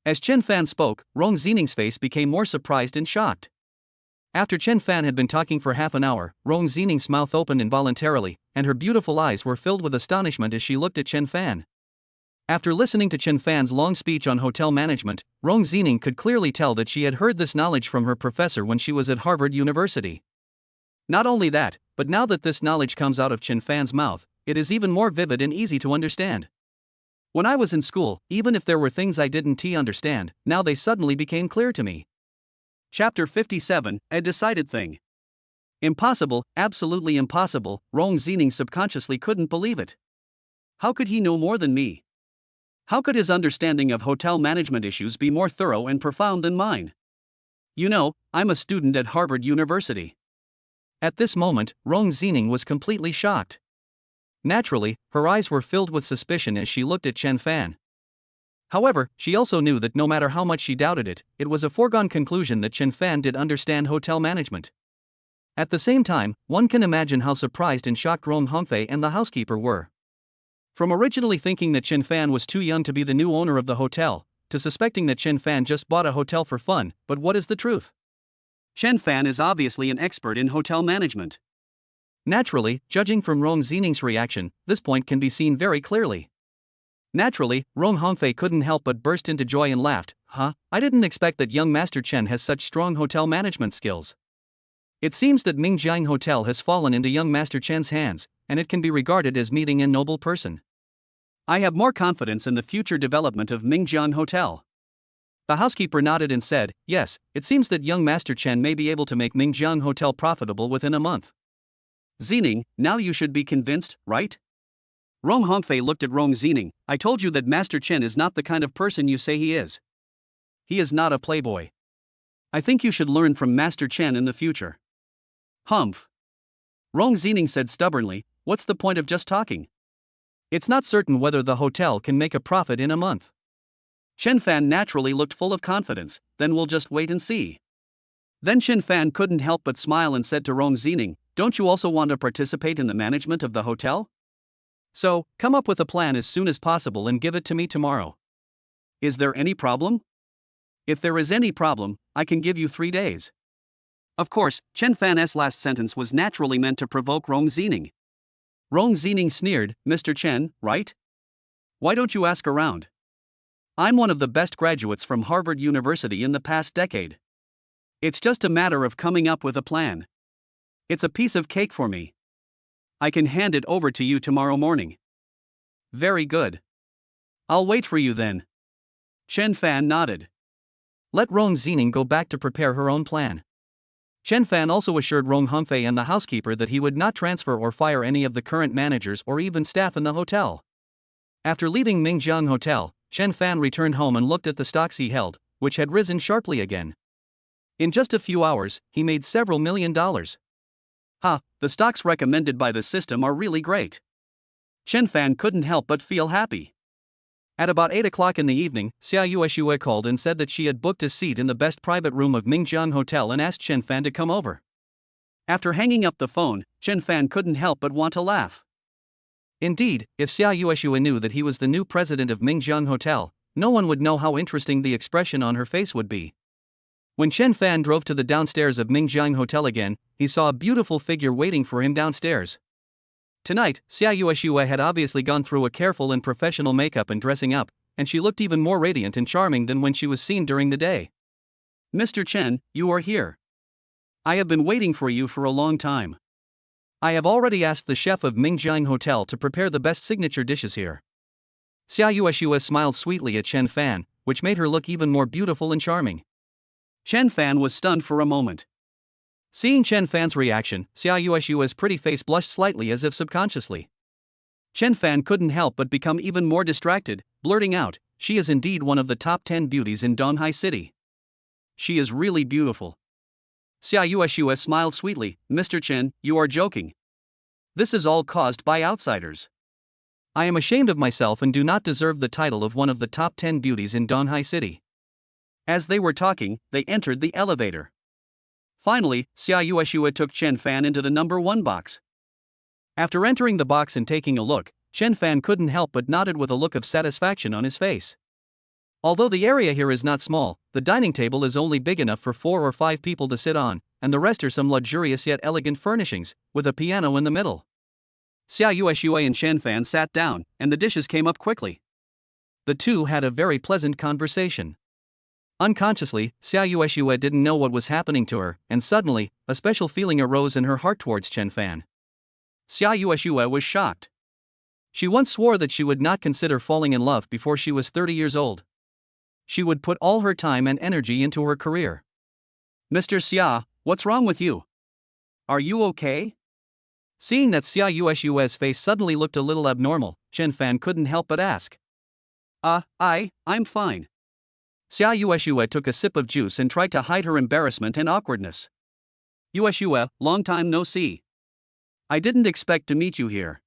As Chen Fan spoke, Rong Zining's face became more surprised and shocked. After Chen Fan had been talking for half an hour, Rong Zining's mouth opened involuntarily, and her beautiful eyes were filled with astonishment as she looked at Chen Fan. After listening to Chen Fan's long speech on hotel management, Rong Zining could clearly tell that she had heard this knowledge from her professor when she was at Harvard University. Not only that, but now that this knowledge comes out of Chen Fan's mouth, it is even more vivid and easy to understand. When I was in school, even if there were things I didn't understand, now they suddenly became clear to me. Chapter 57, A Decided Thing. Impossible, absolutely impossible. Rong Zining subconsciously couldn't believe it. How could he know more than me? How could his understanding of hotel management issues be more thorough and profound than mine? You know, I'm a student at Harvard University. At this moment, Rong Zining was completely shocked. Naturally, her eyes were filled with suspicion as she looked at Chen Fan. However, she also knew that no matter how much she doubted it, it was a foregone conclusion that Chen Fan did understand hotel management. At the same time, one can imagine how surprised and shocked Rong Hongfei and the housekeeper were. From originally thinking that Chen Fan was too young to be the new owner of the hotel, to suspecting that Chen Fan just bought a hotel for fun, but what is the truth? Chen Fan is obviously an expert in hotel management. Naturally, judging from Rong Zining's reaction, this point can be seen very clearly. Naturally, Rong Hongfei couldn't help but burst into joy and laughed. I didn't expect that young Master Chen has such strong hotel management skills. It seems that Mingjiang Hotel has fallen into young Master Chen's hands, and it can be regarded as meeting a noble person. I have more confidence in the future development of Mingjiang Hotel. The housekeeper nodded and said, yes, it seems that young Master Chen may be able to make Mingjiang Hotel profitable within a month. Zining, now you should be convinced, right? Rong Hongfei looked at Rong Zining. I told you that Master Chen is not the kind of person you say he is. He is not a playboy. I think you should learn from Master Chen in the future. Humph. Rong Zining said stubbornly, what's the point of just talking? It's not certain whether the hotel can make a profit in a month. Chen Fan naturally looked full of confidence, then we'll just wait and see. Then Chen Fan couldn't help but smile and said to Rong Zining, don't you also want to participate in the management of the hotel? So, come up with a plan as soon as possible and give it to me tomorrow. Is there any problem? If there is any problem, I can give you 3 days. Of course, Chen Fan's last sentence was naturally meant to provoke Rong Zining. Rong Zining sneered, Mr. Chen, right? Why don't you ask around? I'm one of the best graduates from Harvard University in the past decade. It's just a matter of coming up with a plan. It's a piece of cake for me. I can hand it over to you tomorrow morning. Very good. I'll wait for you then. Chen Fan nodded. Let Rong Zining go back to prepare her own plan. Chen Fan also assured Rong Hongfei and the housekeeper that he would not transfer or fire any of the current managers or even staff in the hotel. After leaving Mingjiang Hotel, Chen Fan returned home and looked at the stocks he held, which had risen sharply again. In just a few hours, he made several $1 million. The stocks recommended by the system are really great. Chen Fan couldn't help but feel happy. At about 8 o'clock in the evening, Xia Yueshue called and said that she had booked a seat in the best private room of Mingjiang Hotel and asked Chen Fan to come over. After hanging up the phone, Chen Fan couldn't help but want to laugh. Indeed, if Xia Yueshue knew that he was the new president of Mingjiang Hotel, no one would know how interesting the expression on her face would be. When Chen Fan drove to the downstairs of Mingjiang Hotel again, he saw a beautiful figure waiting for him downstairs. Tonight, Xia Yueshue had obviously gone through a careful and professional makeup and dressing up, and she looked even more radiant and charming than when she was seen during the day. Mr. Chen, you are here. I have been waiting for you for a long time. I have already asked the chef of Mingjiang Hotel to prepare the best signature dishes here. Xia Yueshue smiled sweetly at Chen Fan, which made her look even more beautiful and charming. Chen Fan was stunned for a moment. Seeing Chen Fan's reaction, Xia Yueshue's pretty face blushed slightly as if subconsciously. Chen Fan couldn't help but become even more distracted, blurting out, she is indeed one of the top 10 beauties in Donghai City. She is really beautiful. Xia Yueshue smiled sweetly, Mr. Chen, you are joking. This is all caused by outsiders. I am ashamed of myself and do not deserve the title of one of the top 10 beauties in Donghai City. As they were talking, they entered the elevator. Finally, Xia Yueshue took Chen Fan into the number 1 box. After entering the box and taking a look, Chen Fan couldn't help but nodded with a look of satisfaction on his face. Although the area here is not small, the dining table is only big enough for 4 or 5 people to sit on, and the rest are some luxurious yet elegant furnishings, with a piano in the middle. Xia Yueshue and Chen Fan sat down, and the dishes came up quickly. The two had a very pleasant conversation. Unconsciously, Xia Yueshue didn't know what was happening to her, and suddenly, a special feeling arose in her heart towards Chen Fan. Xia Yueshue was shocked. She once swore that she would not consider falling in love before she was 30 years old. She would put all her time and energy into her career. Mr. Xia, what's wrong with you? Are you okay? Seeing that Xia Yueshue's face suddenly looked a little abnormal, Chen Fan couldn't help but ask. I'm fine. Xia Yueshue took a sip of juice and tried to hide her embarrassment and awkwardness. Yueshue, long time no see. I didn't expect to meet you here.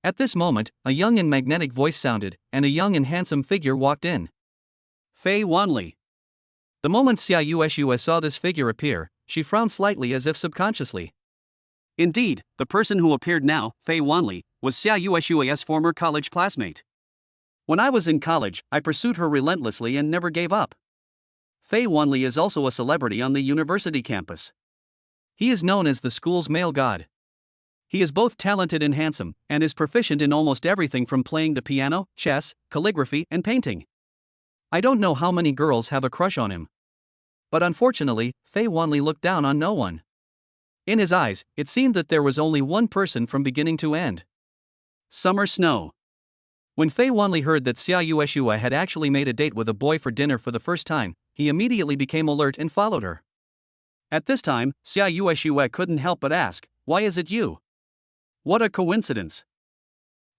At this moment, a young and magnetic voice sounded, and a young and handsome figure walked in. Fei Wanli. The moment Xia Yueshue saw this figure appear, she frowned slightly as if subconsciously. Indeed, the person who appeared now, Fei Wanli, was Xia Yueshue's former college classmate. When I was in college, I pursued her relentlessly and never gave up. Fei Wanli is also a celebrity on the university campus. He is known as the school's male god. He is both talented and handsome, and is proficient in almost everything from playing the piano, chess, calligraphy, and painting. I don't know how many girls have a crush on him. But unfortunately, Fei Wanli looked down on no one. In his eyes, it seemed that there was only one person from beginning to end. Summer Snow. When Fei Wanli heard that Xia Yueshue had actually made a date with a boy for dinner for the first time, he immediately became alert and followed her. At this time, Xia Yueshue couldn't help but ask, "Why is it you?" What a coincidence.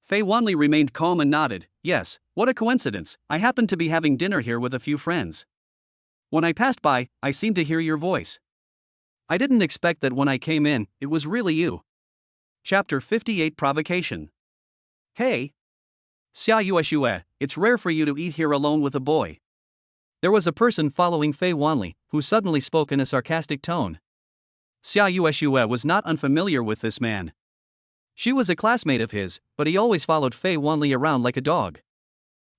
Fei Wanli remained calm and nodded, "Yes, what a coincidence, I happened to be having dinner here with a few friends. When I passed by, I seemed to hear your voice. I didn't expect that when I came in, it was really you." Chapter 58 Provocation. Hey! Xia Yueshue, it's rare for you to eat here alone with a boy. There was a person following Fei Wanli, who suddenly spoke in a sarcastic tone. Xia Yueshue was not unfamiliar with this man. She was a classmate of his, but he always followed Fei Wanli around like a dog.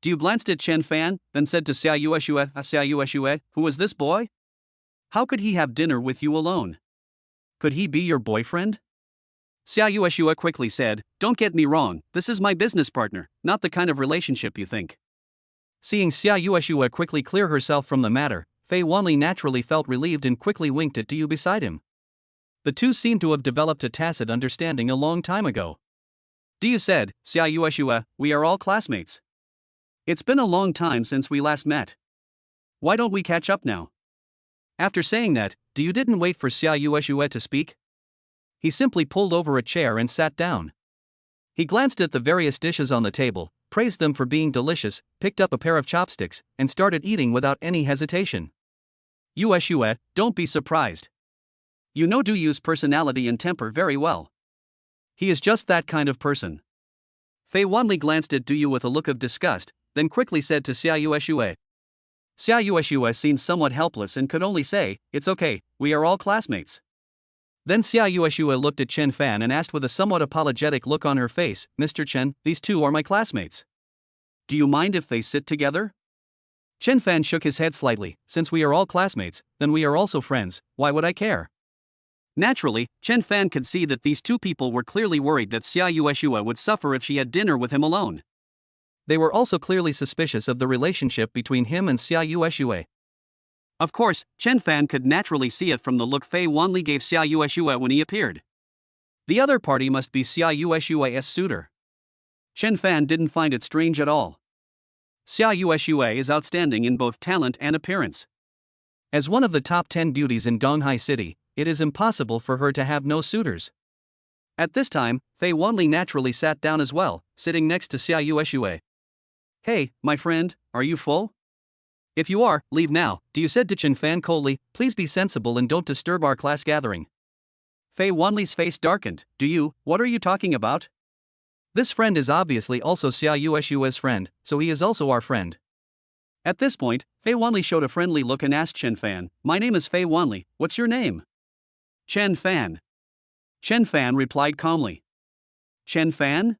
You glanced at Chen Fan, then said to Xia Yueshue, "Who is this boy? How could he have dinner with you alone? Could he be your boyfriend?" Xia Yueshue quickly said, "Don't get me wrong, this is my business partner, not the kind of relationship you think." Seeing Xia Yueshue quickly clear herself from the matter, Fei Wanli naturally felt relieved and quickly winked at Du beside him. The two seemed to have developed a tacit understanding a long time ago. Du said, "Xia Yueshue, we are all classmates. It's been a long time since we last met. Why don't we catch up now?" After saying that, Du didn't wait for Xia Yueshue to speak. He simply pulled over a chair and sat down. He glanced at the various dishes on the table, praised them for being delicious, picked up a pair of chopsticks, and started eating without any hesitation. "Yueshue, don't be surprised. You know Duyu's personality and temper very well. He is just that kind of person." Fei Wanli glanced at Duyu with a look of disgust, then quickly said to Xia Yueshue. Xia Yueshue seemed somewhat helpless and could only say, "It's okay, we are all classmates." Then Xia Yueshue looked at Chen Fan and asked with a somewhat apologetic look on her face, "Mr. Chen, these two are my classmates. Do you mind if they sit together?" Chen Fan shook his head slightly. "Since we are all classmates, then we are also friends, why would I care?" Naturally, Chen Fan could see that these two people were clearly worried that Xia Yueshue would suffer if she had dinner with him alone. They were also clearly suspicious of the relationship between him and Xia Yueshue. Of course, Chen Fan could naturally see it from the look Fei Wanli gave Xia Yueshue when he appeared. The other party must be Xia Yueshue's suitor. Chen Fan didn't find it strange at all. Xia Yueshue is outstanding in both talent and appearance. As one of the top 10 beauties in Donghai City, it is impossible for her to have no suitors. At this time, Fei Wanli naturally sat down as well, sitting next to Xia Yueshue. "Hey, my friend, are you full? If you are, leave now," Du said to Chen Fan coldly. "Please be sensible and don't disturb our class gathering." Fei Wanli's face darkened. "Du, what are you talking about? This friend is obviously also Xia Yueshue's friend, so he is also our friend." At this point, Fei Wanli showed a friendly look and asked Chen Fan, "My name is Fei Wanli, what's your name?" "Chen Fan." Chen Fan replied calmly. "Chen Fan?"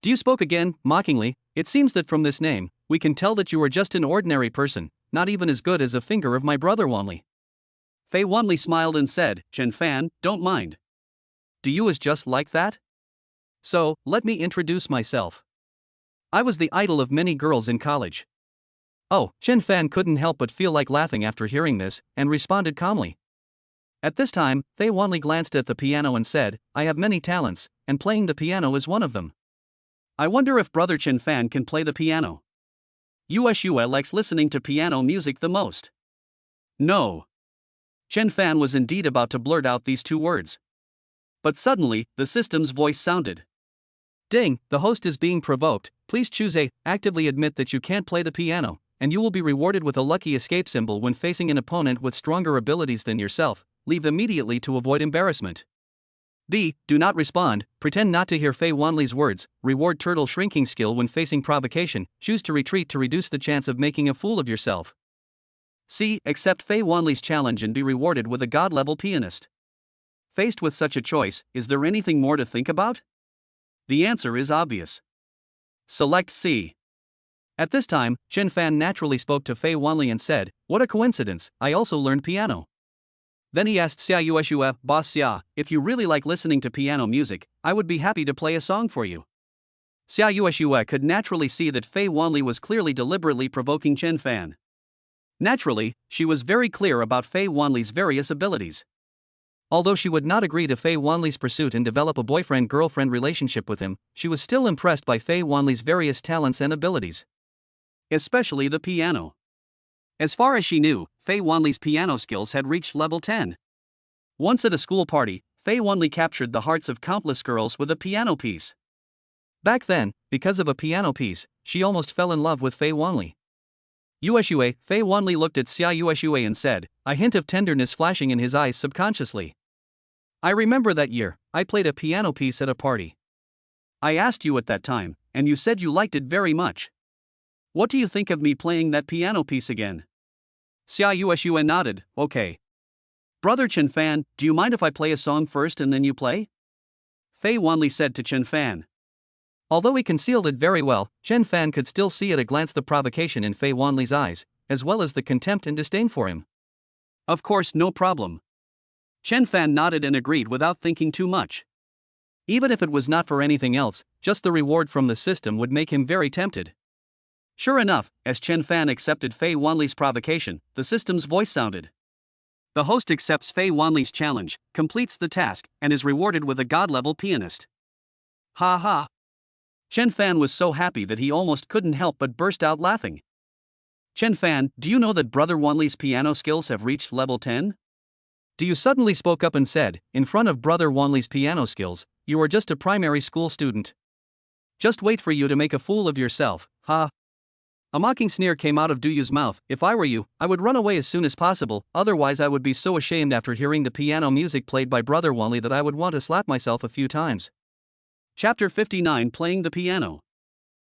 Du spoke again, mockingly. "It seems that from this name, we can tell that you are just an ordinary person, not even as good as a finger of my brother Wanli." Fei Wanli smiled and said, "Chen Fan, don't mind. Du is just like that? So, let me introduce myself. I was the idol of many girls in college." Oh, Chen Fan couldn't help but feel like laughing after hearing this, and responded calmly. At this time, Fei Wanli glanced at the piano and said, "I have many talents, and playing the piano is one of them." I wonder if Brother Chen Fan can play the piano. Yueshua likes listening to piano music the most. No. Chen Fan was indeed about to blurt out these two words. But suddenly, the system's voice sounded. Ding, the host is being provoked. Please choose A. Actively admit that you can't play the piano, and you will be rewarded with a lucky escape symbol when facing an opponent with stronger abilities than yourself. Leave immediately to avoid embarrassment. B. Do not respond. Pretend not to hear Fei Wanli's words. Reward turtle shrinking skill when facing provocation. Choose to retreat to reduce the chance of making a fool of yourself. C. Accept Fei Wanli's challenge and be rewarded with a god-level pianist. Faced with such a choice, is there anything more to think about? The answer is obvious. Select C. At this time, Chen Fan naturally spoke to Fei Wanli and said, "What a coincidence, I also learned piano." Then he asked Xia Yueshua, "Boss Xia, if you really like listening to piano music, I would be happy to play a song for you." Xia Yueshua could naturally see that Fei Wanli was clearly deliberately provoking Chen Fan. Naturally, she was very clear about Fei Wanli's various abilities. Although she would not agree to Fei Wanli's pursuit and develop a boyfriend-girlfriend relationship with him, she was still impressed by Fei Wanli's various talents and abilities. Especially the piano. As far as she knew, Fei Wanli's piano skills had reached level 10. Once at a school party, Fei Wanli captured the hearts of countless girls with a piano piece. Back then, because of a piano piece, she almost fell in love with Fei Wanli. Yueshua, Fei Wanli looked at Xia Yueshua and said, a hint of tenderness flashing in his eyes subconsciously. "I remember that year, I played a piano piece at a party. I asked you at that time, and you said you liked it very much. What do you think of me playing that piano piece again?" Xia Yueshua nodded, "Okay. Brother Chen Fan, do you mind if I play a song first and then you play?" Fei Wanli said to Chen Fan. Although he concealed it very well, Chen Fan could still see at a glance the provocation in Fei Wanli's eyes, as well as the contempt and disdain for him. Of course, no problem. Chen Fan nodded and agreed without thinking too much. Even if it was not for anything else, just the reward from the system would make him very tempted. Sure enough, as Chen Fan accepted Fei Wanli's provocation, the system's voice sounded. The host accepts Fei Wanli's challenge, completes the task, and is rewarded with a god-level pianist. Ha ha! Chen Fan was so happy that he almost couldn't help but burst out laughing. "Chen Fan, do you know that Brother Wanli's piano skills have reached level 10? Do you suddenly spoke up and said, in front of Brother Wanli's piano skills, you are just a primary school student? Just wait for you to make a fool of yourself, ha!" A mocking sneer came out of Duyu's mouth. "If I were you, I would run away as soon as possible, otherwise I would be so ashamed after hearing the piano music played by Brother Wanli that I would want to slap myself a few times." Chapter 59, Playing the Piano.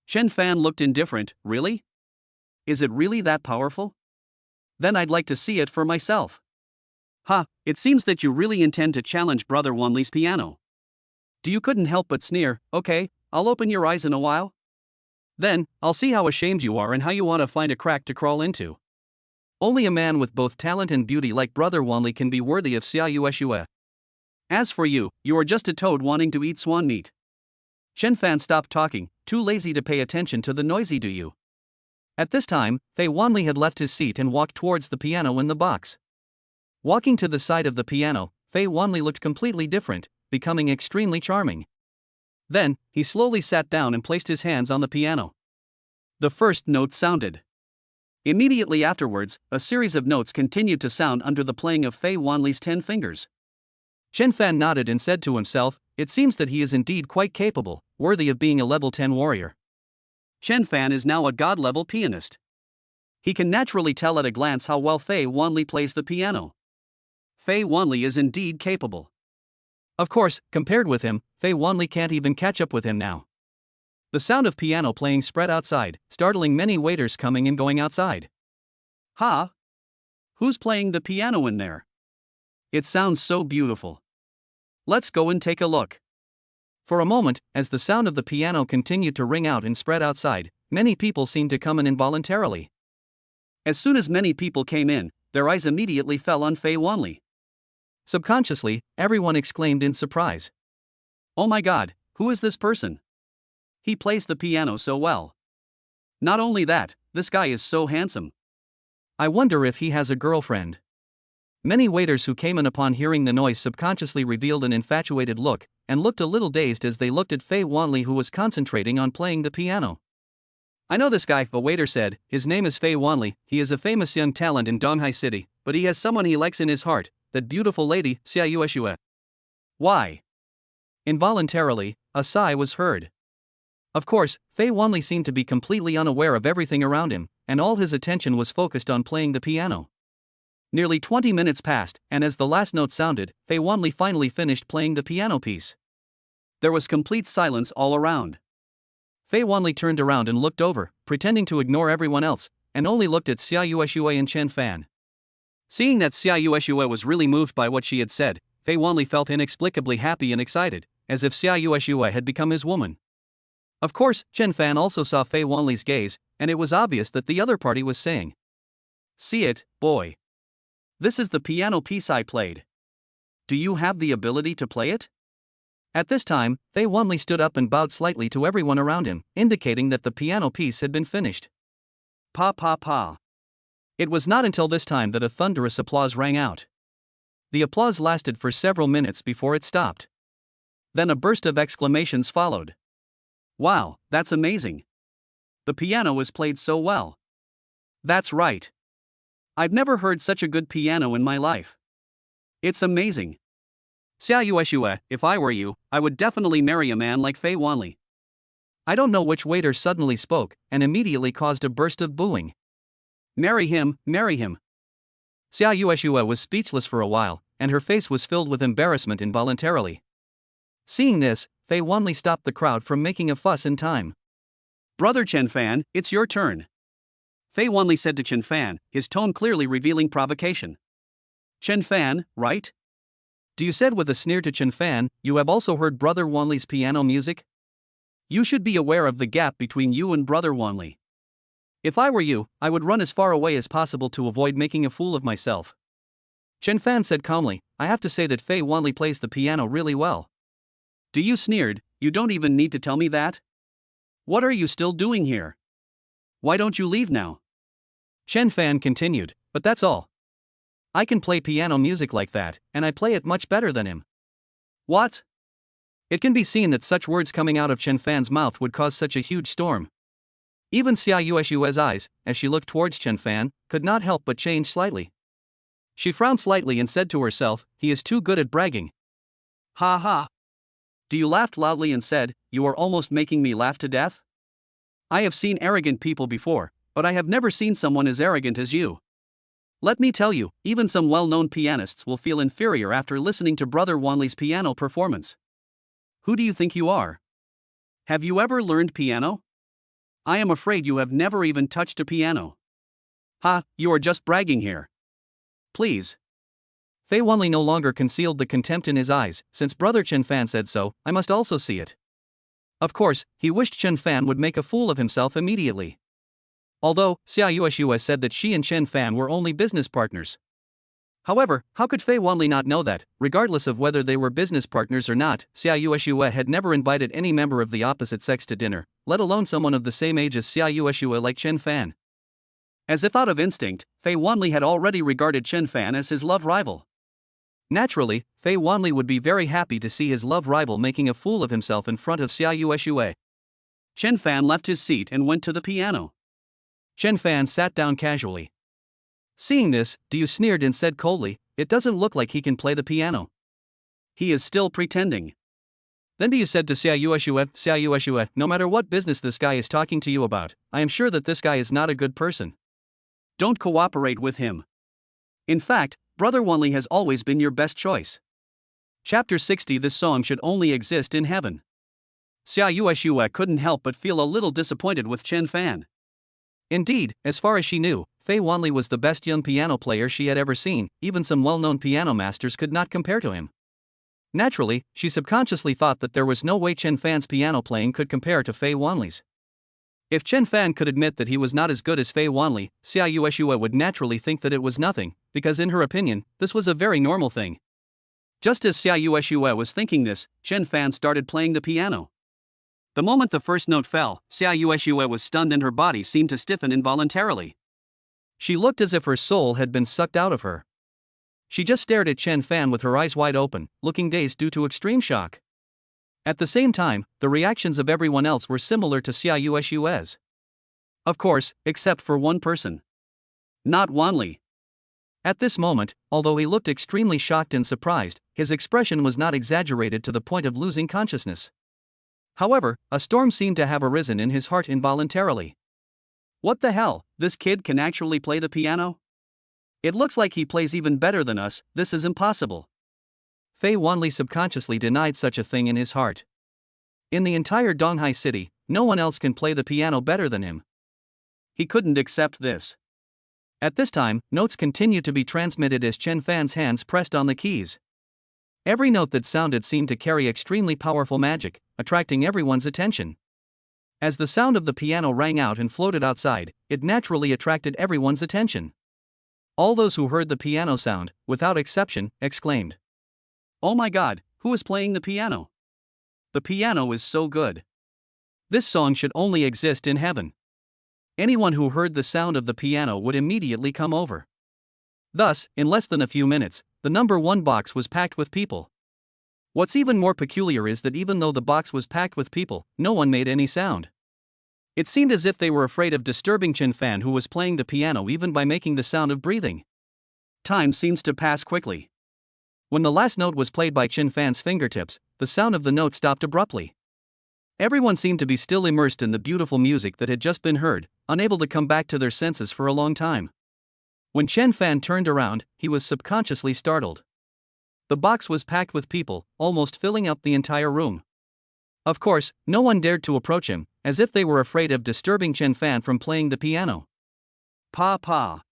Chen Fan looked indifferent. "Really? Is it really that powerful? Then I'd like to see it for myself." "Ha, it seems that you really intend to challenge Brother Wanli's piano. You couldn't help but sneer. Okay, I'll open your eyes in a while. Then, I'll see how ashamed you are and how you want to find a crack to crawl into. Only a man with both talent and beauty like Brother Wanli can be worthy of Xia Yueshua. As for you, you are just a toad wanting to eat swan meat." Chen Fan stopped talking, too lazy to pay attention to the noisy Duyu. At this time, Fei Wanli had left his seat and walked towards the piano in the box. Walking to the side of the piano, Fei Wanli looked completely different, becoming extremely charming. Then, he slowly sat down and placed his hands on the piano. The first note sounded. Immediately afterwards, a series of notes continued to sound under the playing of Fei Wanli's 10 fingers. Chen Fan nodded and said to himself, "It seems that he is indeed quite capable, worthy of being a level 10 warrior." Chen Fan is now a god-level pianist. He can naturally tell at a glance how well Fei Wanli plays the piano. Fei Wanli is indeed capable. Of course, compared with him, Fei Wanli can't even catch up with him now. The sound of piano playing spread outside, startling many waiters coming and going outside. "Ha! Who's playing the piano in there? It sounds so beautiful. Let's go and take a look." For a moment, as the sound of the piano continued to ring out and spread outside, many people seemed to come in involuntarily. As soon as many people came in, their eyes immediately fell on Fei Wanli. Subconsciously, everyone exclaimed in surprise. "Oh my god, who is this person? He plays the piano so well. Not only that, this guy is so handsome. I wonder if he has a girlfriend. Many waiters who came in upon hearing the noise subconsciously revealed an infatuated look, and looked a little dazed as they looked at Faye Wanley, who was concentrating on playing the piano. "I know this guy," a waiter said. "His name is Faye Wanley. He is a famous young talent in Donghai City, but he has someone he likes in his heart, that beautiful lady, Xiaoyue." "Why?" Involuntarily, a sigh was heard. Of course, Faye Wanley seemed to be completely unaware of everything around him, and all his attention was focused on playing the piano. Nearly 20 minutes passed, and as the last note sounded, Faye Wanley finally finished playing the piano piece. There was complete silence all around. Faye Wanley turned around and looked over, pretending to ignore everyone else, and only looked at Xiaoyue and Chen Fan. Seeing that Xiaoyue was really moved by what she had said, Faye Wanley felt inexplicably happy and excited, as if Xiaoyue had become his woman. Of course, Chen Fan also saw Faye Wanley's gaze, and it was obvious that the other party was saying, "See it, boy. This is the piano piece I played. Do you have the ability to play it?" At this time, Faye Wanley stood up and bowed slightly to everyone around him, indicating that the piano piece had been finished. Pa pa pa. It was not until this time that a thunderous applause rang out. The applause lasted for several minutes before it stopped. Then a burst of exclamations followed. "Wow, that's amazing. The piano is played so well. That's right. I've never heard such a good piano in my life. It's amazing. Xiaoyue, if I were you, I would definitely marry a man like Faye Wanley." I don't know which waiter suddenly spoke, and immediately caused a burst of booing. "Marry him, marry him." Xiaoyue was speechless for a while, and her face was filled with embarrassment involuntarily. Seeing this, Faye Wanley stopped the crowd from making a fuss in time. "Brother Chen Fan, it's your turn," Faye Wanley said to Chen Fan, his tone clearly revealing provocation. "Chen Fan, right? Do you?" said with a sneer to Chen Fan. "You have also heard Brother Wanley's piano music? You should be aware of the gap between you and Brother Wanley. If I were you, I would run as far away as possible to avoid making a fool of myself." Chen Fan said calmly, "I have to say that Faye Wanley plays the piano really well." "Do you?" sneered. "You don't even need to tell me that. What are you still doing here? Why don't you leave now?" Chen Fan continued, "But that's all. I can play piano music like that, and I play it much better than him." "What?" It can be seen that such words coming out of Chen Fan's mouth would cause such a huge storm. Even Xiaoyue's eyes, as she looked towards Chen Fan, could not help but change slightly. She frowned slightly and said to herself, "He is too good at bragging." "Ha ha. Do you?" laughed loudly and said, "You are almost making me laugh to death. I have seen arrogant people before, but I have never seen someone as arrogant as you. Let me tell you, even some well-known pianists will feel inferior after listening to Brother Wanley's piano performance. Who do you think you are? Have you ever learned piano? I am afraid you have never even touched a piano. Ha, you are just bragging here. Please." Faye Wanley no longer concealed the contempt in his eyes. "Since Brother Chen Fan said so, I must also see it." Of course, he wished Chen Fan would make a fool of himself immediately. Although, Xiaoyue said that she and Chen Fan were only business partners. However, how could Faye Wanley not know that, regardless of whether they were business partners or not, Xiaoyue had never invited any member of the opposite sex to dinner, let alone someone of the same age as Xiaoyue like Chen Fan. As if out of instinct, Faye Wanley had already regarded Chen Fan as his love rival. Naturally, Faye Wanley would be very happy to see his love rival making a fool of himself in front of Xiaoyue. Chen Fan left his seat and went to the piano. Chen Fan sat down casually. Seeing this, Du sneered and said coldly, "It doesn't look like he can play the piano. He is still pretending." Then Du said to Xiaoyue, "No matter what business this guy is talking to you about, I am sure that this guy is not a good person. Don't cooperate with him. In fact, Brother Wanley has always been your best choice." Chapter 60. This song should only exist in heaven. Xiaoyue couldn't help but feel a little disappointed with Chen Fan. Indeed, as far as she knew, Faye Wanley was the best young piano player she had ever seen. Even some well-known piano masters could not compare to him. Naturally, she subconsciously thought that there was no way Chen Fan's piano playing could compare to Faye Wanley's. If Chen Fan could admit that he was not as good as Faye Wanley, Xiaoyue would naturally think that it was nothing, because in her opinion, this was a very normal thing. Just as Xiaoyue was thinking this, Chen Fan started playing the piano. The moment the first note fell, Xiaoyue was stunned and her body seemed to stiffen involuntarily. She looked as if her soul had been sucked out of her. She just stared at Chen Fan with her eyes wide open, looking dazed due to extreme shock. At the same time, the reactions of everyone else were similar to Xia Yueshue's. Of course, except for one person. Not Wanli. At this moment, although he looked extremely shocked and surprised, his expression was not exaggerated to the point of losing consciousness. However, a storm seemed to have arisen in his heart involuntarily. What the hell, this kid can actually play the piano? It looks like he plays even better than us, this is impossible. Fei Wanli subconsciously denied such a thing in his heart. In the entire Donghai city, no one else can play the piano better than him. He couldn't accept this. At this time, notes continued to be transmitted as Chen Fan's hands pressed on the keys. Every note that sounded seemed to carry extremely powerful magic, attracting everyone's attention. As the sound of the piano rang out and floated outside, it naturally attracted everyone's attention. All those who heard the piano sound, without exception, exclaimed, "Oh my god, who is playing the piano? The piano is so good. This song should only exist in heaven." Anyone who heard the sound of the piano would immediately come over. Thus, in less than a few minutes, the number 1 box was packed with people. What's even more peculiar is that even though the box was packed with people, no one made any sound. It seemed as if they were afraid of disturbing Chen Fan, who was playing the piano, even by making the sound of breathing. Time seems to pass quickly. When the last note was played by Chen Fan's fingertips, the sound of the note stopped abruptly. Everyone seemed to be still immersed in the beautiful music that had just been heard, unable to come back to their senses for a long time. When Chen Fan turned around, he was subconsciously startled. The box was packed with people, almost filling up the entire room. Of course, no one dared to approach him, as if they were afraid of disturbing Chen Fan from playing the piano. Pa.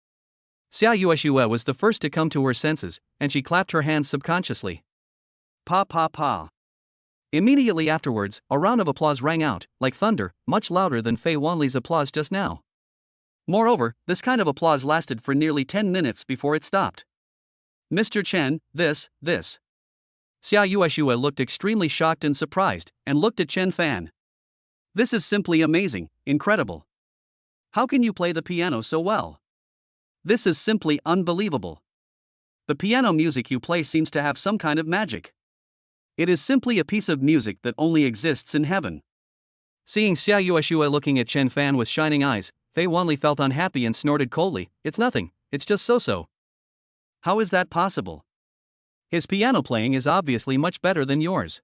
Xia Yueshue was the first to come to her senses, and she clapped her hands subconsciously. Pa. Immediately afterwards, a round of applause rang out, like thunder, much louder than Fei Wanli's applause just now. Moreover, this kind of applause lasted for nearly 10 minutes before it stopped. "Mr. Chen, this. Xia Yueshue looked extremely shocked and surprised, and looked at Chen Fan. "This is simply amazing, incredible. How can you play the piano so well? This is simply unbelievable. The piano music you play seems to have some kind of magic. It is simply a piece of music that only exists in heaven." Seeing Xia Yueshue looking at Chen Fan with shining eyes, Fei Wanli felt unhappy and snorted coldly, "It's nothing, it's just so-so." "How is that possible? His piano playing is obviously much better than yours."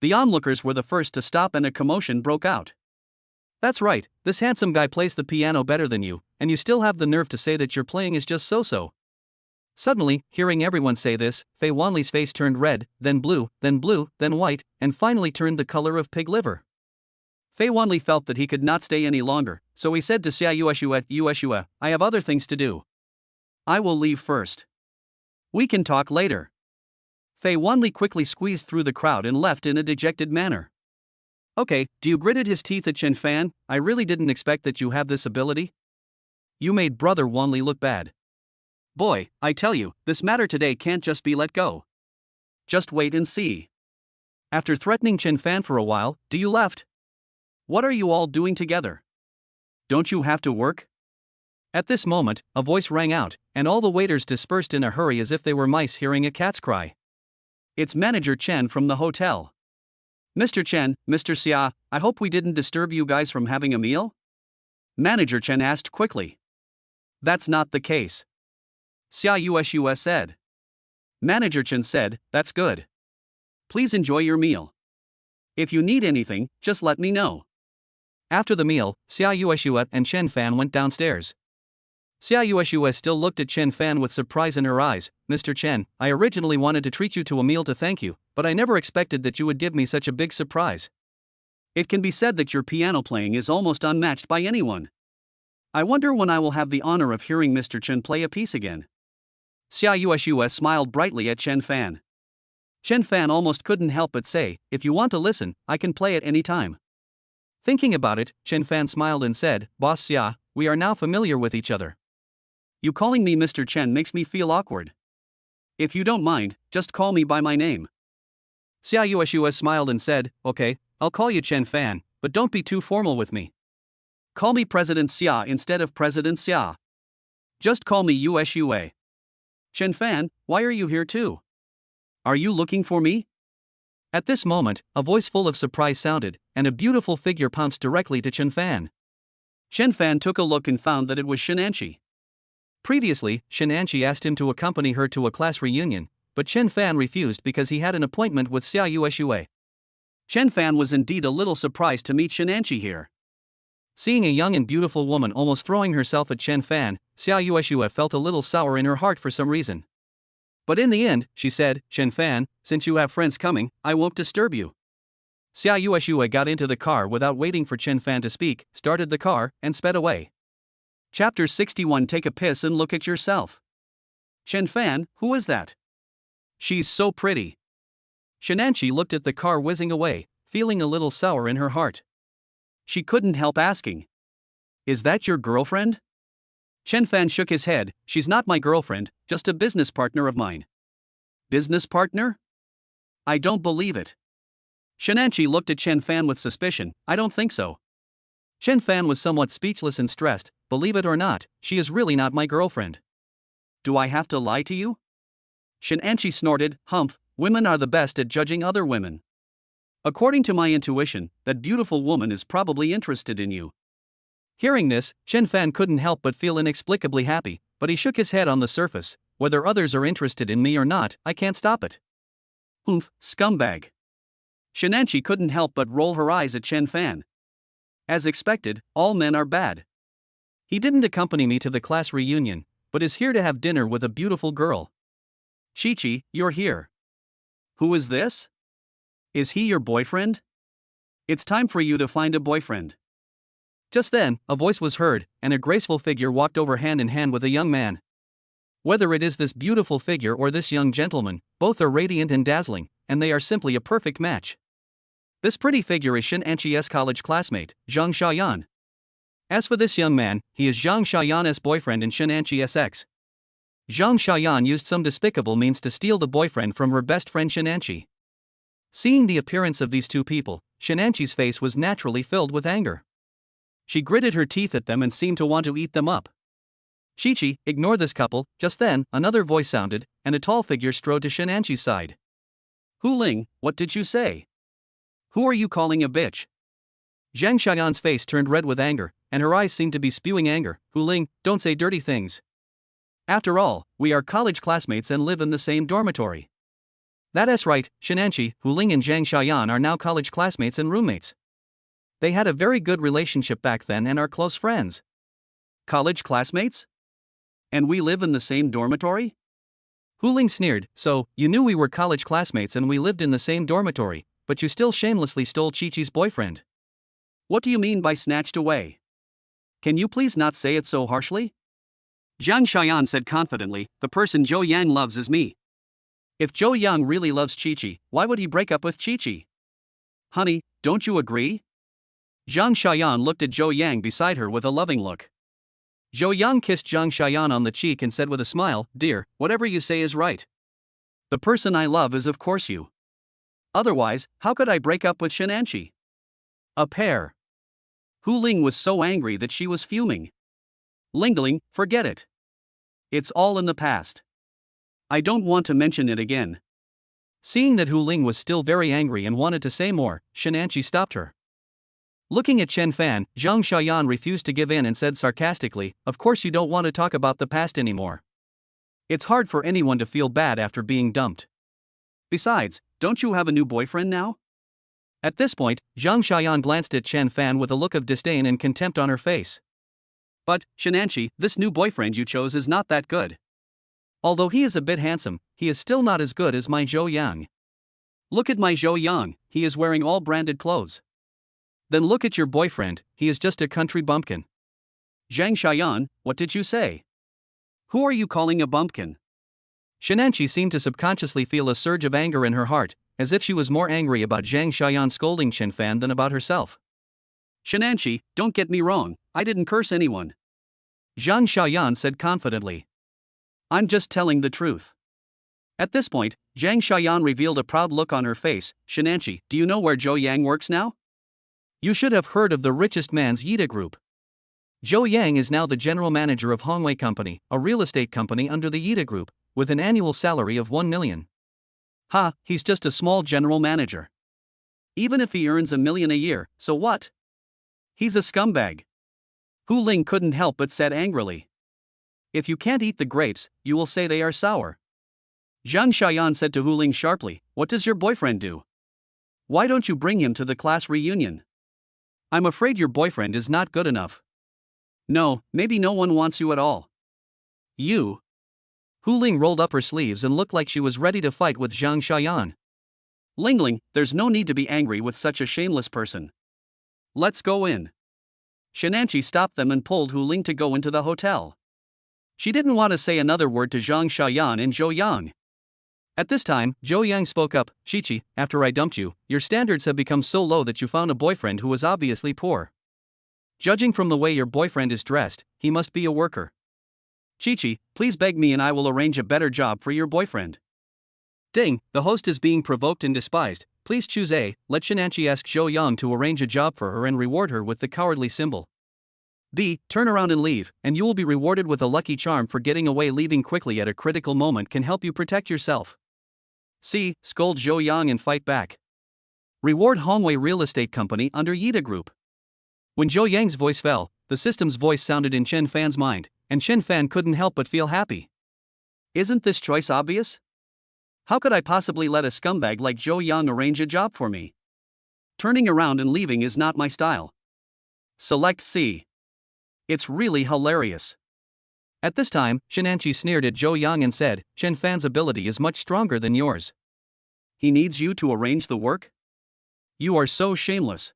The onlookers were the first to stop and a commotion broke out. "That's right, this handsome guy plays the piano better than you, and you still have the nerve to say that your playing is just so-so." Suddenly, hearing everyone say this, Fei Wanli's face turned red, then blue, then white, and finally turned the color of pig liver. Fei Wanli felt that he could not stay any longer, so he said to Xia Yueshue, "I have other things to do. I will leave first. We can talk later." Fei Wanli quickly squeezed through the crowd and left in a dejected manner. "Okay, do you?" gritted his teeth at Chen Fan. "I really didn't expect that you have this ability. You made Brother Wanli look bad. Boy, I tell you, this matter today can't just be let go. Just wait and see." After threatening Chen Fan for a while, "Do you left? What are you all doing together? Don't you have to work?" At this moment, a voice rang out, and all the waiters dispersed in a hurry as if they were mice hearing a cat's cry. "It's Manager Chen from the hotel. Mr. Chen, Mr. Xia, I hope we didn't disturb you guys from having a meal?" Manager Chen asked quickly. "That's not the case," Xia Yueshue said. Manager Chen said, "That's good. Please enjoy your meal. If you need anything, just let me know." After the meal, Xia Yueshue and Chen Fan went downstairs. Xia Yueshue still looked at Chen Fan with surprise in her eyes. "Mr. Chen, I originally wanted to treat you to a meal to thank you, but I never expected that you would give me such a big surprise. It can be said that your piano playing is almost unmatched by anyone. I wonder when I will have the honor of hearing Mr. Chen play a piece again." Xia Yueshue smiled brightly at Chen Fan. Chen Fan almost couldn't help but say, "If you want to listen, I can play at any time." Thinking about it, Chen Fan smiled and said, "Boss Xia, we are now familiar with each other. You calling me Mr. Chen makes me feel awkward. If you don't mind, just call me by my name." Xia Yueshue smiled and said, "Okay, I'll call you Chen Fan, but don't be too formal with me. Call me President Xia instead of President Xia. Just call me Yueshue." Chen Fan, why are you here too? Are you looking for me? At this moment, a voice full of surprise sounded, and a beautiful figure pounced directly to Chen Fan. Chen Fan took a look and found that it was Shenanchi. Previously, Shenanchi asked him to accompany her to a class reunion, but Chen Fan refused because he had an appointment with Xia Yueshue. Chen Fan was indeed a little surprised to meet Shenanchi here. Seeing a young and beautiful woman almost throwing herself at Chen Fan, Xia Yueshue felt a little sour in her heart for some reason. But in the end, she said, Chen Fan, since you have friends coming, I won't disturb you. Xia Yueshue got into the car without waiting for Chen Fan to speak, started the car, and sped away. Chapter 61. Take a piss and look at yourself. Chen Fan, who is that? She's so pretty. Shenanchi looked at the car whizzing away, feeling a little sour in her heart. She couldn't help asking, is that your girlfriend? Chen Fan shook his head. She's not my girlfriend, just a business partner of mine. Business partner? I don't believe it. Shenanchi looked at Chen Fan with suspicion. I don't think so. Chen Fan was somewhat speechless and stressed. Believe it or not, she is really not my girlfriend. Do I have to lie to you? Shenanchi snorted. Humph, women are the best at judging other women. According to my intuition, that beautiful woman is probably interested in you. Hearing this, Chen Fan couldn't help but feel inexplicably happy, but he shook his head on the surface. Whether others are interested in me or not, I can't stop it. Humph, scumbag. Shenanchi couldn't help but roll her eyes at Chen Fan. As expected, all men are bad. He didn't accompany me to the class reunion, but is here to have dinner with a beautiful girl. Chi-Chi, you're here. Who is this? Is he your boyfriend? It's time for you to find a boyfriend. Just then, a voice was heard, and a graceful figure walked over hand in hand with a young man. Whether it is this beautiful figure or this young gentleman, both are radiant and dazzling, and they are simply a perfect match. This pretty figure is Shenanchi's college classmate, Zhang Xiaoyan. As for this young man, he is Zhang Xiaoyan's boyfriend and Shenanchi's ex. Zhang Xiaoyan used some despicable means to steal the boyfriend from her best friend Shenanchi. Seeing the appearance of these two people, Shenanchi's face was naturally filled with anger. She gritted her teeth at them and seemed to want to eat them up. Chi-Chi, ignore this couple. Just then, another voice sounded, and a tall figure strode to Shenanchi's side. Hu Ling, what did you say? Who are you calling a bitch? Zhang Xiaoyan's face turned red with anger, and her eyes seemed to be spewing anger. Hu Ling, don't say dirty things. After all, we are college classmates and live in the same dormitory. That's right, Shenanchi, Hu Ling and Zhang Xiaoyan are now college classmates and roommates. They had a very good relationship back then and are close friends. College classmates? And we live in the same dormitory? Hu Ling sneered. So, you knew we were college classmates and we lived in the same dormitory, but you still shamelessly stole Chi-Chi's boyfriend. What do you mean by snatched away? Can you please not say it so harshly? Zhang Xiaoyan said confidently, the person Zhou Yang loves is me. If Zhou Yang really loves Chi-Chi, why would he break up with Chi-Chi? Honey, don't you agree? Zhang Xiaoyan looked at Zhou Yang beside her with a loving look. Zhou Yang kissed Zhang Xiaoyan on the cheek and said with a smile, dear, whatever you say is right. The person I love is of course you. Otherwise, how could I break up with Shenanchi? A pair. Hu Ling was so angry that she was fuming. Lingling, forget it. It's all in the past. I don't want to mention it again. Seeing that Hu Ling was still very angry and wanted to say more, Shenanchi stopped her. Looking at Chen Fan, Zhang Xiaoyan refused to give in and said sarcastically, of course you don't want to talk about the past anymore. It's hard for anyone to feel bad after being dumped. Besides, don't you have a new boyfriend now? At this point, Zhang Xiaoyan glanced at Chen Fan with a look of disdain and contempt on her face. But, Shenanchi, this new boyfriend you chose is not that good. Although he is a bit handsome, he is still not as good as my Zhou Yang. Look at my Zhou Yang, he is wearing all branded clothes. Then look at your boyfriend, he is just a country bumpkin. Zhang Xiaoyan, what did you say? Who are you calling a bumpkin? Shenanchi seemed to subconsciously feel a surge of anger in her heart, as if she was more angry about Zhang Xiaoyan scolding Chen Fan than about herself. Shenanchi, don't get me wrong, I didn't curse anyone. Zhang Xiaoyan said confidently. I'm just telling the truth. At this point, Zhang Xiaoyan revealed a proud look on her face. Shenanchi, do you know where Zhou Yang works now? You should have heard of the richest man's Yida Group. Zhou Yang is now the general manager of Hongwei Company, a real estate company under the Yida Group, with an annual salary of 1 million. Ha, he's just a small general manager. Even if he earns 1 million a year, so what? He's a scumbag. Hu Ling couldn't help but said angrily. If you can't eat the grapes, you will say they are sour. Zhang Xiaoyan said to Hu Ling sharply, what does your boyfriend do? Why don't you bring him to the class reunion? I'm afraid your boyfriend is not good enough. No, maybe no one wants you at all. You. Hu Ling rolled up her sleeves and looked like she was ready to fight with Zhang Xiaoyan. Ling, there's no need to be angry with such a shameless person. Let's go in. Shenanchi stopped them and pulled Hu Ling to go into the hotel. She didn't want to say another word to Zhang Xiaoyan and Zhou Yang. At this time, Zhou Yang spoke up, Chichi, after I dumped you, your standards have become so low that you found a boyfriend who was obviously poor. Judging from the way your boyfriend is dressed, he must be a worker. Chichi, please beg me and I will arrange a better job for your boyfriend. Ding, the host is being provoked and despised, please choose A, let Shenanchi ask Zhou Yang to arrange a job for her and reward her with the cowardly symbol. B, turn around and leave, and you will be rewarded with a lucky charm for getting away. Leaving quickly at a critical moment can help you protect yourself. C, scold Zhou Yang and fight back. Reward Hongwei Real Estate Company under Yida Group. When Zhou Yang's voice fell, the system's voice sounded in Chen Fan's mind, and Chen Fan couldn't help but feel happy. Isn't this choice obvious? How could I possibly let a scumbag like Zhou Yang arrange a job for me? Turning around and leaving is not my style. Select C. It's really hilarious. At this time, Shenanchi sneered at Zhou Yang and said, Chen Fan's ability is much stronger than yours. He needs you to arrange the work? You are so shameless.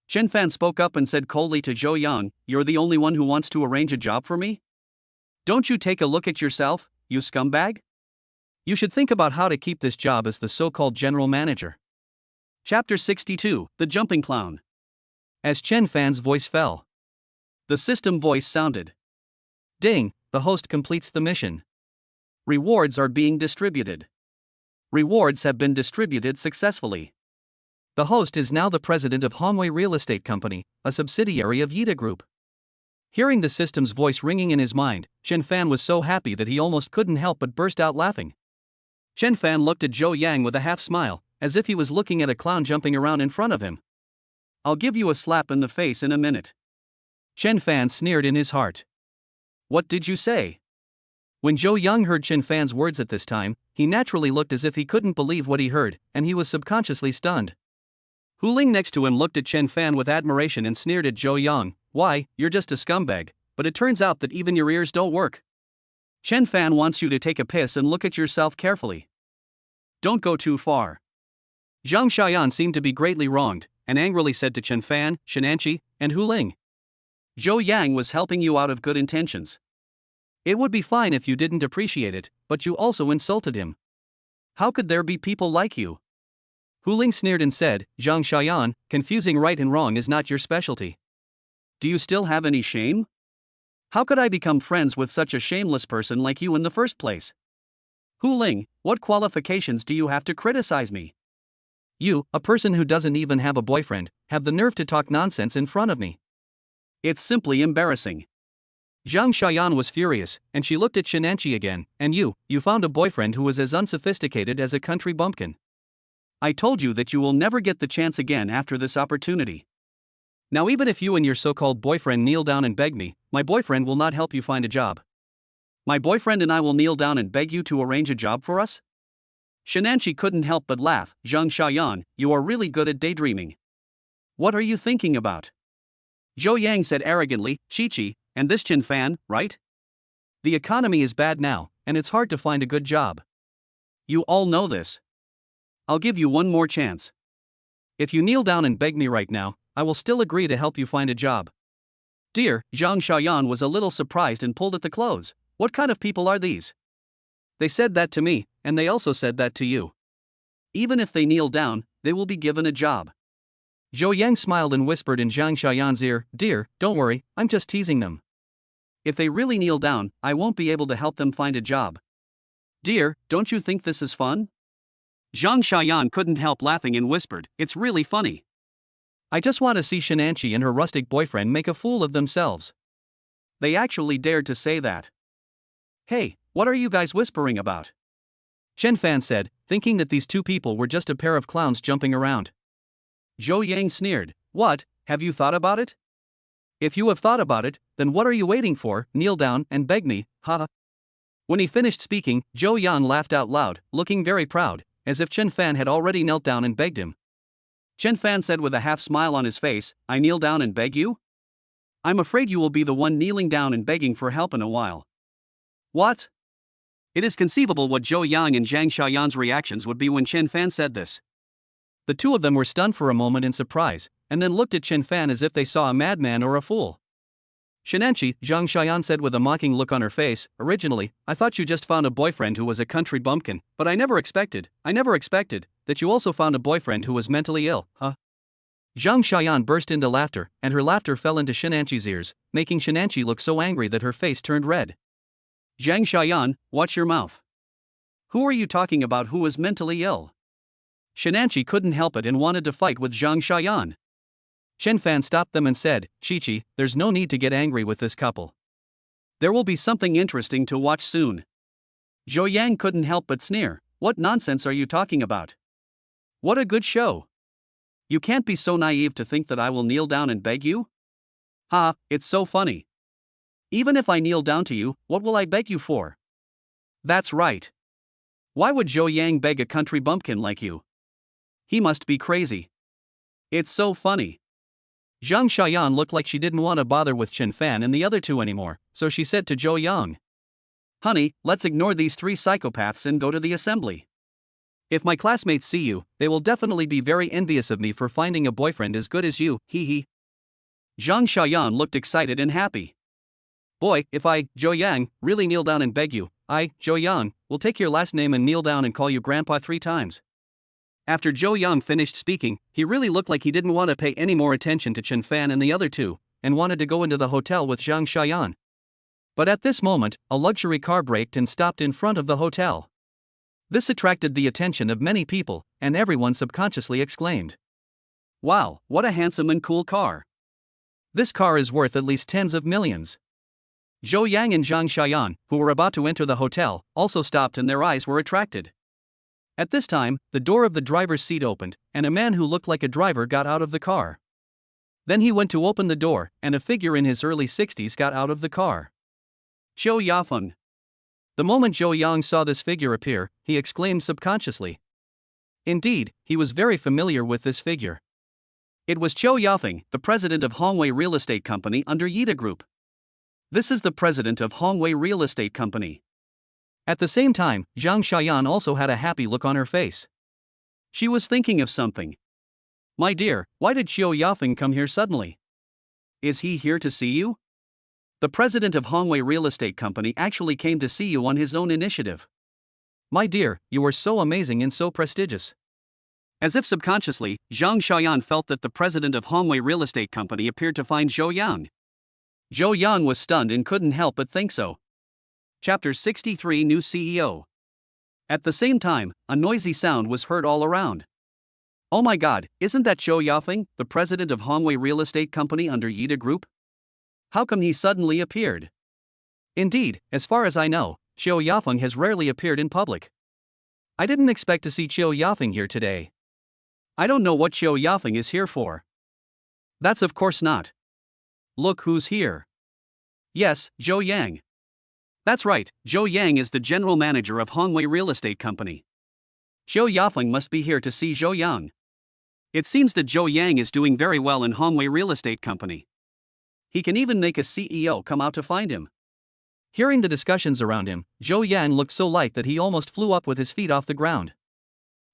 Chen Fan spoke up and said coldly to Zhou Yang, you're the only one who wants to arrange a job for me? Don't you take a look at yourself, you scumbag? You should think about how to keep this job as the so-called general manager. Chapter 62, The Jumping Clown. As Chen Fan's voice fell, the system voice sounded. Ding, the host completes the mission. Rewards are being distributed. Rewards have been distributed successfully. The host is now the president of Hongwei Real Estate Company, a subsidiary of Yida Group. Hearing the system's voice ringing in his mind, Chen Fan was so happy that he almost couldn't help but burst out laughing. Chen Fan looked at Zhou Yang with a half smile, as if he was looking at a clown jumping around in front of him. I'll give you a slap in the face in a minute. Chen Fan sneered in his heart. What did you say? When Zhou Yang heard Chen Fan's words at this time, he naturally looked as if he couldn't believe what he heard, and he was subconsciously stunned. Hu Ling next to him looked at Chen Fan with admiration and sneered at Zhou Yang, why, you're just a scumbag, but it turns out that even your ears don't work. Chen Fan wants you to take a piss and look at yourself carefully. Don't go too far. Zhang Xiaoyan seemed to be greatly wronged, and angrily said to Chen Fan, Shenanchi, and Hu Ling. Zhou Yang was helping you out of good intentions. It would be fine if you didn't appreciate it, but you also insulted him. How could there be people like you? Hu Ling sneered and said, Zhang Xiaoyan, confusing right and wrong is not your specialty. Do you still have any shame? How could I become friends with such a shameless person like you in the first place? Hu Ling, what qualifications do you have to criticize me? You, a person who doesn't even have a boyfriend, have the nerve to talk nonsense in front of me. It's simply embarrassing. Zhang Xiaoyan was furious, and she looked at Shenanchi again, and you found a boyfriend who was as unsophisticated as a country bumpkin. I told you that you will never get the chance again after this opportunity. Now even if you and your so-called boyfriend kneel down and beg me, my boyfriend will not help you find a job. My boyfriend and I will kneel down and beg you to arrange a job for us? Shenanchi couldn't help but laugh. Zhang Xiaoyan, you are really good at daydreaming. What are you thinking about? Zhou Yang said arrogantly, Chi-Chi, and this Chen Fan, right? The economy is bad now, and it's hard to find a good job. You all know this. I'll give you one more chance. If you kneel down and beg me right now, I will still agree to help you find a job. Dear, Zhang Xiaoyan was a little surprised and pulled at the clothes. What kind of people are these? They said that to me, and they also said that to you. Even if they kneel down, they will be given a job. Zhou Yang smiled and whispered in Zhang Xiaoyan's ear, Dear, don't worry, I'm just teasing them. If they really kneel down, I won't be able to help them find a job. Dear, don't you think this is fun? Zhang Xiaoyan couldn't help laughing and whispered, It's really funny. I just want to see Shenanchi and her rustic boyfriend make a fool of themselves. They actually dared to say that. Hey, What are you guys whispering about? Chen Fan said, thinking that these two people were just a pair of clowns jumping around. Zhou Yang sneered, What, have you thought about it? If you have thought about it, then what are you waiting for? Kneel down and beg me, haha. When he finished speaking, Zhou Yang laughed out loud, looking very proud, as if Chen Fan had already knelt down and begged him. Chen Fan said with a half smile on his face, I kneel down and beg you? I'm afraid you will be the one kneeling down and begging for help in a while. What? It is conceivable what Zhou Yang and Zhang Xiaoyan's reactions would be when Chen Fan said this. The two of them were stunned for a moment in surprise, and then looked at Chen Fan as if they saw a madman or a fool. Shenanchi, Zhang Xiaoyan said with a mocking look on her face, originally, I thought you just found a boyfriend who was a country bumpkin, but I never expected that you also found a boyfriend who was mentally ill, huh? Zhang Xiaoyan burst into laughter, and her laughter fell into Shenanchi's ears, making Shenanchi look so angry that her face turned red. Zhang Xiaoyan, watch your mouth. Who are you talking about who is mentally ill? Shenanchi couldn't help it and wanted to fight with Zhang Xiaoyan. Chen Fan stopped them and said, Chi-Chi, there's no need to get angry with this couple. There will be something interesting to watch soon. Zhou Yang couldn't help but sneer, What nonsense are you talking about? What a good show. You can't be so naive to think that I will kneel down and beg you? Ha, it's so funny. Even if I kneel down to you, what will I beg you for? That's right. Why would Zhou Yang beg a country bumpkin like you? He must be crazy. It's so funny. Zhang Xiaoyan looked like she didn't want to bother with Chen Fan and the other two anymore, so she said to Zhou Yang, Honey, let's ignore these three psychopaths and go to the assembly. If my classmates see you, they will definitely be very envious of me for finding a boyfriend as good as you, hee hee. Zhang Xiaoyan looked excited and happy. Boy, if I, Zhou Yang, really kneel down and beg you, I, Zhou Yang, will take your last name and kneel down and call you Grandpa 3 times. After Zhou Yang finished speaking, he really looked like he didn't want to pay any more attention to Chen Fan and the other two, and wanted to go into the hotel with Zhang Xiaoyan. But at this moment, a luxury car braked and stopped in front of the hotel. This attracted the attention of many people, and everyone subconsciously exclaimed, Wow, what a handsome and cool car. This car is worth at least tens of millions. Zhou Yang and Zhang Xiaoyan, who were about to enter the hotel, also stopped and their eyes were attracted. At this time, the door of the driver's seat opened, and a man who looked like a driver got out of the car. Then he went to open the door, and a figure in his early 60s got out of the car. Zhou Yafeng. The moment Zhou Yang saw this figure appear, he exclaimed subconsciously. Indeed, he was very familiar with this figure. It was Zhou Yafeng, the president of Hongwei Real Estate Company under Yida Group. This is the president of Hongwei Real Estate Company. At the same time, Zhang Xiaoyan also had a happy look on her face. She was thinking of something. My dear, why did Zhou Yafeng come here suddenly? Is he here to see you? The president of Hongwei Real Estate Company actually came to see you on his own initiative. My dear, you are so amazing and so prestigious. As if subconsciously, Zhang Xiaoyan felt that the president of Hongwei Real Estate Company appeared to find Zhou Yang. Zhou Yang was stunned and couldn't help but think so. Chapter 63 New CEO. At the same time, a noisy sound was heard all around. Oh my god, isn't that Zhou Yafeng, the president of Hongwei Real Estate Company under Yida Group? How come he suddenly appeared? Indeed, as far as I know, Zhou Yafeng has rarely appeared in public. I didn't expect to see Zhou Yafeng here today. I don't know what Zhou Yafeng is here for. That's of course not. Look who's here. Yes, Zhou Yang. That's right, Zhou Yang is the general manager of Hongwei Real Estate Company. Zhou Yafeng must be here to see Zhou Yang. It seems that Zhou Yang is doing very well in Hongwei Real Estate Company. He can even make a CEO come out to find him. Hearing the discussions around him, Zhou Yang looked so light that he almost flew up with his feet off the ground.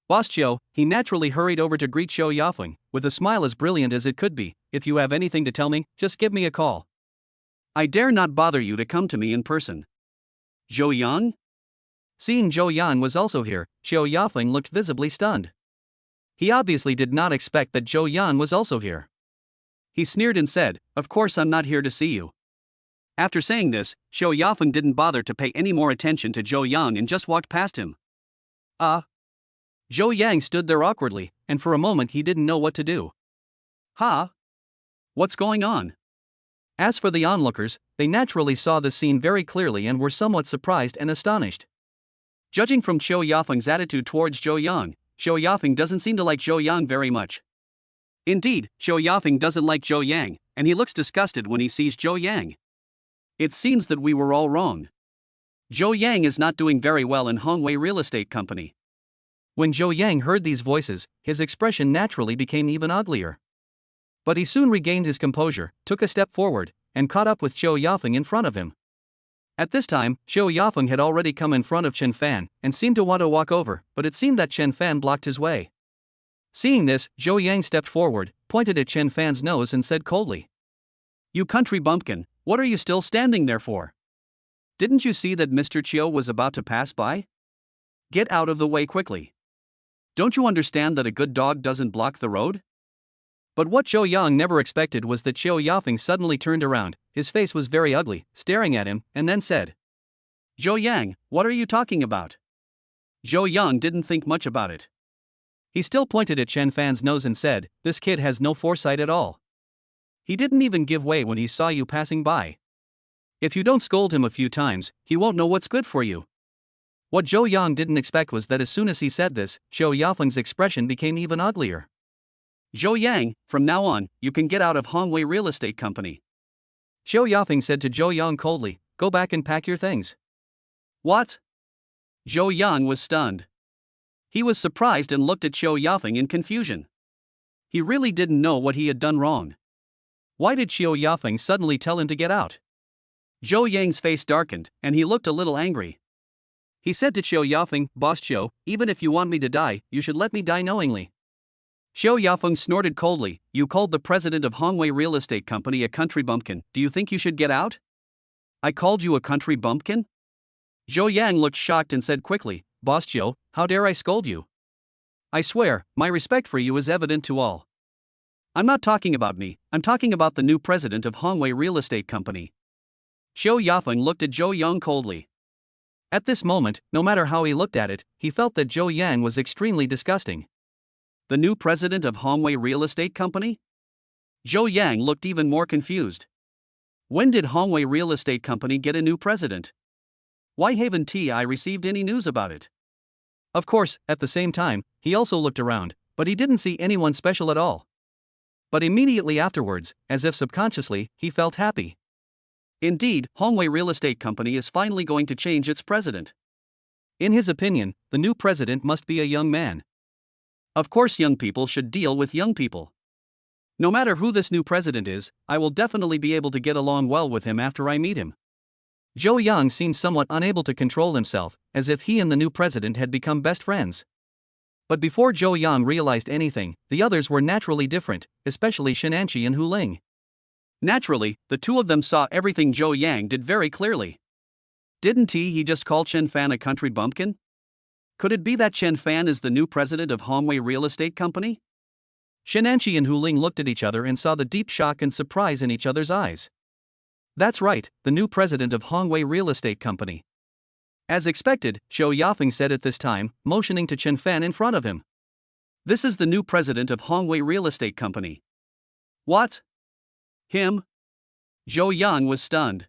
Boss Zhou, he naturally hurried over to greet Zhou Yafeng, with a smile as brilliant as it could be. If you have anything to tell me, just give me a call. I dare not bother you to come to me in person. Zhou Yang? Seeing Zhou Yang was also here, Zhou Yafeng looked visibly stunned. He obviously did not expect that Zhou Yang was also here. He sneered and said, Of course I'm not here to see you. After saying this, Zhou Yafeng didn't bother to pay any more attention to Zhou Yang and just walked past him. Zhou Yang stood there awkwardly, and for a moment he didn't know what to do. What's going on? As for the onlookers, they naturally saw the scene very clearly and were somewhat surprised and astonished. Judging from Zhou Yafeng's attitude towards Zhou Yang, Zhou Yafeng doesn't seem to like Zhou Yang very much. Indeed, Zhou Yafeng doesn't like Zhou Yang, and he looks disgusted when he sees Zhou Yang. It seems that we were all wrong. Zhou Yang is not doing very well in Hongwei Real Estate Company. When Zhou Yang heard these voices, his expression naturally became even uglier. But he soon regained his composure, took a step forward, and caught up with Zhou Yafeng in front of him. At this time, Zhou Yafeng had already come in front of Chen Fan and seemed to want to walk over, but it seemed that Chen Fan blocked his way. Seeing this, Zhou Yang stepped forward, pointed at Chen Fan's nose and said coldly, "You country bumpkin, what are you still standing there for? Didn't you see that Mr. Chiu was about to pass by? Get out of the way quickly. Don't you understand that a good dog doesn't block the road?" But what Zhou Yang never expected was that Zhou Yafeng suddenly turned around, his face was very ugly, staring at him, and then said, "Zhou Yang, what are you talking about?" Zhou Yang didn't think much about it. He still pointed at Chen Fan's nose and said, "This kid has no foresight at all. He didn't even give way when he saw you passing by. If you don't scold him a few times, he won't know what's good for you." What Zhou Yang didn't expect was that as soon as he said this, Zhou Yafeng's expression became even uglier. "Zhou Yang, from now on, you can get out of Hongwei Real Estate Company." Zhou Yafeng said to Zhou Yang coldly, "Go back and pack your things." "What?" Zhou Yang was stunned. He was surprised and looked at Zhou Yafeng in confusion. He really didn't know what he had done wrong. Why did Zhou Yafeng suddenly tell him to get out? Zhou Yang's face darkened, and he looked a little angry. He said to Zhou Yafeng, "Boss Zhou, even if you want me to die, you should let me die knowingly." Zhou Yafeng snorted coldly, "You called the president of Hongwei Real Estate Company a country bumpkin, do you think you should get out?" "I called you a country bumpkin?" Zhou Yang looked shocked and said quickly, "Boss Zhou, how dare I scold you? I swear, my respect for you is evident to all. I'm not talking about me, I'm talking about the new president of Hongwei Real Estate Company." Zhou Yafeng looked at Zhou Yang coldly. At this moment, no matter how he looked at it, he felt that Zhou Yang was extremely disgusting. The new president of Hongwei Real Estate Company? Zhou Yang looked even more confused. When did Hongwei Real Estate Company get a new president? Why haven't I received any news about it? Of course, at the same time, he also looked around, but he didn't see anyone special at all. But immediately afterwards, as if subconsciously, he felt happy. Indeed, Hongwei Real Estate Company is finally going to change its president. In his opinion, the new president must be a young man. Of course, young people should deal with young people. No matter who this new president is, I will definitely be able to get along well with him after I meet him. Zhou Yang seemed somewhat unable to control himself, as if he and the new president had become best friends. But before Zhou Yang realized anything, the others were naturally different, especially Shenanqi and Hu Ling. Naturally, the two of them saw everything Zhou Yang did very clearly. Didn't he just call Chen Fan a country bumpkin? Could it be that Chen Fan is the new president of Hongwei Real Estate Company? Shenanqi and Hu Ling looked at each other and saw the deep shock and surprise in each other's eyes. That's right, the new president of Hongwei Real Estate Company. As expected, Zhou Yafeng said at this time, motioning to Chen Fan in front of him. "This is the new president of Hongwei Real Estate Company." "What? Him?" Zhou Yang was stunned.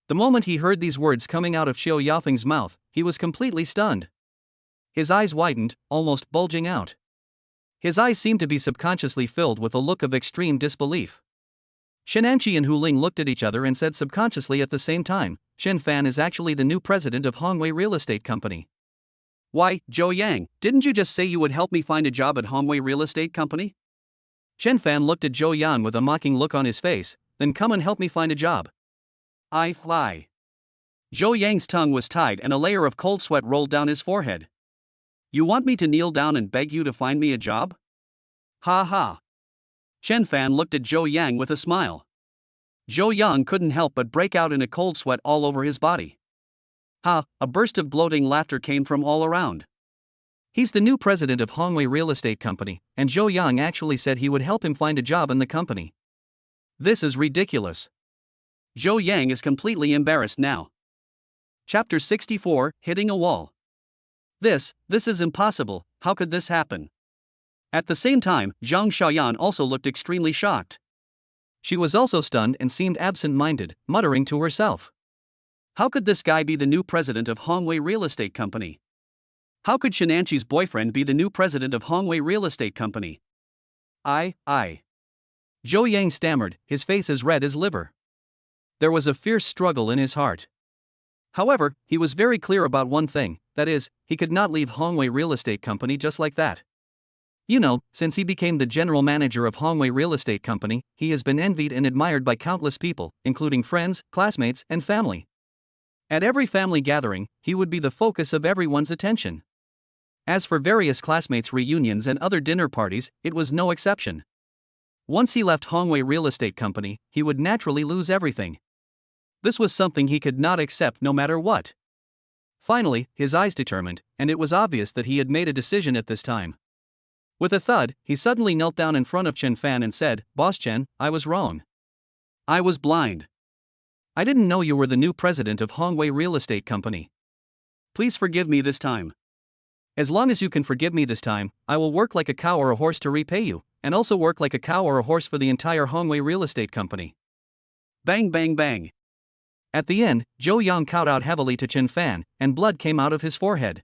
The moment he heard these words coming out of Zhou Yafeng's mouth, he was completely stunned. His eyes widened, almost bulging out. His eyes seemed to be subconsciously filled with a look of extreme disbelief. Shenanqi and Hu Ling looked at each other and said subconsciously at the same time, "Chen Fan is actually the new president of Hongwei Real Estate Company." "Why, Zhou Yang, didn't you just say you would help me find a job at Hongwei Real Estate Company?" Chen Fan looked at Zhou Yang with a mocking look on his face, "Then come and help me find a job." "I fly." Zhou Yang's tongue was tied and a layer of cold sweat rolled down his forehead. "You want me to kneel down and beg you to find me a job? Ha ha." Chen Fan looked at Zhou Yang with a smile. Zhou Yang couldn't help but break out in a cold sweat all over his body. Ha! A burst of gloating laughter came from all around. He's the new president of Hongwei Real Estate Company, and Zhou Yang actually said he would help him find a job in the company. This is ridiculous. Zhou Yang is completely embarrassed now. Chapter 64, Hitting a Wall. This is impossible, how could this happen? At the same time, Zhang Xiaoyan also looked extremely shocked. She was also stunned and seemed absent-minded, muttering to herself. How could this guy be the new president of Hongwei Real Estate Company? How could Shenanchi's boyfriend be the new president of Hongwei Real Estate Company? I. Zhou Yang stammered, his face as red as liver. There was a fierce struggle in his heart. However, he was very clear about one thing, that is, he could not leave Hongwei Real Estate Company just like that. You know, since he became the general manager of Hongwei Real Estate Company, he has been envied and admired by countless people, including friends, classmates, and family. At every family gathering, he would be the focus of everyone's attention. As for various classmates' reunions and other dinner parties, it was no exception. Once he left Hongwei Real Estate Company, he would naturally lose everything. This was something he could not accept no matter what. Finally, his eyes determined, and it was obvious that he had made a decision at this time. With a thud, he suddenly knelt down in front of Chen Fan and said, "Boss Chen, I was wrong. I was blind. I didn't know you were the new president of Hongwei Real Estate Company. Please forgive me this time. As long as you can forgive me this time, I will work like a cow or a horse to repay you, and also work like a cow or a horse for the entire Hongwei Real Estate Company." Bang bang bang. At the end, Zhou Yang cowed out heavily to Chen Fan, and blood came out of his forehead.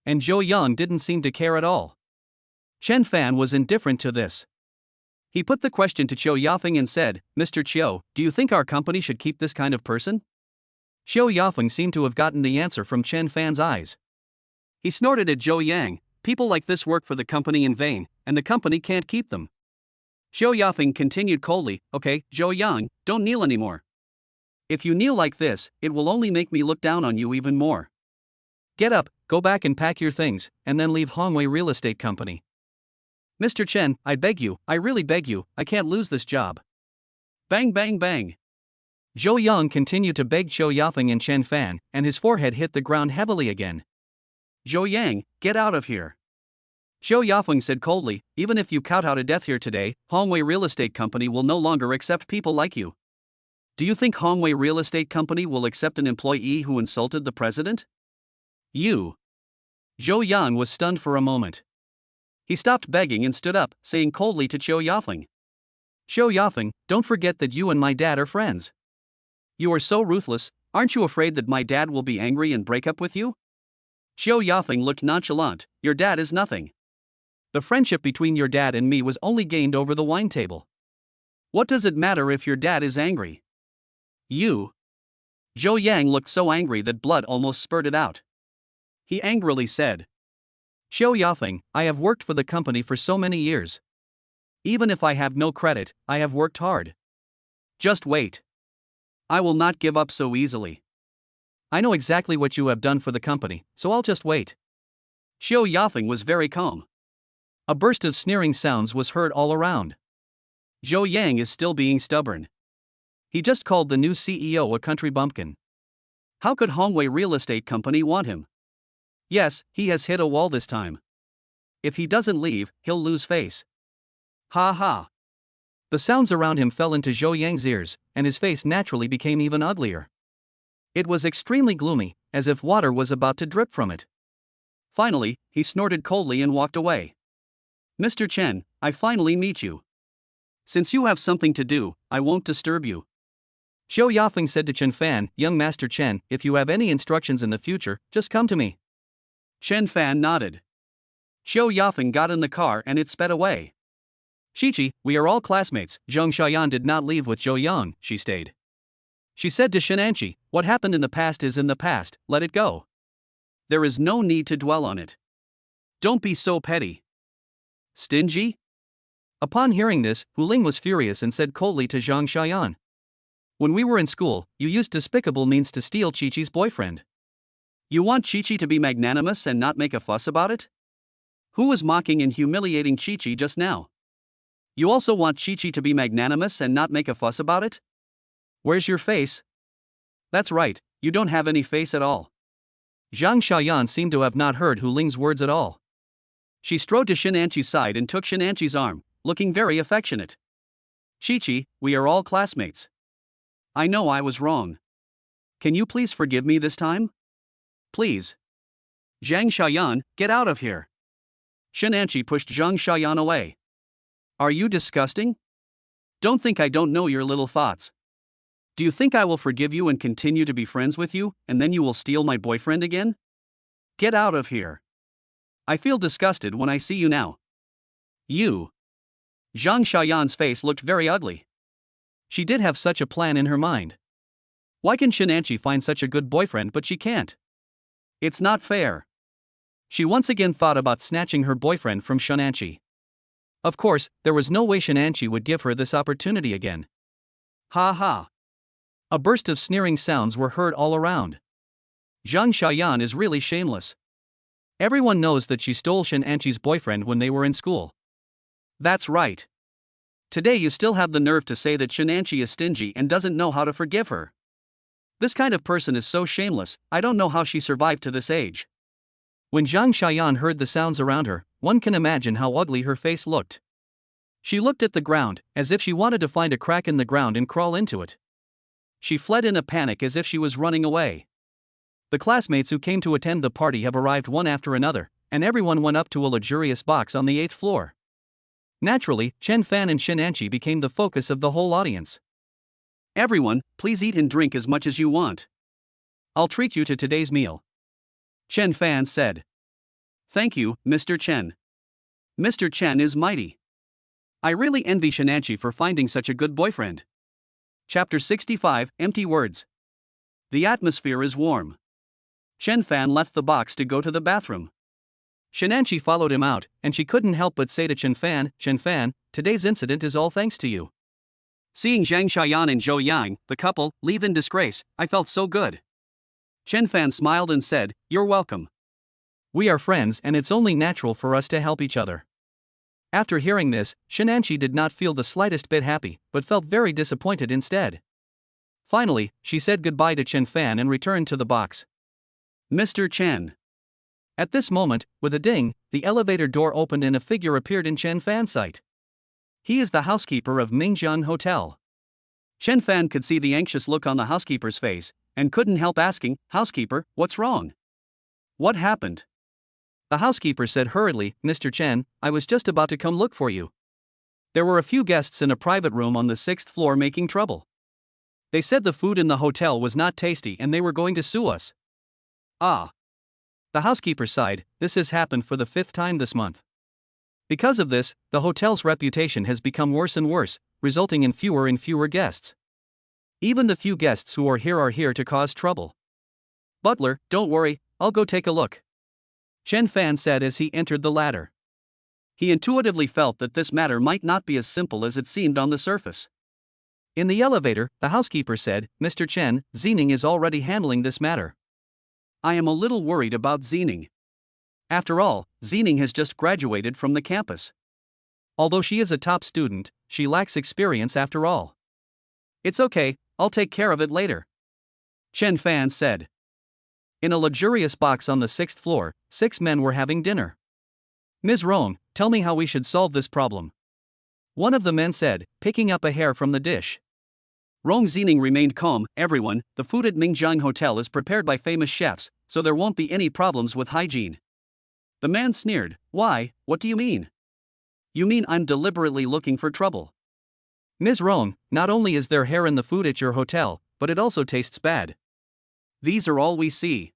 And Zhou Yang didn't seem to care at all. Chen Fan was indifferent to this. He put the question to Qiu Yafeng and said, "Mr. Qiu, do you think our company should keep this kind of person?" Qiu Yafeng seemed to have gotten the answer from Chen Fan's eyes. He snorted at Zhou Yang, "People like this work for the company in vain, and the company can't keep them." Qiu Yafeng continued coldly, "Okay, Zhou Yang, don't kneel anymore. If you kneel like this, it will only make me look down on you even more. Get up, go back and pack your things, and then leave Hongwei Real Estate Company. Mr. Chen, I beg you, I really beg you, I can't lose this job." Bang bang bang. Zhou Yang continued to beg Qiu Yafeng and Chen Fan, and his forehead hit the ground heavily again. "Zhou Yang, get out of here." Qiu Yafeng said coldly, "Even if you kowtow to death here today, Hongwei Real Estate Company will no longer accept people like you. Do you think Hongwei Real Estate Company will accept an employee who insulted the president? You." Zhou Yang was stunned for a moment. He stopped begging and stood up, saying coldly to Qiu Yafeng, "Qiu Yafeng, don't forget that you and my dad are friends. You are so ruthless, aren't you afraid that my dad will be angry and break up with you?" Qiu Yafeng looked nonchalant, "Your dad is nothing. The friendship between your dad and me was only gained over the wine table. What does it matter if your dad is angry? You." Zhou Yang looked so angry that blood almost spurted out. He angrily said, "Qiu Yafeng, I have worked for the company for so many years. Even if I have no credit, I have worked hard. Just wait. I will not give up so easily. I know exactly what you have done for the company, so I'll just wait." Qiu Yafeng was very calm. A burst of sneering sounds was heard all around. Zhou Yang is still being stubborn. He just called the new CEO a country bumpkin. How could Hongwei Real Estate Company want him? Yes, he has hit a wall this time. If he doesn't leave, he'll lose face. Ha ha. The sounds around him fell into Zhou Yang's ears, and his face naturally became even uglier. It was extremely gloomy, as if water was about to drip from it. Finally, he snorted coldly and walked away. "Mr. Chen, I finally meet you. Since you have something to do, I won't disturb you." Qiu Yafeng said to Chen Fan, "Young Master Chen, if you have any instructions in the future, just come to me." Chen Fan nodded. Qiu Yafeng got in the car and it sped away. "Chichi, we are all classmates." Zhang Xiaoyan did not leave with Zhou Yang, she stayed. She said to Shenanchi, "What happened in the past is in the past, let it go. There is no need to dwell on it. Don't be so petty. Stingy?" Upon hearing this, Hu Ling was furious and said coldly to Zhang Xiaoyan, "When we were in school, you used despicable means to steal Chi-Chi's boyfriend. You want Chi-Chi to be magnanimous and not make a fuss about it? Who was mocking and humiliating Chi-Chi just now? You also want Chi-Chi to be magnanimous and not make a fuss about it? Where's your face? That's right, you don't have any face at all." Zhang Xiaoyan seemed to have not heard Hu Ling's words at all. She strode to Shenanchi's side and took Shenanchi's arm, looking very affectionate. "Chi-Chi, we are all classmates. I know I was wrong. Can you please forgive me this time? Please." "Zhang Xiaoyan, get out of here." Shenanchi pushed Zhang Xiaoyan away. "Are you disgusting? Don't think I don't know your little thoughts. Do you think I will forgive you and continue to be friends with you, and then you will steal my boyfriend again? Get out of here. I feel disgusted when I see you now. You. Zhang Xiaoyan's face looked very ugly. She did have such a plan in her mind. Why can Shenanchi find such a good boyfriend but she can't? It's not fair. She once again thought about snatching her boyfriend from Shenanchi. Of course, there was no way Shenanchi would give her this opportunity again. Ha ha. A burst of sneering sounds were heard all around. Zhang Xiaoyan is really shameless. Everyone knows that she stole Shenanchi's boyfriend when they were in school. That's right. Today you still have the nerve to say that Shenanchi is stingy and doesn't know how to forgive her. This kind of person is so shameless, I don't know how she survived to this age. When Zhang Xiaoyan heard the sounds around her, one can imagine how ugly her face looked. She looked at the ground, as if she wanted to find a crack in the ground and crawl into it. She fled in a panic as if she was running away. The classmates who came to attend the party have arrived one after another, and everyone went up to a luxurious box on the 8th floor. Naturally, Chen Fan and Shenanchi became the focus of the whole audience. Everyone, please eat and drink as much as you want. I'll treat you to today's meal. Chen Fan said. Thank you, Mr. Chen. Mr. Chen is mighty. I really envy Shenanchi for finding such a good boyfriend. Chapter 65, Empty Words. The atmosphere is warm. Chen Fan left the box to go to the bathroom. Shenanchi followed him out, and she couldn't help but say to Chen Fan, today's incident is all thanks to you. Seeing Zhang Xiaoyan and Zhou Yang, the couple, leave in disgrace, I felt so good. Chen Fan smiled and said, You're welcome. We are friends and it's only natural for us to help each other. After hearing this, Shenanchi did not feel the slightest bit happy, but felt very disappointed instead. Finally, she said goodbye to Chen Fan and returned to the box. Mr. Chen. At this moment, with a ding, the elevator door opened and a figure appeared in Chen Fan's sight. He is the housekeeper of Mingjiang Hotel. Chen Fan could see the anxious look on the housekeeper's face, and couldn't help asking, Housekeeper, what's wrong? What happened? The housekeeper said hurriedly, Mr. Chen, I was just about to come look for you. There were a few guests in a private room on the 6th floor making trouble. They said the food in the hotel was not tasty and they were going to sue us. Ah. The housekeeper sighed, this has happened for the 5th time this month. Because of this, the hotel's reputation has become worse and worse, resulting in fewer and fewer guests. Even the few guests who are here to cause trouble. Butler, don't worry, I'll go take a look. Chen Fan said as he entered the ladder. He intuitively felt that this matter might not be as simple as it seemed on the surface. In the elevator, the housekeeper said, Mr. Chen, Zining is already handling this matter. I am a little worried about Zining. After all, Zining has just graduated from the campus. Although she is a top student, she lacks experience after all. It's okay, I'll take care of it later. Chen Fan said. In a luxurious box on the 6th floor, 6 men were having dinner. Ms. Rong, tell me how we should solve this problem. One of the men said, picking up a hair from the dish. Rong Zining remained calm, everyone, the food at Mingjiang Hotel is prepared by famous chefs, so there won't be any problems with hygiene. The man sneered, why, what do you mean? You mean I'm deliberately looking for trouble? Ms. Rong, not only is there hair in the food at your hotel, but it also tastes bad. These are all we see.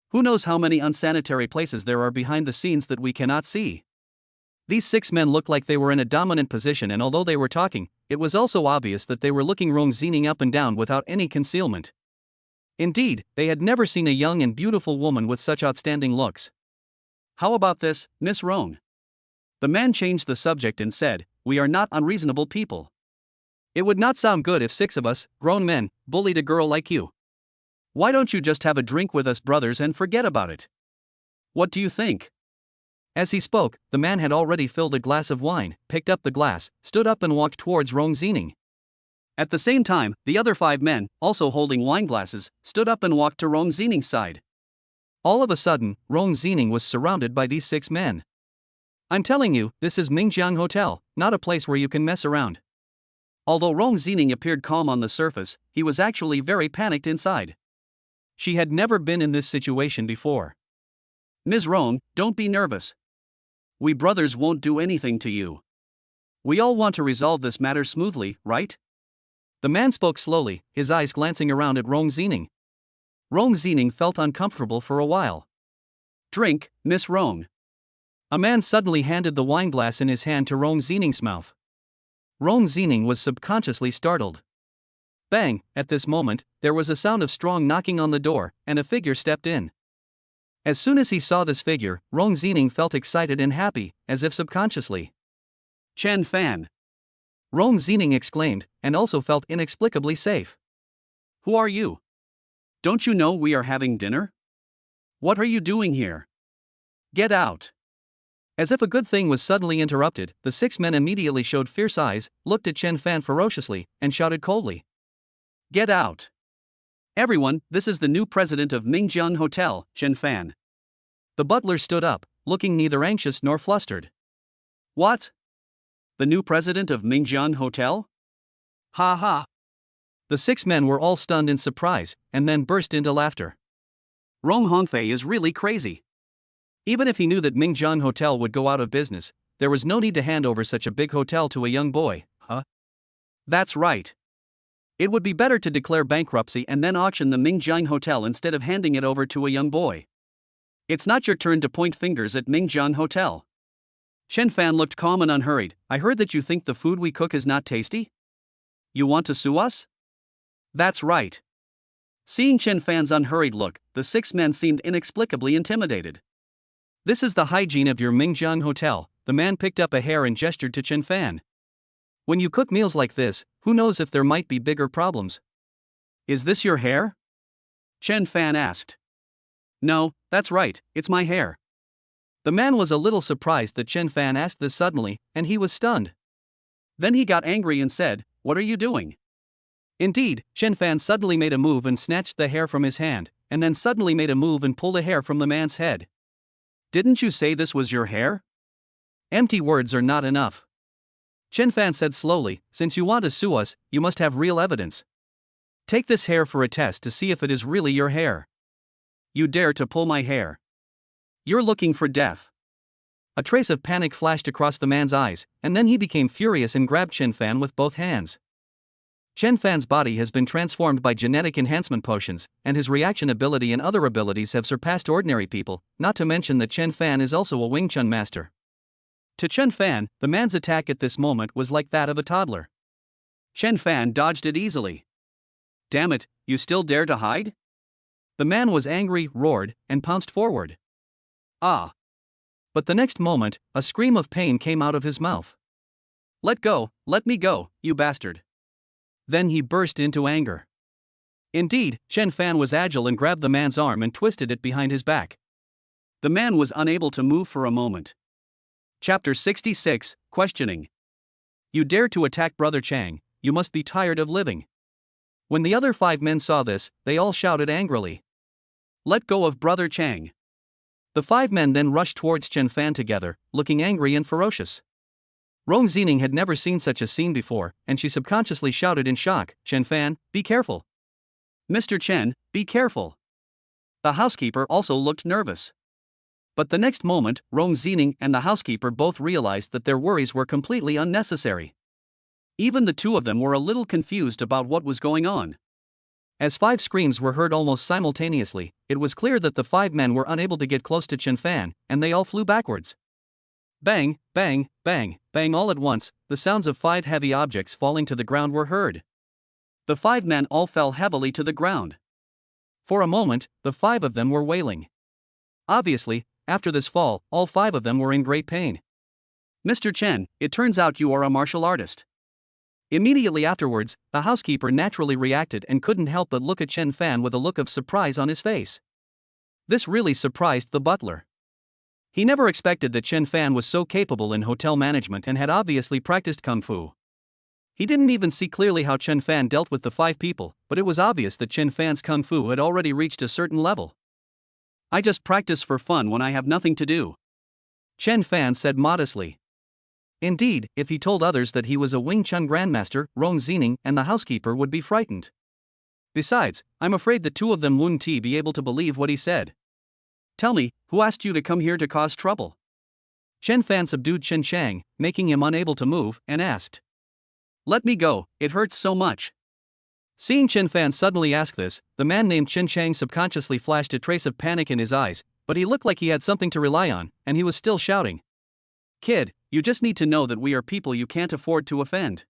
Who knows how many unsanitary places there are behind the scenes that we cannot see? These 6 men looked like they were in a dominant position, and although they were talking, it was also obvious that they were looking Rong Zining up and down without any concealment. Indeed, they had never seen a young and beautiful woman with such outstanding looks. How about this, Miss Rong? The man changed the subject and said, we are not unreasonable people. It would not sound good if 6 of us, grown men, bullied a girl like you. Why don't you just have a drink with us brothers and forget about it? What do you think? As he spoke, the man had already filled a glass of wine, picked up the glass, stood up and walked towards Rong Zining. At the same time, the other 5 men, also holding wine glasses, stood up and walked to Rong Zining's side. All of a sudden, Rong Zining was surrounded by these 6 men. I'm telling you, this is Mingjiang Hotel, not a place where you can mess around. Although Rong Zining appeared calm on the surface, he was actually very panicked inside. She had never been in this situation before. Ms. Rong, don't be nervous. We brothers won't do anything to you. We all want to resolve this matter smoothly, right? The man spoke slowly, his eyes glancing around at Rong Zining. Rong Zining felt uncomfortable for a while. Drink, Miss Rong. A man suddenly handed the wineglass in his hand to Rong Zining's mouth. Rong Zining was subconsciously startled. Bang! At this moment, there was a sound of strong knocking on the door, and a figure stepped in. As soon as he saw this figure, Rong Zining felt excited and happy, as if subconsciously. Chen Fan! Rong Zining exclaimed, and also felt inexplicably safe. Who are you? Don't you know we are having dinner? What are you doing here? Get out! As if a good thing was suddenly interrupted, the 6 men immediately showed fierce eyes, looked at Chen Fan ferociously, and shouted coldly. Get out! Everyone, this is the new president of Mingjian Hotel, Chen Fan. The butler stood up, looking neither anxious nor flustered. What? The new president of Mingjian Hotel? Ha ha! The 6 men were all stunned in surprise, and then burst into laughter. Rong Hongfei is really crazy. Even if he knew that Mingjian Hotel would go out of business, there was no need to hand over such a big hotel to a young boy, huh? That's right. It would be better to declare bankruptcy and then auction the Mingjian Hotel instead of handing it over to a young boy. It's not your turn to point fingers at Mingjian Hotel. Chen Fan looked calm and unhurried. I heard that you think the food we cook is not tasty? You want to sue us? That's right. Seeing Chen Fan's unhurried look, the 6 men seemed inexplicably intimidated. This is the hygiene of your Mingjian Hotel, the man picked up a hair and gestured to Chen Fan. When you cook meals like this, who knows if there might be bigger problems? Is this your hair? Chen Fan asked. No, that's right, it's my hair. The man was a little surprised that Chen Fan asked this suddenly, and he was stunned. Then he got angry and said, What are you doing? Indeed, Chen Fan suddenly made a move and snatched the hair from his hand, and then suddenly made a move and pulled a hair from the man's head. Didn't you say this was your hair? Empty words are not enough. Chen Fan said slowly, Since you want to sue us, you must have real evidence. Take this hair for a test to see if it is really your hair. You dare to pull my hair. You're looking for death. A trace of panic flashed across the man's eyes, and then he became furious and grabbed Chen Fan with both hands. Chen Fan's body has been transformed by genetic enhancement potions, and his reaction ability and other abilities have surpassed ordinary people, not to mention that Chen Fan is also a Wing Chun master. To Chen Fan, the man's attack at this moment was like that of a toddler. Chen Fan dodged it easily. Damn it, you still dare to hide? The man was angry, roared, and pounced forward. Ah! But the next moment, a scream of pain came out of his mouth. Let me go, you bastard. Then he burst into anger. Indeed, Chen Fan was agile and grabbed the man's arm and twisted it behind his back. The man was unable to move for a moment. Chapter 66, Questioning. You dare to attack Brother Chang, you must be tired of living. When the other 5 men saw this, they all shouted angrily. Let go of Brother Chang. The 5 men then rushed towards Chen Fan together, looking angry and ferocious. Rong Zining had never seen such a scene before, and she subconsciously shouted in shock, Chen Fan, be careful. Mr. Chen, be careful. The housekeeper also looked nervous. But the next moment, Rong Zining and the housekeeper both realized that their worries were completely unnecessary. Even the 2 of them were a little confused about what was going on. As 5 screams were heard almost simultaneously, it was clear that the 5 men were unable to get close to Chen Fan, and they all flew backwards. Bang, bang, bang, bang all at once, the sounds of 5 heavy objects falling to the ground were heard. The 5 men all fell heavily to the ground. For a moment, the 5 of them were wailing. Obviously, after this fall, all 5 of them were in great pain. Mr. Chen, it turns out you are a martial artist. Immediately afterwards, the housekeeper naturally reacted and couldn't help but look at Chen Fan with a look of surprise on his face. This really surprised the butler. He never expected that Chen Fan was so capable in hotel management and had obviously practiced kung fu. He didn't even see clearly how Chen Fan dealt with the 5 people, but it was obvious that Chen Fan's kung fu had already reached a certain level. I just practice for fun when I have nothing to do, Chen Fan said modestly. Indeed, if he told others that he was a Wing Chun grandmaster, Rong Zining and the housekeeper would be frightened. Besides, I'm afraid the 2 of them wouldn't be able to believe what he said. Tell me, who asked you to come here to cause trouble? Chen Fan subdued Chen Shang, making him unable to move, and asked, "Let me go, it hurts so much." Seeing Chen Fan suddenly ask this, the man named Chen Shang subconsciously flashed a trace of panic in his eyes, but he looked like he had something to rely on, and he was still shouting, "Kid, you just need to know that we are people you can't afford to offend.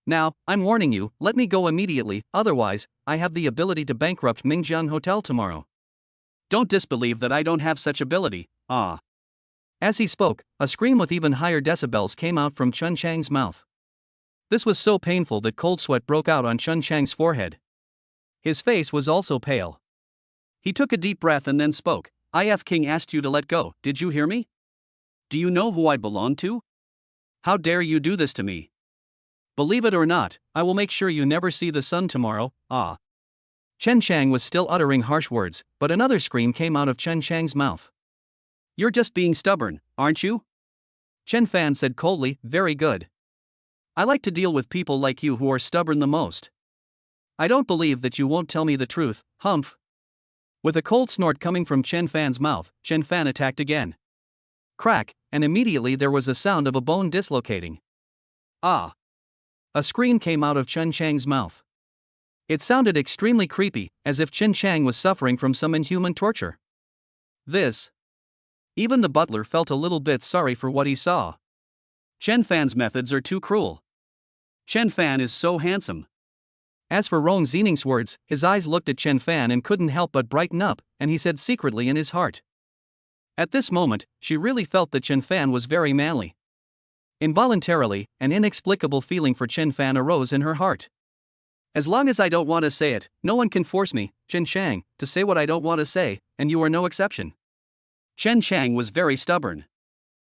Now, I'm warning you, let me go immediately, otherwise, I have the ability to bankrupt Mingjiang Hotel tomorrow. Don't disbelieve that I don't have such ability, ah." As he spoke, a scream with even higher decibels came out from Chen Shang's mouth. This was so painful that cold sweat broke out on Chen Shang's forehead. His face was also pale. He took a deep breath and then spoke. "IF King asked you to let go, did you hear me? Do you know who I belong to? How dare you do this to me? Believe it or not, I will make sure you never see the sun tomorrow, ah." Chen Shang was still uttering harsh words, but another scream came out of Chen Shang's mouth. "You're just being stubborn, aren't you?" Chen Fan said coldly, "Very good. I like to deal with people like you who are stubborn the most. I don't believe that you won't tell me the truth, humph." With a cold snort coming from Chen Fan's mouth, Chen Fan attacked again. Crack, and immediately there was a sound of a bone dislocating. "Ah!" A scream came out of Chen Shang's mouth. It sounded extremely creepy, as if Chen Shang was suffering from some inhuman torture. Even the butler felt a little bit sorry for what he saw. Chen Fan's methods are too cruel. Chen Fan is so handsome. As for Rong Xining's words, his eyes looked at Chen Fan and couldn't help but brighten up, and he said secretly in his heart. At this moment, she really felt that Chen Fan was very manly. Involuntarily, an inexplicable feeling for Chen Fan arose in her heart. "As long as I don't want to say it, no one can force me, Chen Shang, to say what I don't want to say, and you are no exception." Chen Shang was very stubborn.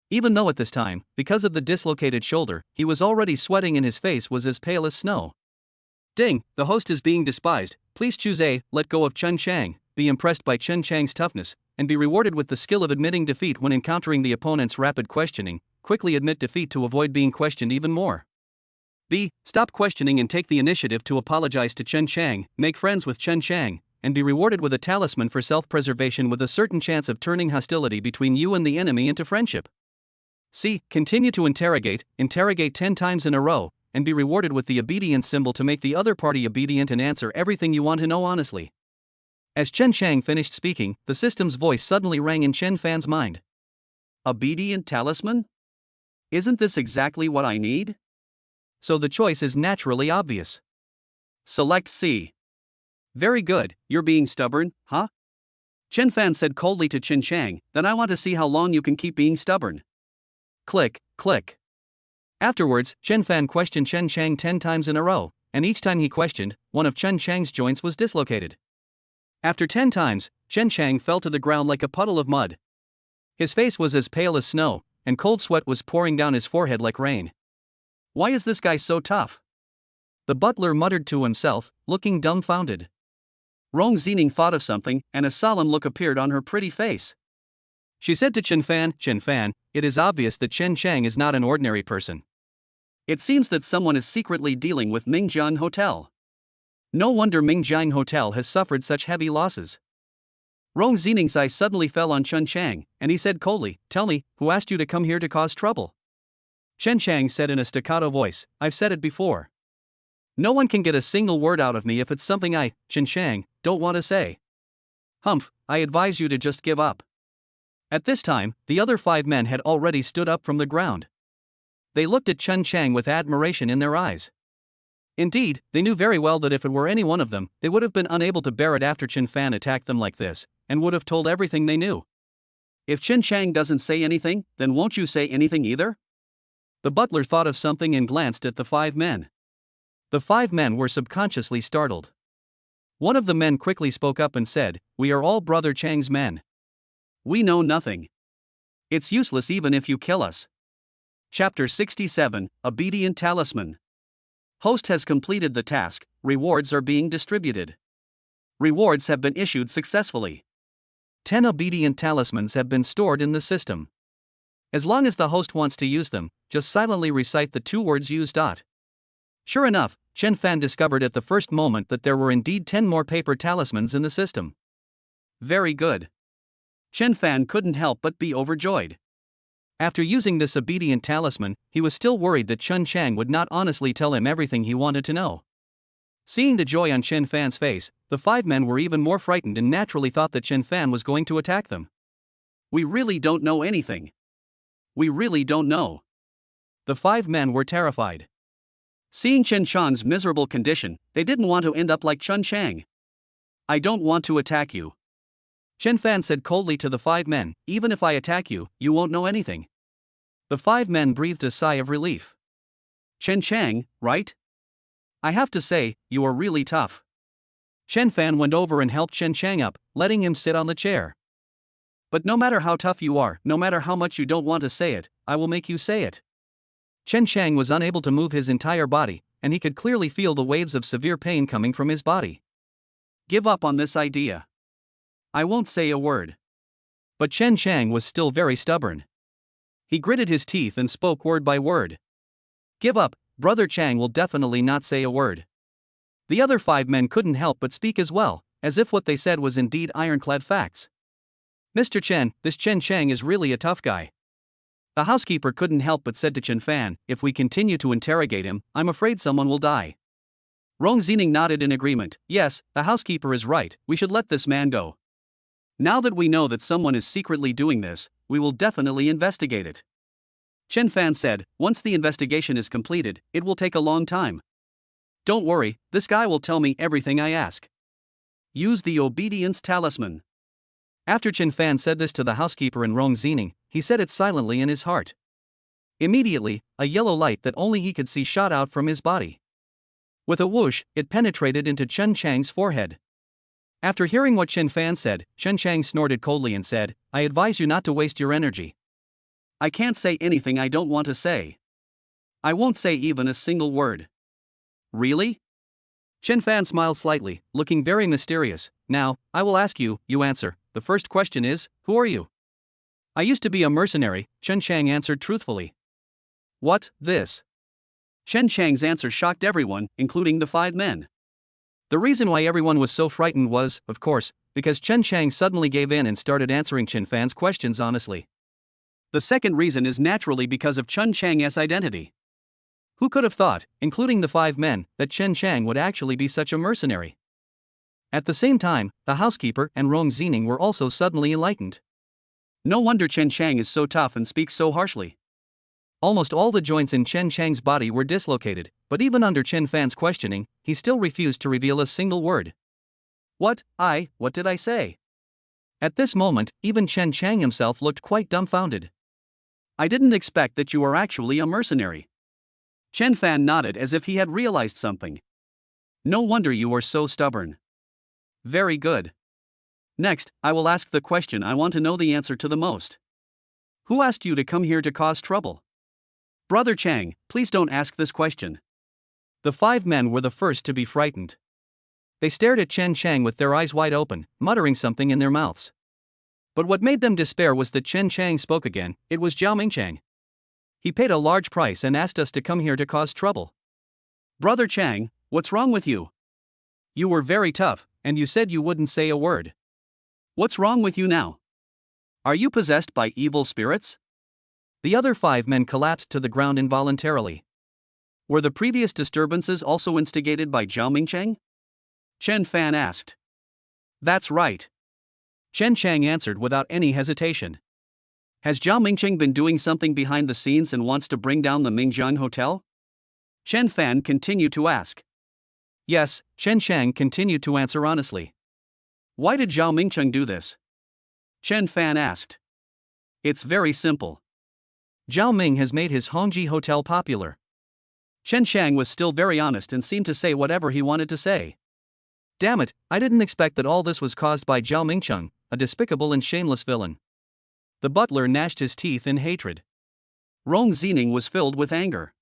Even though at this time, because of the dislocated shoulder, he was already sweating and his face was as pale as snow. "Ding, the host is being despised. Please choose A, let go of Chen Shang, be impressed by Chen Shang's toughness, and be rewarded with the skill of admitting defeat when encountering the opponent's rapid questioning. Quickly admit defeat to avoid being questioned even more. B, stop questioning and take the initiative to apologize to Chen Shang, make friends with Chen Shang, and be rewarded with a talisman for self-preservation with a certain chance of turning hostility between you and the enemy into friendship. C, continue to interrogate 10 times in a row, and be rewarded with the obedience symbol to make the other party obedient and answer everything you want to know honestly." As Chen Shang finished speaking, the system's voice suddenly rang in Chen Fan's mind. "Obedient talisman? Isn't this exactly what I need?" So the choice is naturally obvious. Select C. "Very good, you're being stubborn, huh?" Chen Fan said coldly to Chen Shang, "Then I want to see how long you can keep being stubborn." Click, click. Afterwards, Chen Fan questioned Chen Shang 10 times in a row, and each time he questioned, one of Chen Shang's joints was dislocated. After 10 times, Chen Shang fell to the ground like a puddle of mud. His face was as pale as snow, and cold sweat was pouring down his forehead like rain. "Why is this guy so tough?" The butler muttered to himself, looking dumbfounded. Rong Xining thought of something, and a solemn look appeared on her pretty face. She said to Chen Fan, "It is obvious that Chen Shang is not an ordinary person. It seems that someone is secretly dealing with Mingjiang Hotel. No wonder Mingjiang Hotel has suffered such heavy losses." Rong Xining's eyes suddenly fell on Chen Shang, and he said coldly, "Tell me, who asked you to come here to cause trouble?" Chen Shang said in a staccato voice, "I've said it before. No one can get a single word out of me if it's something I, Chen Shang, don't want to say. Humph, I advise you to just give up." At this time, the other 5 men had already stood up from the ground. They looked at Chen Shang with admiration in their eyes. Indeed, they knew very well that if it were any one of them, they would have been unable to bear it after Chen Fan attacked them like this, and would have told everything they knew. "If Chen Shang doesn't say anything, then won't you say anything either?" The butler thought of something and glanced at the 5 men. The 5 men were subconsciously startled. One of the men quickly spoke up and said, "We are all Brother Chang's men. We know nothing. It's useless even if you kill us." Chapter 67, Obedient Talisman. Host has completed the task, rewards are being distributed. Rewards have been issued successfully. 10 obedient talismans have been stored in the system. As long as the host wants to use them, just silently recite the 2 words used. Sure enough, Chen Fan discovered at the first moment that there were indeed 10 more paper talismans in the system. Very good. Chen Fan couldn't help but be overjoyed. After using this obedient talisman, he was still worried that Chen Chang would not honestly tell him everything he wanted to know. Seeing the joy on Chen Fan's face, the 5 men were even more frightened and naturally thought that Chen Fan was going to attack them. We really don't know anything. We really don't know. The 5 men were terrified. Seeing Chen Chang's miserable condition, they didn't want to end up like Chen Chang. I don't want to attack you. Chen Fan said coldly to the 5 men, even if I attack you, you won't know anything. The 5 men breathed a sigh of relief. Chen Chang, right? I have to say, you are really tough. Chen Fan went over and helped Chen Chang up, letting him sit on the chair. But no matter how tough you are, no matter how much you don't want to say it, I will make you say it. Chen Chang was unable to move his entire body, and he could clearly feel the waves of severe pain coming from his body. Give up on this idea. I won't say a word. But Chen Chang was still very stubborn. He gritted his teeth and spoke word by word. Give up, Brother Chang will definitely not say a word. The other 5 men couldn't help but speak as well, as if what they said was indeed ironclad facts. Mr. Chen, this Chen Chang is really a tough guy. The housekeeper couldn't help but said to Chen Fan, if we continue to interrogate him, I'm afraid someone will die. Rong Zining nodded in agreement. Yes, the housekeeper is right, we should let this man go. Now that we know that someone is secretly doing this, we will definitely investigate it. Chen Fan said, once the investigation is completed, it will take a long time. Don't worry, this guy will tell me everything I ask. Use the obedience talisman. After Chen Fan said this to the housekeeper and Rong Zining, he said it silently in his heart. Immediately, a yellow light that only he could see shot out from his body. With a whoosh, it penetrated into Chen Chang's forehead. After hearing what Chen Fan said, Chen Chang snorted coldly and said, I advise you not to waste your energy. I can't say anything I don't want to say. I won't say even a single word. Really? Chen Fan smiled slightly, looking very mysterious. Now, I will ask you, you answer. The first question is, who are you? I used to be a mercenary, Chen Chang answered truthfully. What, this? Chen Chang's answer shocked everyone, including the 5 men. The reason why everyone was so frightened was, of course, because Chen Chang suddenly gave in and started answering Chen Fan's questions honestly. The second reason is naturally because of Chen Chang's identity. Who could have thought, including the 5 men, that Chen Chang would actually be such a mercenary? At the same time, the housekeeper and Rong Zining were also suddenly enlightened. No wonder Chen Chang is so tough and speaks so harshly. Almost all the joints in Chen Chang's body were dislocated, but even under Chen Fan's questioning, he still refused to reveal a single word. What did I say? At this moment, even Chen Chang himself looked quite dumbfounded. I didn't expect that you are actually a mercenary. Chen Fan nodded as if he had realized something. No wonder you are so stubborn. Very good. Next, I will ask the question I want to know the answer to the most. Who asked you to come here to cause trouble? Brother Chang, please don't ask this question. The 5 men were the first to be frightened. They stared at Chen Chang with their eyes wide open, muttering something in their mouths. But what made them despair was that Chen Chang spoke again. It was Zhao Mingchang. He paid a large price and asked us to come here to cause trouble. Brother Chang, what's wrong with you? You were very tough, and you said you wouldn't say a word. What's wrong with you now? Are you possessed by evil spirits? The other 5 men collapsed to the ground involuntarily. Were the previous disturbances also instigated by Zhao Mingchang? Chen Fan asked. That's right. Chen Chang answered without any hesitation. Has Zhao Mingchang been doing something behind the scenes and wants to bring down the Mingjiang Hotel? Chen Fan continued to ask. Yes, Chen Chang continued to answer honestly. Why did Zhao Mingchang do this? Chen Fan asked. It's very simple. Zhao Ming has made his Hongji Hotel popular. Chen Chang was still very honest and seemed to say whatever he wanted to say. Damn it, I didn't expect that all this was caused by Zhao Mingchang, a despicable and shameless villain. The butler gnashed his teeth in hatred. Rong Zining was filled with anger.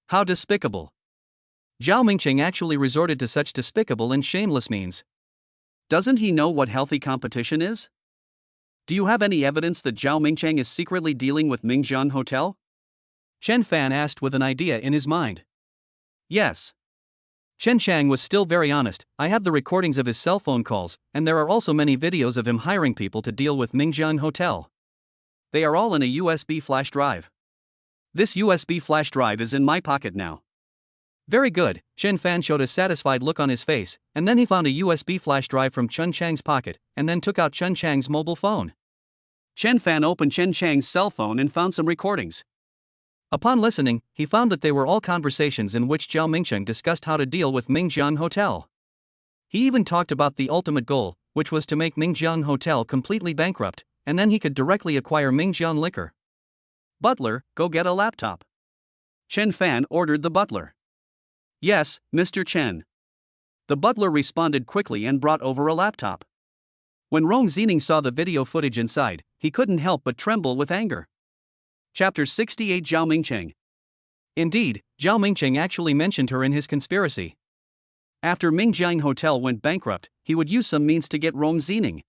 How despicable. Zhao Mingchang actually resorted to such despicable and shameless means. Doesn't he know what healthy competition is? Do you have any evidence that Zhao Mingchang is secretly dealing with Mingjiang Hotel? Chen Fan asked with an idea in his mind. Yes. Chen Chang was still very honest. I have the recordings of his cell phone calls, and there are also many videos of him hiring people to deal with Mingjiang Hotel. They are all in a USB flash drive. This USB flash drive is in my pocket now. Very good, Chen Fan showed a satisfied look on his face, and then he found a USB flash drive from Chen Chang's pocket, and then took out Chen Chang's mobile phone. Chen Fan opened Chen Chang's cell phone and found some recordings. Upon listening, he found that they were all conversations in which Zhao Mingcheng discussed how to deal with Mingjiang Hotel. He even talked about the ultimate goal, which was to make Mingjiang Hotel completely bankrupt, and then he could directly acquire Mingjiang Liquor. Butler, go get a laptop. Chen Fan ordered the butler. Yes, Mr. Chen. The butler responded quickly and brought over a laptop. When Rong Zining saw the video footage inside, he couldn't help but tremble with anger. Chapter 68 Zhao Mingcheng. Indeed, Zhao Mingcheng actually mentioned her in his conspiracy. After Mingjiang Hotel went bankrupt, he would use some means to get Rong Zining.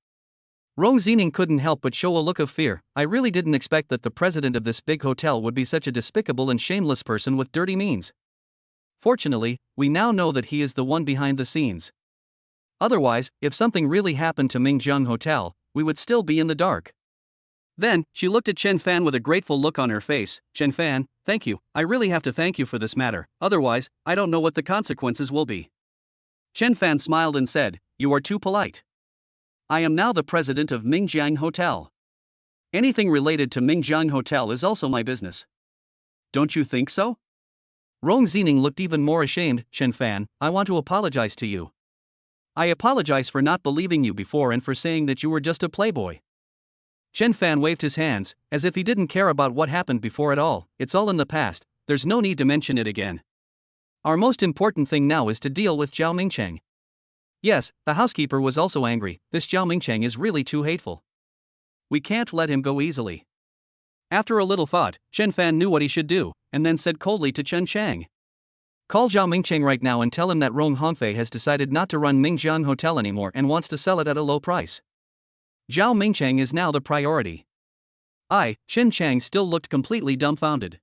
Rong Zining couldn't help but show a look of fear. I really didn't expect that the president of this big hotel would be such a despicable and shameless person with dirty means. Fortunately, we now know that he is the one behind the scenes. Otherwise, if something really happened to Mingjiang Hotel, we would still be in the dark. Then, she looked at Chen Fan with a grateful look on her face. Chen Fan, thank you, I really have to thank you for this matter, otherwise, I don't know what the consequences will be. Chen Fan smiled and said, you are too polite. I am now the president of Mingjiang Hotel. Anything related to Mingjiang Hotel is also my business. Don't you think so? Rong Zining looked even more ashamed. Chen Fan, I want to apologize to you. I apologize for not believing you before and for saying that you were just a playboy. Chen Fan waved his hands, as if he didn't care about what happened before at all. It's all in the past, there's no need to mention it again. Our most important thing now is to deal with Zhao Mingcheng. Yes, the housekeeper was also angry. This Zhao Mingcheng is really too hateful. We can't let him go easily. After a little thought, Chen Fan knew what he should do, and then said coldly to Chen Chang. Call Zhao Mingcheng right now and tell him that Rong Hongfei has decided not to run Mingjiang Hotel anymore and wants to sell it at a low price. Zhao Mingcheng is now the priority. Chen Chang still looked completely dumbfounded.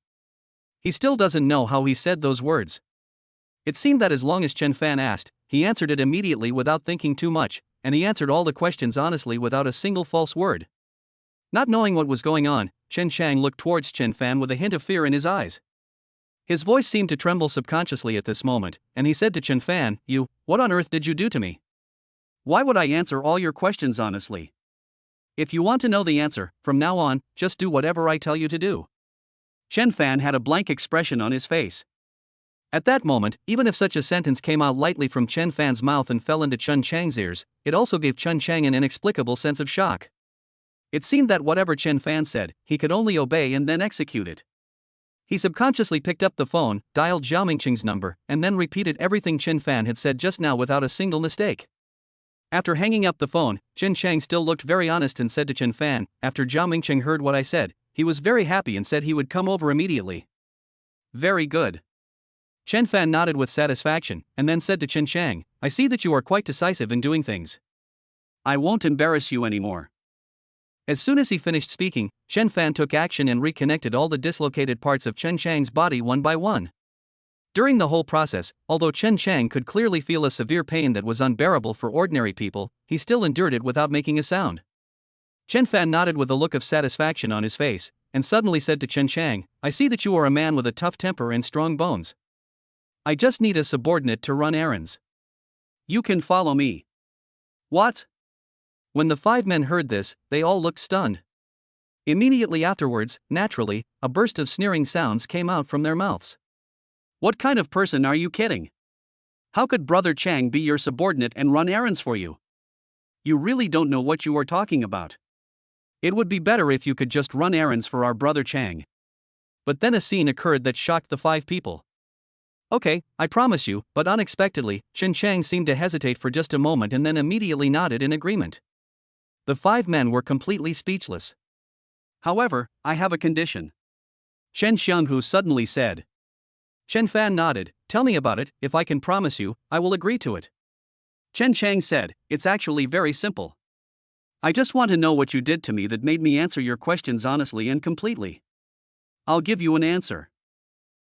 He still doesn't know how he said those words. It seemed that as long as Chen Fan asked, he answered it immediately without thinking too much, and he answered all the questions honestly without a single false word. Not knowing what was going on, Chen Chang looked towards Chen Fan with a hint of fear in his eyes. His voice seemed to tremble subconsciously at this moment, and he said to Chen Fan, what on earth did you do to me? Why would I answer all your questions honestly? If you want to know the answer, from now on, just do whatever I tell you to do. Chen Fan had a blank expression on his face. At that moment, even if such a sentence came out lightly from Chen Fan's mouth and fell into Chen Chang's ears, it also gave Chen Chang an inexplicable sense of shock. It seemed that whatever Chen Fan said, he could only obey and then execute it. He subconsciously picked up the phone, dialed Zhao Mingcheng's number, and then repeated everything Chen Fan had said just now without a single mistake. After hanging up the phone, Chen Chang still looked very honest and said to Chen Fan, after Zhao Mingcheng heard what I said, he was very happy and said he would come over immediately. Very good. Chen Fan nodded with satisfaction, and then said to Chen Chang, I see that you are quite decisive in doing things. I won't embarrass you anymore. As soon as he finished speaking, Chen Fan took action and reconnected all the dislocated parts of Chen Chang's body one by one. During the whole process, although Chen Chang could clearly feel a severe pain that was unbearable for ordinary people, he still endured it without making a sound. Chen Fan nodded with a look of satisfaction on his face, and suddenly said to Chen Chang, I see that you are a man with a tough temper and strong bones. I just need a subordinate to run errands. You can follow me. What? When the 5 men heard this, they all looked stunned. Immediately afterwards, naturally, a burst of sneering sounds came out from their mouths. What kind of person are you kidding? How could Brother Chang be your subordinate and run errands for you? You really don't know what you are talking about. It would be better if you could just run errands for our Brother Chang. But then a scene occurred that shocked the 5 people. Okay, I promise you, but unexpectedly, Chen Chang seemed to hesitate for just a moment and then immediately nodded in agreement. The 5 men were completely speechless. However, I have a condition. Chen Xianghu suddenly said. Chen Fan nodded, tell me about it, if I can promise you, I will agree to it. Chen Chang said, it's actually very simple. I just want to know what you did to me that made me answer your questions honestly and completely. I'll give you an answer.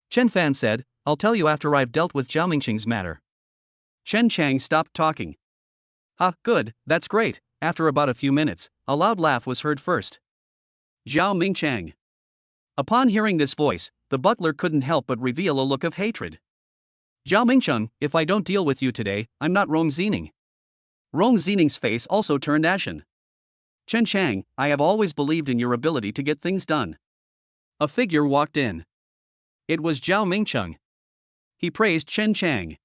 Chen Fan said, I'll tell you after I've dealt with Zhao Mingcheng's matter. Chen Chang stopped talking. Good, that's great. After about a few minutes, a loud laugh was heard first. Zhao Mingchang. Upon hearing this voice, the butler couldn't help but reveal a look of hatred. Zhao Mingcheng, if I don't deal with you today, I'm not Rong Zining. Rong Zining's face also turned ashen. Chen Chang, I have always believed in your ability to get things done. A figure walked in. It was Zhao Mingcheng. He praised Chen Chang.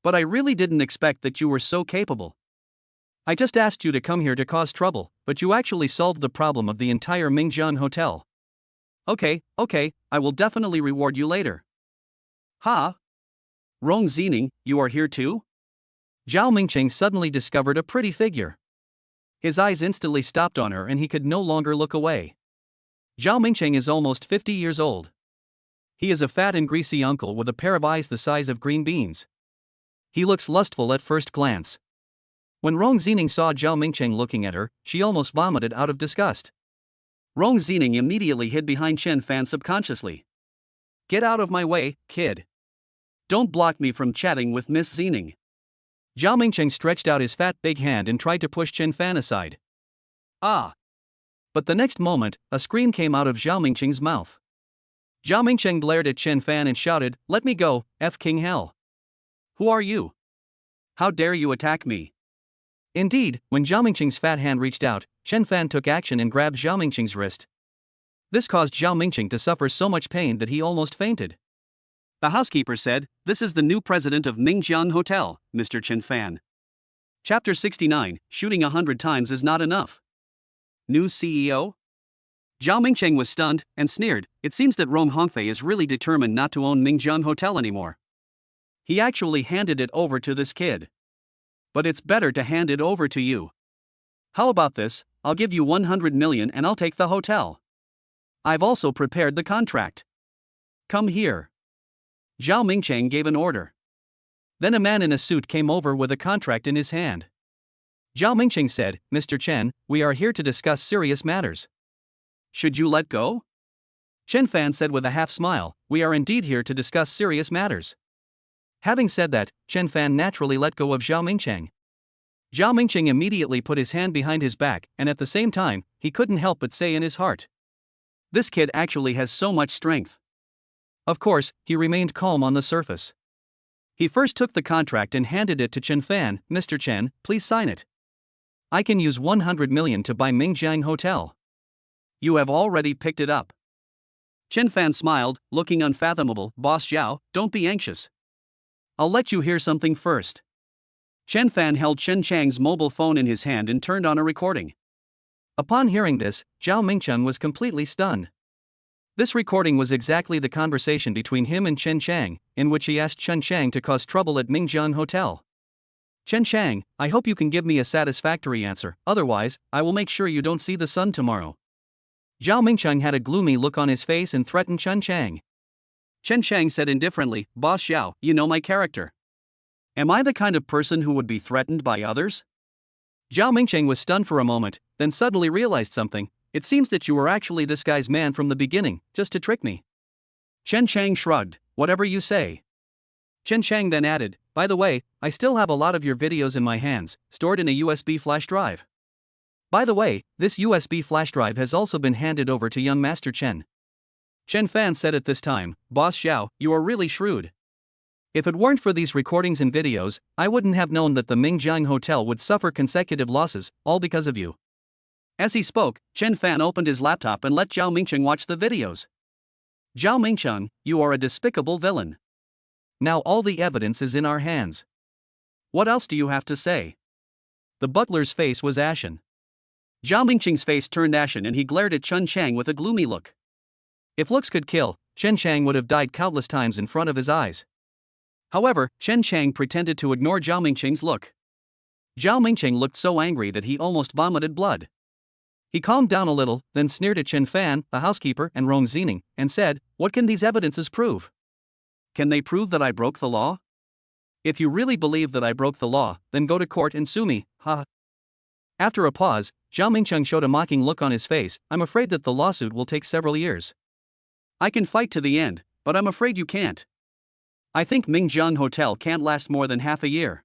But I really didn't expect that you were so capable. I just asked you to come here to cause trouble, but you actually solved the problem of the entire Mingjian Hotel. Okay, I will definitely reward you later. Ha! Rong Zining, you are here too? Zhao Mingcheng suddenly discovered a pretty figure. His eyes instantly stopped on her and he could no longer look away. Zhao Mingcheng is almost 50 years old. He is a fat and greasy uncle with a pair of eyes the size of green beans. He looks lustful at first glance. When Rong Zining saw Zhao Mingcheng looking at her, she almost vomited out of disgust. Rong Zining immediately hid behind Chen Fan subconsciously. Get out of my way, kid. Don't block me from chatting with Miss Zining. Zhao Mingcheng stretched out his fat big hand and tried to push Chen Fan aside. Ah! But the next moment, a scream came out of Zhao Mingcheng's mouth. Zhao Mingcheng glared at Chen Fan and shouted, "Let me go, F King Hell! Who are you? How dare you attack me?" Indeed, when Zhao Mingcheng's fat hand reached out, Chen Fan took action and grabbed Zhao Mingcheng's wrist. This caused Zhao Mingcheng to suffer so much pain that he almost fainted. The housekeeper said, "This is the new president of Mingjian Hotel, Mr. Chen Fan." Chapter 69, Shooting 100 times is not enough. New CEO? Zhao Mingcheng was stunned and sneered. It seems that Rong Hongfei is really determined not to own Mingjian Hotel anymore. He actually handed it over to this kid. But it's better to hand it over to you. How about this? I'll give you 100 million and I'll take the hotel. I've also prepared the contract. Come here. Zhao Mingcheng gave an order. Then a man in a suit came over with a contract in his hand. Zhao Mingcheng said, "Mr. Chen, we are here to discuss serious matters. Should you let go?" Chen Fan said with a half smile, "We are indeed here to discuss serious matters." Having said that, Chen Fan naturally let go of Zhao Mingcheng. Zhao Mingcheng immediately put his hand behind his back, and at the same time, he couldn't help but say in his heart, "This kid actually has so much strength." Of course, he remained calm on the surface. He first took the contract and handed it to Chen Fan. "Mr. Chen, please sign it. I can use 100 million to buy Mingjiang Hotel." "You have already picked it up." Chen Fan smiled, looking unfathomable. "Boss Zhao, don't be anxious. I'll let you hear something first." Chen Fan held Chen Chang's mobile phone in his hand and turned on a recording. Upon hearing this, Zhao Mingcheng was completely stunned. This recording was exactly the conversation between him and Chen Chang, in which he asked Chen Chang to cause trouble at Mingjian Hotel. "Chen Chang, I hope you can give me a satisfactory answer, otherwise, I will make sure you don't see the sun tomorrow." Zhao Mingcheng had a gloomy look on his face and threatened Chen Chang. Chen Chang said indifferently, "Boss Zhao, you know my character. Am I the kind of person who would be threatened by others?" Zhao Mingcheng was stunned for a moment, then suddenly realized something. "It seems that you were actually this guy's man from the beginning, just to trick me." Chen Chang shrugged. "Whatever you say." Chen Chang then added, "By the way, I still have a lot of your videos in my hands, stored in a USB flash drive. By the way, this USB flash drive has also been handed over to young Master Chen." Chen Fan said at this time, "Boss Zhao, you are really shrewd. If it weren't for these recordings and videos, I wouldn't have known that the Mingjiang Hotel would suffer consecutive losses, all because of you." As he spoke, Chen Fan opened his laptop and let Zhao Mingcheng watch the videos. "Zhao Mingcheng, you are a despicable villain. Now all the evidence is in our hands. What else do you have to say?" The butler's face was ashen. Zhao Mingcheng's face turned ashen and he glared at Chen Chang with a gloomy look. If looks could kill, Chen Chang would have died countless times in front of his eyes. However, Chen Chang pretended to ignore Zhao Mingcheng's look. Zhao Mingcheng looked so angry that he almost vomited blood. He calmed down a little, then sneered at Chen Fan, the housekeeper, and Rong Zining, and said, "What can these evidences prove? Can they prove that I broke the law? If you really believe that I broke the law, then go to court and sue me, ha." After a pause, Zhao Mingcheng showed a mocking look on his face. "I'm afraid that the lawsuit will take several years. I can fight to the end, but I'm afraid you can't. I think Mingjiang Hotel can't last more than half a year.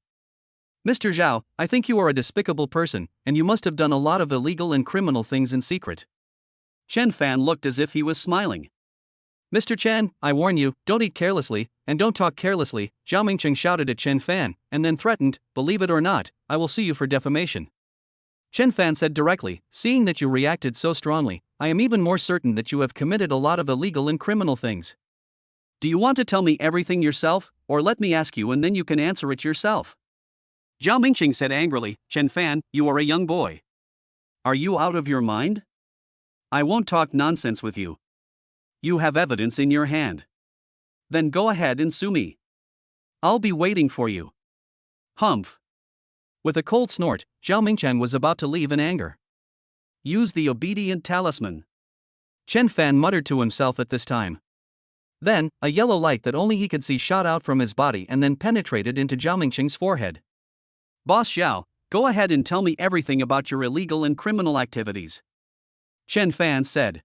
Mr. Zhao, I think you are a despicable person, and you must have done a lot of illegal and criminal things in secret." Chen Fan looked as if he was smiling. Mr. Chen, I warn you, don't eat carelessly, and don't talk carelessly, Zhao Mingcheng shouted at Chen Fan, and then threatened, believe it or not, I will sue you for defamation. Chen Fan said directly, seeing that you reacted so strongly, I am even more certain that you have committed a lot of illegal and criminal things. Do you want to tell me everything yourself, or let me ask you and then you can answer it yourself? Zhao Mingcheng said angrily, Chen Fan, you are a young boy. Are you out of your mind? I won't talk nonsense with you. You have evidence in your hand. Then go ahead and sue me. I'll be waiting for you. Humph. With a cold snort, Zhao Mingcheng was about to leave in anger. Use the obedient talisman. Chen Fan muttered to himself at this time. Then, a yellow light that only he could see shot out from his body and then penetrated into Zhao Mingcheng's forehead. Boss Zhao, go ahead and tell me everything about your illegal and criminal activities. Chen Fan said.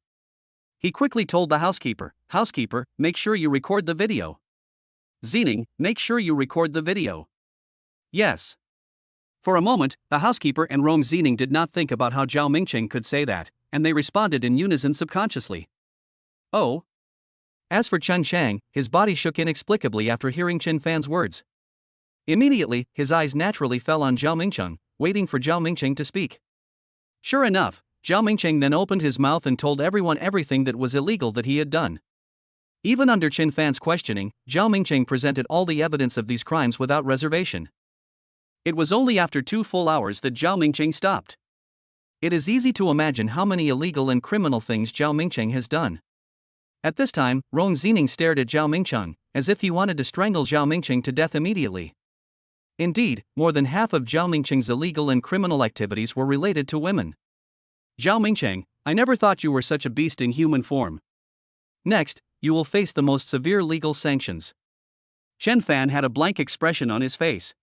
He quickly told the housekeeper, Housekeeper, make sure you record the video. Zining, make sure you record the video. Yes. For a moment, the housekeeper and Rong Zining did not think about how Zhao Mingcheng could say that, and they responded in unison subconsciously. Oh. As for Chen Chang, his body shook inexplicably after hearing Chen Fan's words. Immediately, his eyes naturally fell on Zhao Mingcheng, waiting for Zhao Mingcheng to speak. Sure enough, Zhao Mingcheng then opened his mouth and told everyone everything that was illegal that he had done. Even under Chen Fan's questioning, Zhao Mingcheng presented all the evidence of these crimes without reservation. It was only after 2 full hours that Zhao Mingcheng stopped. It is easy to imagine how many illegal and criminal things Zhao Mingcheng has done. At this time, Rong Zining stared at Zhao Mingcheng, as if he wanted to strangle Zhao Mingcheng to death immediately. Indeed, more than half of Zhao Mingcheng's illegal and criminal activities were related to women. Zhao Mingcheng, I never thought you were such a beast in human form. Next, you will face the most severe legal sanctions. Chen Fan had a blank expression on his face.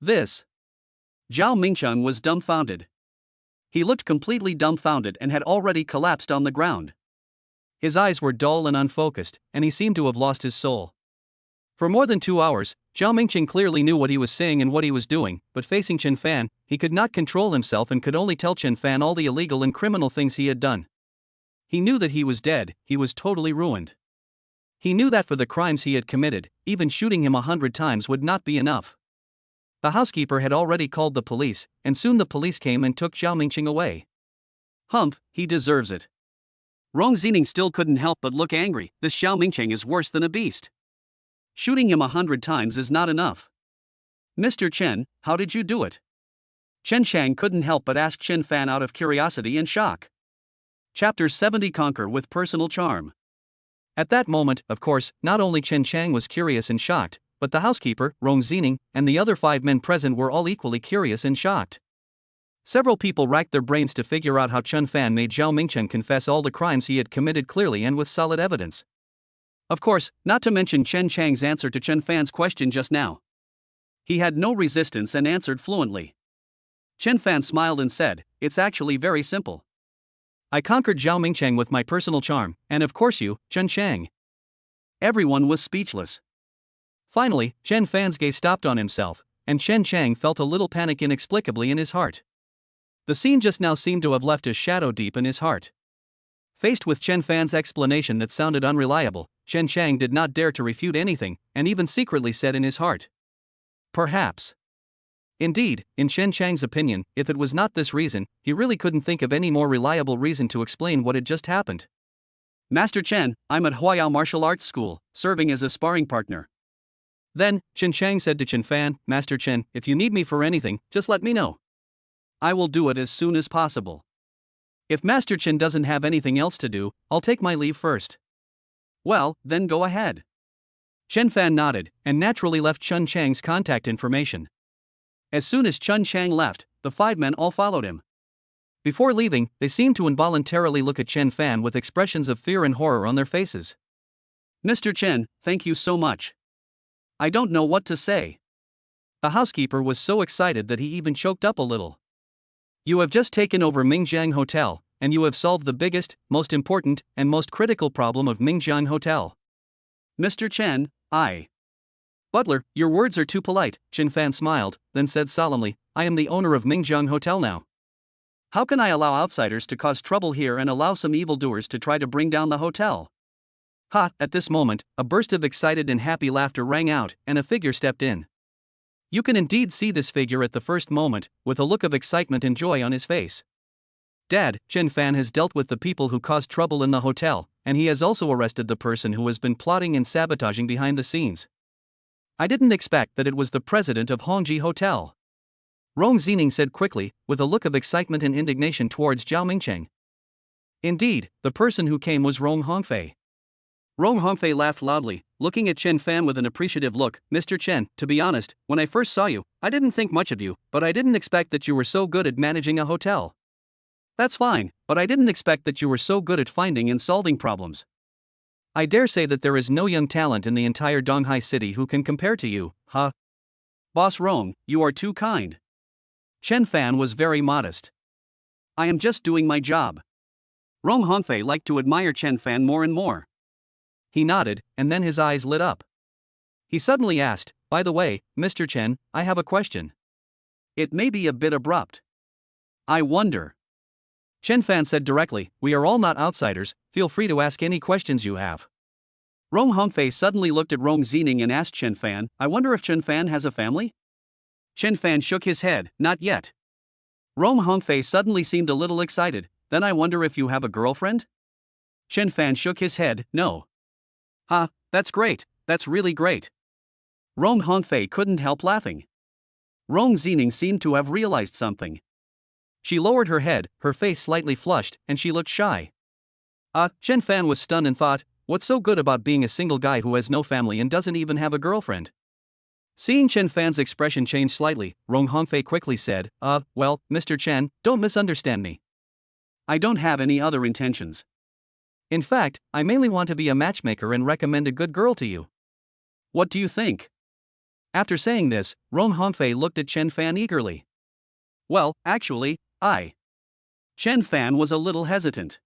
This. Zhao Mingcheng was dumbfounded. He looked completely dumbfounded and had already collapsed on the ground. His eyes were dull and unfocused, and he seemed to have lost his soul. For more than 2 hours, Zhao Mingcheng clearly knew what he was saying and what he was doing, but facing Chen Fan, he could not control himself and could only tell Chen Fan all the illegal and criminal things he had done. He knew that he was dead, he was totally ruined. He knew that for the crimes he had committed, even shooting him 100 times would not be enough. The housekeeper had already called the police, and soon the police came and took Zhao Mingcheng away. Humph, he deserves it. Rong Zining still couldn't help but look angry. This Zhao Mingcheng is worse than a beast. Shooting him 100 times is not enough. Mr. Chen, how did you do it? Chen Chang couldn't help but ask Chen Fan out of curiosity and shock. Chapter 70 Conquer with Personal Charm. At that moment, of course, not only Chen Chang was curious and shocked, but the housekeeper, Rong Zining, and the other 5 men present were all equally curious and shocked. Several people racked their brains to figure out how Chen Fan made Zhao Mingcheng confess all the crimes he had committed clearly and with solid evidence. Of course, not to mention Chen Chang's answer to Chen Fan's question just now. He had no resistance and answered fluently. Chen Fan smiled and said, It's actually very simple. I conquered Zhao Mingcheng with my personal charm, and of course you, Chen Chang. Everyone was speechless. Finally, Chen Fan's gaze stopped on himself, and Chen Chang felt a little panic inexplicably in his heart. The scene just now seemed to have left a shadow deep in his heart. Faced with Chen Fan's explanation that sounded unreliable, Chen Chang did not dare to refute anything, and even secretly said in his heart, Perhaps. Indeed, in Chen Chang's opinion, if it was not this reason, he really couldn't think of any more reliable reason to explain what had just happened. Master Chen, I'm at Huayao Martial Arts School, serving as a sparring partner. Then, Chen Chang said to Chen Fan, Master Chen, if you need me for anything, just let me know. I will do it as soon as possible. If Master Chen doesn't have anything else to do, I'll take my leave first. Well, then go ahead. Chen Fan nodded, and naturally left Chen Chang's contact information. As soon as Chen Chang left, the 5 men all followed him. Before leaving, they seemed to involuntarily look at Chen Fan with expressions of fear and horror on their faces. Mr. Chen, thank you so much. I don't know what to say. The housekeeper was so excited that he even choked up a little. You have just taken over Mingjiang Hotel, and you have solved the biggest, most important, and most critical problem of Mingjiang Hotel. Mr. Chen, Butler, your words are too polite, Chen Fan smiled, then said solemnly, I am the owner of Mingjiang Hotel now. How can I allow outsiders to cause trouble here and allow some evildoers to try to bring down the hotel? Ha! At this moment, a burst of excited and happy laughter rang out, and a figure stepped in. You can indeed see this figure at the first moment, with a look of excitement and joy on his face. Dad, Chen Fan has dealt with the people who caused trouble in the hotel, and he has also arrested the person who has been plotting and sabotaging behind the scenes. I didn't expect that it was the president of Hongji Hotel. Rong Zining said quickly, with a look of excitement and indignation towards Zhao Mingcheng. Indeed, the person who came was Rong Hongfei. Rong Hongfei laughed loudly, looking at Chen Fan with an appreciative look. Mr. Chen, to be honest, when I first saw you, I didn't think much of you, but I didn't expect that you were so good at managing a hotel. That's fine, but I didn't expect that you were so good at finding and solving problems. I dare say that there is no young talent in the entire Donghai city who can compare to you, huh? Boss Rong, you are too kind. Chen Fan was very modest. I am just doing my job. Rong Hongfei liked to admire Chen Fan more and more. He nodded, and then his eyes lit up. He suddenly asked, by the way, Mr. Chen, I have a question. It may be a bit abrupt. I wonder. Chen Fan said directly, we are all not outsiders, feel free to ask any questions you have. Rong Hongfei suddenly looked at Rong Zining and asked Chen Fan, I wonder if Chen Fan has a family? Chen Fan shook his head, not yet. Rong Hongfei suddenly seemed a little excited, then I wonder if you have a girlfriend? Chen Fan shook his head, no. Ha, that's great, that's really great. Rong Hongfei couldn't help laughing. Rong Zining seemed to have realized something. She lowered her head, her face slightly flushed, and she looked shy. Chen Fan was stunned and thought, what's so good about being a single guy who has no family and doesn't even have a girlfriend? Seeing Chen Fan's expression change slightly, Rong Hongfei quickly said, well, Mr. Chen, don't misunderstand me. I don't have any other intentions. In fact, I mainly want to be a matchmaker and recommend a good girl to you. What do you think? After saying this, Rong Hongfei looked at Chen Fan eagerly. Well, actually, Chen Fan was a little hesitant.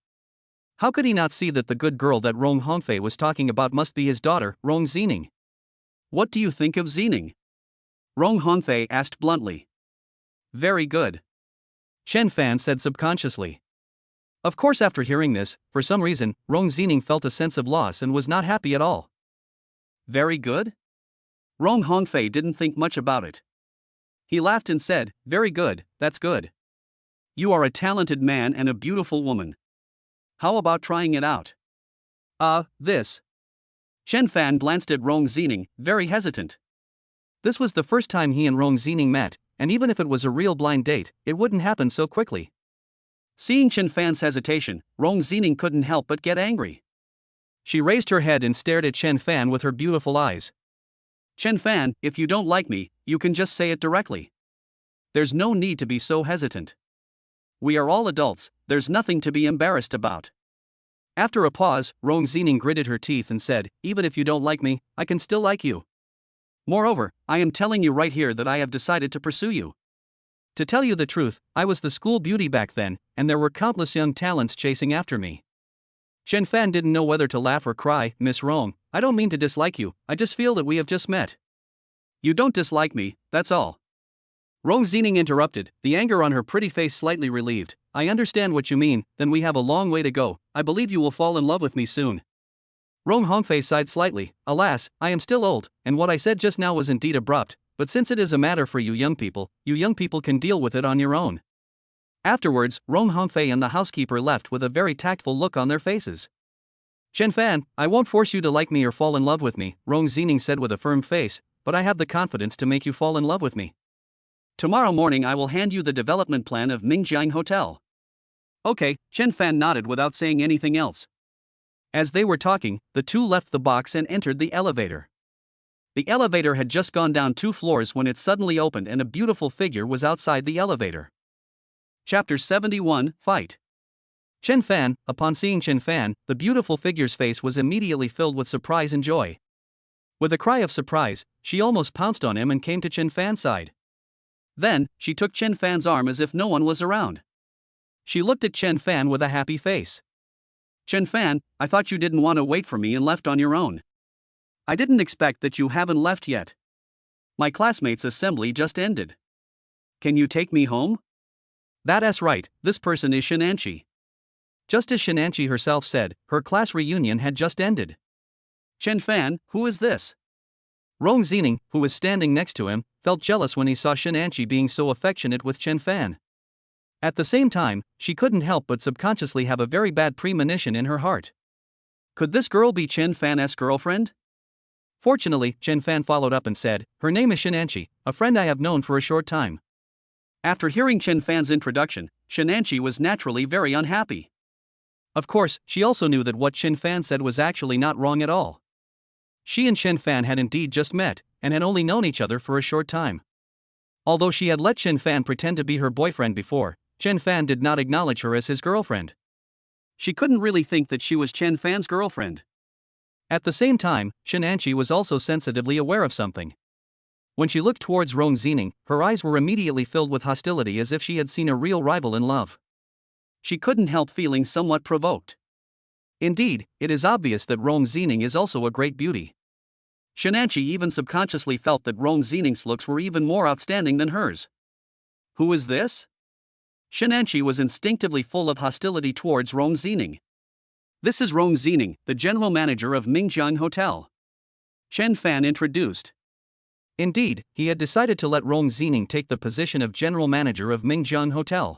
How could he not see that the good girl that Rong Hongfei was talking about must be his daughter, Rong Zining? What do you think of Zining? Rong Hongfei asked bluntly. Very good. Chen Fan said subconsciously. Of course, after hearing this, for some reason, Rong Zining felt a sense of loss and was not happy at all. Very good? Rong Hongfei didn't think much about it. He laughed and said, very good, that's good. You are a talented man and a beautiful woman. How about trying it out? This. Chen Fan glanced at Rong Zining, very hesitant. This was the first time he and Rong Zining met, and even if it was a real blind date, it wouldn't happen so quickly. Seeing Chen Fan's hesitation, Rong Zining couldn't help but get angry. She raised her head and stared at Chen Fan with her beautiful eyes. Chen Fan, if you don't like me, you can just say it directly. There's no need to be so hesitant. We are all adults, there's nothing to be embarrassed about. After a pause, Rong Zining gritted her teeth and said, even if you don't like me, I can still like you. Moreover, I am telling you right here that I have decided to pursue you. To tell you the truth, I was the school beauty back then, and there were countless young talents chasing after me. Chen Fan didn't know whether to laugh or cry. Miss Rong, I don't mean to dislike you, I just feel that we have just met. You don't dislike me, that's all. Rong Zining interrupted, the anger on her pretty face slightly relieved. I understand what you mean, then we have a long way to go, I believe you will fall in love with me soon. Rong Hongfei sighed slightly, alas, I am still old, and what I said just now was indeed abrupt, but since it is a matter for you young people can deal with it on your own. Afterwards, Rong Hongfei and the housekeeper left with a very tactful look on their faces. Chen Fan, I won't force you to like me or fall in love with me, Rong Zining said with a firm face, but I have the confidence to make you fall in love with me. Tomorrow morning I will hand you the development plan of Mingjiang Hotel. Okay, Chen Fan nodded without saying anything else. As they were talking, the two left the box and entered the elevator. The elevator had just gone down 2 floors when it suddenly opened and a beautiful figure was outside the elevator. Chapter 71, Fight. Chen Fan, upon seeing Chen Fan, the beautiful figure's face was immediately filled with surprise and joy. With a cry of surprise, she almost pounced on him and came to Chen Fan's side. Then, she took Chen Fan's arm as if no one was around. She looked at Chen Fan with a happy face. Chen Fan, I thought you didn't want to wait for me and left on your own. I didn't expect that you haven't left yet. My classmates' assembly just ended. Can you take me home? That's right, this person is Shinanchi. Just as Shinanchi herself said, her class reunion had just ended. Chen Fan, who is this? Rong Zining, who was standing next to him, felt jealous when he saw Shinanchi being so affectionate with Chen Fan. At the same time, she couldn't help but subconsciously have a very bad premonition in her heart. Could this girl be Chen Fan's girlfriend? Fortunately, Chen Fan followed up and said, her name is Shinanchi, a friend I have known for a short time. After hearing Chen Fan's introduction, Shinanchi was naturally very unhappy. Of course, she also knew that what Chen Fan said was actually not wrong at all. She and Chen Fan had indeed just met, and had only known each other for a short time. Although she had let Chen Fan pretend to be her boyfriend before, Chen Fan did not acknowledge her as his girlfriend. She couldn't really think that she was Chen Fan's girlfriend. At the same time, Shinanchi was also sensitively aware of something. When she looked towards Rong Zining, her eyes were immediately filled with hostility as if she had seen a real rival in love. She couldn't help feeling somewhat provoked. Indeed, it is obvious that Rong Zining is also a great beauty. Shinanchi even subconsciously felt that Rong Zining's looks were even more outstanding than hers. Who is this? Shinanchi was instinctively full of hostility towards Rong Zining. This is Rong Zining, the general manager of Mingjiang Hotel. Chen Fan introduced. Indeed, he had decided to let Rong Zining take the position of general manager of Mingjiang Hotel.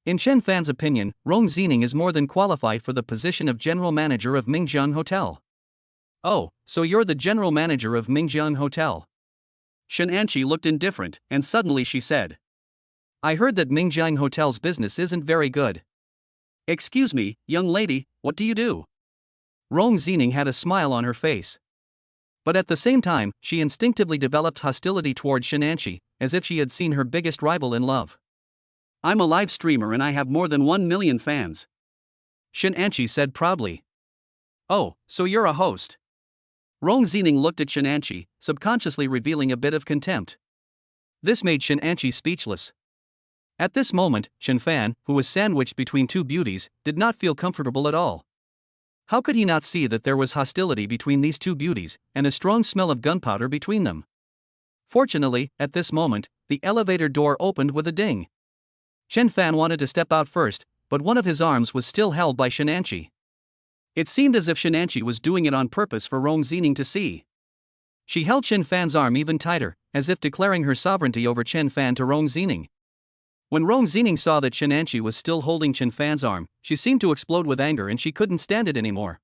In Chen Fan's opinion, Rong Zining is more than qualified for the position of general manager of Mingjiang Hotel. Oh, so you're the general manager of Mingjiang Hotel? Shinanchi looked indifferent, and suddenly she said, I heard that Mingjiang Hotel's business isn't very good. Excuse me, young lady, what do you do? Rong Zining had a smile on her face. But at the same time, she instinctively developed hostility toward Shinanchi, as if she had seen her biggest rival in love. I'm a live streamer and I have more than 1 million fans. Shinanchi said proudly. Oh, so you're a host. Rong Zining looked at Shinanchi, subconsciously revealing a bit of contempt. This made Shinanchi speechless. At this moment, Chen Fan, who was sandwiched between two beauties, did not feel comfortable at all. How could he not see that there was hostility between these two beauties, and a strong smell of gunpowder between them? Fortunately, at this moment, the elevator door opened with a ding. Chen Fan wanted to step out first, but one of his arms was still held by Shinanchi. It seemed as if Shinanchi was doing it on purpose for Rong Zining to see. She held Chen Fan's arm even tighter, as if declaring her sovereignty over Chen Fan to Rong Zining. When Rong Zining saw that Shinanchi was still holding Chen Fan's arm, she seemed to explode with anger and she couldn't stand it anymore.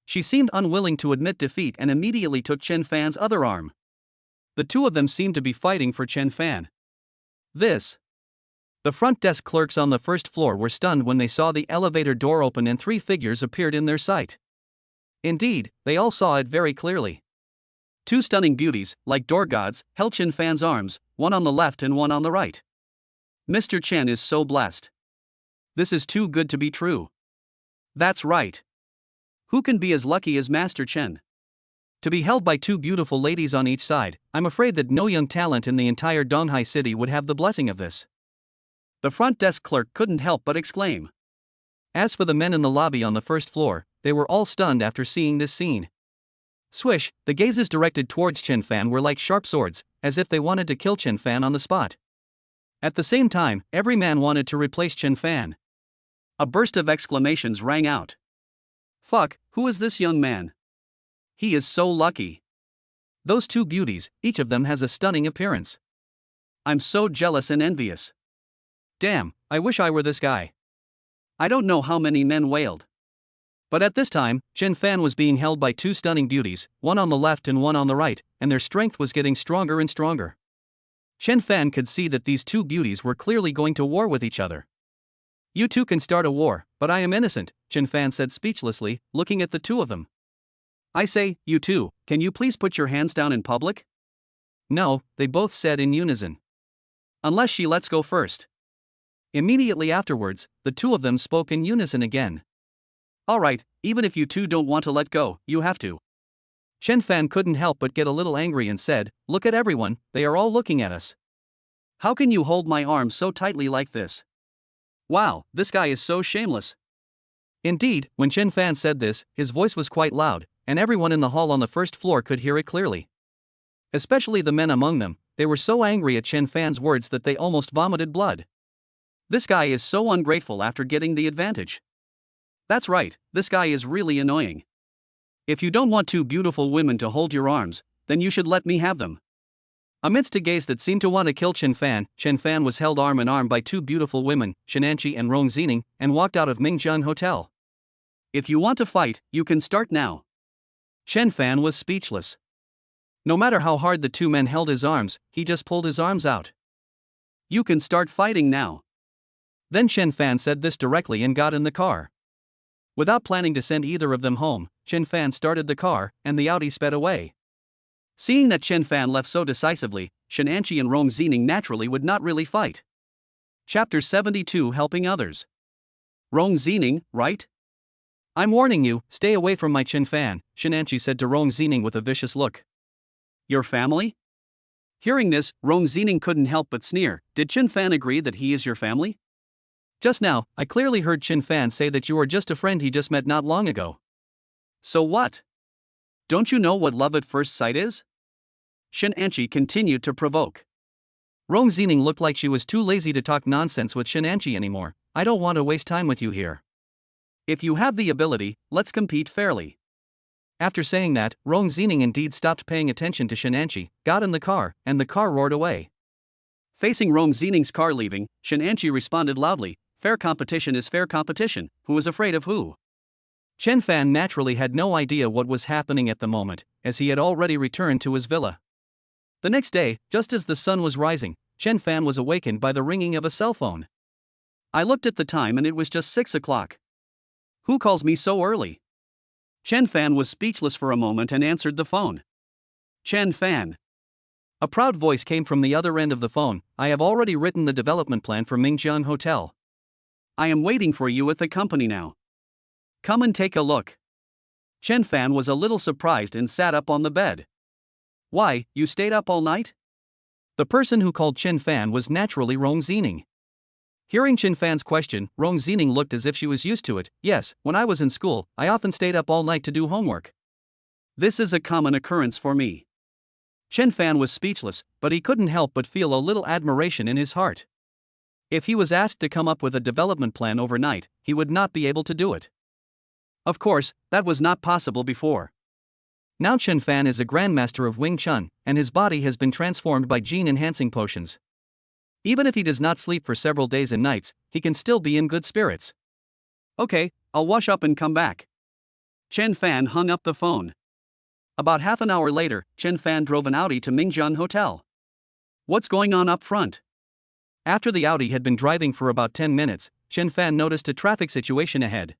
She seemed unwilling to admit defeat and immediately took Chen Fan's other arm. The two of them seemed to be fighting for Chen Fan. The front desk clerks on the first floor were stunned when they saw the elevator door open and three figures appeared in their sight. Indeed, they all saw it very clearly. Two stunning beauties, like door gods, held Chen Fan's arms, one on the left and one on the right. Mr. Chen is so blessed. This is too good to be true. That's right. Who can be as lucky as Master Chen? To be held by two beautiful ladies on each side, I'm afraid that no young talent in the entire Donghai city would have the blessing of this. The front desk clerk couldn't help but exclaim. As for the men in the lobby on the first floor, they were all stunned after seeing this scene. Swish, the gazes directed towards Chen Fan were like sharp swords, as if they wanted to kill Chen Fan on the spot. At the same time, every man wanted to replace Chen Fan. A burst of exclamations rang out. Fuck, who is this young man? He is so lucky. Those two beauties, each of them has a stunning appearance. I'm so jealous and envious. Damn, I wish I were this guy. I don't know how many men wailed. But at this time, Chen Fan was being held by two stunning beauties, one on the left and one on the right, and their strength was getting stronger and stronger. Chen Fan could see that these two beauties were clearly going to war with each other. You two can start a war, but I am innocent, Chen Fan said speechlessly, looking at the two of them. I say, you two, can you please put your hands down in public? No, they both said in unison. Unless she lets go first. Immediately afterwards, the two of them spoke in unison again. Alright, even if you two don't want to let go, you have to. Chen Fan couldn't help but get a little angry and said, look at everyone, they are all looking at us. How can you hold my arm so tightly like this? Wow, this guy is so shameless. Indeed, when Chen Fan said this, his voice was quite loud, and everyone in the hall on the first floor could hear it clearly. Especially the men among them, they were so angry at Chen Fan's words that they almost vomited blood. This guy is so ungrateful after getting the advantage. That's right, this guy is really annoying. If you don't want two beautiful women to hold your arms, then you should let me have them. Amidst a gaze that seemed to want to kill Chen Fan was held arm in arm by two beautiful women, Shenanchi and Rong Zining, and walked out of Mingjian Hotel. If you want to fight, you can start now. Chen Fan was speechless. No matter how hard the two men held his arms, he just pulled his arms out. You can start fighting now. Then Chen Fan said this directly and got in the car. Without planning to send either of them home, Chen Fan started the car, and the Audi sped away. Seeing that Chen Fan left so decisively, Shenanchi and Rong Zining naturally would not really fight. Chapter 72, Helping Others. Rong Zining, right? I'm warning you, stay away from my Chen Fan, Shenanchi said to Rong Zining with a vicious look. Your family? Hearing this, Rong Zining couldn't help but sneer. Did Chen Fan agree that he is your family? Just now, I clearly heard Chen Fan say that you are just a friend he just met not long ago. So what? Don't you know what love at first sight is? Shenanchi continued to provoke. Rong Zining looked like she was too lazy to talk nonsense with Shenanchi anymore. I don't want to waste time with you here. If you have the ability, let's compete fairly. After saying that, Rong Zining indeed stopped paying attention to Shenanchi, got in the car, and the car roared away. Facing Rong Zining's car leaving, Shenanchi responded loudly, fair competition is fair competition, who is afraid of who? Chen Fan naturally had no idea what was happening at the moment, as he had already returned to his villa. The next day, just as the sun was rising, Chen Fan was awakened by the ringing of a cell phone. I looked at the time and it was just 6 o'clock. Who calls me so early? Chen Fan was speechless for a moment and answered the phone. Chen Fan. A proud voice came from the other end of the phone. I have already written the development plan for Mingjian Hotel. I am waiting for you at the company now. Come and take a look. Chen Fan was a little surprised and sat up on the bed. Why, you stayed up all night? The person who called Chen Fan was naturally Rong Zining. Hearing Chen Fan's question, Rong Zining looked as if she was used to it. Yes, when I was in school, I often stayed up all night to do homework. This is a common occurrence for me. Chen Fan was speechless, but he couldn't help but feel a little admiration in his heart. If he was asked to come up with a development plan overnight, he would not be able to do it. Of course, that was not possible before. Now Chen Fan is a grandmaster of Wing Chun, and his body has been transformed by gene-enhancing potions. Even if he does not sleep for several days and nights, he can still be in good spirits. Okay, I'll wash up and come back. Chen Fan hung up the phone. About half an hour later, Chen Fan drove an Audi to Mingjian Hotel. What's going on up front? After the Audi had been driving for about 10 minutes, Chen Fan noticed a traffic situation ahead.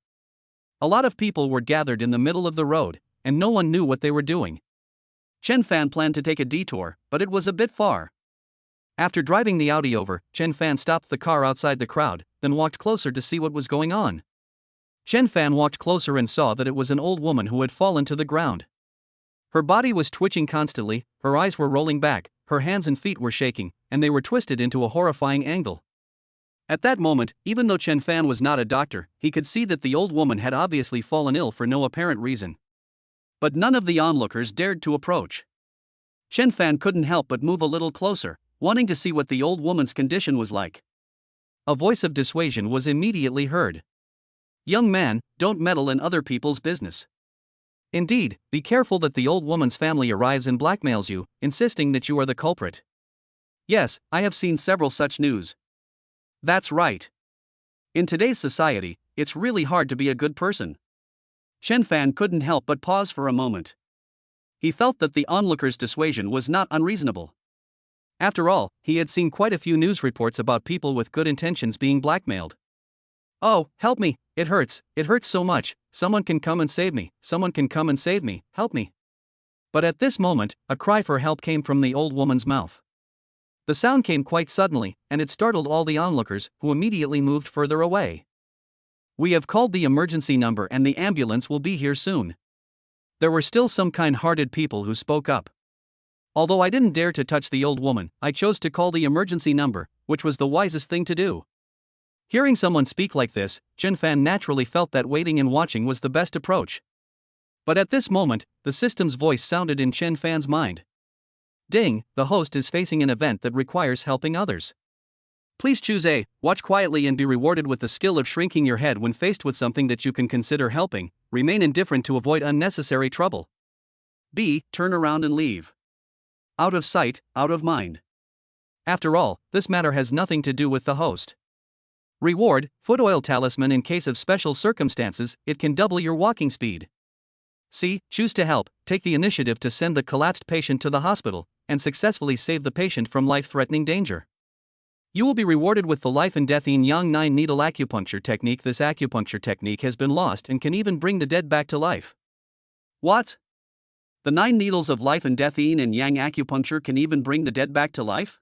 A lot of people were gathered in the middle of the road, and no one knew what they were doing. Chen Fan planned to take a detour, but it was a bit far. After driving the Audi over, Chen Fan stopped the car outside the crowd, then walked closer to see what was going on. Chen Fan walked closer and saw that it was an old woman who had fallen to the ground. Her body was twitching constantly, her eyes were rolling back, her hands and feet were shaking, and they were twisted into a horrifying angle. At that moment, even though Chen Fan was not a doctor, he could see that the old woman had obviously fallen ill for no apparent reason. But none of the onlookers dared to approach. Chen Fan couldn't help but move a little closer, wanting to see what the old woman's condition was like. A voice of dissuasion was immediately heard. Young man, don't meddle in other people's business. Indeed, be careful that the old woman's family arrives and blackmails you, insisting that you are the culprit. Yes, I have seen several such news. That's right. In today's society, it's really hard to be a good person. Chen Fan couldn't help but pause for a moment. He felt that the onlookers' dissuasion was not unreasonable. After all, he had seen quite a few news reports about people with good intentions being blackmailed. Oh, help me, it hurts so much, someone can come and save me, someone can come and save me, help me. But at this moment, a cry for help came from the old woman's mouth. The sound came quite suddenly, and it startled all the onlookers, who immediately moved further away. We have called the emergency number and the ambulance will be here soon. There were still some kind-hearted people who spoke up. Although I didn't dare to touch the old woman, I chose to call the emergency number, which was the wisest thing to do. Hearing someone speak like this, Chen Fan naturally felt that waiting and watching was the best approach. But at this moment, the system's voice sounded in Chen Fan's mind. Ding, the host is facing an event that requires helping others. Please choose A. Watch quietly and be rewarded with the skill of shrinking your head when faced with something that you can consider helping. Remain indifferent to avoid unnecessary trouble. B. Turn around and leave. Out of sight, out of mind. After all, this matter has nothing to do with the host. Reward: foot oil talisman. In case of special circumstances, it can double your walking speed. C. Choose to help. Take the initiative to send the collapsed patient to the hospital and successfully save the patient from life-threatening danger. You will be rewarded with the life and death yin yang 9 needle acupuncture technique. This acupuncture technique has been lost and can even bring the dead back to life. What? The 9 needles of life and death yin and yang acupuncture can even bring the dead back to life?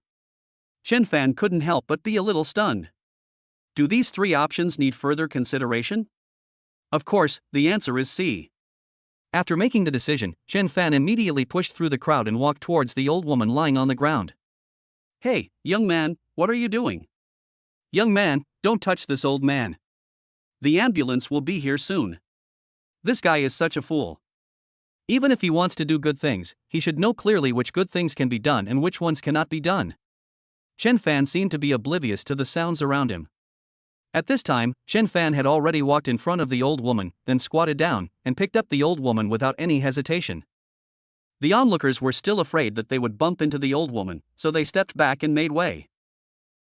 Chen Fan couldn't help but be a little stunned. Do these 3 options need further consideration? Of course, the answer is C. After making the decision, Chen Fan immediately pushed through the crowd and walked towards the old woman lying on the ground. Hey, young man, what are you doing? Young man, don't touch this old man. The ambulance will be here soon. This guy is such a fool. Even if he wants to do good things, he should know clearly which good things can be done and which ones cannot be done. Chen Fan seemed to be oblivious to the sounds around him. At this time, Chen Fan had already walked in front of the old woman, then squatted down, and picked up the old woman without any hesitation. The onlookers were still afraid that they would bump into the old woman, so they stepped back and made way.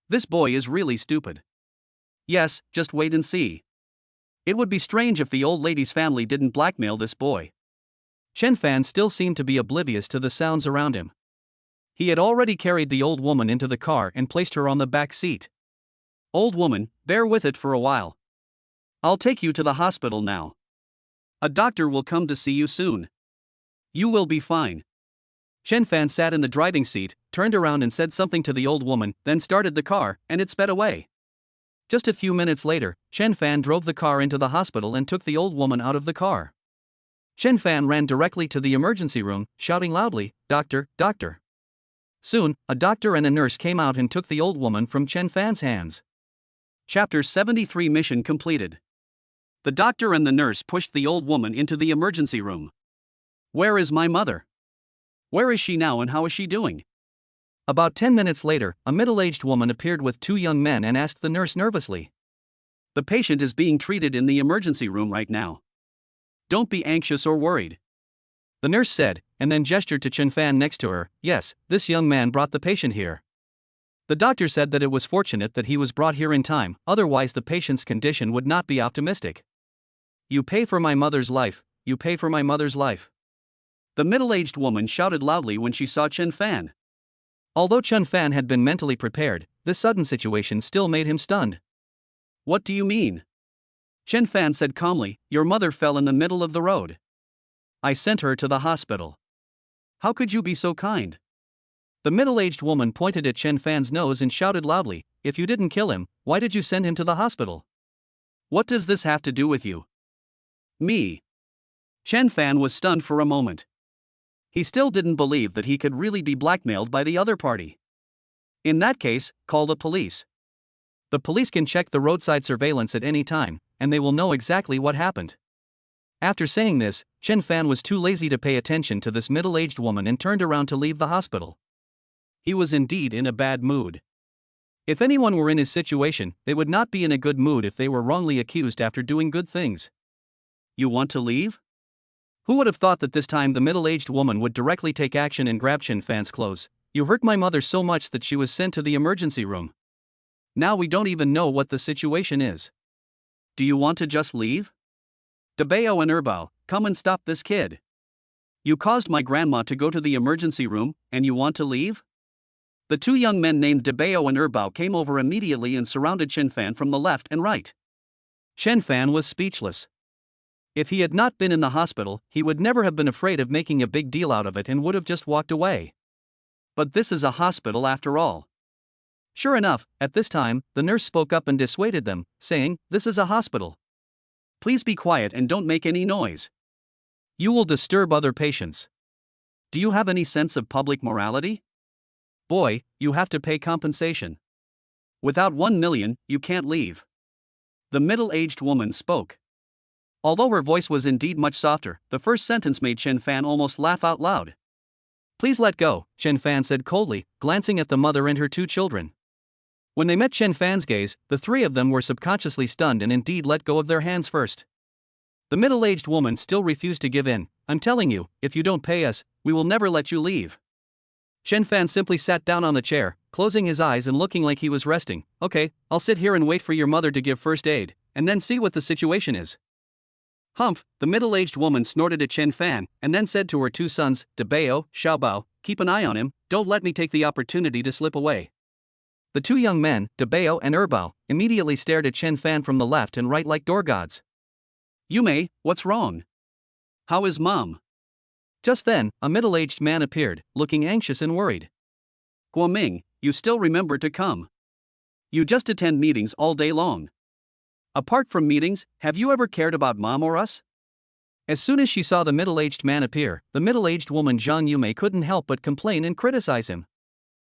This boy is really stupid. Yes, just wait and see. It would be strange if the old lady's family didn't blackmail this boy. Chen Fan still seemed to be oblivious to the sounds around him. He had already carried the old woman into the car and placed her on the back seat. Old woman, bear with it for a while. I'll take you to the hospital now. A doctor will come to see you soon. You will be fine. Chen Fan sat in the driving seat, turned around and said something to the old woman, then started the car, and it sped away. Just a few minutes later, Chen Fan drove the car into the hospital and took the old woman out of the car. Chen Fan ran directly to the emergency room, shouting loudly, "Doctor, doctor." Soon, a doctor and a nurse came out and took the old woman from Chen Fan's hands. Chapter 73 Mission completed. The doctor and the nurse pushed the old woman into the emergency room. Where is my mother? Where is she now and how is she doing? About 10 minutes later, a middle-aged woman appeared with 2 young men and asked the nurse nervously. The patient is being treated in the emergency room right now. Don't be anxious or worried. The nurse said, and then gestured to Chen Fan next to her. Yes, this young man brought the patient here. The doctor said that it was fortunate that he was brought here in time, otherwise the patient's condition would not be optimistic. You pay for my mother's life, you pay for my mother's life. The middle-aged woman shouted loudly when she saw Chen Fan. Although Chen Fan had been mentally prepared, this sudden situation still made him stunned. What do you mean? Chen Fan said calmly, your mother fell in the middle of the road. I sent her to the hospital. How could you be so kind? The middle-aged woman pointed at Chen Fan's nose and shouted loudly, if you didn't kill him, why did you send him to the hospital? What does this have to do with you? Me. Chen Fan was stunned for a moment. He still didn't believe that he could really be blackmailed by the other party. In that case, call the police. The police can check the roadside surveillance at any time, and they will know exactly what happened. After saying this, Chen Fan was too lazy to pay attention to this middle-aged woman and turned around to leave the hospital. He was indeed in a bad mood. If anyone were in his situation, they would not be in a good mood if they were wrongly accused after doing good things. You want to leave? Who would have thought that this time the middle-aged woman would directly take action and grab Chen Fan's clothes? You hurt my mother so much that she was sent to the emergency room. Now we don't even know what the situation is. Do you want to just leave? Debao and Erbao, come and stop this kid. You caused my grandma to go to the emergency room, and you want to leave? The 2 young men named Debao and Erbao came over immediately and surrounded Chen Fan from the left and right. Chen Fan was speechless. If he had not been in the hospital, he would never have been afraid of making a big deal out of it and would have just walked away. But this is a hospital after all. Sure enough, at this time, the nurse spoke up and dissuaded them, saying, this is a hospital. Please be quiet and don't make any noise. You will disturb other patients. Do you have any sense of public morality? Boy, you have to pay compensation. Without 1 million, you can't leave. The middle-aged woman spoke. Although her voice was indeed much softer, the first sentence made Chen Fan almost laugh out loud. Please let go, Chen Fan said coldly, glancing at the mother and her 2 children. When they met Chen Fan's gaze, the three of them were subconsciously stunned and indeed let go of their hands first. The middle-aged woman still refused to give in. "I'm telling you, if you don't pay us, we will never let you leave." Chen Fan simply sat down on the chair, closing his eyes and looking like he was resting. "Okay, I'll sit here and wait for your mother to give first aid, and then see what the situation is." "Humph," the middle-aged woman snorted at Chen Fan, and then said to her two sons, De Bao, Xiaobao, "Keep an eye on him, don't let me take the opportunity to slip away." The two young men, De Bao and Erbao, immediately stared at Chen Fan from the left and right like door gods. "Yume, what's wrong? How is Mom?" Just then, a middle-aged man appeared, looking anxious and worried. "Guoming, you still remember to come? You just attend meetings all day long. Apart from meetings, have you ever cared about Mom or us?" As soon as she saw the middle-aged man appear, the middle-aged woman Zhang Yume couldn't help but complain and criticize him.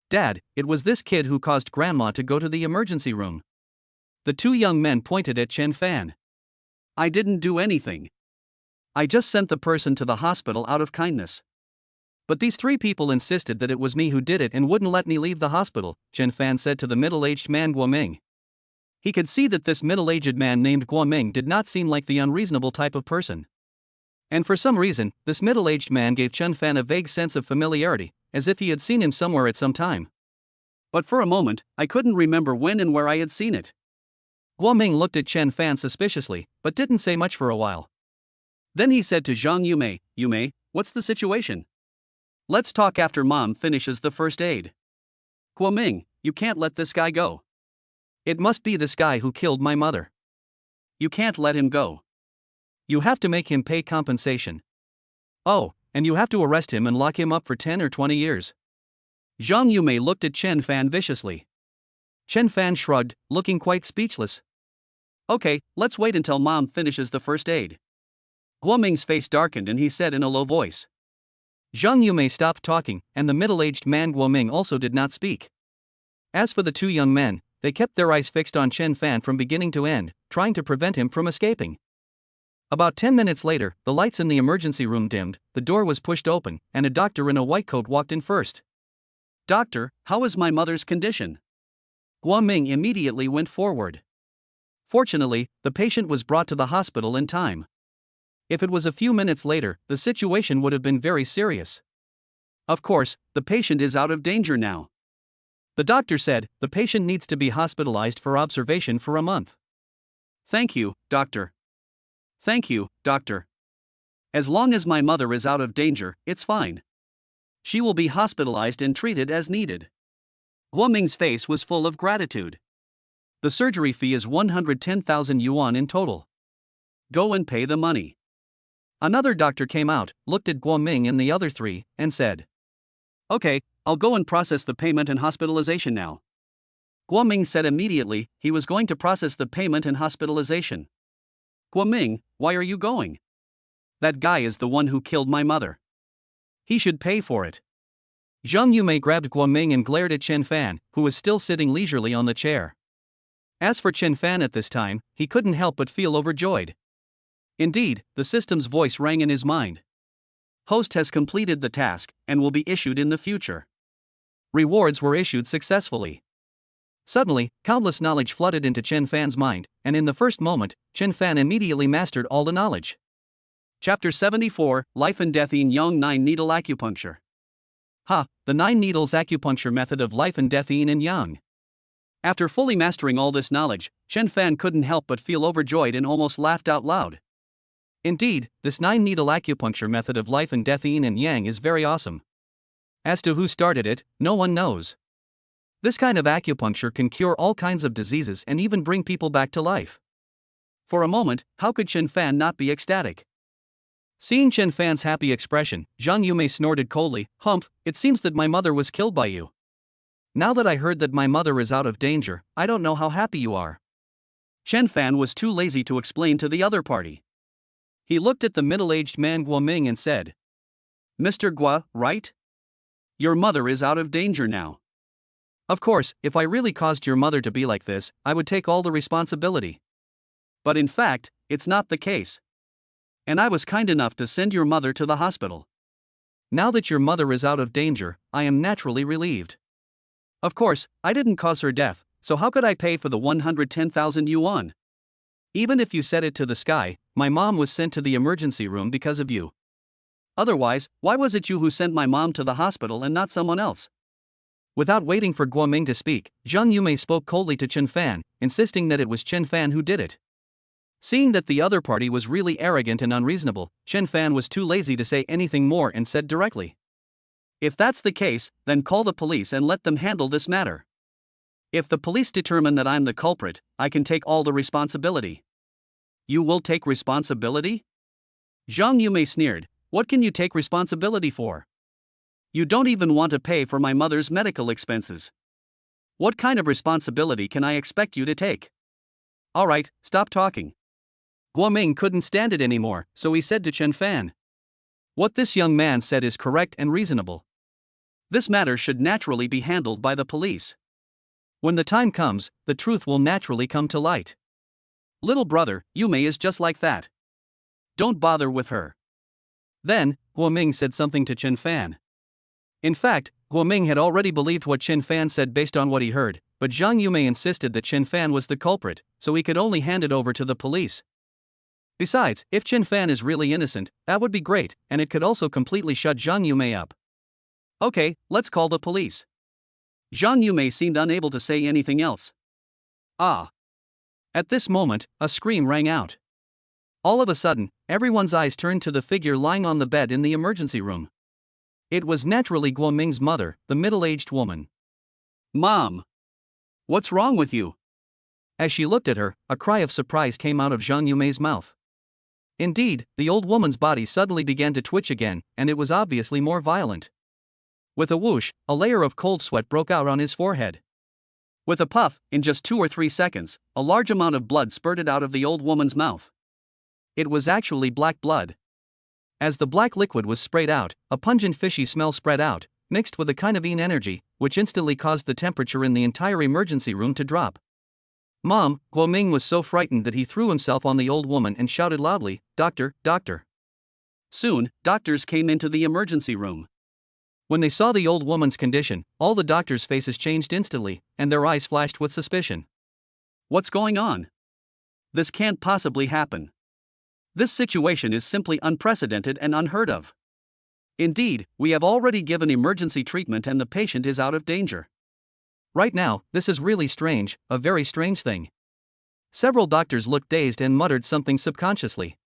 "Dad, it was this kid who caused Grandma to go to the emergency room." The two young men pointed at Chen Fan. "I didn't do anything. I just sent the person to the hospital out of kindness. But these three people insisted that it was me who did it and wouldn't let me leave the hospital," Chen Fan said to the middle-aged man Guoming. He could see that this middle-aged man named Guoming did not seem like the unreasonable type of person. And for some reason, this middle-aged man gave Chen Fan a vague sense of familiarity, as if he had seen him somewhere at some time. But for a moment, I couldn't remember when and where I had seen it. Guoming looked at Chen Fan suspiciously, but didn't say much for a while. Then he said to Zhang Yume, "Yume, what's the situation? Let's talk after Mom finishes the first aid. Guoming, you can't let this guy go. It must be this guy who killed my mother. You can't let him go. You have to make him pay compensation. Oh, and you have to arrest him and lock him up for 10 or 20 years. Zhang Yume looked at Chen Fan viciously. Chen Fan shrugged, looking quite speechless. "Okay, let's wait until Mom finishes the first aid." Guoming's face darkened and he said in a low voice. Zhang Yume stopped talking, and the middle-aged man Guoming also did not speak. As for the two young men, they kept their eyes fixed on Chen Fan from beginning to end, trying to prevent him from escaping. About 10 minutes later, the lights in the emergency room dimmed, the door was pushed open, and a doctor in a white coat walked in first. "Doctor, how is my mother's condition?" Guoming immediately went forward. Fortunately, the patient was brought to the hospital in time. If it was a few minutes later, the situation would have been very serious. "Of course, the patient is out of danger now," the doctor said. "The patient needs to be hospitalized for observation for a month." "Thank you, doctor." "Thank you, doctor. As long as my mother is out of danger, it's fine. She will be hospitalized and treated as needed." Guoming's face was full of gratitude. "The surgery fee is 110,000 yuan in total. Go and pay the money." Another doctor came out, looked at Guoming and the other three, and said, "Okay, I'll go and process the payment and hospitalization now." Guoming said immediately he was going to process the payment and hospitalization. "Guoming, why are you going? That guy is the one who killed my mother. He should pay for it." Zhang Yume grabbed Guoming and glared at Chen Fan, who was still sitting leisurely on the chair. As for Chen Fan at this time, he couldn't help but feel overjoyed. Indeed, the system's voice rang in his mind. Host has completed the task, and will be issued in the future. Rewards were issued successfully. Suddenly, countless knowledge flooded into Chen Fan's mind, and in the first moment, Chen Fan immediately mastered all the knowledge. Chapter 74, Life and Death in Yang 9-Needle Acupuncture. The 9 needles acupuncture method of life and death yin and yang. After fully mastering all this knowledge, Chen Fan couldn't help but feel overjoyed and almost laughed out loud. Indeed, this 9-needle acupuncture method of life and death yin and yang is very awesome. As to who started it, no one knows. This kind of acupuncture can cure all kinds of diseases and even bring people back to life. For a moment, how could Chen Fan not be ecstatic? Seeing Chen Fan's happy expression, Zhang Yume snorted coldly, "Humph, it seems that my mother was killed by you. Now that I heard that my mother is out of danger, I don't know how happy you are." Chen Fan was too lazy to explain to the other party. He looked at the middle-aged man Guoming and said, "Mr. Gua, right? Your mother is out of danger now. Of course, if I really caused your mother to be like this, I would take all the responsibility. But in fact, it's not the case. And I was kind enough to send your mother to the hospital. Now that your mother is out of danger, I am naturally relieved. Of course, I didn't cause her death, so how could I pay for the 110,000 yuan? Even if you set it to the sky, my mom was sent to the emergency room because of you. Otherwise, why was it you who sent my mom to the hospital and not someone else? Without waiting for Guo Ming to speak, Zhang Yumei spoke coldly to Chen Fan, insisting that it was Chen Fan who did it. Seeing that the other party was really arrogant and unreasonable, Chen Fan was too lazy to say anything more and said directly, "If that's the case, then call the police and let them handle this matter. If the police determine that I'm the culprit, I can take all the responsibility." "You will take responsibility?" Zhang Yumei sneered. "What can you take responsibility for? You don't even want to pay for my mother's medical expenses. What kind of responsibility can I expect you to take?" "Alright, stop talking." Guo Ming couldn't stand it anymore, so he said to Chen Fan, "What this young man said is correct and reasonable. This matter should naturally be handled by the police. When the time comes, the truth will naturally come to light. Little brother, Yumei is just like that. Don't bother with her." Then, Guo Ming said something to Chen Fan. In fact, Guo Ming had already believed what Chen Fan said based on what he heard, but Zhang Yumei insisted that Chen Fan was the culprit, so he could only hand it over to the police. Besides, if Chen Fan is really innocent, that would be great, and it could also completely shut Zhang Yumei up. "Okay, let's call the police." Zhang Yumei seemed unable to say anything else. Ah! At this moment, a scream rang out. All of a sudden, everyone's eyes turned to the figure lying on the bed in the emergency room. It was naturally Guo Ming's mother, the middle-aged woman. "Mom! What's wrong with you?" As she looked at her, a cry of surprise came out of Zhang Yumei's mouth. Indeed, the old woman's body suddenly began to twitch again, and it was obviously more violent. With a whoosh, a layer of cold sweat broke out on his forehead. With a puff, in just 2 or 3 seconds, a large amount of blood spurted out of the old woman's mouth. It was actually black blood. As the black liquid was sprayed out, a pungent fishy smell spread out, mixed with a kind of energy, which instantly caused the temperature in the entire emergency room to drop. "Mom!" Guo Ming was so frightened that he threw himself on the old woman and shouted loudly, "Doctor, doctor!" Soon, doctors came into the emergency room. When they saw the old woman's condition, all the doctors' faces changed instantly, and their eyes flashed with suspicion. "What's going on? This can't possibly happen. This situation is simply unprecedented and unheard of. Indeed, we have already given emergency treatment and the patient is out of danger. Right now, this is really strange, a very strange thing." Several doctors looked dazed and muttered something subconsciously.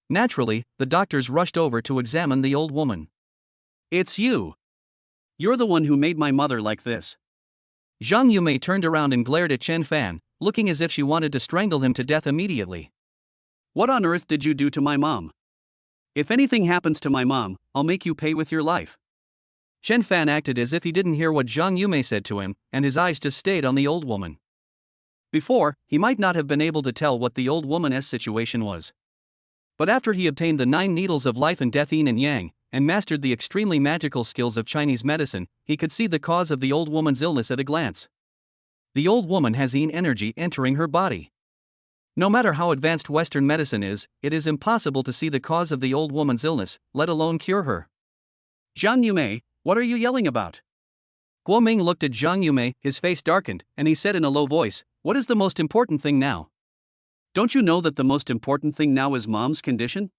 Naturally, the doctors rushed over to examine the old woman. "It's you! You're the one who made my mother like this." Zhang Yumei turned around and glared at Chen Fan, looking as if she wanted to strangle him to death immediately. "What on earth did you do to my mom? If anything happens to my mom, I'll make you pay with your life." Chen Fan acted as if he didn't hear what Zhang Yumei said to him, and his eyes just stayed on the old woman. Before, he might not have been able to tell what the old woman's situation was. But after he obtained the 9 needles of life and death yin and yang, and mastered the extremely magical skills of Chinese medicine, he could see the cause of the old woman's illness at a glance. The old woman has yin energy entering her body. No matter how advanced Western medicine is, it is impossible to see the cause of the old woman's illness, let alone cure her. "Zhang Yumei, what are you yelling about?" Guo Ming looked at Zhang Yumei, his face darkened, and he said in a low voice, "What is the most important thing now? Don't you know that the most important thing now is Mom's condition?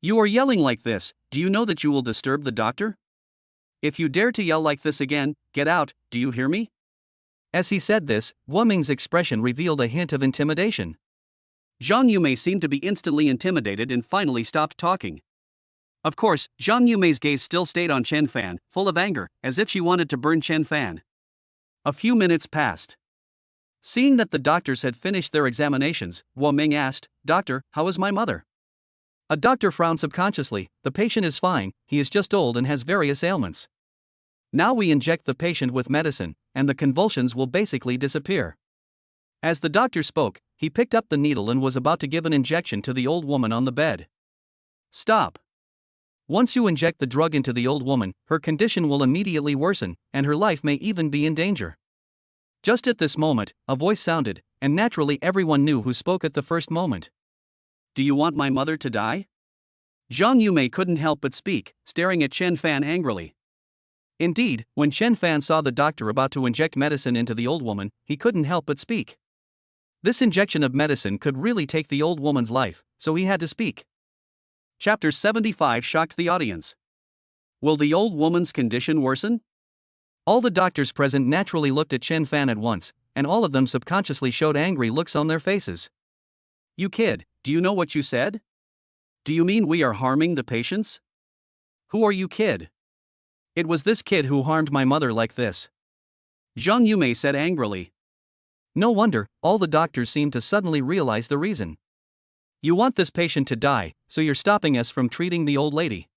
You are yelling like this, do you know that you will disturb the doctor? If you dare to yell like this again, get out, do you hear me?" As he said this, Guo Ming's expression revealed a hint of intimidation. Zhang Yumei seemed to be instantly intimidated and finally stopped talking. Of course, Zhang Yumei's gaze still stayed on Chen Fan, full of anger, as if she wanted to burn Chen Fan. A few minutes passed. Seeing that the doctors had finished their examinations, Guo Ming asked, "Doctor, how is my mother?" A doctor frowned subconsciously. "The patient is fine, he is just old and has various ailments. Now we inject the patient with medicine, and the convulsions will basically disappear." As the doctor spoke, he picked up the needle and was about to give an injection to the old woman on the bed. "Stop. Once you inject the drug into the old woman, her condition will immediately worsen, and her life may even be in danger." Just at this moment, a voice sounded, and naturally everyone knew who spoke at the first moment. "Do you want my mother to die?" Zhang Yumei couldn't help but speak, staring at Chen Fan angrily. Indeed, when Chen Fan saw the doctor about to inject medicine into the old woman, he couldn't help but speak. This injection of medicine could really take the old woman's life, so he had to speak. Chapter 75 shocked the audience. Will the old woman's condition worsen? All the doctors present naturally looked at Chen Fan at once, and all of them subconsciously showed angry looks on their faces. You kid, do you know what you said? Do you mean we are harming the patients? Who are you, kid? It was this kid who harmed my mother like this. Zhang Yumei said angrily. No wonder, all the doctors seemed to suddenly realize the reason. You want this patient to die, so you're stopping us from treating the old lady.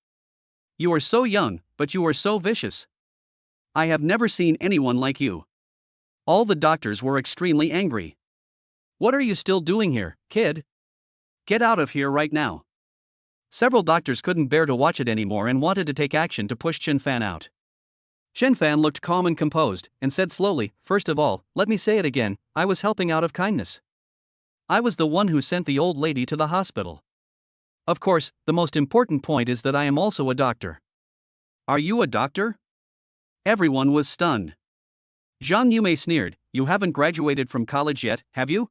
You are so young, but you are so vicious. I have never seen anyone like you. All the doctors were extremely angry. What are you still doing here, kid? Get out of here right now. Several doctors couldn't bear to watch it anymore and wanted to take action to push Chen Fan out. Chen Fan looked calm and composed, and said slowly, first of all, let me say it again, I was helping out of kindness. I was the one who sent the old lady to the hospital. Of course, the most important point is that I am also a doctor. Are you a doctor? Everyone was stunned. Zhang Yumei sneered, you haven't graduated from college yet, have you?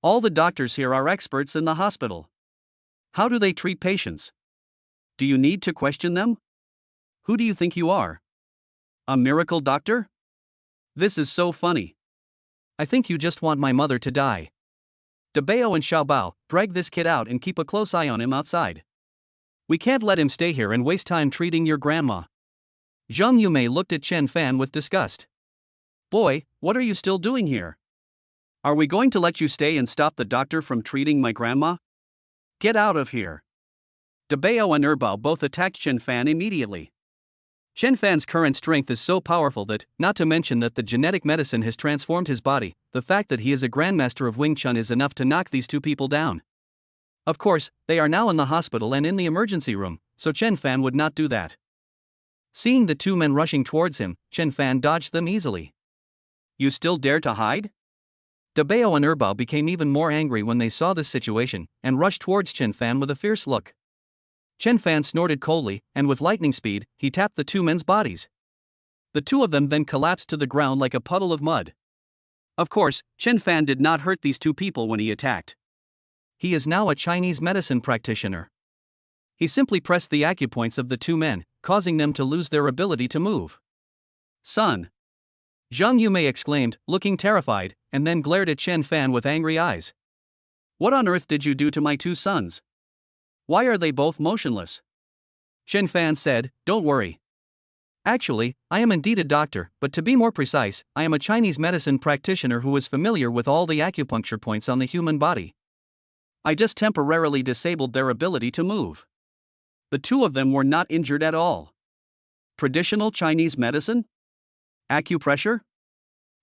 All the doctors here are experts in the hospital. How do they treat patients? Do you need to question them? Who do you think you are? A miracle doctor? This is so funny. I think you just want my mother to die. Dabao and Xiaobao, drag this kid out and keep a close eye on him outside. We can't let him stay here and waste time treating your grandma. Zhang Yumei looked at Chen Fan with disgust. Boy, what are you still doing here? Are we going to let you stay and stop the doctor from treating my grandma? Get out of here. Dabao and Erbao both attacked Chen Fan immediately. Chen Fan's current strength is so powerful that, not to mention that the genetic medicine has transformed his body, the fact that he is a grandmaster of Wing Chun is enough to knock these two people down. Of course, they are now in the hospital and in the emergency room, so Chen Fan would not do that. Seeing the two men rushing towards him, Chen Fan dodged them easily. You still dare to hide? Dabao and Erbao became even more angry when they saw this situation, and rushed towards Chen Fan with a fierce look. Chen Fan snorted coldly, and with lightning speed, he tapped the two men's bodies. The two of them then collapsed to the ground like a puddle of mud. Of course, Chen Fan did not hurt these two people when he attacked. He is now a Chinese medicine practitioner. He simply pressed the acupoints of the two men, causing them to lose their ability to move. Son! Zhang Yumei exclaimed, looking terrified, and then glared at Chen Fan with angry eyes. What on earth did you do to my two sons? Why are they both motionless? Chen Fan said, don't worry. Actually, I am indeed a doctor, but to be more precise, I am a Chinese medicine practitioner who is familiar with all the acupuncture points on the human body. I just temporarily disabled their ability to move. The two of them were not injured at all. Traditional Chinese medicine? Acupressure?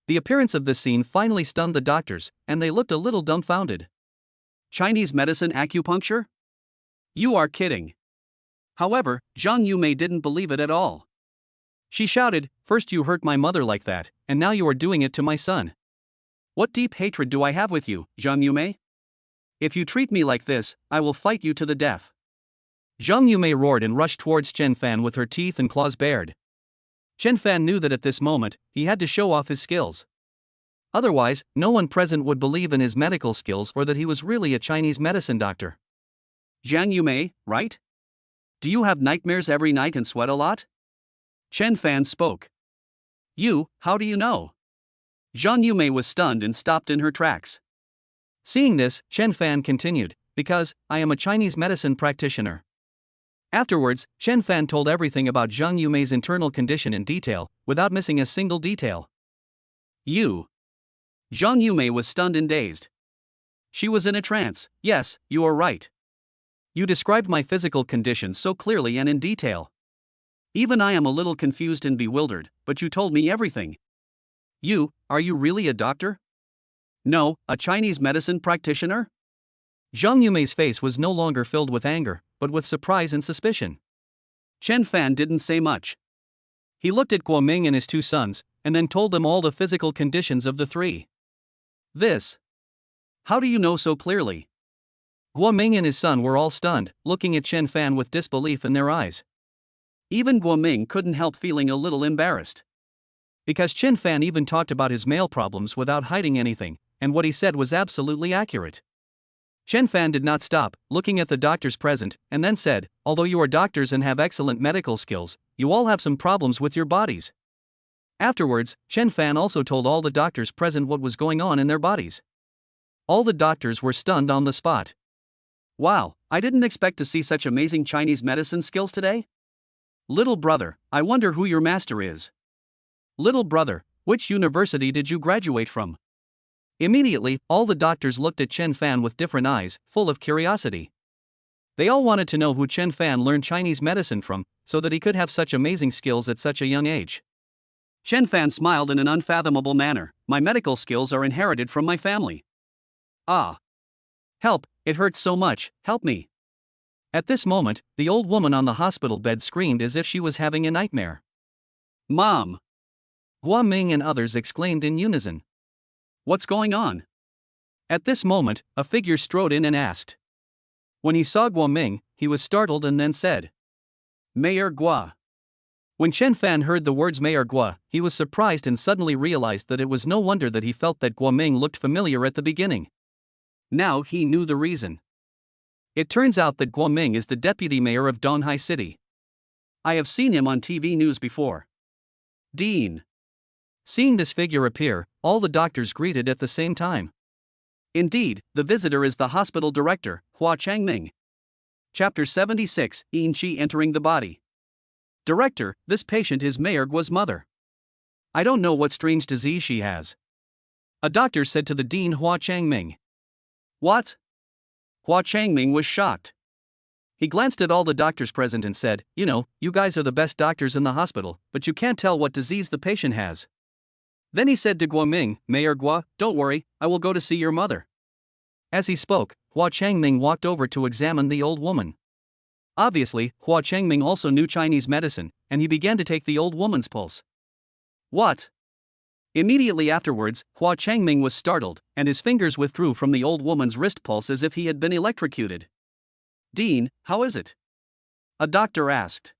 The appearance of this scene finally stunned the doctors, and they looked a little dumbfounded. Chinese medicine acupuncture? You are kidding. However, Zhang Yumei didn't believe it at all. She shouted, first you hurt my mother like that, and now you are doing it to my son. What deep hatred do I have with you, Zhang Yumei? If you treat me like this, I will fight you to the death. Zhang Yumei roared and rushed towards Chen Fan with her teeth and claws bared. Chen Fan knew that at this moment, he had to show off his skills. Otherwise, no one present would believe in his medical skills or that he was really a Chinese medicine doctor. Zhang Yumei, right? Do you have nightmares every night and sweat a lot? Chen Fan spoke. You, how do you know? Zhang Yumei was stunned and stopped in her tracks. Seeing this, Chen Fan continued, because I am a Chinese medicine practitioner. Afterwards, Chen Fan told everything about Zhang Yumei's internal condition in detail, without missing a single detail. You. Zhang Yumei was stunned and dazed. She was in a trance. Yes, you are right. You described my physical condition so clearly and in detail. Even I am a little confused and bewildered, but you told me everything. You, are you really a doctor? No, a Chinese medicine practitioner? Zhang Yumei's face was no longer filled with anger, but with surprise and suspicion. Chen Fan didn't say much. He looked at Guo Ming and his two sons, and then told them all the physical conditions of the three. This. How do you know so clearly? Guo Ming and his son were all stunned, looking at Chen Fan with disbelief in their eyes. Even Guo Ming couldn't help feeling a little embarrassed. Because Chen Fan even talked about his male problems without hiding anything, and what he said was absolutely accurate. Chen Fan did not stop, looking at the doctors present, and then said, although you are doctors and have excellent medical skills, you all have some problems with your bodies. Afterwards, Chen Fan also told all the doctors present what was going on in their bodies. All the doctors were stunned on the spot. Wow, I didn't expect to see such amazing Chinese medicine skills today. Little brother, I wonder who your master is. Little brother, which university did you graduate from? Immediately, all the doctors looked at Chen Fan with different eyes, full of curiosity. They all wanted to know who Chen Fan learned Chinese medicine from, so that he could have such amazing skills at such a young age. Chen Fan smiled in an unfathomable manner. My medical skills are inherited from my family. Ah. Help, it hurts so much, help me. At this moment, the old woman on the hospital bed screamed as if she was having a nightmare. Mom! Guo Ming and others exclaimed in unison. What's going on? At this moment, a figure strode in and asked. When he saw Guo Ming, he was startled and then said, Mayor Guo. When Chen Fan heard the words Mayor Guo, he was surprised and suddenly realized that it was no wonder that he felt that Guo Ming looked familiar at the beginning. Now he knew the reason. It turns out that Guo Ming is the deputy mayor of Donghai City. I have seen him on TV news before. Dean. Seeing this figure appear, all the doctors greeted at the same time. Indeed, the visitor is the hospital director, Hua Changming. Chapter 76, Yin Qi entering the body. Director, this patient is Mayor Guo's mother. I don't know what strange disease she has. A doctor said to the dean Hua Changming. What? Hua Changming was shocked. He glanced at all the doctors present and said, you guys are the best doctors in the hospital, but you can't tell what disease the patient has. Then he said to Guo Ming, Mayor Guo, don't worry, I will go to see your mother. As he spoke, Hua Changming walked over to examine the old woman. Obviously, Hua Changming also knew Chinese medicine, and he began to take the old woman's pulse. What? Immediately afterwards, Hua Changming was startled, and his fingers withdrew from the old woman's wrist pulse as if he had been electrocuted. Dean, how is it? A doctor asked.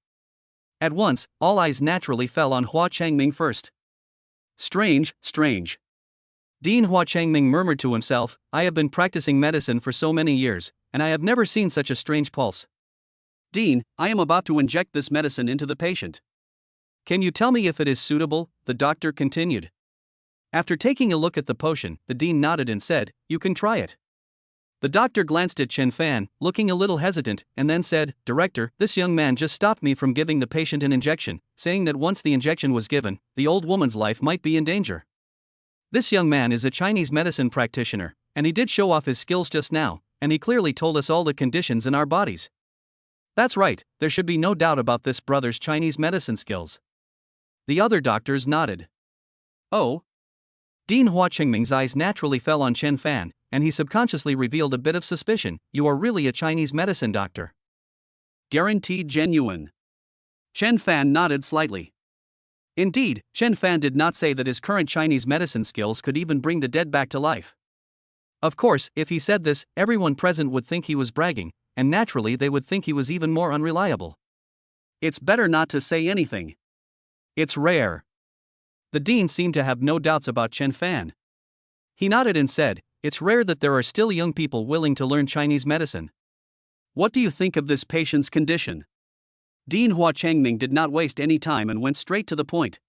At once, all eyes naturally fell on Hua Changming first. Strange. Dean Hua Changming murmured to himself, I have been practicing medicine for so many years, and I have never seen such a strange pulse. Dean, I am about to inject this medicine into the patient. Can you tell me if it is suitable? The doctor continued. After taking a look at the potion, the dean nodded and said, you can try it. The doctor glanced at Chen Fan, looking a little hesitant, and then said, Director, this young man just stopped me from giving the patient an injection, saying that once the injection was given, the old woman's life might be in danger. This young man is a Chinese medicine practitioner, and he did show off his skills just now, and he clearly told us all the conditions in our bodies. That's right, there should be no doubt about this brother's Chinese medicine skills. The other doctors nodded. Oh? Dean Hua Changming's eyes naturally fell on Chen Fan, and he subconsciously revealed a bit of suspicion. You are really a Chinese medicine doctor. Guaranteed genuine. Chen Fan nodded slightly. Indeed, Chen Fan did not say that his current Chinese medicine skills could even bring the dead back to life. Of course, if he said this, everyone present would think he was bragging, and naturally they would think he was even more unreliable. It's better not to say anything. It's rare. The dean seemed to have no doubts about Chen Fan. He nodded and said, it's rare that there are still young people willing to learn Chinese medicine. What do you think of this patient's condition? Dean Hua Changming did not waste any time and went straight to the point.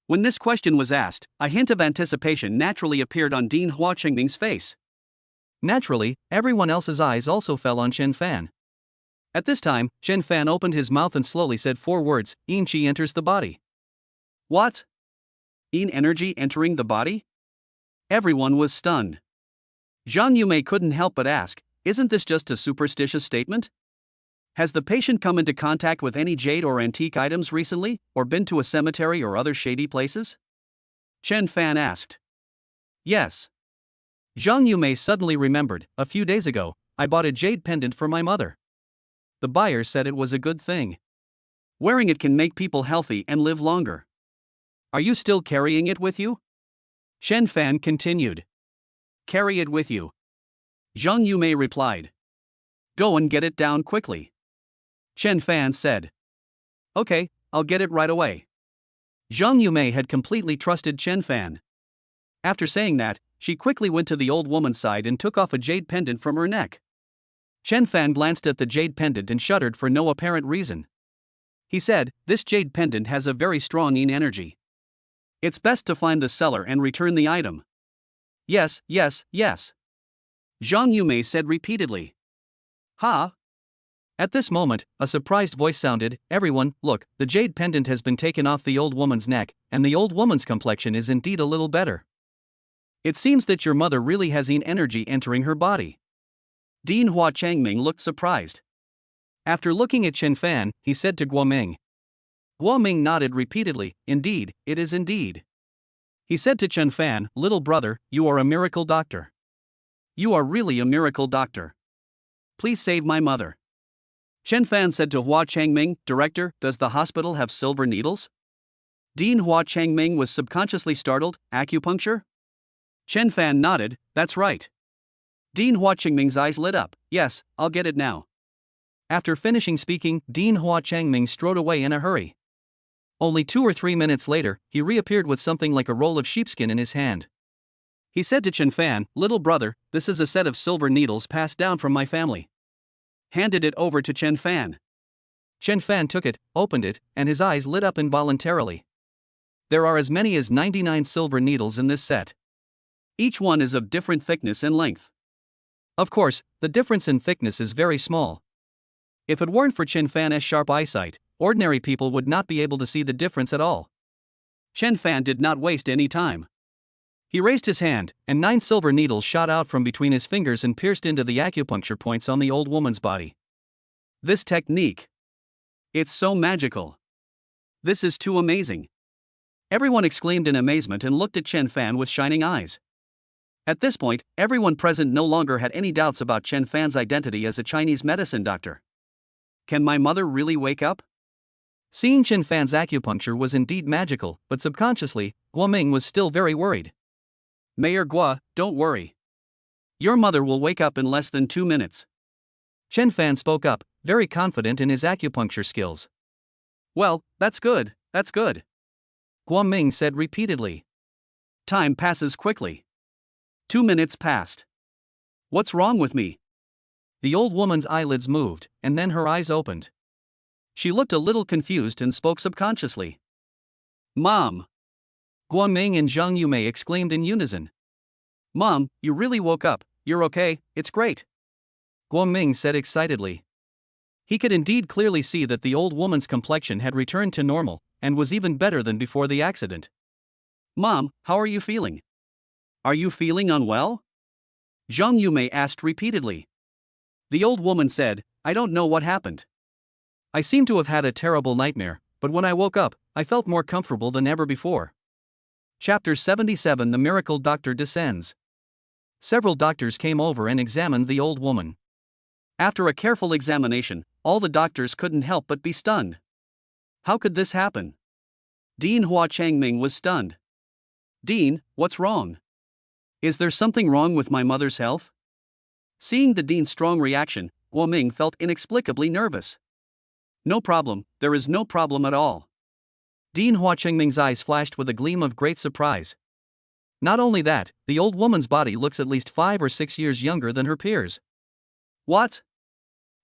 When this question was asked, a hint of anticipation naturally appeared on Dean Hua Changming's face. Naturally, everyone else's eyes also fell on Chen Fan. At this time, Chen Fan opened his mouth and slowly said 4 words, Yin Qi enters the body. What? Yin energy entering the body? Everyone was stunned. Zhang Yumei couldn't help but ask, isn't this just a superstitious statement? Has the patient come into contact with any jade or antique items recently, or been to a cemetery or other shady places? Chen Fan asked. Yes. Zhang Yumei suddenly remembered, a few days ago, I bought a jade pendant for my mother. The buyer said it was a good thing. Wearing it can make people healthy and live longer. Are you still carrying it with you? Chen Fan continued. Carry it with you. Zhang Yumei replied. Go and get it down quickly. Chen Fan said. Okay, I'll get it right away. Zhang Yumei had completely trusted Chen Fan. After saying that, she quickly went to the old woman's side and took off a jade pendant from her neck. Chen Fan glanced at the jade pendant and shuddered for no apparent reason. He said, "This jade pendant has a very strong yin energy. It's best to find the seller and return the item." "Yes, yes, yes," Zhang Yumei said repeatedly. "Ha!" At this moment, a surprised voice sounded, "Everyone, look, the jade pendant has been taken off the old woman's neck, and the old woman's complexion is indeed a little better. It seems that your mother really has yin energy entering her body." Dean Hua Changming looked surprised. After looking at Chen Fan, he said to Guoming. Guoming nodded repeatedly, "Indeed, it is indeed." He said to Chen Fan, "Little brother, you are a miracle doctor. You are really a miracle doctor. Please save my mother." Chen Fan said to Hua Changming, "Director, does the hospital have silver needles?" Dean Hua Changming was subconsciously startled. "Acupuncture?" Chen Fan nodded, "That's right." Dean Hua Changming's eyes lit up. "Yes, I'll get it now." After finishing speaking, Dean Hua Changming strode away in a hurry. Only 2 or 3 minutes later, he reappeared with something like a roll of sheepskin in his hand. He said to Chen Fan, "Little brother, this is a set of silver needles passed down from my family." Handed it over to Chen Fan. Chen Fan took it, opened it, and his eyes lit up involuntarily. There are as many as 99 silver needles in this set. Each one is of different thickness and length. Of course, the difference in thickness is very small. If it weren't for Chen Fan's sharp eyesight, ordinary people would not be able to see the difference at all. Chen Fan did not waste any time. He raised his hand, and 9 silver needles shot out from between his fingers and pierced into the acupuncture points on the old woman's body. This technique. It's so magical. This is too amazing. Everyone exclaimed in amazement and looked at Chen Fan with shining eyes. At this point, everyone present no longer had any doubts about Chen Fan's identity as a Chinese medicine doctor. Can my mother really wake up? Seeing Chen Fan's acupuncture was indeed magical, but subconsciously, Guoming was still very worried. "Mayor Gua, don't worry. Your mother will wake up in less than 2 minutes." Chen Fan spoke up, very confident in his acupuncture skills. "Well, that's good, that's good," Guoming said repeatedly. Time passes quickly. 2 minutes passed. What's wrong with me? The old woman's eyelids moved, and then her eyes opened. She looked a little confused and spoke subconsciously. "Mom!" Guoming and Zhang Yumei exclaimed in unison. "Mom, you really woke up, you're okay, it's great," Guoming said excitedly. He could indeed clearly see that the old woman's complexion had returned to normal, and was even better than before the accident. "Mom, how are you feeling? Are you feeling unwell?" Zhang Yumei asked repeatedly. The old woman said, "I don't know what happened. I seem to have had a terrible nightmare, but when I woke up, I felt more comfortable than ever before." Chapter 77 The Miracle Doctor Descends. Several doctors came over and examined the old woman. After a careful examination, all the doctors couldn't help but be stunned. How could this happen? Dean Hua Changming was stunned. "Dean, what's wrong? Is there something wrong with my mother's health?" Seeing the dean's strong reaction, Guoming felt inexplicably nervous. "No problem, there is no problem at all." Dean Hua Changming's eyes flashed with a gleam of great surprise. Not only that, the old woman's body looks at least 5 or 6 years younger than her peers. "What?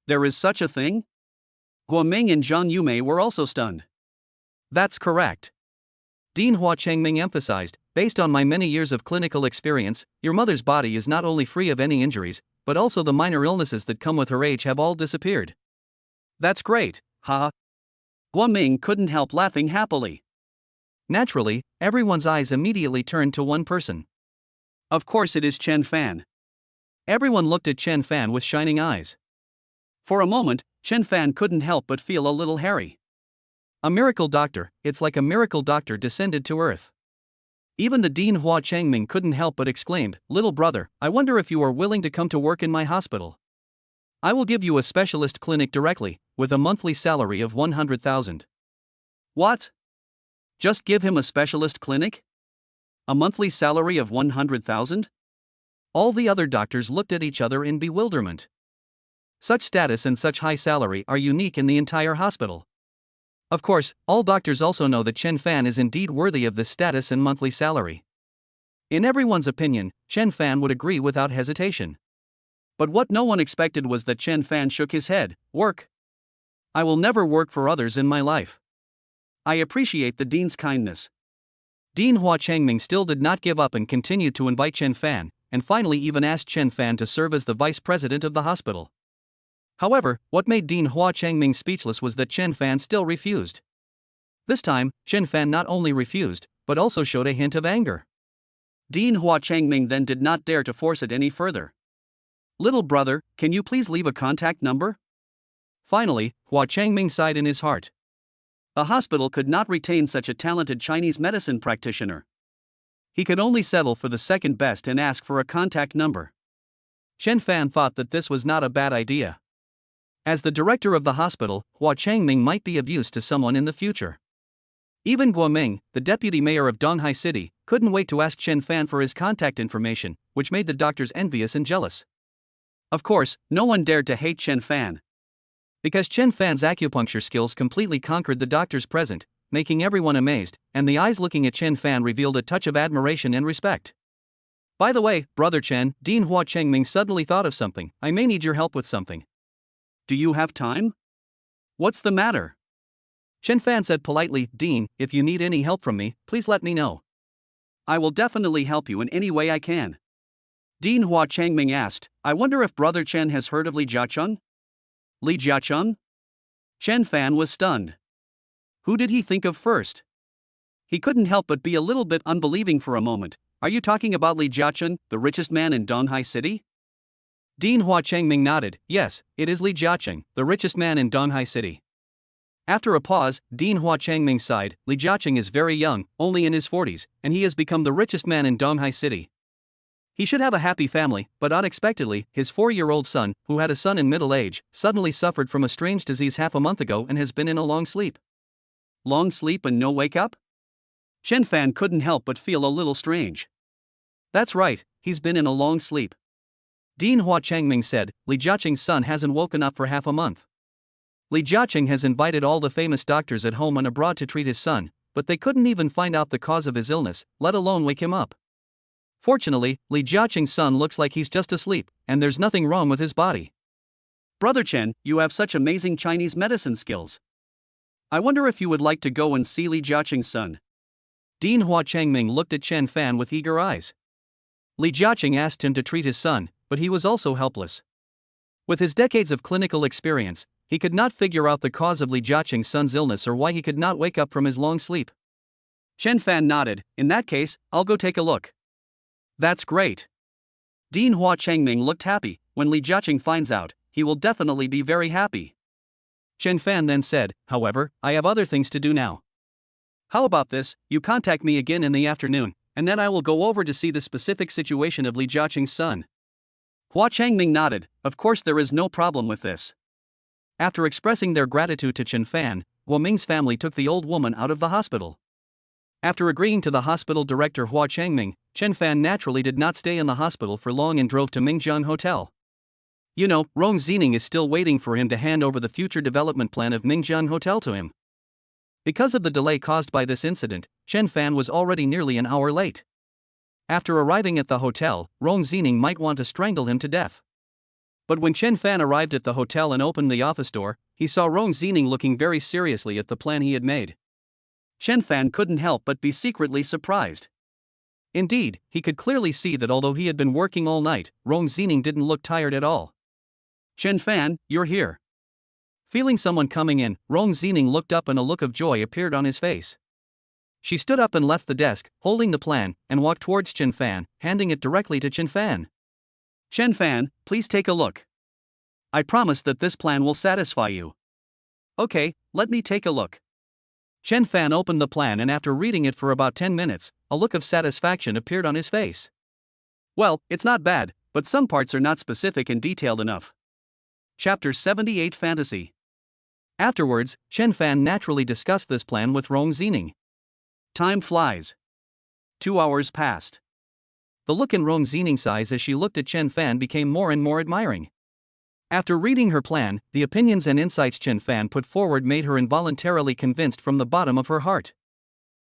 There is such a thing?" Guoming and Zhang Yumei were also stunned. "That's correct," Dean Hua Changming emphasized. "Based on my many years of clinical experience, your mother's body is not only free of any injuries, but also the minor illnesses that come with her age have all disappeared." "That's great, ha!" Guoming couldn't help laughing happily. Naturally, everyone's eyes immediately turned to one person. Of course it is Chen Fan. Everyone looked at Chen Fan with shining eyes. For a moment, Chen Fan couldn't help but feel a little hairy. A miracle doctor, it's like a miracle doctor descended to earth. Even the Dean Hua Changming couldn't help but exclaimed, "Little brother, I wonder if you are willing to come to work in my hospital. I will give you a specialist clinic directly, with a monthly salary of 100,000. "What? Just give him a specialist clinic? A monthly salary of 100,000? All the other doctors looked at each other in bewilderment. Such status and such high salary are unique in the entire hospital. Of course, all doctors also know that Chen Fan is indeed worthy of this status and monthly salary. In everyone's opinion, Chen Fan would agree without hesitation. But what no one expected was that Chen Fan shook his head. Work? I will never work for others in my life. I appreciate the dean's kindness. Dean Hua Changming still did not give up and continued to invite Chen Fan, and finally even asked Chen Fan to serve as the vice president of the hospital. However, what made Dean Hua Changming speechless was that Chen Fan still refused. This time, Chen Fan not only refused, but also showed a hint of anger. Dean Hua Changming then did not dare to force it any further. Little brother, can you please leave a contact number? Finally, Hua Changming sighed in his heart. The hospital could not retain such a talented Chinese medicine practitioner. He could only settle for the second best and ask for a contact number. Chen Fan thought that this was not a bad idea. As the director of the hospital, Hua Changming might be of use to someone in the future. Even Guoming, the deputy mayor of Donghai City, couldn't wait to ask Chen Fan for his contact information, which made the doctors envious and jealous. Of course, no one dared to hate Chen Fan. Because Chen Fan's acupuncture skills completely conquered the doctors present, making everyone amazed, and the eyes looking at Chen Fan revealed a touch of admiration and respect. By the way, Brother Chen, Dean Hua Changming suddenly thought of something. I may need your help with something. Do you have time? What's the matter? Chen Fan said politely, Dean, if you need any help from me, please let me know. I will definitely help you in any way I can. Dean Hua Changming asked, I wonder if Brother Chen has heard of Li Jiacheng? Li Jiacheng? Chen Fan was stunned. Who did he think of first? He couldn't help but be a little bit unbelieving for a moment. Are you talking about Li Jiacheng, the richest man in Donghai City? Dean Hua Changming nodded, yes, it is Li Jiacheng, the richest man in Donghai City. After a pause, Dean Hua Changming sighed, Li Jiacheng is very young, only in his 40s, and he has become the richest man in Donghai City. He should have a happy family, but unexpectedly, his 4-year-old son, who had a son in middle age, suddenly suffered from a strange disease half a month ago and has been in a long sleep. Long sleep and no wake up? Chen Fan couldn't help but feel a little strange. That's right, he's been in a long sleep. Dean Hua Changming said, Li Jiacheng's son hasn't woken up for half a month. Li Jiacheng has invited all the famous doctors at home and abroad to treat his son, but they couldn't even find out the cause of his illness, let alone wake him up. Fortunately, Li Jiacheng's son looks like he's just asleep, and there's nothing wrong with his body. Brother Chen, you have such amazing Chinese medicine skills. I wonder if you would like to go and see Li Jiacheng's son. Dean Hua Changming looked at Chen Fan with eager eyes. Li Jiacheng asked him to treat his son, but he was also helpless. With his decades of clinical experience, he could not figure out the cause of Li Jiacheng's son's illness or why he could not wake up from his long sleep. Chen Fan nodded, in that case, I'll go take a look. That's great. Dean Hua Changming looked happy. When Li Jiacheng finds out, he will definitely be very happy. Chen Fan then said, however, I have other things to do now. How about this, you contact me again in the afternoon, and then I will go over to see the specific situation of Li Jiacheng's son. Hua Changming nodded, of course there is no problem with this. After expressing their gratitude to Chen Fan, Guoming's family took the old woman out of the hospital. After agreeing to the hospital director Hua Changming, Chen Fan naturally did not stay in the hospital for long and drove to Mingjiang Hotel. You know, Rong Zining is still waiting for him to hand over the future development plan of Mingjiang Hotel to him. Because of the delay caused by this incident, Chen Fan was already nearly an hour late. After arriving at the hotel, Rong Zining might want to strangle him to death. But when Chen Fan arrived at the hotel and opened the office door, he saw Rong Zining looking very seriously at the plan he had made. Chen Fan couldn't help but be secretly surprised. Indeed, he could clearly see that although he had been working all night, Rong Zining didn't look tired at all. Chen Fan, you're here. Feeling someone coming in, Rong Zining looked up and a look of joy appeared on his face. She stood up and left the desk, holding the plan, and walked towards Chen Fan, handing it directly to Chen Fan. Chen Fan, please take a look. I promise that this plan will satisfy you. Okay, let me take a look. Chen Fan opened the plan and after reading it for about 10 minutes, a look of satisfaction appeared on his face. Well, it's not bad, but some parts are not specific and detailed enough. Chapter 78 Fantasy. Afterwards, Chen Fan naturally discussed this plan with Rong Zining. Time flies. 2 hours passed. The look in Rong Zining's eyes as she looked at Chen Fan became more and more admiring. After reading her plan, the opinions and insights Chen Fan put forward made her involuntarily convinced from the bottom of her heart.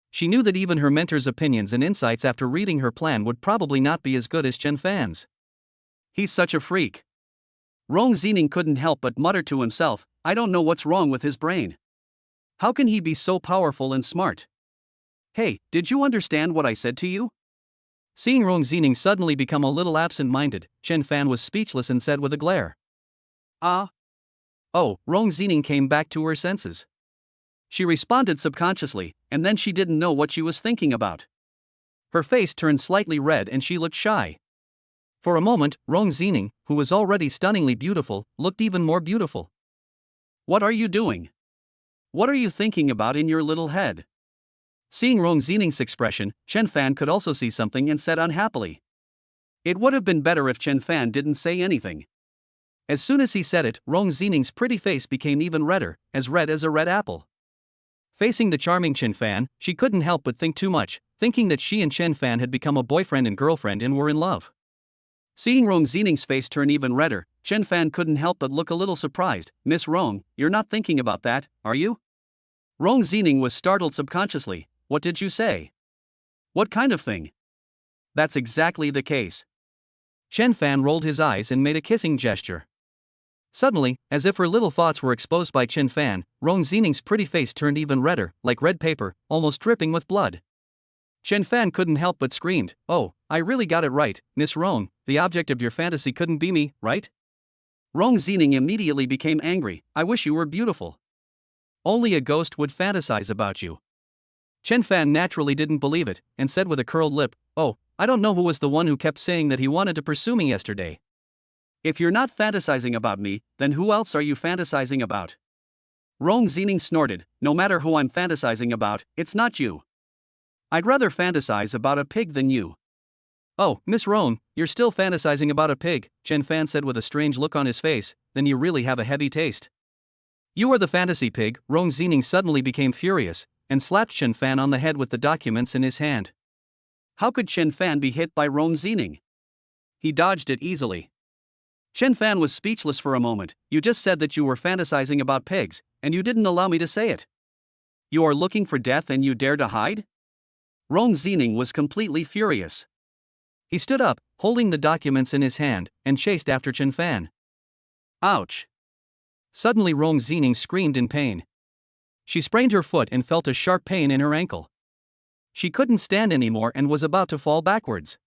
She knew that even her mentor's opinions and insights after reading her plan would probably not be as good as Chen Fan's. He's such a freak. Rong Zining couldn't help but mutter to himself, I don't know what's wrong with his brain. How can he be so powerful and smart? Hey, did you understand what I said to you? Seeing Rong Zining suddenly become a little absent-minded, Chen Fan was speechless and said with a glare. Oh, Rong Zining came back to her senses. She responded subconsciously, and then she didn't know what she was thinking about. Her face turned slightly red and she looked shy. For a moment, Rong Zining, who was already stunningly beautiful, looked even more beautiful. What are you doing? What are you thinking about in your little head? Seeing Rong Zining's expression, Chen Fan could also see something and said unhappily. It would have been better if Chen Fan didn't say anything. As soon as he said it, Rong Zining's pretty face became even redder, as red as a red apple. Facing the charming Chen Fan, she couldn't help but think too much, thinking that she and Chen Fan had become a boyfriend and girlfriend and were in love. Seeing Rong Zining's face turn even redder, Chen Fan couldn't help but look a little surprised. Miss Rong, you're not thinking about that, are you? Rong Zining was startled subconsciously. What did you say? What kind of thing? That's exactly the case. Chen Fan rolled his eyes and made a kissing gesture. Suddenly, as if her little thoughts were exposed by Chen Fan, Rong Zining's pretty face turned even redder, like red paper, almost dripping with blood. Chen Fan couldn't help but screamed, Oh, I really got it right, Miss Rong, the object of your fantasy couldn't be me, right? Rong Zining immediately became angry, I wish you were beautiful. Only a ghost would fantasize about you. Chen Fan naturally didn't believe it, and said with a curled lip, Oh, I don't know who was the one who kept saying that he wanted to pursue me yesterday. If you're not fantasizing about me, then who else are you fantasizing about? Rong Zining snorted, No matter who I'm fantasizing about, it's not you. I'd rather fantasize about a pig than you. Oh, Miss Rong, you're still fantasizing about a pig, Chen Fan said with a strange look on his face, then you really have a heavy taste. You are the fantasy pig. Rong Zining suddenly became furious, and slapped Chen Fan on the head with the documents in his hand. How could Chen Fan be hit by Rong Zining? He dodged it easily. Chen Fan was speechless for a moment. You just said that you were fantasizing about pigs, and you didn't allow me to say it. You are looking for death and you dare to hide? Rong Zining was completely furious. He stood up, holding the documents in his hand, and chased after Chen Fan. Ouch! Suddenly Rong Zining screamed in pain. She sprained her foot and felt a sharp pain in her ankle. She couldn't stand anymore and was about to fall backwards.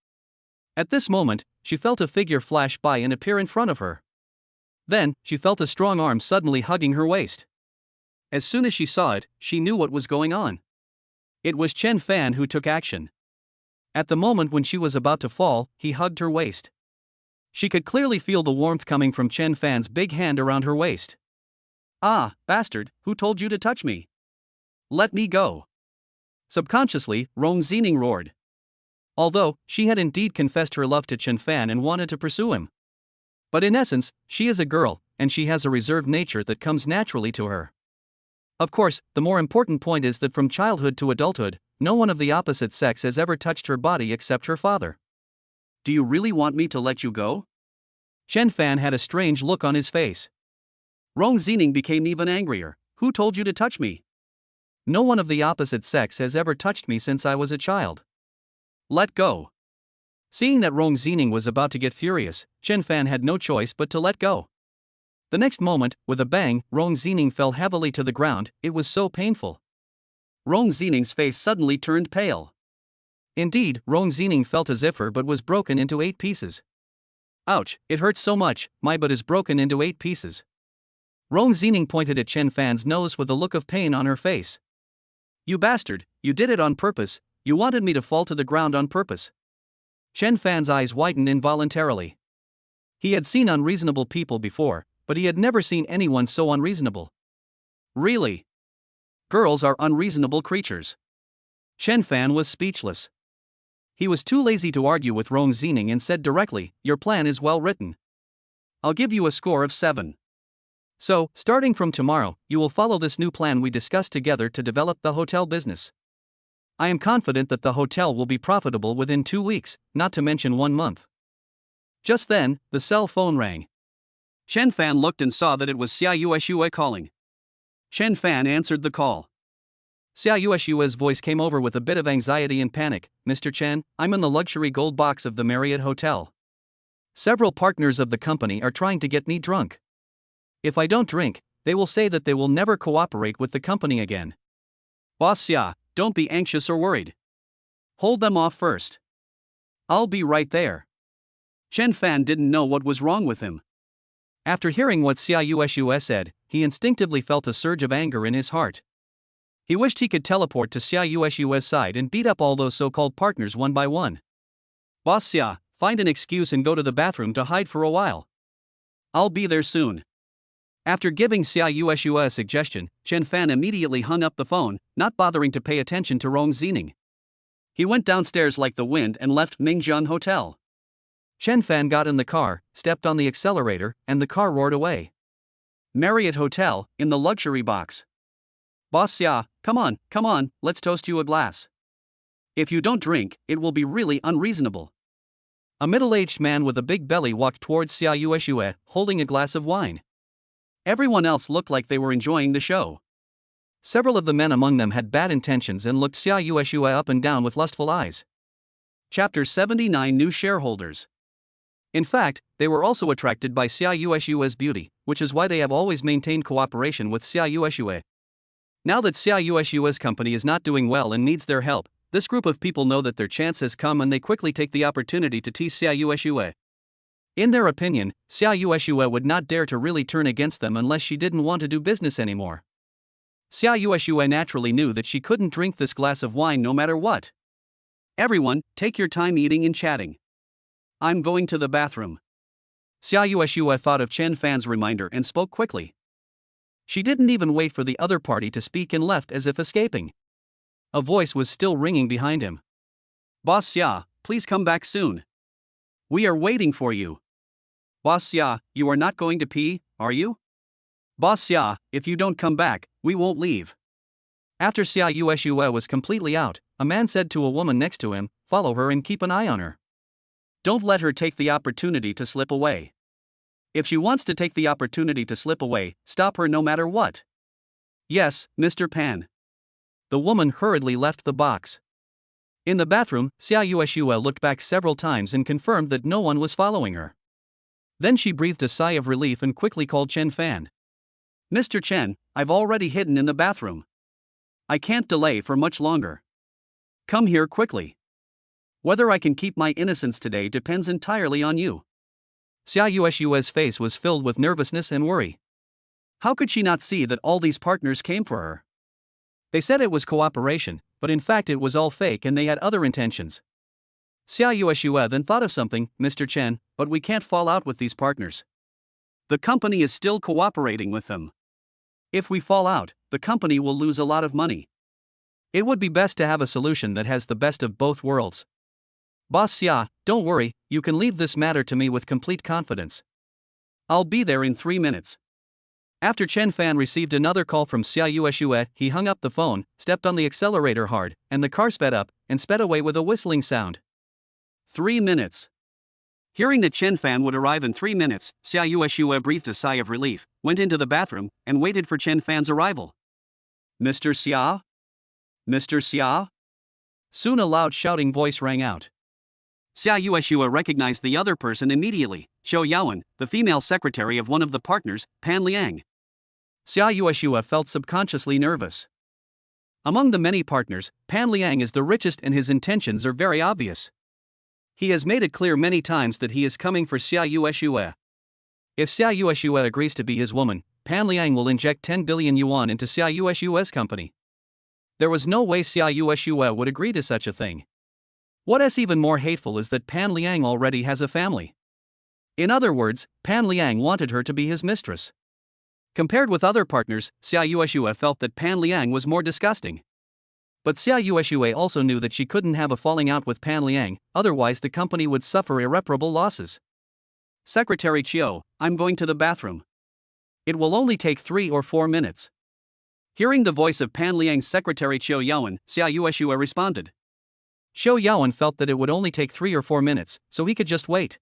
At this moment, she felt a figure flash by and appear in front of her. Then, she felt a strong arm suddenly hugging her waist. As soon as she saw it, she knew what was going on. It was Chen Fan who took action. At the moment when she was about to fall, he hugged her waist. She could clearly feel the warmth coming from Chen Fan's big hand around her waist. Ah, bastard, who told you to touch me? Let me go. Subconsciously, Rong Zining roared. Although, she had indeed confessed her love to Chen Fan and wanted to pursue him. But in essence, she is a girl, and she has a reserved nature that comes naturally to her. Of course, the more important point is that from childhood to adulthood, no one of the opposite sex has ever touched her body except her father. Do you really want me to let you go? Chen Fan had a strange look on his face. Rong Zining became even angrier. Who told you to touch me? No one of the opposite sex has ever touched me since I was a child. Let go. Seeing that Rong Zining was about to get furious, Chen Fan had no choice but to let go. The next moment, with a bang, Rong Zining fell heavily to the ground. It was so painful. Rong Zining's face suddenly turned pale. Indeed, Rong Zining felt as if her butt was broken into 8 pieces. Ouch, it hurts so much, my butt is broken into 8 pieces. Rong Zining pointed at Chen Fan's nose with a look of pain on her face. You bastard, you did it on purpose, you wanted me to fall to the ground on purpose. Chen Fan's eyes widened involuntarily. He had seen unreasonable people before, but he had never seen anyone so unreasonable. Really? Girls are unreasonable creatures. Chen Fan was speechless. He was too lazy to argue with Rong Zining and said directly, Your plan is well written. I'll give you a score of 7. So, starting from tomorrow, you will follow this new plan we discussed together to develop the hotel business. I am confident that the hotel will be profitable within 2 weeks, not to mention 1 month. Just then, the cell phone rang. Chen Fan looked and saw that it was Xia Yueshue calling. Chen Fan answered the call. Xia Yueshue's voice came over with a bit of anxiety and panic. Mr. Chen, I'm in the luxury gold box of the Marriott Hotel. Several partners of the company are trying to get me drunk. If I don't drink, they will say that they will never cooperate with the company again. Boss Xia, don't be anxious or worried. Hold them off first. I'll be right there. Chen Fan didn't know what was wrong with him. After hearing what Xia Yueshue said, he instinctively felt a surge of anger in his heart. He wished he could teleport to Xia Yueshue's side and beat up all those so-called partners one by one. Boss Xia, find an excuse and go to the bathroom to hide for a while. I'll be there soon. After giving Xia Yueshue a suggestion, Chen Fan immediately hung up the phone, not bothering to pay attention to Rong Zining. He went downstairs like the wind and left Mingjian Hotel. Chen Fan got in the car, stepped on the accelerator, and the car roared away. Marriott Hotel, in the luxury box. Boss Xia, come on, let's toast you a glass. If you don't drink, it will be really unreasonable. A middle-aged man with a big belly walked towards Xia Yueshue, holding a glass of wine. Everyone else looked like they were enjoying the show. Several of the men among them had bad intentions and looked Xia Yueshue up and down with lustful eyes. Chapter 79 New Shareholders. In fact, they were also attracted by Xia Yueshue's beauty, which is why they have always maintained cooperation with Xia Yueshue. Now that Xia Yueshue's company is not doing well and needs their help, this group of people know that their chance has come and they quickly take the opportunity to tease Xia Yueshue. In their opinion, Xia Yueshue would not dare to really turn against them unless she didn't want to do business anymore. Xia Yueshue naturally knew that she couldn't drink this glass of wine no matter what. Everyone, take your time eating and chatting. I'm going to the bathroom. Xia Yueshue thought of Chen Fan's reminder and spoke quickly. She didn't even wait for the other party to speak and left as if escaping. A voice was still ringing behind him. Boss Xia, please come back soon. We are waiting for you. Boss Xia, you are not going to pee, are you? Boss Xia, if you don't come back, we won't leave. After Xia Yueshue was completely out, a man said to a woman next to him, follow her and keep an eye on her. Don't let her take the opportunity to slip away. If she wants to take the opportunity to slip away, stop her no matter what. Yes, Mr. Pan. The woman hurriedly left the box. In the bathroom, Xia Yueshue looked back several times and confirmed that no one was following her. Then she breathed a sigh of relief and quickly called Chen Fan. Mr. Chen, I've already hidden in the bathroom. I can't delay for much longer. Come here quickly. Whether I can keep my innocence today depends entirely on you. Xia Yueshue's face was filled with nervousness and worry. How could she not see that all these partners came for her? They said it was cooperation, but in fact it was all fake and they had other intentions. Xia Yueshue then thought of something, Mr. Chen, but we can't fall out with these partners. The company is still cooperating with them. If we fall out, the company will lose a lot of money. It would be best to have a solution that has the best of both worlds. Boss Xia, don't worry, you can leave this matter to me with complete confidence. I'll be there in 3 minutes. After Chen Fan received another call from Xia Yueshue, he hung up the phone, stepped on the accelerator hard, and the car sped up, and sped away with a whistling sound. 3 minutes. Hearing that Chen Fan would arrive in 3 minutes, Xia Yueshue breathed a sigh of relief, went into the bathroom, and waited for Chen Fan's arrival. Mr. Xia? Mr. Xia? Soon a loud shouting voice rang out. Xia Yueshue recognized the other person immediately, Zhou Yaowen, the female secretary of one of the partners, Pan Liang. Xia Yueshue felt subconsciously nervous. Among the many partners, Pan Liang is the richest and his intentions are very obvious. He has made it clear many times that he is coming for Xia Yueshue. If Xia Yueshue agrees to be his woman, Pan Liang will inject 10 billion yuan into Xia Yueshue's company. There was no way Xia Yueshue would agree to such a thing. What is even more hateful is that Pan Liang already has a family. In other words, Pan Liang wanted her to be his mistress. Compared with other partners, Xia Yueshue felt that Pan Liang was more disgusting. But Xia Yueshue also knew that she couldn't have a falling out with Pan Liang, otherwise the company would suffer irreparable losses. Secretary Chiu, I'm going to the bathroom. It will only take 3 or 4 minutes. Hearing the voice of Pan Liang's secretary Zhou Yaowen, Xia Yueshue responded. Zhou Yaowen felt that it would only take 3 or 4 minutes, so he could just wait.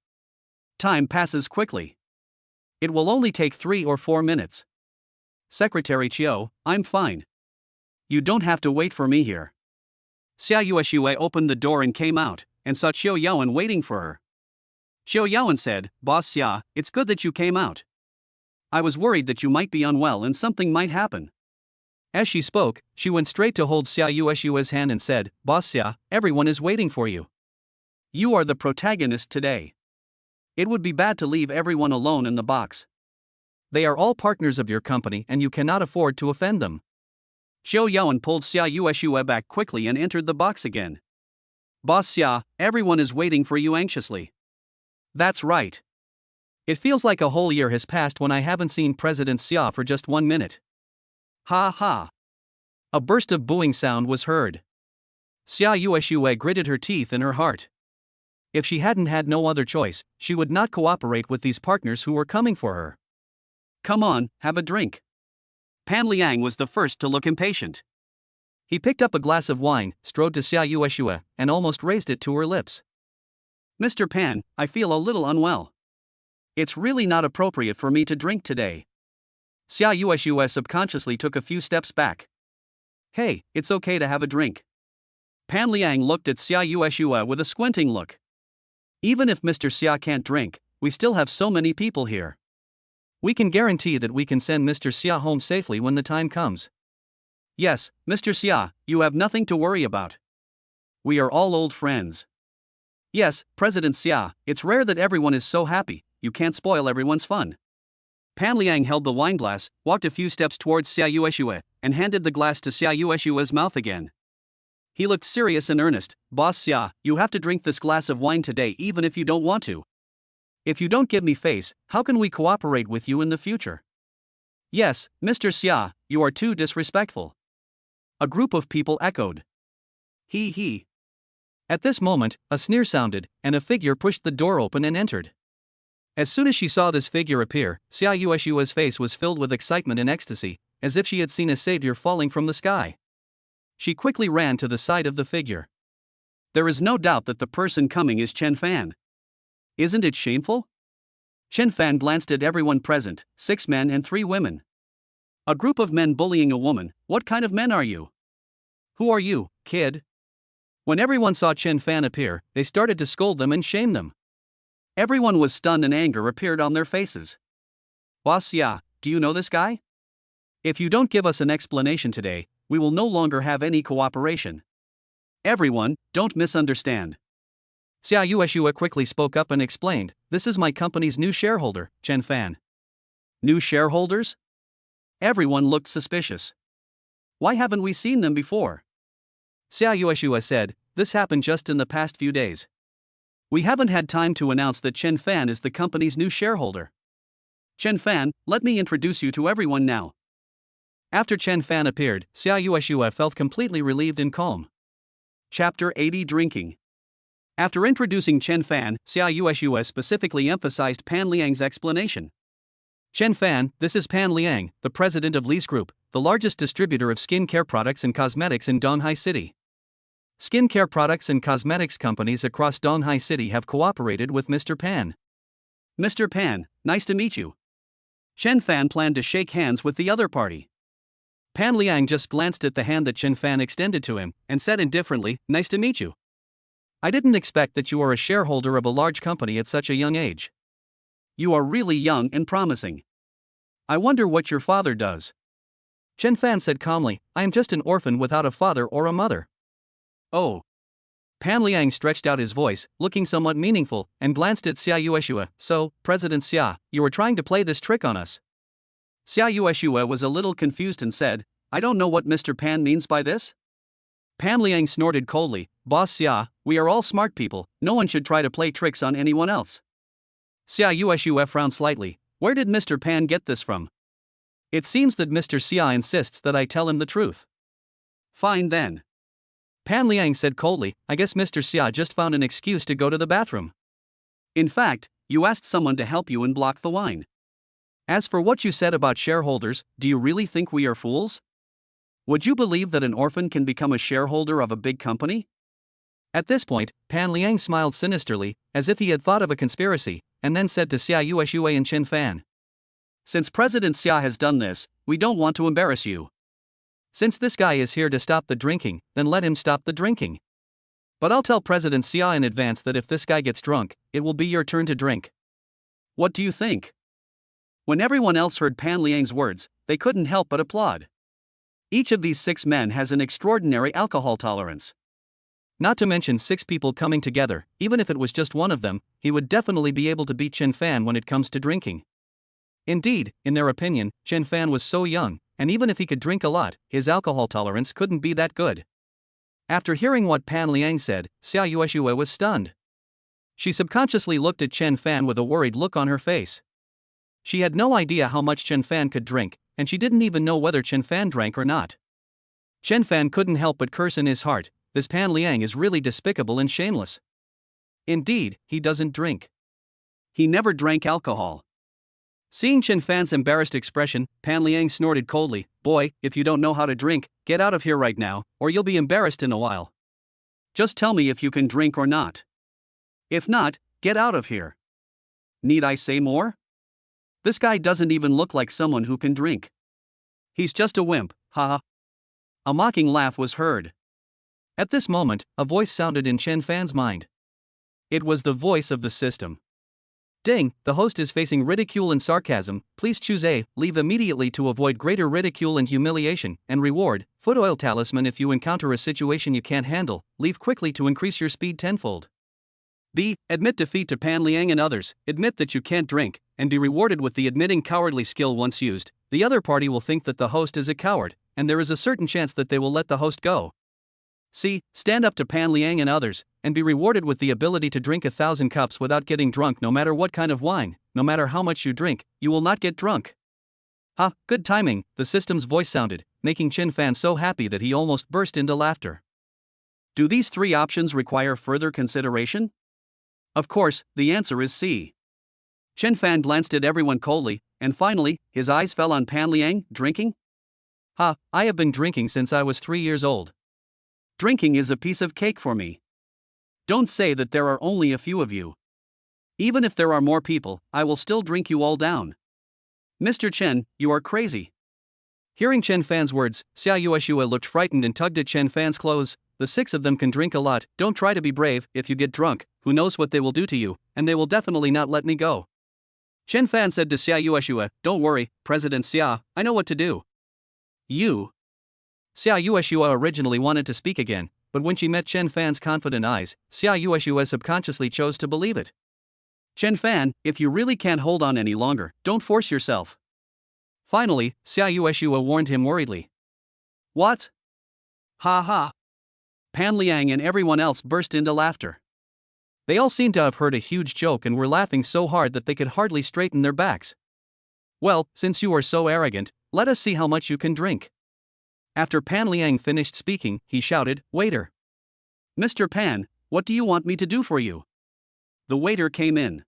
Time passes quickly. It will only take 3 or 4 minutes. Secretary Chiu, I'm fine. You don't have to wait for me here. Xia Yueshue opened the door and came out, and saw Qiu Yaowen waiting for her. Qiu Yaowen said, Boss Xia, it's good that you came out. I was worried that you might be unwell and something might happen. As she spoke, she went straight to hold Xia Yueshue's hand and said, Boss Xia, everyone is waiting for you. You are the protagonist today. It would be bad to leave everyone alone in the box. They are all partners of your company and you cannot afford to offend them. Qiu Yaowen pulled Xia Yueshue back quickly and entered the box again. Boss Xia, everyone is waiting for you anxiously. That's right. It feels like a whole year has passed when I haven't seen President Xia for just 1 minute. Ha ha. A burst of booing sound was heard. Xia Yueshue gritted her teeth in her heart. If she hadn't had no other choice, she would not cooperate with these partners who were coming for her. Come on, have a drink. Pan Liang was the first to look impatient. He picked up a glass of wine, strode to Xia Yueshue, and almost raised it to her lips. Mr. Pan, I feel a little unwell. It's really not appropriate for me to drink today. Xia Yueshue subconsciously took a few steps back. Hey, it's okay to have a drink. Pan Liang looked at Xia Yueshue with a squinting look. Even if Mr. Xia can't drink, we still have so many people here. We can guarantee that we can send Mr. Xia home safely when the time comes. Yes, Mr. Xia, you have nothing to worry about. We are all old friends. Yes, President Xia, it's rare that everyone is so happy, you can't spoil everyone's fun. Pan Liang held the wineglass, walked a few steps towards Xia Yueshue, and handed the glass to Xia Yueshue's mouth again. He looked serious and earnest. Boss Xia, you have to drink this glass of wine today even if you don't want to. If you don't give me face, how can we cooperate with you in the future? Yes, Mr. Xia, you are too disrespectful. A group of people echoed. He. At this moment, a sneer sounded, and a figure pushed the door open and entered. As soon as she saw this figure appear, Xia Yueshue's face was filled with excitement and ecstasy, as if she had seen a savior falling from the sky. She quickly ran to the side of the figure. There is no doubt that the person coming is Chen Fan. Isn't it shameful? Chen Fan glanced at everyone present, 6 men and 3 women. A group of men bullying a woman, what kind of men are you? Who are you, kid? When everyone saw Chen Fan appear, they started to scold them and shame them. Everyone was stunned and anger appeared on their faces. Boss Xia, do you know this guy? If you don't give us an explanation today, we will no longer have any cooperation. Everyone, don't misunderstand. Xia Yueshue quickly spoke up and explained, this is my company's new shareholder, Chen Fan. New shareholders? Everyone looked suspicious. Why haven't we seen them before? Xia Yueshue said, this happened just in the past few days. We haven't had time to announce that Chen Fan is the company's new shareholder. Chen Fan, let me introduce you to everyone now. After Chen Fan appeared, Xia Yueshue felt completely relieved and calm. Chapter 80 Drinking. After introducing Chen Fan, Xia Yueshue specifically emphasized Pan Liang's explanation. Chen Fan, this is Pan Liang, the president of Li's Group, the largest distributor of skincare products and cosmetics in Donghai City. Skincare products and cosmetics companies across Donghai City have cooperated with Mr. Pan. Mr. Pan, nice to meet you. Chen Fan planned to shake hands with the other party. Pan Liang just glanced at the hand that Chen Fan extended to him, and said indifferently, nice to meet you. I didn't expect that you are a shareholder of a large company at such a young age. You are really young and promising. I wonder what your father does. Chen Fan said calmly, I am just an orphan without a father or a mother. Oh. Pan Liang stretched out his voice, looking somewhat meaningful, and glanced at Xia Yueshue. So, President Xia, you are trying to play this trick on us. Xia Yueshue was a little confused and said, I don't know what Mr. Pan means by this. Pan Liang snorted coldly, Boss Xia, we are all smart people, no one should try to play tricks on anyone else. Xia Yueshue frowned slightly, where did Mr. Pan get this from? It seems that Mr. Xia insists that I tell him the truth. Fine then. Pan Liang said coldly, I guess Mr. Xia just found an excuse to go to the bathroom. In fact, you asked someone to help you and block the wine. As for what you said about shareholders, do you really think we are fools? Would you believe that an orphan can become a shareholder of a big company? At this point, Pan Liang smiled sinisterly, as if he had thought of a conspiracy, and then said to Xia Yueshue and Chen Fan, Since President Xia has done this, we don't want to embarrass you. Since this guy is here to stop the drinking, then let him stop the drinking. But I'll tell President Xia in advance that if this guy gets drunk, it will be your turn to drink. What do you think? When everyone else heard Pan Liang's words, they couldn't help but applaud. Each of these 6 men has an extraordinary alcohol tolerance. Not to mention 6 people coming together, even if it was just one of them, he would definitely be able to beat Chen Fan when it comes to drinking. Indeed, in their opinion, Chen Fan was so young, and even if he could drink a lot, his alcohol tolerance couldn't be that good. After hearing what Pan Liang said, Xia Yueshue was stunned. She subconsciously looked at Chen Fan with a worried look on her face. She had no idea how much Chen Fan could drink, and she didn't even know whether Chen Fan drank or not. Chen Fan couldn't help but curse in his heart, this Pan Liang is really despicable and shameless. Indeed, he doesn't drink. He never drank alcohol. Seeing Chen Fan's embarrassed expression, Pan Liang snorted coldly, "Boy, if you don't know how to drink, get out of here right now, or you'll be embarrassed in a while. Just tell me if you can drink or not. If not, get out of here. Need I say more? This guy doesn't even look like someone who can drink. He's just a wimp, haha." A mocking laugh was heard. At this moment, a voice sounded in Chen Fan's mind. It was the voice of the system. "Ding, the host is facing ridicule and sarcasm, please choose A, leave immediately to avoid greater ridicule and humiliation, and reward, foot oil talisman if you encounter a situation you can't handle, leave quickly to increase your speed tenfold. B, admit defeat to Pan Liang and others, admit that you can't drink, and be rewarded with the admitting cowardly skill once used. The other party will think that the host is a coward, and there is a certain chance that they will let the host go. C, stand up to Pan Liang and others, and be rewarded with the ability to drink 1,000 cups without getting drunk no matter what kind of wine, no matter how much you drink, you will not get drunk." Ha, good timing, the system's voice sounded, making Chen Fan so happy that he almost burst into laughter. Do these 3 options require further consideration? Of course, the answer is C. Chen Fan glanced at everyone coldly, and finally, his eyes fell on Pan Liang, drinking? Ha, I have been drinking since I was 3 years old. Drinking is a piece of cake for me. Don't say that there are only a few of you. Even if there are more people, I will still drink you all down. Mr. Chen, you are crazy. Hearing Chen Fan's words, Xia Yueshue looked frightened and tugged at Chen Fan's clothes. The 6 of them can drink a lot, don't try to be brave, if you get drunk, who knows what they will do to you, and they will definitely not let me go. Chen Fan said to Xia Yueshue, "Don't worry, President Xia, I know what to do." You? Xia Yueshue originally wanted to speak again, but when she met Chen Fan's confident eyes, Xia Yueshue subconsciously chose to believe it. "Chen Fan, if you really can't hold on any longer, don't force yourself." Finally, Xia Yueshue warned him worriedly. "What? Ha ha." Pan Liang and everyone else burst into laughter. They all seemed to have heard a huge joke and were laughing so hard that they could hardly straighten their backs. "Well, since you are so arrogant, let us see how much you can drink." After Pan Liang finished speaking, he shouted, "Waiter! Mr. Pan, what do you want me to do for you?" The waiter came in.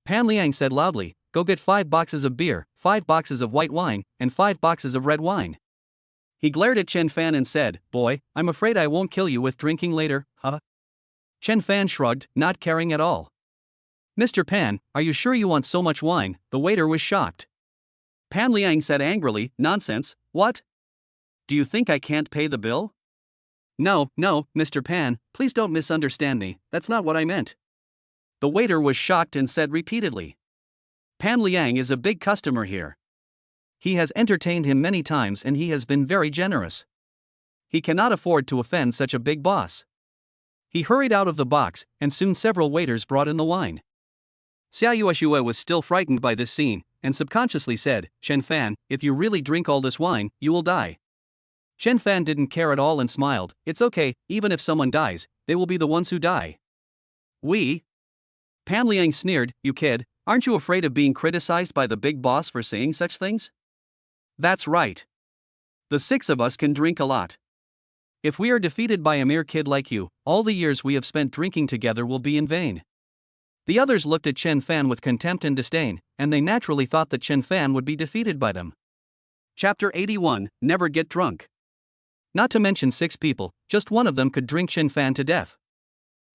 Pan Liang said loudly, "Go get 5 boxes of beer, 5 boxes of white wine, and 5 boxes of red wine." He glared at Chen Fan and said, "Boy, I'm afraid I won't kill you with drinking later, huh?" Chen Fan shrugged, not caring at all. "Mr. Pan, are you sure you want so much wine?" The waiter was shocked. Pan Liang said angrily, "Nonsense, what? Do you think I can't pay the bill?" No, Mr. Pan, please don't misunderstand me, that's not what I meant." The waiter was shocked and said repeatedly, "Pan Liang is a big customer here. He has entertained him many times and he has been very generous. He cannot afford to offend such a big boss." He hurried out of the box, and soon several waiters brought in the wine. Xia Yueshue was still frightened by this scene, and subconsciously said, "Chen Fan, if you really drink all this wine, you will die." Chen Fan didn't care at all and smiled, "It's okay, even if someone dies, they will be the ones who die." "We?" Pan Liang sneered, "You kid, aren't you afraid of being criticized by the big boss for saying such things?" "That's right. The 6 of us can drink a lot. If we are defeated by a mere kid like you, all the years we have spent drinking together will be in vain." The others looked at Chen Fan with contempt and disdain, and they naturally thought that Chen Fan would be defeated by them. Chapter 81, Never Get Drunk. Not to mention 6 people, just one of them could drink Chen Fan to death.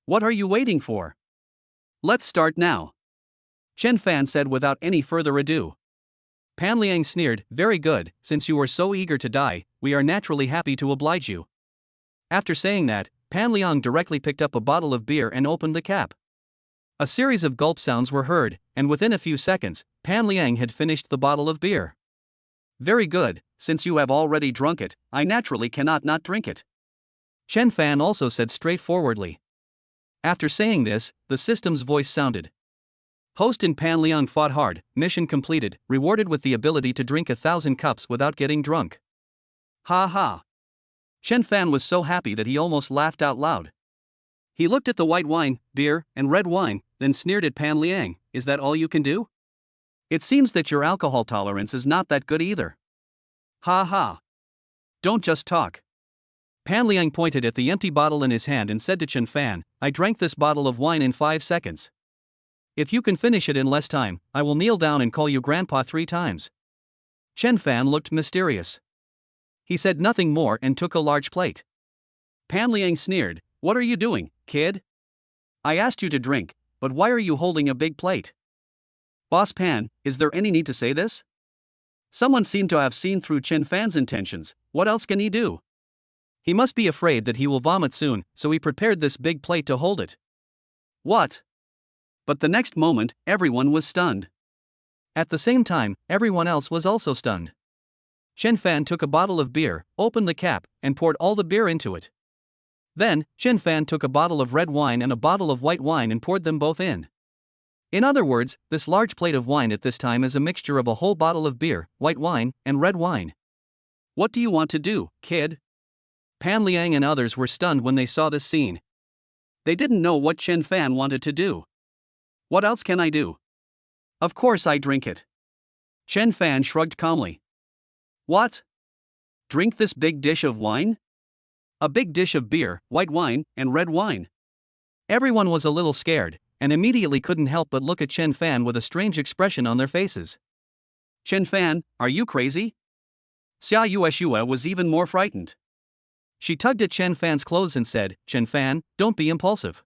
What are you waiting for? Let's start now. Chen Fan said without any further ado. Pan Liang sneered, "Very good, since you are so eager to die, we are naturally happy to oblige you." After saying that, Pan Liang directly picked up a bottle of beer and opened the cap. A series of gulp sounds were heard, and within a few seconds, Pan Liang had finished the bottle of beer. "Very good, since you have already drunk it, I naturally cannot not drink it," Chen Fan also said straightforwardly. After saying this, the system's voice sounded. Host and Pan Liang fought hard, mission completed, rewarded with the ability to drink 1,000 cups without getting drunk. Ha ha! Chen Fan was so happy that he almost laughed out loud. He looked at the white wine, beer, and red wine, then sneered at Pan Liang, "Is that all you can do? It seems that your alcohol tolerance is not that good either." Ha ha! Don't just talk. Pan Liang pointed at the empty bottle in his hand and said to Chen Fan, "I drank this bottle of wine in 5 seconds. If you can finish it in less time, I will kneel down and call you Grandpa 3 times. Chen Fan looked mysterious. He said nothing more and took a large plate. Pan Liang sneered, "What are you doing, kid? I asked you to drink, but why are you holding a big plate?" "Boss Pan, is there any need to say this?" Someone seemed to have seen through Chen Fan's intentions. What else can he do? He must be afraid that he will vomit soon, so he prepared this big plate to hold it. What? But the next moment, everyone was stunned. At the same time, everyone else was also stunned. Chen Fan took a bottle of beer, opened the cap, and poured all the beer into it. Then, Chen Fan took a bottle of red wine and a bottle of white wine and poured them both in. In other words, this large plate of wine at this time is a mixture of a whole bottle of beer, white wine, and red wine. What do you want to do, kid? Pan Liang and others were stunned when they saw this scene. They didn't know what Chen Fan wanted to do. What else can I do? Of course I drink it. Chen Fan shrugged calmly. What? Drink this big dish of wine? A big dish of beer, white wine, and red wine. Everyone was a little scared, and immediately couldn't help but look at Chen Fan with a strange expression on their faces. Chen Fan, are you crazy? Xia Yueshua was even more frightened. She tugged at Chen Fan's clothes and said, "Chen Fan, don't be impulsive.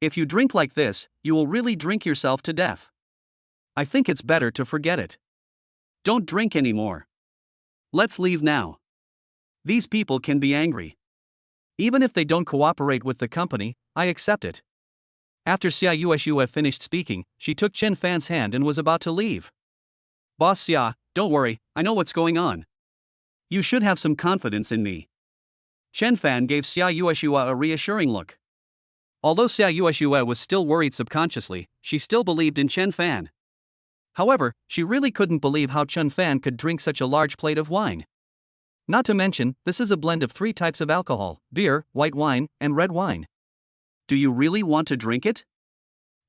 If you drink like this, you will really drink yourself to death. I think it's better to forget it. Don't drink anymore. Let's leave now. These people can be angry. Even if they don't cooperate with the company, I accept it." After Xia Yueshua finished speaking, she took Chen Fan's hand and was about to leave. "Boss Xia, don't worry, I know what's going on. You should have some confidence in me." Chen Fan gave Xia Yueshua a reassuring look. Although Xia Yueshua was still worried subconsciously, she still believed in Chen Fan. However, she really couldn't believe how Chen Fan could drink such a large plate of wine. Not to mention, this is a blend of 3 types of alcohol: beer, white wine, and red wine. Do you really want to drink it?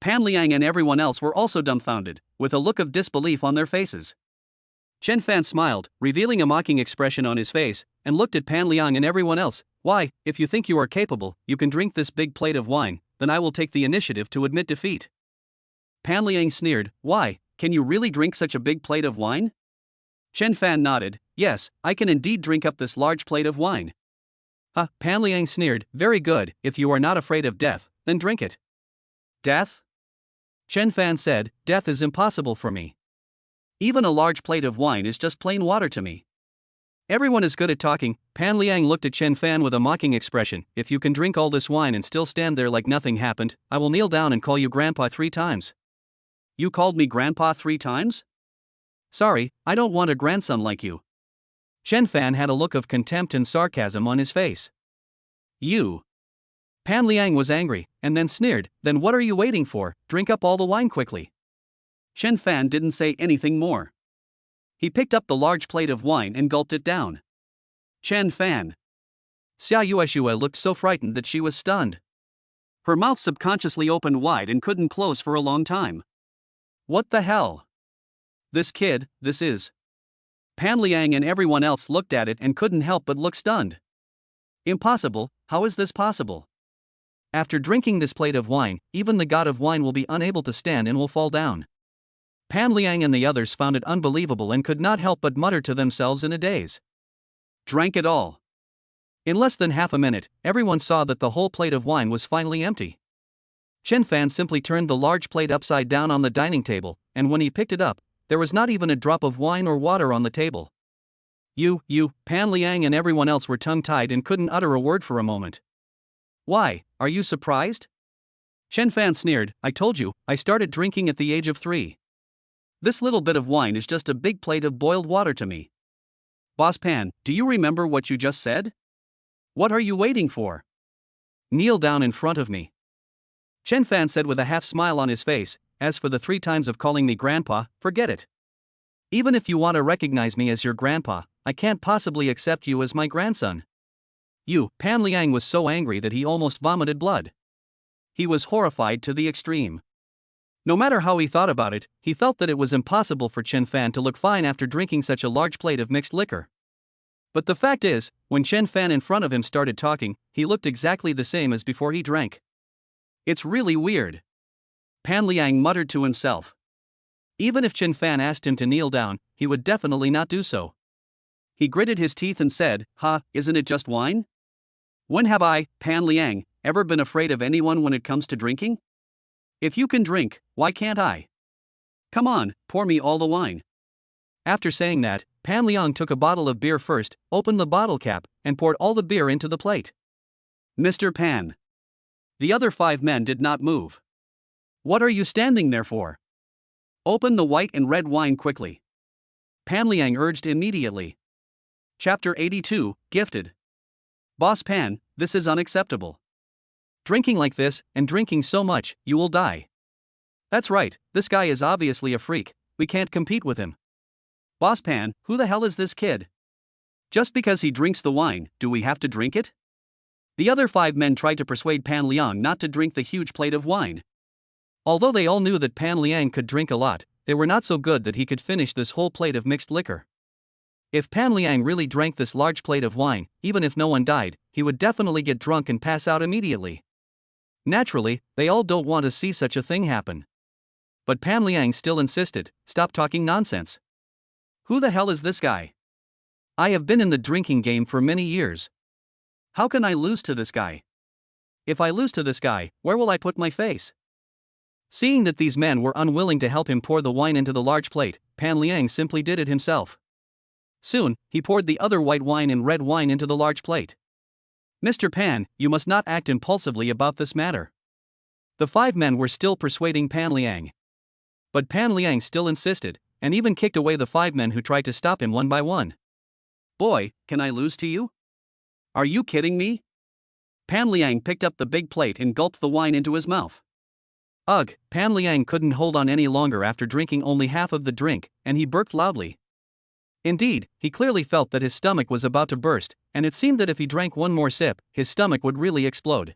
Pan Liang and everyone else were also dumbfounded, with a look of disbelief on their faces. Chen Fan smiled, revealing a mocking expression on his face, and looked at Pan Liang and everyone else. "Why, if you think you are capable, you can drink this big plate of wine, then I will take the initiative to admit defeat." Pan Liang sneered, "Why, can you really drink such a big plate of wine?" Chen Fan nodded, "Yes, I can indeed drink up this large plate of wine." Pan Liang sneered, "Very good, if you are not afraid of death, then drink it." Death? Chen Fan said, "Death is impossible for me. Even a large plate of wine is just plain water to me." Everyone is good at talking. Pan Liang looked at Chen Fan with a mocking expression. "If you can drink all this wine and still stand there like nothing happened, I will kneel down and call you Grandpa 3 times. You called me Grandpa 3 times? Sorry, I don't want a grandson like you." Chen Fan had a look of contempt and sarcasm on his face. "You." Pan Liang was angry, and then sneered, "Then what are you waiting for? Drink up all the wine quickly." Chen Fan didn't say anything more. He picked up the large plate of wine and gulped it down. Chen Fan. Xia Yueshua looked so frightened that she was stunned. Her mouth subconsciously opened wide and couldn't close for a long time. What the hell? This kid, this is. Pan Liang and everyone else looked at it and couldn't help but look stunned. Impossible, how is this possible? After drinking this plate of wine, even the god of wine will be unable to stand and will fall down. Pan Liang and the others found it unbelievable and could not help but mutter to themselves in a daze. Drank it all. In less than half a minute, everyone saw that the whole plate of wine was finally empty. Chen Fan simply turned the large plate upside down on the dining table, and when he picked it up, there was not even a drop of wine or water on the table. Pan Liang and everyone else were tongue-tied and couldn't utter a word for a moment. Why, are you surprised? Chen Fan sneered, I told you, I started drinking at the age of 3. This little bit of wine is just a big plate of boiled water to me. Boss Pan, do you remember what you just said? What are you waiting for? Kneel down in front of me. Chen Fan said with a half smile on his face, as for the 3 times of calling me grandpa, forget it. Even if you want to recognize me as your grandpa, I can't possibly accept you as my grandson. Pan Liang was so angry that he almost vomited blood. He was horrified to the extreme. No matter how he thought about it, he felt that it was impossible for Chen Fan to look fine after drinking such a large plate of mixed liquor. But the fact is, when Chen Fan in front of him started talking, he looked exactly the same as before he drank. It's really weird. Pan Liang muttered to himself. Even if Chen Fan asked him to kneel down, he would definitely not do so. He gritted his teeth and said, isn't it just wine? When have I, Pan Liang, ever been afraid of anyone when it comes to drinking? If you can drink, why can't I? Come on, pour me all the wine. After saying that, Pan Liang took a bottle of beer first, opened the bottle cap, and poured all the beer into the plate. Mr. Pan. The other 5 men did not move. What are you standing there for? Open the white and red wine quickly. Pan Liang urged immediately. Chapter 82, Gifted. Boss Pan, this is unacceptable. Drinking like this, and drinking so much, you will die. That's right, this guy is obviously a freak, we can't compete with him. Boss Pan, who the hell is this kid? Just because he drinks the wine, do we have to drink it? The other 5 men tried to persuade Pan Liang not to drink the huge plate of wine. Although they all knew that Pan Liang could drink a lot, they were not so good that he could finish this whole plate of mixed liquor. If Pan Liang really drank this large plate of wine, even if no one died, he would definitely get drunk and pass out immediately. Naturally, they all don't want to see such a thing happen. But Pan Liang still insisted, stop talking nonsense. Who the hell is this guy? I have been in the drinking game for many years. How can I lose to this guy? If I lose to this guy, where will I put my face? Seeing that these men were unwilling to help him pour the wine into the large plate, Pan Liang simply did it himself. Soon, he poured the other white wine and red wine into the large plate. Mr. Pan, you must not act impulsively about this matter. The 5 men were still persuading Pan Liang. But Pan Liang still insisted, and even kicked away the 5 men who tried to stop him one by one. Boy, can I lose to you? Are you kidding me? Pan Liang picked up the big plate and gulped the wine into his mouth. Ugh, Pan Liang couldn't hold on any longer after drinking only half of the drink, and he burped loudly. Indeed, he clearly felt that his stomach was about to burst, and it seemed that if he drank one more sip, his stomach would really explode.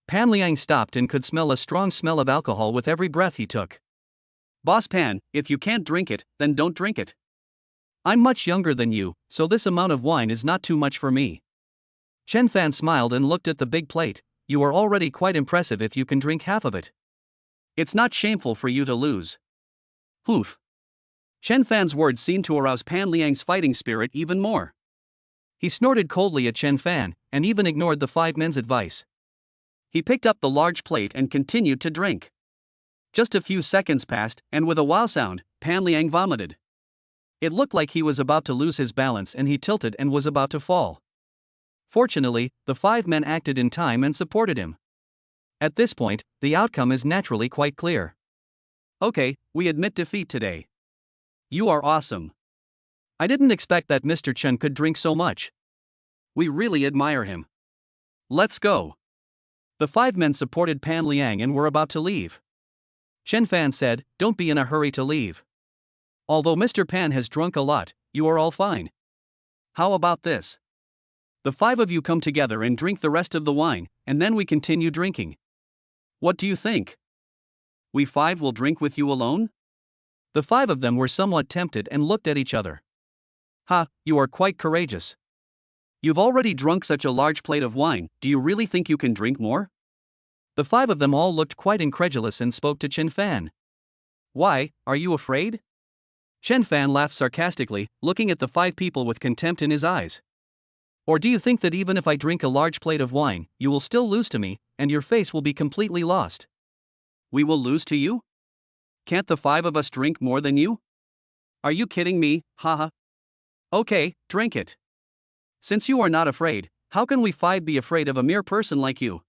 Pan Liang stopped and could smell a strong smell of alcohol with every breath he took. Boss Pan, if you can't drink it, then don't drink it. I'm much younger than you, so this amount of wine is not too much for me. Chen Fan smiled and looked at the big plate. You are already quite impressive if you can drink half of it. It's not shameful for you to lose. Oof. Chen Fan's words seemed to arouse Pan Liang's fighting spirit even more. He snorted coldly at Chen Fan, and even ignored the 5 men's advice. He picked up the large plate and continued to drink. Just a few seconds passed, and with a wow sound, Pan Liang vomited. It looked like he was about to lose his balance and he tilted and was about to fall. Fortunately, the 5 men acted in time and supported him. At this point, the outcome is naturally quite clear. Okay, we admit defeat today. You are awesome. I didn't expect that Mr. Chen could drink so much. We really admire him. Let's go. The 5 men supported Pan Liang and were about to leave. Chen Fan said, don't be in a hurry to leave. Although Mr. Pan has drunk a lot, you are all fine. How about this? The 5 of you come together and drink the rest of the wine, and then we continue drinking. What do you think? We 5 will drink with you alone? The 5 of them were somewhat tempted and looked at each other. You are quite courageous. You've already drunk such a large plate of wine, do you really think you can drink more? The 5 of them all looked quite incredulous and spoke to Chen Fan. Why, are you afraid? Chen Fan laughed sarcastically, looking at the 5 people with contempt in his eyes. Or do you think that even if I drink a large plate of wine, you will still lose to me, and your face will be completely lost? We will lose to you? Can't the 5 of us drink more than you? Are you kidding me, haha? Okay, drink it. Since you are not afraid, how can we five be afraid of a mere person like you?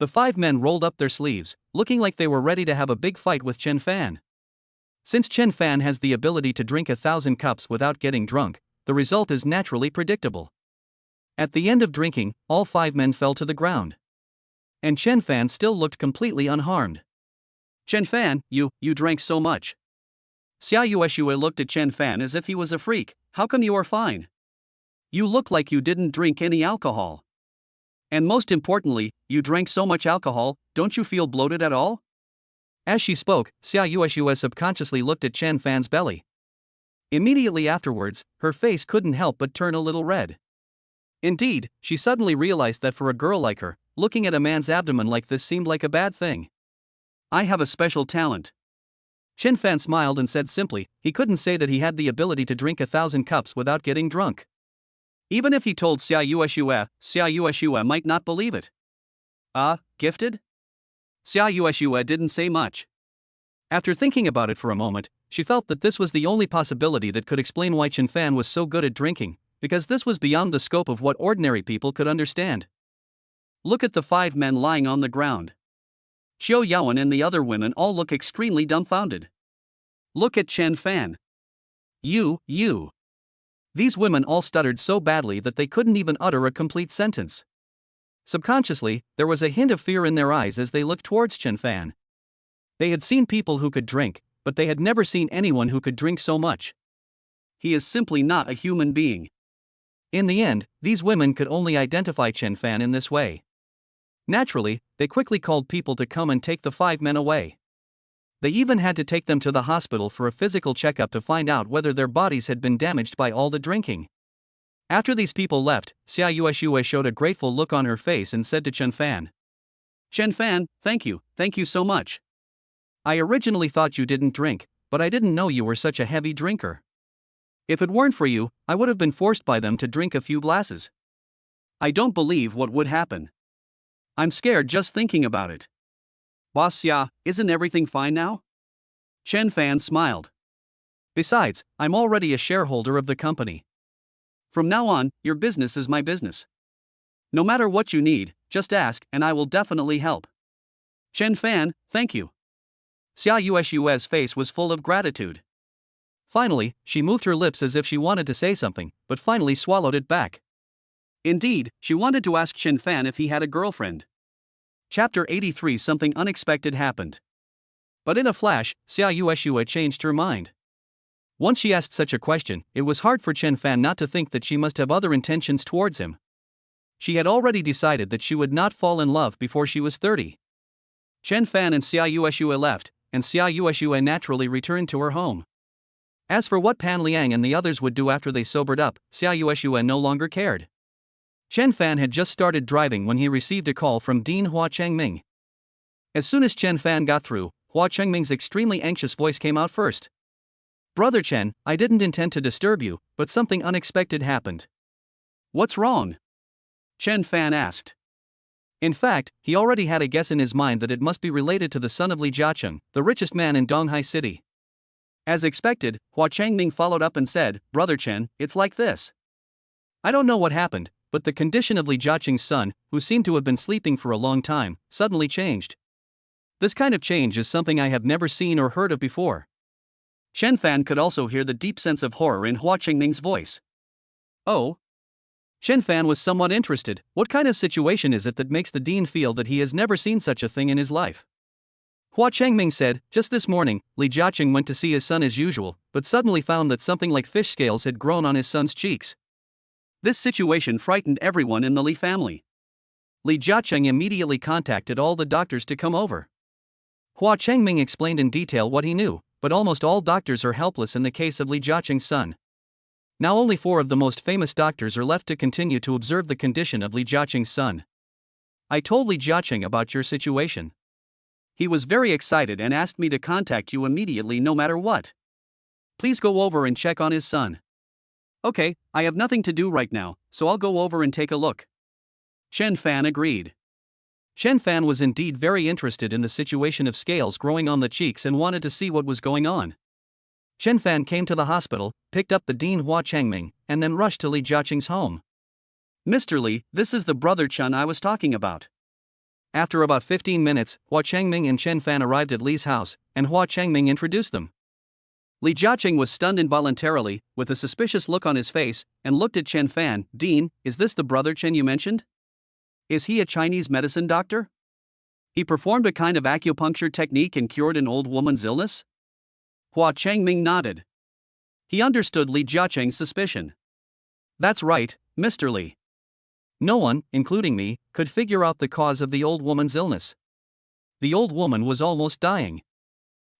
The five men rolled up their sleeves, looking like they were ready to have a big fight with Chen Fan. Since Chen Fan has the ability to drink 1,000 cups without getting drunk, the result is naturally predictable. At the end of drinking, all five men fell to the ground. And Chen Fan still looked completely unharmed. Chen Fan, you drank so much. Xia Yueshue looked at Chen Fan as if he was a freak. How come you are fine? You look like you didn't drink any alcohol. And most importantly, you drank so much alcohol, don't you feel bloated at all? As she spoke, Xia Yueshue subconsciously looked at Chen Fan's belly. Immediately afterwards, her face couldn't help but turn a little red. Indeed, she suddenly realized that for a girl like her, looking at a man's abdomen like this seemed like a bad thing. I have a special talent. Chen Fan smiled and said simply, he couldn't say that he had the ability to drink 1,000 cups without getting drunk. Even if he told Xia Yueshue might not believe it. Gifted? Xia Yueshue didn't say much. After thinking about it for a moment, she felt that this was the only possibility that could explain why Chen Fan was so good at drinking, because this was beyond the scope of what ordinary people could understand. Look at the five men lying on the ground. Xiao Yaowen and the other women all look extremely dumbfounded. Look at Chen Fan. You. These women all stuttered so badly that they couldn't even utter a complete sentence. Subconsciously, there was a hint of fear in their eyes as they looked towards Chen Fan. They had seen people who could drink, but they had never seen anyone who could drink so much. He is simply not a human being. In the end, these women could only identify Chen Fan in this way. Naturally, they quickly called people to come and take the five men away. They even had to take them to the hospital for a physical checkup to find out whether their bodies had been damaged by all the drinking. After these people left, Xia Yueshue showed a grateful look on her face and said to Chen Fan, Chen Fan, thank you so much. I originally thought you didn't drink, but I didn't know you were such a heavy drinker. If it weren't for you, I would have been forced by them to drink a few glasses. I don't believe what would happen. I'm scared just thinking about it. Boss Xia, isn't everything fine now? Chen Fan smiled. Besides, I'm already a shareholder of the company. From now on, your business is my business. No matter what you need, just ask and I will definitely help. Chen Fan, thank you. Xia Yueshue's face was full of gratitude. Finally, she moved her lips as if she wanted to say something, but finally swallowed it back. Indeed, she wanted to ask Chen Fan if he had a girlfriend. Chapter 83. Something unexpected happened. But in a flash, Xia Yueshue changed her mind. Once she asked such a question, it was hard for Chen Fan not to think that she must have other intentions towards him. She had already decided that she would not fall in love before she was 30. Chen Fan and Xia Yueshue left, and Xia Yueshue naturally returned to her home. As for what Pan Liang and the others would do after they sobered up, Xia Yueshue no longer cared. Chen Fan had just started driving when he received a call from Dean Hua Chengming. As soon as Chen Fan got through, Hua Chengming's extremely anxious voice came out first. Brother Chen, I didn't intend to disturb you, but something unexpected happened. What's wrong? Chen Fan asked. In fact, he already had a guess in his mind that it must be related to the son of Li Jiacheng, the richest man in Donghai City. As expected, Hua Chengming followed up and said, Brother Chen, it's like this. I don't know what happened, but the condition of Li Jiacheng's son, who seemed to have been sleeping for a long time, suddenly changed. This kind of change is something I have never seen or heard of before. Chen Fan could also hear the deep sense of horror in Hua Chengming's voice. Oh? Chen Fan was somewhat interested. What kind of situation is it that makes the dean feel that he has never seen such a thing in his life? Hua Chengming said, just this morning, Li Jiacheng went to see his son as usual, but suddenly found that something like fish scales had grown on his son's cheeks. This situation frightened everyone in the Li family. Li Jiacheng immediately contacted all the doctors to come over. Hua Chengming explained in detail what he knew, but almost all doctors are helpless in the case of Li Jiacheng's son. Now only 4 of the most famous doctors are left to continue to observe the condition of Li Jiacheng's son. I told Li Jiacheng about your situation. He was very excited and asked me to contact you immediately no matter what. Please go over and check on his son. Okay, I have nothing to do right now, so I'll go over and take a look. Chen Fan agreed. Chen Fan was indeed very interested in the situation of scales growing on the cheeks and wanted to see what was going on. Chen Fan came to the hospital, picked up the Dean Hua Changming, and then rushed to Li Jiaqing's home. "Mr. Li, this is the brother Chen I was talking about." After about 15 minutes, Hua Changming and Chen Fan arrived at Li's house, and Hua Changming introduced them. Li Jiaqing was stunned involuntarily, with a suspicious look on his face, and looked at Chen Fan. "Dean, is this the brother Chen you mentioned? Is he a Chinese medicine doctor? He performed a kind of acupuncture technique and cured an old woman's illness?" Hua Changming nodded. He understood Li Jiaqing's suspicion. "That's right, Mr. Li. No one, including me, could figure out the cause of the old woman's illness. The old woman was almost dying.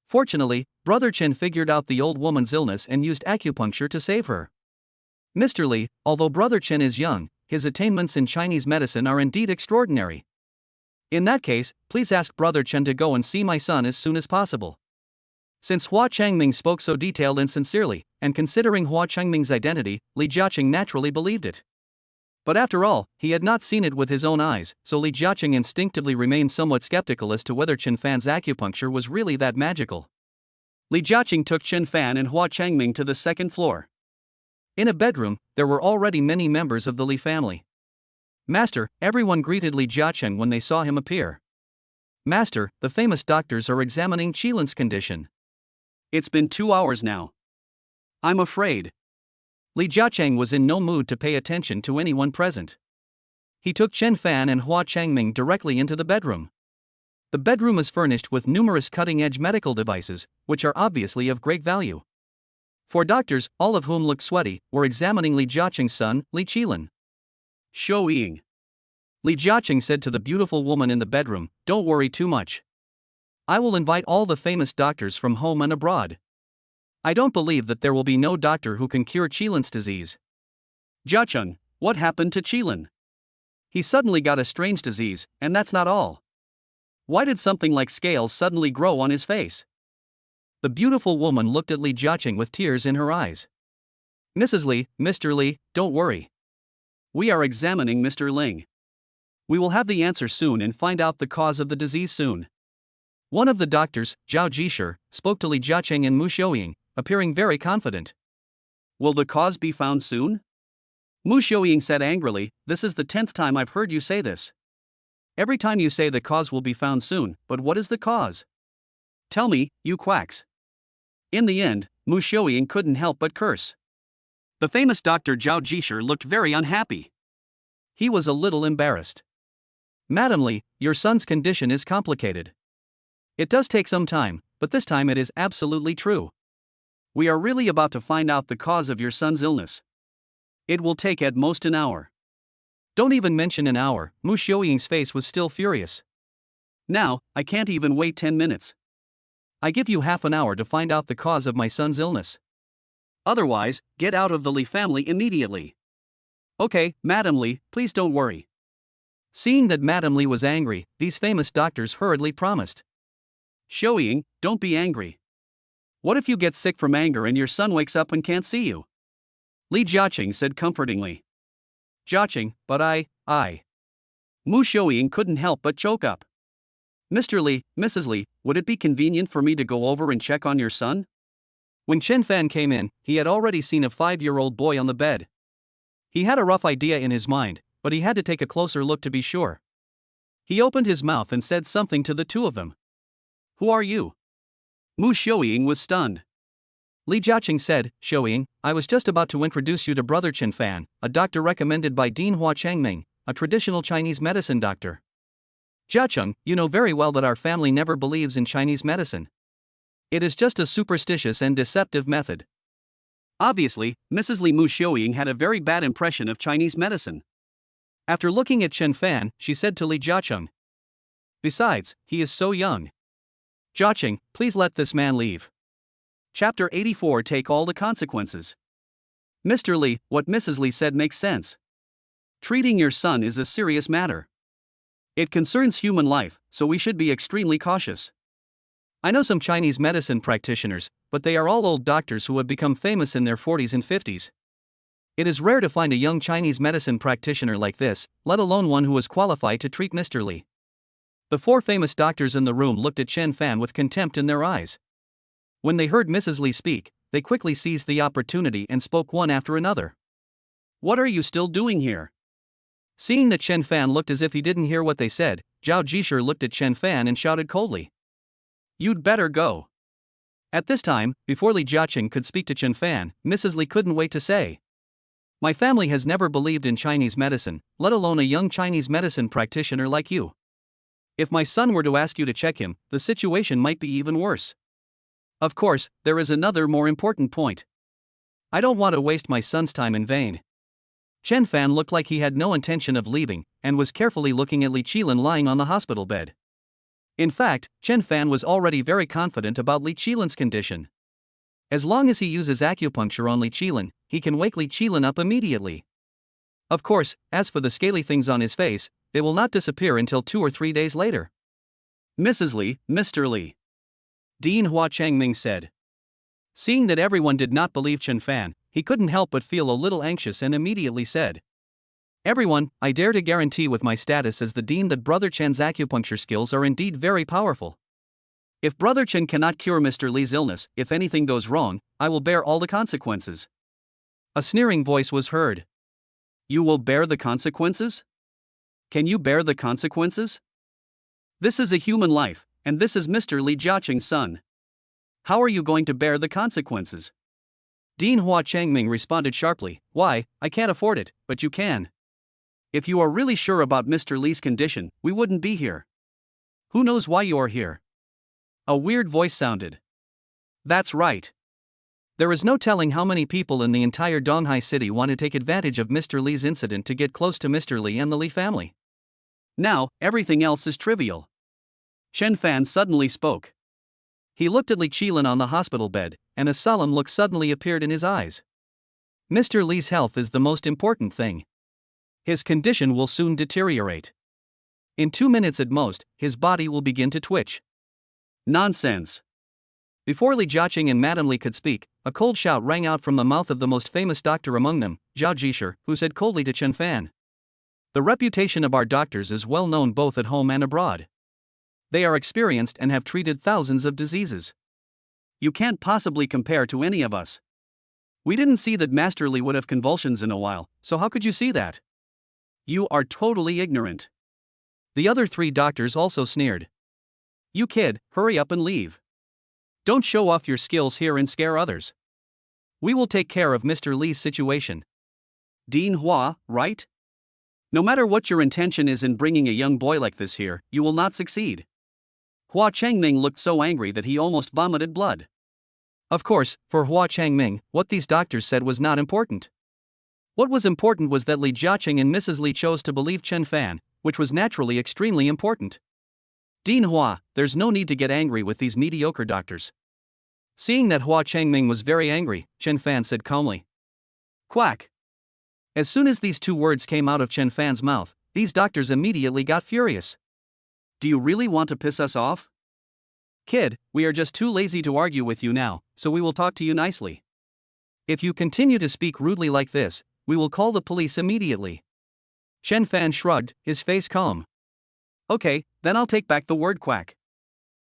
Fortunately, Brother Chen figured out the old woman's illness and used acupuncture to save her. Mr. Li, although Brother Chen is young, his attainments in Chinese medicine are indeed extraordinary. In that case, please ask Brother Chen to go and see my son as soon as possible." Since Hua Changming spoke so detailed and sincerely, and considering Hua Changming's identity, Li Jiaqing naturally believed it. But after all, he had not seen it with his own eyes, so Li Jiaqing instinctively remained somewhat skeptical as to whether Chen Fan's acupuncture was really that magical. Li Jiaqing took Chen Fan and Hua Changming to the second floor. In a bedroom, there were already many members of the Li family. "Master," everyone greeted Li Jiaqing when they saw him appear. "Master, the famous doctors are examining Qilin's condition. It's been 2 hours now. I'm afraid." Li Jiaqing was in no mood to pay attention to anyone present. He took Chen Fan and Hua Changming directly into the bedroom. The bedroom is furnished with numerous cutting-edge medical devices, which are obviously of great value. 4 doctors, all of whom looked sweaty, were examining Li Jiaqing's son, Li Qilin. "Shou Ying," Li Jiaqing said to the beautiful woman in the bedroom, "don't worry too much. I will invite all the famous doctors from home and abroad. I don't believe that there will be no doctor who can cure Qilin's disease." "Jiaqing, what happened to Qilin? He suddenly got a strange disease, and that's not all. Why did something like scales suddenly grow on his face?" The beautiful woman looked at Li Jiaqing with tears in her eyes. "Mrs. Li, Mr. Li, don't worry. We are examining Mr. Ling. We will have the answer soon and find out the cause of the disease soon." One of the doctors, Zhao Jishir, spoke to Li Jiaqing and Mu Xiuying, appearing very confident. "Will the cause be found soon?" Mu Xiuying said angrily, "This is the 10th time I've heard you say this. Every time you say the cause will be found soon, but what is the cause? Tell me, you quacks." In the end, Mu Xiuying couldn't help but curse. The famous Dr. Zhao Jishir looked very unhappy. He was a little embarrassed. "Madam Li, your son's condition is complicated. It does take some time, but this time it is absolutely true. We are really about to find out the cause of your son's illness. It will take at most an hour." "Don't even mention an hour," Mu Xiuying's face was still furious. "Now, I can't even wait 10 minutes. I give you half an hour to find out the cause of my son's illness. Otherwise, get out of the Li family immediately." "Okay, Madam Li, please don't worry." Seeing that Madam Li was angry, these famous doctors hurriedly promised. "Shou Ying, don't be angry. What if you get sick from anger and your son wakes up and can't see you?" Li Jiaqing said comfortingly. "Jiaqing, but I. Mu Xiuying couldn't help but choke up. "Mr. Li, Mrs. Li, would it be convenient for me to go over and check on your son?" When Chen Fan came in, he had already seen a 5-year-old boy on the bed. He had a rough idea in his mind, but he had to take a closer look to be sure. He opened his mouth and said something to the two of them. "Who are you?" Mu Xiuying was stunned. Li Jiaqing said, "Xiuying, I was just about to introduce you to Brother Chen Fan, a doctor recommended by Dean Hua Changming, a traditional Chinese medicine doctor. Jiaqing, you know very well that our family never believes in Chinese medicine. It is just a superstitious and deceptive method." Obviously, Mrs. Li Mu Xiuying had a very bad impression of Chinese medicine. After looking at Chen Fan, she said to Li Jiaqing, "Besides, he is so young. Jiaqing, please let this man leave." Chapter 84. Take all the consequences. "Mr. Li, what Mrs. Li said makes sense. Treating your son is a serious matter. It concerns human life, so we should be extremely cautious. I know some Chinese medicine practitioners, but they are all old doctors who have become famous in their 40s and 50s. It is rare to find a young Chinese medicine practitioner like this, let alone one who is qualified to treat Mr. Li." The 4 famous doctors in the room looked at Chen Fan with contempt in their eyes. When they heard Mrs. Li speak, they quickly seized the opportunity and spoke one after another. "What are you still doing here?" Seeing that Chen Fan looked as if he didn't hear what they said, Zhao Jishir looked at Chen Fan and shouted coldly, "You'd better go." At this time, before Li Jiaqing could speak to Chen Fan, Mrs. Li couldn't wait to say, "My family has never believed in Chinese medicine, let alone a young Chinese medicine practitioner like you. If my son were to ask you to check him, the situation might be even worse. Of course, there is another more important point. I don't want to waste my son's time in vain." Chen Fan looked like he had no intention of leaving, and was carefully looking at Li Qilin lying on the hospital bed. In fact, Chen Fan was already very confident about Li Qilin's condition. As long as he uses acupuncture on Li Qilin, he can wake Li Qilin up immediately. Of course, as for the scaly things on his face, they will not disappear until 2 or 3 days later. "Mrs. Li, Mr. Li," Dean Hua Changming said. Seeing that everyone did not believe Chen Fan, he couldn't help but feel a little anxious and immediately said, "Everyone, I dare to guarantee with my status as the dean that Brother Chen's acupuncture skills are indeed very powerful. If Brother Chen cannot cure Mr. Li's illness, if anything goes wrong, I will bear all the consequences." A sneering voice was heard. "You will bear the consequences? Can you bear the consequences? This is a human life, and this is Mr. Li Jiaqing's son. How are you going to bear the consequences?" Dean Hua Changming responded sharply, "Why, I can't afford it, but you can. If you are really sure about Mr. Li's condition, we wouldn't be here. Who knows why you are here?" A weird voice sounded. "That's right. There is no telling how many people in the entire Donghai city want to take advantage of Mr. Li's incident to get close to Mr. Li and the Li family. Now, everything else is trivial." Chen Fan suddenly spoke. He looked at Li Qilin on the hospital bed, and a solemn look suddenly appeared in his eyes. "Mr. Li's health is the most important thing. His condition will soon deteriorate. In 2 minutes at most, his body will begin to twitch." "Nonsense." Before Li Jiaqing and Madame Li could speak, a cold shout rang out from the mouth of the most famous doctor among them, Zhao Jishir, who said coldly to Chen Fan, "The reputation of our doctors is well known both at home and abroad. They are experienced and have treated thousands of diseases. You can't possibly compare to any of us. We didn't see that Master Li would have convulsions in a while, so how could you see that? You are totally ignorant." The other 3 doctors also sneered. "You kid, hurry up and leave. Don't show off your skills here and scare others. We will take care of Mr. Li's situation." "Dean Hua, right? No matter what your intention is in bringing a young boy like this here, you will not succeed." Hua Changming looked so angry that he almost vomited blood. Of course, for Hua Changming, what these doctors said was not important. What was important was that Li Jiaqing and Mrs. Li chose to believe Chen Fan, which was naturally extremely important. "Dean Hua, there's no need to get angry with these mediocre doctors." Seeing that Hua Changming was very angry, Chen Fan said calmly, "Quack." As soon as these 2 words came out of Chen Fan's mouth, these doctors immediately got furious. "Do you really want to piss us off? Kid, we are just too lazy to argue with you now, so we will talk to you nicely. If you continue to speak rudely like this, we will call the police immediately." Chen Fan shrugged, his face calm. "Okay, then I'll take back the word quack.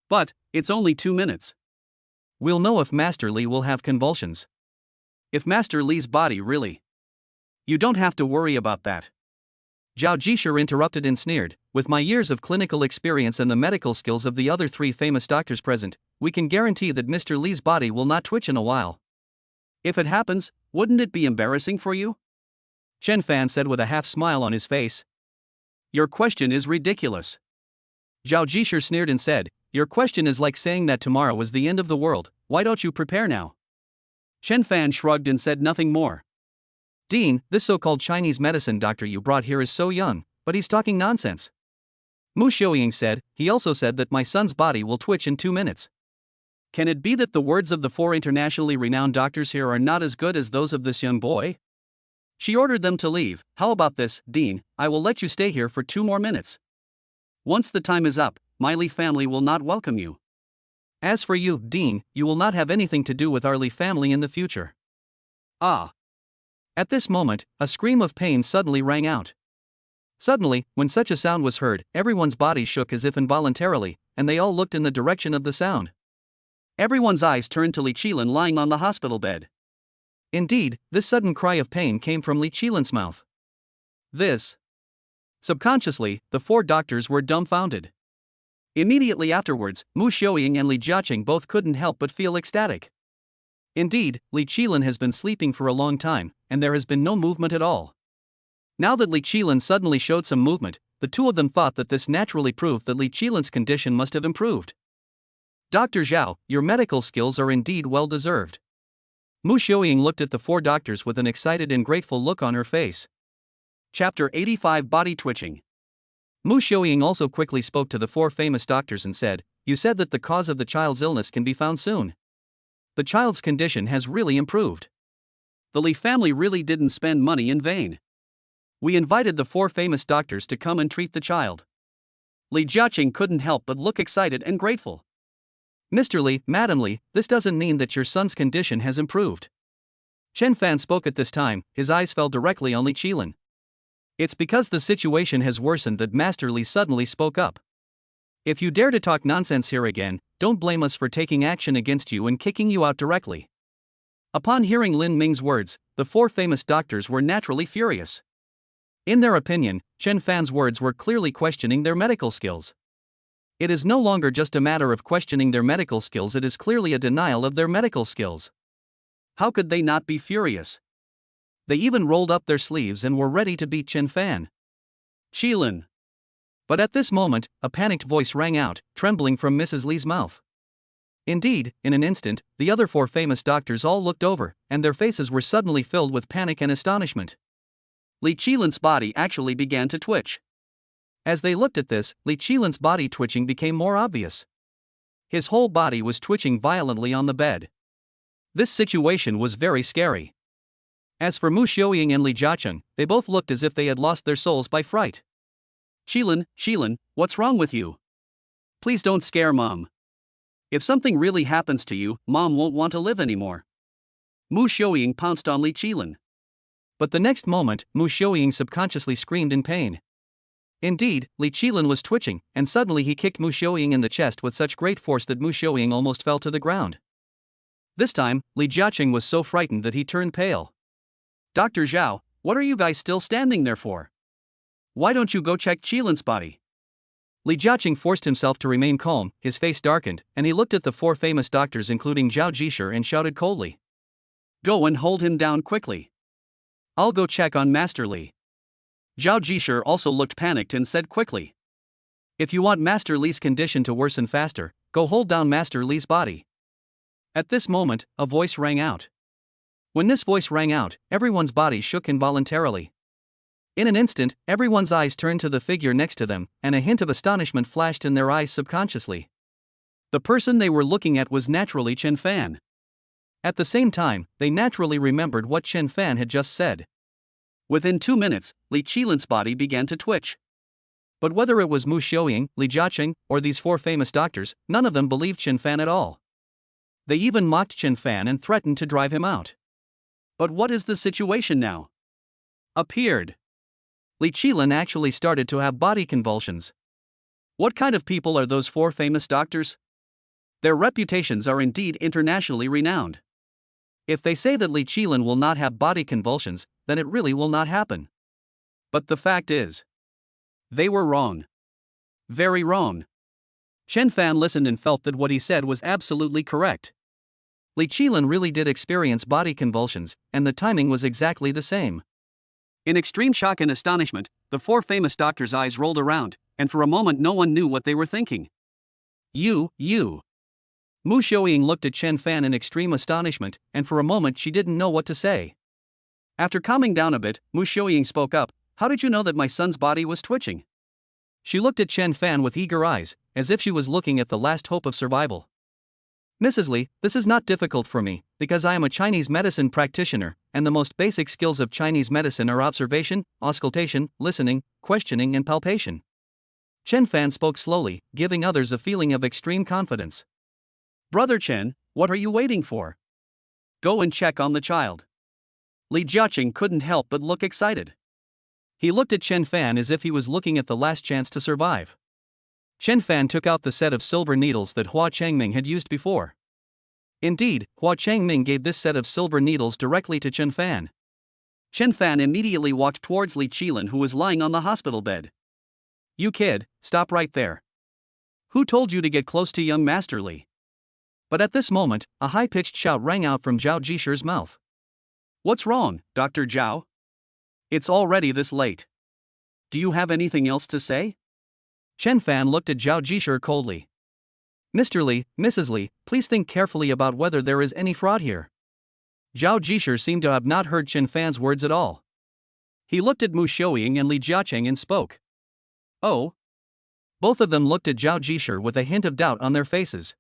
But, it's only 2 minutes. We'll know if Master Li will have convulsions. If Master Li's body really. You don't have to worry about that." Zhao Jishir interrupted and sneered, "With my years of clinical experience and the medical skills of the other 3 famous doctors present, we can guarantee that Mr. Li's body will not twitch in a while. If it happens, wouldn't it be embarrassing for you?" Chen Fan said with a half smile on his face. "Your question is ridiculous." Zhao Jishir sneered and said, "Your question is like saying that tomorrow is the end of the world, why don't you prepare now?" Chen Fan shrugged and said nothing more. "Dean, this so-called Chinese medicine doctor you brought here is so young, but he's talking nonsense." Mu Xiaoying said, "He also said that my son's body will twitch in 2 minutes. Can it be that the words of the 4 internationally renowned doctors here are not as good as those of this young boy?" She ordered them to leave. "How about this, Dean, I will let you stay here for 2 more minutes. Once the time is up, my Li family will not welcome you. As for you, Dean, you will not have anything to do with our Li family in the future." "Ah." At this moment, a scream of pain suddenly rang out. Suddenly, when such a sound was heard, everyone's body shook as if involuntarily, and they all looked in the direction of the sound. Everyone's eyes turned to Li Qilin lying on the hospital bed. Indeed, this sudden cry of pain came from Li Qilin's mouth. This. Subconsciously, the four doctors were dumbfounded. Immediately afterwards, Mu Xiaoying and Li Jiaqing both couldn't help but feel ecstatic. Indeed, Li Qilin has been sleeping for a long time, and there has been no movement at all. Now that Li Qilin suddenly showed some movement, the two of them thought that this naturally proved that Li Qilin's condition must have improved. Dr. Zhao, your medical skills are indeed well deserved. Mu Xiaoying looked at the four doctors with an excited and grateful look on her face. Chapter 85 Body Twitching. Mu Xiaoying also quickly spoke to the four famous doctors and said, "You said that the cause of the child's illness can be found soon. The child's condition has really improved. The Li family really didn't spend money in vain. We invited the four famous doctors to come and treat the child." Li Jiaqing couldn't help but look excited and grateful. "Mr. Li, Madam Li, this doesn't mean that your son's condition has improved." Chen Fan spoke at this time, his eyes fell directly on Li Qilin. "It's because the situation has worsened that Master Li suddenly spoke up. If you dare to talk nonsense here again, don't blame us for taking action against you and kicking you out directly." Upon hearing Lin Ming's words, the four famous doctors were naturally furious. In their opinion, Chen Fan's words were clearly questioning their medical skills. It is no longer just a matter of questioning their medical skills, it is clearly a denial of their medical skills. How could they not be furious? They even rolled up their sleeves and were ready to beat Chen Fan. "Qilin." But at this moment, a panicked voice rang out, trembling from Mrs. Li's mouth. Indeed, in an instant, the other four famous doctors all looked over, and their faces were suddenly filled with panic and astonishment. Li Qilin's body actually began to twitch. As they looked at this, Li Qilin's body twitching became more obvious. His whole body was twitching violently on the bed. This situation was very scary. As for Mu Xiaoying and Li Jiaqing, they both looked as if they had lost their souls by fright. Qilin, what's wrong with you? Please don't scare Mom. If something really happens to you, Mom won't want to live anymore." Mu Xiaoying pounced on Li Qilin. But the next moment, Mu Xiaoying subconsciously screamed in pain. Indeed, Li Qilin was twitching, and suddenly he kicked Mu Xiaoying in the chest with such great force that Mu Xiaoying almost fell to the ground. This time, Li Jiaqing was so frightened that he turned pale. "Dr. Zhao, what are you guys still standing there for? Why don't you go check Qilin's body?" Li Jiaqing forced himself to remain calm, his face darkened, and he looked at the four famous doctors including Zhao Jishir and shouted coldly, "Go and hold him down quickly. I'll go check on Master Li." Zhao Jishir also looked panicked and said quickly, "If you want Master Li's condition to worsen faster, go hold down Master Li's body." At this moment, a voice rang out. When this voice rang out, everyone's body shook involuntarily. In an instant, everyone's eyes turned to the figure next to them, and a hint of astonishment flashed in their eyes subconsciously. The person they were looking at was naturally Chen Fan. At the same time, they naturally remembered what Chen Fan had just said. Within 2 minutes, Li Qilin's body began to twitch. But whether it was Mu Xiaoying, Li Jiaqing, or these four famous doctors, none of them believed Chen Fan at all. They even mocked Chen Fan and threatened to drive him out. But what is the situation now? Appeared. Li Qilin actually started to have body convulsions. What kind of people are those four famous doctors? Their reputations are indeed internationally renowned. If they say that Li Qilin will not have body convulsions, then it really will not happen. But the fact is, they were wrong. Very wrong. Chen Fan listened and felt that what he said was absolutely correct. Li Qilin really did experience body convulsions, and the timing was exactly the same. In extreme shock and astonishment, the four famous doctors' eyes rolled around, and for a moment no one knew what they were thinking. You. Mu Xiaoying looked at Chen Fan in extreme astonishment, and for a moment she didn't know what to say. After calming down a bit, Mu Xiaoying spoke up, "How did you know that my son's body was twitching?" She looked at Chen Fan with eager eyes, as if she was looking at the last hope of survival. "Mrs. Li, this is not difficult for me, because I am a Chinese medicine practitioner, and the most basic skills of Chinese medicine are observation, auscultation, listening, questioning and palpation." Chen Fan spoke slowly, giving others a feeling of extreme confidence. "Brother Chen, what are you waiting for? Go and check on the child." Li Jiaqing couldn't help but look excited. He looked at Chen Fan as if he was looking at the last chance to survive. Chen Fan took out the set of silver needles that Hua Changming had used before. Indeed, Hua Changming gave this set of silver needles directly to Chen Fan. Chen Fan immediately walked towards Li Qilin, who was lying on the hospital bed. "You kid, stop right there. Who told you to get close to young Master Li?" But at this moment, a high-pitched shout rang out from Zhao Jishi's mouth. "What's wrong, Dr. Zhao? It's already this late. Do you have anything else to say?" Chen Fan looked at Zhao Jishi coldly. "Mr. Li, Mrs. Li, please think carefully about whether there is any fraud here." Zhao Jishi seemed to have not heard Chen Fan's words at all. He looked at Mu Xiaoying and Li Jiacheng and spoke. "Oh?" Both of them looked at Zhao Jishi with a hint of doubt on their faces.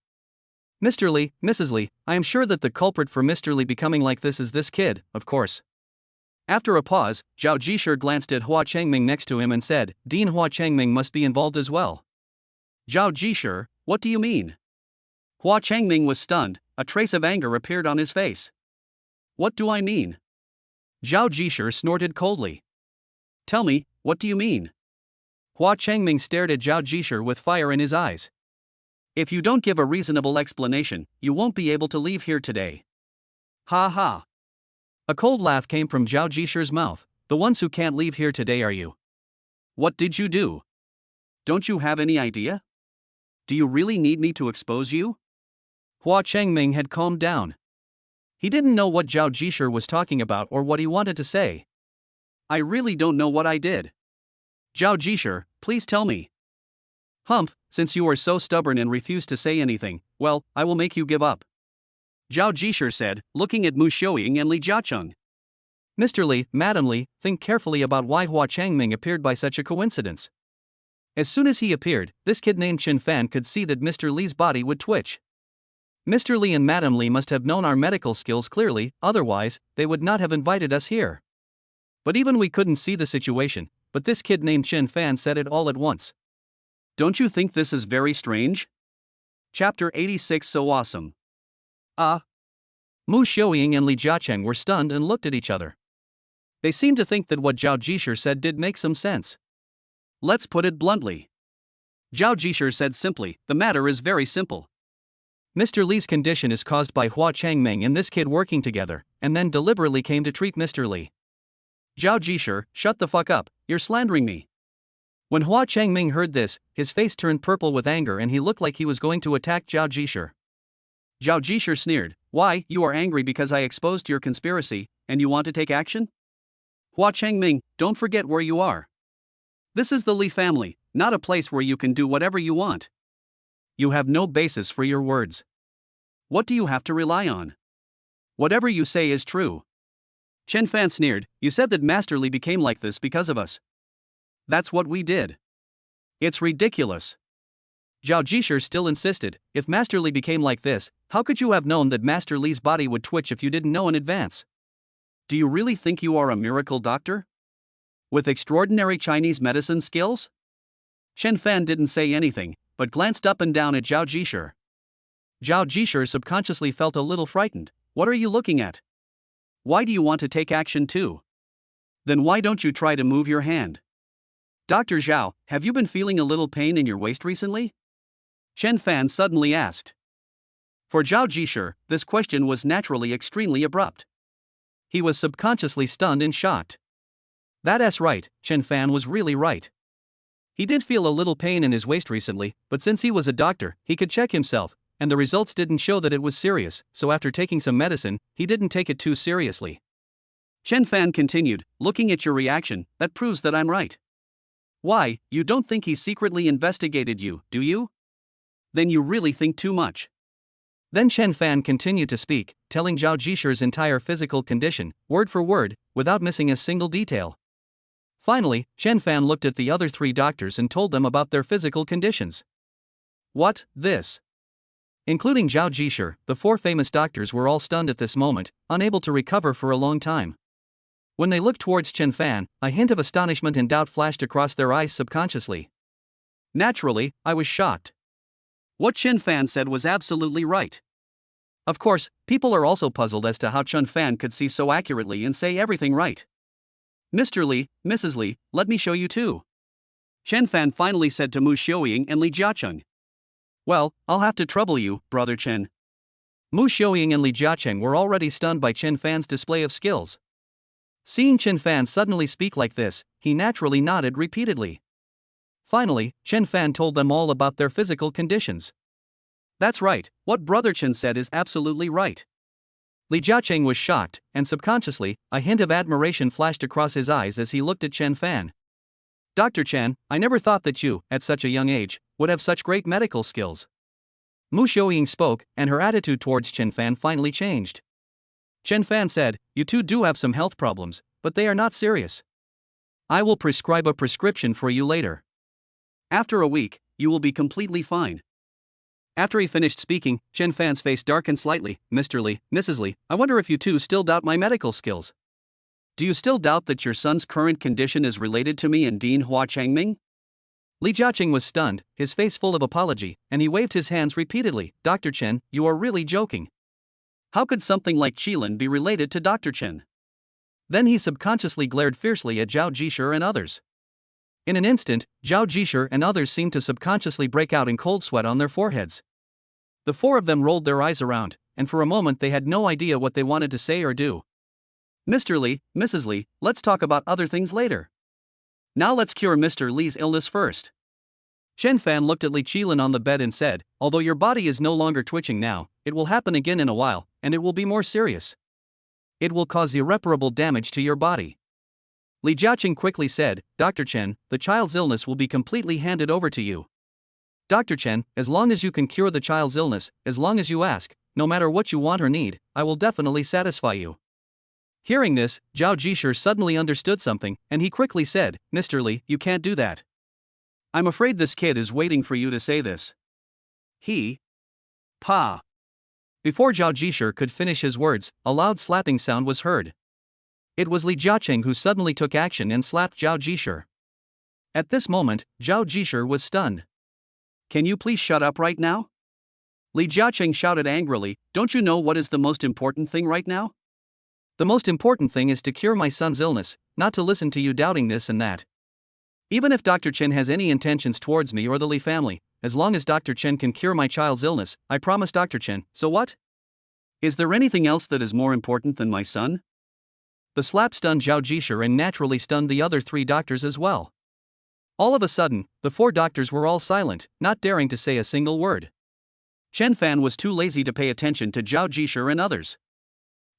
"Mr. Li, Mrs. Li, I am sure that the culprit for Mr. Li becoming like this is this kid, of course." After a pause, Zhao Jishi glanced at Hua Changming next to him and said, "Dean Hua Changming must be involved as well." "Zhao Jishi, what do you mean?" Hua Changming was stunned, a trace of anger appeared on his face. "What do I mean?" Zhao Jishi snorted coldly. "Tell me, what do you mean?" Hua Changming stared at Zhao Jishi with fire in his eyes. "If you don't give a reasonable explanation, you won't be able to leave here today." "Ha ha." A cold laugh came from Zhao Jishi's mouth. "The ones who can't leave here today are you. What did you do? Don't you have any idea? Do you really need me to expose you?" Hua Changming had calmed down. He didn't know what Zhao Jishi was talking about or what he wanted to say. "I really don't know what I did. Zhao Jishi, please tell me." "Humph, since you are so stubborn and refuse to say anything, well, I will make you give up," Zhao Jishi said, looking at Mu Xiaoying and Li Jiacheng. "Mr. Li, Madam Li, think carefully about why Hua Changming appeared by such a coincidence. As soon as he appeared, this kid named Chen Fan could see that Mr. Li's body would twitch. Mr. Li and Madam Li must have known our medical skills clearly, otherwise, they would not have invited us here. But even we couldn't see the situation, but this kid named Chen Fan said it all at once. Don't you think this is very strange?" Chapter 86 So awesome. Mu Xiaoying and Li Jiacheng were stunned and looked at each other. They seemed to think that what Zhao Jishi said did make some sense. "Let's put it bluntly," Zhao Jishi said simply, "the matter is very simple. Mr. Li's condition is caused by Hua Changming and this kid working together, and then deliberately came to treat Mr. Li." "Zhao Jishi, shut the fuck up, you're slandering me." When Hua Changming heard this, his face turned purple with anger and he looked like he was going to attack Zhao Jishi. Zhao Jishi sneered, "Why, you are angry because I exposed your conspiracy, and you want to take action? Hua Changming, don't forget where you are. This is the Li family, not a place where you can do whatever you want. You have no basis for your words. What do you have to rely on? Whatever you say is true." Chen Fan sneered, "You said that Master Li became like this because of us. That's what we did. It's ridiculous." Zhao Jishi still insisted, "If Master Li became like this, how could you have known that Master Li's body would twitch if you didn't know in advance? Do you really think you are a miracle doctor? With extraordinary Chinese medicine skills?" Chen Fan didn't say anything, but glanced up and down at Zhao Jishi. Zhao Jishi subconsciously felt a little frightened. "What are you looking at? Why do you want to take action too? Then why don't you try to move your hand?" "Dr. Zhao, have you been feeling a little pain in your waist recently?" Chen Fan suddenly asked. For Zhao Jishi, this question was naturally extremely abrupt. He was subconsciously stunned and shocked. That's right, Chen Fan was really right. He did feel a little pain in his waist recently, but since he was a doctor, he could check himself, and the results didn't show that it was serious, so after taking some medicine, he didn't take it too seriously. Chen Fan continued, "Looking at your reaction, that proves that I'm right. Why, you don't think he secretly investigated you, do you? Then you really think too much." Then Chen Fan continued to speak, telling Zhao Jishi's entire physical condition, word for word, without missing a single detail. Finally, Chen Fan looked at the other three doctors and told them about their physical conditions. What, this? Including Zhao Jishi, the four famous doctors were all stunned at this moment, unable to recover for a long time. When they looked towards Chen Fan, a hint of astonishment and doubt flashed across their eyes subconsciously. Naturally, I was shocked. What Chen Fan said was absolutely right. Of course, people are also puzzled as to how Chen Fan could see so accurately and say everything right. "Mr. Li, Mrs. Li, let me show you too," Chen Fan finally said to Mu Xiaoying and Li Jiacheng. "Well, I'll have to trouble you, brother Chen." Mu Xiaoying and Li Jiaqing were already stunned by Chen Fan's display of skills. Seeing Chen Fan suddenly speak like this, he naturally nodded repeatedly. Finally, Chen Fan told them all about their physical conditions. That's right, what Brother Chen said is absolutely right. Li Jiaqing was shocked, and subconsciously, a hint of admiration flashed across his eyes as he looked at Chen Fan. Dr. Chen, I never thought that you, at such a young age, would have such great medical skills. Mu Xiaoying spoke, and her attitude towards Chen Fan finally changed. Chen Fan said, you two do have some health problems, but they are not serious. I will prescribe a prescription for you later. After a week, you will be completely fine. After he finished speaking, Chen Fan's face darkened slightly. Mr. Li, Mrs. Li, I wonder if you two still doubt my medical skills. Do you still doubt that your son's current condition is related to me and Dean Hua Changming? Li Jiaqing was stunned, his face full of apology, and he waved his hands repeatedly. Dr. Chen, you are really joking. How could something like Qilin be related to Dr. Chen? Then he subconsciously glared fiercely at Zhao Jishir and others. In an instant, Zhao Jishir and others seemed to subconsciously break out in cold sweat on their foreheads. The four of them rolled their eyes around, and for a moment they had no idea what they wanted to say or do. Mr. Li, Mrs. Li, let's talk about other things later. Now let's cure Mr. Li's illness first. Chen Fan looked at Li Qilin on the bed and said, although your body is no longer twitching now, it will happen again in a while, and it will be more serious. It will cause irreparable damage to your body. Li Jiaqing quickly said, Dr. Chen, the child's illness will be completely handed over to you. Dr. Chen, as long as you can cure the child's illness, as long as you ask, no matter what you want or need, I will definitely satisfy you. Hearing this, Zhao Jishir suddenly understood something, and he quickly said, Mr. Li, you can't do that. I'm afraid this kid is waiting for you to say this. Pa. Before Zhao Jishir could finish his words, a loud slapping sound was heard. It was Li Jiaqing who suddenly took action and slapped Zhao Jishir. At this moment, Zhao Jishir was stunned. Can you please shut up right now? Li Jiaqing shouted angrily, don't you know what is the most important thing right now? The most important thing is to cure my son's illness, not to listen to you doubting this and that. Even if Dr. Chen has any intentions towards me or the Li family, as long as Dr. Chen can cure my child's illness, I promise Dr. Chen, so what? Is there anything else that is more important than my son? The slap stunned Zhao Jishir and naturally stunned the other three doctors as well. All of a sudden, the four doctors were all silent, not daring to say a single word. Chen Fan was too lazy to pay attention to Zhao Jishir and others.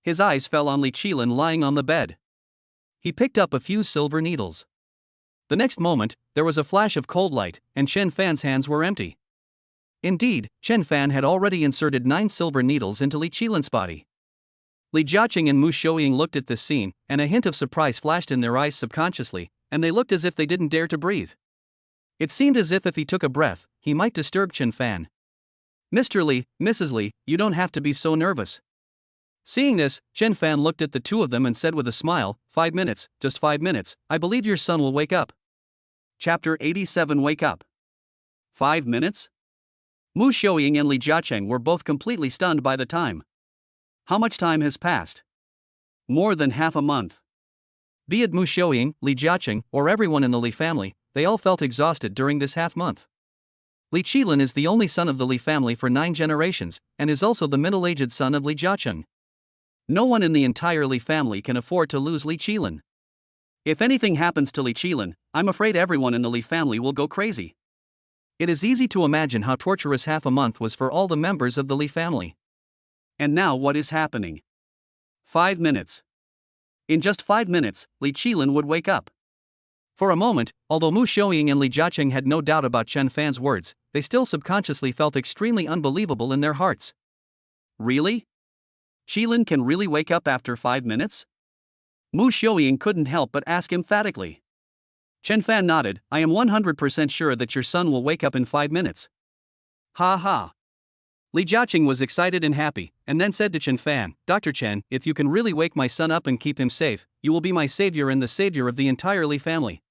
His eyes fell on Li Qilin lying on the bed. He picked up a few silver needles. The next moment, there was a flash of cold light, and Chen Fan's hands were empty. Indeed, Chen Fan had already inserted 9 silver needles into Li Qilin's body. Li Jiaqing and Mu Xiaoying looked at this scene, and a hint of surprise flashed in their eyes subconsciously, and they looked as if they didn't dare to breathe. It seemed as if he took a breath, he might disturb Chen Fan. Mr. Li, Mrs. Li, you don't have to be so nervous. Seeing this, Chen Fan looked at the two of them and said with a smile, 5 minutes, just 5 minutes, I believe your son will wake up. Chapter 87 Wake Up. 5 minutes? Mu Xiaoying and Li Jiaqing were both completely stunned by the time. How much time has passed? More than half a month. Be it Mu Xiaoying, Li Jiaqing, or everyone in the Li family, they all felt exhausted during this half-month. Li Qilin is the only son of the Li family for 9 generations, and is also the middle-aged son of Li Jiaqing. No one in the entire Li family can afford to lose Li Qilin. If anything happens to Li Qilin, I'm afraid everyone in the Li family will go crazy. It is easy to imagine how torturous half a month was for all the members of the Li family. And now what is happening? 5 minutes. In just 5 minutes, Li Qilin would wake up. For a moment, although Mu Xiaoying and Li Jiaqing had no doubt about Chen Fan's words, they still subconsciously felt extremely unbelievable in their hearts. Really? Qilin can really wake up after 5 minutes? Mu Xiaoying couldn't help but ask emphatically. Chen Fan nodded, I am 100% sure that your son will wake up in 5 minutes. Ha ha. Li Jiaqing was excited and happy, and then said to Chen Fan, Dr. Chen, if you can really wake my son up and keep him safe, you will be my savior and the savior of the entire Li family.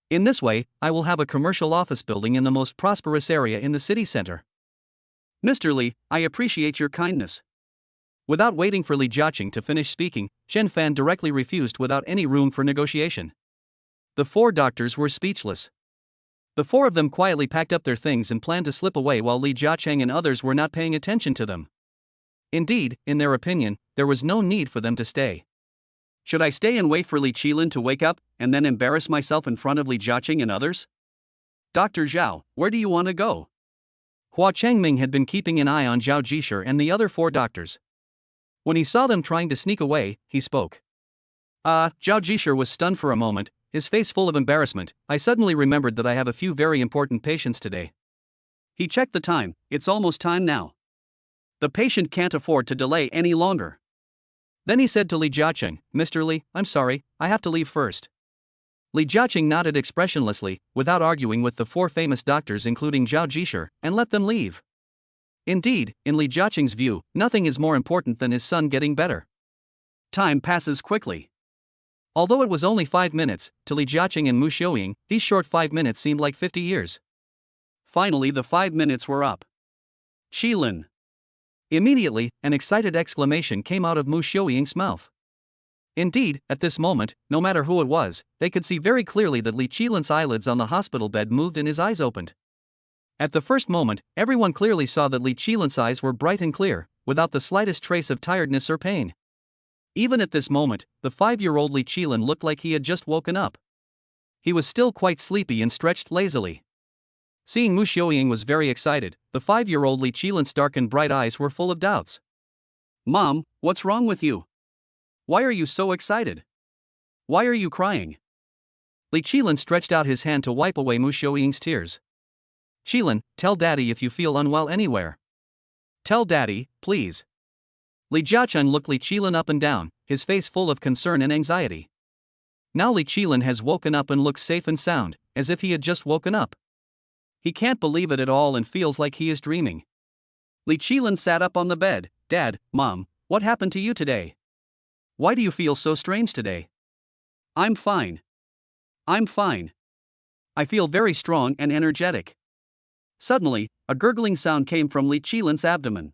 In this way, I will have a commercial office building in the most prosperous area in the city center. Mr. Li, I appreciate your kindness. Without waiting for Li Jiaqing to finish speaking, Chen Fan directly refused without any room for negotiation. The 4 doctors were speechless. The 4 of them quietly packed up their things and planned to slip away while Li Jiaqing and others were not paying attention to them. Indeed, in their opinion, there was no need for them to stay. Should I stay and wait for Li Qilin to wake up, and then embarrass myself in front of Li Jiaqing and others? Dr. Zhao, where do you want to go? Hua Changming had been keeping an eye on Zhao Jishir and the other 4 doctors. When he saw them trying to sneak away, he spoke. Zhao Jishir was stunned for a moment, his face full of embarrassment. I suddenly remembered that I have a few very important patients today. He checked the time, it's almost time now. The patient can't afford to delay any longer. Then he said to Li Jiaqing, Mr. Li, I'm sorry, I have to leave first. Li Jiaqing nodded expressionlessly, without arguing with the 4 famous doctors including Zhao Jishir, and let them leave. Indeed, in Li Jiaqing's view, nothing is more important than his son getting better. Time passes quickly. Although it was only 5 minutes, to Li Jiaqing and Mu Xiuying, these short 5 minutes seemed like 50 years. Finally the 5 minutes were up. Qilin. Immediately, an excited exclamation came out of Mu Xiuying's mouth. Indeed, at this moment, no matter who it was, they could see very clearly that Li Qilin's eyelids on the hospital bed moved and his eyes opened. At the first moment, everyone clearly saw that Li Qilin's eyes were bright and clear, without the slightest trace of tiredness or pain. Even at this moment, the 5-year-old Li Qilin looked like he had just woken up. He was still quite sleepy and stretched lazily. Seeing Mu Xiuying was very excited, the 5-year-old Li Qilin's dark and bright eyes were full of doubts. Mom, what's wrong with you? Why are you so excited? Why are you crying? Li Qilin stretched out his hand to wipe away Mu Xiuying's tears. Qilin, tell Daddy if you feel unwell anywhere. Tell Daddy, please. Li Jiaqing looked Li Qilin up and down, his face full of concern and anxiety. Now Li Qilin has woken up and looks safe and sound, as if he had just woken up. He can't believe it at all and feels like he is dreaming. Li Qilin sat up on the bed. Dad, Mom, what happened to you today? Why do you feel so strange today? I'm fine. I'm fine. I feel very strong and energetic. Suddenly, a gurgling sound came from Li Qilin's abdomen.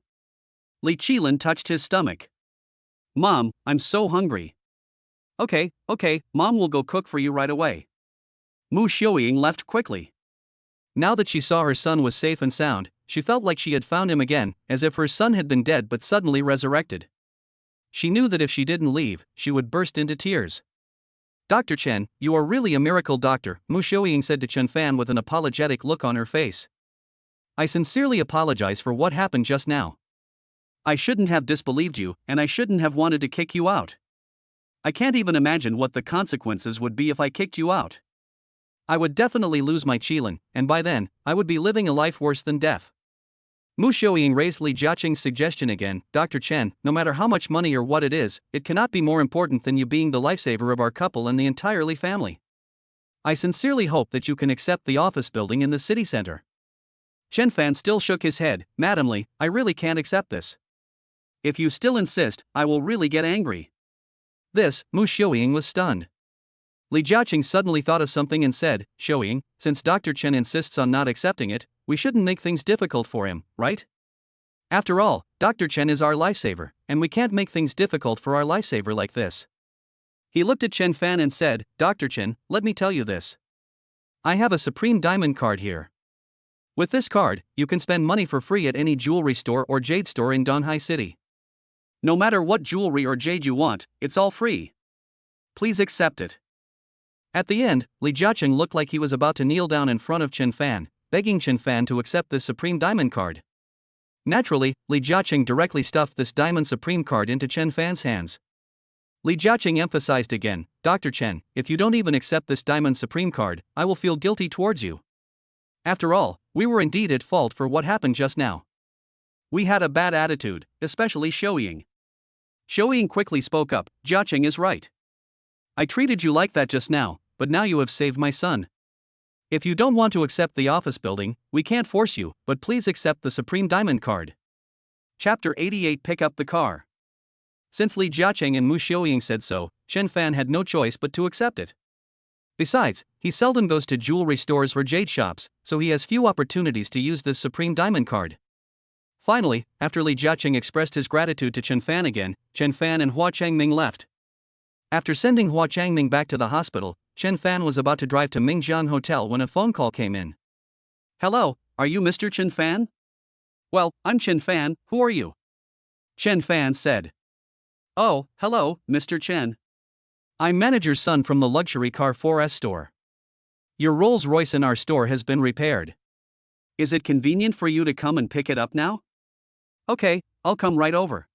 Li Qilin touched his stomach. Mom, I'm so hungry. Okay, Mom will go cook for you right away. Mu Xiuying left quickly. Now that she saw her son was safe and sound, she felt like she had found him again, as if her son had been dead but suddenly resurrected. She knew that if she didn't leave, she would burst into tears. Dr. Chen, you are really a miracle doctor, Mu Xiuying said to Chen Fan with an apologetic look on her face. I sincerely apologize for what happened just now. I shouldn't have disbelieved you, and I shouldn't have wanted to kick you out. I can't even imagine what the consequences would be if I kicked you out. I would definitely lose my Qilin, and by then, I would be living a life worse than death. Mu Xiuying raised Li Jiaqing's suggestion again. Dr. Chen, no matter how much money or what it is, it cannot be more important than you being the lifesaver of our couple and the entire Li family. I sincerely hope that you can accept the office building in the city center. Chen Fan still shook his head. Madam Li, I really can't accept this. If you still insist, I will really get angry. This, Mu Xiuying was stunned. Li Jiaqing suddenly thought of something and said, Xiuying, since Dr. Chen insists on not accepting it, we shouldn't make things difficult for him, right? After all, Dr. Chen is our lifesaver, and we can't make things difficult for our lifesaver like this. He looked at Chen Fan and said, Dr. Chen, let me tell you this. I have a Supreme Diamond card here. With this card, you can spend money for free at any jewelry store or jade store in Donghai City. No matter what jewelry or jade you want, it's all free. Please accept it. At the end, Li Jiaqing looked like he was about to kneel down in front of Chen Fan, begging Chen Fan to accept this Supreme Diamond card. Naturally, Li Jiaqing directly stuffed this Diamond Supreme card into Chen Fan's hands. Li Jiaqing emphasized again, Dr. Chen, if you don't even accept this Diamond Supreme card, I will feel guilty towards you. After all, we were indeed at fault for what happened just now. We had a bad attitude, especially Xiuying. Xiuying quickly spoke up, Jiaqing is right. I treated you like that just now, but now you have saved my son. If you don't want to accept the office building, we can't force you, but please accept the Supreme Diamond card. Chapter 88 Pick up the car. Since Li Jiaqing and Mu Xiuying said so, Chen Fan had no choice but to accept it. Besides, he seldom goes to jewelry stores or jade shops, so he has few opportunities to use this Supreme Diamond card. Finally, after Li Jiaqing expressed his gratitude to Chen Fan again, Chen Fan and Hua Changming left. After sending Hua Changming back to the hospital, Chen Fan was about to drive to Mingjiang Hotel when a phone call came in. Hello, are you Mr. Chen Fan? Well, I'm Chen Fan, who are you? Chen Fan said. Oh, hello, Mr. Chen. I'm manager's son from the luxury car 4S store. Your Rolls-Royce in our store has been repaired. Is it convenient for you to come and pick it up now? Okay, I'll come right over.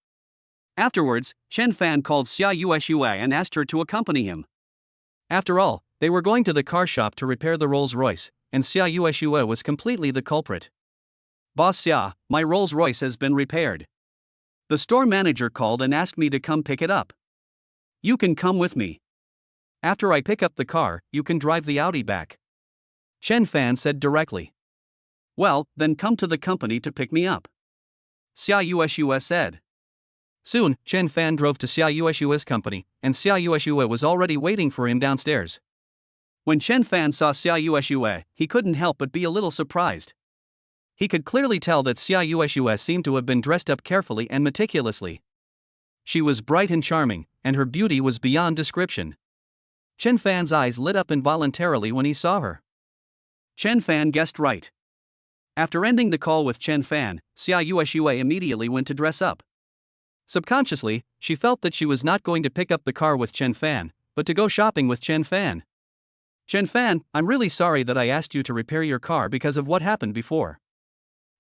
Afterwards, Chen Fan called Xia Yueshue and asked her to accompany him. After all, they were going to the car shop to repair the Rolls-Royce, and Xia Yueshue was completely the culprit. Boss Xia, my Rolls-Royce has been repaired. The store manager called and asked me to come pick it up. You can come with me. After I pick up the car, you can drive the Audi back. Chen Fan said directly. Well, then come to the company to pick me up. Xia Yueshue said. Soon, Chen Fan drove to Xia Yueshue's company, and Xia Yueshue was already waiting for him downstairs. When Chen Fan saw Xia Yueshue, he couldn't help but be a little surprised. He could clearly tell that Xia Yueshue seemed to have been dressed up carefully and meticulously. She was bright and charming, and her beauty was beyond description. Chen Fan's eyes lit up involuntarily when he saw her. Chen Fan guessed right. After ending the call with Chen Fan, Xia Yueshue immediately went to dress up. Subconsciously, she felt that she was not going to pick up the car with Chen Fan, but to go shopping with Chen Fan. Chen Fan, I'm really sorry that I asked you to repair your car because of what happened before.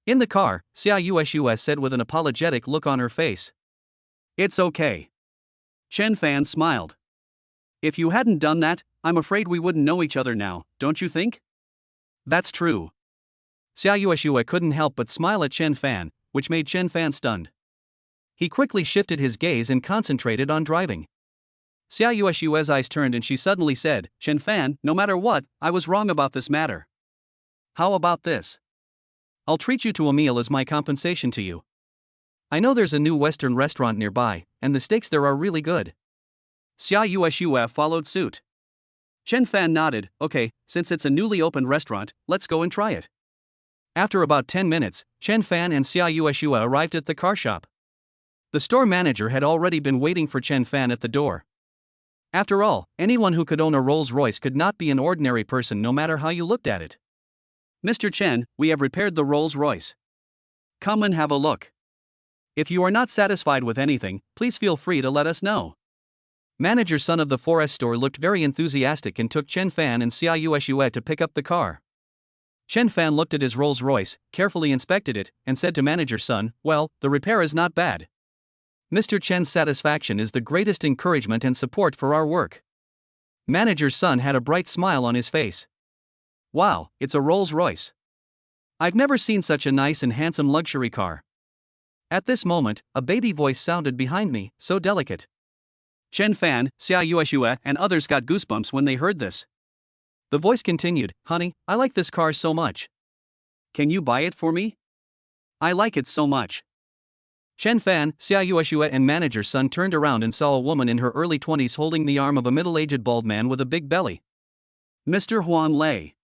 In the car, Xia Yueshue said with an apologetic look on her face. It's okay. Chen Fan smiled. If you hadn't done that, I'm afraid we wouldn't know each other now, don't you think? That's true. Xia Yueshue couldn't help but smile at Chen Fan, which made Chen Fan stunned. He quickly shifted his gaze and concentrated on driving. Xia Yueshue's eyes turned and she suddenly said, Chen Fan, no matter what, I was wrong about this matter. How about this? I'll treat you to a meal as my compensation to you. I know there's a new Western restaurant nearby, and the steaks there are really good. Xia Yueshue followed suit. Chen Fan nodded, okay, since it's a newly opened restaurant, let's go and try it. After about 10 minutes, Chen Fan and Xia Yueshue arrived at the car shop. The store manager had already been waiting for Chen Fan at the door. After all, anyone who could own a Rolls-Royce could not be an ordinary person no matter how you looked at it. Mr. Chen, we have repaired the Rolls-Royce. Come and have a look. If you are not satisfied with anything, please feel free to let us know. Manager's son of the 4S store looked very enthusiastic and took Chen Fan and Xia Yueshue to pick up the car. Chen Fan looked at his Rolls-Royce, carefully inspected it, and said to manager's son, well, the repair is not bad. Mr. Chen's satisfaction is the greatest encouragement and support for our work. Manager's son had a bright smile on his face. Wow, it's a Rolls-Royce. I've never seen such a nice and handsome luxury car. At this moment, a baby voice sounded behind me, so delicate. Chen Fan, Xia Yueshue, and others got goosebumps when they heard this. The voice continued, honey, I like this car so much. Can you buy it for me? I like it so much. Chen Fan, Xia Yueshue and manager's son turned around and saw a woman in her early 20s holding the arm of a middle-aged bald man with a big belly. Mr. Huang Lei.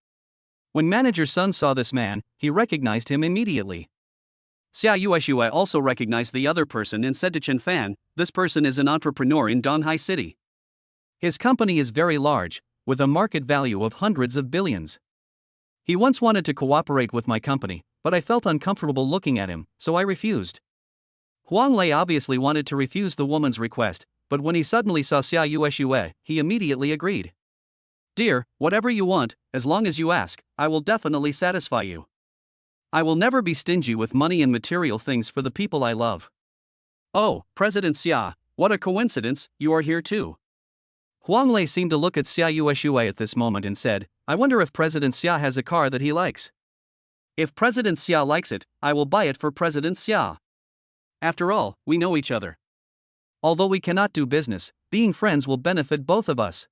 When manager's son saw this man, he recognized him immediately. Xia Yueshue also recognized the other person and said to Chen Fan, this person is an entrepreneur in Donghai City. His company is very large, with a market value of hundreds of billions. He once wanted to cooperate with my company, but I felt uncomfortable looking at him, so I refused. Huang Lei obviously wanted to refuse the woman's request, but when he suddenly saw Xia Yueshue, he immediately agreed. Dear, whatever you want, as long as you ask, I will definitely satisfy you. I will never be stingy with money and material things for the people I love. Oh, President Xia, what a coincidence, you are here too. Huang Lei seemed to look at Xia Yueshue at this moment and said, I wonder if President Xia has a car that he likes. If President Xia likes it, I will buy it for President Xia. After all, we know each other. Although we cannot do business, being friends will benefit both of us.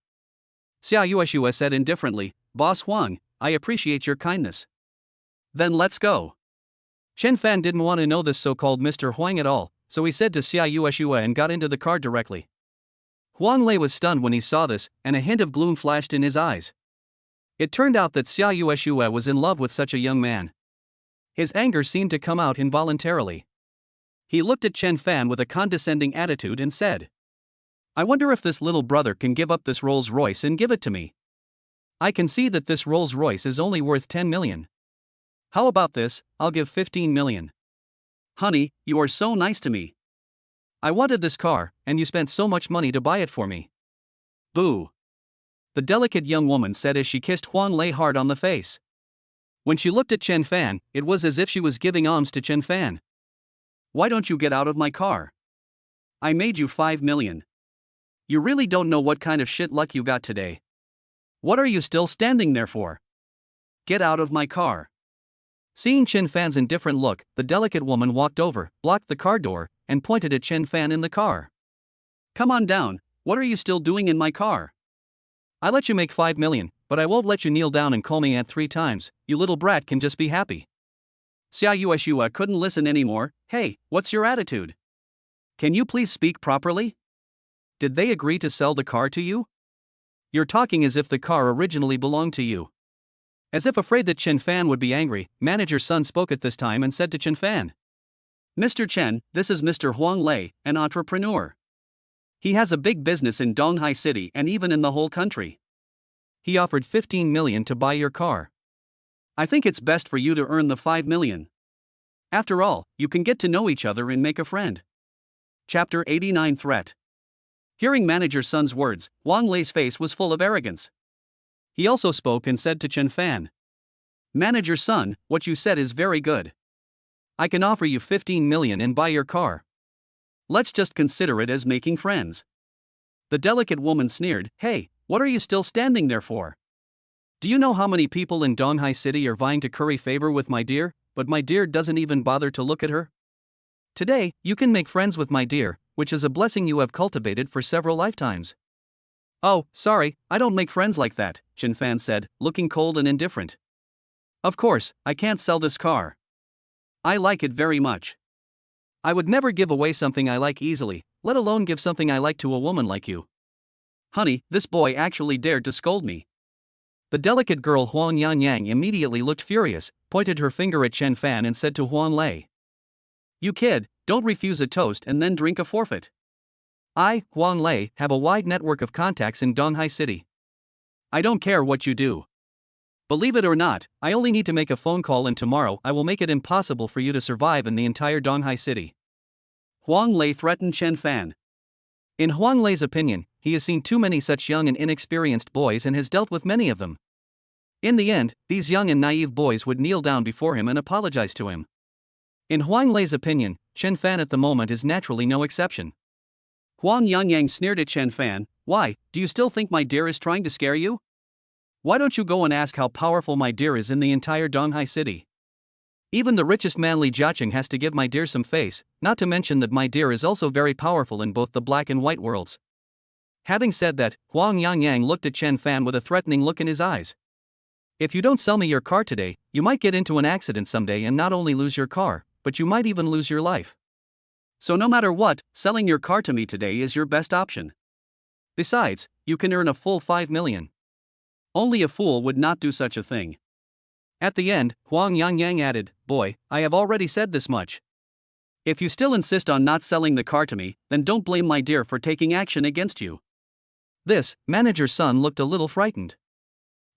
Xia Yueshue said indifferently, Boss Huang, I appreciate your kindness. Then let's go. Chen Fan didn't want to know this so-called Mr. Huang at all, so he said to Xia Yueshue and got into the car directly. Huang Lei was stunned when he saw this, and a hint of gloom flashed in his eyes. It turned out that Xia Yueshue was in love with such a young man. His anger seemed to come out involuntarily. He looked at Chen Fan with a condescending attitude and said, I wonder if this little brother can give up this Rolls-Royce and give it to me. I can see that this Rolls-Royce is only worth 10 million. How about this, I'll give 15 million. Honey, you are so nice to me. I wanted this car, and you spent so much money to buy it for me. Boo. The delicate young woman said as she kissed Huang Lei hard on the face. When she looked at Chen Fan, it was as if she was giving alms to Chen Fan. Why don't you get out of my car? I made you 5 million. You really don't know what kind of shit luck you got today. What are you still standing there for? Get out of my car. Seeing Chen Fan's indifferent look, the delicate woman walked over, blocked the car door, and pointed at Chen Fan in the car. Come on down, what are you still doing in my car? I let you make 5 million, but I won't let you kneel down and call me aunt 3 times, you little brat can just be happy. Xia Yueshua couldn't listen anymore. Hey, what's your attitude? Can you please speak properly? Did they agree to sell the car to you? You're talking as if the car originally belonged to you. As if afraid that Chen Fan would be angry, Manager Sun spoke at this time and said to Chen Fan. Mr. Chen, this is Mr. Huang Lei, an entrepreneur. He has a big business in Donghai City and even in the whole country. He offered 15 million to buy your car. I think it's best for you to earn the 5 million. After all, you can get to know each other and make a friend. Chapter 89 Threat. Hearing Manager Sun's words, Huang Lei's face was full of arrogance. He also spoke and said to Chen Fan. Manager Sun, what you said is very good. I can offer you 15 million and buy your car. Let's just consider it as making friends. The delicate woman sneered, Hey, what are you still standing there for? Do you know how many people in Donghai City are vying to curry favor with my dear, but my dear doesn't even bother to look at her? Today, you can make friends with my dear, which is a blessing you have cultivated for several lifetimes. Oh, sorry, I don't make friends like that, Chen Fan said, looking cold and indifferent. Of course, I can't sell this car. I like it very much. I would never give away something I like easily, let alone give something I like to a woman like you. Honey, this boy actually dared to scold me. The delicate girl Huang Yangyang immediately looked furious, pointed her finger at Chen Fan and said to Huang Lei. You kid, don't refuse a toast and then drink a forfeit. I, Huang Lei, have a wide network of contacts in Donghai City. I don't care what you do. Believe it or not, I only need to make a phone call and tomorrow I will make it impossible for you to survive in the entire Donghai City. Huang Lei threatened Chen Fan. In Huang Lei's opinion, he has seen too many such young and inexperienced boys and has dealt with many of them. In the end, these young and naive boys would kneel down before him and apologize to him. In Huang Lei's opinion, Chen Fan at the moment is naturally no exception. Huang Yangyang sneered at Chen Fan. Why, do you still think my dear is trying to scare you? Why don't you go and ask how powerful my dear is in the entire Donghai City? Even the richest man Li Jiaqing has to give my dear some face, not to mention that my dear is also very powerful in both the black and white worlds. Having said that, Huang Yangyang looked at Chen Fan with a threatening look in his eyes. If you don't sell me your car today, you might get into an accident someday and not only lose your car, but you might even lose your life. So no matter what, selling your car to me today is your best option. Besides, you can earn a full 5 million. Only a fool would not do such a thing. At the end, Huang Yangyang added, Boy, I have already said this much. If you still insist on not selling the car to me, then don't blame my dear for taking action against you. This, Manager Sun looked a little frightened.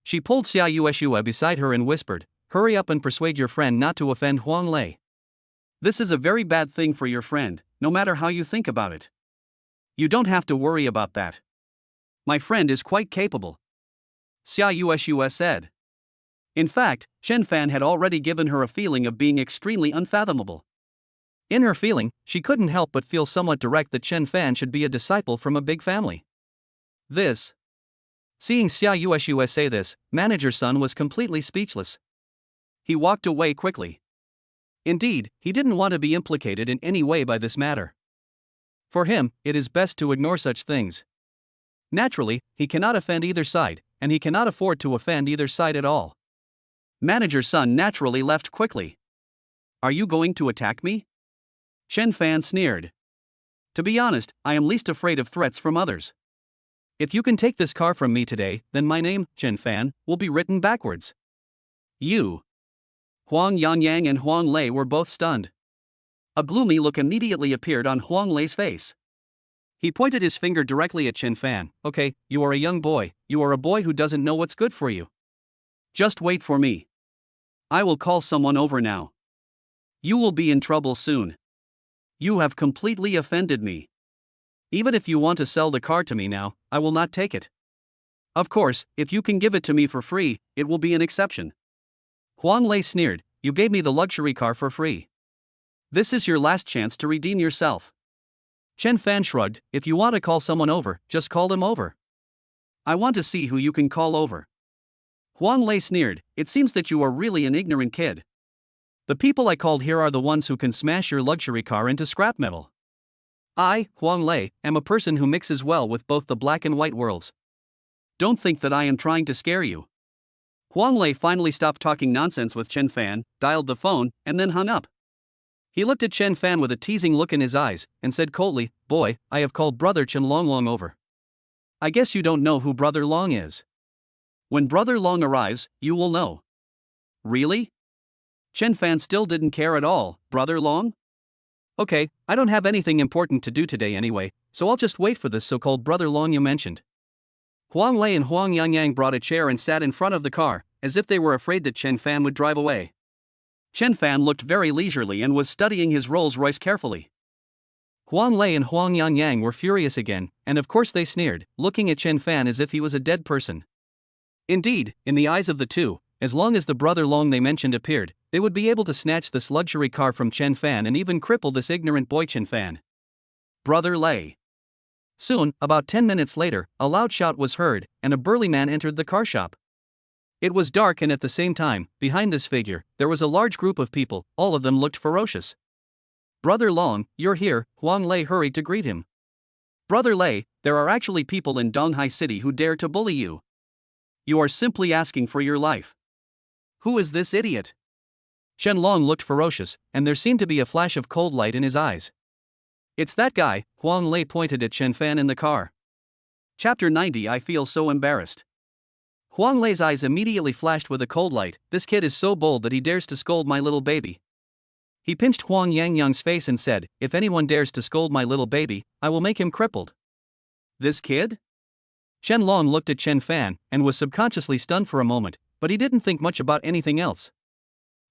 She pulled Xia Yueshua beside her and whispered, Hurry up and persuade your friend not to offend Huang Lei. This is a very bad thing for your friend, no matter how you think about it. You don't have to worry about that. My friend is quite capable. Xia Yueshua said. In fact, Chen Fan had already given her a feeling of being extremely unfathomable. In her feeling, she couldn't help but feel somewhat direct that Chen Fan should be a disciple from a big family. Seeing Xia Yueshua say this, Manager Sun was completely speechless. He walked away quickly. Indeed, he didn't want to be implicated in any way by this matter. For him, it is best to ignore such things. Naturally, he cannot offend either side, and he cannot afford to offend either side at all. Manager Sun naturally left quickly. Are you going to attack me? Chen Fan sneered. To be honest, I am least afraid of threats from others. If you can take this car from me today, then my name, Chen Fan, will be written backwards. You. Huang Yangyang and Huang Lei were both stunned. A gloomy look immediately appeared on Huang Lei's face. He pointed his finger directly at Chen Fan. Okay, you are a young boy, you are a boy who doesn't know what's good for you. Just wait for me. I will call someone over now. You will be in trouble soon. You have completely offended me. Even if you want to sell the car to me now, I will not take it. Of course, if you can give it to me for free, it will be an exception. Huang Lei sneered, you gave me the luxury car for free. This is your last chance to redeem yourself. Chen Fan shrugged, if you want to call someone over, just call them over. I want to see who you can call over. Huang Lei sneered, it seems that you are really an ignorant kid. The people I called here are the ones who can smash your luxury car into scrap metal. I, Huang Lei, am a person who mixes well with both the black and white worlds. Don't think that I am trying to scare you. Huang Lei finally stopped talking nonsense with Chen Fan, dialed the phone, and then hung up. He looked at Chen Fan with a teasing look in his eyes, and said coldly, boy, I have called Brother Chen Long over. I guess you don't know who Brother Long is. When Brother Long arrives, you will know. Really? Chen Fan still didn't care at all, Brother Long? Okay, I don't have anything important to do today anyway, so I'll just wait for this so-called Brother Long you mentioned. Huang Lei and Huang Yangyang brought a chair and sat in front of the car, as if they were afraid that Chen Fan would drive away. Chen Fan looked very leisurely and was studying his Rolls-Royce carefully. Huang Lei and Huang Yangyang were furious again, and of course they sneered, looking at Chen Fan as if he was a dead person. Indeed, in the eyes of the two, as long as the Brother Long they mentioned appeared, they would be able to snatch this luxury car from Chen Fan and even cripple this ignorant boy Chen Fan. Brother Lei. Soon, about 10 minutes later, a loud shout was heard, and a burly man entered the car shop. It was dark, and at the same time, behind this figure, there was a large group of people, all of them looked ferocious. Brother Long, you're here, Huang Lei hurried to greet him. Brother Lei, there are actually people in Donghai City who dare to bully you. You are simply asking for your life. Who is this idiot? Chen Long looked ferocious, and there seemed to be a flash of cold light in his eyes. It's that guy, Huang Lei pointed at Chen Fan in the car. Chapter 90 I feel so embarrassed. Huang Lei's eyes immediately flashed with a cold light, this kid is so bold that he dares to scold my little baby. He pinched Huang Yangyang's face and said, if anyone dares to scold my little baby, I will make him crippled. This kid? Chen Long looked at Chen Fan, and was subconsciously stunned for a moment, but he didn't think much about anything else.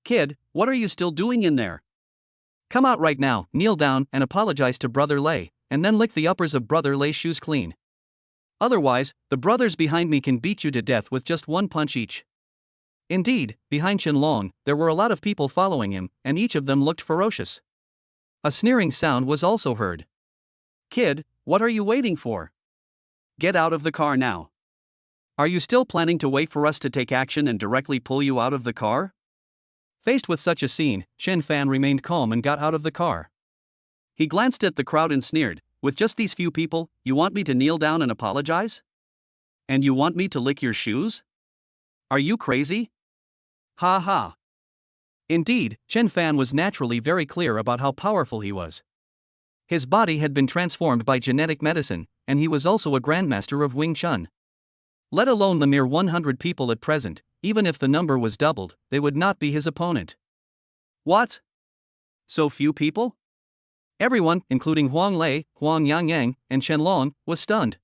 Kid, what are you still doing in there? Come out right now, kneel down and apologize to Brother Lei, and then lick the uppers of Brother Lei's shoes clean. Otherwise, the brothers behind me can beat you to death with just one punch each. Indeed, behind Chen Long, there were a lot of people following him, and each of them looked ferocious. A sneering sound was also heard. Kid, what are you waiting for? Get out of the car now. Are you still planning to wait for us to take action and directly pull you out of the car? Faced with such a scene, Chen Fan remained calm and got out of the car. He glanced at the crowd and sneered, with just these few people, you want me to kneel down and apologize? And you want me to lick your shoes? Are you crazy? Ha ha. Indeed, Chen Fan was naturally very clear about how powerful he was. His body had been transformed by genetic medicine, and he was also a grandmaster of Wing Chun. Let alone the mere 100 people at present, even if the number was doubled, they would not be his opponent. What? So few people? Everyone, including Huang Lei, Huang Yangyang, and Chen Long, was stunned.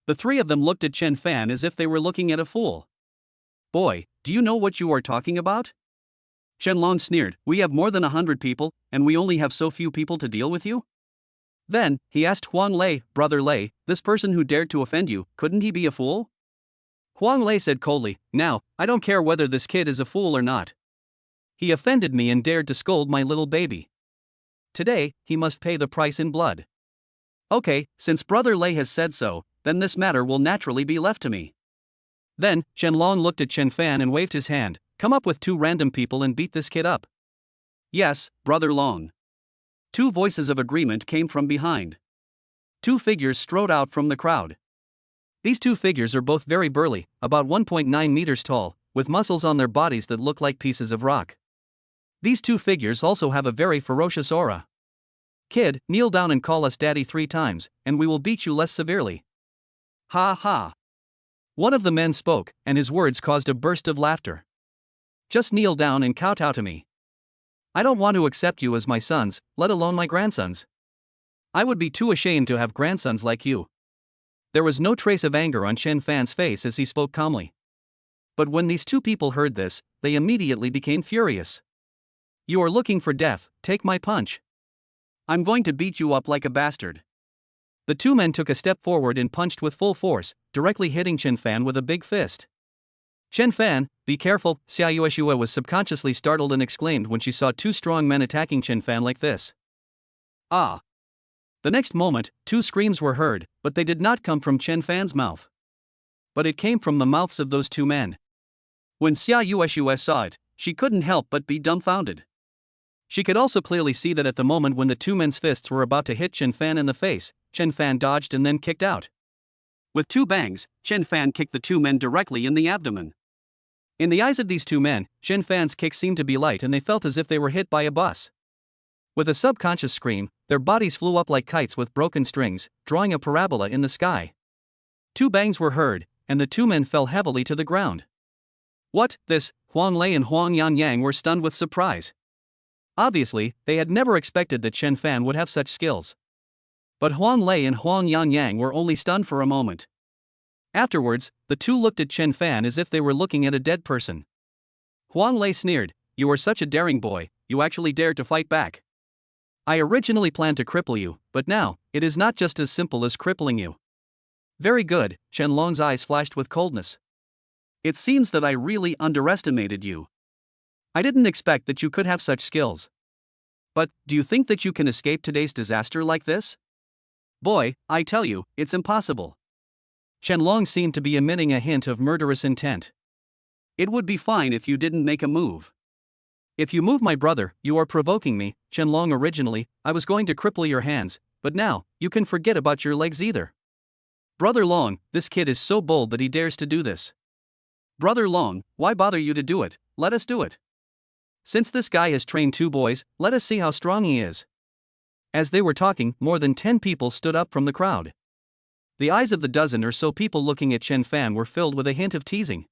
The three of them looked at Chen Fan as if they were looking at a fool. Boy, do you know what you are talking about? Chen Long sneered, we have more than 100 people, and we only have so few people to deal with you? Then, he asked Huang Lei, Brother Lei, this person who dared to offend you, couldn't he be a fool? Huang Lei said coldly, now, I don't care whether this kid is a fool or not. He offended me and dared to scold my little baby. Today, he must pay the price in blood. Okay, since Brother Lei has said so, then this matter will naturally be left to me. Then, Chen Long looked at Chen Fan and waved his hand, come up with 2 random people and beat this kid up. Yes, Brother Long. 2 voices of agreement came from behind. 2 figures strode out from the crowd. These 2 figures are both very burly, about 1.9 meters tall, with muscles on their bodies that look like pieces of rock. These 2 figures also have a very ferocious aura. Kid, kneel down and call us daddy 3 times, and we will beat you less severely. Ha ha. One of the men spoke, and his words caused a burst of laughter. Just kneel down and kowtow to me. I don't want to accept you as my sons, let alone my grandsons. I would be too ashamed to have grandsons like you. There was no trace of anger on Chen Fan's face as he spoke calmly. But when these 2 people heard this, they immediately became furious. You are looking for death, take my punch. I'm going to beat you up like a bastard. The two men took a step forward and punched with full force, directly hitting Chen Fan with a big fist. Chen Fan, be careful, Xia Yueshue was subconsciously startled and exclaimed when she saw two strong men attacking Chen Fan like this. Ah! The next moment, two screams were heard, but they did not come from Chen Fan's mouth. But it came from the mouths of those two men. When Xia Yueshue saw it, she couldn't help but be dumbfounded. She could also clearly see that at the moment when the two men's fists were about to hit Chen Fan in the face, Chen Fan dodged and then kicked out. With two bangs, Chen Fan kicked the two men directly in the abdomen. In the eyes of these two men, Chen Fan's kick seemed to be light and they felt as if they were hit by a bus. With a subconscious scream, their bodies flew up like kites with broken strings, drawing a parabola in the sky. Two bangs were heard, and the two men fell heavily to the ground. What, this? Huang Lei and Huang Yangyang were stunned with surprise. Obviously, they had never expected that Chen Fan would have such skills. But Huang Lei and Huang Yangyang were only stunned for a moment. Afterwards, the two looked at Chen Fan as if they were looking at a dead person. Huang Lei sneered, "You are such a daring boy, you actually dared to fight back. I originally planned to cripple you, but now, it is not just as simple as crippling you." Very good, Chen Long's eyes flashed with coldness. It seems that I really underestimated you. I didn't expect that you could have such skills. But, do you think that you can escape today's disaster like this? Boy, I tell you, it's impossible. Chen Long seemed to be emitting a hint of murderous intent. It would be fine if you didn't make a move. If you move, my brother, you are provoking me, Chen Long. Originally, I was going to cripple your hands, but now, you can forget about your legs either. Brother Long, this kid is so bold that he dares to do this. Brother Long, why bother you to do it? Let us do it. Since this guy has trained two boys, let us see how strong he is. As they were talking, more than 10 people stood up from the crowd. The eyes of the dozen or so people looking at Chen Fan were filled with a hint of teasing.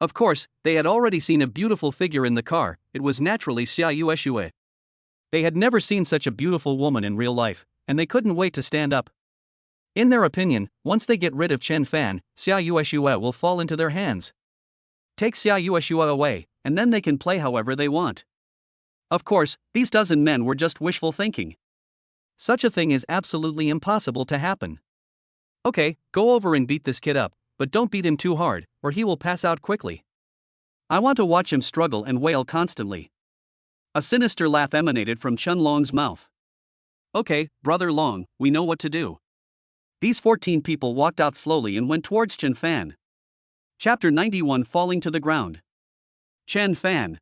Of course, they had already seen a beautiful figure in the car. It was naturally Xia Yueshue. They had never seen such a beautiful woman in real life, and they couldn't wait to stand up. In their opinion, once they get rid of Chen Fan, Xia Yueshue will fall into their hands. Take Xia Yueshue away, and then they can play however they want. Of course, these dozen men were just wishful thinking. Such a thing is absolutely impossible to happen. Okay, go over and beat this kid up, but don't beat him too hard, or he will pass out quickly. I want to watch him struggle and wail constantly. A sinister laugh emanated from Chen Long's mouth. Okay, Brother Long, we know what to do. These 14 people walked out slowly and went towards Chen Fan. Chapter 91, Falling to the Ground. Chen Fan.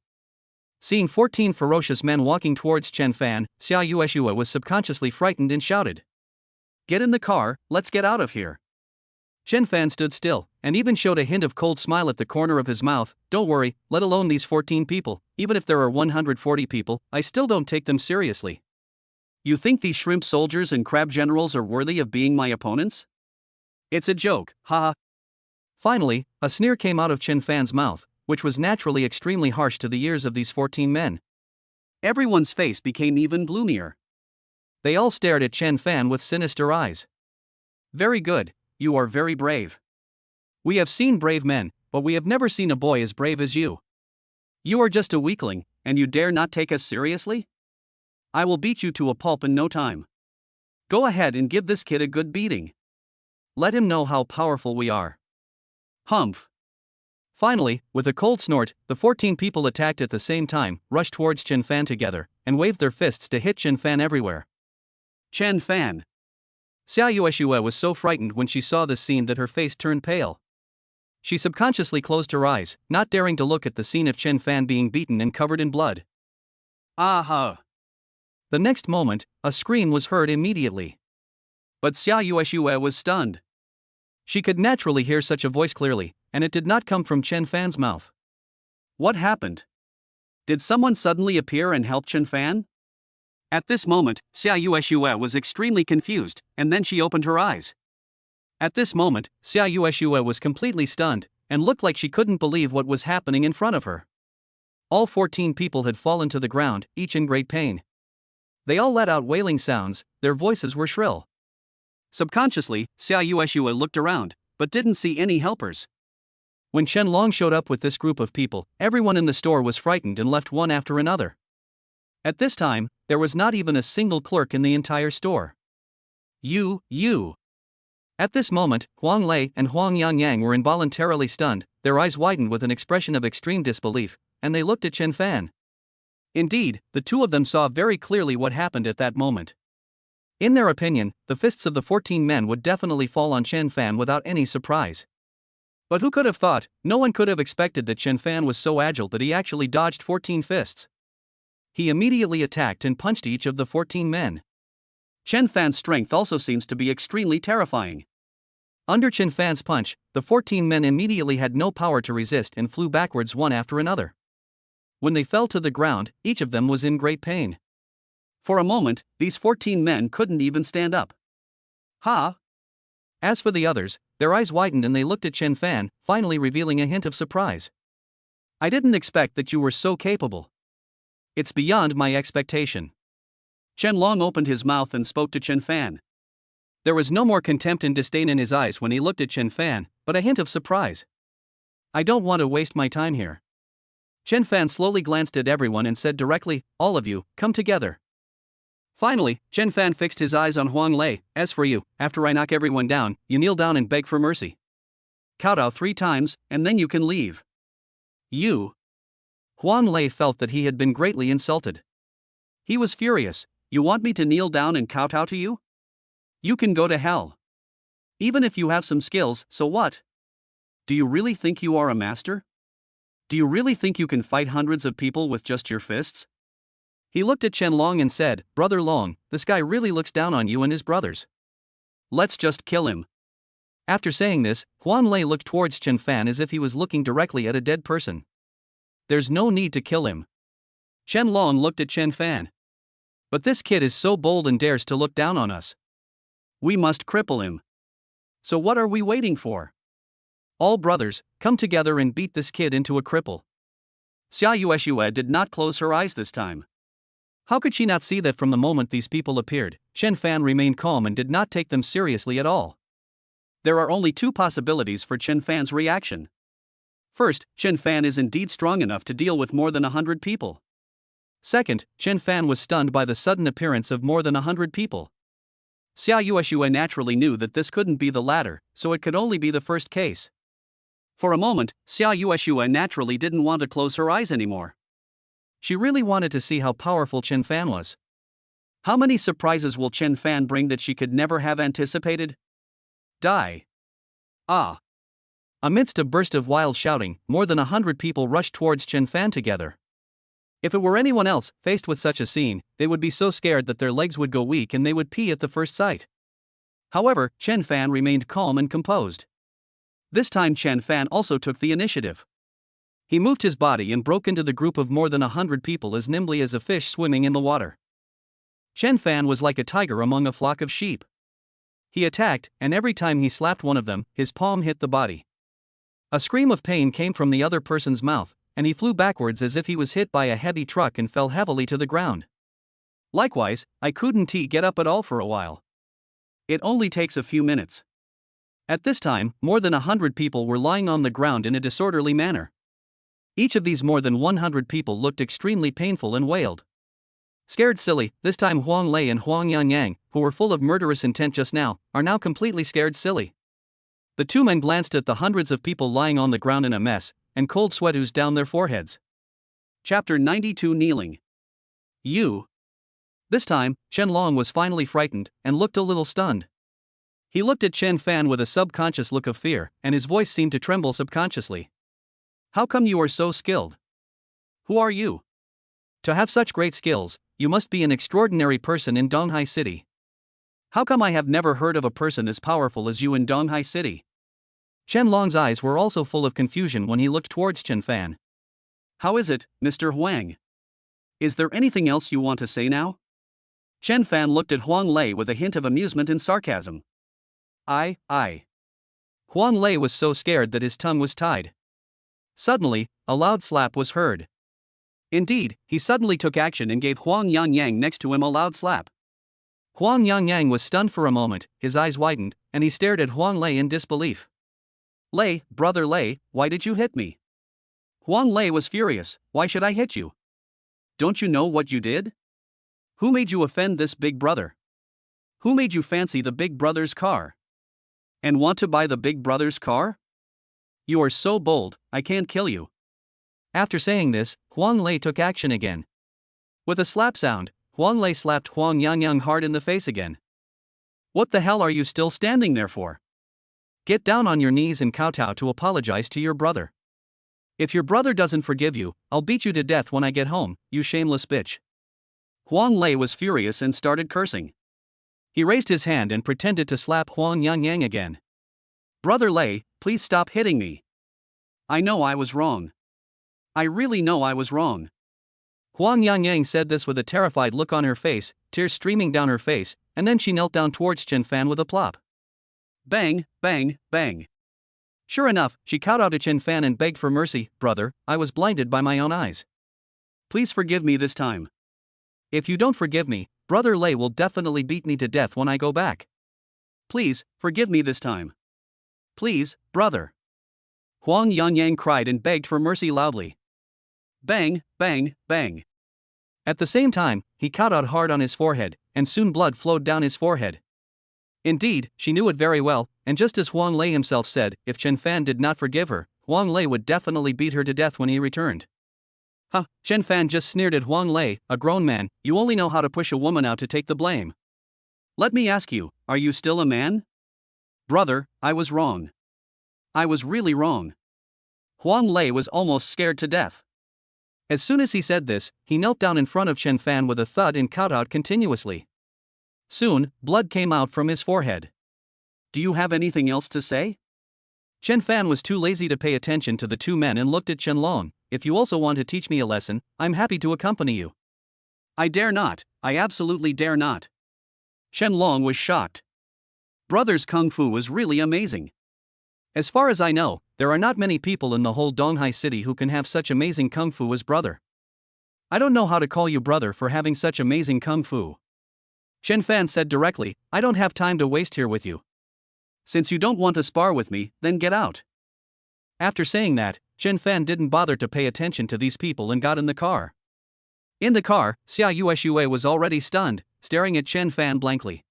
Seeing 14 ferocious men walking towards Chen Fan, Xia Yueshue was subconsciously frightened and shouted, "Get in the car, let's get out of here." Chen Fan stood still, and even showed a hint of cold smile at the corner of his mouth. Don't worry, let alone these 14 people, even if there are 140 people, I still don't take them seriously. You think these shrimp soldiers and crab generals are worthy of being my opponents? It's a joke, haha. Finally, a sneer came out of Chen Fan's mouth, which was naturally extremely harsh to the ears of these 14 men. Everyone's face became even gloomier. They all stared at Chen Fan with sinister eyes. Very good, you are very brave. We have seen brave men, but we have never seen a boy as brave as you. You are just a weakling, and you dare not take us seriously? I will beat you to a pulp in no time. Go ahead and give this kid a good beating. Let him know how powerful we are. Humph. Finally, with a cold snort, the 14 people attacked at the same time, rushed towards Chen Fan together, and waved their fists to hit Chen Fan everywhere. Chen Fan. Xia Yueshue was so frightened when she saw this scene that her face turned pale. She subconsciously closed her eyes, not daring to look at the scene of Chen Fan being beaten and covered in blood. Aha! The next moment, a scream was heard immediately. But Xia Yueshue was stunned. She could naturally hear such a voice clearly, and it did not come from Chen Fan's mouth. What happened? Did someone suddenly appear and help Chen Fan? At this moment, Xia Yueshue was extremely confused, and then she opened her eyes. At this moment, Xia Yueshue was completely stunned, and looked like she couldn't believe what was happening in front of her. All 14 people had fallen to the ground, each in great pain. They all let out wailing sounds, their voices were shrill. Subconsciously, Xia Yueshue looked around, but didn't see any helpers. When Chen Long showed up with this group of people, everyone in the store was frightened and left one after another. At this time, There was not even a single clerk in the entire store. You. At this moment, Huang Lei and Huang Yangyang were involuntarily stunned, their eyes widened with an expression of extreme disbelief, and they looked at Chen Fan. Indeed, the two of them saw very clearly what happened at that moment. In their opinion, the fists of the 14 men would definitely fall on Chen Fan without any surprise. But who could have thought? No one could have expected that Chen Fan was so agile that he actually dodged 14 fists. He immediately attacked and punched each of the 14 men. Chen Fan's strength also seems to be extremely terrifying. Under Chen Fan's punch, the 14 men immediately had no power to resist and flew backwards one after another. When they fell to the ground, each of them was in great pain. For a moment, these 14 men couldn't even stand up. Ha! As for the others, their eyes widened and they looked at Chen Fan, finally revealing a hint of surprise. I didn't expect that you were so capable. It's beyond my expectation. Chen Long opened his mouth and spoke to Chen Fan. There was no more contempt and disdain in his eyes when he looked at Chen Fan, but a hint of surprise. I don't want to waste my time here. Chen Fan slowly glanced at everyone and said directly, all of you, come together. Finally, Chen Fan fixed his eyes on Huang Lei. As for you, after I knock everyone down, you kneel down and beg for mercy. Kowtow 3 times, and then you can leave. You. Huang Lei felt that he had been greatly insulted. He was furious. You want me to kneel down and kowtow to you? You can go to hell. Even if you have some skills, so what? Do you really think you are a master? Do you really think you can fight hundreds of people with just your fists? He looked at Chen Long and said, Brother Long, this guy really looks down on you and his brothers. Let's just kill him. After saying this, Huang Lei looked towards Chen Fan as if he was looking directly at a dead person. There's no need to kill him. Chen Long looked at Chen Fan. But this kid is so bold and dares to look down on us. We must cripple him. So what are we waiting for? All brothers, come together and beat this kid into a cripple. Xia Yueshue did not close her eyes this time. How could she not see that from the moment these people appeared, Chen Fan remained calm and did not take them seriously at all? There are only 2 possibilities for Chen Fan's reaction. First, Chen Fan is indeed strong enough to deal with more than 100 people. Second, Chen Fan was stunned by the sudden appearance of more than 100 people. Xia Yueshue naturally knew that this couldn't be the latter, so it could only be the first case. For a moment, Xia Yueshue naturally didn't want to close her eyes anymore. She really wanted to see how powerful Chen Fan was. How many surprises will Chen Fan bring that she could never have anticipated? Die. Ah. Amidst a burst of wild shouting, more than 100 people rushed towards Chen Fan together. If it were anyone else, faced with such a scene, they would be so scared that their legs would go weak and they would pee at the first sight. However, Chen Fan remained calm and composed. This time Chen Fan also took the initiative. He moved his body and broke into the group of more than 100 people as nimbly as a fish swimming in the water. Chen Fan was like a tiger among a flock of sheep. He attacked, and every time he slapped one of them, his palm hit the body. A scream of pain came from the other person's mouth, and he flew backwards as if he was hit by a heavy truck and fell heavily to the ground. Likewise, I couldn't get up at all for a while. It only takes a few minutes. At this time, more than 100 people were lying on the ground in a disorderly manner. Each of these more than 100 people looked extremely painful and wailed. Scared silly, this time Huang Lei and Huang Yangyang, who were full of murderous intent just now, are now completely scared silly. The 2 men glanced at the hundreds of people lying on the ground in a mess, and cold sweat oozed down their foreheads. Chapter 92 Kneeling. You. This time, Chen Long was finally frightened, and looked a little stunned. He looked at Chen Fan with a subconscious look of fear, and his voice seemed to tremble subconsciously. How come you are so skilled? Who are you? To have such great skills, you must be an extraordinary person in Donghai City. How come I have never heard of a person as powerful as you in Donghai City? Chen Long's eyes were also full of confusion when he looked towards Chen Fan. How is it, Mr. Huang? Is there anything else you want to say now? Chen Fan looked at Huang Lei with a hint of amusement and sarcasm. I. Huang Lei was so scared that his tongue was tied. Suddenly, a loud slap was heard. Indeed, he suddenly took action and gave Huang Yangyang next to him a loud slap. Huang Yangyang was stunned for a moment, his eyes widened, and he stared at Huang Lei in disbelief. Lei, brother Lei, why did you hit me? Huang Lei was furious. Why should I hit you? Don't you know what you did? Who made you offend this big brother? Who made you fancy the big brother's car? And want to buy the big brother's car? You are so bold, I can't kill you. After saying this, Huang Lei took action again. With a slap sound, Huang Lei slapped Huang Yangyang hard in the face again. What the hell are you still standing there for? Get down on your knees and kowtow to apologize to your brother. If your brother doesn't forgive you, I'll beat you to death when I get home, you shameless bitch. Huang Lei was furious and started cursing. He raised his hand and pretended to slap Huang Yangyang again. Brother Lei, please stop hitting me. I know I was wrong. I really know I was wrong. Huang Yangyang said this with a terrified look on her face, tears streaming down her face, and then she knelt down towards Chen Fan with a plop. Bang, bang, bang. Sure enough, she kowtowed to Chen Fan and begged for mercy. Brother, I was blinded by my own eyes. Please forgive me this time. If you don't forgive me, Brother Lei will definitely beat me to death when I go back. Please, forgive me this time. Please, brother. Huang Yangyang cried and begged for mercy loudly. Bang, bang, bang. At the same time, he kowtowed hard on his forehead, and soon blood flowed down his forehead. Indeed, she knew it very well, and just as Huang Lei himself said, if Chen Fan did not forgive her, Huang Lei would definitely beat her to death when he returned. Huh, Chen Fan just sneered at Huang Lei, a grown man, you only know how to push a woman out to take the blame. Let me ask you, are you still a man? Brother, I was wrong. I was really wrong. Huang Lei was almost scared to death. As soon as he said this, he knelt down in front of Chen Fan with a thud and kowtowed continuously. Soon, blood came out from his forehead. Do you have anything else to say? Chen Fan was too lazy to pay attention to the two men and looked at Chen Long. If you also want to teach me a lesson, I'm happy to accompany you. I dare not, I absolutely dare not. Chen Long was shocked. Brother's kung fu was really amazing. As far as I know, there are not many people in the whole Donghai city who can have such amazing kung fu as brother. I don't know how to call you brother for having such amazing kung fu. Chen Fan said directly, I don't have time to waste here with you. Since you don't want to spar with me, then get out. After saying that, Chen Fan didn't bother to pay attention to these people and got in the car. In the car, Xia Yueshue was already stunned, staring at Chen Fan blankly.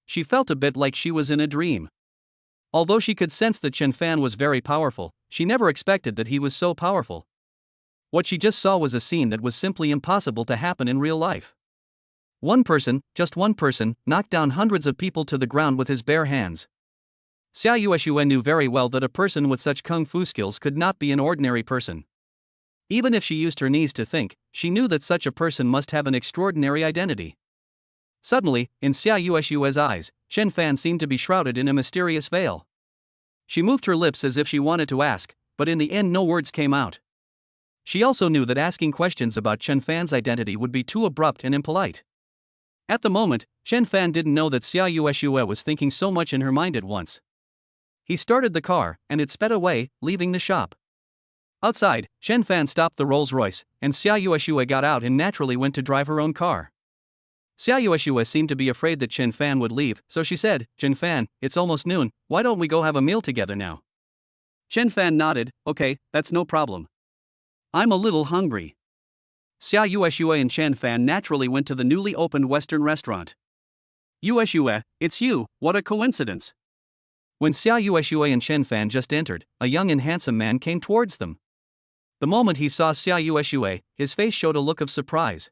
She felt a bit like she was in a dream. Although she could sense that Chen Fan was very powerful, she never expected that he was so powerful. What she just saw was a scene that was simply impossible to happen in real life. One person, just one person, knocked down hundreds of people to the ground with his bare hands. Xia Yueshue knew very well that a person with such kung fu skills could not be an ordinary person. Even if she used her knees to think, she knew that such a person must have an extraordinary identity. Suddenly, in Xia Yueshue's eyes, Chen Fan seemed to be shrouded in a mysterious veil. She moved her lips as if she wanted to ask, but in the end no words came out. She also knew that asking questions about Chen Fan's identity would be too abrupt and impolite. At the moment, Chen Fan didn't know that Xia Yueshue was thinking so much in her mind at once. He started the car, and it sped away, leaving the shop. Outside, Chen Fan stopped the Rolls-Royce, and Xia Yueshue got out and naturally went to drive her own car. Xia Yueshue seemed to be afraid that Chen Fan would leave, so she said, Chen Fan, it's almost noon, why don't we go have a meal together now? Chen Fan nodded, okay, that's no problem. I'm a little hungry. Xia Yueshue and Chen Fan naturally went to the newly opened Western restaurant. Yueshue, it's you, what a coincidence. When Xia Yueshue and Chen Fan just entered, a young and handsome man came towards them. The moment he saw Xia Yueshue, his face showed a look of surprise.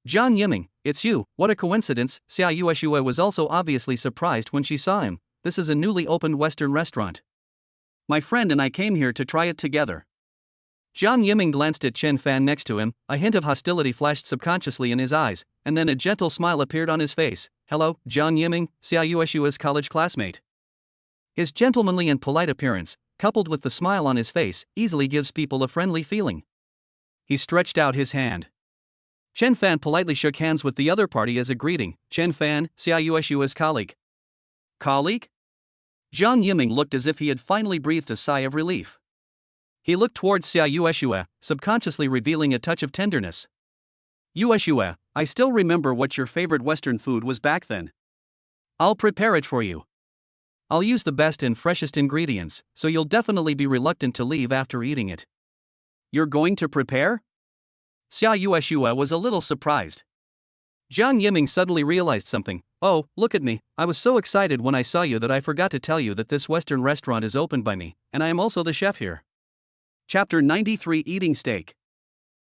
Jiang Yiming, it's you, what a coincidence. Xia Yueshue was also obviously surprised when she saw him. This is a newly opened Western restaurant. My friend and I came here to try it together. Jiang Yiming glanced at Chen Fan next to him, a hint of hostility flashed subconsciously in his eyes, and then a gentle smile appeared on his face. Hello, Jiang Yiming, Xia Yueshue's college classmate. His gentlemanly and polite appearance, coupled with the smile on his face, easily gives people a friendly feeling. He stretched out his hand. Chen Fan politely shook hands with the other party as a greeting. Chen Fan, Xia Yueshue's colleague. Colleague? Jiang Yiming looked as if he had finally breathed a sigh of relief. He looked towards Xia Yueshue, subconsciously revealing a touch of tenderness. Yueshue, I still remember what your favorite Western food was back then. I'll prepare it for you. I'll use the best and freshest ingredients, so you'll definitely be reluctant to leave after eating it. You're going to prepare? Xia Yueshue was a little surprised. Jiang Yiming suddenly realized something. Oh, look at me, I was so excited when I saw you that I forgot to tell you that this Western restaurant is opened by me, and I am also the chef here. Chapter 93 Eating Steak.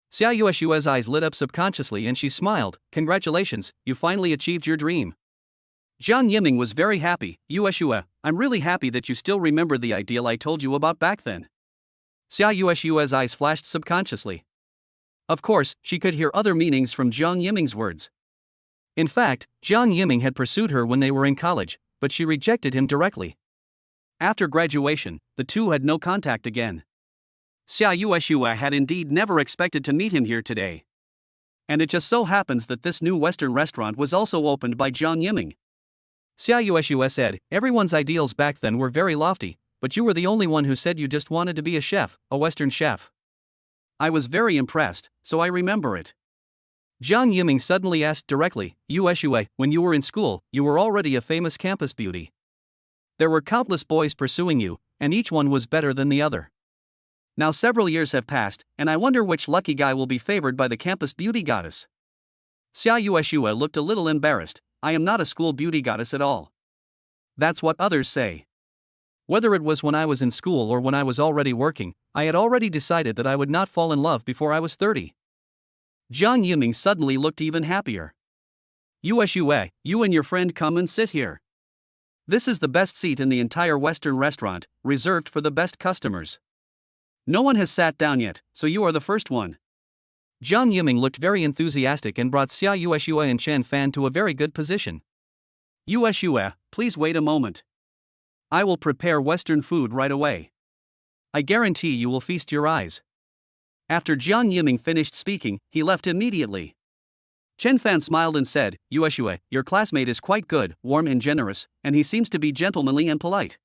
Xia Yueshua's eyes lit up subconsciously and she smiled. Congratulations, you finally achieved your dream. Jiang Yiming was very happy. Yueshua, I'm really happy that you still remember the ideal I told you about back then. Xia Yueshua's eyes flashed subconsciously. Of course, she could hear other meanings from Jiang Yiming's words. In fact, Jiang Yiming had pursued her when they were in college, but she rejected him directly. After graduation, the two had no contact again. Xia Yueshua had indeed never expected to meet him here today. And it just so happens that this new Western restaurant was also opened by Jiang Yiming. Xia Yueshua said, everyone's ideals back then were very lofty, but you were the only one who said you just wanted to be a chef, a Western chef. I was very impressed, so I remember it. Jiang Yiming suddenly asked directly, Yueshua, when you were in school, you were already a famous campus beauty. There were countless boys pursuing you, and each one was better than the other. Now several years have passed, and I wonder which lucky guy will be favored by the campus beauty goddess. Xia Yueshua looked a little embarrassed. I am not a school beauty goddess at all. That's what others say. Whether it was when I was in school or when I was already working, I had already decided that I would not fall in love before I was 30. Jiang Yiming suddenly looked even happier. Yueshua, you and your friend come and sit here. This is the best seat in the entire Western restaurant, reserved for the best customers. No one has sat down yet, so you are the first one. Jiang Yiming looked very enthusiastic and brought Xia Yueshua and Chen Fan to a very good position. Yueshua, please wait a moment. I will prepare Western food right away. I guarantee you will feast your eyes. After Jiang Yiming finished speaking, he left immediately. Chen Fan smiled and said, Yueshua, your classmate is quite good, warm and generous, and he seems to be gentlemanly and polite.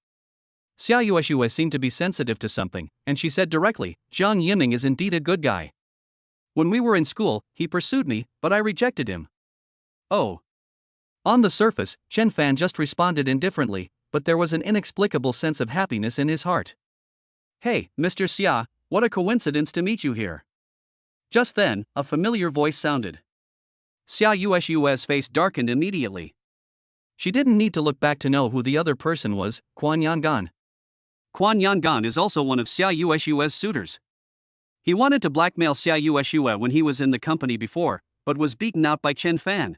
Xia Yueshua seemed to be sensitive to something, and she said directly, Jiang Yiming is indeed a good guy. When we were in school, he pursued me, but I rejected him. Oh. On the surface, Chen Fan just responded indifferently, but there was an inexplicable sense of happiness in his heart. Hey, Mr. Xia, what a coincidence to meet you here. Just then, a familiar voice sounded. Xia Yueshua's face darkened immediately. She didn't need to look back to know who the other person was, Quan Yangan. Quan Yangan is also one of Xia Yueshua's suitors. He wanted to blackmail Xia Yueshua when he was in the company before, but was beaten out by Chen Fan.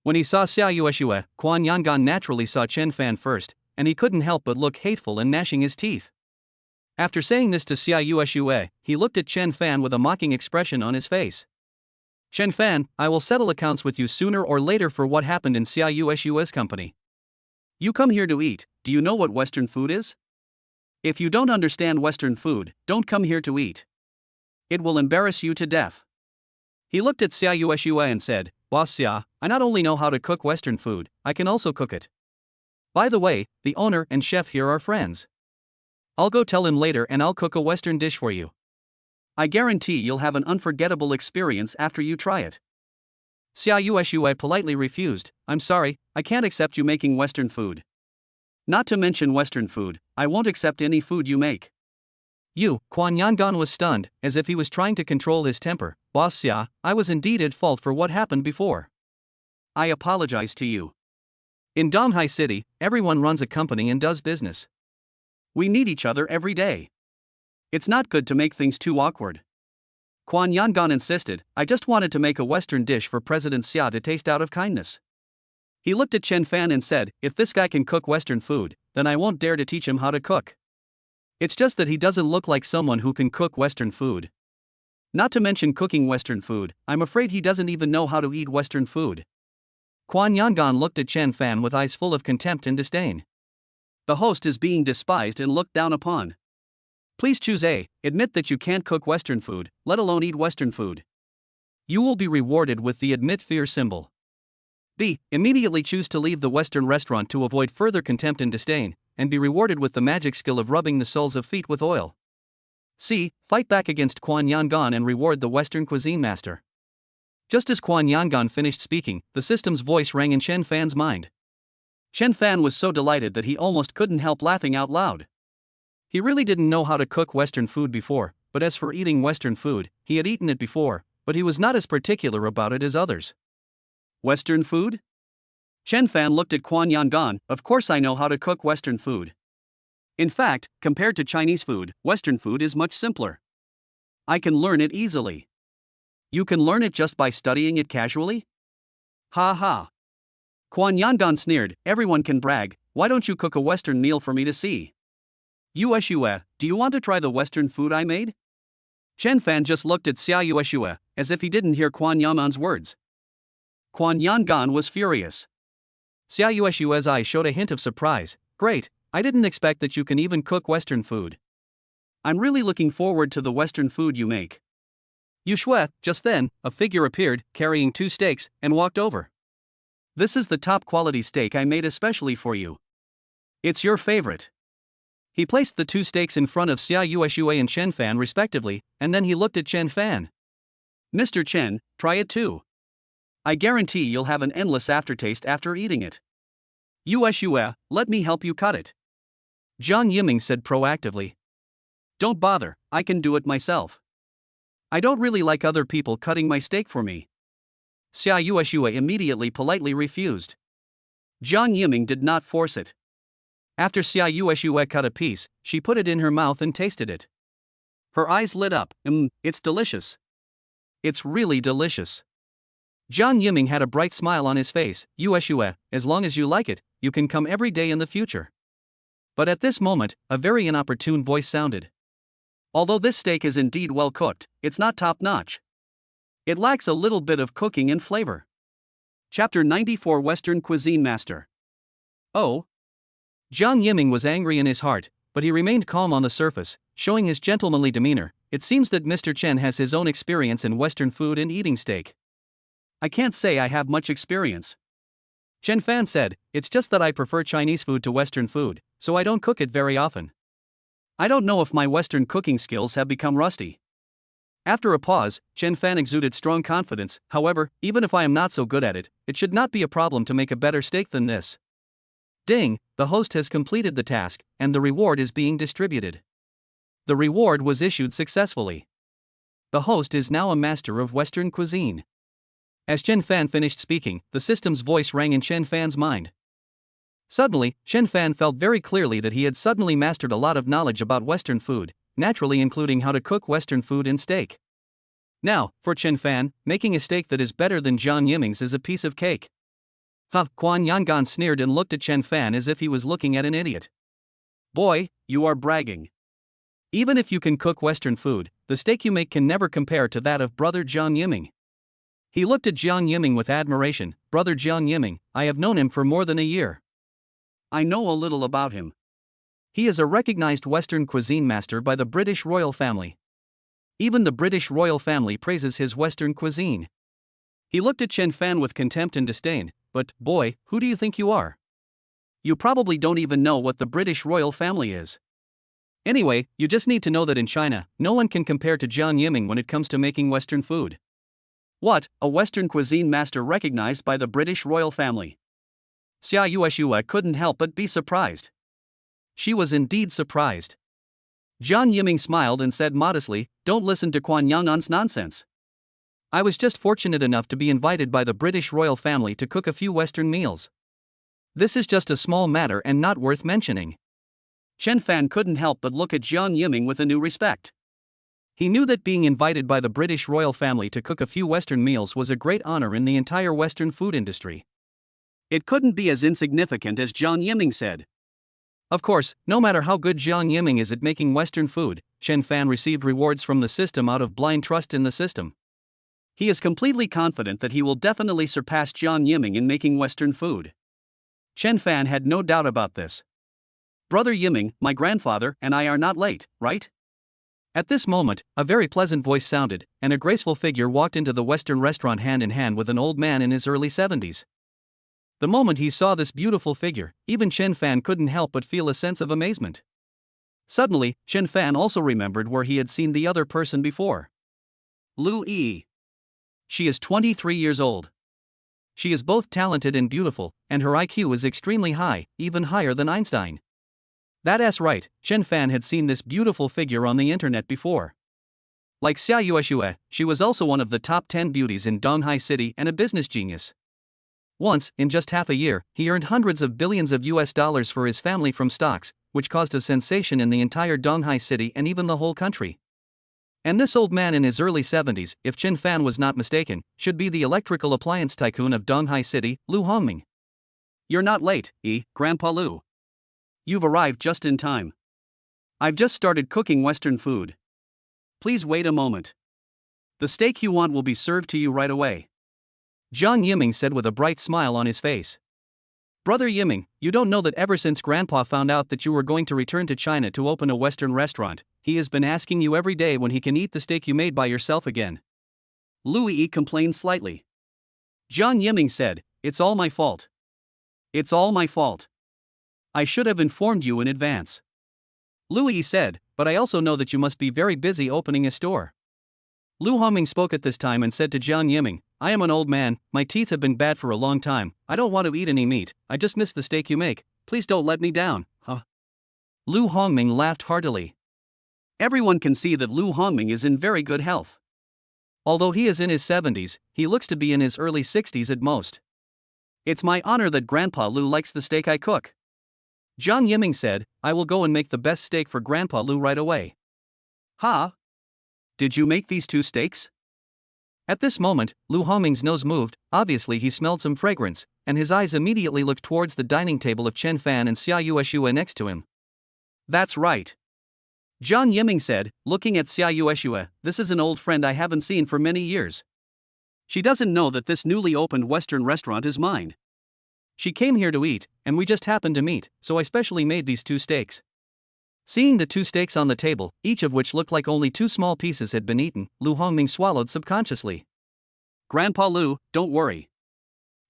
When he saw Xia Yueshua, Quan Yangan naturally saw Chen Fan first, and he couldn't help but look hateful and gnashing his teeth. After saying this to Xia Yueshua, he looked at Chen Fan with a mocking expression on his face. Chen Fan, I will settle accounts with you sooner or later for what happened in Xia Yueshua's company. You come here to eat, do you know what Western food is? If you don't understand Western food, don't come here to eat. It will embarrass you to death. He looked at Xia Yueshua and said, Boss Xia, I not only know how to cook Western food, I can also cook it. By the way, the owner and chef here are friends. I'll go tell him later and I'll cook a Western dish for you. I guarantee you'll have an unforgettable experience after you try it. Xia Yueshua politely refused, I'm sorry, I can't accept you making Western food. Not to mention Western food, I won't accept any food you make. Quan Yangan was stunned, as if he was trying to control his temper. Boss Xia, I was indeed at fault for what happened before. I apologize to you. In Donghai City, everyone runs a company and does business. We need each other every day. It's not good to make things too awkward. Quan Yangan insisted, I just wanted to make a Western dish for President Xia to taste out of kindness. He looked at Chen Fan and said, if this guy can cook Western food, then I won't dare to teach him how to cook. It's just that he doesn't look like someone who can cook Western food. Not to mention cooking Western food, I'm afraid he doesn't even know how to eat Western food. Quan Yangan looked at Chen Fan with eyes full of contempt and disdain. The host is being despised and looked down upon. Please choose A, admit that you can't cook Western food, let alone eat Western food. You will be rewarded with the admit fear symbol. B, immediately choose to leave the Western restaurant to avoid further contempt and disdain, and be rewarded with the magic skill of rubbing the soles of feet with oil. C, fight back against Quan Yangan and reward the Western cuisine master. Just as Quan Yangan finished speaking, the system's voice rang in Chen Fan's mind. Chen Fan was so delighted that he almost couldn't help laughing out loud. He really didn't know how to cook Western food before, but as for eating Western food, he had eaten it before, but he was not as particular about it as others. Western food? Chen Fan looked at Quan Yangon. Of course I know how to cook Western food. In fact, compared to Chinese food, Western food is much simpler. I can learn it easily. You can learn it just by studying it casually? Ha ha. Quan Yangon sneered. Everyone can brag. Why don't you cook a Western meal for me to see? Yueshue, do you want to try the Western food I made? Chen Fan just looked at Xia Yueshue, as if he didn't hear Quan Yangon's words. Quan Yangon was furious. Xia Yueshue's eyes showed a hint of surprise. Great, I didn't expect that you can even cook Western food. I'm really looking forward to the Western food you make. Yueshue, just then, a figure appeared, carrying 2 steaks, and walked over. This is the top quality steak I made especially for you. It's your favorite. He placed the 2 steaks in front of Xia Yueshue and Chen Fan respectively, and then he looked at Chen Fan. Mr. Chen, try it too. I guarantee you'll have an endless aftertaste after eating it. Yueshue, let me help you cut it. Jiang Yiming said proactively. Don't bother, I can do it myself. I don't really like other people cutting my steak for me. Xia Yueshue immediately politely refused. Jiang Yiming did not force it. After Xia Yueshue cut a piece, she put it in her mouth and tasted it. Her eyes lit up. It's delicious. It's really delicious. Jiang Yiming had a bright smile on his face. Yueshue, as long as you like it, you can come every day in the future. But at this moment, a very inopportune voice sounded. Although this steak is indeed well cooked, it's not top-notch. It lacks a little bit of cooking and flavor. Chapter 94 Western Cuisine Master. Oh. Jiang Yiming was angry in his heart, but he remained calm on the surface, showing his gentlemanly demeanor. It seems that Mr. Chen has his own experience in Western food and eating steak. I can't say I have much experience. Chen Fan said, it's just that I prefer Chinese food to Western food, so I don't cook it very often. I don't know if my Western cooking skills have become rusty. After a pause, Chen Fan exuded strong confidence. However, even if I am not so good at it, it should not be a problem to make a better steak than this. Ding, the host has completed the task, and the reward is being distributed. The reward was issued successfully. The host is now a master of Western cuisine. As Chen Fan finished speaking, the system's voice rang in Chen Fan's mind. Suddenly, Chen Fan felt very clearly that he had suddenly mastered a lot of knowledge about Western food, naturally including how to cook Western food and steak. Now, for Chen Fan, making a steak that is better than Jiang Yiming's is a piece of cake. Quan Yangon sneered and looked at Chen Fan as if he was looking at an idiot. Boy, you are bragging. Even if you can cook Western food, the steak you make can never compare to that of brother Jiang Yiming. He looked at Jiang Yiming with admiration. Brother Jiang Yiming, I have known him for more than a year. I know a little about him. He is a recognized Western cuisine master by the British royal family. Even the British royal family praises his Western cuisine. He looked at Chen Fan with contempt and disdain. But, boy, who do you think you are? You probably don't even know what the British royal family is. Anyway, you just need to know that in China, no one can compare to Jiang Yiming when it comes to making Western food. What, a Western cuisine master recognized by the British royal family? Xia Yueshue couldn't help but be surprised. She was indeed surprised. Jiang Yiming smiled and said modestly, don't listen to Quan Yangon's nonsense. I was just fortunate enough to be invited by the British royal family to cook a few Western meals. This is just a small matter and not worth mentioning. Chen Fan couldn't help but look at Jiang Yiming with a new respect. He knew that being invited by the British royal family to cook a few Western meals was a great honor in the entire Western food industry. It couldn't be as insignificant as Jiang Yiming said. Of course, no matter how good Jiang Yiming is at making Western food, Chen Fan received rewards from the system out of blind trust in the system. He is completely confident that he will definitely surpass Jiang Yiming in making Western food. Chen Fan had no doubt about this. Brother Yiming, my grandfather, and I are not late, right? At this moment, a very pleasant voice sounded, and a graceful figure walked into the Western restaurant hand in hand with an old man in his early 70s. The moment he saw this beautiful figure, even Chen Fan couldn't help but feel a sense of amazement. Suddenly, Chen Fan also remembered where he had seen the other person before. Lu Yi. She is 23 years old. She is both talented and beautiful, and her IQ is extremely high, even higher than Einstein. That's right, Chen Fan had seen this beautiful figure on the internet before. Like Xia Yueshue, she was also one of the top 10 beauties in Donghai City and a business genius. Once, in just half a year, he earned hundreds of billions of US dollars for his family from stocks, which caused a sensation in the entire Donghai city and even the whole country. And this old man in his early 70s, if Chen Fan was not mistaken, should be the electrical appliance tycoon of Donghai City, Lu Hongming. You're not late, Grandpa Lu. You've arrived just in time. I've just started cooking Western food. Please wait a moment. The steak you want will be served to you right away. Jiang Yiming said with a bright smile on his face. Brother Yiming, you don't know that ever since Grandpa found out that you were going to return to China to open a Western restaurant, he has been asking you every day when he can eat the steak you made by yourself again. Lu Yi complained slightly. Jiang Yiming said, It's all my fault. It's all my fault. I should have informed you in advance. Lu Yi said, But I also know that you must be very busy opening a store. Lu Hongming spoke at this time and said to Jiang Yiming, I am an old man, my teeth have been bad for a long time, I don't want to eat any meat, I just miss the steak you make, please don't let me down, huh? Lu Hongming laughed heartily. Everyone can see that Lu Hongming is in very good health. Although he is in his 70s, he looks to be in his early 60s at most. It's my honor that Grandpa Lu likes the steak I cook. Jiang Yiming said, I will go and make the best steak for Grandpa Lu right away. Ha! Did you make these 2 steaks? At this moment, Lu Hongming's nose moved, obviously he smelled some fragrance, and his eyes immediately looked towards the dining table of Chen Fan and Xia Yueshua next to him. That's right. Jiang Yiming said, looking at Xia Yueshua, this is an old friend I haven't seen for many years. She doesn't know that this newly opened Western restaurant is mine. She came here to eat, and we just happened to meet, so I specially made these 2 steaks. Seeing the 2 steaks on the table, each of which looked like only 2 small pieces had been eaten, Lu Hongming swallowed subconsciously. Grandpa Lu, don't worry.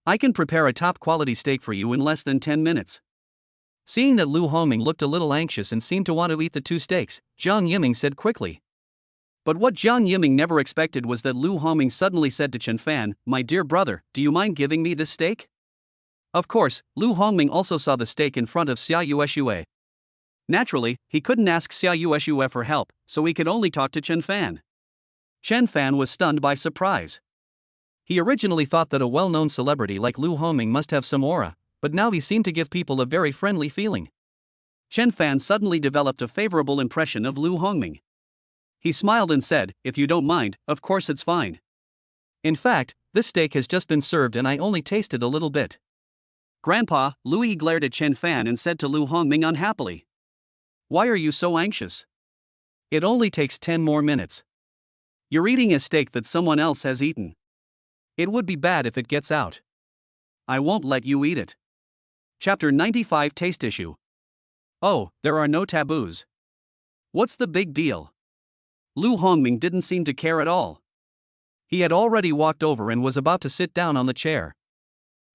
I can prepare a top-quality steak for you in less than 10 minutes. Seeing that Lu Hongming looked a little anxious and seemed to want to eat the 2 steaks, Jiang Yiming said quickly. But what Jiang Yiming never expected was that Lu Hongming suddenly said to Chen Fan, My dear brother, do you mind giving me this steak? Of course, Lu Hongming also saw the steak in front of Xia Yueshua. Naturally, he couldn't ask Xia Yueshua for help, so he could only talk to Chen Fan. Chen Fan was stunned by surprise. He originally thought that a well-known celebrity like Lu Hongming must have some aura, but now he seemed to give people a very friendly feeling. Chen Fan suddenly developed a favorable impression of Lu Hongming. He smiled and said, If you don't mind, of course it's fine. In fact, this steak has just been served and I only tasted a little bit. Grandpa, Lu Yi glared at Chen Fan and said to Lu Hongming unhappily. Why are you so anxious? It only takes 10 more minutes. You're eating a steak that someone else has eaten. It would be bad if it gets out. I won't let you eat it. Chapter 95 Taste Issue. Oh, there are no taboos. What's the big deal? Lu Hongming didn't seem to care at all. He had already walked over and was about to sit down on the chair.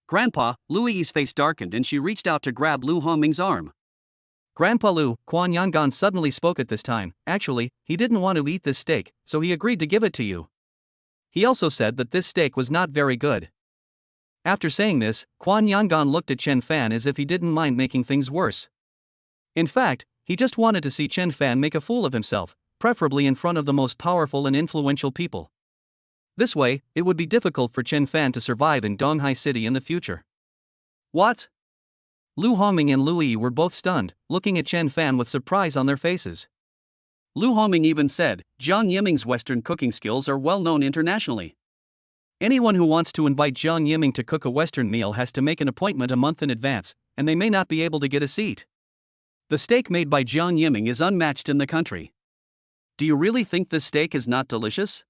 Grandpa, Lu Yi's face darkened and she reached out to grab Lu Hongming's arm. Grandpa Lu, Quan Yangon suddenly spoke at this time. Actually, he didn't want to eat this steak, so he agreed to give it to you. He also said that this steak was not very good. After saying this, Quan Yangon looked at Chen Fan as if he didn't mind making things worse. In fact, he just wanted to see Chen Fan make a fool of himself, preferably in front of the most powerful and influential people. This way, it would be difficult for Chen Fan to survive in Donghai City in the future. What? Lu Hongming and Lu Yi were both stunned, looking at Chen Fan with surprise on their faces. Lu Hongming even said, Jiang Yiming's Western cooking skills are well known internationally. Anyone who wants to invite Jiang Yiming to cook a Western meal has to make an appointment a month in advance, and they may not be able to get a seat. The steak made by Jiang Yiming is unmatched in the country. Do you really think this steak is not delicious?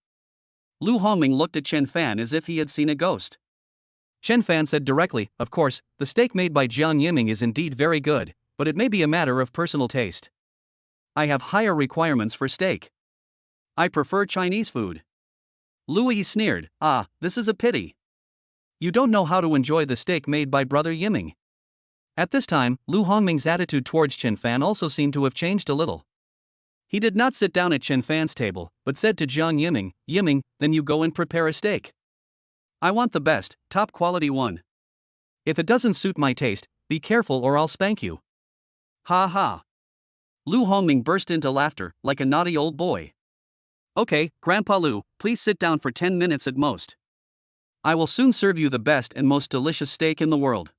Lu Hongming looked at Chen Fan as if he had seen a ghost. Chen Fan said directly, Of course, the steak made by Jiang Yiming is indeed very good, but it may be a matter of personal taste. I have higher requirements for steak. I prefer Chinese food. Lu Yi sneered, this is a pity. You don't know how to enjoy the steak made by Brother Yiming. At this time, Lu Hongming's attitude towards Chen Fan also seemed to have changed a little. He did not sit down at Chen Fan's table, but said to Jiang Yiming, Yiming, then you go and prepare a steak. I want the best, top-quality one. If it doesn't suit my taste, be careful or I'll spank you. Ha ha. Lu Hongming burst into laughter, like a naughty old boy. Okay, Grandpa Lu, please sit down for 10 minutes at most. I will soon serve you the best and most delicious steak in the world.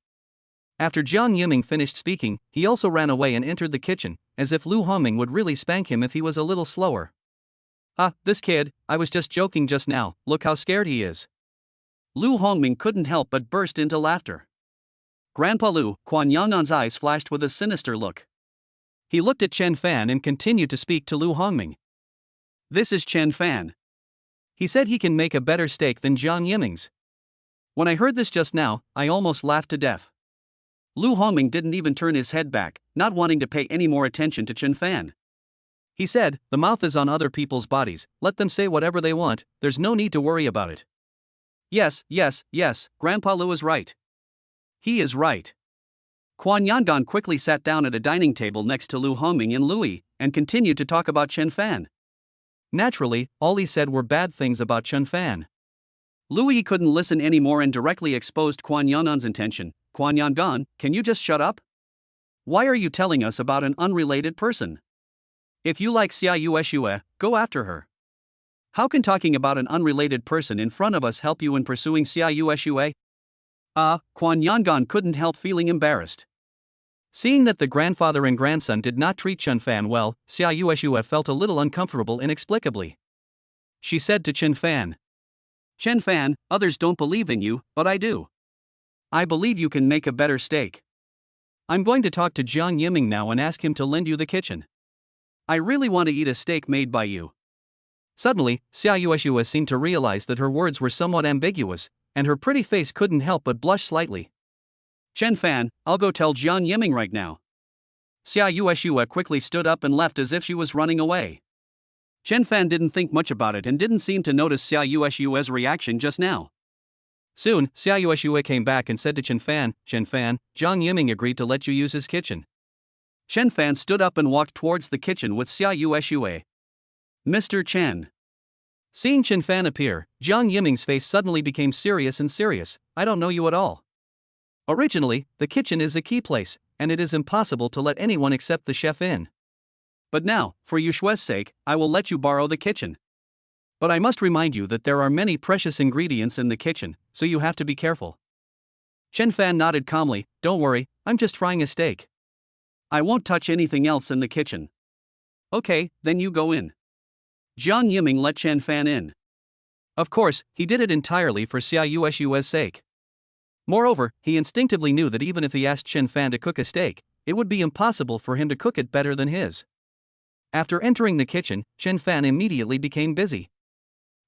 After Jiang Yiming finished speaking, he also ran away and entered the kitchen, as if Lu Hongming would really spank him if he was a little slower. Ah, this kid, I was just joking just now, look how scared he is. Lu Hongming couldn't help but burst into laughter. Grandpa Lu, Quan Yanan's eyes flashed with a sinister look. He looked at Chen Fan and continued to speak to Lu Hongming. This is Chen Fan. He said he can make a better steak than Jiang Yiming's. When I heard this just now, I almost laughed to death. Lu Hongming didn't even turn his head back, not wanting to pay any more attention to Chen Fan. He said, the mouth is on other people's bodies, let them say whatever they want, there's no need to worry about it. Yes, Grandpa Lu is right. He is right. Quan Yangon quickly sat down at a dining table next to Lu Hongming and Louis, and continued to talk about Chen Fan. Naturally, all he said were bad things about Chen Fan. Louis couldn't listen anymore and directly exposed Quan Yangon's intention. Quan Yangon, can you just shut up? Why are you telling us about an unrelated person? If you like Xia Yueshue, go after her. How can talking about an unrelated person in front of us help you in pursuing Xia Yueshue? Quan Yangon couldn't help feeling embarrassed. Seeing that the grandfather and grandson did not treat Chen Fan well, Xia Yueshue felt a little uncomfortable inexplicably. She said to Chen Fan, Chen Fan, others don't believe in you, but I do. I believe you can make a better steak. I'm going to talk to Jiang Yiming now and ask him to lend you the kitchen. I really want to eat a steak made by you. Suddenly, Xia Yueshue seemed to realize that her words were somewhat ambiguous, and her pretty face couldn't help but blush slightly. Chen Fan, I'll go tell Jiang Yiming right now. Xia Yueshue quickly stood up and left as if she was running away. Chen Fan didn't think much about it and didn't seem to notice Xia Yueshue's reaction just now. Soon, Xia Yueshue came back and said to Chen Fan, Jiang Yiming agreed to let you use his kitchen. Chen Fan stood up and walked towards the kitchen with Xia Yueshue. Mr. Chen. Seeing Chen Fan appear, Jiang Yiming's face suddenly became serious. I don't know you at all. Originally, the kitchen is a key place, and it is impossible to let anyone except the chef in. But now, for Yushue's sake, I will let you borrow the kitchen. But I must remind you that there are many precious ingredients in the kitchen, so you have to be careful. Chen Fan nodded calmly, don't worry, I'm just frying a steak. I won't touch anything else in the kitchen. Okay, then you go in. Jiang Yiming let Chen Fan in. Of course, he did it entirely for Xia Yueshue's sake. Moreover, he instinctively knew that even if he asked Chen Fan to cook a steak, it would be impossible for him to cook it better than his. After entering the kitchen, Chen Fan immediately became busy.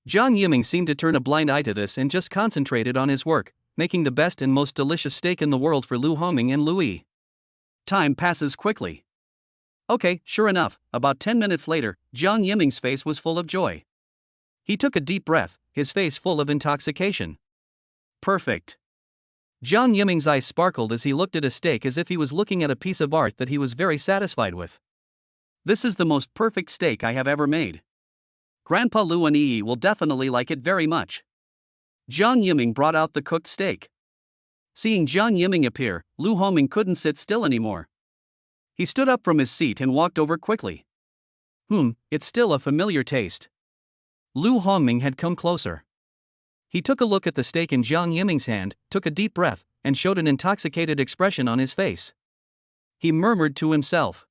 Jiang Yiming seemed to turn a blind eye to this and just concentrated on his work, making the best and most delicious steak in the world for Lu Hongming and Louis. Time passes quickly. Okay, sure enough, about 10 minutes later, Jiang Yiming's face was full of joy. He took a deep breath, his face full of intoxication. Perfect. Jiang Yiming's eyes sparkled as he looked at a steak as if he was looking at a piece of art that he was very satisfied with. This is the most perfect steak I have ever made. Grandpa Lu and Yi will definitely like it very much. Jiang Yiming brought out the cooked steak. Seeing Jiang Yiming appear, Lu Hongming couldn't sit still anymore. He stood up from his seat and walked over quickly. It's still a familiar taste. Lu Hongming had come closer. He took a look at the steak in Jiang Yiming's hand, took a deep breath, and showed an intoxicated expression on his face. He murmured to himself.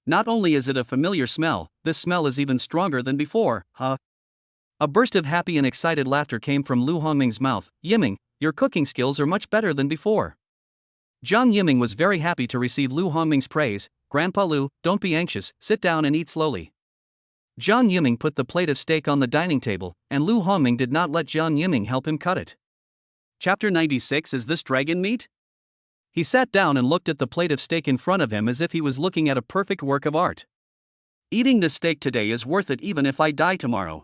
Not only is it a familiar smell, this smell is even stronger than before, huh? A burst of happy and excited laughter came from Lu Hongming's mouth. Yiming, your cooking skills are much better than before. Jiang Yiming was very happy to receive Lu Hongming's praise. Grandpa Lu, don't be anxious, sit down and eat slowly. Jiang Yiming put the plate of steak on the dining table, and Lu Hongming did not let Jiang Yiming help him cut it. Chapter 96. Is this dragon meat? He sat down and looked at the plate of steak in front of him as if he was looking at a perfect work of art. Eating this steak today is worth it even if I die tomorrow.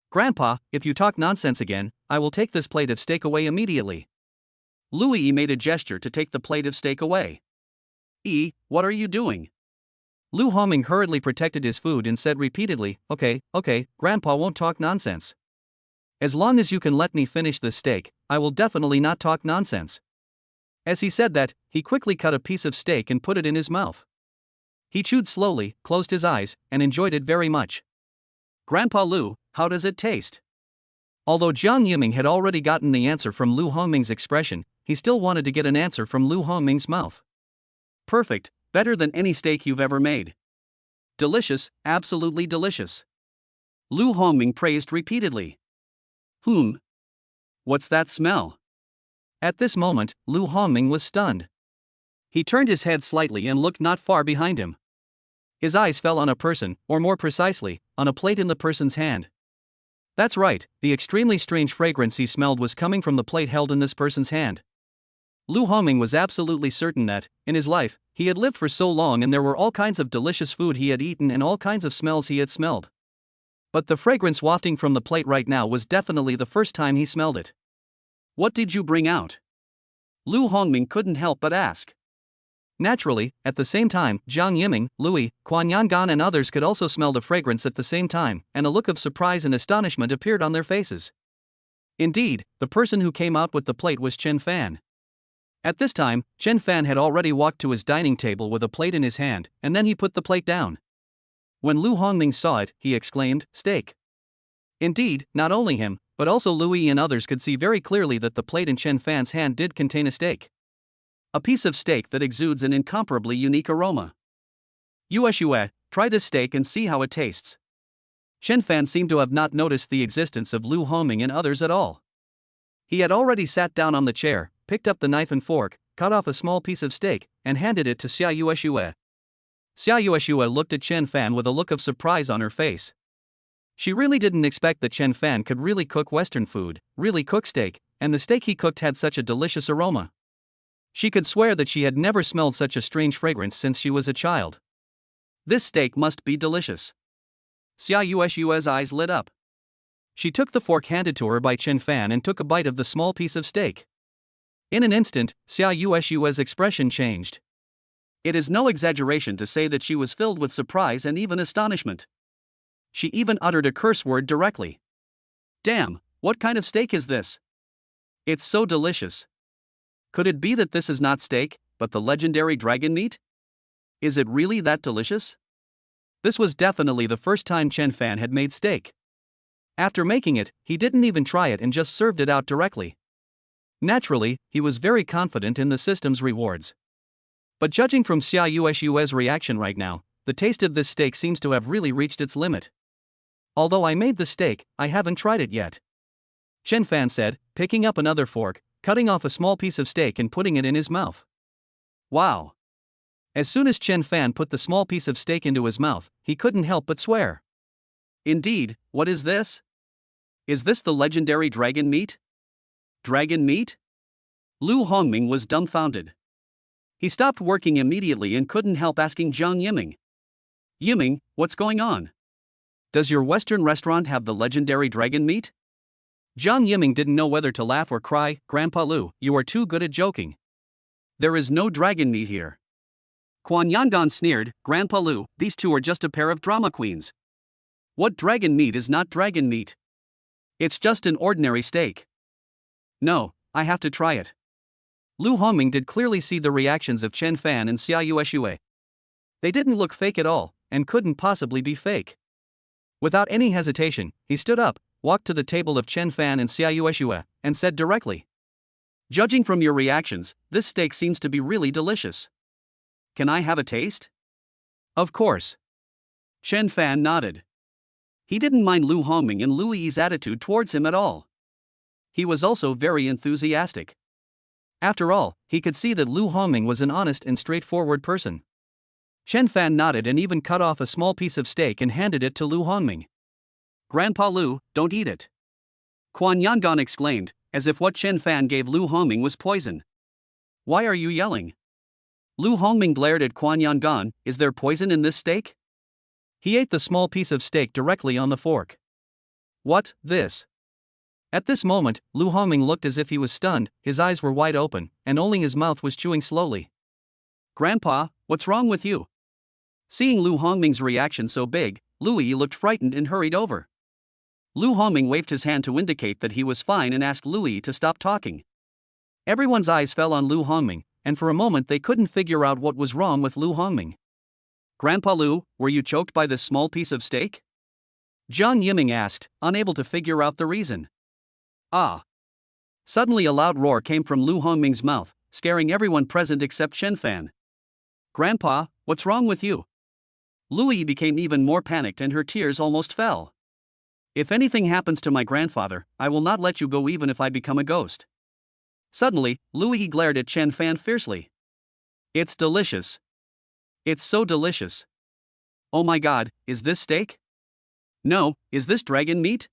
Grandpa, if you talk nonsense again, I will take this plate of steak away immediately. Louis made a gesture to take the plate of steak away. What are you doing? Lu Hongming hurriedly protected his food and said repeatedly, Okay, Grandpa won't talk nonsense. As long as you can let me finish this steak, I will definitely not talk nonsense. As he said that, he quickly cut a piece of steak and put it in his mouth. He chewed slowly, closed his eyes, and enjoyed it very much. Grandpa Lu, how does it taste? Although Jiang Yiming had already gotten the answer from Lu Hongming's expression, he still wanted to get an answer from Lu Hongming's mouth. Perfect, better than any steak you've ever made. Delicious, absolutely delicious. Lu Hongming praised repeatedly. What's that smell? At this moment, Lu Hongming was stunned. He turned his head slightly and looked not far behind him. His eyes fell on a person, or more precisely, on a plate in the person's hand. That's right, the extremely strange fragrance he smelled was coming from the plate held in this person's hand. Lu Hongming was absolutely certain that, in his life, he had lived for so long and there were all kinds of delicious food he had eaten and all kinds of smells he had smelled. But the fragrance wafting from the plate right now was definitely the first time he smelled it. What did you bring out? Lu Hongming couldn't help but ask. Naturally, at the same time, Jiang Yiming, Lui, Quan Yangan and others could also smell the fragrance at the same time, and a look of surprise and astonishment appeared on their faces. Indeed, the person who came out with the plate was Chen Fan. At this time, Chen Fan had already walked to his dining table with a plate in his hand, and then he put the plate down. When Lu Hongming saw it, he exclaimed, "Steak." Indeed, not only him, but also Lui and others could see very clearly that the plate in Chen Fan's hand did contain a steak. A piece of steak that exudes an incomparably unique aroma. Yue, try this steak and see how it tastes. Chen Fan seemed to have not noticed the existence of Lu Hongming and others at all. He had already sat down on the chair, picked up the knife and fork, cut off a small piece of steak, and handed it to Xia Yue. Xia Yue looked at Chen Fan with a look of surprise on her face. She really didn't expect that Chen Fan could really cook Western food, really cook steak, and the steak he cooked had such a delicious aroma. She could swear that she had never smelled such a strange fragrance since she was a child. This steak must be delicious. Xia Yue's eyes lit up. She took the fork handed to her by Chen Fan and took a bite of the small piece of steak. In an instant, Xia Yue's expression changed. It is no exaggeration to say that she was filled with surprise and even astonishment. She even uttered a curse word directly. Damn, what kind of steak is this? It's so delicious. Could it be that this is not steak, but the legendary dragon meat? Is it really that delicious? This was definitely the first time Chen Fan had made steak. After making it, he didn't even try it and just served it out directly. Naturally, he was very confident in the system's rewards. But judging from Xia Yue's reaction right now, the taste of this steak seems to have really reached its limit. Although I made the steak, I haven't tried it yet. Chen Fan said, picking up another fork, cutting off a small piece of steak and putting it in his mouth. Wow! As soon as Chen Fan put the small piece of steak into his mouth, he couldn't help but swear. Indeed, what is this? Is this the legendary dragon meat? Dragon meat? Lu Hongming was dumbfounded. He stopped working immediately and couldn't help asking Jiang Yiming. Yiming, what's going on? Does your Western restaurant have the legendary dragon meat? Jiang Yiming didn't know whether to laugh or cry. Grandpa Lu, you are too good at joking. There is no dragon meat here. Quan Yangan sneered, Grandpa Lu, these two are just a pair of drama queens. What dragon meat is not dragon meat? It's just an ordinary steak. No, I have to try it. Lu Hongming did clearly see the reactions of Chen Fan and Xia Yue. They didn't look fake at all, and couldn't possibly be fake. Without any hesitation, he stood up, walked to the table of Chen Fan and Xia Yue, and said directly, Judging from your reactions, this steak seems to be really delicious. Can I have a taste? Of course. Chen Fan nodded. He didn't mind Lu Hongming and Lui's attitude towards him at all. He was also very enthusiastic. After all, he could see that Lu Hongming was an honest and straightforward person. Chen Fan nodded and even cut off a small piece of steak and handed it to Lu Hongming. Grandpa Lu, don't eat it. Quan Yangan exclaimed, as if what Chen Fan gave Lu Hongming was poison. Why are you yelling? Lu Hongming glared at Quan Yangan, is there poison in this steak? He ate the small piece of steak directly on the fork. What, this? At this moment, Lu Hongming looked as if he was stunned, his eyes were wide open, and only his mouth was chewing slowly. Grandpa, what's wrong with you? Seeing Lu Hongming's reaction so big, Lui looked frightened and hurried over. Lu Hongming waved his hand to indicate that he was fine and asked Lui to stop talking. Everyone's eyes fell on Lu Hongming, and for a moment they couldn't figure out what was wrong with Lu Hongming. Grandpa Lu, were you choked by this small piece of steak? Jiang Yiming asked, unable to figure out the reason. Ah! Suddenly a loud roar came from Lu Hongming's mouth, scaring everyone present except Chen Fan. Grandpa, what's wrong with you? Lu Yi became even more panicked and her tears almost fell. If anything happens to my grandfather, I will not let you go even if I become a ghost. Suddenly, Lu Yi glared at Chen Fan fiercely. It's delicious. It's so delicious. Oh my god, is this steak? No, is this dragon meat?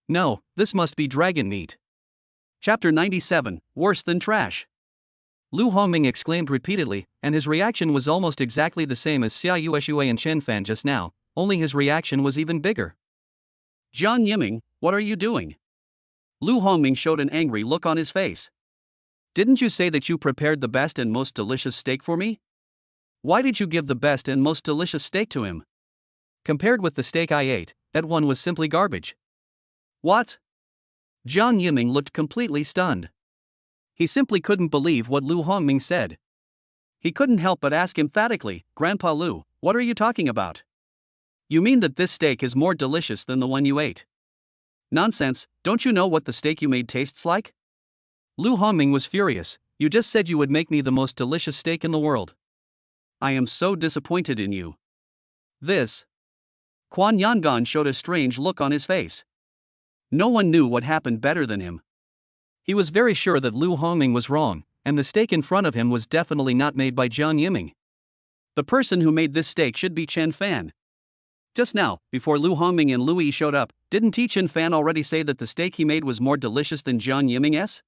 No, this must be dragon meat. Chapter 97, Worse than Trash. Lu Hongming exclaimed repeatedly, and his reaction was almost exactly the same as Xia Yueshui and Chen Fan just now, only his reaction was even bigger. Jiang Yiming, what are you doing? Lu Hongming showed an angry look on his face. Didn't you say that you prepared the best and most delicious steak for me? Why did you give the best and most delicious steak to him? Compared with the steak I ate, that one was simply garbage. What? Jiang Yiming looked completely stunned. He simply couldn't believe what Lu Hongming said. He couldn't help but ask emphatically, Grandpa Lu, what are you talking about? You mean that this steak is more delicious than the one you ate? Nonsense, don't you know what the steak you made tastes like? Lu Hongming was furious. You just said you would make me the most delicious steak in the world. I am so disappointed in you. This. Quan Yangon showed a strange look on his face. No one knew what happened better than him. He was very sure that Lu Hongming was wrong, and the steak in front of him was definitely not made by Jiang Yiming. The person who made this steak should be Chen Fan. Just now, before Lu Hongming and Lu Yi showed up, didn't Chen Fan already say that the steak he made was more delicious than Jiang Yiming's?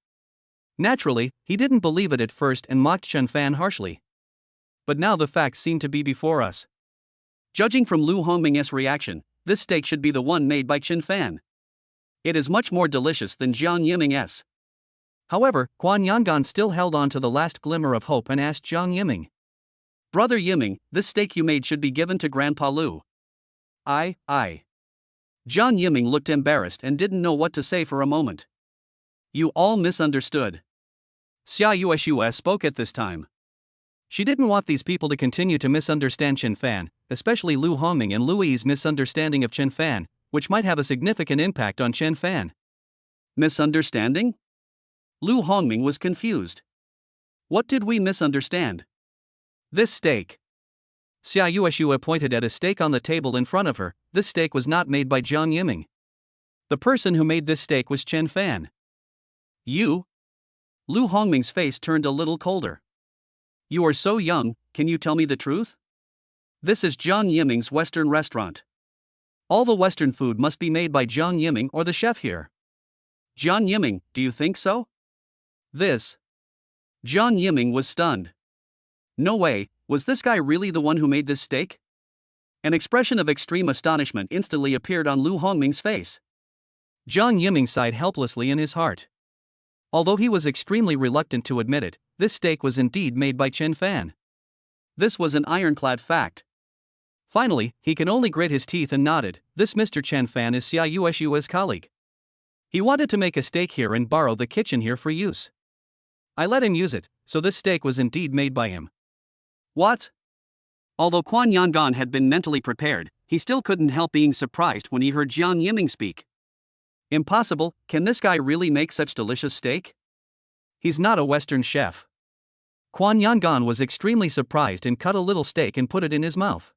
Naturally, he didn't believe it at first and mocked Chen Fan harshly. But now the facts seem to be before us. Judging from Lu Hongming's reaction, this steak should be the one made by Chen Fan. It is much more delicious than Jiang Yiming's. However, Quan Yangon still held on to the last glimmer of hope and asked Jiang Yiming. Brother Yiming, this steak you made should be given to Grandpa Lu. I. Jiang Yiming looked embarrassed and didn't know what to say for a moment. You all misunderstood. Xia Yueshui spoke at this time. She didn't want these people to continue to misunderstand Chen Fan, especially Lu Hongming and Lu Yi's misunderstanding of Chen Fan, which might have a significant impact on Chen Fan. Misunderstanding? Lu Hongming was confused. What did we misunderstand? This steak. Xia Yueshui pointed at a steak on the table in front of her. This steak was not made by Jiang Yiming. The person who made this steak was Chen Fan. You? Lu Hongming's face turned a little colder. You are so young, can you tell me the truth? This is Jiang Yiming's Western restaurant. All the Western food must be made by Jiang Yiming or the chef here. Jiang Yiming, do you think so? This. Jiang Yiming was stunned. No way, was this guy really the one who made this steak? An expression of extreme astonishment instantly appeared on Lu Hongming's face. Jiang Yiming sighed helplessly in his heart. Although he was extremely reluctant to admit it, this steak was indeed made by Chen Fan. This was an ironclad fact. Finally, he can only grit his teeth and nodded. This Mr. Chen Fan is Xia Yueshui's colleague. He wanted to make a steak here and borrow the kitchen here for use. I let him use it, so this steak was indeed made by him. What? Although Quan Yangon had been mentally prepared, he still couldn't help being surprised when he heard Jiang Yiming speak. Impossible, can this guy really make such delicious steak? He's not a Western chef. Quan Yangon was extremely surprised and cut a little steak and put it in his mouth.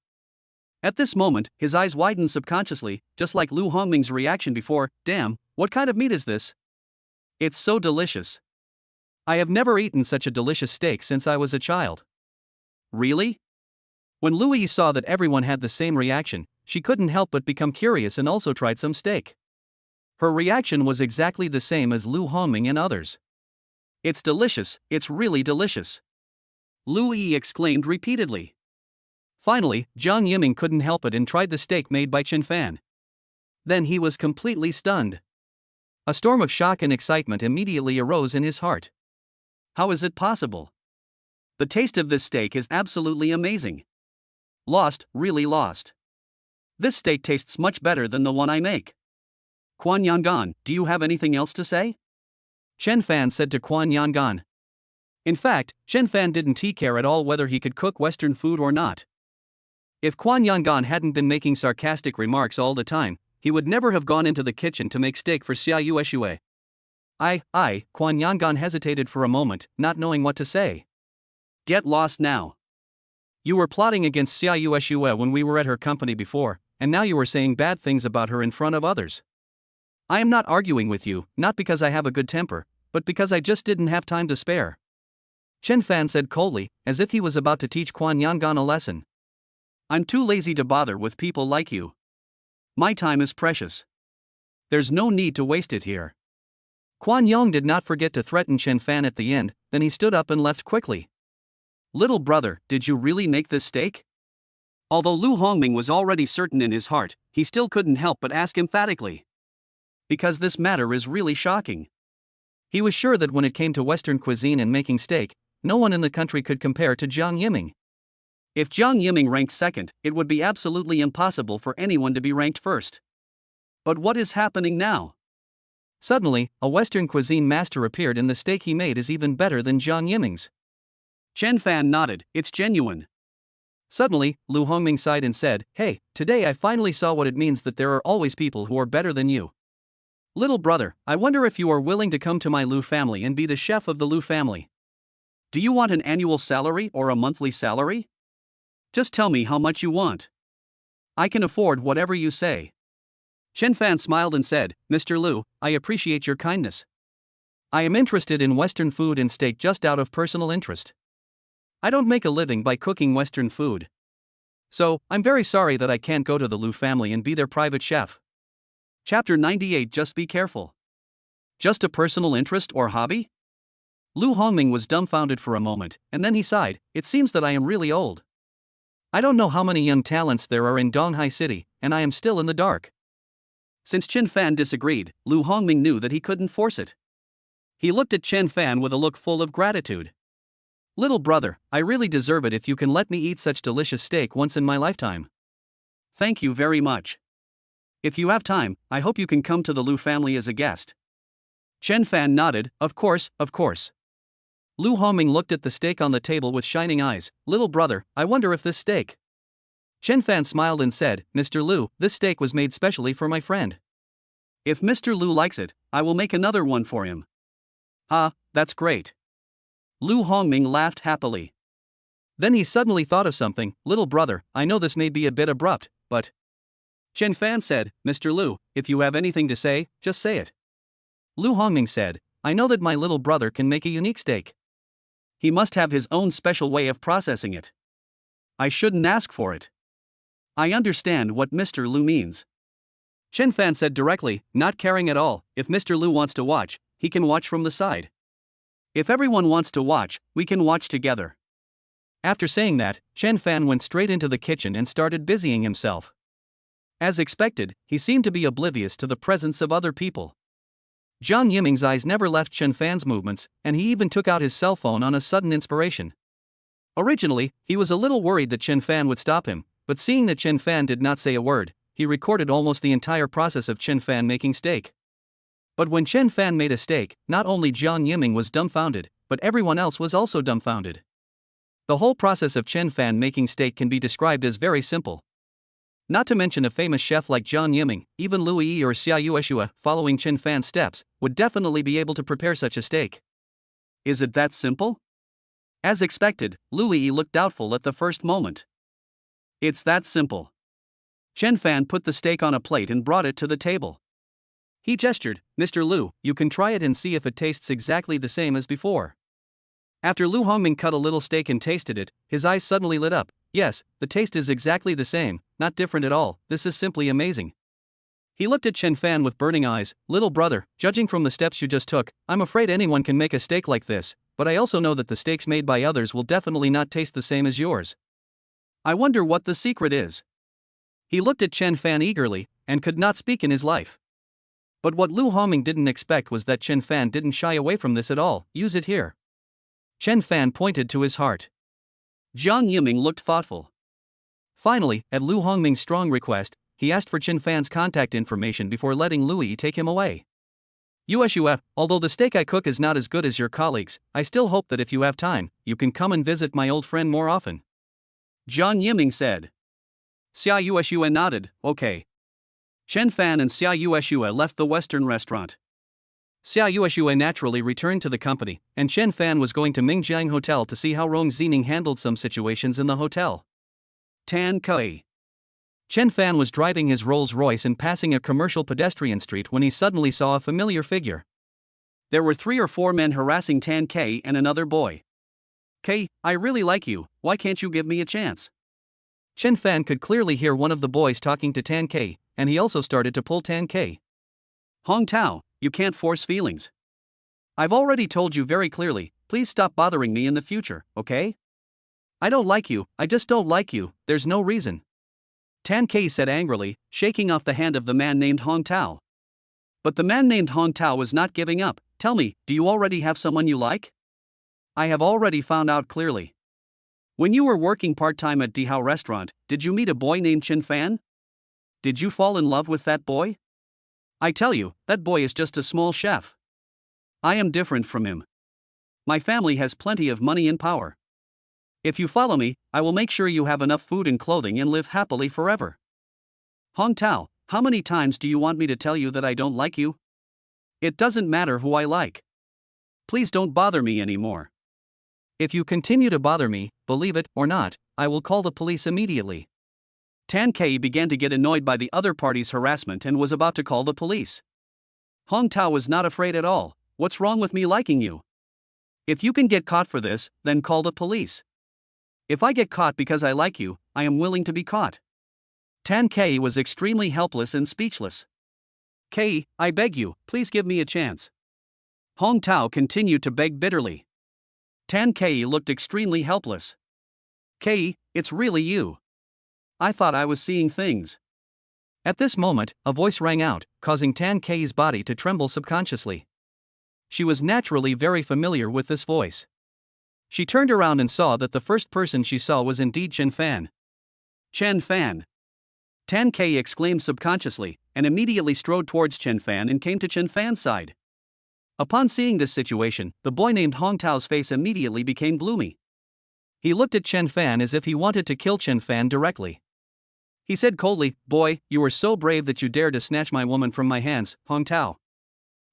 At this moment, his eyes widened subconsciously, just like Lu Hongming's reaction before. Damn, what kind of meat is this? It's so delicious. I have never eaten such a delicious steak since I was a child. Really? When Lu Yi saw that everyone had the same reaction, she couldn't help but become curious and also tried some steak. Her reaction was exactly the same as Lu Hongming and others. It's delicious, it's really delicious. Lu Yi exclaimed repeatedly. Finally, Jiang Yiming couldn't help it and tried the steak made by Chen Fan. Then he was completely stunned. A storm of shock and excitement immediately arose in his heart. How is it possible? The taste of this steak is absolutely amazing. Lost, really lost. This steak tastes much better than the one I make. Quan Yangon, do you have anything else to say? Chen Fan said to Quan Yangon. In fact, Chen Fan didn't care at all whether he could cook Western food or not. If Quan Yangon hadn't been making sarcastic remarks all the time, he would never have gone into the kitchen to make steak for Xia Yueshui. Kuan Yangon hesitated for a moment, not knowing what to say. Get lost now. You were plotting against Xia Yueshua when we were at her company before, and now you are saying bad things about her in front of others. I am not arguing with you, not because I have a good temper, but because I just didn't have time to spare. Chen Fan said coldly, as if he was about to teach Kuan Yangon a lesson. I'm too lazy to bother with people like you. My time is precious. There's no need to waste it here. Kuan Yong did not forget to threaten Chen Fan at the end, then he stood up and left quickly. Little brother, did you really make this steak? Although Lu Hongming was already certain in his heart, he still couldn't help but ask emphatically. Because this matter is really shocking. He was sure that when it came to Western cuisine and making steak, no one in the country could compare to Jiang Yiming. If Jiang Yiming ranked second, it would be absolutely impossible for anyone to be ranked first. But what is happening now? Suddenly, a Western cuisine master appeared and the steak he made is even better than Jiang Yiming's. Chen Fan nodded, it's genuine. Suddenly, Lu Hongming sighed and said, hey, today I finally saw what it means that there are always people who are better than you. Little brother, I wonder if you are willing to come to my Lu family and be the chef of the Lu family. Do you want an annual salary or a monthly salary? Just tell me how much you want. I can afford whatever you say. Chen Fan smiled and said, Mr. Lu, I appreciate your kindness. I am interested in Western food and steak just out of personal interest. I don't make a living by cooking Western food. So, I'm very sorry that I can't go to the Lu family and be their private chef. Chapter 98. Just be careful. Just a personal interest or hobby? Lu Hongming was dumbfounded for a moment, and then he sighed, it seems that I am really old. I don't know how many young talents there are in Donghai City, and I am still in the dark. Since Chen Fan disagreed, Lu Hongming knew that he couldn't force it. He looked at Chen Fan with a look full of gratitude. Little brother, I really deserve it if you can let me eat such delicious steak once in my lifetime. Thank you very much. If you have time, I hope you can come to the Lu family as a guest. Chen Fan nodded, of course, of course. Lu Hongming looked at the steak on the table with shining eyes. Little brother, I wonder if this steak. Chen Fan smiled and said, Mr. Lu, this steak was made specially for my friend. If Mr. Lu likes it, I will make another one for him. Ah, that's great. Lu Hongming laughed happily. Then he suddenly thought of something. Little brother, I know this may be a bit abrupt, but... Chen Fan said, Mr. Lu, if you have anything to say, just say it. Lu Hongming said, I know that my little brother can make a unique steak. He must have his own special way of processing it. I shouldn't ask for it. I understand what Mr. Lu means. Chen Fan said directly, not caring at all, if Mr. Lu wants to watch, he can watch from the side. If everyone wants to watch, we can watch together. After saying that, Chen Fan went straight into the kitchen and started busying himself. As expected, he seemed to be oblivious to the presence of other people. Jiang Yiming's eyes never left Chen Fan's movements, and he even took out his cell phone on a sudden inspiration. Originally, he was a little worried that Chen Fan would stop him, but seeing that Chen Fan did not say a word, he recorded almost the entire process of Chen Fan making steak. But when Chen Fan made a steak, not only Jiang Yiming was dumbfounded, but everyone else was also dumbfounded. The whole process of Chen Fan making steak can be described as very simple. Not to mention a famous chef like Jiang Yiming, even Lu Yi or Xia Yueshua, following Chen Fan's steps, would definitely be able to prepare such a steak. Is it that simple? As expected, Lu Yi looked doubtful at the first moment. It's that simple. Chen Fan put the steak on a plate and brought it to the table. He gestured, Mr. Lu, you can try it and see if it tastes exactly the same as before. After Lu Hongming cut a little steak and tasted it, his eyes suddenly lit up. Yes, the taste is exactly the same, not different at all, this is simply amazing. He looked at Chen Fan with burning eyes. Little brother, judging from the steps you just took, I'm afraid anyone can make a steak like this, but I also know that the steaks made by others will definitely not taste the same as yours. I wonder what the secret is. He looked at Chen Fan eagerly, and could not speak in his life. But what Lu Hongming didn't expect was that Chen Fan didn't shy away from this at all. Use it here. Chen Fan pointed to his heart. Jiang Yiming looked thoughtful. Finally, at Lu Hongming's strong request, he asked for Chen Fan's contact information before letting Lu Yi take him away. Yueshua, although the steak I cook is not as good as your colleagues, I still hope that if you have time, you can come and visit my old friend more often. Jiang Yiming said. Xia Yueshua nodded, okay. Chen Fan and Xia Yueshua left the Western restaurant. Xia Yueshue naturally returned to the company, and Chen Fan was going to Mingjiang Hotel to see how Rong Zining handled some situations in the hotel. Tan Kui. Chen Fan was driving his Rolls-Royce and passing a commercial pedestrian street when he suddenly saw a familiar figure. There were 3 or 4 men harassing Tan Kui and another boy. "Kay, I really like you, why can't you give me a chance?" Chen Fan could clearly hear one of the boys talking to Tan Kui, and he also started to pull Tan Kui. "Hong Tao, you can't force feelings. I've already told you very clearly, please stop bothering me in the future, okay? I don't like you, I just don't like you, there's no reason." Tan Kui said angrily, shaking off the hand of the man named Hong Tao. But the man named Hong Tao was not giving up. "Tell me, do you already have someone you like?" "I have already found out clearly. When you were working part-time at Dihao restaurant, did you meet a boy named Chen Fan? Did you fall in love with that boy? I tell you, that boy is just a small chef. I am different from him. My family has plenty of money and power. If you follow me, I will make sure you have enough food and clothing and live happily forever." "Hong Tao, how many times do you want me to tell you that I don't like you? It doesn't matter who I like. Please don't bother me anymore. If you continue to bother me, believe it or not, I will call the police immediately." Tan Kui began to get annoyed by the other party's harassment and was about to call the police. Hong Tao was not afraid at all. "What's wrong with me liking you? If you can get caught for this, then call the police. If I get caught because I like you, I am willing to be caught." Tan Kui was extremely helpless and speechless. "Kui, I beg you, please give me a chance." Hong Tao continued to beg bitterly. Tan Kui looked extremely helpless. "Kui, it's really you. I thought I was seeing things." At this moment, a voice rang out, causing Tan Kui's body to tremble subconsciously. She was naturally very familiar with this voice. She turned around and saw that the first person she saw was indeed Chen Fan. "Chen Fan!" Tan Kui exclaimed subconsciously, and immediately strode towards Chen Fan and came to Chen Fan's side. Upon seeing this situation, the boy named Hong Tao's face immediately became gloomy. He looked at Chen Fan as if he wanted to kill Chen Fan directly. He said coldly, "Boy, you are so brave that you dared to snatch my woman from my hands, Hong Tao."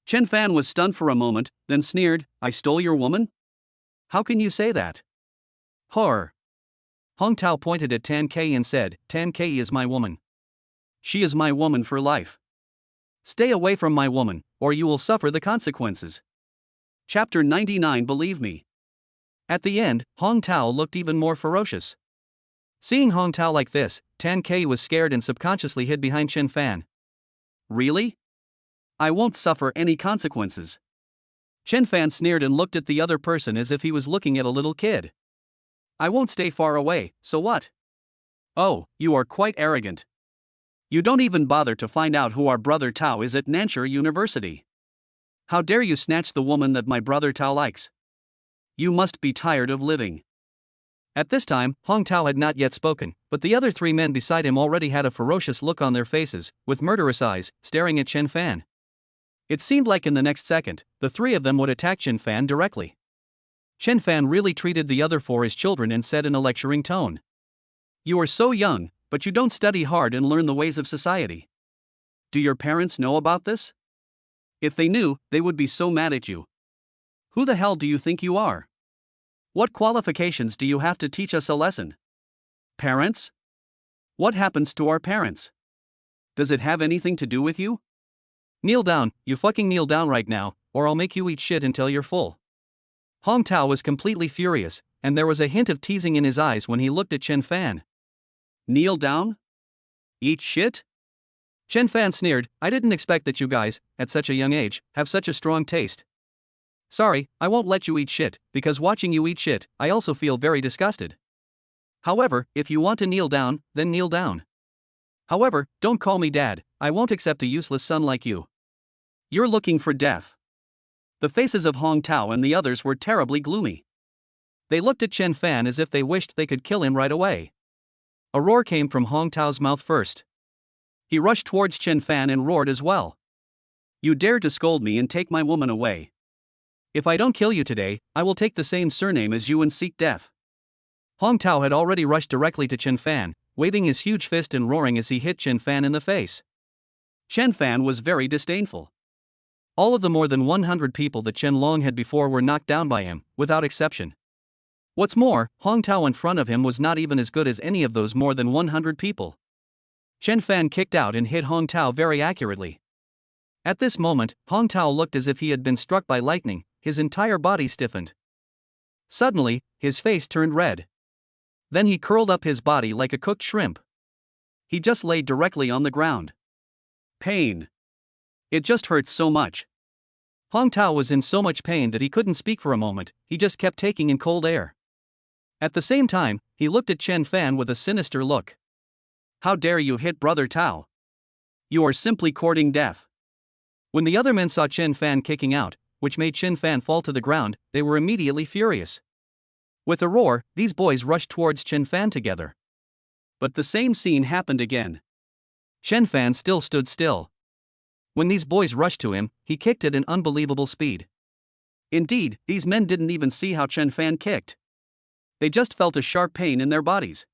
Chen Fan was stunned for a moment, then sneered, "I stole your woman? How can you say that?" "Horror." Hong Tao pointed at Tan Kui and said, "Tan Kui is my woman. She is my woman for life. Stay away from my woman, or you will suffer the consequences." Chapter 99. Believe me. At the end, Hong Tao looked even more ferocious. Seeing Hong Tao like this, Tan Kui was scared and subconsciously hid behind Chen Fan. "Really? I won't suffer any consequences." Chen Fan sneered and looked at the other person as if he was looking at a little kid. "I won't stay far away, so what? Oh, you are quite arrogant. You don't even bother to find out who our brother Tao is at Nanshur University. How dare you snatch the woman that my brother Tao likes? You must be tired of living." At this time, Hong Tao had not yet spoken, but the other 3 men beside him already had a ferocious look on their faces, with murderous eyes, staring at Chen Fan. It seemed like in the next second, the 3 of them would attack Chen Fan directly. Chen Fan really treated the other 4 as children and said in a lecturing tone, "You are so young, but you don't study hard and learn the ways of society. Do your parents know about this? If they knew, they would be so mad at you. Who the hell do you think you are? What qualifications do you have to teach us a lesson? Parents? What happens to our parents? Does it have anything to do with you? Kneel down, you fucking kneel down right now, or I'll make you eat shit until you're full." Hong Tao was completely furious, and there was a hint of teasing in his eyes when he looked at Chen Fan. "Kneel down? Eat shit?" Chen Fan sneered, "I didn't expect that you guys, at such a young age, have such a strong taste. Sorry, I won't let you eat shit, because watching you eat shit, I also feel very disgusted. However, if you want to kneel down, then kneel down. However, don't call me dad, I won't accept a useless son like you. You're looking for death." The faces of Hong Tao and the others were terribly gloomy. They looked at Chen Fan as if they wished they could kill him right away. A roar came from Hong Tao's mouth first. He rushed towards Chen Fan and roared as well. "You dare to scold me and take my woman away. If I don't kill you today, I will take the same surname as you and seek death." Hong Tao had already rushed directly to Chen Fan, waving his huge fist and roaring as he hit Chen Fan in the face. Chen Fan was very disdainful. All of the more than 100 people that Chen Long had before were knocked down by him, without exception. What's more, Hong Tao in front of him was not even as good as any of those more than 100 people. Chen Fan kicked out and hit Hong Tao very accurately. At this moment, Hong Tao looked as if he had been struck by lightning, his entire body stiffened. Suddenly, his face turned red. Then he curled up his body like a cooked shrimp. He just lay directly on the ground. Pain. It just hurts so much. Hong Tao was in so much pain that he couldn't speak for a moment, he just kept taking in cold air. At the same time, he looked at Chen Fan with a sinister look. How dare you hit Brother Tao? You are simply courting death. When the other men saw Chen Fan kicking out, which made Chen Fan fall to the ground, they were immediately furious. With a roar, these boys rushed towards Chen Fan together. But the same scene happened again. Chen Fan still stood still. When these boys rushed to him, he kicked at an unbelievable speed. Indeed, these men didn't even see how Chen Fan kicked. They just felt a sharp pain in their bodies.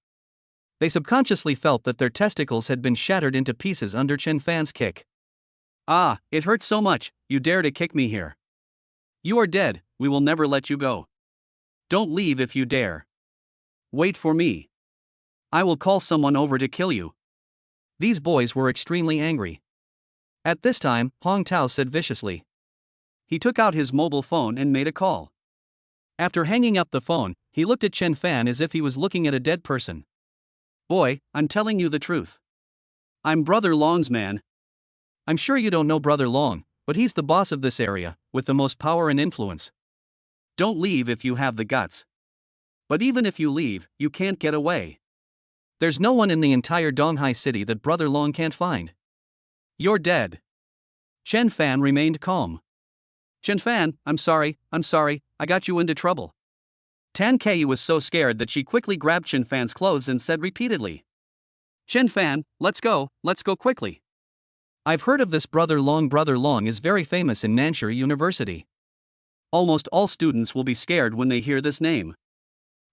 They subconsciously felt that their testicles had been shattered into pieces under Chen Fan's kick. Ah, it hurts so much, you dare to kick me here. You are dead, we will never let you go. Don't leave if you dare. Wait for me. I will call someone over to kill you. These boys were extremely angry. At this time, Hong Tao said viciously. He took out his mobile phone and made a call. After hanging up the phone, he looked at Chen Fan as if he was looking at a dead person. Boy, I'm telling you the truth. I'm Brother Long's man. I'm sure you don't know Brother Long, but he's the boss of this area, with the most power and influence. Don't leave if you have the guts. But even if you leave, you can't get away. There's no one in the entire Donghai city that Brother Long can't find. You're dead. Chen Fan remained calm. Chen Fan, I'm sorry, I got you into trouble. Tan Kei was so scared that she quickly grabbed Chen Fan's clothes and said repeatedly. Chen Fan, let's go quickly. I've heard of this Brother Long is very famous in Nanshuri University. Almost all students will be scared when they hear this name.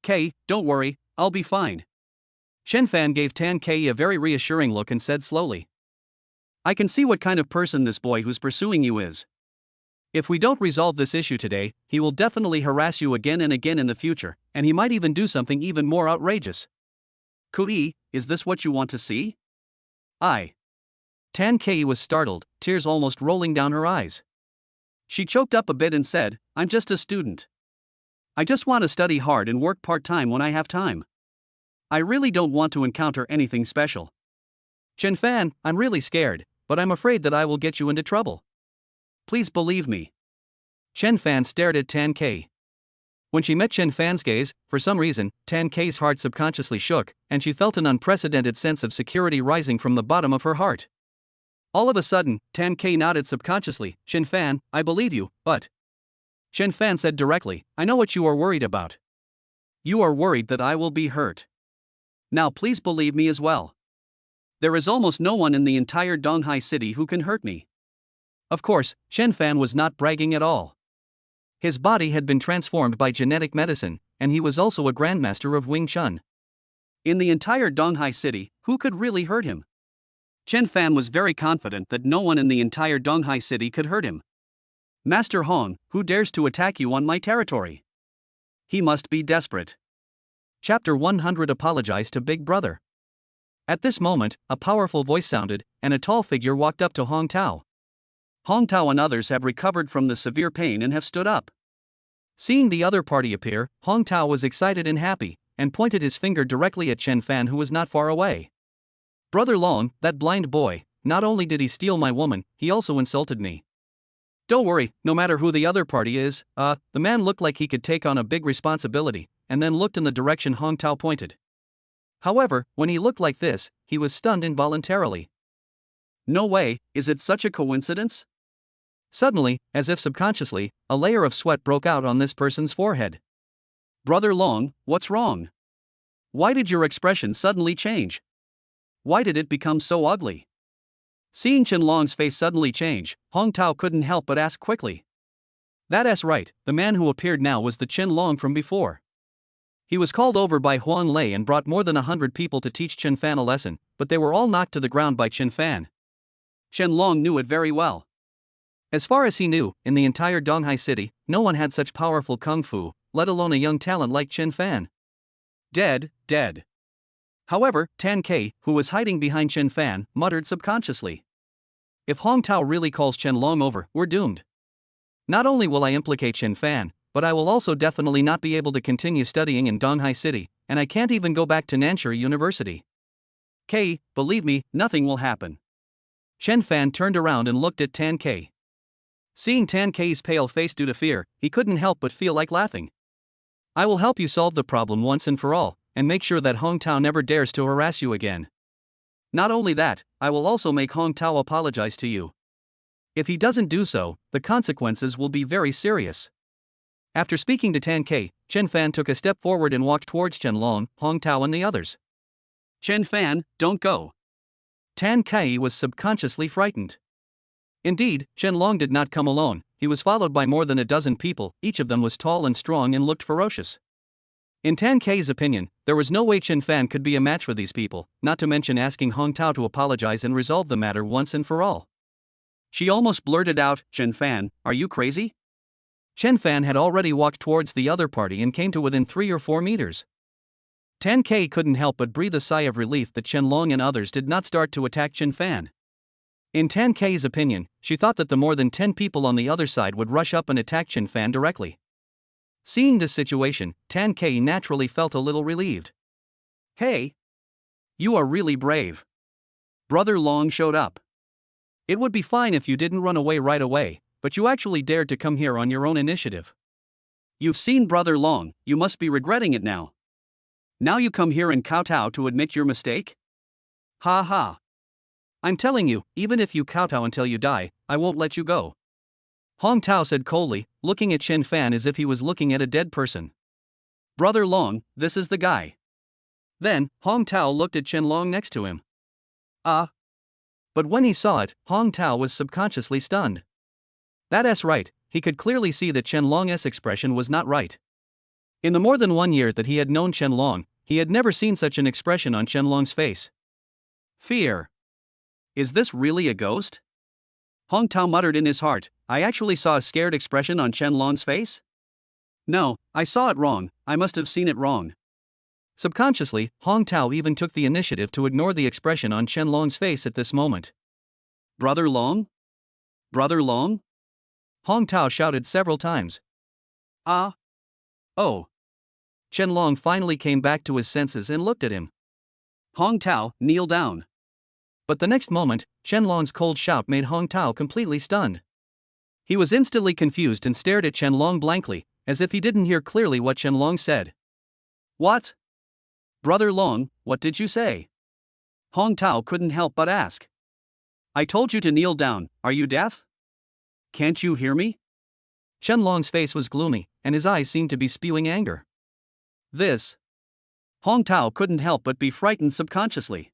Kei, don't worry, I'll be fine. Chen Fan gave Tan Kei a very reassuring look and said slowly. I can see what kind of person this boy who's pursuing you is. If we don't resolve this issue today, he will definitely harass you again and again in the future, and he might even do something even more outrageous. Kui, is this what you want to see? Tan Kei was startled, tears almost rolling down her eyes. She choked up a bit and said, I'm just a student. I just want to study hard and work part-time when I have time. I really don't want to encounter anything special. Chen Fan, I'm really scared, but I'm afraid that I will get you into trouble. Please believe me. Chen Fan stared at Tan Kei. When she met Chen Fan's gaze, for some reason, Tan Kei's heart subconsciously shook, and she felt an unprecedented sense of security rising from the bottom of her heart. All of a sudden, Tan Kei nodded subconsciously. Chen Fan, I believe you, but... Chen Fan said directly, I know what you are worried about. You are worried that I will be hurt. Now please believe me as well. There is almost no one in the entire Donghai city who can hurt me. Of course, Chen Fan was not bragging at all. His body had been transformed by genetic medicine, and he was also a grandmaster of Wing Chun. In the entire Donghai city, who could really hurt him? Chen Fan was very confident that no one in the entire Donghai city could hurt him. Master Hong, who dares to attack you on my territory? He must be desperate. Chapter 100 Apologize to Big Brother. At this moment, a powerful voice sounded, and a tall figure walked up to Hong Tao. Hong Tao and others have recovered from the severe pain and have stood up. Seeing the other party appear, Hong Tao was excited and happy, and pointed his finger directly at Chen Fan, who was not far away. Brother Long, that blind boy, not only did he steal my woman, he also insulted me. Don't worry, no matter who the other party is, the man looked like he could take on a big responsibility, and then looked in the direction Hong Tao pointed. However, when he looked like this, he was stunned involuntarily. No way, is it such a coincidence? Suddenly, as if subconsciously, a layer of sweat broke out on this person's forehead. Brother Long, what's wrong? Why did your expression suddenly change? Why did it become so ugly? Seeing Chen Long's face suddenly change, Hong Tao couldn't help but ask quickly. That's right, the man who appeared now was the Chen Long from before. He was called over by Huang Lei and brought more than 100 people to teach Chen Fan a lesson, but they were all knocked to the ground by Chen Fan. Chen Long knew it very well. As far as he knew, in the entire Donghai city, no one had such powerful kung fu, let alone a young talent like Chen Fan. Dead. However, Tan Ke, who was hiding behind Chen Fan, muttered subconsciously. If Hong Tao really calls Chen Long over, we're doomed. Not only will I implicate Chen Fan, but I will also definitely not be able to continue studying in Donghai City, and I can't even go back to Nanshuri University. Ke, believe me, nothing will happen. Chen Fan turned around and looked at Tan Ke. Seeing Tan Ke's pale face due to fear, he couldn't help but feel like laughing. I will help you solve the problem once and for all, and make sure that Hong Tao never dares to harass you again. Not only that, I will also make Hong Tao apologize to you. If he doesn't do so, the consequences will be very serious. After speaking to Tan Ke, Chen Fan took a step forward and walked towards Chen Long, Hong Tao and the others. Chen Fan, don't go. Tan Ke was subconsciously frightened. Indeed, Chen Long did not come alone. He was followed by more than a dozen people, each of them was tall and strong and looked ferocious. In Tan Ke's opinion, there was no way Chen Fan could be a match for these people, not to mention asking Hong Tao to apologize and resolve the matter once and for all. She almost blurted out, Chen Fan, are you crazy? Chen Fan had already walked towards the other party and came to within 3 or 4 meters. Tan Ke couldn't help but breathe a sigh of relief that Chen Long and others did not start to attack Chen Fan. In Tan Ke's opinion, she thought that the more than 10 people on the other side would rush up and attack Chen Fan directly. Seeing this situation, Tan Ke naturally felt a little relieved. Hey! You are really brave. Brother Long showed up. It would be fine if you didn't run away right away, but you actually dared to come here on your own initiative. You've seen Brother Long, you must be regretting it now. Now you come here and kowtow to admit your mistake? Ha ha. I'm telling you, even if you kowtow until you die, I won't let you go. Hong Tao said coldly, looking at Chen Fan as if he was looking at a dead person. Brother Long, this is the guy. Then, Hong Tao looked at Chen Long next to him. But when he saw it, Hong Tao was subconsciously stunned. That's right, he could clearly see that Chen Long's expression was not right. In the more than 1 year that he had known Chen Long, he had never seen such an expression on Chen Long's face. Fear. Is this really a ghost? Hong Tao muttered in his heart, I actually saw a scared expression on Chen Long's face? No, I saw it wrong, I must have seen it wrong. Subconsciously, Hong Tao even took the initiative to ignore the expression on Chen Long's face at this moment. Brother Long? Brother Long? Hong Tao shouted several times. Oh. Chen Long finally came back to his senses and looked at him. Hong Tao, kneel down. But the next moment, Chen Long's cold shout made Hong Tao completely stunned. He was instantly confused and stared at Chen Long blankly, as if he didn't hear clearly what Chen Long said. What? Brother Long, what did you say? Hong Tao couldn't help but ask. I told you to kneel down, are you deaf? Can't you hear me? Chen Long's face was gloomy, and his eyes seemed to be spewing anger. Hong Tao couldn't help but be frightened subconsciously.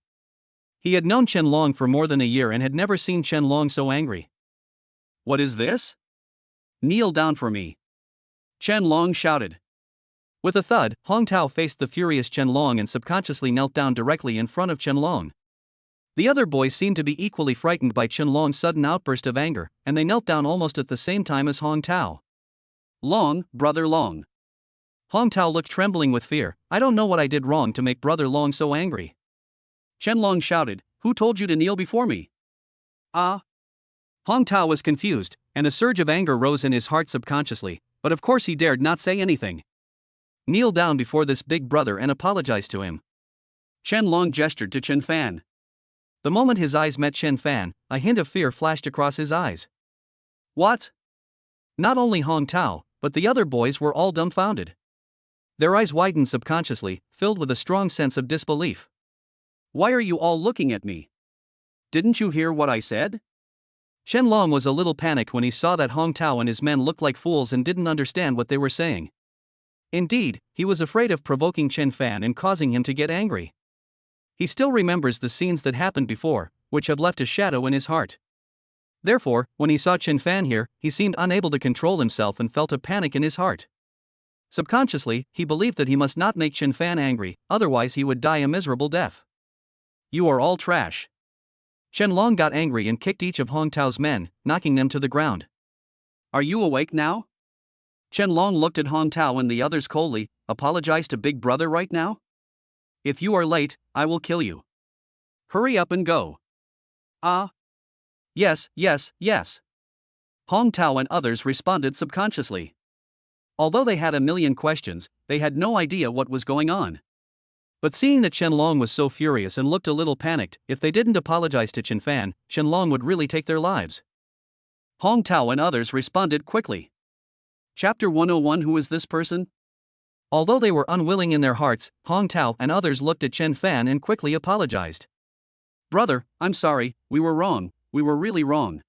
He had known Chen Long for more than a year and had never seen Chen Long so angry. What is this? Kneel down for me. Chen Long shouted. With a thud, Hong Tao faced the furious Chen Long and subconsciously knelt down directly in front of Chen Long. The other boys seemed to be equally frightened by Chen Long's sudden outburst of anger, and they knelt down almost at the same time as Hong Tao. Long, Brother Long. Hong Tao looked trembling with fear. I don't know what I did wrong to make Brother Long so angry. Chen Long shouted, who told you to kneel before me? Hong Tao was confused, and a surge of anger rose in his heart subconsciously, but of course he dared not say anything. Kneel down before this big brother and apologize to him. Chen Long gestured to Chen Fan. The moment his eyes met Chen Fan, a hint of fear flashed across his eyes. What? Not only Hong Tao, but the other boys were all dumbfounded. Their eyes widened subconsciously, filled with a strong sense of disbelief. Why are you all looking at me? Didn't you hear what I said? Chen Long was a little panicked when he saw that Hong Tao and his men looked like fools and didn't understand what they were saying. Indeed, he was afraid of provoking Chen Fan and causing him to get angry. He still remembers the scenes that happened before, which have left a shadow in his heart. Therefore, when he saw Chen Fan here, he seemed unable to control himself and felt a panic in his heart. Subconsciously, he believed that he must not make Chen Fan angry, otherwise he would die a miserable death. You are all trash. Chen Long got angry and kicked each of Hong Tao's men, knocking them to the ground. Are you awake now? Chen Long looked at Hong Tao and the others coldly. Apologize to Big Brother right now? If you are late, I will kill you. Hurry up and go. Yes. Hong Tao and others responded subconsciously. Although they had a million questions, they had no idea what was going on. But seeing that Chen Long was so furious and looked a little panicked, if they didn't apologize to Chen Fan, Chen Long would really take their lives. Hong Tao and others responded quickly. Chapter 101. Who is this person? Although they were unwilling in their hearts, Hong Tao and others looked at Chen Fan and quickly apologized. Brother, I'm sorry, we were wrong, we were really wrong.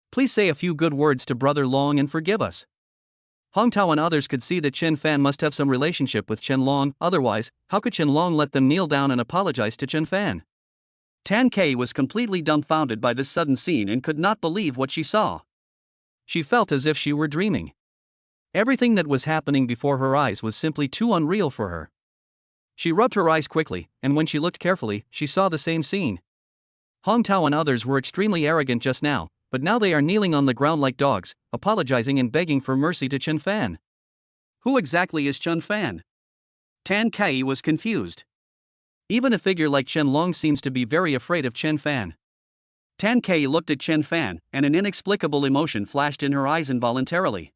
Please say a few good words to Brother Long and forgive us. Hong Tao and others could see that Chen Fan must have some relationship with Chen Long, otherwise, how could Chen Long let them kneel down and apologize to Chen Fan? Tan Kei was completely dumbfounded by this sudden scene and could not believe what she saw. She felt as if she were dreaming. Everything that was happening before her eyes was simply too unreal for her. She rubbed her eyes quickly, and when she looked carefully, she saw the same scene. Hong Tao and others were extremely arrogant just now, but now they are kneeling on the ground like dogs, apologizing and begging for mercy to Chen Fan. Who exactly is Chen Fan? Tan Kei was confused. Even a figure like Chen Long seems to be very afraid of Chen Fan. Tan Kei looked at Chen Fan, and an inexplicable emotion flashed in her eyes involuntarily.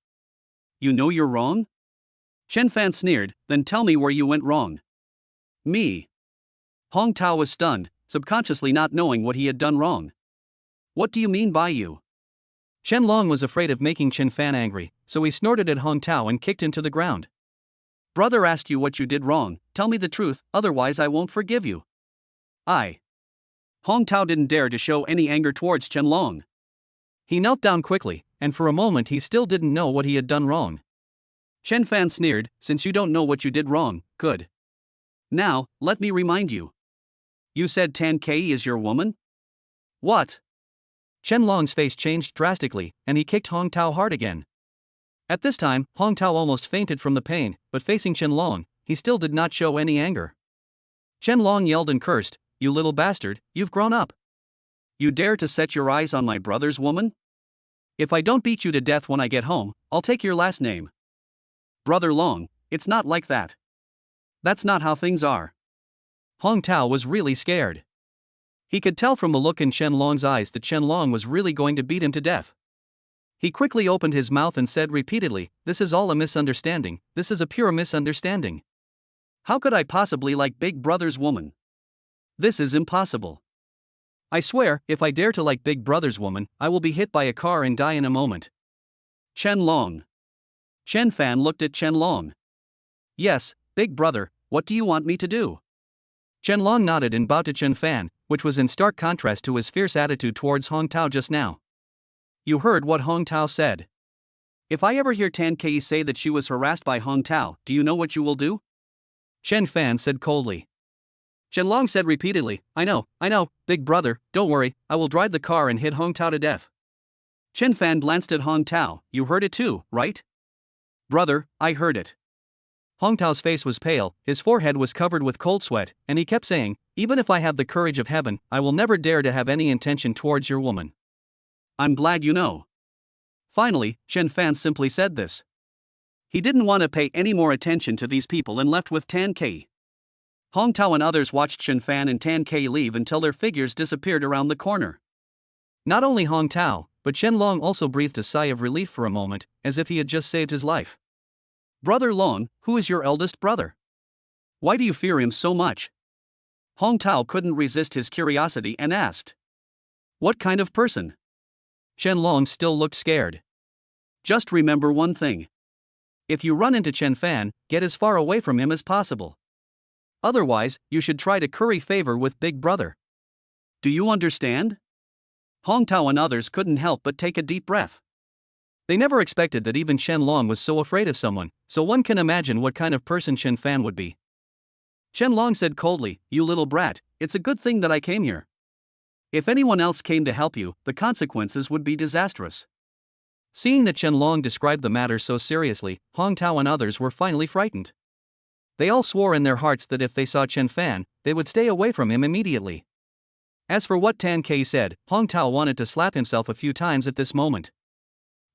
You know you're wrong? Chen Fan sneered, then tell me where you went wrong. Me. Hong Tao was stunned, subconsciously not knowing what he had done wrong. What do you mean by you? Chen Long was afraid of making Chen Fan angry, so he snorted at Hong Tao and kicked him to the ground. Brother asked you what you did wrong, tell me the truth, otherwise I won't forgive you. Hong Tao didn't dare to show any anger towards Chen Long. He knelt down quickly, and for a moment he still didn't know what he had done wrong. Chen Fan sneered, since you don't know what you did wrong, good. Now, let me remind you. You said Tan Kei is your woman? What? Chen Long's face changed drastically, and he kicked Hong Tao hard again. At this time, Hong Tao almost fainted from the pain, but facing Chen Long, he still did not show any anger. Chen Long yelled and cursed, You little bastard, you've grown up. You dare to set your eyes on my brother's woman? If I don't beat you to death when I get home, I'll take your last name. Brother Long, it's not like that. That's not how things are. Hong Tao was really scared. He could tell from the look in Chen Long's eyes that Chen Long was really going to beat him to death. He quickly opened his mouth and said repeatedly, This is all a misunderstanding, this is a pure misunderstanding. How could I possibly like Big Brother's woman? This is impossible. I swear, if I dare to like Big Brother's woman, I will be hit by a car and die in a moment. Chen Long. Chen Fan looked at Chen Long. Yes, Big Brother, what do you want me to do? Chen Long nodded and bowed to Chen Fan, which was in stark contrast to his fierce attitude towards Hong Tao just now. You heard what Hong Tao said. If I ever hear Tan Kei say that she was harassed by Hong Tao, do you know what you will do? Chen Fan said coldly. Chen Long said repeatedly, I know, Big Brother, don't worry, I will drive the car and hit Hong Tao to death. Chen Fan glanced at Hong Tao, you heard it too, right? Brother, I heard it. Hong Tao's face was pale, his forehead was covered with cold sweat, and he kept saying, Even if I have the courage of heaven, I will never dare to have any intention towards your woman. I'm glad you know. Finally, Chen Fan simply said this. He didn't want to pay any more attention to these people and left with Tan Kei. Hong Tao and others watched Chen Fan and Tan Kei leave until their figures disappeared around the corner. Not only Hong Tao, but Chen Long also breathed a sigh of relief for a moment, as if he had just saved his life. Brother Long, who is your eldest brother? Why do you fear him so much? Hong Tao couldn't resist his curiosity and asked. What kind of person? Chen Long still looked scared. Just remember one thing. If you run into Chen Fan, get as far away from him as possible. Otherwise, you should try to curry favor with Big Brother. Do you understand? Hong Tao and others couldn't help but take a deep breath. They never expected that even Chen Long was so afraid of someone, so one can imagine what kind of person Chen Fan would be. Chen Long said coldly, You little brat, it's a good thing that I came here. If anyone else came to help you, the consequences would be disastrous. Seeing that Chen Long described the matter so seriously, Hong Tao and others were finally frightened. They all swore in their hearts that if they saw Chen Fan, they would stay away from him immediately. As for what Tan Kei said, Hong Tao wanted to slap himself a few times at this moment.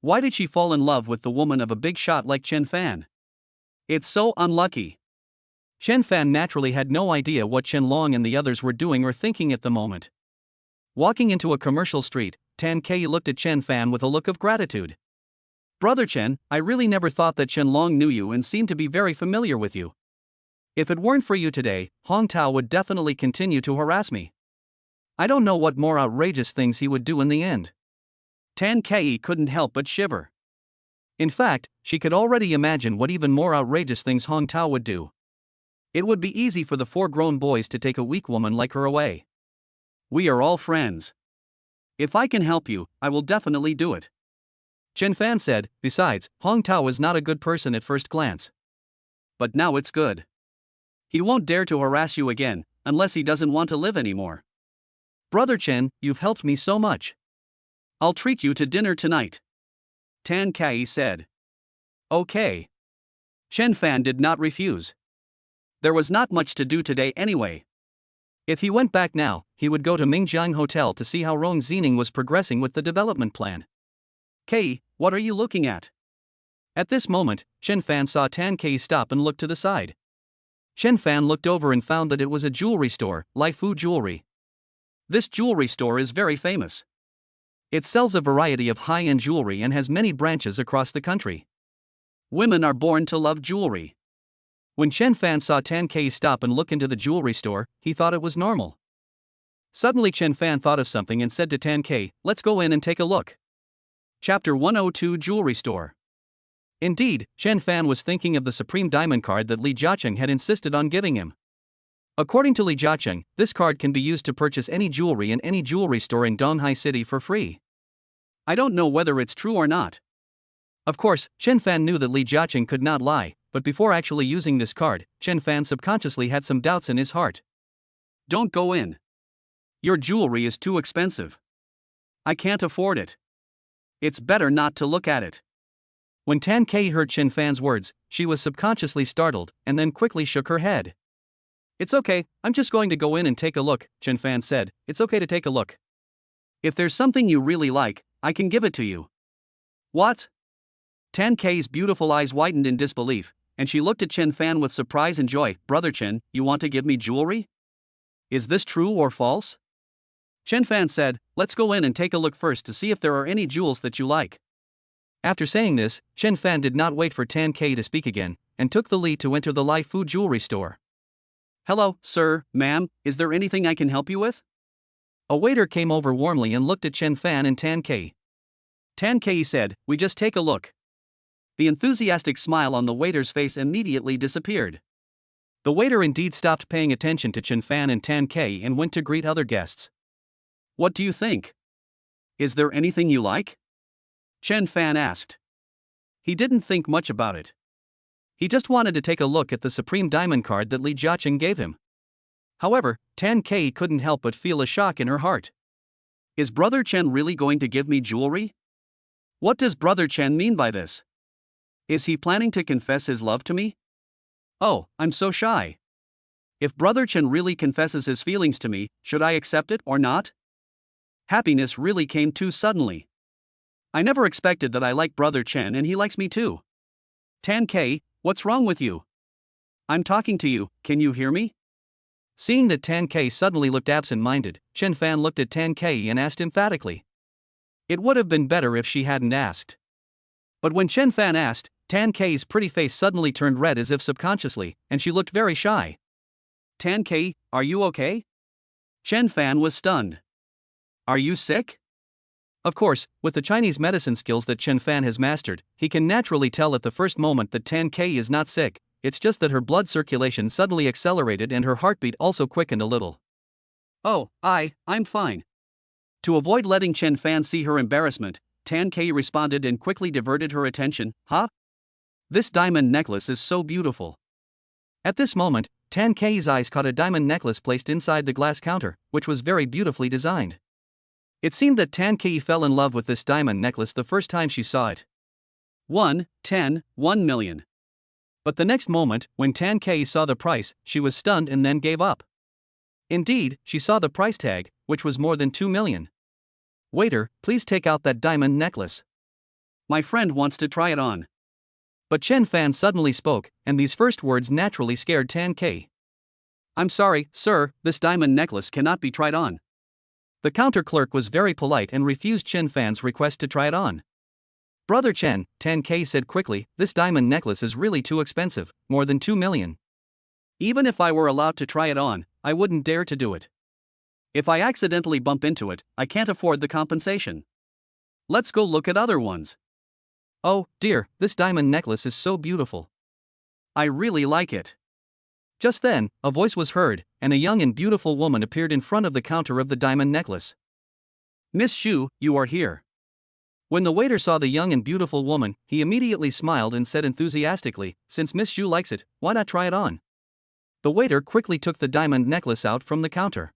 Why did she fall in love with the woman of a big shot like Chen Fan? It's so unlucky. Chen Fan naturally had no idea what Chen Long and the others were doing or thinking at the moment. Walking into a commercial street, Tan Kei looked at Chen Fan with a look of gratitude. Brother Chen, I really never thought that Chen Long knew you and seemed to be very familiar with you. If it weren't for you today, Hong Tao would definitely continue to harass me. I don't know what more outrageous things he would do in the end. Tan Kei couldn't help but shiver. In fact, she could already imagine what even more outrageous things Hong Tao would do. It would be easy for the 4 grown boys to take a weak woman like her away. We are all friends. If I can help you, I will definitely do it. Chen Fan said. Besides, Hong Tao is not a good person at first glance. But now it's good. He won't dare to harass you again, unless he doesn't want to live anymore. Brother Chen, you've helped me so much. I'll treat you to dinner tonight. Tan Kei said. Okay. Chen Fan did not refuse. There was not much to do today anyway. If he went back now, he would go to Mingjiang Hotel to see how Rong Xining was progressing with the development plan. Kei, what are you looking at? At this moment, Chen Fan saw Tan Kei stop and look to the side. Chen Fan looked over and found that it was a jewelry store, Lai Fu Jewelry. This jewelry store is very famous. It sells a variety of high-end jewelry and has many branches across the country. Women are born to love jewelry. When Chen Fan saw Tan Kei stop and look into the jewelry store, he thought it was normal. Suddenly Chen Fan thought of something and said to Tan Kei, let's go in and take a look. Chapter 102 Jewelry Store. Indeed, Chen Fan was thinking of the Supreme Diamond card that Li Jiaqing had insisted on giving him. According to Li Jiaqing, this card can be used to purchase any jewelry in any jewelry store in Donghai City for free. I don't know whether it's true or not. Of course, Chen Fan knew that Li Jiaqing could not lie, but before actually using this card, Chen Fan subconsciously had some doubts in his heart. Don't go in. Your jewelry is too expensive. I can't afford it. It's better not to look at it. When Tan Kei heard Chen Fan's words, she was subconsciously startled and then quickly shook her head. It's okay, I'm just going to go in and take a look, Chen Fan said. It's okay to take a look. If there's something you really like, I can give it to you. What? Tan Kei's beautiful eyes widened in disbelief, and she looked at Chen Fan with surprise and joy. Brother Chen, you want to give me jewelry? Is this true or false? Chen Fan said, let's go in and take a look first to see if there are any jewels that you like. After saying this, Chen Fan did not wait for Tan Kei to speak again, and took the lead to enter the Lai Fu jewelry store. Hello, sir, ma'am, is there anything I can help you with? A waiter came over warmly and looked at Chen Fan and Tan Kei. Tan Kei said, we just take a look. The enthusiastic smile on the waiter's face immediately disappeared. The waiter indeed stopped paying attention to Chen Fan and Tan Kei and went to greet other guests. What do you think? Is there anything you like? Chen Fan asked. He didn't think much about it. He just wanted to take a look at the Supreme Diamond card that Li Jiaqing gave him. However, Tan Kei couldn't help but feel a shock in her heart. Is Brother Chen really going to give me jewelry? What does Brother Chen mean by this? Is he planning to confess his love to me? Oh, I'm so shy. If Brother Chen really confesses his feelings to me, should I accept it or not? Happiness really came too suddenly. I never expected that I like Brother Chen and he likes me too. Tan Kei, what's wrong with you? I'm talking to you, can you hear me? Seeing that Tan Kei suddenly looked absent-minded, Chen Fan looked at Tan Kei and asked emphatically. It would have been better if she hadn't asked. But when Chen Fan asked, Tan Kei's pretty face suddenly turned red as if subconsciously, and she looked very shy. Tan Kei, are you okay? Chen Fan was stunned. Are you sick? Of course, with the Chinese medicine skills that Chen Fan has mastered, he can naturally tell at the first moment that Tan Kei is not sick. It's just that her blood circulation suddenly accelerated and her heartbeat also quickened a little. Oh, I'm fine. To avoid letting Chen Fan see her embarrassment, Tan Kei responded and quickly diverted her attention. Huh? This diamond necklace is so beautiful. At this moment, Tan Kei's eyes caught a diamond necklace placed inside the glass counter, which was very beautifully designed. It seemed that Tan Kei fell in love with this diamond necklace the first time she saw it. 1 million. But the next moment, when Tan Kei saw the price, she was stunned and then gave up. Indeed, she saw the price tag, which was more than 2 million. Waiter, please take out that diamond necklace. My friend wants to try it on. But Chen Fan suddenly spoke, and these first words naturally scared Tan K. I'm sorry, sir, this diamond necklace cannot be tried on. The counter clerk was very polite and refused Chen Fan's request to try it on. Brother Chen, Tan K said quickly, this diamond necklace is really too expensive, more than 2 million. Even if I were allowed to try it on, I wouldn't dare to do it. If I accidentally bump into it, I can't afford the compensation. Let's go look at other ones. Oh, dear, this diamond necklace is so beautiful. I really like it. Just then, a voice was heard, and a young and beautiful woman appeared in front of the counter of the diamond necklace. Miss Xu, you are here. When the waiter saw the young and beautiful woman, he immediately smiled and said enthusiastically, since Miss Xu likes it, why not try it on? The waiter quickly took the diamond necklace out from the counter.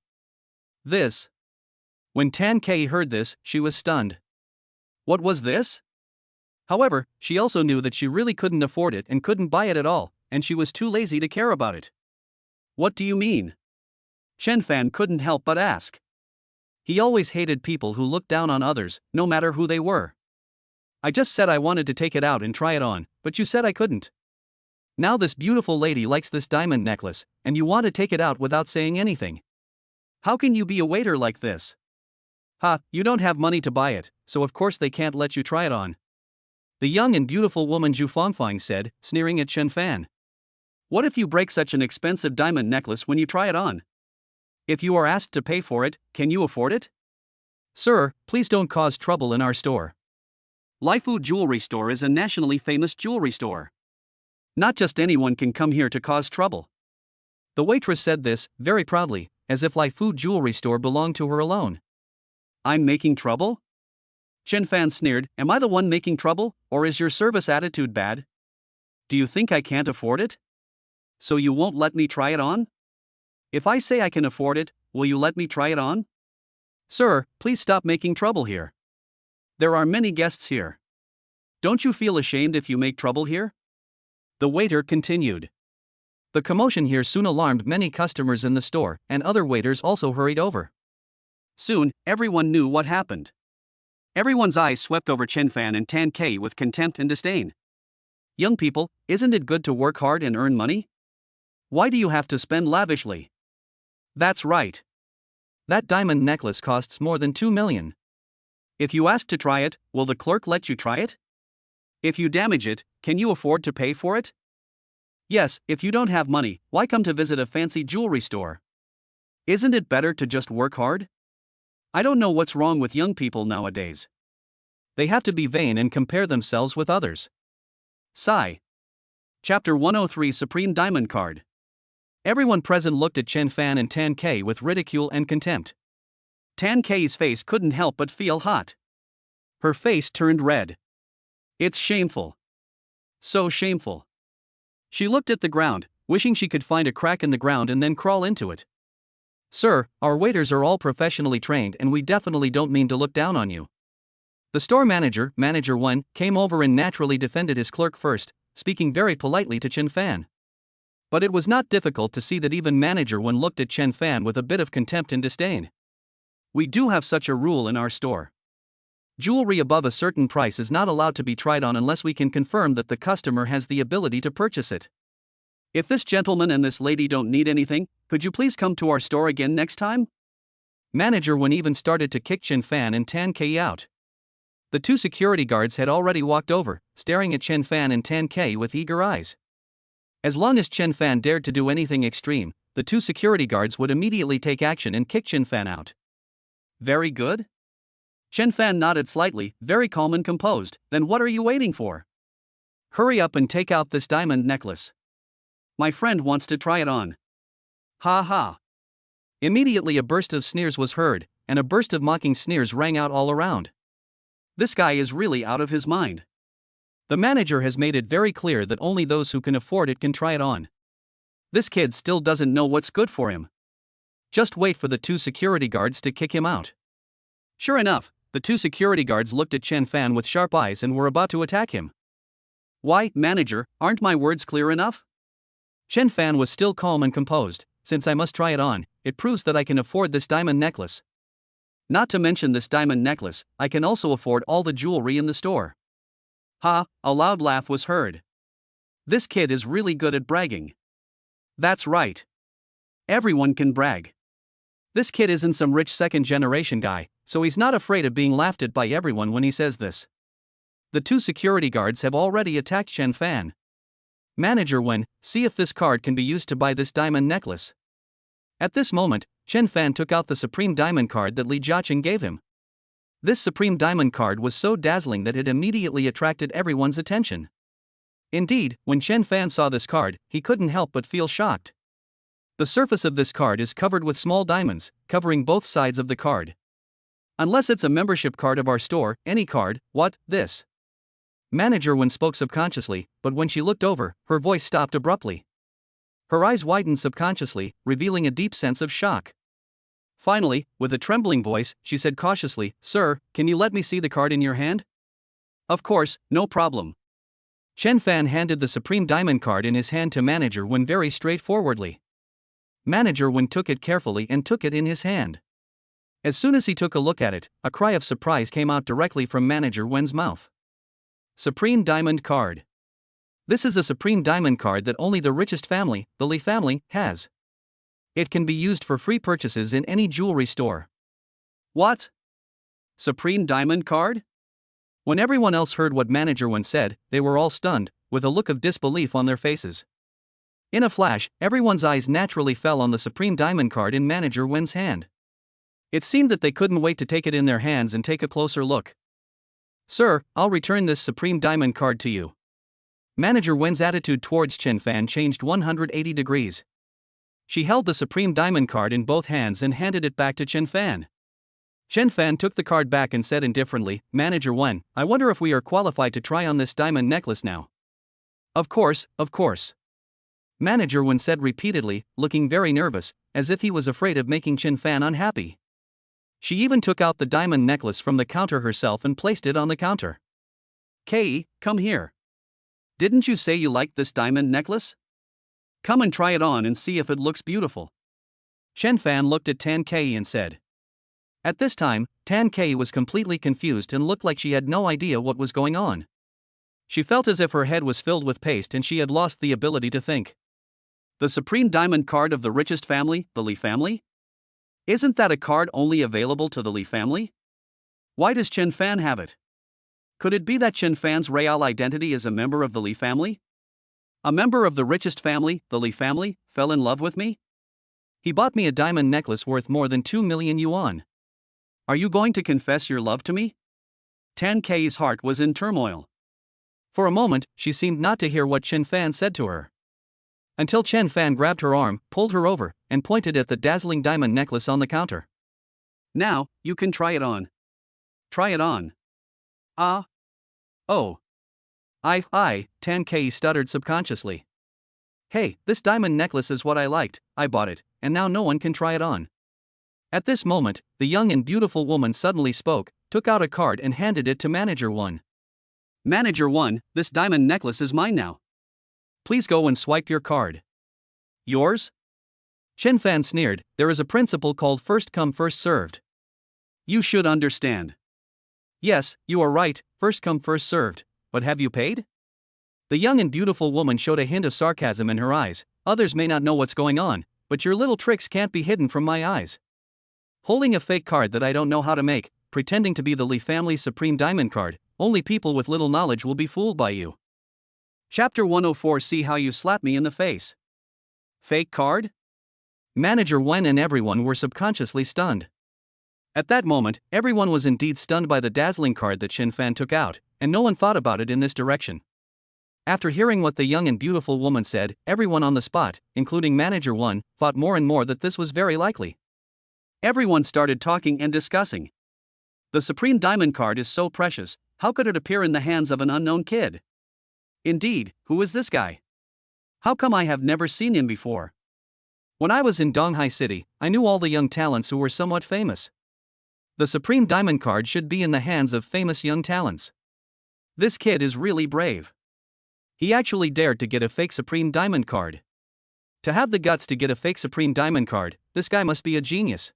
This. When Tan K heard this, she was stunned. What was this? However, she also knew that she really couldn't afford it and couldn't buy it at all, and she was too lazy to care about it. What do you mean? Chen Fan couldn't help but ask. He always hated people who looked down on others, no matter who they were. I just said I wanted to take it out and try it on, but you said I couldn't. Now this beautiful lady likes this diamond necklace, and you want to take it out without saying anything. How can you be a waiter like this? Ha, you don't have money to buy it, so of course they can't let you try it on. The young and beautiful woman Zhu Fangfang said, sneering at Chen Fan. What if you break such an expensive diamond necklace when you try it on? If you are asked to pay for it, can you afford it? Sir, please don't cause trouble in our store. Laifu Jewelry Store is a nationally famous jewelry store. Not just anyone can come here to cause trouble. The waitress said this, very proudly, as if Laifu Jewelry Store belonged to her alone. I'm making trouble? Chen Fan sneered, am I the one making trouble, or is your service attitude bad? Do you think I can't afford it? So you won't let me try it on? If I say I can afford it, will you let me try it on? Sir, please stop making trouble here. There are many guests here. Don't you feel ashamed if you make trouble here? The waiter continued. The commotion here soon alarmed many customers in the store, and other waiters also hurried over. Soon, everyone knew what happened. Everyone's eyes swept over Chen Fan and Tan K with contempt and disdain. Young people, isn't it good to work hard and earn money? Why do you have to spend lavishly? That's right. That diamond necklace costs more than 2 million. If you ask to try it, will the clerk let you try it? If you damage it, can you afford to pay for it? Yes, if you don't have money, why come to visit a fancy jewelry store? Isn't it better to just work hard? I don't know what's wrong with young people nowadays. They have to be vain and compare themselves with others. Sigh. Chapter 103 Supreme Diamond Card. Everyone present looked at Chen Fan and Tan K with ridicule and contempt. Tan K's face couldn't help but feel hot. Her face turned red. It's shameful. So shameful. She looked at the ground, wishing she could find a crack in the ground and then crawl into it. Sir, our waiters are all professionally trained and we definitely don't mean to look down on you. The store manager, Manager 1, came over and naturally defended his clerk first, speaking very politely to Chen Fan. But it was not difficult to see that even Manager 1 looked at Chen Fan with a bit of contempt and disdain. We do have such a rule in our store. Jewelry above a certain price is not allowed to be tried on unless we can confirm that the customer has the ability to purchase it. If this gentleman and this lady don't need anything, could you please come to our store again next time? Manager 1 even started to kick Chen Fan and Tan K out. The two security guards had already walked over, staring at Chen Fan and Tan K with eager eyes. As long as Chen Fan dared to do anything extreme, the two security guards would immediately take action and kick Chen Fan out. Very good? Chen Fan nodded slightly, very calm and composed. Then what are you waiting for? Hurry up and take out this diamond necklace. My friend wants to try it on. Ha ha. Immediately a burst of sneers was heard, and a burst of mocking sneers rang out all around. This guy is really out of his mind. The manager has made it very clear that only those who can afford it can try it on. This kid still doesn't know what's good for him. Just wait for the two security guards to kick him out. Sure enough, the two security guards looked at Chen Fan with sharp eyes and were about to attack him. Why, manager, aren't my words clear enough? Chen Fan was still calm and composed. Since I must try it on, it proves that I can afford this diamond necklace. Not to mention this diamond necklace, I can also afford all the jewelry in the store. Ha, a loud laugh was heard. This kid is really good at bragging. That's right. Everyone can brag. This kid isn't some rich second-generation guy, so he's not afraid of being laughed at by everyone when he says this. The two security guards have already attacked Chen Fan. Manager Wen, see if this card can be used to buy this diamond necklace. At this moment, Chen Fan took out the Supreme Diamond card that Li Jiaqing gave him. This Supreme Diamond card was so dazzling that it immediately attracted everyone's attention. Indeed, when Chen Fan saw this card, he couldn't help but feel shocked. The surface of this card is covered with small diamonds, covering both sides of the card. Unless it's a membership card of our store, any card, what, this? Manager Wen spoke subconsciously, but when she looked over, her voice stopped abruptly. Her eyes widened subconsciously, revealing a deep sense of shock. Finally, with a trembling voice, she said cautiously, "Sir, can you let me see the card in your hand?" "Of course, no problem." Chen Fan handed the Supreme Diamond card in his hand to Manager Wen very straightforwardly. Manager Wen took it carefully and took it in his hand. As soon as he took a look at it, a cry of surprise came out directly from Manager Wen's mouth. Supreme Diamond card. This is a Supreme Diamond card that only the richest family, the Li family, has. It can be used for free purchases in any jewelry store. What? Supreme Diamond card? When everyone else heard what Manager Wen said, they were all stunned, with a look of disbelief on their faces. In a flash, everyone's eyes naturally fell on the Supreme Diamond card in Manager Wen's hand. It seemed that they couldn't wait to take it in their hands and take a closer look. "Sir, I'll return this Supreme Diamond card to you." Manager Wen's attitude towards Chen Fan changed 180 degrees. She held the Supreme Diamond card in both hands and handed it back to Chen Fan. Chen Fan took the card back and said indifferently, "Manager Wen, I wonder if we are qualified to try on this diamond necklace now." Of course, of course." Manager Wen said repeatedly, looking very nervous, as if he was afraid of making Chen Fan unhappy. She even took out the diamond necklace from the counter herself and placed it on the counter. "Kei, come here. Didn't you say you liked this diamond necklace? Come and try it on and see if it looks beautiful." Chen Fan looked at Tan Kei and said. At this time, Tan Kei was completely confused and looked like she had no idea what was going on. She felt as if her head was filled with paste and she had lost the ability to think. The Supreme Diamond card of the richest family, the Li family? Isn't that a card only available to the Li family? Why does Chen Fan have it? Could it be that Chen Fan's real identity is a member of the Li family? A member of the richest family, the Li family, fell in love with me? He bought me a diamond necklace worth more than 2 million yuan. Are you going to confess your love to me? Tan Kei's heart was in turmoil. For a moment, she seemed not to hear what Chen Fan said to her. Until Chen Fan grabbed her arm, pulled her over, and pointed at the dazzling diamond necklace on the counter. "Now, you can try it on. Try it on." "Ah. Oh. Tan Kei stuttered subconsciously. "Hey, this diamond necklace is what I liked, I bought it, and now no one can try it on." At this moment, the young and beautiful woman suddenly spoke, took out a card and handed it to Manager Wen. "Manager Wen, this diamond necklace is mine now. Please go and swipe your card." "Yours?" Chen Fan sneered, "There is a principle called first come first served. You should understand." "Yes, you are right, first come first served, but have you paid?" The young and beautiful woman showed a hint of sarcasm in her eyes. "Others may not know what's going on, but your little tricks can't be hidden from my eyes. Holding a fake card that I don't know how to make, pretending to be the Li family's Supreme Diamond card, only people with little knowledge will be fooled by you." Chapter 104. See how you slap me in the face. Fake card? Manager Wen and everyone were subconsciously stunned. At that moment, everyone was indeed stunned by the dazzling card that Chen Fan took out, and no one thought about it in this direction. After hearing what the young and beautiful woman said, everyone on the spot, including Manager Wen, thought more and more that this was very likely. Everyone started talking and discussing. The Supreme Diamond card is so precious, how could it appear in the hands of an unknown kid? Indeed, who is this guy? How come I have never seen him before? When I was in Donghai City, I knew all the young talents who were somewhat famous. The Supreme Diamond card should be in the hands of famous young talents. This kid is really brave. He actually dared to get a fake Supreme Diamond card. To have the guts to get a fake Supreme Diamond card, this guy must be a genius.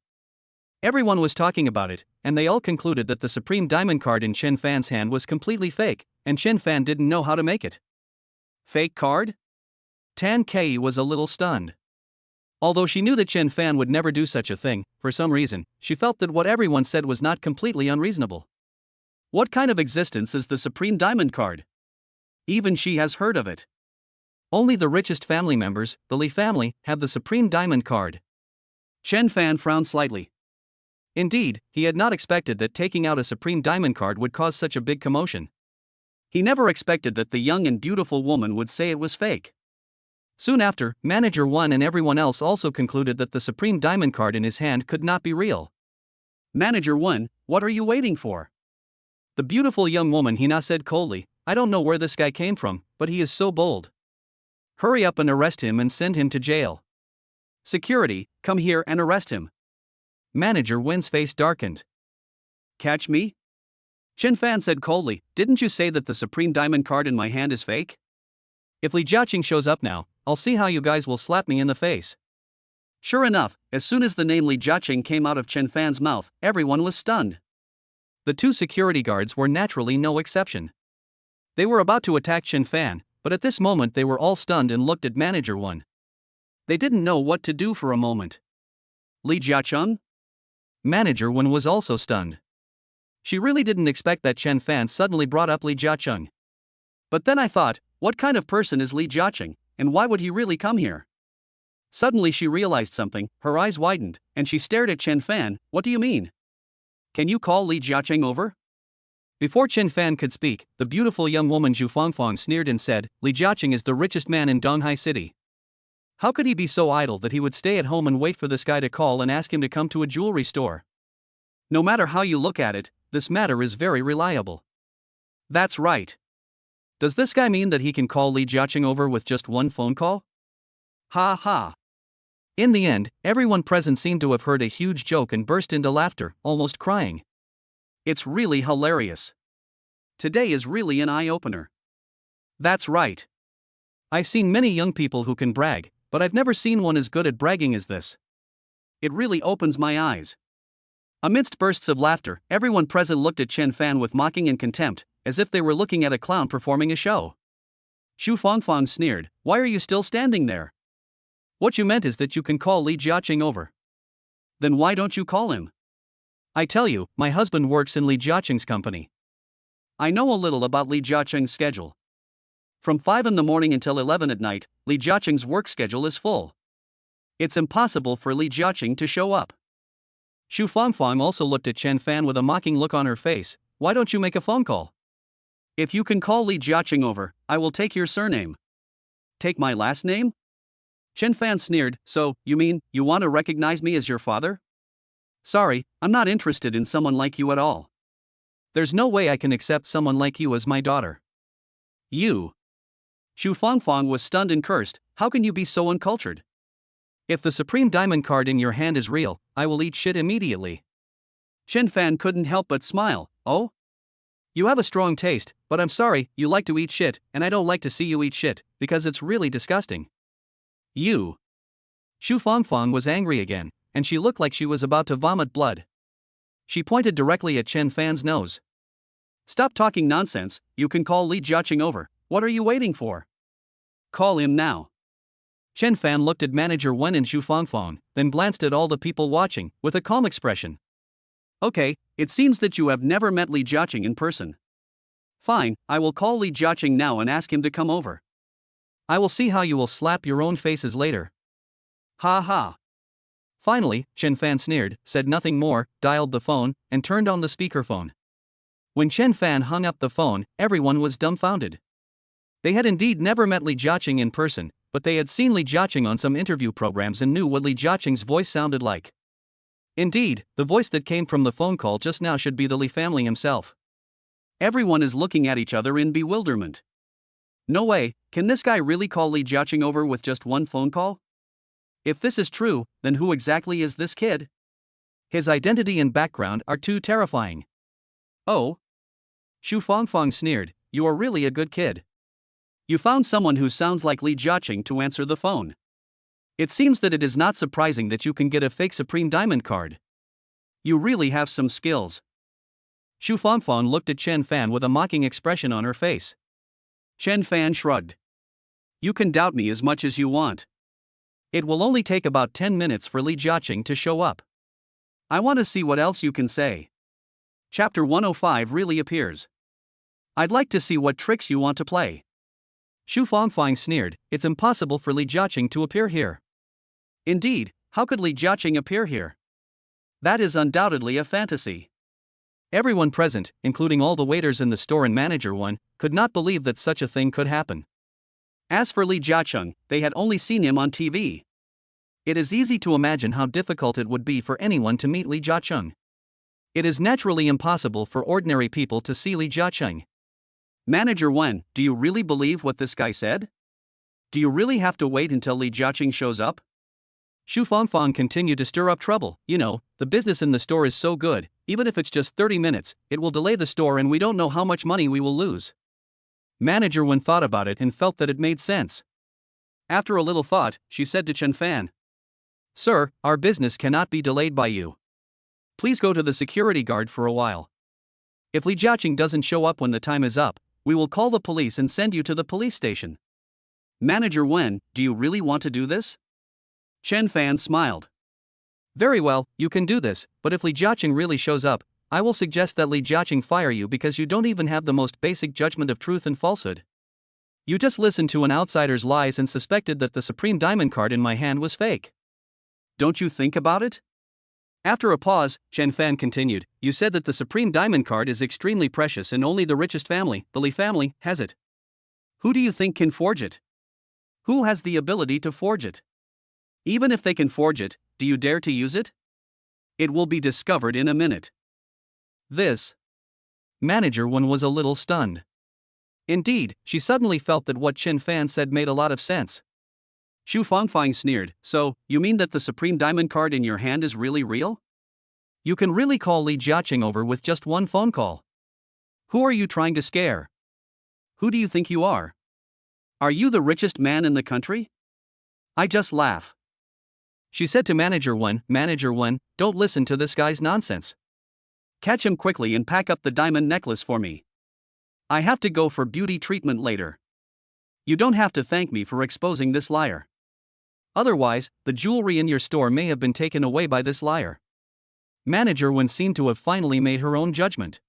Everyone was talking about it, and they all concluded that the Supreme Diamond card in Chen Fan's hand was completely fake, and Chen Fan didn't know how to make it. Fake card? Tan Kei was a little stunned. Although she knew that Chen Fan would never do such a thing, for some reason, she felt that what everyone said was not completely unreasonable. What kind of existence is the Supreme Diamond card? Even she has heard of it. Only the richest family members, the Li family, have the Supreme Diamond card. Chen Fan frowned slightly. Indeed, he had not expected that taking out a Supreme Diamond card would cause such a big commotion. He never expected that the young and beautiful woman would say it was fake. Soon after, Manager 1 and everyone else also concluded that the Supreme Diamond card in his hand could not be real. Manager 1, what are you waiting for? The beautiful young woman Hina said coldly, I don't know where this guy came from, but he is so bold. Hurry up and arrest him and send him to jail. Security, come here and arrest him. Manager Win's face darkened. Catch me? Chen Fan said coldly, didn't you say that the Supreme Diamond card in my hand is fake? If Li Jiaqing shows up now, I'll see how you guys will slap me in the face. Sure enough, as soon as the name Li Jiaqing came out of Chen Fan's mouth, everyone was stunned. The two security guards were naturally no exception. They were about to attack Chen Fan, but at this moment they were all stunned and looked at Manager 1. They didn't know what to do for a moment. Li Jiaqing? Manager 1 was also stunned. She really didn't expect that Chen Fan suddenly brought up Li Jiaqing. But then I thought, what kind of person is Li Jiaqing, and why would he really come here? Suddenly she realized something, her eyes widened, and she stared at Chen Fan. What do you mean? Can you call Li Jiaqing over? Before Chen Fan could speak, the beautiful young woman Zhu Fangfang sneered and said, Li Jiaqing is the richest man in Donghai City. How could he be so idle that he would stay at home and wait for this guy to call and ask him to come to a jewelry store? No matter how you look at it, this matter is very reliable. That's right. Does this guy mean that he can call Li Jiaqing over with just one phone call? Ha ha. In the end, everyone present seemed to have heard a huge joke and burst into laughter, almost crying. It's really hilarious. Today is really an eye-opener. That's right. I've seen many young people who can brag, but I've never seen one as good at bragging as this. It really opens my eyes. Amidst bursts of laughter, everyone present looked at Chen Fan with mocking and contempt, as if they were looking at a clown performing a show. Zhu Fangfang sneered, why are you still standing there? What you meant is that you can call Li Jiaqing over. Then why don't you call him? I tell you, my husband works in Li Jiaqing's company. I know a little about Li Jiaqing's schedule. From 5 in the morning until 11 at night, Li Jiaqing's work schedule is full. It's impossible for Li Jiaqing to show up. Zhu Fangfang also looked at Chen Fan with a mocking look on her face. Why don't you make a phone call? If you can call Li Jiaqing over, I will take your surname. Take my last name? Chen Fan sneered, so, you mean, you want to recognize me as your father? Sorry, I'm not interested in someone like you at all. There's no way I can accept someone like you as my daughter. You. Zhu Fangfang was stunned and cursed, how can you be so uncultured? If the Supreme Diamond card in your hand is real, I will eat shit immediately. Chen Fan couldn't help but smile, oh? You have a strong taste, but I'm sorry, you like to eat shit, and I don't like to see you eat shit, because it's really disgusting. You. Zhu Fangfang was angry again, and she looked like she was about to vomit blood. She pointed directly at Chen Fan's nose. Stop talking nonsense, you can call Li Jiaqing over, what are you waiting for? Call him now. Chen Fan looked at Manager Wen and Zhu Fangfang, then glanced at all the people watching, with a calm expression. Okay, it seems that you have never met Li Jiaqing in person. Fine, I will call Li Jiaqing now and ask him to come over. I will see how you will slap your own faces later. Ha ha. Finally, Chen Fan sneered, said nothing more, dialed the phone, and turned on the speakerphone. When Chen Fan hung up the phone, everyone was dumbfounded. They had indeed never met Li Jiaqing in person, but they had seen Li Jiaqing on some interview programs and knew what Li Jiaqing's voice sounded like. Indeed, the voice that came from the phone call just now should be the Li family himself. Everyone is looking at each other in bewilderment. No way, can this guy really call Li Jiaqing over with just one phone call? If this is true, then who exactly is this kid? His identity and background are too terrifying. Oh? Zhu Fangfang sneered, you are really a good kid. You found someone who sounds like Li Jiaqing to answer the phone. It seems that it is not surprising that you can get a fake Supreme Diamond card. You really have some skills. Shu Fangfang looked at Chen Fan with a mocking expression on her face. Chen Fan shrugged. You can doubt me as much as you want. It will only take about 10 minutes for Li Jiaqing to show up. I want to see what else you can say. Chapter 105 really appears. I'd like to see what tricks you want to play. Shu Fangfang sneered. It's impossible for Li Jiaqing to appear here. Indeed, how could Li Jiaqing appear here? That is undoubtedly a fantasy. Everyone present, including all the waiters in the store and manager one, could not believe that such a thing could happen. As for Li Jiaqing, they had only seen him on TV. It is easy to imagine how difficult it would be for anyone to meet Li Jiaqing. It is naturally impossible for ordinary people to see Li Jiaqing. Manager Wen, do you really believe what this guy said? Do you really have to wait until Li Jiaqing shows up? Shu Fangfang continued to stir up trouble. You know, the business in the store is so good, even if it's just 30 minutes, it will delay the store and we don't know how much money we will lose. Manager Wen thought about it and felt that it made sense. After a little thought, she said to Chen Fan, Sir, our business cannot be delayed by you. Please go to the security guard for a while. If Li Jiaqing doesn't show up when the time is up, we will call the police and send you to the police station. Manager Wen, do you really want to do this? Chen Fan smiled. Very well, you can do this, but if Li Jiaqing really shows up, I will suggest that Li Jiaqing fire you because you don't even have the most basic judgment of truth and falsehood. You just listened to an outsider's lies and suspected that the Supreme Diamond card in my hand was fake. Don't you think about it? After a pause, Chen Fan continued, you said that the Supreme Diamond card is extremely precious and only the richest family, the Li family, has it. Who do you think can forge it? Who has the ability to forge it? Even if they can forge it, do you dare to use it? It will be discovered in a minute. This. Manager Wen was a little stunned. Indeed, she suddenly felt that what Chen Fan said made a lot of sense. Shu Fangfang sneered, so, you mean that the Supreme Diamond card in your hand is really real? You can really call Li Jiaqing over with just one phone call. Who are you trying to scare? Who do you think you are? Are you the richest man in the country? I just laugh. She said to Manager Wen, don't listen to this guy's nonsense. Catch him quickly and pack up the diamond necklace for me. I have to go for beauty treatment later. You don't have to thank me for exposing this liar. Otherwise, the jewelry in your store may have been taken away by this liar. Manager Wen seemed to have finally made her own judgment.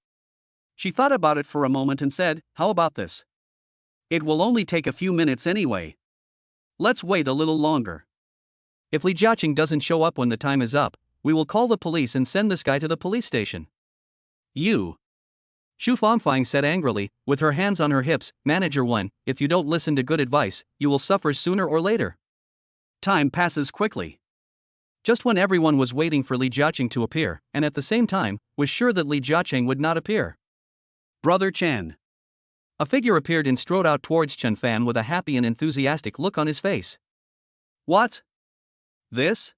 She thought about it for a moment and said, how about this? It will only take a few minutes anyway. Let's wait a little longer. If Li Jiaqing doesn't show up when the time is up, we will call the police and send this guy to the police station. You. Shu Fangfang said angrily, with her hands on her hips, Manager Wen, if you don't listen to good advice, you will suffer sooner or later. Time passes quickly. Just when everyone was waiting for Li Jiaqing to appear, and at the same time, was sure that Li Jiaqing would not appear. Brother Chen. A figure appeared and strode out towards Chen Fan with a happy and enthusiastic look on his face. What? This?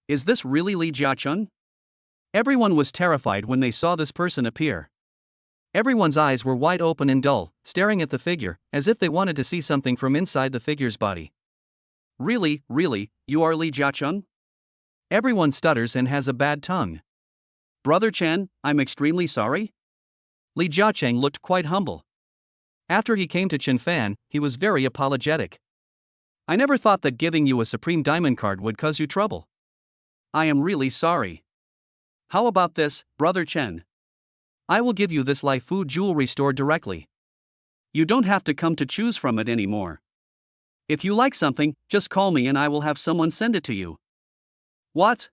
Is this really Li Jiaqing? Everyone was terrified when they saw this person appear. Everyone's eyes were wide open and dull, staring at the figure, as if they wanted to see something from inside the figure's body. Really, you are Li Jiaqing? Everyone stutters and has a bad tongue. Brother Chen, I'm extremely sorry. Li Jiaqing looked quite humble. After he came to Chen Fan, he was very apologetic. I never thought that giving you a Supreme Diamond card would cause you trouble. I am really sorry. How about this, Brother Chen? I will give you this Lai Fu jewelry store directly. You don't have to come to choose from it anymore. If you like something, just call me and I will have someone send it to you. What?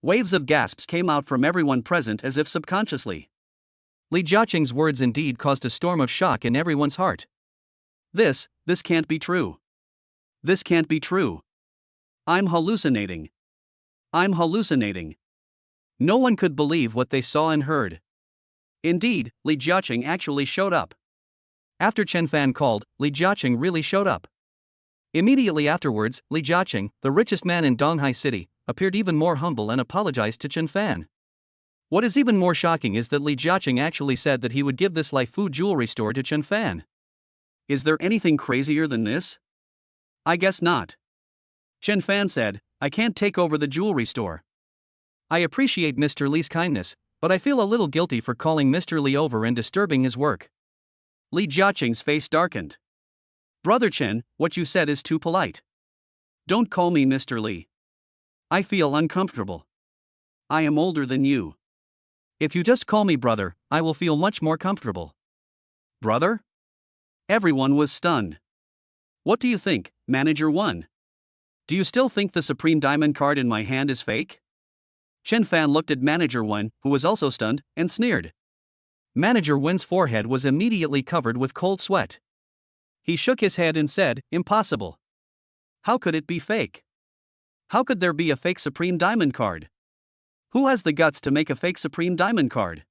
Waves of gasps came out from everyone present as if subconsciously. Li Jiaqing's words indeed caused a storm of shock in everyone's heart. This can't be true. This can't be true. I'm hallucinating. No one could believe what they saw and heard. Indeed, Li Jiaqing actually showed up. After Chen Fan called, Li Jiaqing really showed up. Immediately afterwards, Li Jiaqing, the richest man in Donghai City, appeared even more humble and apologized to Chen Fan. What is even more shocking is that Li Jiaqing actually said that he would give this Lai Fu jewelry store to Chen Fan. Is there anything crazier than this? I guess not. Chen Fan said, I can't take over the jewelry store. I appreciate Mr. Li's kindness, but I feel a little guilty for calling Mr. Li over and disturbing his work. Li Jiaqing's face darkened. Brother Chen, what you said is too polite. Don't call me Mr. Li. I feel uncomfortable. I am older than you. If you just call me brother, I will feel much more comfortable. Brother? Everyone was stunned. What do you think, Manager 1? Do you still think the Supreme Diamond card in my hand is fake? Chen Fan looked at Manager 1, who was also stunned, and sneered. Manager 1's forehead was immediately covered with cold sweat. He shook his head and said, Impossible. How could it be fake? How could there be a fake Supreme Diamond card? Who has the guts to make a fake Supreme Diamond card?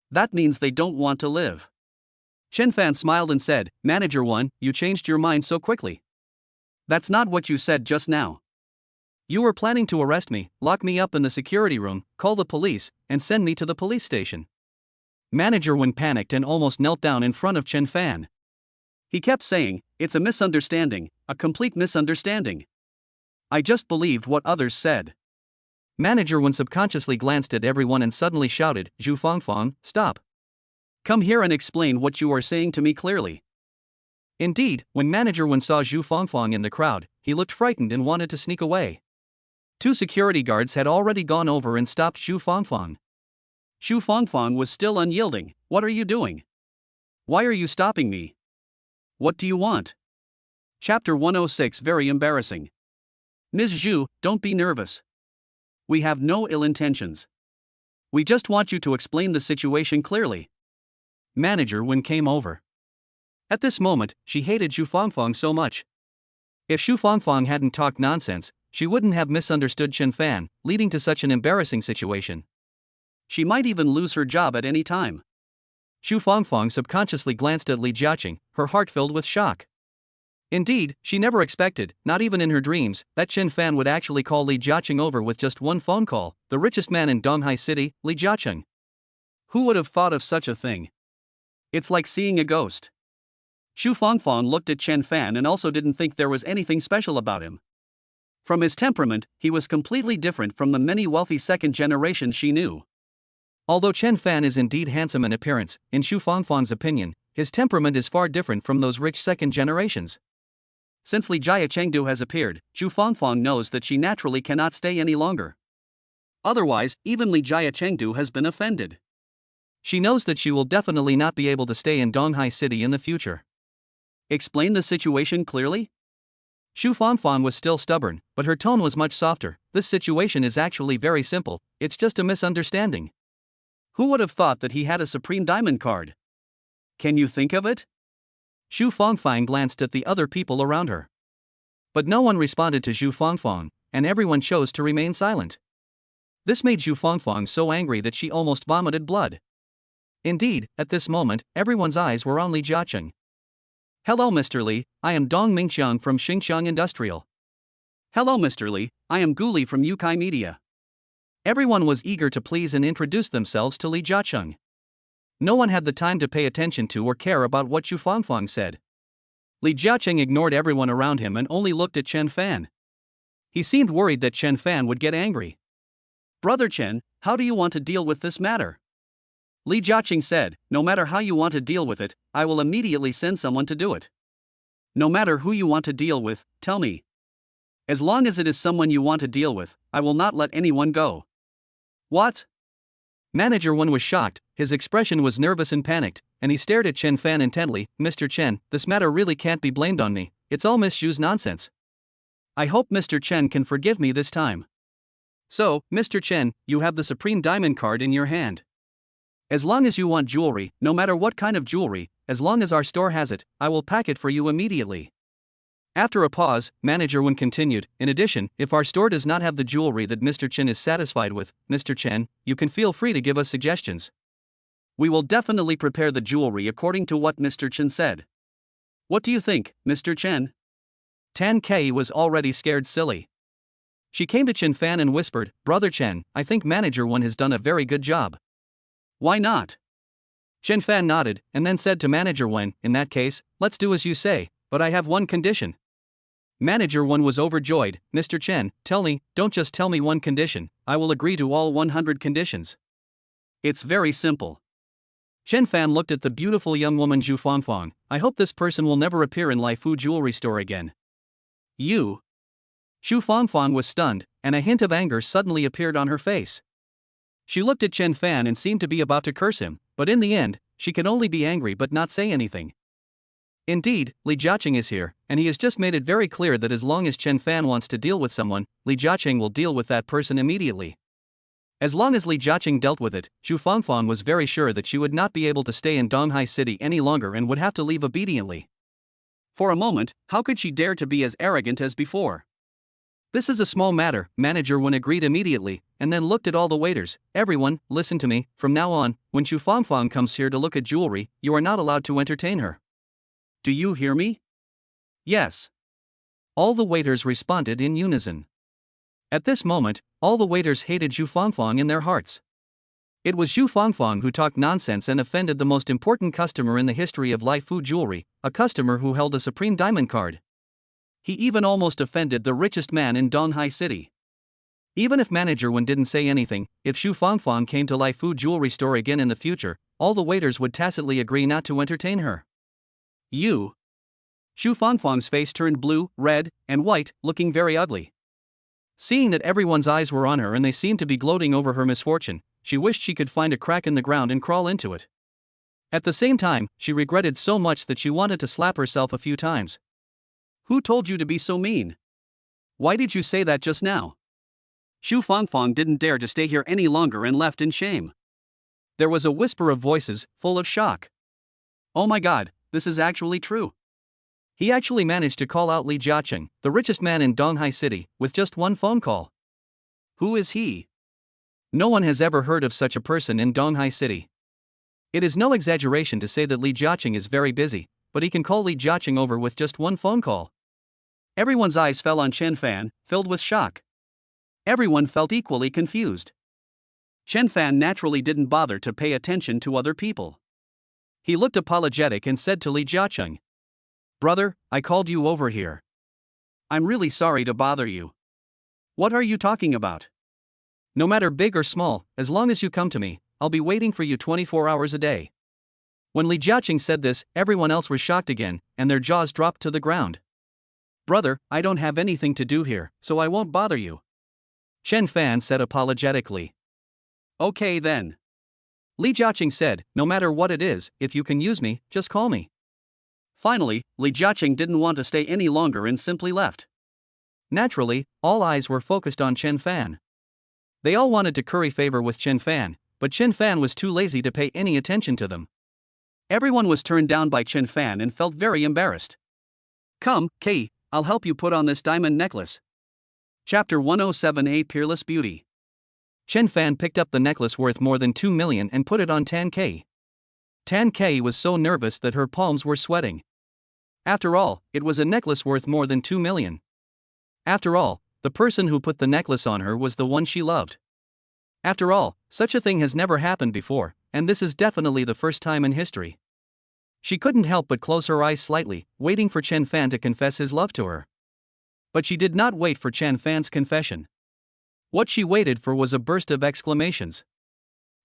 That means they don't want to live. Chen Fan smiled and said, Manager 1, you changed your mind so quickly. That's not what you said just now. You were planning to arrest me, lock me up in the security room, call the police, and send me to the police station. Manager 1 panicked and almost knelt down in front of Chen Fan. He kept saying, it's a misunderstanding, a complete misunderstanding. I just believed what others said. Manager 1 subconsciously glanced at everyone and suddenly shouted, Zhu Fangfang, stop. Come here and explain what you are saying to me clearly. Indeed, when Manager 1 saw Zhu Fangfang in the crowd, he looked frightened and wanted to sneak away. 2 security guards had already gone over and stopped Zhu Fangfang. Zhu Fangfang was still unyielding. What are you doing? Why are you stopping me? What do you want? Chapter 106 Very embarrassing. Ms. Zhu, don't be nervous. We have no ill intentions. We just want you to explain the situation clearly. Manager 1 came over. At this moment, she hated Zhu Fangfang so much. If Zhu Fangfang hadn't talked nonsense, she wouldn't have misunderstood Chen Fan, leading to such an embarrassing situation. She might even lose her job at any time. Zhu Fangfang subconsciously glanced at Li Jiaqing, her heart filled with shock. Indeed, she never expected, not even in her dreams, that Chen Fan would actually call Li Jiaqing over with just one phone call, the richest man in Donghai City, Li Jiaqing. Who would have thought of such a thing? It's like seeing a ghost. Zhu Fangfang looked at Chen Fan and also didn't think there was anything special about him. From his temperament, he was completely different from the many wealthy second generations she knew. Although Chen Fan is indeed handsome in appearance, in Zhu Fangfang's opinion, his temperament is far different from those rich second generations. Since Li Jiaqingdu has appeared, Zhu Fangfang knows that she naturally cannot stay any longer. Otherwise, even Li Jiaqingdu has been offended. She knows that she will definitely not be able to stay in Donghai City in the future. Explain the situation clearly? Zhu Fangfang was still stubborn, but her tone was much softer. This situation is actually very simple, it's just a misunderstanding. Who would have thought that he had a Supreme Diamond card? Can you think of it? Zhu Fangfang glanced at the other people around her. But no one responded to Zhu Fangfang, and everyone chose to remain silent. This made Zhu Fangfang so angry that she almost vomited blood. Indeed, at this moment, everyone's eyes were on Li Jiaqing. Hello Mr. Li, I am Dong Mingxiang from Xinjiang Industrial. Hello Mr. Li, I am Gu Li from Yukai Media. Everyone was eager to please and introduce themselves to Li Jiaqing. No one had the time to pay attention to or care about what Zhu Fangfang said. Li Jiaqing ignored everyone around him and only looked at Chen Fan. He seemed worried that Chen Fan would get angry. Brother Chen, how do you want to deal with this matter? Li Jiaqing said, no matter how you want to deal with it, I will immediately send someone to do it. No matter who you want to deal with, tell me. As long as it is someone you want to deal with, I will not let anyone go. What? Manager 1 was shocked, his expression was nervous and panicked, and he stared at Chen Fan intently. Mr. Chen, this matter really can't be blamed on me, it's all Miss Zhu's nonsense. I hope Mr. Chen can forgive me this time. So, Mr. Chen, you have the Supreme Diamond card in your hand. As long as you want jewelry, no matter what kind of jewelry, as long as our store has it, I will pack it for you immediately. After a pause, Manager 1 continued, in addition, if our store does not have the jewelry that Mr. Chen is satisfied with, Mr. Chen, you can feel free to give us suggestions. We will definitely prepare the jewelry according to what Mr. Chen said. What do you think, Mr. Chen? Tan Kei was already scared silly. She came to Chen Fan and whispered, Brother Chen, I think Manager 1 has done a very good job. Why not? Chen Fan nodded, and then said to Manager 1, in that case, let's do as you say, but I have one condition. Manager 1 was overjoyed. Mr. Chen, tell me, don't just tell me one condition, I will agree to all 100 conditions. It's very simple. Chen Fan looked at the beautiful young woman Zhu Fangfang. I hope this person will never appear in Lai Fu jewelry store again. You? Zhu Fangfang was stunned, and a hint of anger suddenly appeared on her face. She looked at Chen Fan and seemed to be about to curse him, but in the end, she could only be angry but not say anything. Indeed, Li Jiaqing is here, and he has just made it very clear that as long as Chen Fan wants to deal with someone, Li Jiaqing will deal with that person immediately. As long as Li Jiaqing dealt with it, Zhu Fangfang was very sure that she would not be able to stay in Donghai City any longer and would have to leave obediently. For a moment, how could she dare to be as arrogant as before? This is a small matter, Manager 1 agreed immediately, and then looked at all the waiters. Everyone, listen to me, from now on, when Zhu Fangfang comes here to look at jewelry, you are not allowed to entertain her. Do you hear me? Yes. All the waiters responded in unison. At this moment, all the waiters hated Zhu Fangfang in their hearts. It was Zhu Fangfang who talked nonsense and offended the most important customer in the history of Lai Fu jewelry, a customer who held a supreme diamond card. He even almost offended the richest man in Donghai City. Even if Manager 1 didn't say anything, if Zhu Fangfang came to Lai Fu jewelry store again in the future, all the waiters would tacitly agree not to entertain her. You? Zhu Fangfang's face turned blue, red, and white, looking very ugly. Seeing that everyone's eyes were on her and they seemed to be gloating over her misfortune, she wished she could find a crack in the ground and crawl into it. At the same time, she regretted so much that she wanted to slap herself a few times. Who told you to be so mean? Why did you say that just now? Zhu Fangfang didn't dare to stay here any longer and left in shame. There was a whisper of voices, full of shock. Oh my god, this is actually true. He actually managed to call out Li Jiaqing, the richest man in Donghai City, with just one phone call. Who is he? No one has ever heard of such a person in Donghai City. It is no exaggeration to say that Li Jiaqing is very busy, but he can call Li Jiaqing over with just one phone call. Everyone's eyes fell on Chen Fan, filled with shock. Everyone felt equally confused. Chen Fan naturally didn't bother to pay attention to other people. He looked apologetic and said to Li Jiaqing, Brother, I called you over here. I'm really sorry to bother you. What are you talking about? No matter big or small, as long as you come to me, I'll be waiting for you 24 hours a day. When Li Jiaqing said this, everyone else was shocked again, and their jaws dropped to the ground. Brother, I don't have anything to do here, so I won't bother you. Chen Fan said apologetically. Okay then. Li Jiaqing said, no matter what it is, if you can use me, just call me. Finally, Li Jiaqing didn't want to stay any longer and simply left. Naturally, all eyes were focused on Chen Fan. They all wanted to curry favor with Chen Fan, but Chen Fan was too lazy to pay any attention to them. Everyone was turned down by Chen Fan and felt very embarrassed. Come, Kei, I'll help you put on this diamond necklace. Chapter 107A Peerless Beauty. Chen Fan picked up the necklace worth more than 2 million and put it on Tan Kei. Tan Kei was so nervous that her palms were sweating. After all, it was a necklace worth more than 2 million. After all, the person who put the necklace on her was the one she loved. After all, such a thing has never happened before, and this is definitely the first time in history. She couldn't help but close her eyes slightly, waiting for Chen Fan to confess his love to her. But she did not wait for Chen Fan's confession. What she waited for was a burst of exclamations.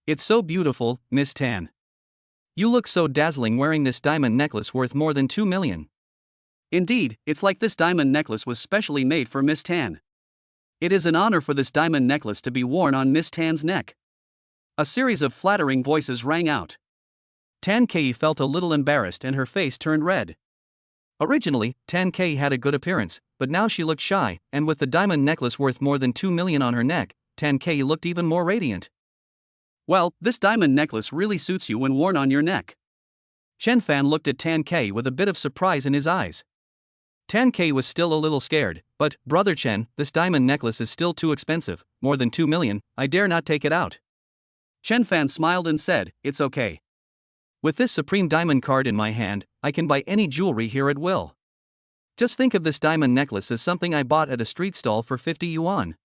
It's so beautiful, Miss Tan. You look so dazzling wearing this diamond necklace worth more than 2 million. Indeed, it's like this diamond necklace was specially made for Miss Tan. It is an honor for this diamond necklace to be worn on Miss Tan's neck. A series of flattering voices rang out. Tan Kei felt a little embarrassed and her face turned red. Originally, Tan Kei had a good appearance, but now she looked shy, and with the diamond necklace worth more than 2 million on her neck, Tan Kei looked even more radiant. Well, this diamond necklace really suits you when worn on your neck. Chen Fan looked at Tan Kei with a bit of surprise in his eyes. Tan Kei was still a little scared, but, Brother Chen, this diamond necklace is still too expensive, more than 2 million, I dare not take it out. Chen Fan smiled and said, it's okay. With this supreme diamond card in my hand, I can buy any jewelry here at will. Just think of this diamond necklace as something I bought at a street stall for 50 yuan.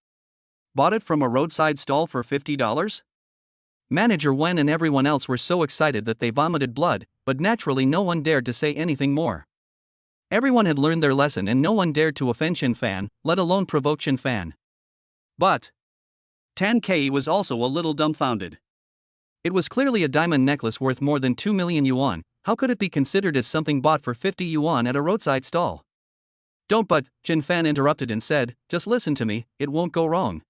Bought it from a roadside stall for $50? Manager Wen and everyone else were so excited that they vomited blood, but naturally no one dared to say anything more. Everyone had learned their lesson and no one dared to offend Chen Fan, let alone provoke Chen Fan. But Tan Kei was also a little dumbfounded. It was clearly a diamond necklace worth more than 2 million yuan. How could it be considered as something bought for 50 yuan at a roadside stall? Don't, but Chen Fan interrupted and said, just listen to me, it won't go wrong.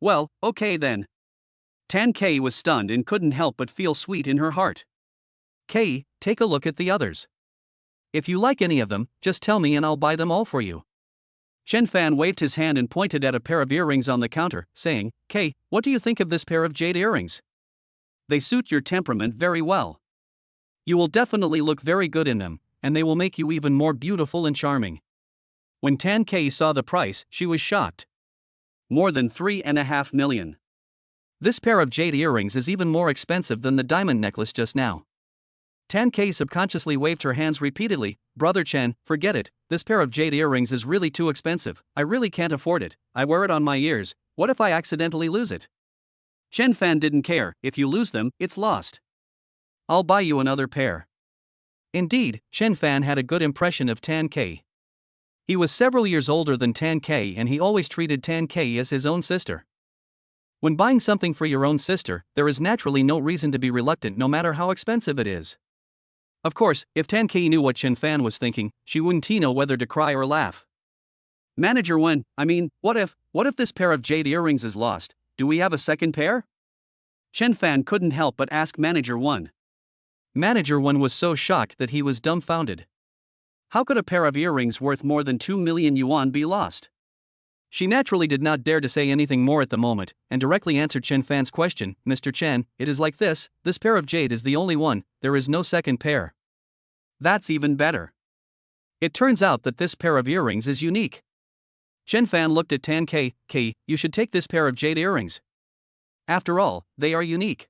Well, okay then. Tan Kei was stunned and couldn't help but feel sweet in her heart. Kei, take a look at the others. If you like any of them, just tell me and I'll buy them all for you. Chen Fan waved his hand and pointed at a pair of earrings on the counter, saying, Kei, what do you think of this pair of jade earrings? They suit your temperament very well. You will definitely look very good in them, and they will make you even more beautiful and charming. When Tan Kei saw the price, she was shocked. More than 3.5 million. This pair of jade earrings is even more expensive than the diamond necklace just now. Tan Kei subconsciously waved her hands repeatedly. Brother Chen, forget it, this pair of jade earrings is really too expensive, I really can't afford it, I wear it on my ears, what if I accidentally lose it? Chen Fan didn't care, if you lose them, it's lost. I'll buy you another pair. Indeed, Chen Fan had a good impression of Tan Kei. He was several years older than Tan Kei and he always treated Tan Kei as his own sister. When buying something for your own sister, there is naturally no reason to be reluctant no matter how expensive it is. Of course, if Tan Kei knew what Chen Fan was thinking, she wouldn't know whether to cry or laugh. Manager Wen, what if this pair of jade earrings is lost, do we have a second pair? Chen Fan couldn't help but ask Manager Wen. Manager Wen was so shocked that he was dumbfounded. How could a pair of earrings worth more than 2 million yuan be lost? She naturally did not dare to say anything more at the moment, and directly answered Chen Fan's question, Mr. Chen, it is like this pair of jade is the only one, there is no second pair. That's even better. It turns out that this pair of earrings is unique. Chen Fan looked at Tan Kei, you should take this pair of jade earrings. After all, they are unique.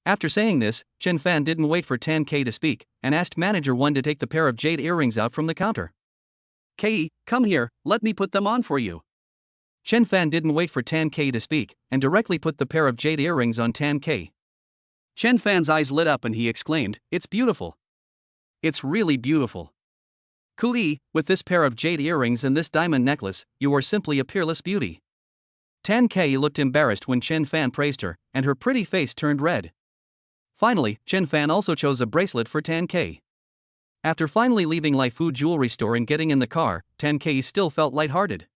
After saying this, Chen Fan didn't wait for Tan Kei to speak, and asked Manager Wen to take the pair of jade earrings out from the counter. Kei, come here, let me put them on for you. Chen Fan didn't wait for Tan Kei to speak, and directly put the pair of jade earrings on Tan Kei. Chen Fan's eyes lit up and he exclaimed, it's beautiful. It's really beautiful. Kui, with this pair of jade earrings and this diamond necklace, you are simply a peerless beauty. Tan Kei looked embarrassed when Chen Fan praised her, and her pretty face turned red. Finally, Chen Fan also chose a bracelet for Tan Kei. After finally leaving Lai Fu jewelry store and getting in the car, Tan Kei still felt lighthearted.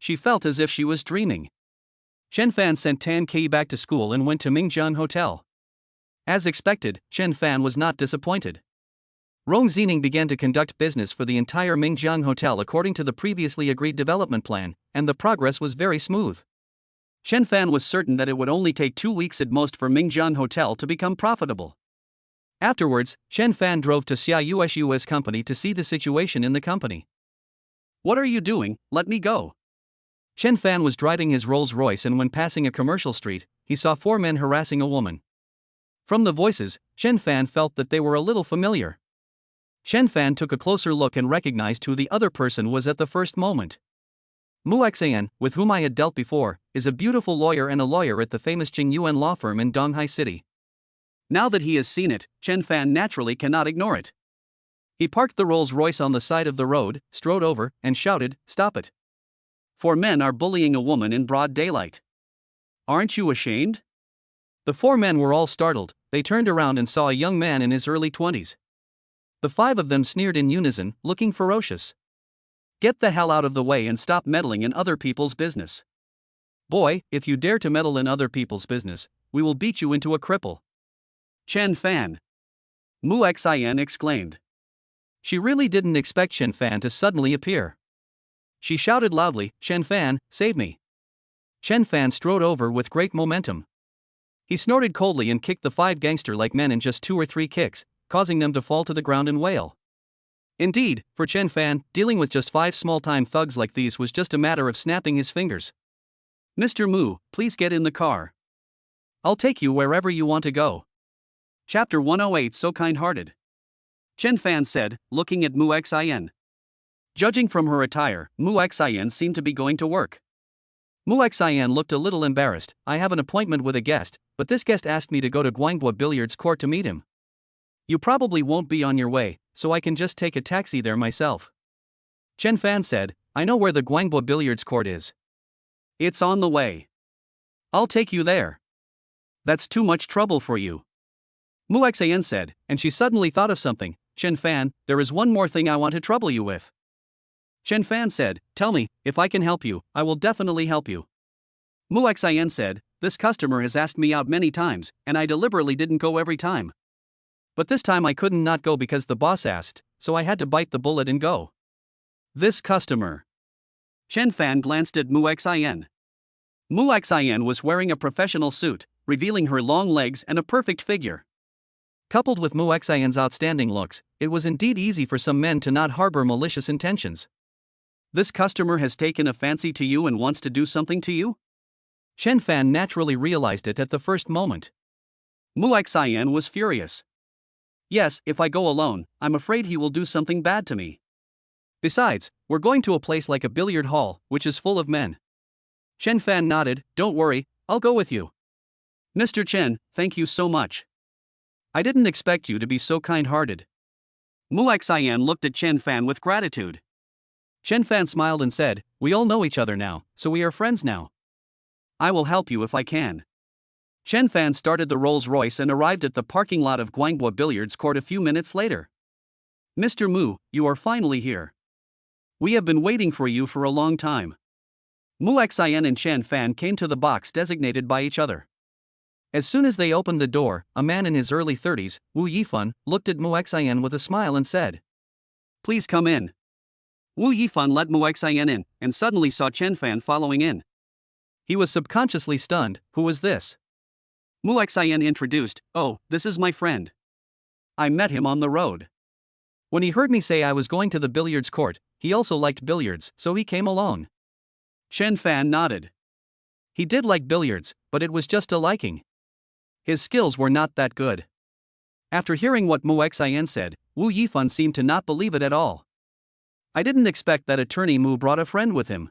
She felt as if she was dreaming. Chen Fan sent Tan Kei back to school and went to Mingjiang Hotel. As expected, Chen Fan was not disappointed. Rong Zining began to conduct business for the entire Mingjiang Hotel according to the previously agreed development plan, and the progress was very smooth. Chen Fan was certain that it would only take 2 weeks at most for Mingjiang Hotel to become profitable. Afterwards, Chen Fan drove to Xia Yu's company to see the situation in the company. What are you doing? Let me go. Chen Fan was driving his Rolls-Royce and when passing a commercial street, he saw 4 men harassing a woman. From the voices, Chen Fan felt that they were a little familiar. Chen Fan took a closer look and recognized who the other person was at the first moment. Mu Xian, with whom I had dealt before, is a beautiful lawyer and a lawyer at the famous Qingyuan law firm in Donghai City. Now that he has seen it, Chen Fan naturally cannot ignore it. He parked the Rolls-Royce on the side of the road, strode over, and shouted, "Stop it. 4 men are bullying a woman in broad daylight. Aren't you ashamed?" The 4 men were all startled. They turned around and saw a young man in his early 20s. The 5 of them sneered in unison, looking ferocious. "Get the hell out of the way and stop meddling in other people's business. Boy, if you dare to meddle in other people's business, we will beat you into a cripple." Chen Fan. Mu Xian exclaimed. She really didn't expect Chen Fan to suddenly appear. She shouted loudly, "Chen Fan, save me." Chen Fan strode over with great momentum. He snorted coldly and kicked the 5 gangster-like men in just 2 or 3 kicks, causing them to fall to the ground and wail. Indeed, for Chen Fan, dealing with just 5 small-time thugs like these was just a matter of snapping his fingers. "Mr. Mu, please get in the car. I'll take you wherever you want to go." Chapter 108 So kind-hearted. Chen Fan said, looking at Mu Xian. Judging from her attire, Mu Xian seemed to be going to work. Mu Xian looked a little embarrassed. "I have an appointment with a guest, but this guest asked me to go to Guanghua Billiards Court to meet him." You probably won't be on your way, so I can just take a taxi there myself. Chen Fan said, I know where the Guangbo billiards court is. It's on the way. I'll take you there. That's too much trouble for you. Mu Xian said, and she suddenly thought of something. Chen Fan, there is one more thing I want to trouble you with. Chen Fan said, tell me, if I can help you, I will definitely help you. Mu Xian said, this customer has asked me out many times, and I deliberately didn't go every time. But this time I couldn't not go because the boss asked, so I had to bite the bullet and go. This customer. Chen Fan glanced at Mu Xian. Mu Xian was wearing a professional suit, revealing her long legs and a perfect figure. Coupled with Mu Xian's outstanding looks, it was indeed easy for some men to not harbor malicious intentions. This customer has taken a fancy to you and wants to do something to you? Chen Fan naturally realized it at the first moment. Mu Xian was furious. Yes, if I go alone, I'm afraid he will do something bad to me. Besides, we're going to a place like a billiard hall, which is full of men. Chen Fan nodded, don't worry, I'll go with you. Mr. Chen, thank you so much. I didn't expect you to be so kind-hearted. Mu Xian looked at Chen Fan with gratitude. Chen Fan smiled and said, we all know each other now, so we are friends now. I will help you if I can. Chen Fan started the Rolls-Royce and arrived at the parking lot of Guangbo Billiards Court a few minutes later. Mr. Mu, you are finally here. We have been waiting for you for a long time. Mu Xian and Chen Fan came to the box designated by each other. As soon as they opened the door, a man in his early 30s, Wu Yifan, looked at Mu Xian with a smile and said, please come in. Wu Yifan let Mu Xian in, and suddenly saw Chen Fan following in. He was subconsciously stunned. Who was this? Mu Xian introduced, oh, this is my friend. I met him on the road. When he heard me say I was going to the billiards court, he also liked billiards, so he came along. Chen Fan nodded. He did like billiards, but it was just a liking. His skills were not that good. After hearing what Mu Xian said, Wu Yifan seemed to not believe it at all. I didn't expect that attorney Mu brought a friend with him.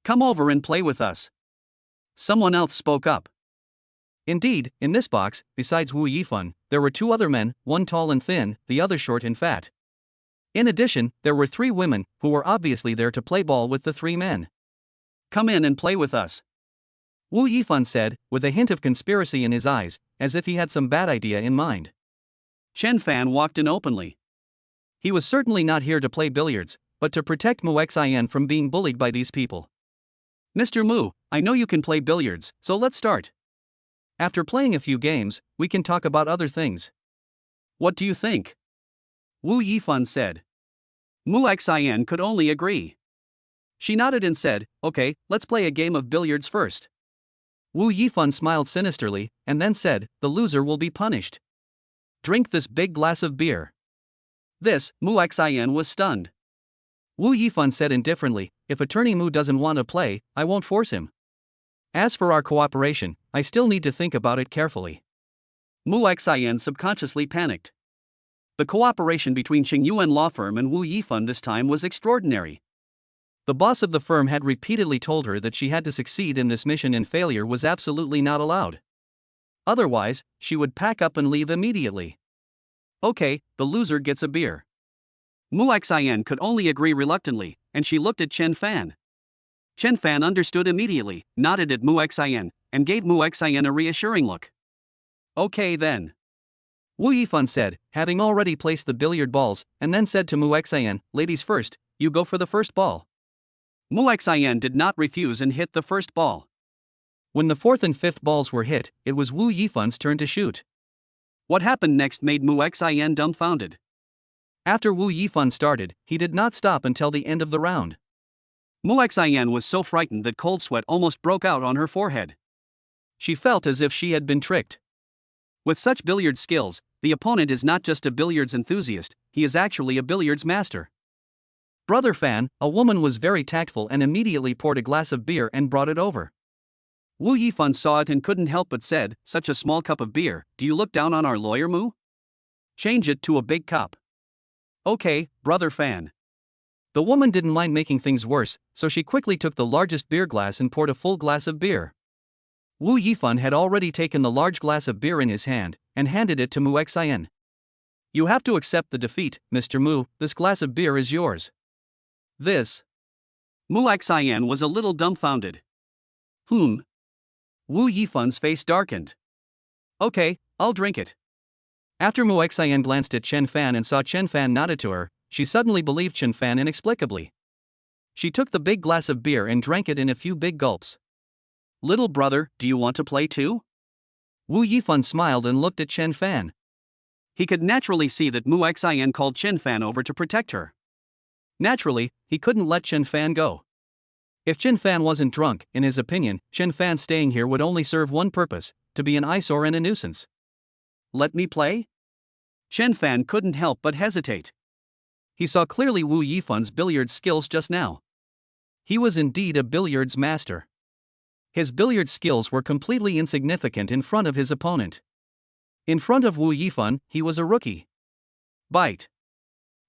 Come over and play with us. Someone else spoke up. Indeed, in this box, besides Wu Yifan, there were two other men, one tall and thin, the other short and fat. In addition, there were three women, who were obviously there to play ball with the three men. Come in and play with us. Wu Yifan said, with a hint of conspiracy in his eyes, as if he had some bad idea in mind. Chen Fan walked in openly. He was certainly not here to play billiards, but to protect Mu Xian from being bullied by these people. Mr. Mu, I know you can play billiards, so let's start. After playing a few games, we can talk about other things. What do you think? Wu Yifan said. Mu Xian could only agree. She nodded and said, okay, let's play a game of billiards first. Wu Yifan smiled sinisterly, and then said, the loser will be punished. Drink this big glass of beer. This, Mu Xian was stunned. Wu Yifan said indifferently, if attorney Mu doesn't want to play, I won't force him. As for our cooperation, I still need to think about it carefully. Mu Xian subconsciously panicked. The cooperation between Qingyuan law firm and Wu Yifan this time was extraordinary. The boss of the firm had repeatedly told her that she had to succeed in this mission and failure was absolutely not allowed. Otherwise, she would pack up and leave immediately. Okay, the loser gets a beer. Mu Xian could only agree reluctantly, and she looked at Chen Fan. Chen Fan understood immediately, nodded at Mu Xian, and gave Mu Xian a reassuring look. Okay then. Wu Yifan said, having already placed the billiard balls, and then said to Mu Xian, ladies first, you go for the first ball. Mu Xian did not refuse and hit the first ball. When the fourth and fifth balls were hit, it was Wu Yifan's turn to shoot. What happened next made Mu Xian dumbfounded. After Wu Yifan started, he did not stop until the end of the round. Mu Xian was so frightened that cold sweat almost broke out on her forehead. She felt as if she had been tricked. With such billiard skills, the opponent is not just a billiards enthusiast, he is actually a billiards master. Brother Fan, a woman was very tactful and immediately poured a glass of beer and brought it over. Wu Yifan saw it and couldn't help but said, such a small cup of beer, do you look down on our lawyer Mu? Change it to a big cup. Okay, Brother Fan. The woman didn't mind making things worse, so she quickly took the largest beer glass and poured a full glass of beer. Wu Yifan had already taken the large glass of beer in his hand, and handed it to Mu Xian. You have to accept the defeat, Mr. Mu, this glass of beer is yours. This. Mu Xian was a little dumbfounded. Wu Yifan's face darkened. Okay, I'll drink it. After Mu Xian glanced at Chen Fan and saw Chen Fan nodded to her, she suddenly believed Chen Fan inexplicably. She took the big glass of beer and drank it in a few big gulps. Little brother, do you want to play too? Wu Yifan smiled and looked at Chen Fan. He could naturally see that Mu Xian called Chen Fan over to protect her. Naturally, he couldn't let Chen Fan go. If Chen Fan wasn't drunk, in his opinion, Chen Fan staying here would only serve one purpose, to be an eyesore and a nuisance. Let me play? Chen Fan couldn't help but hesitate. He saw clearly Wu Yifan's billiards skills just now. He was indeed a billiards master. His billiard skills were completely insignificant in front of his opponent. In front of Wu Yifan, he was a rookie. Bite.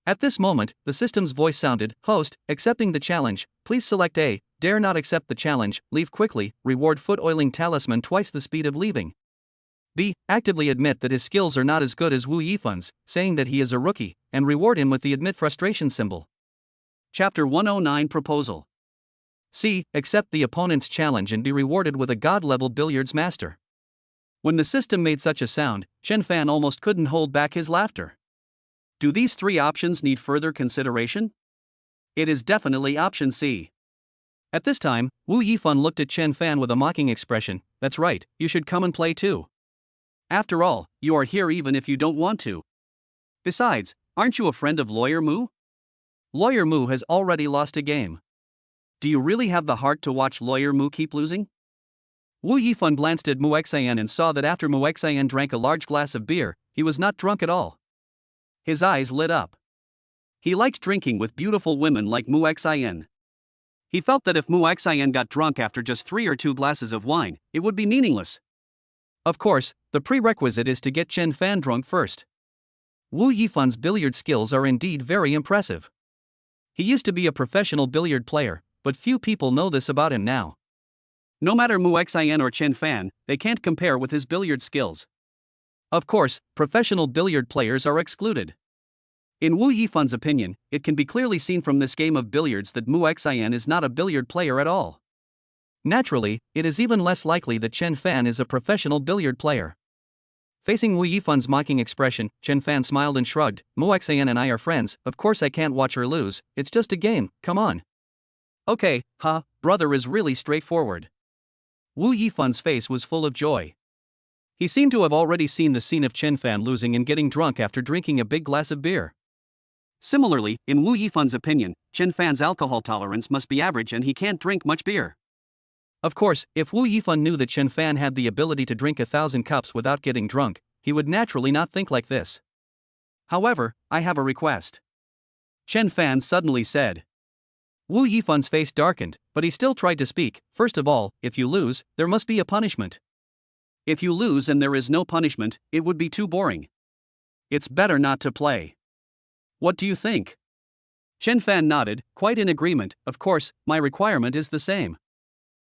At this moment, the system's voice sounded, Host, accepting the challenge, please select A, dare not accept the challenge, leave quickly, reward foot oiling talisman twice the speed of leaving. B, actively admit that his skills are not as good as Wu Yifan's, saying that he is a rookie, and reward him with the admit frustration symbol. Chapter 109 Proposal. C, accept the opponent's challenge and be rewarded with a god-level billiards master. When the system made such a sound, Chen Fan almost couldn't hold back his laughter. Do these three options need further consideration? It is definitely option C. At this time, Wu Yifan looked at Chen Fan with a mocking expression. That's right, you should come and play too. After all, you are here even if you don't want to. Besides, aren't you a friend of Lawyer Mu? Lawyer Mu has already lost a game. Do you really have the heart to watch Lawyer Mu keep losing? Wu Yifan glanced at Mu Xian and saw that after Mu Xian drank a large glass of beer, he was not drunk at all. His eyes lit up. He liked drinking with beautiful women like Mu Xian. He felt that if Mu Xian got drunk after just 3 or 2 glasses of wine, it would be meaningless. Of course, the prerequisite is to get Chen Fan drunk first. Wu Yifan's billiard skills are indeed very impressive. He used to be a professional billiard player, but few people know this about him now. No matter Mu Xian or Chen Fan, they can't compare with his billiard skills. Of course, professional billiard players are excluded. In Wu Yifan's opinion, it can be clearly seen from this game of billiards that Mu Xian is not a billiard player at all. Naturally, it is even less likely that Chen Fan is a professional billiard player. Facing Wu Yifan's mocking expression, Chen Fan smiled and shrugged. Mu Xian and I are friends, of course I can't watch her lose, it's just a game, come on. Okay, brother is really straightforward. Wu Yifan's face was full of joy. He seemed to have already seen the scene of Chen Fan losing and getting drunk after drinking a big glass of beer. Similarly, in Wu Yifan's opinion, Chen Fan's alcohol tolerance must be average and he can't drink much beer. Of course, if Wu Yifan knew that Chen Fan had the ability to drink 1,000 cups without getting drunk, he would naturally not think like this. However, I have a request. Chen Fan suddenly said. Wu Yifan's face darkened, but he still tried to speak. First of all, if you lose, there must be a punishment. If you lose and there is no punishment, it would be too boring. It's better not to play. What do you think? Chen Fan nodded, quite in agreement. Of course, my requirement is the same.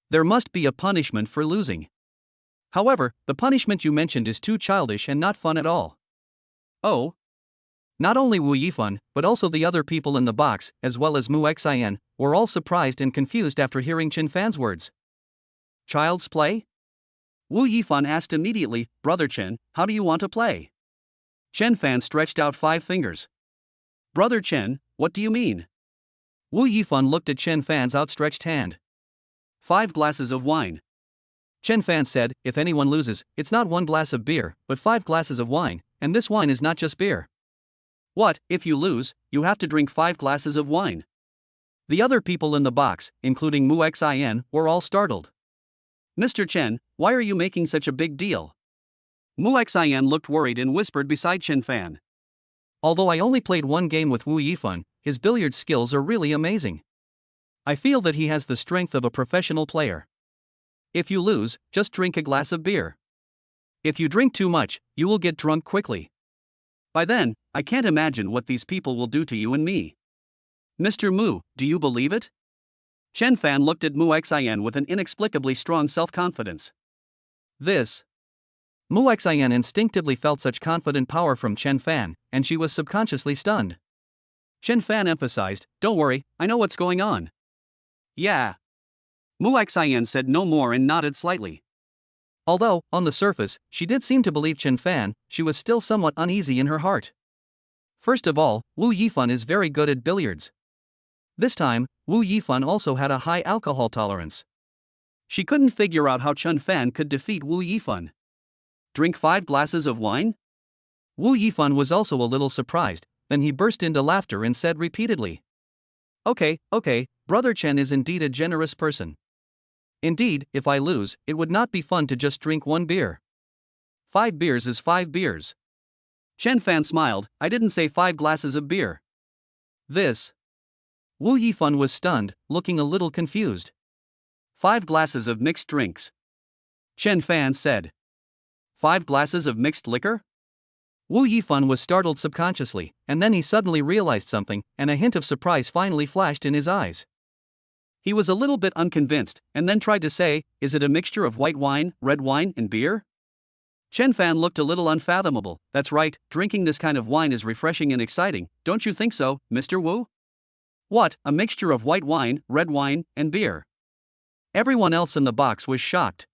There must be a punishment for losing. However, the punishment you mentioned is too childish and not fun at all. Oh? Not only Wu Yifan, but also the other people in the box, as well as Mu Xian, were all surprised and confused after hearing Chen Fan's words. Child's play? Wu Yifan asked immediately, Brother Chen, how do you want to play? Chen Fan stretched out 5 fingers. Brother Chen, what do you mean? Wu Yifan looked at Chen Fan's outstretched hand. 5 glasses of wine. Chen Fan said, if anyone loses, it's not 1 glass of beer, but 5 glasses of wine, and this wine is not just beer. What, if you lose, you have to drink 5 glasses of wine? The other people in the box, including Mu Xian, were all startled. Mr. Chen, why are you making such a big deal? Mu Xian looked worried and whispered beside Chen Fan. Although I only played 1 game with Wu Yifan, his billiard skills are really amazing. I feel that he has the strength of a professional player. If you lose, just drink a glass of beer. If you drink too much, you will get drunk quickly. By then, I can't imagine what these people will do to you and me. Mr. Mu, do you believe it? Chen Fan looked at Mu Xian with an inexplicably strong self-confidence. This. Mu Xian instinctively felt such confident power from Chen Fan, and she was subconsciously stunned. Chen Fan emphasized, "Don't worry, I know what's going on." "Yeah." Mu Xian said no more and nodded slightly. Although, on the surface, she did seem to believe Chen Fan, she was still somewhat uneasy in her heart. First of all, Wu Yifan is very good at billiards. This time, Wu Yifan also had a high alcohol tolerance. She couldn't figure out how Chen Fan could defeat Wu Yifan. Drink 5 glasses of wine? Wu Yifan was also a little surprised, then he burst into laughter and said repeatedly, Okay, Brother Chen is indeed a generous person. Indeed, if I lose, it would not be fun to just drink 1 beer. 5 beers is 5 beers. Chen Fan smiled, I didn't say 5 glasses of beer. This. Wu Yifan was stunned, looking a little confused. 5 glasses of mixed drinks. Chen Fan said. 5 glasses of mixed liquor? Wu Yifan was startled subconsciously, and then he suddenly realized something, and a hint of surprise finally flashed in his eyes. He was a little bit unconvinced, and then tried to say, is it a mixture of white wine, red wine, and beer? Chen Fan looked a little unfathomable. That's right, drinking this kind of wine is refreshing and exciting, don't you think so, Mr. Wu? What, a mixture of white wine, red wine, and beer? Everyone else in the box was shocked.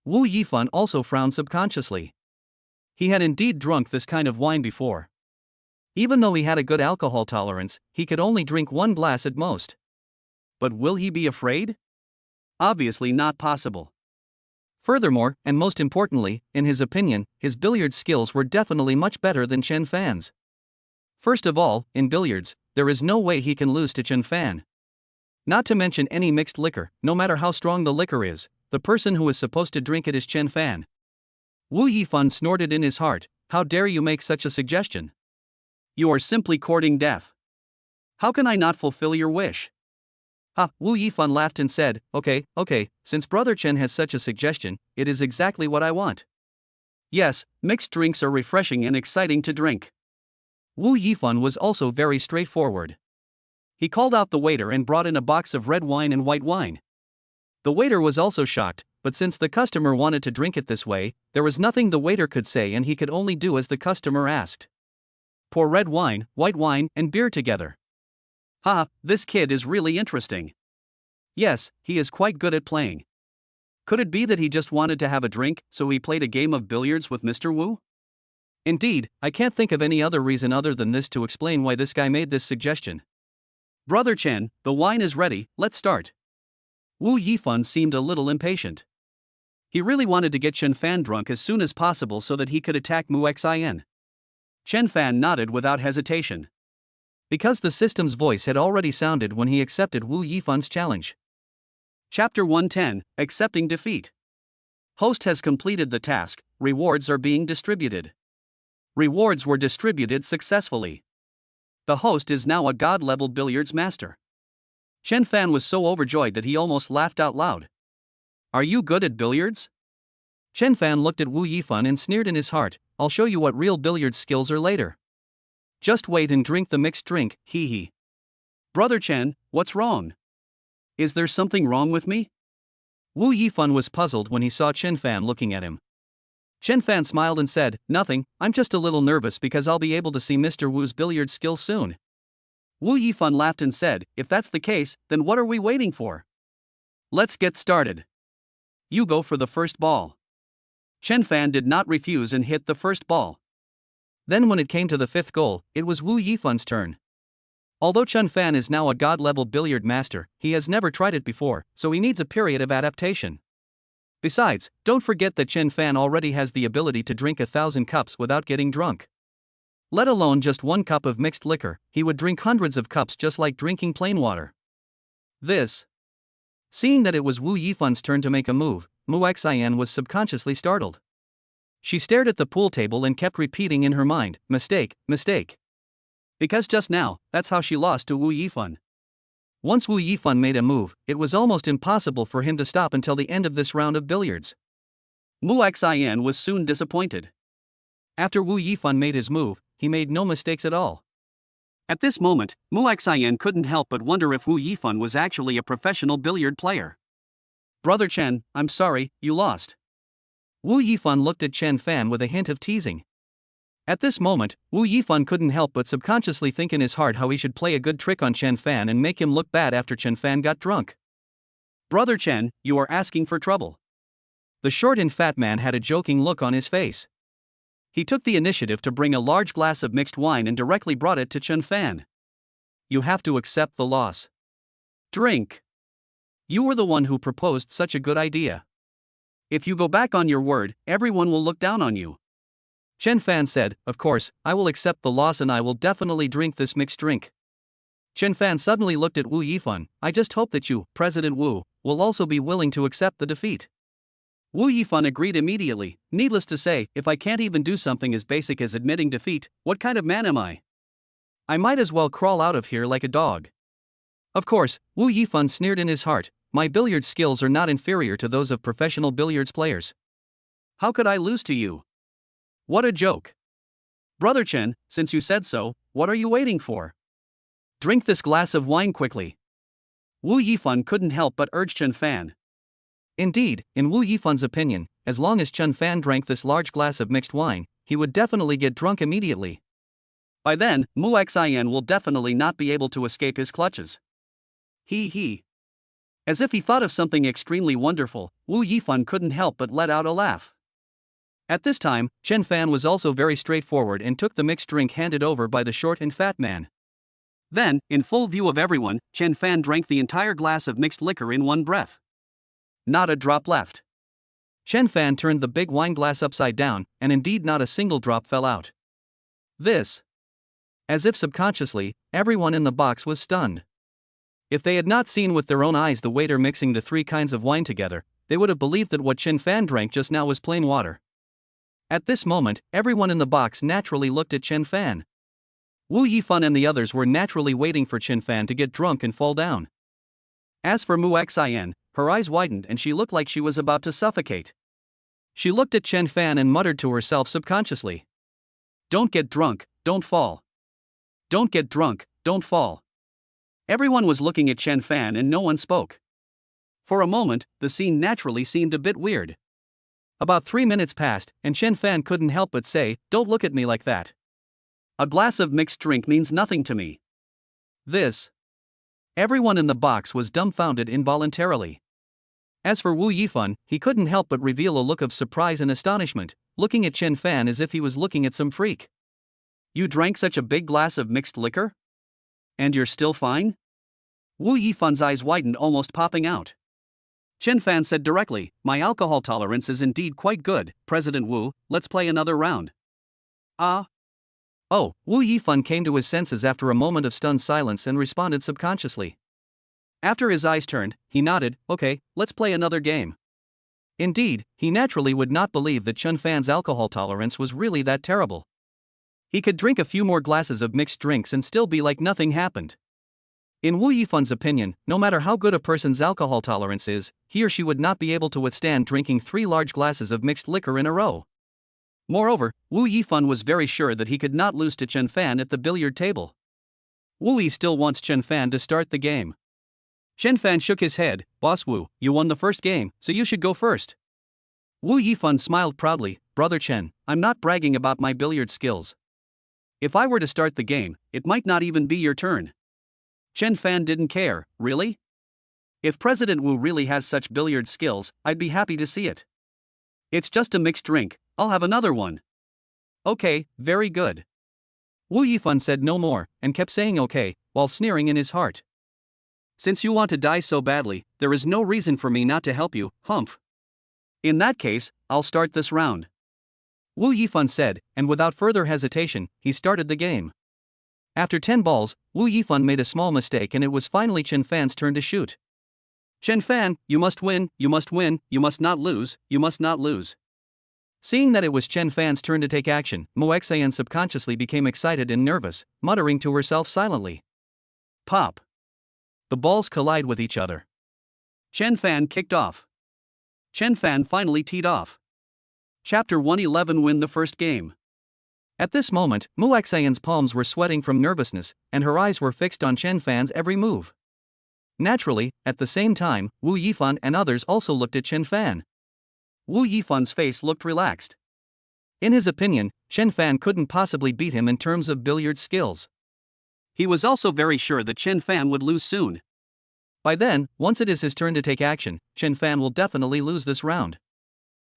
Wu Yifan also frowned subconsciously. He had indeed drunk this kind of wine before. Even though he had a good alcohol tolerance, he could only drink 1 glass at most. But will he be afraid? Obviously not possible. Furthermore, and most importantly, in his opinion, his billiard skills were definitely much better than Chen Fan's. First of all, in billiards, there is no way he can lose to Chen Fan. Not to mention any mixed liquor, no matter how strong the liquor is, the person who is supposed to drink it is Chen Fan. Wu Yifan snorted in his heart, how dare you make such a suggestion? You are simply courting death. How can I not fulfill your wish? Wu Yifan laughed and said, okay, since Brother Chen has such a suggestion, it is exactly what I want. Yes, mixed drinks are refreshing and exciting to drink. Wu Yifan was also very straightforward. He called out the waiter and brought in a box of red wine and white wine. The waiter was also shocked, but since the customer wanted to drink it this way, there was nothing the waiter could say and he could only do as the customer asked. Pour red wine, white wine, and beer together. This kid is really interesting. Yes, he is quite good at playing. Could it be that he just wanted to have a drink, so he played a game of billiards with Mr. Wu? Indeed, I can't think of any other reason other than this to explain why this guy made this suggestion. Brother Chen, the wine is ready, let's start. Wu Yifan seemed a little impatient. He really wanted to get Chen Fan drunk as soon as possible so that he could attack Mu Xian. Chen Fan nodded without hesitation. Because the system's voice had already sounded when he accepted Wu Yifan's challenge. Chapter 110, Accepting Defeat. Host has completed the task, rewards are being distributed. Rewards were distributed successfully. The host is now a god-level billiards master. Chen Fan was so overjoyed that he almost laughed out loud. Are you good at billiards? Chen Fan looked at Wu Yifan and sneered in his heart, I'll show you what real billiards skills are later. Just wait and drink the mixed drink, hee hee. Brother Chen, what's wrong? Is there something wrong with me? Wu Yifan was puzzled when he saw Chen Fan looking at him. Chen Fan smiled and said, nothing, I'm just a little nervous because I'll be able to see Mr. Wu's billiard skills soon. Wu Yifan laughed and said, if that's the case, then what are we waiting for? Let's get started. You go for the first ball. Chen Fan did not refuse and hit the first ball. Then when it came to the 5th goal, it was Wu Yifan's turn. Although Chen Fan is now a god-level billiard master, he has never tried it before, so he needs a period of adaptation. Besides, don't forget that Chen Fan already has the ability to drink 1,000 cups without getting drunk. Let alone just 1 cup of mixed liquor, he would drink hundreds of cups just like drinking plain water. Seeing that it was Wu Yifan's turn to make a move, Mu Xian was subconsciously startled. She stared at the pool table and kept repeating in her mind, mistake. Because just now, that's how she lost to Wu Yifan. Once Wu Yifan made a move, it was almost impossible for him to stop until the end of this round of billiards. Mu Xian was soon disappointed. After Wu Yifan made his move, he made no mistakes at all. At this moment, Mu Xian couldn't help but wonder if Wu Yifan was actually a professional billiard player. Brother Chen, I'm sorry, you lost. Wu Yifan looked at Chen Fan with a hint of teasing. At this moment, Wu Yifan couldn't help but subconsciously think in his heart how he should play a good trick on Chen Fan and make him look bad after Chen Fan got drunk. "Brother Chen, you are asking for trouble." The short and fat man had a joking look on his face. He took the initiative to bring a large glass of mixed wine and directly brought it to Chen Fan. "You have to accept the loss. Drink. You were the one who proposed such a good idea. If you go back on your word, everyone will look down on you." Chen Fan said, "Of course, I will accept the loss and I will definitely drink this mixed drink." Chen Fan suddenly looked at Wu Yifan. "I just hope that you, President Wu, will also be willing to accept the defeat." Wu Yifan agreed immediately. "Needless to say, if I can't even do something as basic as admitting defeat, what kind of man am I? I might as well crawl out of here like a dog." Of course, Wu Yifan sneered in his heart. "My billiard skills are not inferior to those of professional billiards players. How could I lose to you? What a joke. Brother Chen, since you said so, what are you waiting for? Drink this glass of wine quickly." Wu Yifan couldn't help but urge Chen Fan. Indeed, in Wu Yifan's opinion, as long as Chen Fan drank this large glass of mixed wine, he would definitely get drunk immediately. By then, Mu Xian will definitely not be able to escape his clutches. He. As if he thought of something extremely wonderful, Wu Yifan couldn't help but let out a laugh. At this time, Chen Fan was also very straightforward and took the mixed drink handed over by the short and fat man. Then, in full view of everyone, Chen Fan drank the entire glass of mixed liquor in one breath. Not a drop left. Chen Fan turned the big wine glass upside down, and indeed not a single drop fell out. This. As if subconsciously, everyone in the box was stunned. If they had not seen with their own eyes the waiter mixing the three kinds of wine together, they would have believed that what Chen Fan drank just now was plain water. At this moment, everyone in the box naturally looked at Chen Fan. Wu Yifan and the others were naturally waiting for Chen Fan to get drunk and fall down. As for Mu Xian, her eyes widened and she looked like she was about to suffocate. She looked at Chen Fan and muttered to herself subconsciously. "Don't get drunk, don't fall. Don't get drunk, don't fall." Everyone was looking at Chen Fan and no one spoke. For a moment, the scene naturally seemed a bit weird. About 3 minutes passed, and Chen Fan couldn't help but say, "Don't look at me like that. A glass of mixed drink means nothing to me." This. Everyone in the box was dumbfounded involuntarily. As for Wu Yifan, he couldn't help but reveal a look of surprise and astonishment, looking at Chen Fan as if he was looking at some freak. "You drank such a big glass of mixed liquor? And you're still fine?" Wu Yifan's eyes widened, almost popping out. Chen Fan said directly, "My alcohol tolerance is indeed quite good, President Wu, let's play another round." "Ah." Oh, Wu Yifan came to his senses after a moment of stunned silence and responded subconsciously. After his eyes turned, he nodded, "Okay, let's play another game." Indeed, he naturally would not believe that Chen Fan's alcohol tolerance was really that terrible. He could drink a few more glasses of mixed drinks and still be like nothing happened. In Wu Yifan's opinion, no matter how good a person's alcohol tolerance is, he or she would not be able to withstand drinking 3 large glasses of mixed liquor in a row. Moreover, Wu Yifan was very sure that he could not lose to Chen Fan at the billiard table. Wu Yi still wants Chen Fan to start the game. Chen Fan shook his head. "Boss Wu, you won the first game, so you should go first." Wu Yifan smiled proudly. "Brother Chen, I'm not bragging about my billiard skills. If I were to start the game, it might not even be your turn." Chen Fan didn't care. "Really? If President Wu really has such billiard skills, I'd be happy to see it. It's just a mixed drink, I'll have another one." "Okay, very good." Wu Yifan said no more, and kept saying okay, while sneering in his heart. "Since you want to die so badly, there is no reason for me not to help you, humph. In that case, I'll start this round." Wu Yifan said, and without further hesitation, he started the game. After 10 balls, Wu Yifan made a small mistake and it was finally Chen Fan's turn to shoot. "Chen Fan, you must win, you must win, you must not lose, you must not lose." Seeing that it was Chen Fan's turn to take action, Mu Xian subconsciously became excited and nervous, muttering to herself silently. Pop. The balls collide with each other. Chen Fan kicked off. Chen Fan finally teed off. Chapter 111. Win the first game. At this moment, Mu Xian's palms were sweating from nervousness, and her eyes were fixed on Chen Fan's every move. Naturally, at the same time, Wu Yifan and others also looked at Chen Fan. Wu Yifan's face looked relaxed. In his opinion, Chen Fan couldn't possibly beat him in terms of billiard skills. He was also very sure that Chen Fan would lose soon. By then, once it is his turn to take action, Chen Fan will definitely lose this round.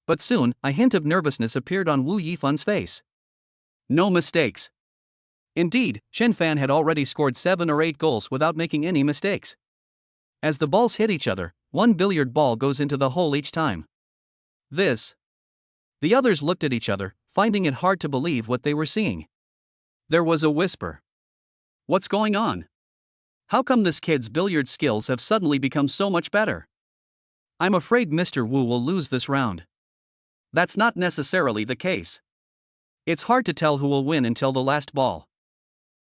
But soon, a hint of nervousness appeared on Wu Yifan's face. No mistakes. Indeed, Chen Fan had already scored 7 or 8 goals without making any mistakes. As the balls hit each other, one billiard ball goes into the hole each time. The others looked at each other, finding it hard to believe what they were seeing. There was a whisper. What's going on? How come this kid's billiard skills have suddenly become so much better? I'm afraid Mr. Wu will lose this round. That's not necessarily the case. It's hard to tell who will win until the last ball.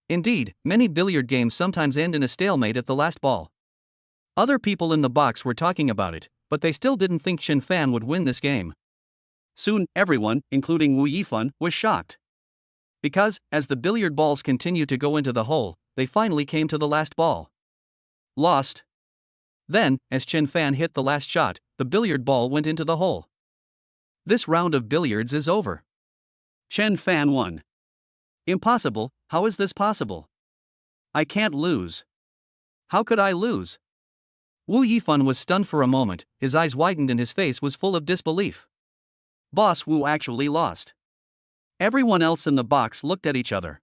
Indeed, many billiard games sometimes end in a stalemate at the last ball. Other people in the box were talking about it, but they still didn't think Chen Fan would win this game. Soon, everyone, including Wu Yifan, was shocked. Because, as the billiard balls continued to go into the hole, they finally came to the last ball. Lost. Then, as Chen Fan hit the last shot, the billiard ball went into the hole. This round of billiards is over. Chen Fan won. Impossible, how is this possible? I can't lose. How could I lose? Wu Yifan was stunned for a moment, his eyes widened and his face was full of disbelief. Boss Wu actually lost. Everyone else in the box looked at each other.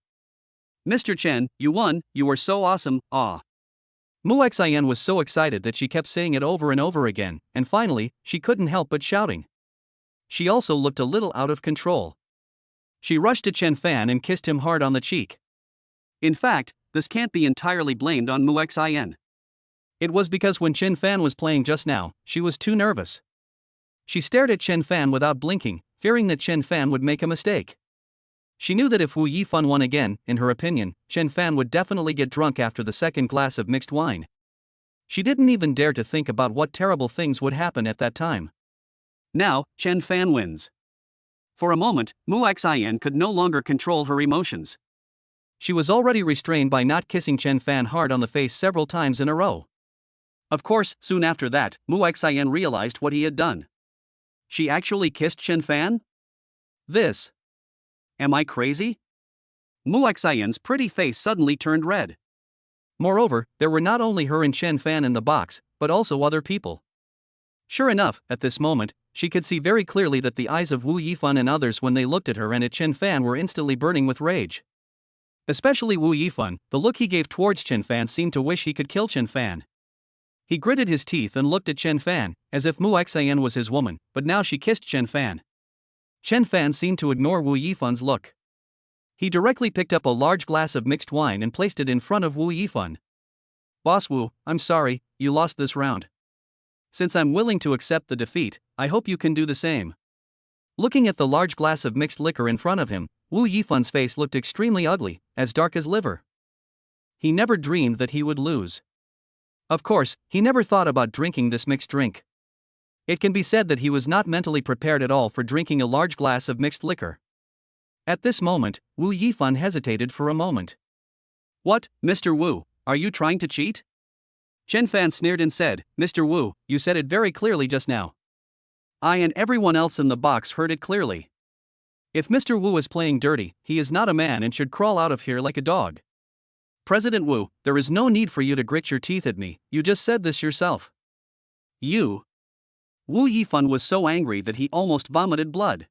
Mr. Chen, you won, you were so awesome, ah. Mu Xian was so excited that she kept saying it over and over again, and finally, she couldn't help but shouting. She also looked a little out of control. She rushed to Chen Fan and kissed him hard on the cheek. In fact, this can't be entirely blamed on Mu Xian. It was because when Chen Fan was playing just now, she was too nervous. She stared at Chen Fan without blinking, fearing that Chen Fan would make a mistake. She knew that if Wu Yifan won again, in her opinion, Chen Fan would definitely get drunk after the second glass of mixed wine. She didn't even dare to think about what terrible things would happen at that time. Now, Chen Fan wins. For a moment, Mu Xian could no longer control her emotions. She was already restrained by not kissing Chen Fan hard on the face several times in a row. Of course, soon after that, Mu Xian realized what he had done. She actually kissed Chen Fan? Am I crazy? Mu Xian's pretty face suddenly turned red. Moreover, there were not only her and Chen Fan in the box, but also other people. Sure enough, at this moment, she could see very clearly that the eyes of Wu Yifan and others when they looked at her and at Chen Fan were instantly burning with rage. Especially Wu Yifan, the look he gave towards Chen Fan seemed to wish he could kill Chen Fan. He gritted his teeth and looked at Chen Fan, as if Mu Xian was his woman, but now she kissed Chen Fan. Chen Fan seemed to ignore Wu Yifan's look. He directly picked up a large glass of mixed wine and placed it in front of Wu Yifan. Boss Wu, I'm sorry, you lost this round. Since I'm willing to accept the defeat, I hope you can do the same. Looking at the large glass of mixed liquor in front of him, Wu Yifan's face looked extremely ugly, as dark as liver. He never dreamed that he would lose. Of course, he never thought about drinking this mixed drink. It can be said that he was not mentally prepared at all for drinking a large glass of mixed liquor. At this moment, Wu Yifan hesitated for a moment. What, Mr. Wu, are you trying to cheat? Chen Fan sneered and said, Mr. Wu, you said it very clearly just now. I and everyone else in the box heard it clearly. If Mr. Wu is playing dirty, he is not a man and should crawl out of here like a dog. President Wu, there is no need for you to grit your teeth at me, you just said this yourself. You. Wu Yifan was so angry that he almost vomited blood.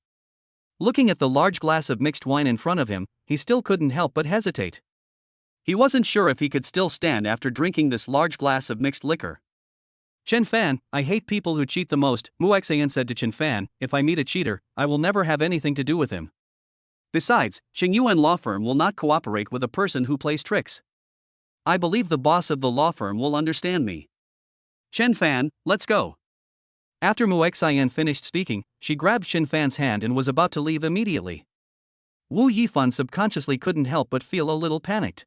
Looking at the large glass of mixed wine in front of him, he still couldn't help but hesitate. He wasn't sure if he could still stand after drinking this large glass of mixed liquor. Chen Fan, I hate people who cheat the most, Mu Xian said to Chen Fan, if I meet a cheater, I will never have anything to do with him. Besides, Qingyuan law firm will not cooperate with a person who plays tricks. I believe the boss of the law firm will understand me. Chen Fan, let's go. After Mu Xian finished speaking, she grabbed Chen Fan's hand and was about to leave immediately. Wu Yifan subconsciously couldn't help but feel a little panicked.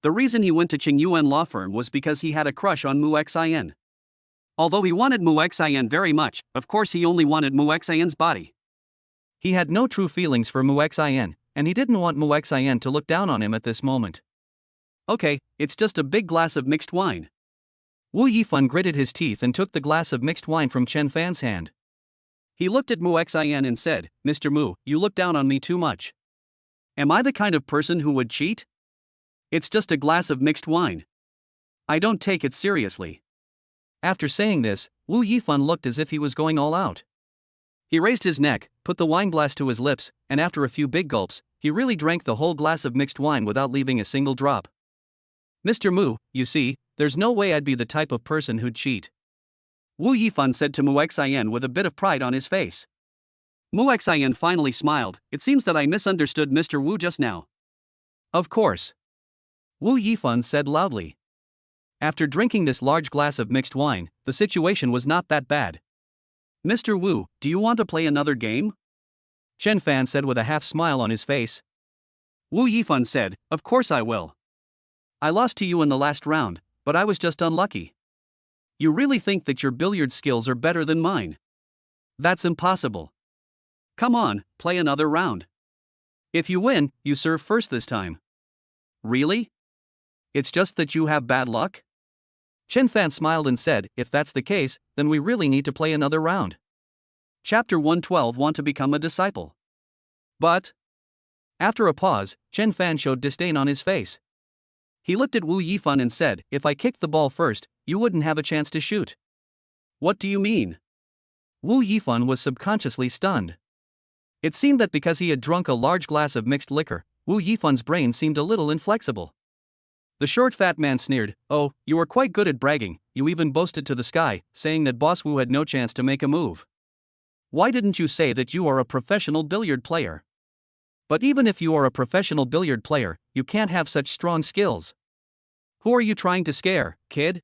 The reason he went to Qingyuan law firm was because he had a crush on Mu Xian. Although he wanted Mu Xian very much, of course he only wanted Mu Xian's body. He had no true feelings for Mu Xian, and he didn't want Mu Xian to look down on him at this moment. Okay, it's just a big glass of mixed wine. Wu Yifan gritted his teeth and took the glass of mixed wine from Chen Fan's hand. He looked at Mu Xian and said, "Mr. Mu, you look down on me too much. Am I the kind of person who would cheat? It's just a glass of mixed wine. I don't take it seriously." After saying this, Wu Yifan looked as if he was going all out. He raised his neck, put the wineglass to his lips, and after a few big gulps, he really drank the whole glass of mixed wine without leaving a single drop. "Mr. Mu, you see, there's no way I'd be the type of person who'd cheat," Wu Yifan said to Mu Xian with a bit of pride on his face. Mu Xian finally smiled. "It seems that I misunderstood Mr. Wu just now." "Of course," Wu Yifan said loudly. After drinking this large glass of mixed wine, the situation was not that bad. "Mr. Wu, do you want to play another game?" Chen Fan said with a half smile on his face. Wu Yifan said, "Of course I will. I lost to you in the last round, but I was just unlucky. You really think that your billiard skills are better than mine? That's impossible. Come on, play another round. If you win, you serve first this time." "Really? It's just that you have bad luck?" Chen Fan smiled and said, "If that's the case, then we really need to play another round." Chapter 112. Want to become a disciple. But after a pause, Chen Fan showed disdain on his face. He looked at Wu Yifan and said, "If I kicked the ball first, you wouldn't have a chance to shoot." "What do you mean?" Wu Yifan was subconsciously stunned. It seemed that because he had drunk a large glass of mixed liquor, Wu Yifan's brain seemed a little inflexible. The short fat man sneered, "Oh, you are quite good at bragging. You even boasted to the sky, saying that Boss Wu had no chance to make a move. Why didn't you say that you are a professional billiard player? But even if you are a professional billiard player, you can't have such strong skills. Who are you trying to scare, kid?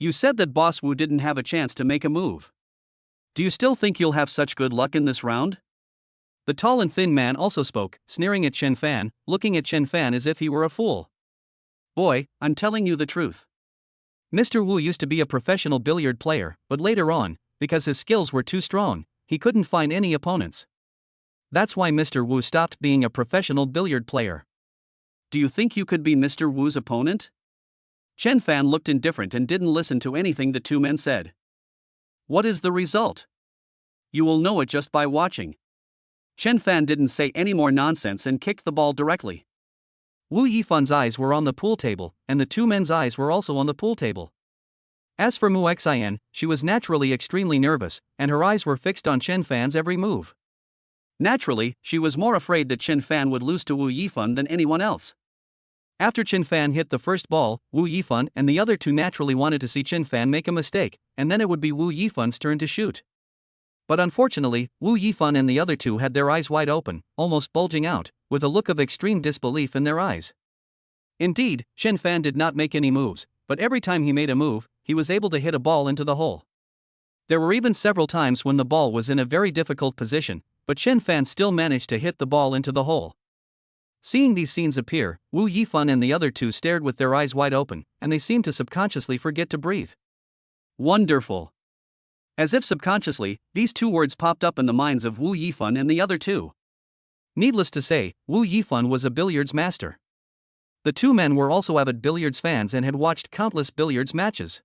You said that Boss Wu didn't have a chance to make a move. Do you still think you'll have such good luck in this round?" The tall and thin man also spoke, sneering at Chen Fan, looking at Chen Fan as if he were a fool. "Boy, I'm telling you the truth. Mr. Wu used to be a professional billiard player, but later on, because his skills were too strong, he couldn't find any opponents. That's why Mr. Wu stopped being a professional billiard player. Do you think you could be Mr. Wu's opponent?" Chen Fan looked indifferent and didn't listen to anything the two men said. "What is the result? You will know it just by watching." Chen Fan didn't say any more nonsense and kicked the ball directly. Wu Yifan's eyes were on the pool table, and the two men's eyes were also on the pool table. As for Mu Xian, she was naturally extremely nervous, and her eyes were fixed on Chen Fan's every move. Naturally, she was more afraid that Chen Fan would lose to Wu Yifan than anyone else. After Chen Fan hit the first ball, Wu Yifan and the other two naturally wanted to see Chen Fan make a mistake, and then it would be Wu Yifan's turn to shoot. But unfortunately, Wu Yifan and the other two had their eyes wide open, almost bulging out, with a look of extreme disbelief in their eyes. Indeed, Chen Fan did not make any moves, but every time he made a move, he was able to hit a ball into the hole. There were even several times when the ball was in a very difficult position, but Chen Fan still managed to hit the ball into the hole. Seeing these scenes appear, Wu Yifan and the other two stared with their eyes wide open, and they seemed to subconsciously forget to breathe. "Wonderful." As if subconsciously, these two words popped up in the minds of Wu Yifan and the other two. Needless to say, Wu Yifan was a billiards master. The two men were also avid billiards fans and had watched countless billiards matches.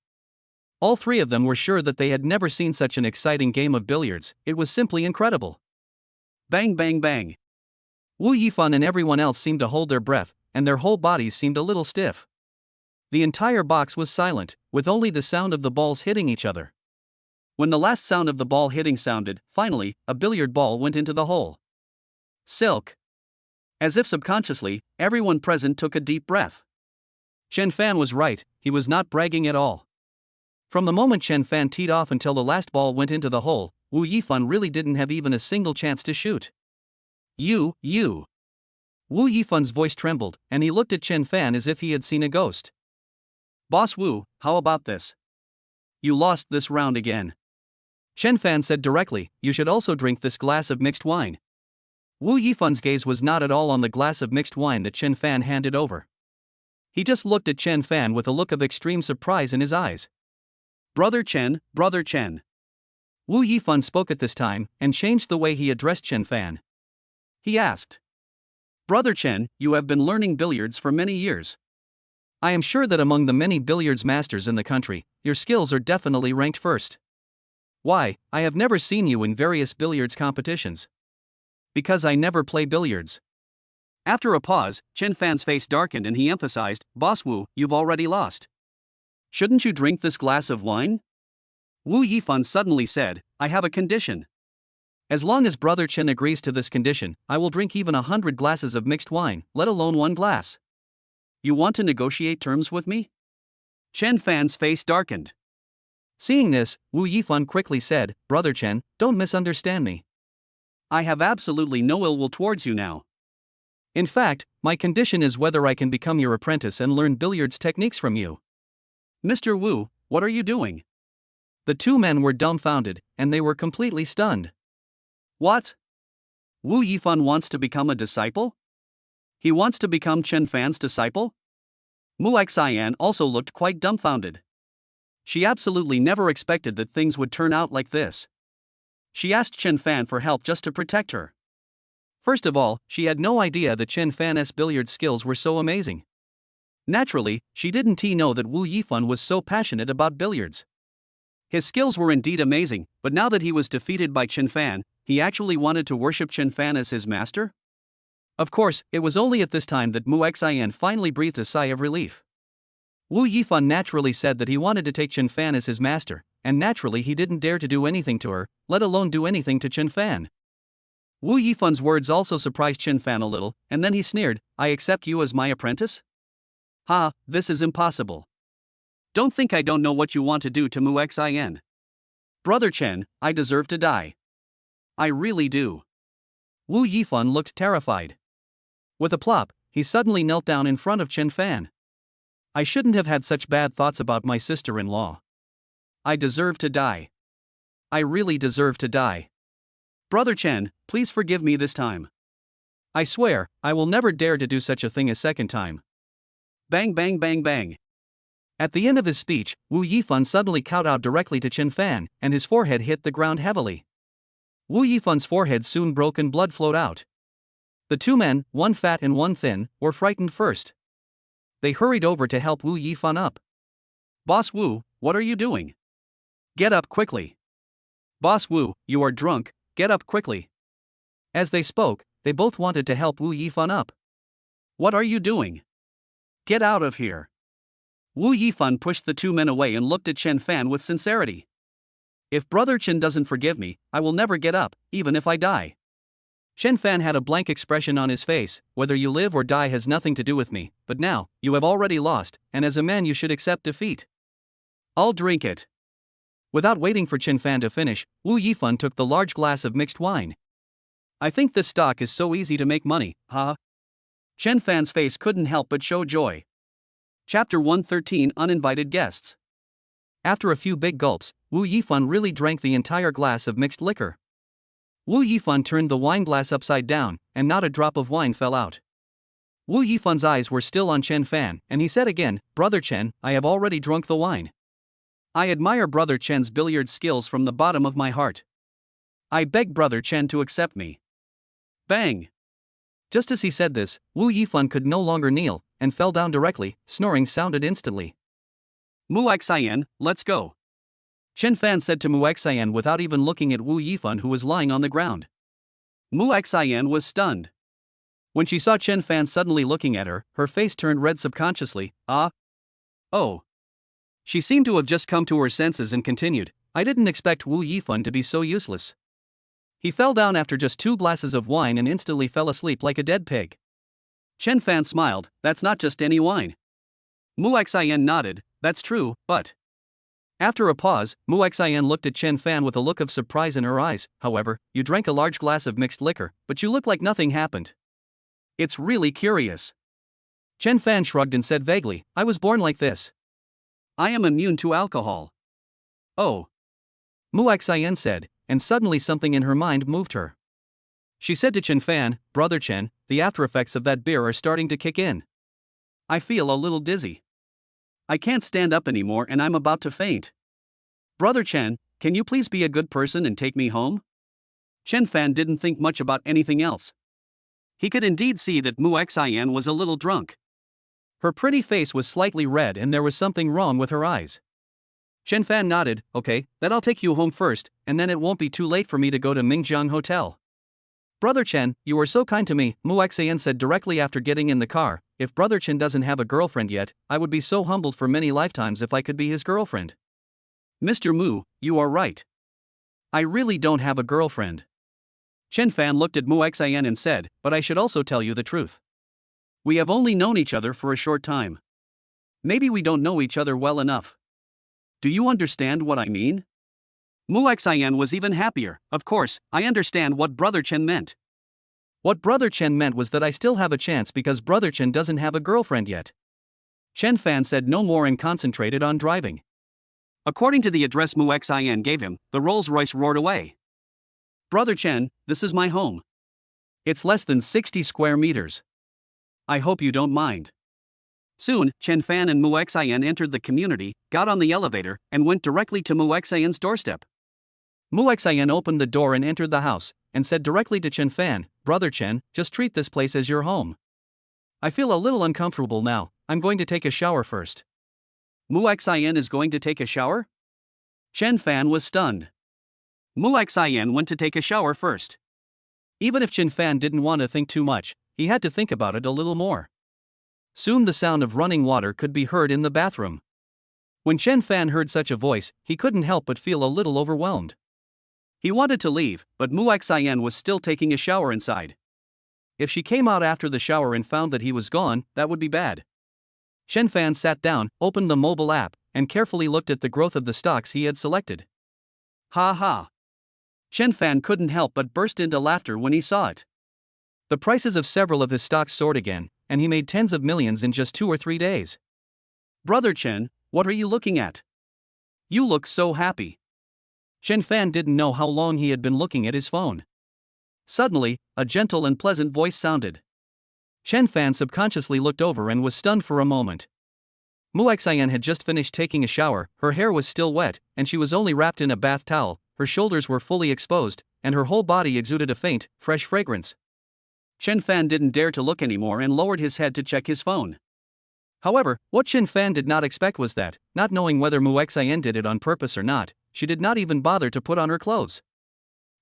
All three of them were sure that they had never seen such an exciting game of billiards. It was simply incredible. Bang bang bang. Wu Yifan and everyone else seemed to hold their breath, and their whole bodies seemed a little stiff. The entire box was silent, with only the sound of the balls hitting each other. When the last sound of the ball hitting sounded, finally, a billiard ball went into the hole. Silk. As if subconsciously, everyone present took a deep breath. Chen Fan was right, he was not bragging at all. From the moment Chen Fan teed off until the last ball went into the hole, Wu Yifan really didn't have even a single chance to shoot. You. Wu Yifan's voice trembled, and he looked at Chen Fan as if he had seen a ghost. "Boss Wu, how about this? You lost this round again." Chen Fan said directly, "You should also drink this glass of mixed wine." Wu Yifan's gaze was not at all on the glass of mixed wine that Chen Fan handed over. He just looked at Chen Fan with a look of extreme surprise in his eyes. Brother Chen. Wu Yifan spoke at this time, and changed the way he addressed Chen Fan. He asked, "Brother Chen, you have been learning billiards for many years. I am sure that among the many billiards masters in the country, your skills are definitely ranked first. Why, I have never seen you in various billiards competitions. Because I never play billiards. After a pause, Chen Fan's face darkened and he emphasized, Boss Wu, you've already lost. Shouldn't you drink this glass of wine? Wu Yifan suddenly said, I have a condition. As long as Brother Chen agrees to this condition, I will drink even 100 glasses of mixed wine, let alone one glass. You want to negotiate terms with me? Chen Fan's face darkened. Seeing this, Wu Yifan quickly said, Brother Chen, don't misunderstand me. I have absolutely no ill will towards you now. In fact, my condition is whether I can become your apprentice and learn billiards techniques from you. Mr. Wu, what are you doing? The two men were dumbfounded, and they were completely stunned. What? Wu Yifan wants to become a disciple? He wants to become Chen Fan's disciple? Mu Xian also looked quite dumbfounded. She absolutely never expected that things would turn out like this. She asked Chen Fan for help just to protect her. First of all, she had no idea that Chen Fan's billiard skills were so amazing. Naturally, she didn't know that Wu Yifan was so passionate about billiards. His skills were indeed amazing, but now that he was defeated by Chen Fan, he actually wanted to worship Chen Fan as his master? Of course, it was only at this time that Mu Xian finally breathed a sigh of relief. Wu Yifan naturally said that he wanted to take Chen Fan as his master, and naturally he didn't dare to do anything to her, let alone do anything to Chen Fan. Wu Yifan's words also surprised Chen Fan a little, and then he sneered, I accept you as my apprentice? Ha, this is impossible. Don't think I don't know what you want to do to Mu Xian. Brother Chen, I deserve to die. I really do. Wu Yifan looked terrified. With a plop, he suddenly knelt down in front of Chen Fan. I shouldn't have had such bad thoughts about my sister-in-law. I deserve to die. I really deserve to die. Brother Chen, please forgive me this time. I swear, I will never dare to do such a thing a second time. Bang bang bang bang. At the end of his speech, Wu Yifan suddenly kowtowed directly to Chen Fan, and his forehead hit the ground heavily. Wu Yifan's forehead soon broke and blood flowed out. The two men, one fat and one thin, were frightened first. They hurried over to help Wu Yifan up. Boss Wu, what are you doing? Get up quickly. Boss Wu, you are drunk, get up quickly. As they spoke, they both wanted to help Wu Yifan up. What are you doing? Get out of here. Wu Yifan pushed the two men away and looked at Chen Fan with sincerity. If Brother Chen doesn't forgive me, I will never get up, even if I die. Chen Fan had a blank expression on his face, whether you live or die has nothing to do with me, but now, you have already lost, and as a man you should accept defeat. I'll drink it. Without waiting for Chen Fan to finish, Wu Yifan took the large glass of mixed wine. I think this stock is so easy to make money, huh? Chen Fan's face couldn't help but show joy. Chapter 113 Uninvited Guests. After a few big gulps, Wu Yifan really drank the entire glass of mixed liquor. Wu Yifan turned the wine glass upside down, and not a drop of wine fell out. Wu Yifan's eyes were still on Chen Fan, and he said again, Brother Chen, I have already drunk the wine. I admire Brother Chen's billiard skills from the bottom of my heart. I beg Brother Chen to accept me. Bang! Just as he said this, Wu Yifan could no longer kneel, and fell down directly, snoring sounded instantly. Mu Xian, let's go. Chen Fan said to Mu Xian without even looking at Wu Yifan who was lying on the ground. Mu Xian was stunned. When she saw Chen Fan suddenly looking at her, her face turned red subconsciously. Ah? Oh. She seemed to have just come to her senses and continued, I didn't expect Wu Yifan to be so useless. He fell down after just 2 glasses of wine and instantly fell asleep like a dead pig. Chen Fan smiled, that's not just any wine. Mu Xian nodded, that's true, but... After a pause, Mu Xian looked at Chen Fan with a look of surprise in her eyes. However, you drank a large glass of mixed liquor, but you look like nothing happened. It's really curious. Chen Fan shrugged and said vaguely, I was born like this. I am immune to alcohol. Oh. Mu Xian said, and suddenly something in her mind moved her. She said to Chen Fan, Brother Chen, the after effects of that beer are starting to kick in. I feel a little dizzy. I can't stand up anymore and I'm about to faint. Brother Chen, can you please be a good person and take me home? Chen Fan didn't think much about anything else. He could indeed see that Mu Xian was a little drunk. Her pretty face was slightly red and there was something wrong with her eyes. Chen Fan nodded. Okay, then I'll take you home first, and then it won't be too late for me to go to Mingjiang Hotel. Brother Chen, you are so kind to me, Mu Xian said directly after getting in the car. If Brother Chen doesn't have a girlfriend yet, I would be so humbled for many lifetimes if I could be his girlfriend. Mr. Mu, you are right. I really don't have a girlfriend. Chen Fan looked at Mu Xian and said, but I should also tell you the truth. We have only known each other for a short time. Maybe we don't know each other well enough. Do you understand what I mean? Mu Xian was even happier. Of course, I understand what Brother Chen meant. What Brother Chen meant was that I still have a chance because Brother Chen doesn't have a girlfriend yet. Chen Fan said no more and concentrated on driving. According to the address Mu Xian gave him, the Rolls-Royce roared away. Brother Chen, this is my home. It's less than 60 square meters. I hope you don't mind. Soon, Chen Fan and Mu Xian entered the community, got on the elevator, and went directly to Mu Xian's doorstep. Mu Xian opened the door and entered the house, and said directly to Chen Fan, Brother Chen, just treat this place as your home. I feel a little uncomfortable now, I'm going to take a shower first. Mu Xian is going to take a shower? Chen Fan was stunned. Mu Xian went to take a shower first. Even if Chen Fan didn't want to think too much, he had to think about it a little more. Soon the sound of running water could be heard in the bathroom. When Chen Fan heard such a voice, he couldn't help but feel a little overwhelmed. He wanted to leave, but Mu Xian was still taking a shower inside. If she came out after the shower and found that he was gone, that would be bad. Chen Fan sat down, opened the mobile app, and carefully looked at the growth of the stocks he had selected. Ha ha! Chen Fan couldn't help but burst into laughter when he saw it. The prices of several of his stocks soared again, and he made tens of millions in just 2 or 3 days. Brother Chen, what are you looking at? You look so happy. Chen Fan didn't know how long he had been looking at his phone. Suddenly, a gentle and pleasant voice sounded. Chen Fan subconsciously looked over and was stunned for a moment. Mu Xian had just finished taking a shower, her hair was still wet, and she was only wrapped in a bath towel, her shoulders were fully exposed, and her whole body exuded a faint, fresh fragrance. Chen Fan didn't dare to look anymore and lowered his head to check his phone. However, what Chen Fan did not expect was that, not knowing whether Mu Xian did it on purpose or not, she did not even bother to put on her clothes.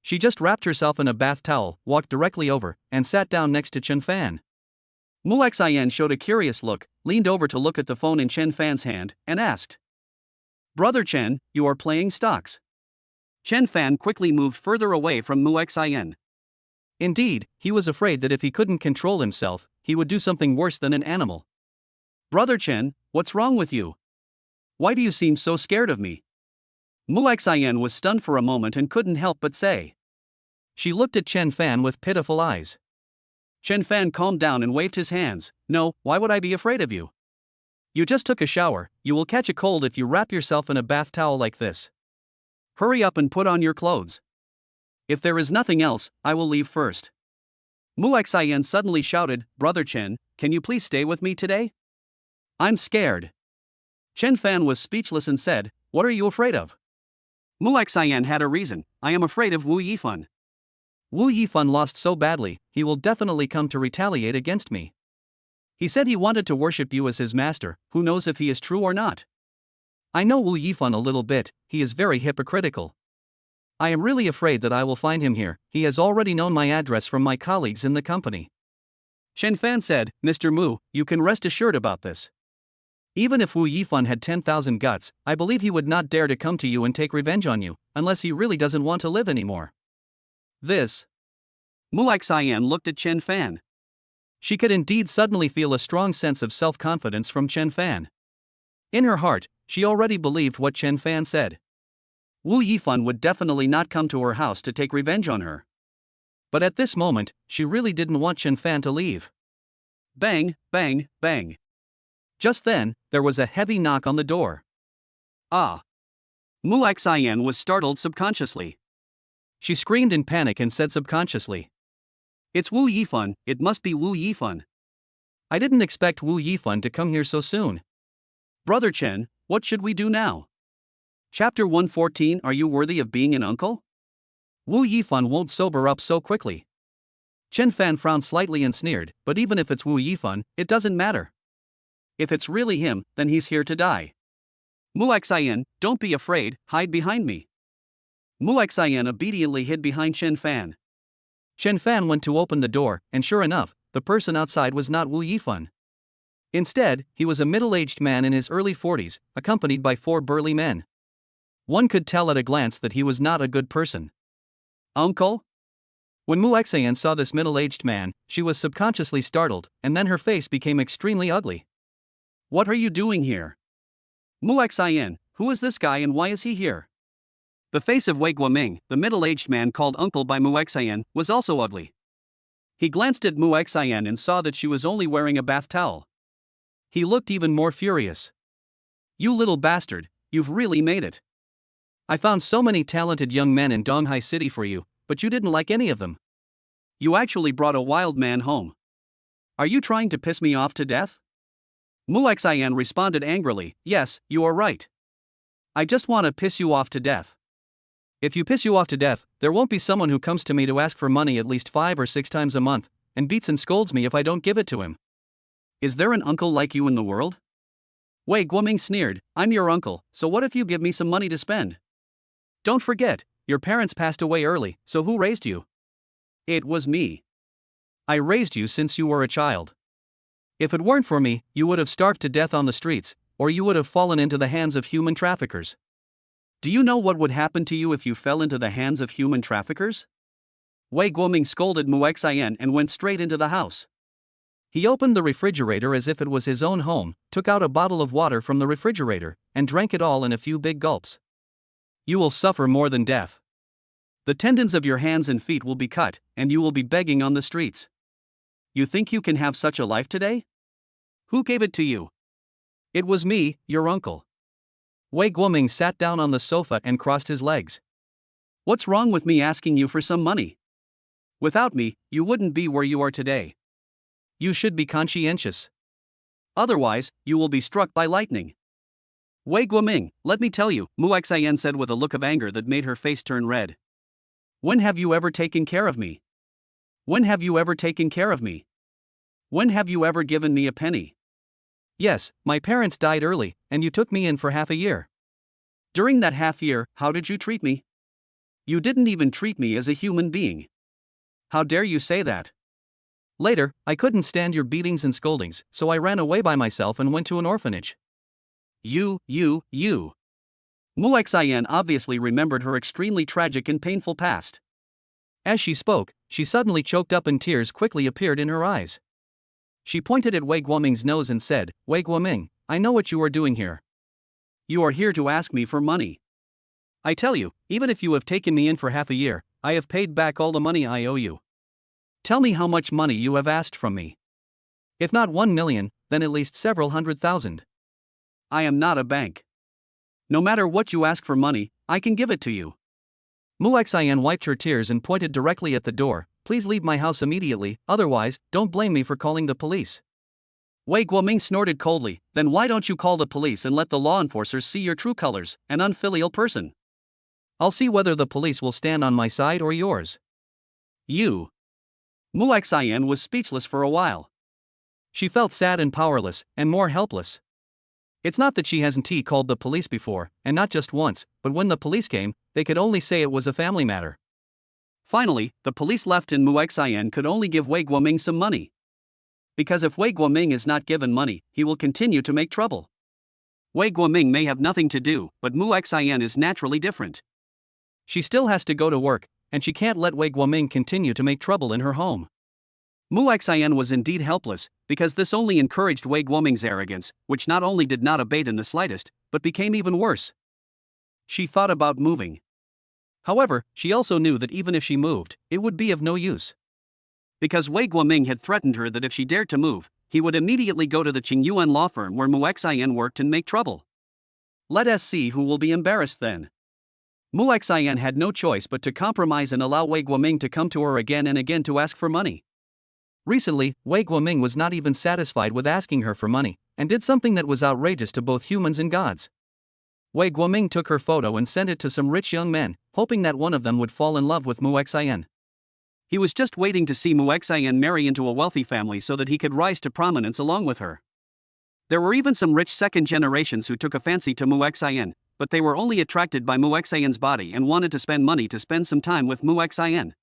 She just wrapped herself in a bath towel, walked directly over, and sat down next to Chen Fan. Mu Xian showed a curious look, leaned over to look at the phone in Chen Fan's hand, and asked, Brother Chen, you are playing stocks. Chen Fan quickly moved further away from Mu Xian. Indeed, he was afraid that if he couldn't control himself, he would do something worse than an animal. Brother Chen, what's wrong with you? Why do you seem so scared of me? Mu Xian was stunned for a moment and couldn't help but say. She looked at Chen Fan with pitiful eyes. Chen Fan calmed down and waved his hands. No, why would I be afraid of you? You just took a shower, you will catch a cold if you wrap yourself in a bath towel like this. Hurry up and put on your clothes. If there is nothing else, I will leave first. Mu Xian suddenly shouted, Brother Chen, can you please stay with me today? I'm scared. Chen Fan was speechless and said, What are you afraid of? Mu Xian had a reason, I am afraid of Wu Yifan. Wu Yifan lost so badly, he will definitely come to retaliate against me. He said he wanted to worship you as his master, who knows if he is true or not. I know Wu Yifan a little bit, he is very hypocritical. I am really afraid that I will find him here, he has already known my address from my colleagues in the company. Chen Fan said, Mr. Mu, you can rest assured about this. Even if Wu Yifan had 10,000 guts, I believe he would not dare to come to you and take revenge on you, unless he really doesn't want to live anymore. This. Mu Xian looked at Chen Fan. She could indeed suddenly feel a strong sense of self-confidence from Chen Fan. In her heart, she already believed what Chen Fan said. Wu Yifan would definitely not come to her house to take revenge on her. But at this moment, she really didn't want Chen Fan to leave. Bang, bang, bang. Just then, there was a heavy knock on the door. Ah! Mu Xian was startled subconsciously. She screamed in panic and said subconsciously. It's Wu Yifan, it must be Wu Yifan. I didn't expect Wu Yifan to come here so soon. Brother Chen, what should we do now? Chapter 114 Are you worthy of being an uncle? Wu Yifan won't sober up so quickly. Chen Fan frowned slightly and sneered, but even if it's Wu Yifan, it doesn't matter. If it's really him, then he's here to die. Muxian, don't be afraid, hide behind me. Muxian obediently hid behind Chen Fan. Chen Fan went to open the door, and sure enough, the person outside was not Wu Yifan. Instead, he was a middle-aged man in his early 40s, accompanied by 4 burly men. One could tell at a glance that he was not a good person. Uncle? When Muxian saw this middle-aged man, she was subconsciously startled, and then her face became extremely ugly. What are you doing here? Muxian, who is this guy and why is he here? The face of Wei Guoming, the middle-aged man called uncle by Muxian, was also ugly. He glanced at Muxian and saw that she was only wearing a bath towel. He looked even more furious. You little bastard, you've really made it. I found so many talented young men in Donghai City for you, but you didn't like any of them. You actually brought a wild man home. Are you trying to piss me off to death? Muxian responded angrily, yes, you are right. I just want to piss you off to death. If you piss you off to death, there won't be someone who comes to me to ask for money at least 5 or 6 times a month, and beats and scolds me if I don't give it to him. Is there an uncle like you in the world? Wei Guoming sneered, I'm your uncle, so what if you give me some money to spend? Don't forget, your parents passed away early, so who raised you? It was me. I raised you since you were a child. If it weren't for me, you would have starved to death on the streets, or you would have fallen into the hands of human traffickers. Do you know what would happen to you if you fell into the hands of human traffickers? Wei Guoming scolded Muxian and went straight into the house. He opened the refrigerator as if it was his own home, took out a bottle of water from the refrigerator, and drank it all in a few big gulps. You will suffer more than death. The tendons of your hands and feet will be cut, and you will be begging on the streets. You think you can have such a life today? Who gave it to you? It was me, your uncle. Wei Guoming sat down on the sofa and crossed his legs. What's wrong with me asking you for some money? Without me, you wouldn't be where you are today. You should be conscientious. Otherwise, you will be struck by lightning. Wei Guoming, let me tell you, Muxian said with a look of anger that made her face turn red. When have you ever taken care of me? When have you ever taken care of me? When have you ever given me a penny? Yes, my parents died early, and you took me in for half a year. During that half year, how did you treat me? You didn't even treat me as a human being. How dare you say that? Later, I couldn't stand your beatings and scoldings, so I ran away by myself and went to an orphanage. You. Muxian obviously remembered her extremely tragic and painful past. As she spoke, she suddenly choked up and tears quickly appeared in her eyes. She pointed at Wei Guoming's nose and said, Wei Guoming, I know what you are doing here. You are here to ask me for money. I tell you, even if you have taken me in for half a year, I have paid back all the money I owe you. Tell me how much money you have asked from me. If not 1 million, then at least several 100,000. I am not a bank. No matter what you ask for money, I can give it to you. Muxian wiped her tears and pointed directly at the door. Please leave my house immediately, otherwise, don't blame me for calling the police. Wei Guoming snorted coldly, then why don't you call the police and let the law enforcers see your true colors, an unfilial person? I'll see whether the police will stand on my side or yours. You. Muxian was speechless for a while. She felt sad and powerless, and more helpless. It's not that she hasn't called the police before, and not just once, but when the police came, they could only say it was a family matter. Finally, the police left and Muxian could only give Wei Guoming some money. Because if Wei Guoming is not given money, he will continue to make trouble. Wei Guoming may have nothing to do, but Muxian is naturally different. She still has to go to work, and she can't let Wei Guoming continue to make trouble in her home. Muxian was indeed helpless, because this only encouraged Wei Guoming's arrogance, which not only did not abate in the slightest, but became even worse. She thought about moving. However, she also knew that even if she moved, it would be of no use. Because Wei Guoming had threatened her that if she dared to move, he would immediately go to the Qingyuan law firm where Muxian worked and make trouble. Let us see who will be embarrassed then. Muxian had no choice but to compromise and allow Wei Guoming to come to her again and again to ask for money. Recently, Wei Guoming was not even satisfied with asking her for money, and did something that was outrageous to both humans and gods. Wei Guoming took her photo and sent it to some rich young men, hoping that one of them would fall in love with Muxian. He was just waiting to see Muxian marry into a wealthy family so that he could rise to prominence along with her. There were even some rich second generations who took a fancy to Muxin, but they were only attracted by Muxin's body and wanted to spend money to spend some time with Muxin.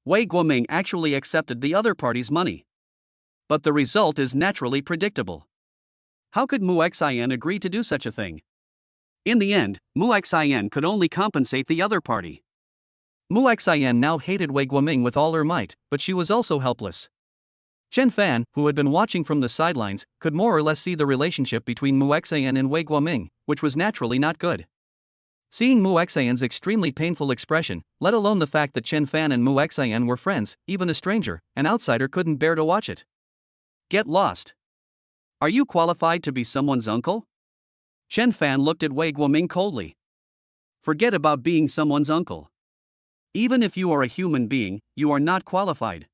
Wei Guoming actually accepted the other party's money. But the result is naturally predictable. How could Muxin agree to do such a thing? In the end, Muxin could only compensate the other party. Muxin now hated Wei Guoming with all her might, but she was also helpless. Chen Fan, who had been watching from the sidelines, could more or less see the relationship between Muxin and Wei Guoming, which was naturally not good. Seeing Muxin's extremely painful expression, let alone the fact that Chen Fan and Muxin were friends, even a stranger, an outsider couldn't bear to watch it. Get lost. Are you qualified to be someone's uncle? Chen Fan looked at Wei Guoming coldly. Forget about being someone's uncle. Even if you are a human being, you are not qualified.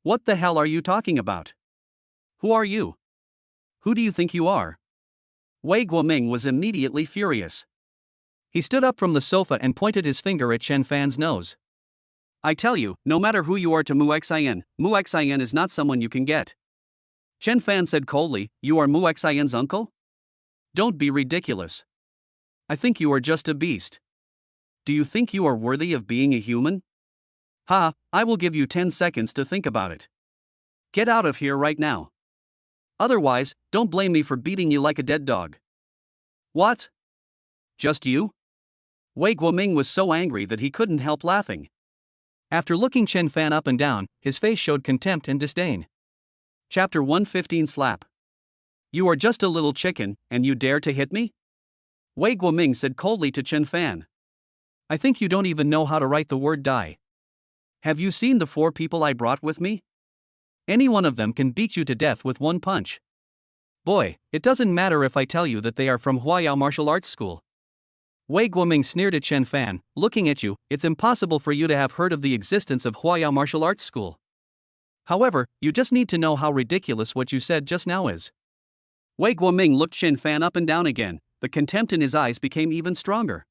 What the hell are you talking about? Who are you? Who do you think you are? Wei Guoming was immediately furious. He stood up from the sofa and pointed his finger at Chen Fan's nose. I tell you, no matter who you are to Muxin is not someone you can get. Chen Fan said coldly, you are Muxin's uncle? Don't be ridiculous. I think you are just a beast. Do you think you are worthy of being a human? Ha, I will give you 10 seconds to think about it. Get out of here right now. Otherwise, don't blame me for beating you like a dead dog. What? Just you? Wei Guoming was so angry that he couldn't help laughing. After looking Chen Fan up and down, his face showed contempt and disdain. Chapter 115 Slap. You are just a little chicken, and you dare to hit me? Wei Guoming said coldly to Chen Fan. I think you don't even know how to write the word die. Have you seen the 4 people I brought with me? Any one of them can beat you to death with one punch. Boy, it doesn't matter if I tell you that they are from Huayao Martial Arts School. Wei Guoming sneered at Chen Fan, looking at you, it's impossible for you to have heard of the existence of Huayao Martial Arts School. However, you just need to know how ridiculous what you said just now is. Wei Guoming looked Chen Fan up and down again, the contempt in his eyes became even stronger.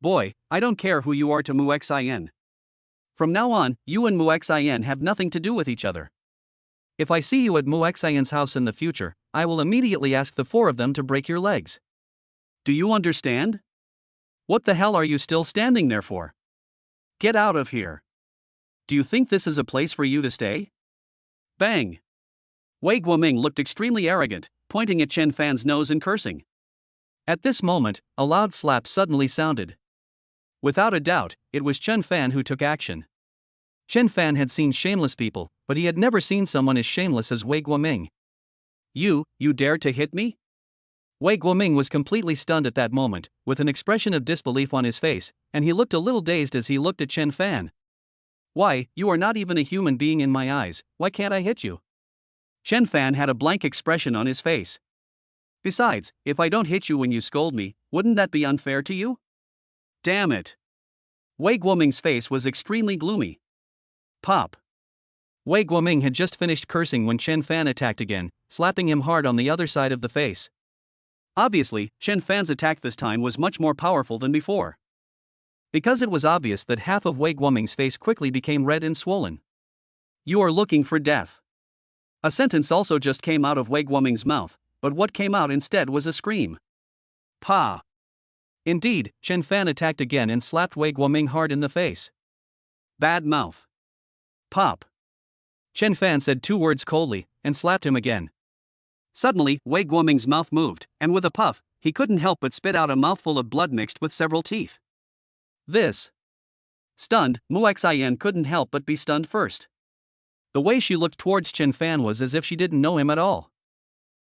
Boy, I don't care who you are to Muxin. From now on, you and Muxin have nothing to do with each other. If I see you at Muxin's house in the future, I will immediately ask the 4 of them to break your legs. Do you understand? What the hell are you still standing there for? Get out of here. Do you think this is a place for you to stay? Bang! Wei Guoming looked extremely arrogant, pointing at Chen Fan's nose and cursing. At this moment, a loud slap suddenly sounded. Without a doubt, it was Chen Fan who took action. Chen Fan had seen shameless people, but he had never seen someone as shameless as Wei Guoming. You dared to hit me? Wei Guoming was completely stunned at that moment, with an expression of disbelief on his face, and he looked a little dazed as he looked at Chen Fan. Why, you are not even a human being in my eyes, why can't I hit you? Chen Fan had a blank expression on his face. Besides, if I don't hit you when you scold me, wouldn't that be unfair to you? Damn it. Wei Guoming's face was extremely gloomy. Pop. Wei Guoming had just finished cursing when Chen Fan attacked again, slapping him hard on the other side of the face. Obviously, Chen Fan's attack this time was much more powerful than before. Because it was obvious that half of Wei Guoming's face quickly became red and swollen. You are looking for death. A sentence also just came out of Wei Guoming's mouth, but what came out instead was a scream. Pa! Indeed, Chen Fan attacked again and slapped Wei Guoming hard in the face. Bad mouth. Pop. Chen Fan said 2 words coldly, and slapped him again. Suddenly, Wei Guoming's mouth moved, and with a puff, he couldn't help but spit out a mouthful of blood mixed with several teeth. This. Stunned, Muxin couldn't help but be stunned first. The way she looked towards Chen Fan was as if she didn't know him at all.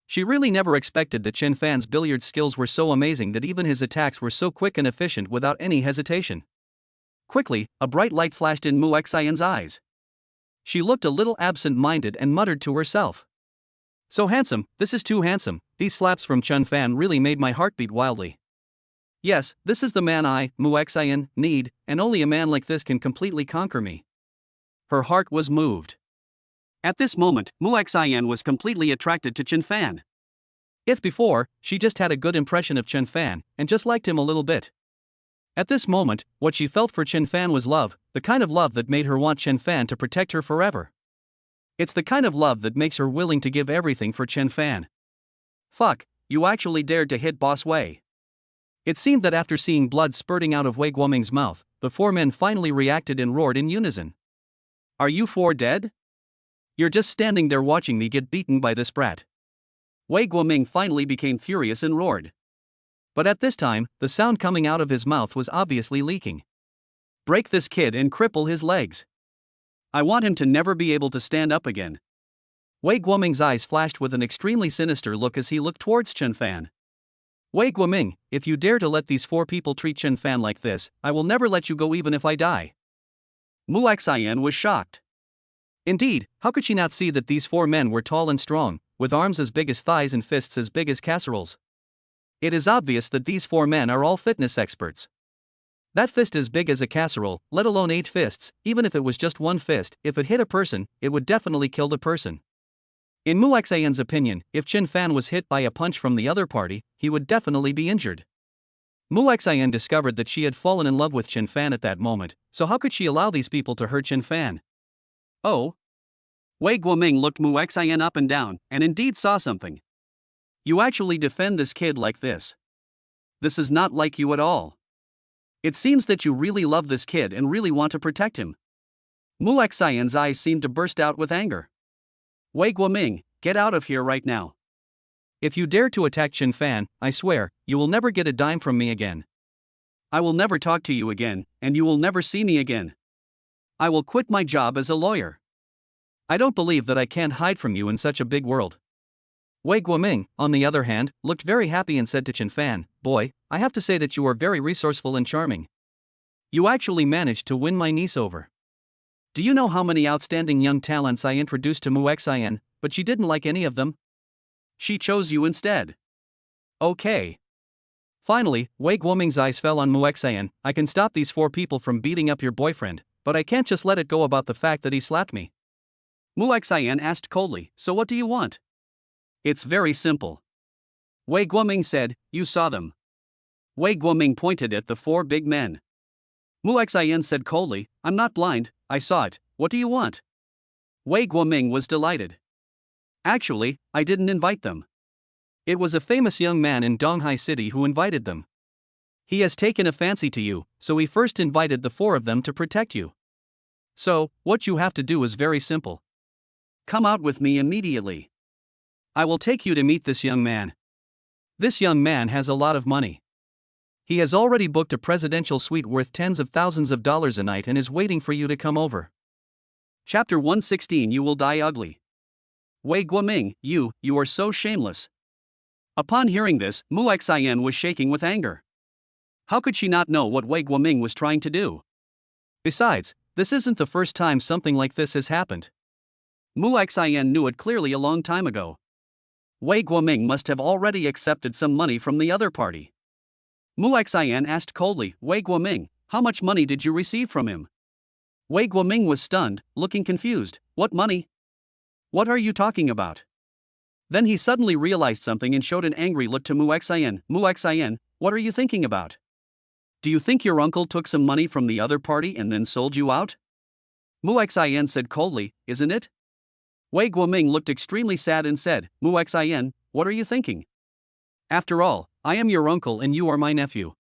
She really never expected that Chen Fan's billiard skills were so amazing that even his attacks were so quick and efficient without any hesitation. Quickly, a bright light flashed in Muxin's eyes. She looked a little absent-minded and muttered to herself. So handsome, this is too handsome, these slaps from Chen Fan really made my heart beat wildly. Yes, this is the man I, Muxin, need, and only a man like this can completely conquer me. Her heart was moved. At this moment, Muxin was completely attracted to Chen Fan. If before, she just had a good impression of Chen Fan, and just liked him a little bit. At this moment, what she felt for Chen Fan was love, the kind of love that made her want Chen Fan to protect her forever. It's the kind of love that makes her willing to give everything for Chen Fan. Fuck, you actually dared to hit Boss Wei. It seemed that after seeing blood spurting out of Wei Guoming's mouth, the four men finally reacted and roared in unison. Are you four dead? You're just standing there watching me get beaten by this brat. Wei Guoming finally became furious and roared. But at this time, the sound coming out of his mouth was obviously leaking. Break this kid and cripple his legs. I want him to never be able to stand up again. Wei Guoming's eyes flashed with an extremely sinister look as he looked towards Chen Fan. Wei Guoming, if you dare to let these four people treat Chen Fan like this, I will never let you go even if I die. Mu Xian was shocked. Indeed, how could she not see that these four men were tall and strong, with arms as big as thighs and fists as big as casseroles? It is obvious that these four men are all fitness experts. That fist as big as a casserole, let alone 8 fists, even if it was just one fist, if it hit a person, it would definitely kill the person. In Mu Xian's opinion, if Chen Fan was hit by a punch from the other party, he would definitely be injured. Mu Xian discovered that she had fallen in love with Chen Fan at that moment, so how could she allow these people to hurt Chen Fan? Oh. Wei Guoming looked Mu Xian up and down, and indeed saw something. You actually defend this kid like this. This is not like you at all. It seems that you really love this kid and really want to protect him. Mu Xian's eyes seemed to burst out with anger. Wei Guoming, get out of here right now. If you dare to attack Chen Fan, I swear, you will never get a dime from me again. I will never talk to you again, and you will never see me again. I will quit my job as a lawyer. I don't believe that I can't hide from you in such a big world. Wei Guoming, on the other hand, looked very happy and said to Chen Fan, boy, I have to say that you are very resourceful and charming. You actually managed to win my niece over. Do you know how many outstanding young talents I introduced to Mu Xian, but she didn't like any of them? She chose you instead. Okay. Finally, Wei Guoming's eyes fell on Mu Xian. I can stop these four people from beating up your boyfriend, but I can't just let it go about the fact that he slapped me. Mu Xian asked coldly, so what do you want? It's very simple. Wei Guoming said, you saw them. Wei Guoming pointed at the four big men. Mu Xian said coldly, I'm not blind, I saw it, what do you want? Wei Guoming was delighted. Actually, I didn't invite them. It was a famous young man in Donghai City who invited them. He has taken a fancy to you, so he first invited the four of them to protect you. So, what you have to do is very simple. Come out with me immediately. I will take you to meet this young man. This young man has a lot of money. He has already booked a presidential suite worth tens of thousands of dollars a night and is waiting for you to come over. Chapter 116 You Will Die Ugly. Wei Guoming, you are so shameless. Upon hearing this, Mu Xian was shaking with anger. How could she not know what Wei Guoming was trying to do? Besides, this isn't the first time something like this has happened. Mu Xian knew it clearly a long time ago. Wei Guoming must have already accepted some money from the other party. Mu Xian asked coldly, Wei Guoming, how much money did you receive from him? Wei Guoming was stunned, looking confused. What money? What are you talking about? Then he suddenly realized something and showed an angry look to Mu Xian. Mu Xian, what are you thinking about? Do you think your uncle took some money from the other party and then sold you out? Mu Xian said coldly, isn't it? Wei Guoming looked extremely sad and said, Mu Xian, what are you thinking? After all, I am your uncle and you are my nephew.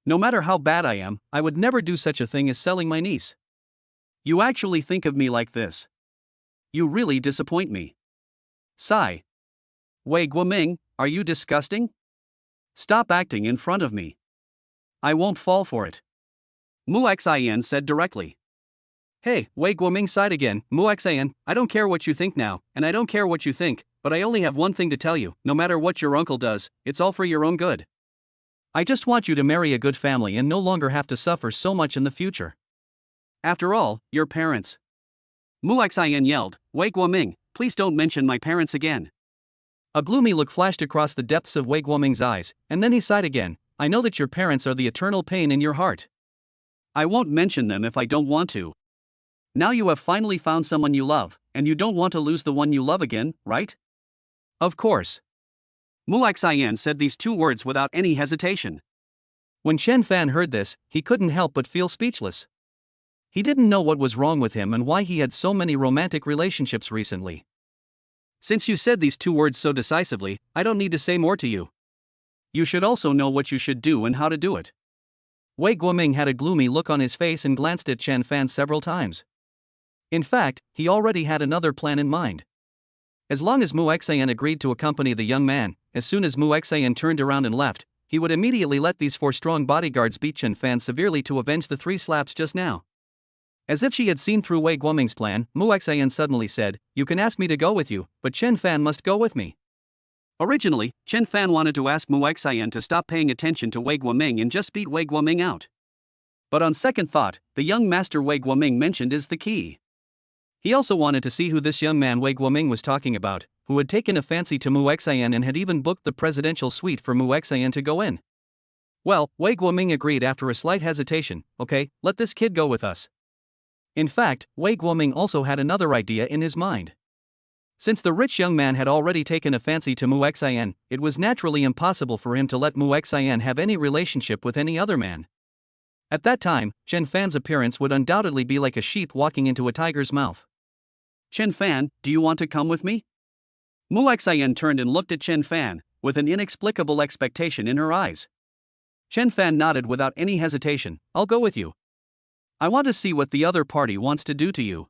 No matter how bad I am, I would never do such a thing as selling my niece. You actually think of me like this. You really disappoint me. Sigh. Wei Guoming, are you disgusting? Stop acting in front of me. I won't fall for it. Mu Xian said directly. Hey, Wei Guoming sighed again. Mu Xian, I don't care what you think now, and I don't care what you think, but I only have one thing to tell you, no matter what your uncle does, it's all for your own good. I just want you to marry a good family and no longer have to suffer so much in the future. After all, your parents. Mu Xian yelled, Wei Guoming, please don't mention my parents again. A gloomy look flashed across the depths of Wei Guoming's eyes, and then he sighed again. I know that your parents are the eternal pain in your heart. I won't mention them if I don't want to. Now you have finally found someone you love, and you don't want to lose the one you love again, right? Of course. Mu Xian said these two words without any hesitation. When Chen Fan heard this, he couldn't help but feel speechless. He didn't know what was wrong with him and why he had so many romantic relationships recently. Since you said these two words so decisively, I don't need to say more to you. You should also know what you should do and how to do it. Wei Guoming had a gloomy look on his face and glanced at Chen Fan several times. In fact, he already had another plan in mind. As long as Mu Xian agreed to accompany the young man, as soon as Mu Xian turned around and left, he would immediately let these 4 strong bodyguards beat Chen Fan severely to avenge the 3 slaps just now. As if she had seen through Wei Guoming's plan, Mu Xian suddenly said, "You can ask me to go with you, but Chen Fan must go with me." Originally, Chen Fan wanted to ask Mu Xian to stop paying attention to Wei Guoming and just beat Wei Guoming out. But on second thought, the young master Wei Guoming mentioned is the key. He also wanted to see who this young man Wei Guoming was talking about, who had taken a fancy to Mu Xian and had even booked the presidential suite for Mu Xian to go in. Well, Wei Guoming agreed after a slight hesitation. "Okay, let this kid go with us." In fact, Wei Guoming also had another idea in his mind. Since the rich young man had already taken a fancy to Mu Xian, it was naturally impossible for him to let Mu Xian have any relationship with any other man. At that time, Chen Fan's appearance would undoubtedly be like a sheep walking into a tiger's mouth. "Chen Fan, do you want to come with me?" Mu Xian turned and looked at Chen Fan, with an inexplicable expectation in her eyes. Chen Fan nodded without any hesitation. "I'll go with you. I want to see what the other party wants to do to you.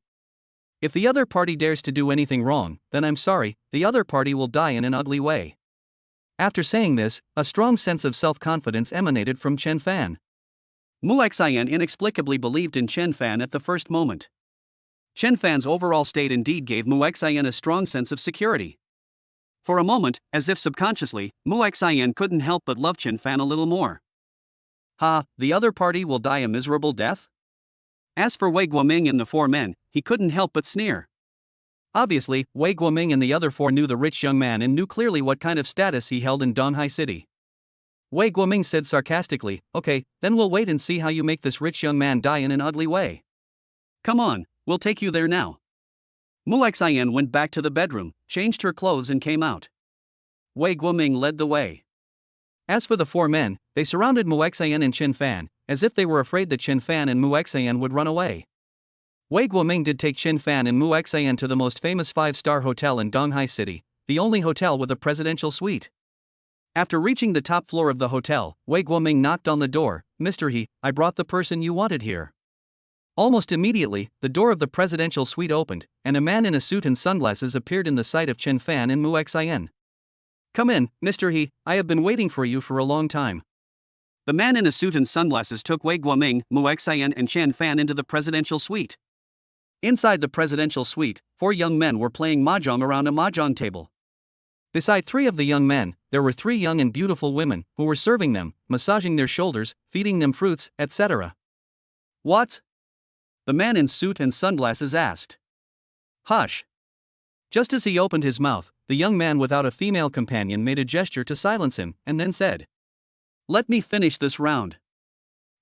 If the other party dares to do anything wrong, then I'm sorry, the other party will die in an ugly way." After saying this, a strong sense of self-confidence emanated from Chen Fan. Mu Xian inexplicably believed in Chen Fan at the first moment. Chen Fan's overall state indeed gave Mu Xian a strong sense of security. For a moment, as if subconsciously, Mu Xian couldn't help but love Chen Fan a little more. The other party will die a miserable death? As for Wei Guoming and the 4 men, he couldn't help but sneer. Obviously, Wei Guoming and the other 4 knew the rich young man and knew clearly what kind of status he held in Donghai City. Wei Guoming said sarcastically, "Okay, then we'll wait and see how you make this rich young man die in an ugly way. Come on, we'll take you there now." Mu Xian went back to the bedroom, changed her clothes and came out. Wei Guoming led the way. As for the 4 men, they surrounded Mu Xian and Chen Fan, as if they were afraid that Chen Fan and Mu Xian would run away. Wei Guoming did take Chen Fan and Mu Xian to the most famous 5-star hotel in Donghai City, the only hotel with a presidential suite. After reaching the top floor of the hotel, Wei Guoming knocked on the door. "Mr. He, I brought the person you wanted here." Almost immediately, the door of the presidential suite opened, and a man in a suit and sunglasses appeared in the sight of Chen Fan and Mu Xian. "Come in, Mr. He, I have been waiting for you for a long time." The man in a suit and sunglasses took Wei Guoming, Mu Xian and Chen Fan into the presidential suite. Inside the presidential suite, 4 young men were playing mahjong around a mahjong table. Beside 3 of the young men, there were 3 young and beautiful women, who were serving them, massaging their shoulders, feeding them fruits, etc. "What?" the man in suit and sunglasses asked. "Hush." Just as he opened his mouth, the young man without a female companion made a gesture to silence him, and then said, "Let me finish this round."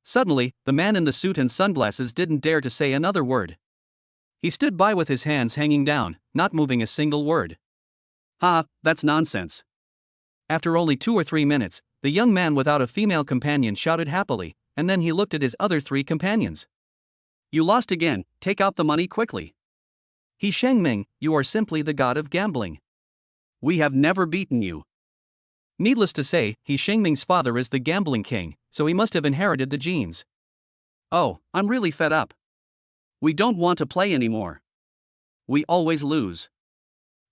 Suddenly, the man in the suit and sunglasses didn't dare to say another word. He stood by with his hands hanging down, not moving a single word. That's nonsense." After only 2 or 3 minutes, the young man without a female companion shouted happily, and then he looked at his other 3 companions. "You lost again, take out the money quickly." "He Shengming, you are simply the god of gambling. We have never beaten you." Needless to say, He Shengming's father is the gambling king, so he must have inherited the genes. "Oh, I'm really fed up. We don't want to play anymore. We always lose.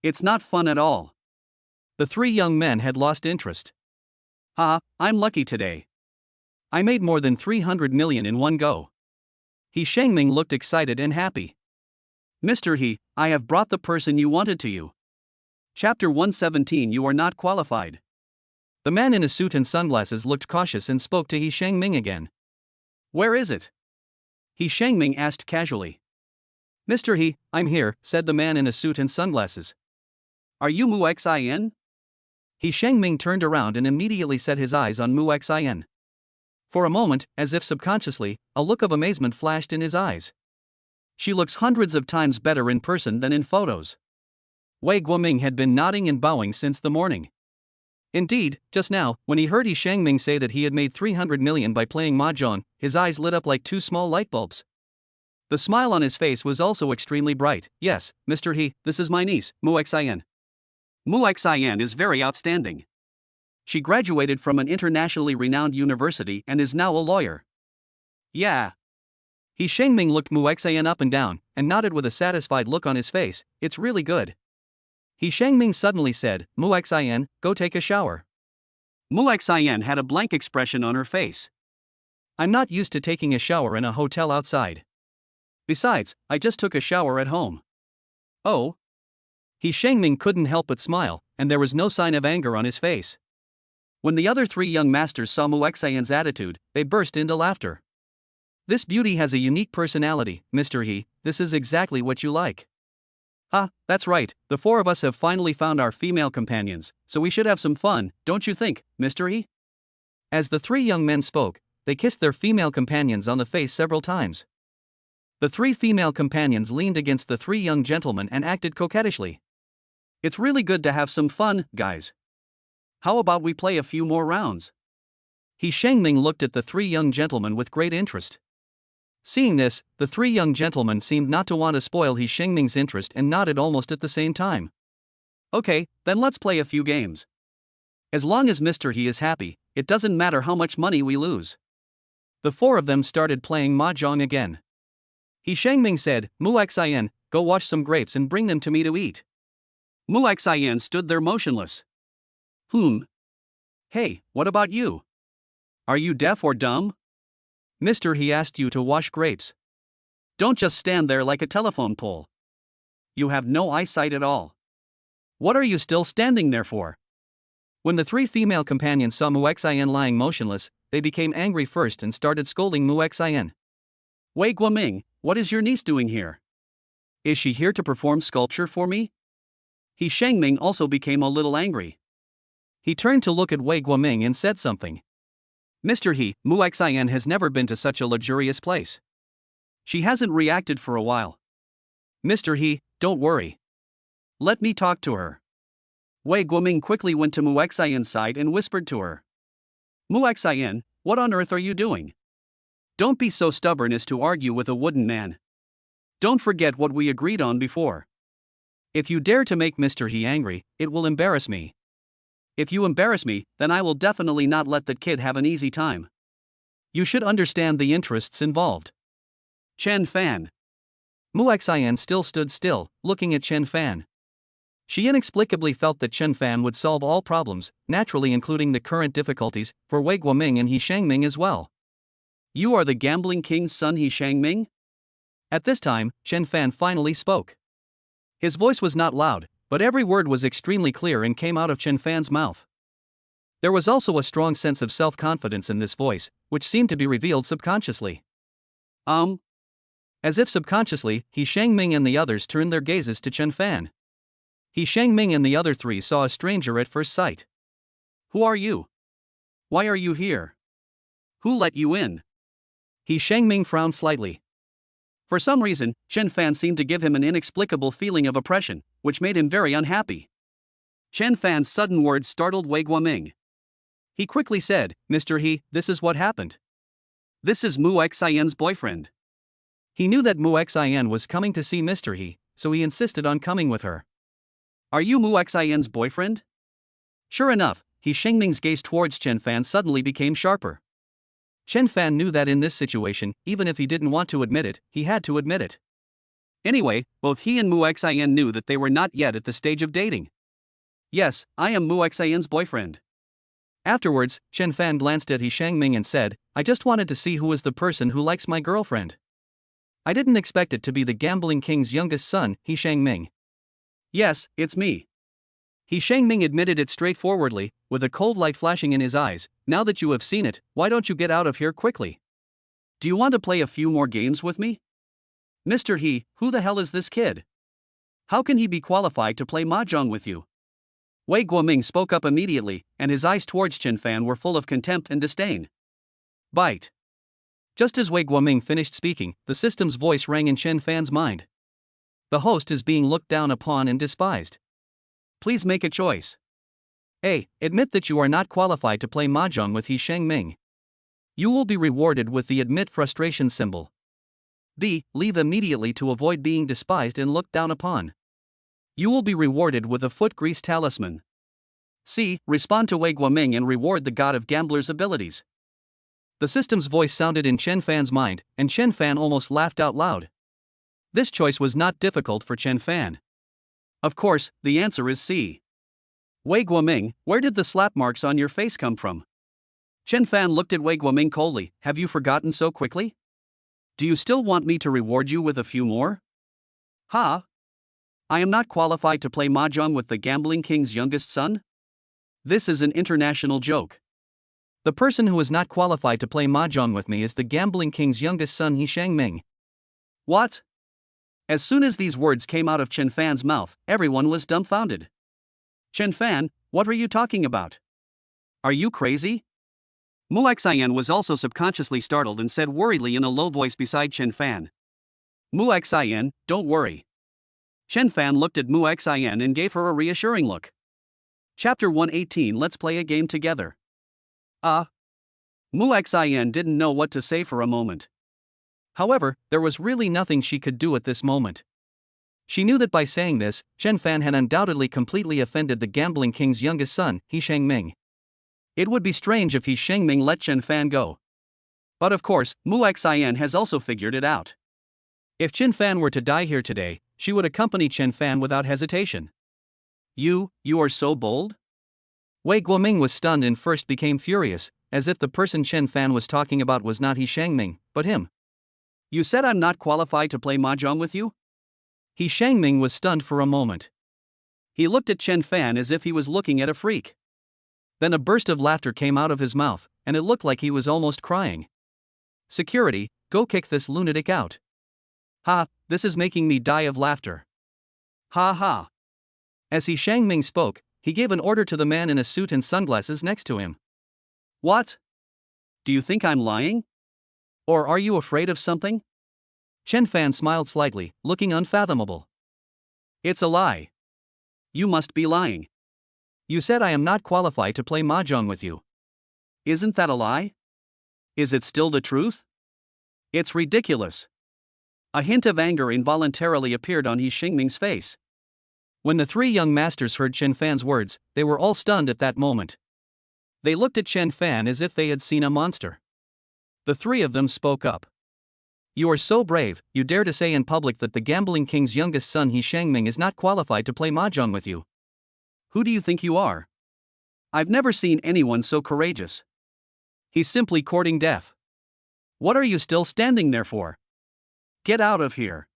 It's not fun at all." The 3 young men had lost interest. I'm lucky today. I made more than 300 million in one go." He Shengming looked excited and happy. "Mr. He, I have brought the person you wanted to you. Chapter 117 You are not qualified." The man in a suit and sunglasses looked cautious and spoke to He Shengming again. "Where is it?" He Shengming asked casually. "Mr. He, I'm here," said the man in a suit and sunglasses. "Are you Mu Xian?" He Shengming turned around and immediately set his eyes on Mu Xian. For a moment, as if subconsciously, a look of amazement flashed in his eyes. "She looks hundreds of times better in person than in photos." Wei Guoming had been nodding and bowing since the morning. Indeed, just now, when he heard He Shengming say that he had made 300 million by playing mahjong, his eyes lit up like 2 small light bulbs. The smile on his face was also extremely bright. "Yes, Mr. He, this is my niece, Mu Xian. Mu Xin is very outstanding. She graduated from an internationally renowned university and is now a lawyer. Yeah. He Shengming looked Mu Xin up and down, and nodded with a satisfied look on his face. It's really good. He Shengming suddenly said, Mu Xin, go take a shower. Mu Xin had a blank expression on her face. I'm not used to taking a shower in a hotel outside. Besides, I just took a shower at home. Oh? He Shengming couldn't help but smile, and there was no sign of anger on his face. When the other three young masters saw Mu Xion's attitude, they burst into laughter. This beauty has a unique personality, Mr. He, this is exactly what you like. That's right, the four of us have finally found our female companions, so we should have some fun, don't you think, Mr. He? As the three young men spoke, they kissed their female companions on the face several times. The three female companions leaned against the three young gentlemen and acted coquettishly. It's really good to have some fun, guys. How about we play a few more rounds? He Shengming looked at the three young gentlemen with great interest. Seeing this, the three young gentlemen seemed not to want to spoil He Shengming's interest and nodded almost at the same time. Okay, then let's play a few games. As long as Mr. He is happy, it doesn't matter how much money we lose. The four of them started playing mahjong again. He Shengming said, Mu Xian, go wash some grapes and bring them to me to eat. Mu Xian stood there motionless. Hey, what about you? Are you deaf or dumb? Mr. He asked you to wash grapes. Don't just stand there like a telephone pole. You have no eyesight at all. What are you still standing there for? When the three female companions saw Mu Xian lying motionless, they became angry first and started scolding Mu Xian. Wei Guoming, what is your niece doing here? Is she here to perform sculpture for me? He Shengming also became a little angry. He turned to look at Wei Guoming and said something. Mr. He, Mu Xian has never been to such a luxurious place. She hasn't reacted for a while. Mr. He, don't worry. Let me talk to her. Wei Guoming quickly went to Mu Xian's side and whispered to her. Mu Xian, what on earth are you doing? Don't be so stubborn as to argue with a wooden man. Don't forget what we agreed on before. If you dare to make Mr. He angry, it will embarrass me. If you embarrass me, then I will definitely not let that kid have an easy time. You should understand the interests involved. Chen Fan. Mu Xian still stood still, looking at Chen Fan. She inexplicably felt that Chen Fan would solve all problems, naturally including the current difficulties, for Wei Guoming and He Shengming as well. You are the gambling king's son He Shengming? At this time, Chen Fan finally spoke. His voice was not loud, but every word was extremely clear and came out of Chen Fan's mouth. There was also a strong sense of self-confidence in this voice, which seemed to be revealed subconsciously. As if subconsciously, He Shengming and the others turned their gazes to Chen Fan. He Shengming and the other three saw a stranger at first sight. Who are you? Why are you here? Who let you in? He Shengming frowned slightly. For some reason, Chen Fan seemed to give him an inexplicable feeling of oppression, which made him very unhappy. Chen Fan's sudden words startled Wei Guoming. He quickly said, Mr. He, this is what happened. This is Mu Xian's boyfriend. He knew that Mu Xian was coming to see Mr. He, so he insisted on coming with her. Are you Mu Xian's boyfriend? Sure enough, He Shengming's gaze towards Chen Fan suddenly became sharper. Chen Fan knew that in this situation, even if he didn't want to admit it, he had to admit it. Anyway, both he and Mu Xian knew that they were not yet at the stage of dating. Yes, I am Mu Xian's boyfriend. Afterwards, Chen Fan glanced at He Shengming and said, I just wanted to see who is the person who likes my girlfriend. I didn't expect it to be the gambling king's youngest son, He Shengming. Yes, it's me. He Shengming admitted it straightforwardly, with a cold light flashing in his eyes. Now that you have seen it, why don't you get out of here quickly? Do you want to play a few more games with me? Mr. He, who the hell is this kid? How can he be qualified to play mahjong with you? Wei Guoming spoke up immediately, and his eyes towards Chen Fan were full of contempt and disdain. Bite. Just as Wei Guoming finished speaking, the system's voice rang in Chen Fan's mind. The host is being looked down upon and despised. Please make a choice. A. Admit that you are not qualified to play mahjong with He Shengming. You will be rewarded with the admit frustration symbol. B. Leave immediately to avoid being despised and looked down upon. You will be rewarded with a foot grease talisman. C. Respond to Wei Guoming and reward the god of gamblers' abilities. The system's voice sounded in Chen Fan's mind, and Chen Fan almost laughed out loud. This choice was not difficult for Chen Fan. Of course, the answer is C. Wei Guoming, where did the slap marks on your face come from? Chen Fan looked at Wei Guoming coldly. Have you forgotten so quickly? Do you still want me to reward you with a few more? Ha! I am not qualified to play mahjong with the gambling king's youngest son? This is an international joke. The person who is not qualified to play mahjong with me is the gambling king's youngest son, He Shangming. What? As soon as these words came out of Chen Fan's mouth, everyone was dumbfounded. Chen Fan, what are you talking about? Are you crazy? Mu Xian was also subconsciously startled and said worriedly in a low voice beside Chen Fan. Mu Xian, don't worry. Chen Fan looked at Mu Xian and gave her a reassuring look. Chapter 118. Let's play a game together. Mu Xian didn't know what to say for a moment. However, there was really nothing she could do at this moment. She knew that by saying this, Chen Fan had undoubtedly completely offended the gambling king's youngest son, He Shangming. It would be strange if He Shangming let Chen Fan go. But of course, Mu Xian has also figured it out. If Chen Fan were to die here today, she would accompany Chen Fan without hesitation. You are so bold? Wei Guoming was stunned and first became furious, as if the person Chen Fan was talking about was not He Shangming, but him. You said I'm not qualified to play mahjong with you? He Shangming was stunned for a moment. He looked at Chen Fan as if he was looking at a freak. Then a burst of laughter came out of his mouth, and it looked like he was almost crying. Security, go kick this lunatic out. Ha, this is making me die of laughter. Ha ha. As He Shangming spoke, he gave an order to the man in a suit and sunglasses next to him. What? Do you think I'm lying? Or are you afraid of something? Chen Fan smiled slightly, looking unfathomable. It's a lie. You must be lying. You said I am not qualified to play mahjong with you. Isn't that a lie? Is it still the truth? It's ridiculous. A hint of anger involuntarily appeared on He Shangming's face. When the three young masters heard Chen Fan's words, they were all stunned at that moment. They looked at Chen Fan as if they had seen a monster. The three of them spoke up. You are so brave, you dare to say in public that the gambling king's youngest son He Shangming is not qualified to play mahjong with you. Who do you think you are? I've never seen anyone so courageous. He's simply courting death. What are you still standing there for? Get out of here.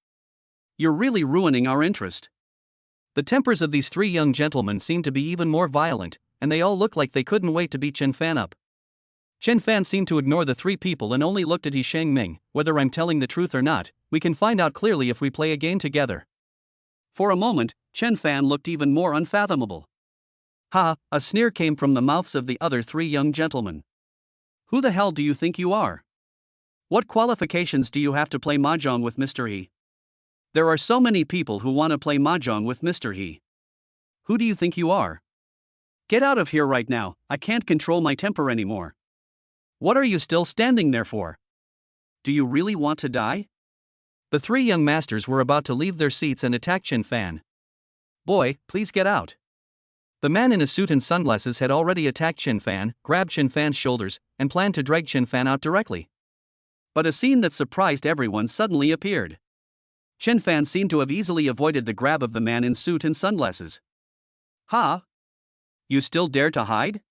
You're really ruining our interest. The tempers of these three young gentlemen seemed to be even more violent, and they all looked like they couldn't wait to beat Chen Fan up. Chen Fan seemed to ignore the three people and only looked at He Shangming. Whether I'm telling the truth or not, we can find out clearly if we play a game together. For a moment, Chen Fan looked even more unfathomable. Ha, a sneer came from the mouths of the other three young gentlemen. Who the hell do you think you are? What qualifications do you have to play mahjong with Mr. He? There are so many people who want to play mahjong with Mr. He. Who do you think you are? Get out of here right now, I can't control my temper anymore. What are you still standing there for? Do you really want to die? The three young masters were about to leave their seats and attack Chen Fan. Boy, please get out. The man in a suit and sunglasses had already attacked Chen Fan, grabbed Chen Fan's shoulders, and planned to drag Chen Fan out directly. But a scene that surprised everyone suddenly appeared. Chen Fan seemed to have easily avoided the grab of the man in suit and sunglasses. Ha! You still dare to hide?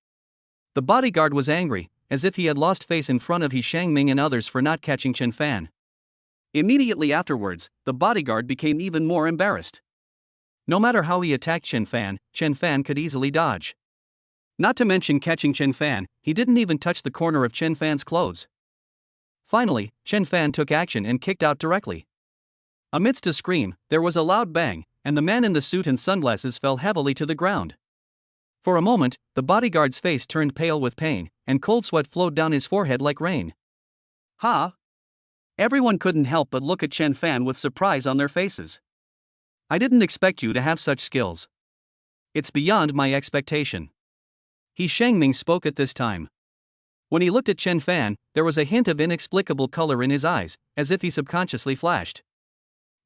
The bodyguard was angry, as if he had lost face in front of He Shangming and others for not catching Chen Fan. Immediately afterwards, the bodyguard became even more embarrassed. No matter how he attacked Chen Fan could easily dodge. Not to mention catching Chen Fan, he didn't even touch the corner of Chen Fan's clothes. Finally, Chen Fan took action and kicked out directly. Amidst a scream, there was a loud bang, and the man in the suit and sunglasses fell heavily to the ground. For a moment, the bodyguard's face turned pale with pain, and cold sweat flowed down his forehead like rain. Ha! Everyone couldn't help but look at Chen Fan with surprise on their faces. I didn't expect you to have such skills. It's beyond my expectation. He Shangming spoke at this time. When he looked at Chen Fan, there was a hint of inexplicable color in his eyes, as if he subconsciously flashed.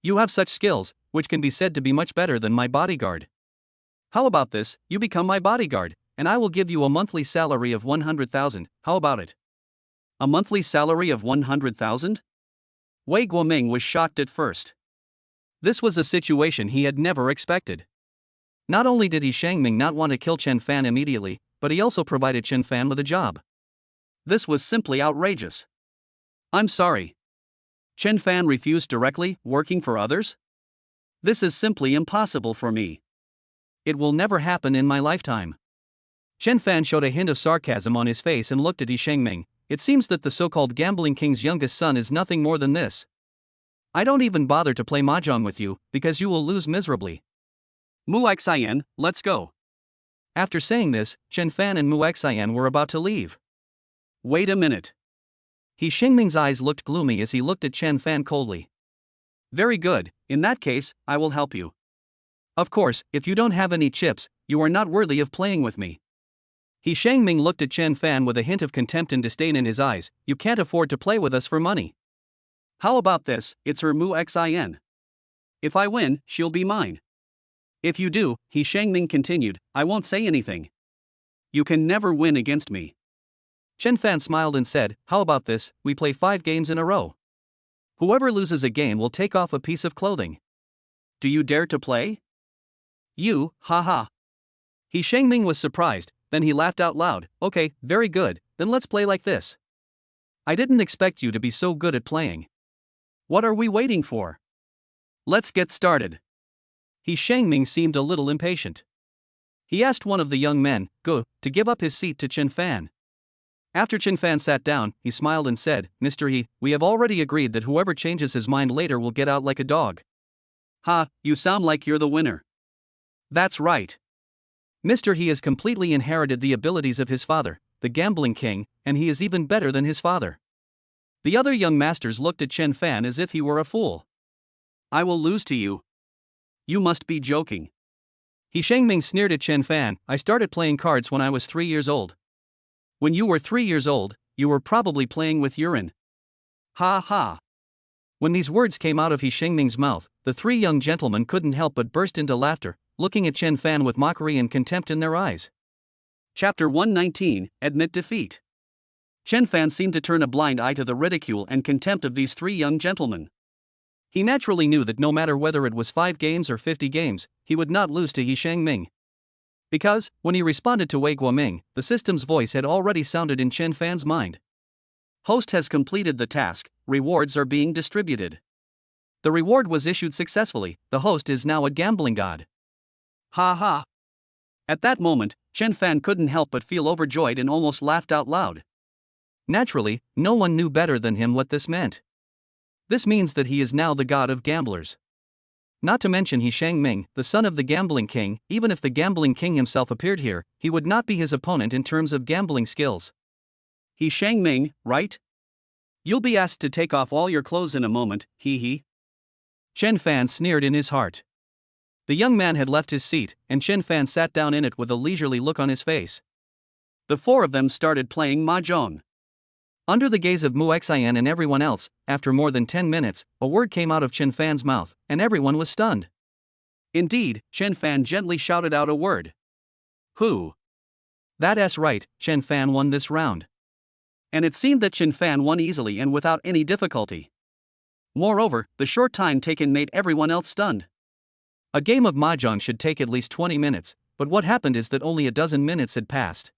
You have such skills, which can be said to be much better than my bodyguard. How about this? You become my bodyguard, and I will give you a monthly salary of 100,000. How about it? A monthly salary of 100,000? Wei Guoming was shocked at first. This was a situation he had never expected. Not only did He Shangming not want to kill Chen Fan immediately, but he also provided Chen Fan with a job. This was simply outrageous. I'm sorry. Chen Fan refused directly, working for others? This is simply impossible for me. It will never happen in my lifetime. Chen Fan showed a hint of sarcasm on his face and looked at He Shangming. It seems that the so-called gambling king's youngest son is nothing more than this. I don't even bother to play mahjong with you, because you will lose miserably. Mu Xian, let's go. After saying this, Chen Fan and Mu Xian were about to leave. Wait a minute. He Shangming's eyes looked gloomy as he looked at Chen Fan coldly. Very good, in that case, I will help you. Of course, if you don't have any chips, you are not worthy of playing with me. He Shangming looked at Chen Fan with a hint of contempt and disdain in his eyes. You can't afford to play with us for money. How about this? It's her Mu Xian. If I win, she'll be mine. If you do, He Shangming continued, I won't say anything. You can never win against me. Chen Fan smiled and said, how about this? We play 5 games in a row. Whoever loses a game will take off a piece of clothing. Do you dare to play? You, haha. He Shangming was surprised, then he laughed out loud. Okay, very good, then let's play like this. I didn't expect you to be so good at playing. What are we waiting for? Let's get started. He Shangming seemed a little impatient. He asked one of the young men, Go, to give up his seat to Chen Fan. After Chen Fan sat down, he smiled and said, Mr. He, we have already agreed that whoever changes his mind later will get out like a dog. Ha, you sound like you're the winner. That's right. Mr. He has completely inherited the abilities of his father, the gambling king, and he is even better than his father. The other young masters looked at Chen Fan as if he were a fool. I will lose to you. You must be joking. He Shangming sneered at Chen Fan. I started playing cards when I was 3 years old. When you were 3 years old, you were probably playing with urine. Ha ha. When these words came out of He Shangming's mouth, the 3 young gentlemen couldn't help but burst into laughter, looking at Chen Fan with mockery and contempt in their eyes. Chapter 119, Admit Defeat. Chen Fan seemed to turn a blind eye to the ridicule and contempt of these 3 young gentlemen. He naturally knew that no matter whether it was 5 games or 50 games, he would not lose to He Shangming. Because, when he responded to Wei Guoming, the system's voice had already sounded in Chen Fan's mind. Host has completed the task, rewards are being distributed. The reward was issued successfully, the host is now a gambling god. Ha ha. At that moment, Chen Fan couldn't help but feel overjoyed and almost laughed out loud. Naturally, no one knew better than him what this meant. This means that he is now the god of gamblers. Not to mention He Shangming, the son of the gambling king. Even if the gambling king himself appeared here, he would not be his opponent in terms of gambling skills. He Shangming, right? You'll be asked to take off all your clothes in a moment, hee. Chen Fan sneered in his heart. The young man had left his seat, and Chen Fan sat down in it with a leisurely look on his face. The 4 of them started playing mahjong. Under the gaze of Mu Xian and everyone else, after more than 10 minutes, a word came out of Chen Fan's mouth, and everyone was stunned. Indeed, Chen Fan gently shouted out a word. Who? That's right, Chen Fan won this round. And it seemed that Chen Fan won easily and without any difficulty. Moreover, the short time taken made everyone else stunned. A game of mahjong should take at least 20 minutes, but what happened is that only a dozen minutes had passed.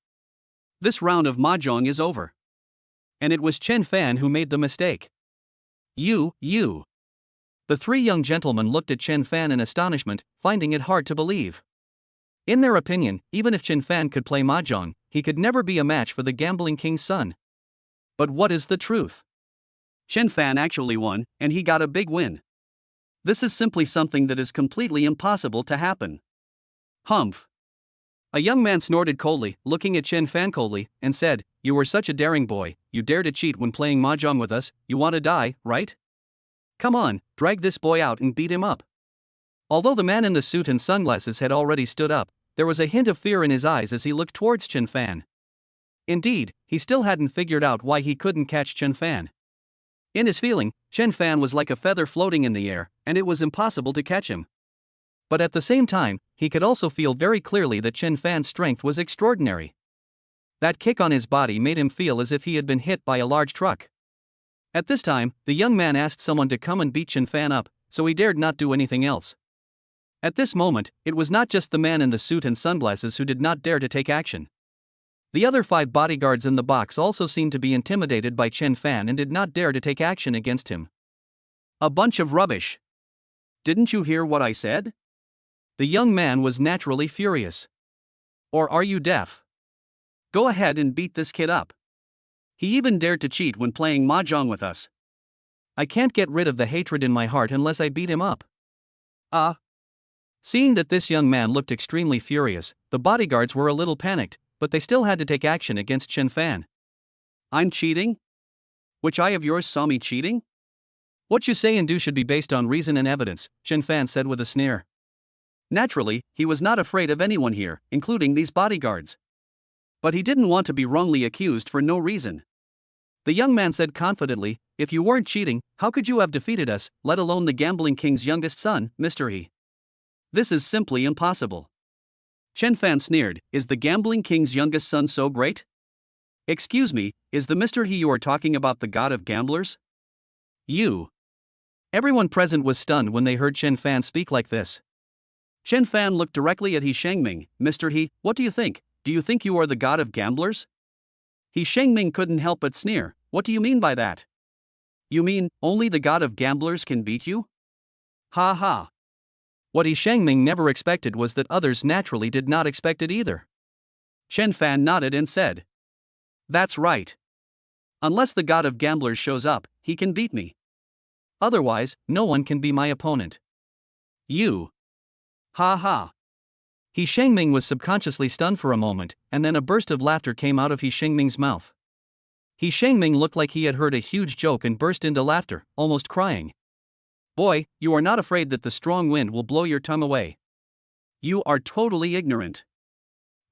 This round of mahjong is over. And it was Chen Fan who made the mistake. You. The 3 young gentlemen looked at Chen Fan in astonishment, finding it hard to believe. In their opinion, even if Chen Fan could play mahjong, he could never be a match for the gambling king's son. But what is the truth? Chen Fan actually won, and he got a big win. This is simply something that is completely impossible to happen. Humph. A young man snorted coldly, looking at Chen Fan coldly, and said, You were such a daring boy, you dare to cheat when playing mahjong with us, you want to die, right? Come on, drag this boy out and beat him up. Although the man in the suit and sunglasses had already stood up, there was a hint of fear in his eyes as he looked towards Chen Fan. Indeed, he still hadn't figured out why he couldn't catch Chen Fan. In his feeling, Chen Fan was like a feather floating in the air, and it was impossible to catch him. But at the same time, he could also feel very clearly that Chen Fan's strength was extraordinary. That kick on his body made him feel as if he had been hit by a large truck. At this time, the young man asked someone to come and beat Chen Fan up, so he dared not do anything else. At this moment, it was not just the man in the suit and sunglasses who did not dare to take action. The other 5 bodyguards in the box also seemed to be intimidated by Chen Fan and did not dare to take action against him. A bunch of rubbish. Didn't you hear what I said? The young man was naturally furious. Or are you deaf? Go ahead and beat this kid up. He even dared to cheat when playing mahjong with us. I can't get rid of the hatred in my heart unless I beat him up. Seeing that this young man looked extremely furious, the bodyguards were a little panicked, but they still had to take action against Chen Fan. I'm cheating? Which eye of yours saw me cheating? What you say and do should be based on reason and evidence, Chen Fan said with a sneer. Naturally, he was not afraid of anyone here, including these bodyguards. But he didn't want to be wrongly accused for no reason. The young man said confidently, if you weren't cheating, how could you have defeated us, let alone the gambling king's youngest son, Mr. He? This is simply impossible. Chen Fan sneered, is the gambling king's youngest son so great? Excuse me, is the Mr. He you are talking about the god of gamblers? You. Everyone present was stunned when they heard Chen Fan speak like this. Chen Fan looked directly at He Shengming. Mr. He, what do you think? Do you think you are the god of gamblers? He Shengming couldn't help but sneer. What do you mean by that? You mean, only the god of gamblers can beat you? Ha ha. What He Shengming never expected was that others naturally did not expect it either. Chen Fan nodded and said, that's right. Unless the god of gamblers shows up, he can beat me. Otherwise, no one can be my opponent. You. Ha ha. He Shengming was subconsciously stunned for a moment, and then a burst of laughter came out of He Shengming's mouth. He Shengming looked like he had heard a huge joke and burst into laughter, almost crying. Boy, you are not afraid that the strong wind will blow your tongue away. You are totally ignorant.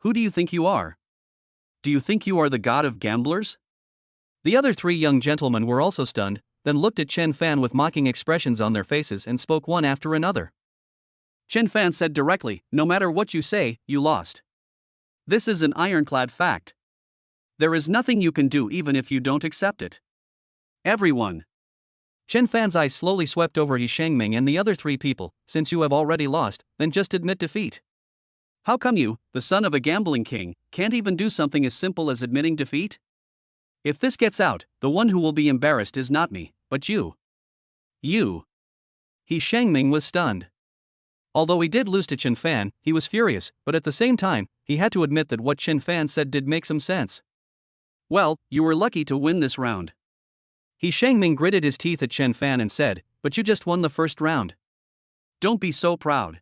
Who do you think you are? Do you think you are the god of gamblers? The other 3 young gentlemen were also stunned, then looked at Chen Fan with mocking expressions on their faces and spoke one after another. Chen Fan said directly, no matter what you say, you lost. This is an ironclad fact. There is nothing you can do even if you don't accept it. Everyone. Chen Fan's eyes slowly swept over He Shengming and the other 3 people. Since you have already lost, then just admit defeat. How come you, the son of a gambling king, can't even do something as simple as admitting defeat? If this gets out, the one who will be embarrassed is not me, but you. You. He Shengming was stunned. Although he did lose to Chen Fan, he was furious, but at the same time, he had to admit that what Chen Fan said did make some sense. Well, you were lucky to win this round. He Shengming gritted his teeth at Chen Fan and said, but you just won the first round. Don't be so proud.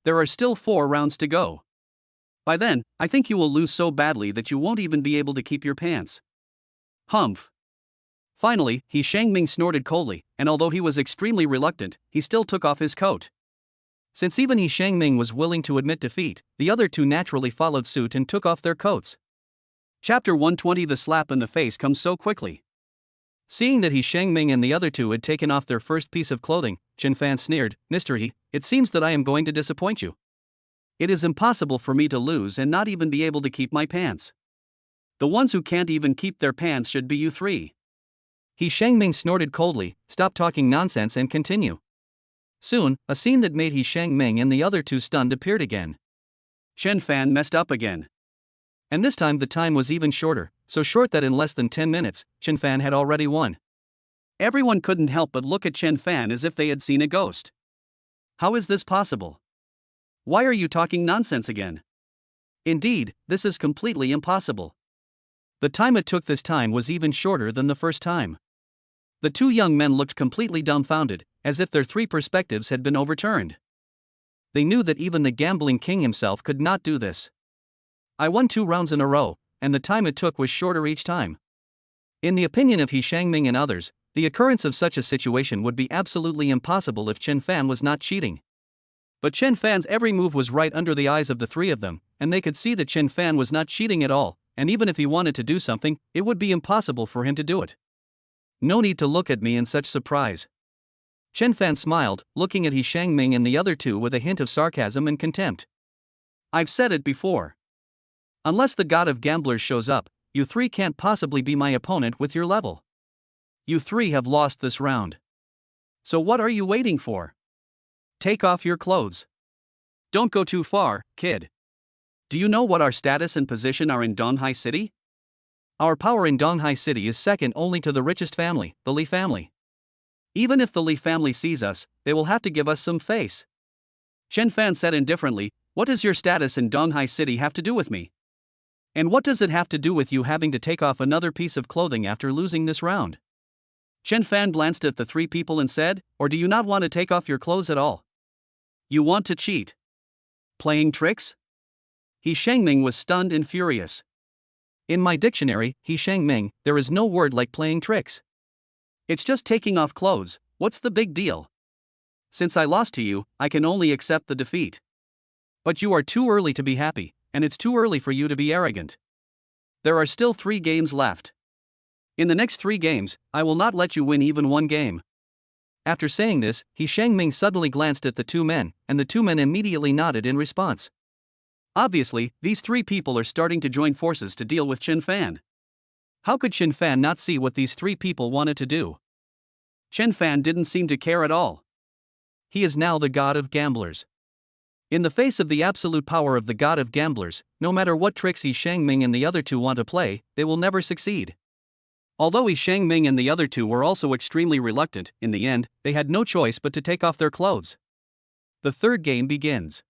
There are still 4 rounds to go. By then, I think you will lose so badly that you won't even be able to keep your pants. Humph. Finally, He Shengming snorted coldly, and although he was extremely reluctant, he still took off his coat. Since even He Shengming was willing to admit defeat, the other 2 naturally followed suit and took off their coats. Chapter 120. The slap in the face comes so quickly. Seeing that He Shengming and the other 2 had taken off their first piece of clothing, Chen Fan sneered, Mr. He, it seems that I am going to disappoint you. It is impossible for me to lose and not even be able to keep my pants. The ones who can't even keep their pants should be you 3. He Shengming snorted coldly, stop talking nonsense and continue. Soon, a scene that made He Shengming and the other 2 stunned appeared again. Chen Fan messed up again. And this time the time was even shorter, so short that in less than 10 minutes, Chen Fan had already won. Everyone couldn't help but look at Chen Fan as if they had seen a ghost. How is this possible? Why are you talking nonsense again? Indeed, this is completely impossible. The time it took this time was even shorter than the first time. The 2 young men looked completely dumbfounded, as if their 3 perspectives had been overturned. They knew that even the gambling king himself could not do this. I won 2 rounds in a row, and the time it took was shorter each time. In the opinion of He Shengming and others, the occurrence of such a situation would be absolutely impossible if Chen Fan was not cheating. But Chen Fan's every move was right under the eyes of the 3 of them, and they could see that Chen Fan was not cheating at all, and even if he wanted to do something, it would be impossible for him to do it. No need to look at me in such surprise. Chen Fan smiled, looking at He Shangming and the other two with a hint of sarcasm and contempt. I've said it before. Unless the god of gamblers shows up, you three can't possibly be my opponent with your level. You three have lost this round. So what are you waiting for? Take off your clothes. Don't go too far, kid. Do you know what our status and position are in Donghai City? Our power in Donghai City is second only to the richest family, the Li family. Even if the Li family sees us, they will have to give us some face. Chen Fan said indifferently, what does your status in Donghai City have to do with me? And what does it have to do with you having to take off another piece of clothing after losing this round? Chen Fan glanced at the three people and said, or do you not want to take off your clothes at all? You want to cheat? Playing tricks? He Shangming was stunned and furious. In my dictionary, He Shangming, there is no word like playing tricks. It's just taking off clothes, what's the big deal? Since I lost to you, I can only accept the defeat. But you are too early to be happy, and it's too early for you to be arrogant. There are still 3 games left. In the next 3 games, I will not let you win even one game. After saying this, He Shangming suddenly glanced at the 2 men, and the 2 men immediately nodded in response. Obviously, these 3 people are starting to join forces to deal with Chen Fan. How could Chen Fan not see what these 3 people wanted to do? Chen Fan didn't seem to care at all. He is now the god of gamblers. In the face of the absolute power of the god of gamblers, no matter what tricks He Shangming and the other 2 want to play, they will never succeed. Although He Shangming and the other 2 were also extremely reluctant, in the end, they had no choice but to take off their clothes. The 3rd game begins.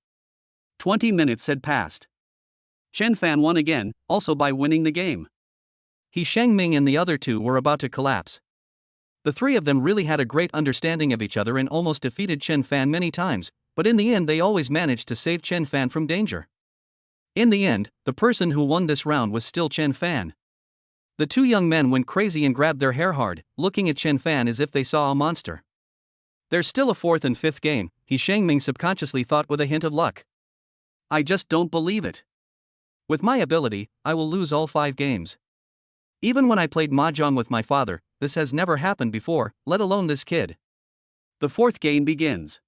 20 minutes had passed. Chen Fan won again, also by winning the game. He Shangming and the other 2 were about to collapse. The 3 of them really had a great understanding of each other and almost defeated Chen Fan many times, but in the end they always managed to save Chen Fan from danger. In the end, the person who won this round was still Chen Fan. The 2 young men went crazy and grabbed their hair hard, looking at Chen Fan as if they saw a monster. There's still a 4th and 5th game, He Shangming subconsciously thought with a hint of luck. I just don't believe it. With my ability, I will lose all 5 games. Even when I played mahjong with my father, this has never happened before, let alone this kid. The 4th game begins.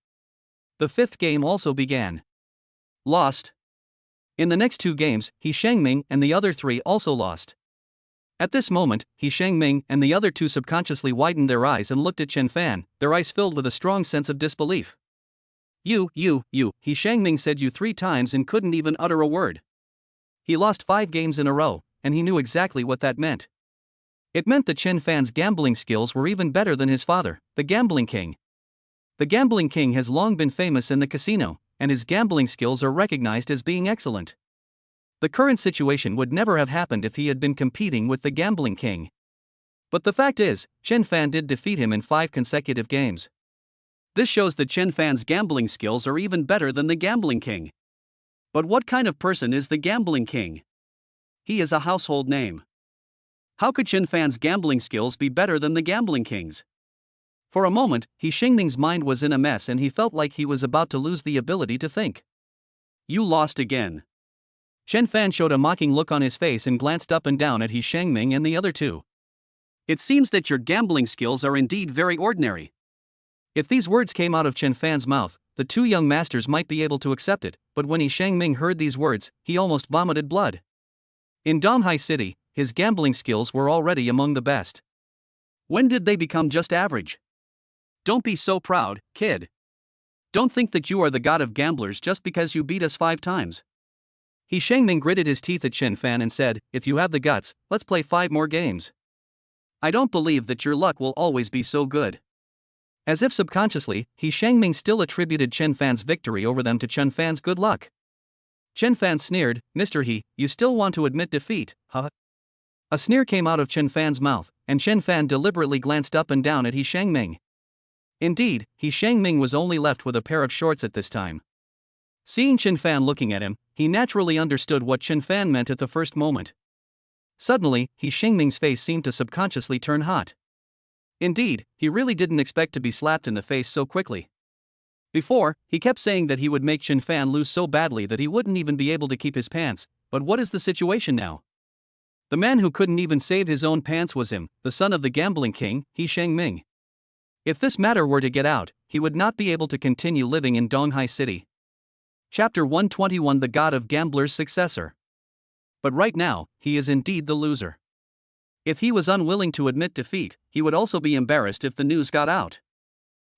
The 5th game also began. Lost. In the next 2 games, He Shangming and the other 3 also lost. At this moment, He Shangming and the other 2 subconsciously widened their eyes and looked at Chen Fan, their eyes filled with a strong sense of disbelief. You, He Shangming said you 3 times and couldn't even utter a word. He lost 5 games in a row, and he knew exactly what that meant. It meant that Chen Fan's gambling skills were even better than his father, the Gambling King. The Gambling King has long been famous in the casino, and his gambling skills are recognized as being excellent. The current situation would never have happened if he had been competing with the Gambling King. But the fact is, Chen Fan did defeat him in 5 consecutive games. This shows that Chen Fan's gambling skills are even better than the Gambling King. But what kind of person is the Gambling King? He is a household name. How could Chen Fan's gambling skills be better than the Gambling King's? For a moment, He Shangming's mind was in a mess and he felt like he was about to lose the ability to think. You lost again. Chen Fan showed a mocking look on his face and glanced up and down at He Shangming and the other 2. It seems that your gambling skills are indeed very ordinary. If these words came out of Chen Fan's mouth, the 2 young masters might be able to accept it, but when He Shangming heard these words, he almost vomited blood. In Donghai City, his gambling skills were already among the best. When did they become just average? Don't be so proud, kid. Don't think that you are the god of gamblers just because you beat us 5 times. He Shangming gritted his teeth at Chen Fan and said, if you have the guts, let's play 5 more games. I don't believe that your luck will always be so good. As if subconsciously, He Shangming still attributed Chen Fan's victory over them to Chen Fan's good luck. Chen Fan sneered, Mr. He, you still want to admit defeat, huh? A sneer came out of Chen Fan's mouth, and Chen Fan deliberately glanced up and down at He Shangming. Indeed, He Shangming was only left with a pair of shorts at this time. Seeing Chen Fan looking at him, he naturally understood what Chen Fan meant at the first moment. Suddenly, He Shangming's face seemed to subconsciously turn hot. Indeed, he really didn't expect to be slapped in the face so quickly. Before, he kept saying that he would make Chen Fan lose so badly that he wouldn't even be able to keep his pants, but what is the situation now? The man who couldn't even save his own pants was him, the son of the gambling king, He Shengming. If this matter were to get out, he would not be able to continue living in Donghai City. Chapter 121, The God of Gamblers' Successor. But right now, he is indeed the loser. If he was unwilling to admit defeat, he would also be embarrassed if the news got out.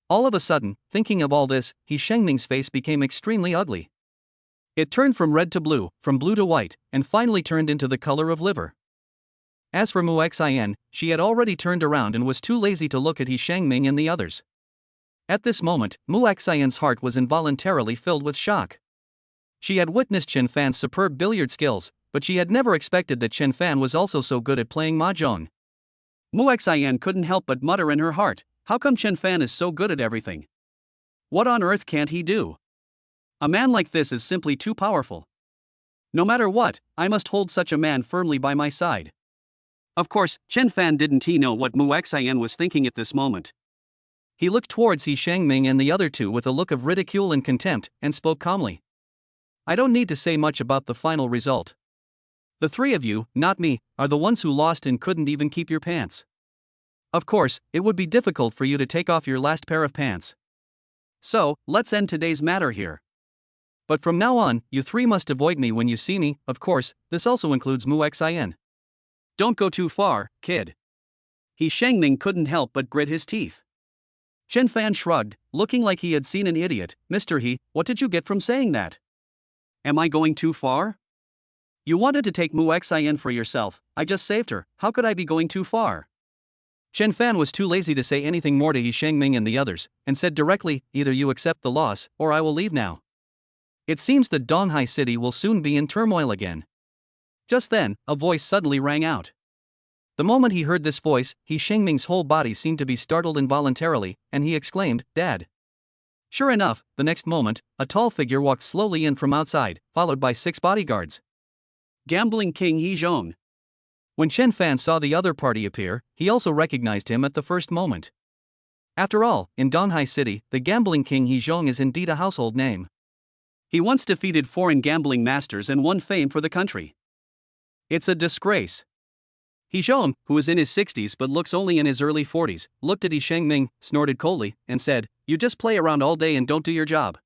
All of a sudden, thinking of all this, He Shengming's face became extremely ugly. It turned from red to blue, from blue to white, and finally turned into the color of liver. As for Mu Xian, she had already turned around and was too lazy to look at He Shengming and the others. At this moment, Mu Xian's heart was involuntarily filled with shock. She had witnessed Chen Fan's superb billiard skills, but she had never expected that Chen Fan was also so good at playing mahjong. Mu Xian couldn't help but mutter in her heart, how come Chen Fan is so good at everything? What on earth can't he do? A man like this is simply too powerful. No matter what, I must hold such a man firmly by my side. Of course, Chen Fan didn't know what Mu Xian was thinking at this moment. He looked towards He Shengming and the other two with a look of ridicule and contempt, and spoke calmly. I don't need to say much about the final result. The three of you, not me, are the ones who lost and couldn't even keep your pants. Of course, it would be difficult for you to take off your last pair of pants. So, let's end today's matter here. But from now on, you three must avoid me when you see me. Of course, this also includes Mu Xian. Don't go too far, kid. He Shengming couldn't help but grit his teeth. Chen Fan shrugged, looking like he had seen an idiot. Mr. He, what did you get from saying that? Am I going too far? You wanted to take Mu Xian for yourself. I just saved her. How could I be going too far? Chen Fan was too lazy to say anything more to He Shengming and the others, and said directly, either you accept the loss, or I will leave now. It seems that Donghai City will soon be in turmoil again. Just then, a voice suddenly rang out. The moment he heard this voice, He Shengming's whole body seemed to be startled involuntarily, and he exclaimed, Dad. Sure enough, the next moment, a tall figure walked slowly in from outside, followed by 6 bodyguards. Gambling King He Zhong. When Chen Fan saw the other party appear, he also recognized him at the first moment. After all, in Donghai City, the Gambling King He Zhong is indeed a household name. He once defeated foreign gambling masters and won fame for the country. It's a disgrace. He Zhong, who is in his 60s but looks only in his early 40s, looked at He Shengming, snorted coldly, and said, You just play around all day and don't do your job.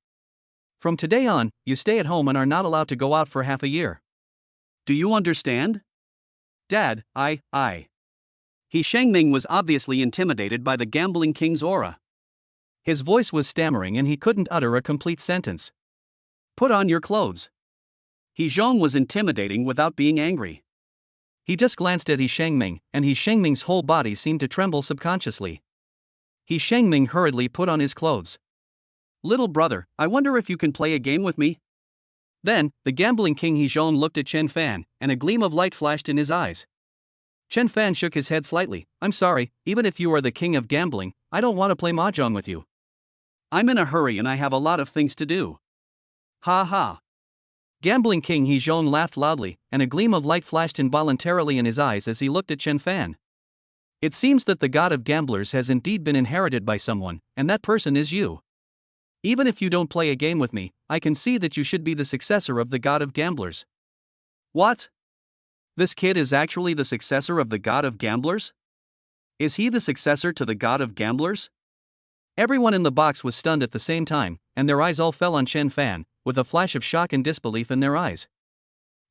From today on, you stay at home and are not allowed to go out for half a year. Do you understand? Dad, I. He Shengming was obviously intimidated by the Gambling King's aura. His voice was stammering and he couldn't utter a complete sentence. Put on your clothes. He Zhong was intimidating without being angry. He just glanced at He Shengming, and He Shengming's whole body seemed to tremble subconsciously. He Shengming hurriedly put on his clothes. Little brother, I wonder if you can play a game with me? Then, the Gambling King He Zhong looked at Chen Fan, and a gleam of light flashed in his eyes. Chen Fan shook his head slightly. I'm sorry, even if you are the king of gambling, I don't want to play mahjong with you. I'm in a hurry and I have a lot of things to do. Ha ha. Gambling King He Zhong laughed loudly, and a gleam of light flashed involuntarily in his eyes as he looked at Chen Fan. It seems that the god of gamblers has indeed been inherited by someone, and that person is you. Even if you don't play a game with me, I can see that you should be the successor of the god of gamblers. What? This kid is actually the successor of the god of gamblers? Is he the successor to the god of gamblers? Everyone in the box was stunned at the same time, and their eyes all fell on Chen Fan, with a flash of shock and disbelief in their eyes.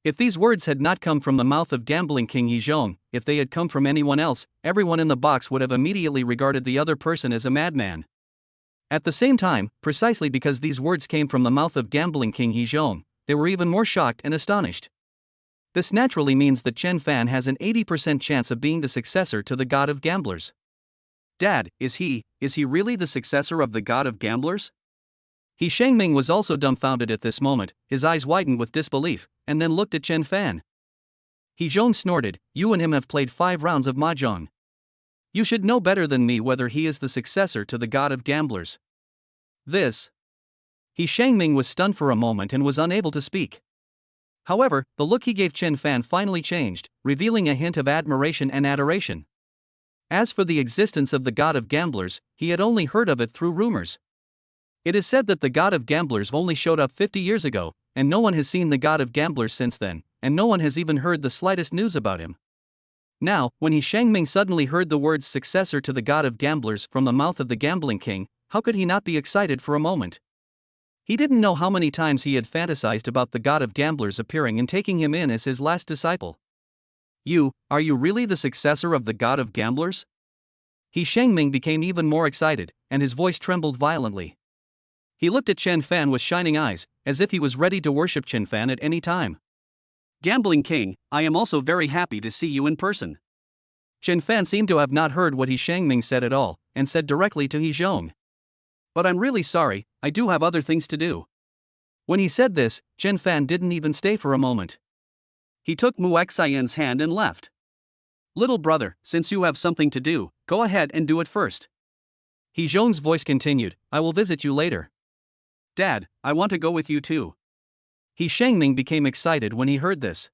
If these words had not come from the mouth of Gambling King He Zhong, if they had come from anyone else, everyone in the box would have immediately regarded the other person as a madman. At the same time, precisely because these words came from the mouth of Gambling King He Zhong, they were even more shocked and astonished. This naturally means that Chen Fan has an 80% chance of being the successor to the god of gamblers. Dad, is he really the successor of the god of gamblers? He Shengming was also dumbfounded at this moment, his eyes widened with disbelief, and then looked at Chen Fan. He Zhong snorted, You and him have played 5 rounds of mahjong. You should know better than me whether he is the successor to the god of gamblers. He Shengming was stunned for a moment and was unable to speak. However, the look he gave Chen Fan finally changed, revealing a hint of admiration and adoration. As for the existence of the god of gamblers, he had only heard of it through rumors. It is said that the god of gamblers only showed up 50 years ago, and no one has seen the god of gamblers since then, and no one has even heard the slightest news about him. Now, when He Shangming suddenly heard the words successor to the god of gamblers from the mouth of the gambling king, how could he not be excited for a moment? He didn't know how many times he had fantasized about the god of gamblers appearing and taking him in as his last disciple. Are you really the successor of the god of gamblers? He Shangming became even more excited, and his voice trembled violently. He looked at Chen Fan with shining eyes, as if he was ready to worship Chen Fan at any time. Gambling king, I am also very happy to see you in person. Chen Fan seemed to have not heard what He Shangming said at all, and said directly to He Zhong. But I'm really sorry, I do have other things to do. When he said this, Chen Fan didn't even stay for a moment. He took Mu Xian's hand and left. Little brother, since you have something to do, go ahead and do it first. He Zhong's voice continued, I will visit you later. Dad, I want to go with you too. He Shangming became excited when he heard this.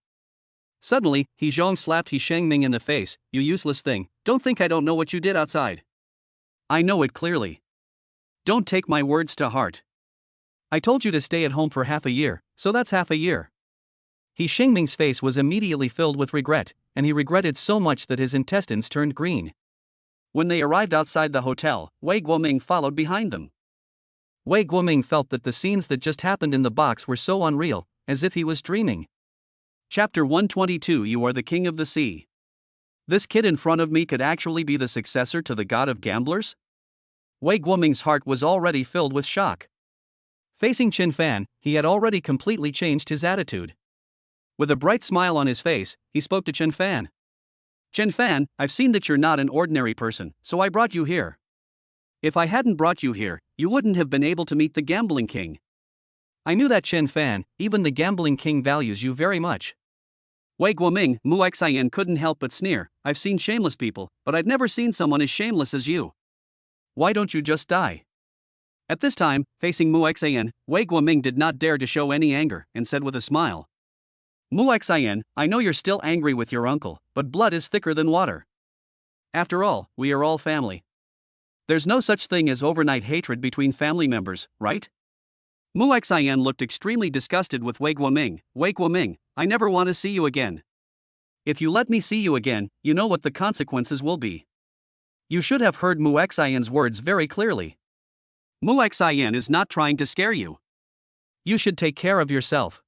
Suddenly, He Zhong slapped He Shangming in the face, you useless thing, don't think I don't know what you did outside. I know it clearly. Don't take my words to heart. I told you to stay at home for half a year, so that's half a year. He Shangming's face was immediately filled with regret, and he regretted so much that his intestines turned green. When they arrived outside the hotel, Wei Guoming followed behind them. Wei Guoming felt that the scenes that just happened in the box were so unreal, as if he was dreaming. Chapter 122 You are the king of the sea. This kid in front of me could actually be the successor to the god of gamblers? Wei Guoming's heart was already filled with shock. Facing Chen Fan, he had already completely changed his attitude. With a bright smile on his face, he spoke to Chen Fan. Chen Fan, I've seen that you're not an ordinary person, so I brought you here. If I hadn't brought you here, you wouldn't have been able to meet the gambling king. I knew that Chen Fan, even the gambling king values you very much. Wei Guoming, Mu Xian couldn't help but sneer, I've seen shameless people, but I've never seen someone as shameless as you. Why don't you just die? At this time, facing Mu Xian, Wei Guoming did not dare to show any anger, and said with a smile. Mu Xian, I know you're still angry with your uncle, but blood is thicker than water. After all, we are all family. There's no such thing as overnight hatred between family members, right? Mu Xian looked extremely disgusted with Wei Guoming. Wei Guoming, I never want to see you again. If you let me see you again, you know what the consequences will be. You should have heard Mu Xian's words very clearly. Mu Xian is not trying to scare you. You should take care of yourself.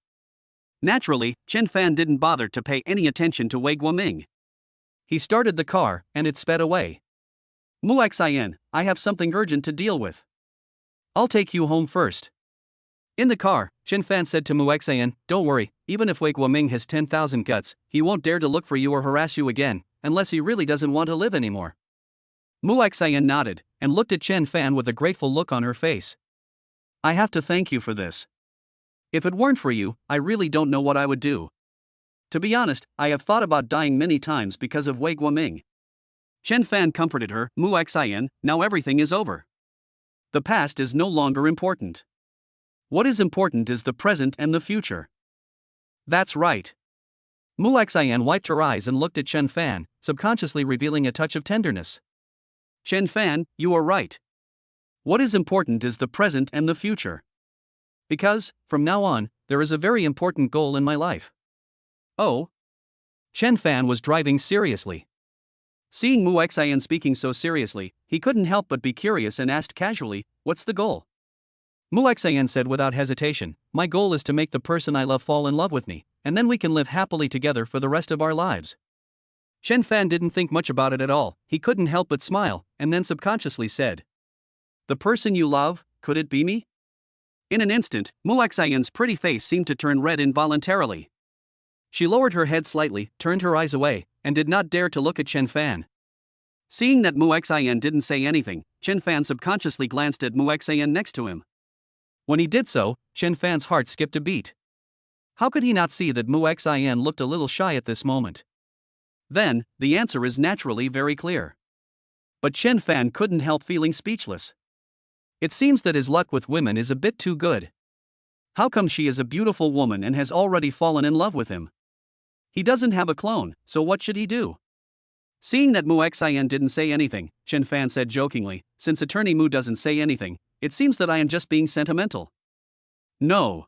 Naturally, Chen Fan didn't bother to pay any attention to Wei Guoming. He started the car, and it sped away. Mu Xian, I have something urgent to deal with. I'll take you home first. In the car, Chen Fan said to Mu Xian, don't worry, even if Wei Guoming has 10,000 guts, he won't dare to look for you or harass you again, unless he really doesn't want to live anymore. Mu Xian nodded, and looked at Chen Fan with a grateful look on her face. I have to thank you for this. If it weren't for you, I really don't know what I would do. To be honest, I have thought about dying many times because of Wei Guoming. Chen Fan comforted her, Mu Xian, now everything is over. The past is no longer important. What is important is the present and the future. That's right. Mu Xian wiped her eyes and looked at Chen Fan, subconsciously revealing a touch of tenderness. Chen Fan, you are right. What is important is the present and the future. Because, from now on, there is a very important goal in my life. Oh? Chen Fan was driving seriously. Seeing Mu Xian speaking so seriously, he couldn't help but be curious and asked casually, what's the goal? Mu Xian said without hesitation, my goal is to make the person I love fall in love with me, and then we can live happily together for the rest of our lives. Chen Fan didn't think much about it at all, he couldn't help but smile, and then subconsciously said, the person you love, could it be me? In an instant, Mu Xian's pretty face seemed to turn red involuntarily. She lowered her head slightly, turned her eyes away, and did not dare to look at Chen Fan. Seeing that Mu Xian didn't say anything, Chen Fan subconsciously glanced at Mu Xian next to him. When he did so, Chen Fan's heart skipped a beat. How could he not see that Mu Xian looked a little shy at this moment? Then, the answer is naturally very clear. But Chen Fan couldn't help feeling speechless. It seems that his luck with women is a bit too good. How come she is a beautiful woman and has already fallen in love with him? He doesn't have a clone, so what should he do? Seeing that Mu Xian didn't say anything, Chen Fan said jokingly, since Attorney Mu doesn't say anything, it seems that I am just being sentimental. No.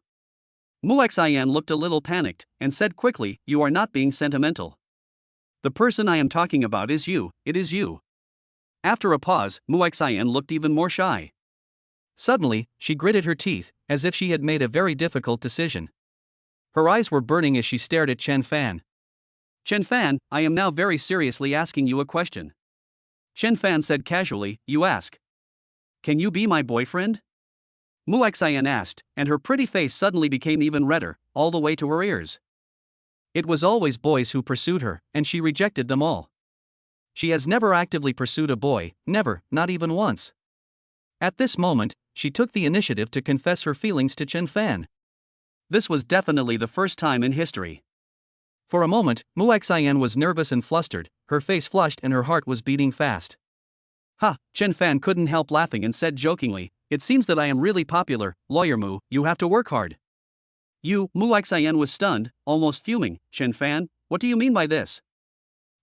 Mu Xian looked a little panicked, and said quickly, you are not being sentimental. The person I am talking about is you, it is you. After a pause, Muxian looked even more shy. Suddenly, she gritted her teeth, as if she had made a very difficult decision. Her eyes were burning as she stared at Chen Fan. Chen Fan, I am now very seriously asking you a question. Chen Fan said casually, you ask. Can you be my boyfriend? Muxian asked, and her pretty face suddenly became even redder, all the way to her ears. It was always boys who pursued her, and she rejected them all. She has never actively pursued a boy, never, not even once. At this moment, she took the initiative to confess her feelings to Chen Fan. This was definitely the first time in history. For a moment, Muxian was nervous and flustered, her face flushed and her heart was beating fast. Ha, Chen Fan couldn't help laughing and said jokingly, it seems that I am really popular, Lawyer Mu, you have to work hard. Muxian was stunned, almost fuming, Chen Fan, what do you mean by this?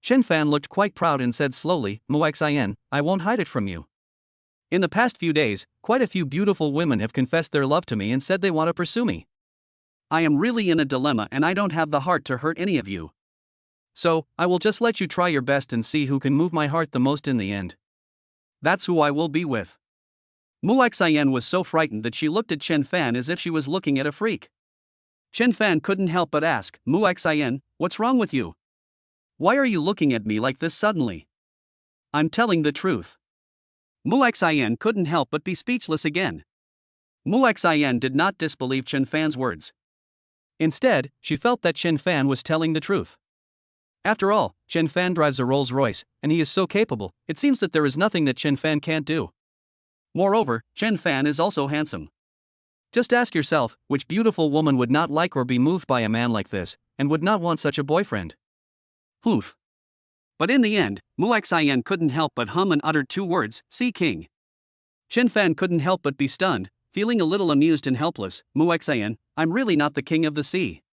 Chen Fan looked quite proud and said slowly, Muxian, I won't hide it from you. In the past few days, quite a few beautiful women have confessed their love to me and said they want to pursue me. I am really in a dilemma and I don't have the heart to hurt any of you. So, I will just let you try your best and see who can move my heart the most in the end. That's who I will be with. Muxian was so frightened that she looked at Chen Fan as if she was looking at a freak. Chen Fan couldn't help but ask, Muxian, what's wrong with you? Why are you looking at me like this suddenly? I'm telling the truth. Muxian couldn't help but be speechless again. Muxian did not disbelieve Chen Fan's words. Instead, she felt that Chen Fan was telling the truth. After all, Chen Fan drives a Rolls-Royce, and he is so capable, it seems that there is nothing that Chen Fan can't do. Moreover, Chen Fan is also handsome. Just ask yourself, which beautiful woman would not like or be moved by a man like this, and would not want such a boyfriend? Poof. But in the end, Muxian couldn't help but hum and uttered two words, Sea King. Chen Fan couldn't help but be stunned, feeling a little amused and helpless, Muxian, I'm really not the king of the sea.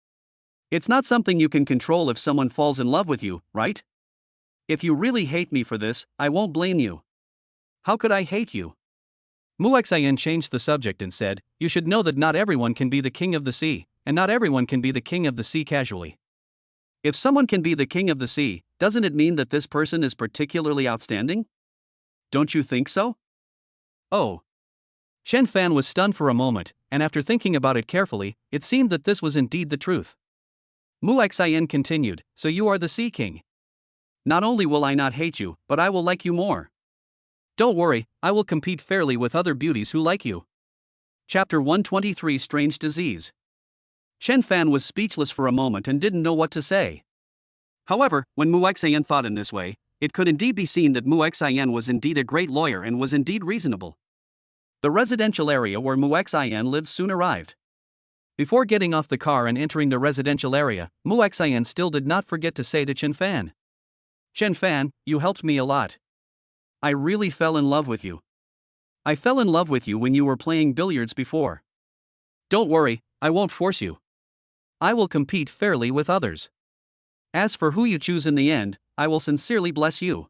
It's not something you can control if someone falls in love with you, right? If you really hate me for this, I won't blame you. How could I hate you? Muxian changed the subject and said, you should know that not everyone can be the king of the sea, and not everyone can be the king of the sea casually. If someone can be the king of the sea, doesn't it mean that this person is particularly outstanding? Don't you think so? Oh. Chen Fan was stunned for a moment, and after thinking about it carefully, it seemed that this was indeed the truth. Muxian continued, so you are the Sea King. Not only will I not hate you, but I will like you more. Don't worry, I will compete fairly with other beauties who like you. Chapter 123 Strange Disease. Chen Fan was speechless for a moment and didn't know what to say. However, when Muxian thought in this way, it could indeed be seen that Muxian was indeed a great lawyer and was indeed reasonable. The residential area where Muxian lived soon arrived. Before getting off the car and entering the residential area, Muxian still did not forget to say to Chen Fan, Chen Fan, you helped me a lot. I really fell in love with you. I fell in love with you when you were playing billiards before. Don't worry, I won't force you. I will compete fairly with others. As for who you choose in the end, I will sincerely bless you.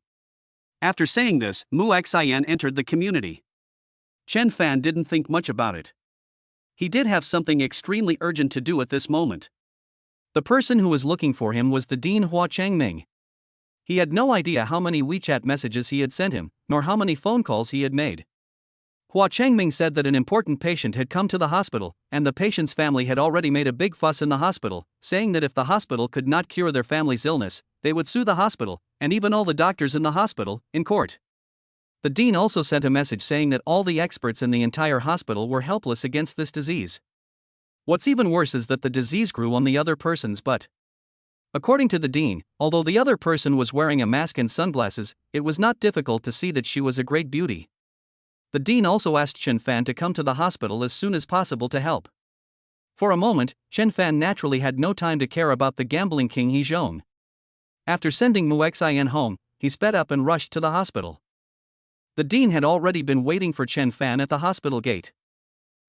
After saying this, Muxian entered the community. Chen Fan didn't think much about it. He did have something extremely urgent to do at this moment. The person who was looking for him was the Dean Hua Changming. He had no idea how many WeChat messages he had sent him, nor how many phone calls he had made. Hua Changming said that an important patient had come to the hospital, and the patient's family had already made a big fuss in the hospital, saying that if the hospital could not cure their family's illness, they would sue the hospital, and even all the doctors in the hospital, in court. The dean also sent a message saying that all the experts in the entire hospital were helpless against this disease. What's even worse is that the disease grew on the other person's butt. According to the dean, although the other person was wearing a mask and sunglasses, it was not difficult to see that she was a great beauty. The dean also asked Chen Fan to come to the hospital as soon as possible to help. For a moment, Chen Fan naturally had no time to care about the gambling king He Zhong. After sending Muxian home, he sped up and rushed to the hospital. The dean had already been waiting for Chen Fan at the hospital gate.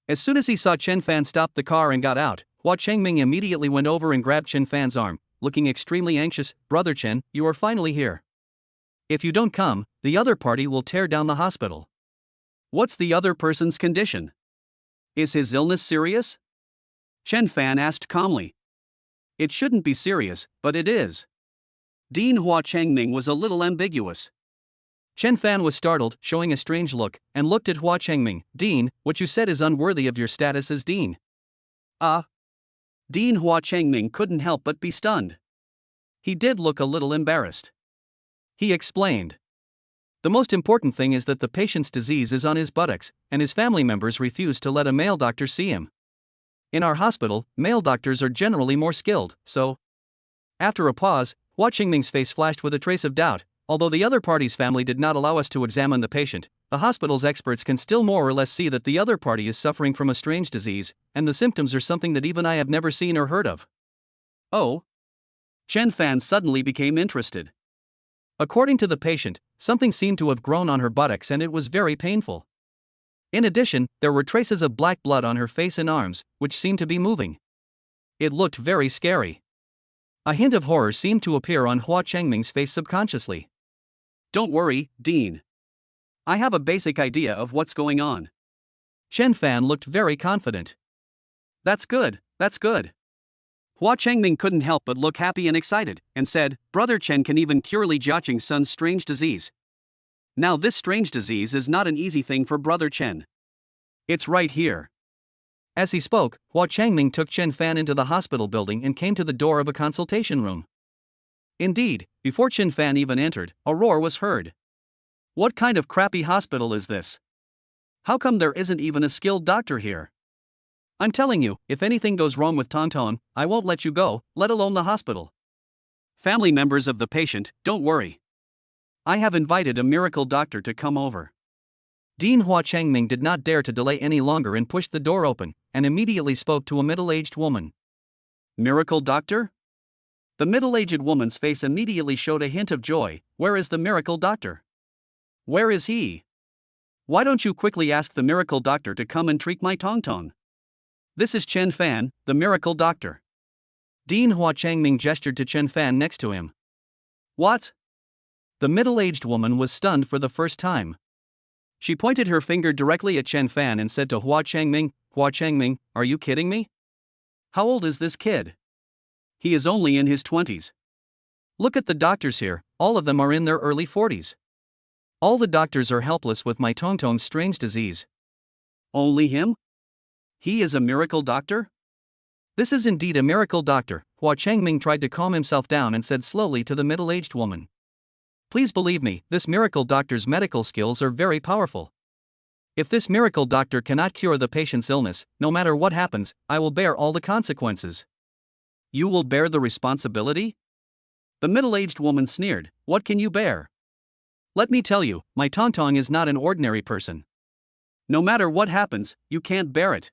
As soon as he saw Chen Fan stop the car and got out, Hua Changming immediately went over and grabbed Chen Fan's arm, looking extremely anxious. Brother Chen, you are finally here. If you don't come, the other party will tear down the hospital. What's the other person's condition? Is his illness serious? Chen Fan asked calmly. It shouldn't be serious, but it is. Dean Hua Changming was a little ambiguous. Chen Fan was startled, showing a strange look, and looked at Hua Changming. Dean, what you said is unworthy of your status as Dean. Dean Hua Changming couldn't help but be stunned. He did look a little embarrassed. He explained. The most important thing is that the patient's disease is on his buttocks, and his family members refuse to let a male doctor see him. In our hospital, male doctors are generally more skilled, so. After a pause, Hua Changming's face flashed with a trace of doubt. Although the other party's family did not allow us to examine the patient, the hospital's experts can still more or less see that the other party is suffering from a strange disease, and the symptoms are something that even I have never seen or heard of. Oh? Chen Fan suddenly became interested. According to the patient, something seemed to have grown on her buttocks and it was very painful. In addition, there were traces of black blood on her face and arms, which seemed to be moving. It looked very scary. A hint of horror seemed to appear on Hua Changming's face subconsciously. Don't worry, Dean. I have a basic idea of what's going on. Chen Fan looked very confident. That's good, that's good. Hua Changming couldn't help but look happy and excited, and said, Brother Chen can even cure Li Jiaqing's son's strange disease. Now this strange disease is not an easy thing for Brother Chen. It's right here. As he spoke, Hua Changming took Chen Fan into the hospital building and came to the door of a consultation room. Indeed, before Chen Fan even entered, a roar was heard. What kind of crappy hospital is this? How come there isn't even a skilled doctor here? I'm telling you, if anything goes wrong with Tongtong, I won't let you go, let alone the hospital. Family members of the patient, don't worry. I have invited a miracle doctor to come over. Dean Hua Changming did not dare to delay any longer and pushed the door open, and immediately spoke to a middle-aged woman. Miracle doctor? The middle-aged woman's face immediately showed a hint of joy. Where is the miracle doctor? Where is he? Why don't you quickly ask the miracle doctor to come and treat my Tongtong? This is Chen Fan, the miracle doctor. Dean Hua Changming gestured to Chen Fan next to him. What? The middle-aged woman was stunned for the first time. She pointed her finger directly at Chen Fan and said to Hua Changming, are you kidding me? How old is this kid? He is only in his 20s. Look at the doctors here, all of them are in their early 40s. All the doctors are helpless with my Tongtong's strange disease. Only him? He is a miracle doctor? This is indeed a miracle doctor, Hua Changming tried to calm himself down and said slowly to the middle-aged woman. Please believe me, this miracle doctor's medical skills are very powerful. If this miracle doctor cannot cure the patient's illness, no matter what happens, I will bear all the consequences. You will bear the responsibility? The middle-aged woman sneered, what can you bear? Let me tell you, my Tongtong is not an ordinary person. No matter what happens, you can't bear it.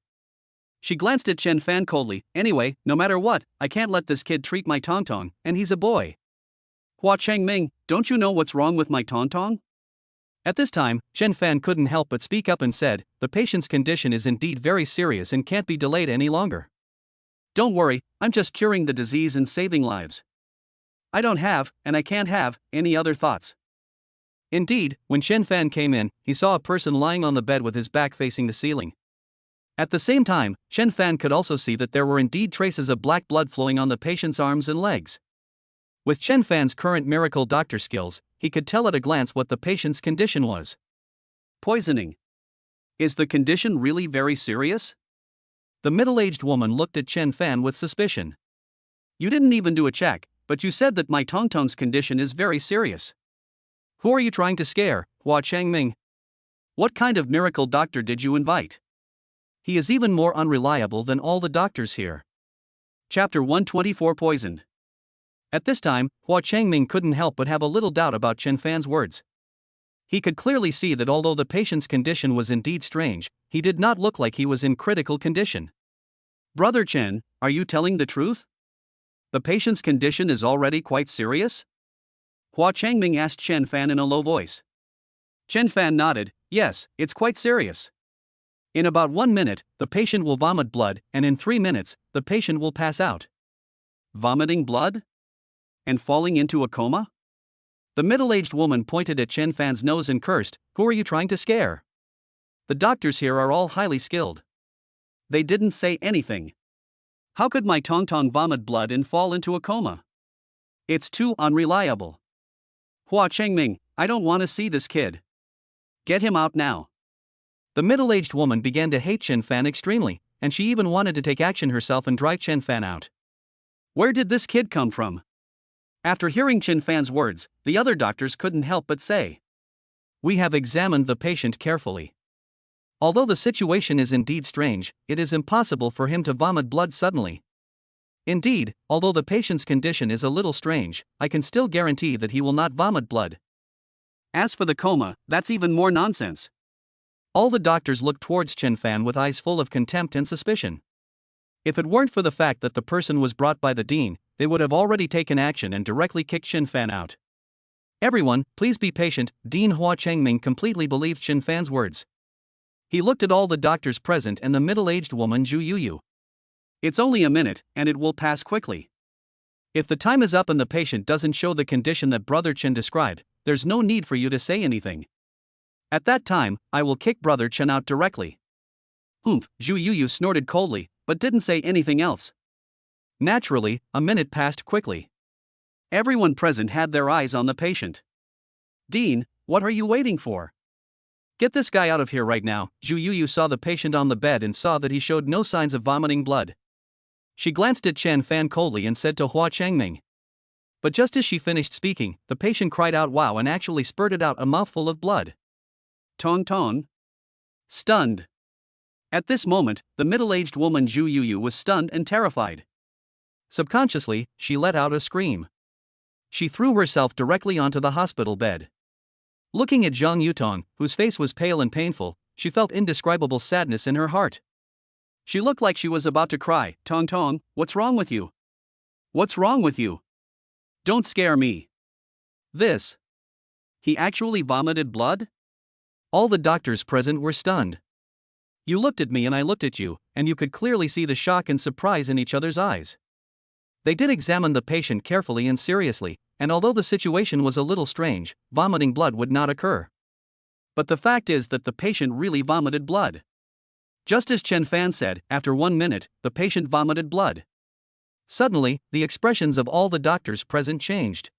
She glanced at Chen Fan coldly, anyway, no matter what, I can't let this kid treat my Tongtong, and he's a boy. Hua Changming, don't you know what's wrong with my Tongtong? At this time, Chen Fan couldn't help but speak up and said, the patient's condition is indeed very serious and can't be delayed any longer. Don't worry, I'm just curing the disease and saving lives. I don't have, and I can't have, any other thoughts. Indeed, when Chen Fan came in, he saw a person lying on the bed with his back facing the ceiling. At the same time, Chen Fan could also see that there were indeed traces of black blood flowing on the patient's arms and legs. With Chen Fan's current miracle doctor skills, he could tell at a glance what the patient's condition was. Poisoning. Is the condition really very serious? The middle-aged woman looked at Chen Fan with suspicion. You didn't even do a check, but you said that my Tongtong's condition is very serious. Who are you trying to scare, Hua Changming? What kind of miracle doctor did you invite? He is even more unreliable than all the doctors here. Chapter 124 Poisoned. At this time, Hua Changming couldn't help but have a little doubt about Chen Fan's words. He could clearly see that although the patient's condition was indeed strange, he did not look like he was in critical condition. Brother Chen, are you telling the truth? The patient's condition is already quite serious? Hua Changming asked Chen Fan in a low voice. Chen Fan nodded, yes, it's quite serious. In about 1 minute, the patient will vomit blood, and in 3 minutes, the patient will pass out. Vomiting blood? And falling into a coma? The middle-aged woman pointed at Chen Fan's nose and cursed, who are you trying to scare? The doctors here are all highly skilled. They didn't say anything. How could my Tongtong vomit blood and fall into a coma? It's too unreliable. Hua Chengming, I don't want to see this kid. Get him out now. The middle-aged woman began to hate Chen Fan extremely, and she even wanted to take action herself and drive Chen Fan out. Where did this kid come from? After hearing Chen Fan's words, the other doctors couldn't help but say, "We have examined the patient carefully. Although the situation is indeed strange, it is impossible for him to vomit blood suddenly. Indeed, although the patient's condition is a little strange, I can still guarantee that he will not vomit blood. As for the coma, that's even more nonsense." All the doctors looked towards Chen Fan with eyes full of contempt and suspicion. If it weren't for the fact that the person was brought by the dean, they would have already taken action and directly kicked Chen Fan out. "Everyone, please be patient," Dean Hua Chengming completely believed Chen Fan's words. He looked at all the doctors present and the middle-aged woman Zhu Yuyu. "It's only a minute, and it will pass quickly. If the time is up and the patient doesn't show the condition that Brother Chen described, there's no need for you to say anything. At that time, I will kick Brother Chen out directly." Humph, Zhu Yuyu snorted coldly, but didn't say anything else. Naturally, a minute passed quickly. Everyone present had their eyes on the patient. "Dean, what are you waiting for? Get this guy out of here right now." Zhu Yuyu saw the patient on the bed and saw that he showed no signs of vomiting blood. She glanced at Chen Fan coldly and said to Hua Chengming. But just as she finished speaking, the patient cried out wow and actually spurted out a mouthful of blood. Tong Tong. Stunned. At this moment, the middle-aged woman Zhu Yuyu was stunned and terrified. Subconsciously, she let out a scream. She threw herself directly onto the hospital bed. Looking at Zhang Yutong, whose face was pale and painful, she felt indescribable sadness in her heart. She looked like she was about to cry. "Tong Tong, what's wrong with you? What's wrong with you? Don't scare me." This. He actually vomited blood? All the doctors present were stunned. You looked at me and I looked at you, and you could clearly see the shock and surprise in each other's eyes. They did examine the patient carefully and seriously, and although the situation was a little strange, vomiting blood would not occur. But the fact is that the patient really vomited blood. Just as Chen Fan said, after 1 minute, the patient vomited blood. Suddenly, the expressions of all the doctors present changed.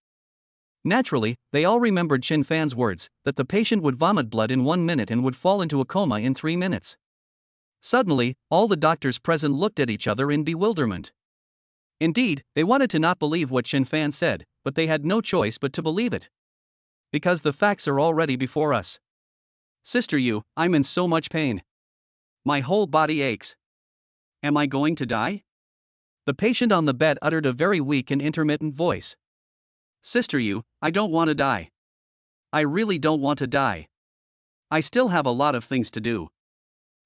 Naturally, they all remembered Chen Fan's words, that the patient would vomit blood in 1 minute and would fall into a coma in 3 minutes. Suddenly, all the doctors present looked at each other in bewilderment. Indeed, they wanted to not believe what Chen Fan said, but they had no choice but to believe it. Because the facts are already before us. "Sister Yu, I'm in so much pain. My whole body aches. Am I going to die?" The patient on the bed uttered a very weak and intermittent voice. "Sister Yu, I don't want to die. I really don't want to die. I still have a lot of things to do.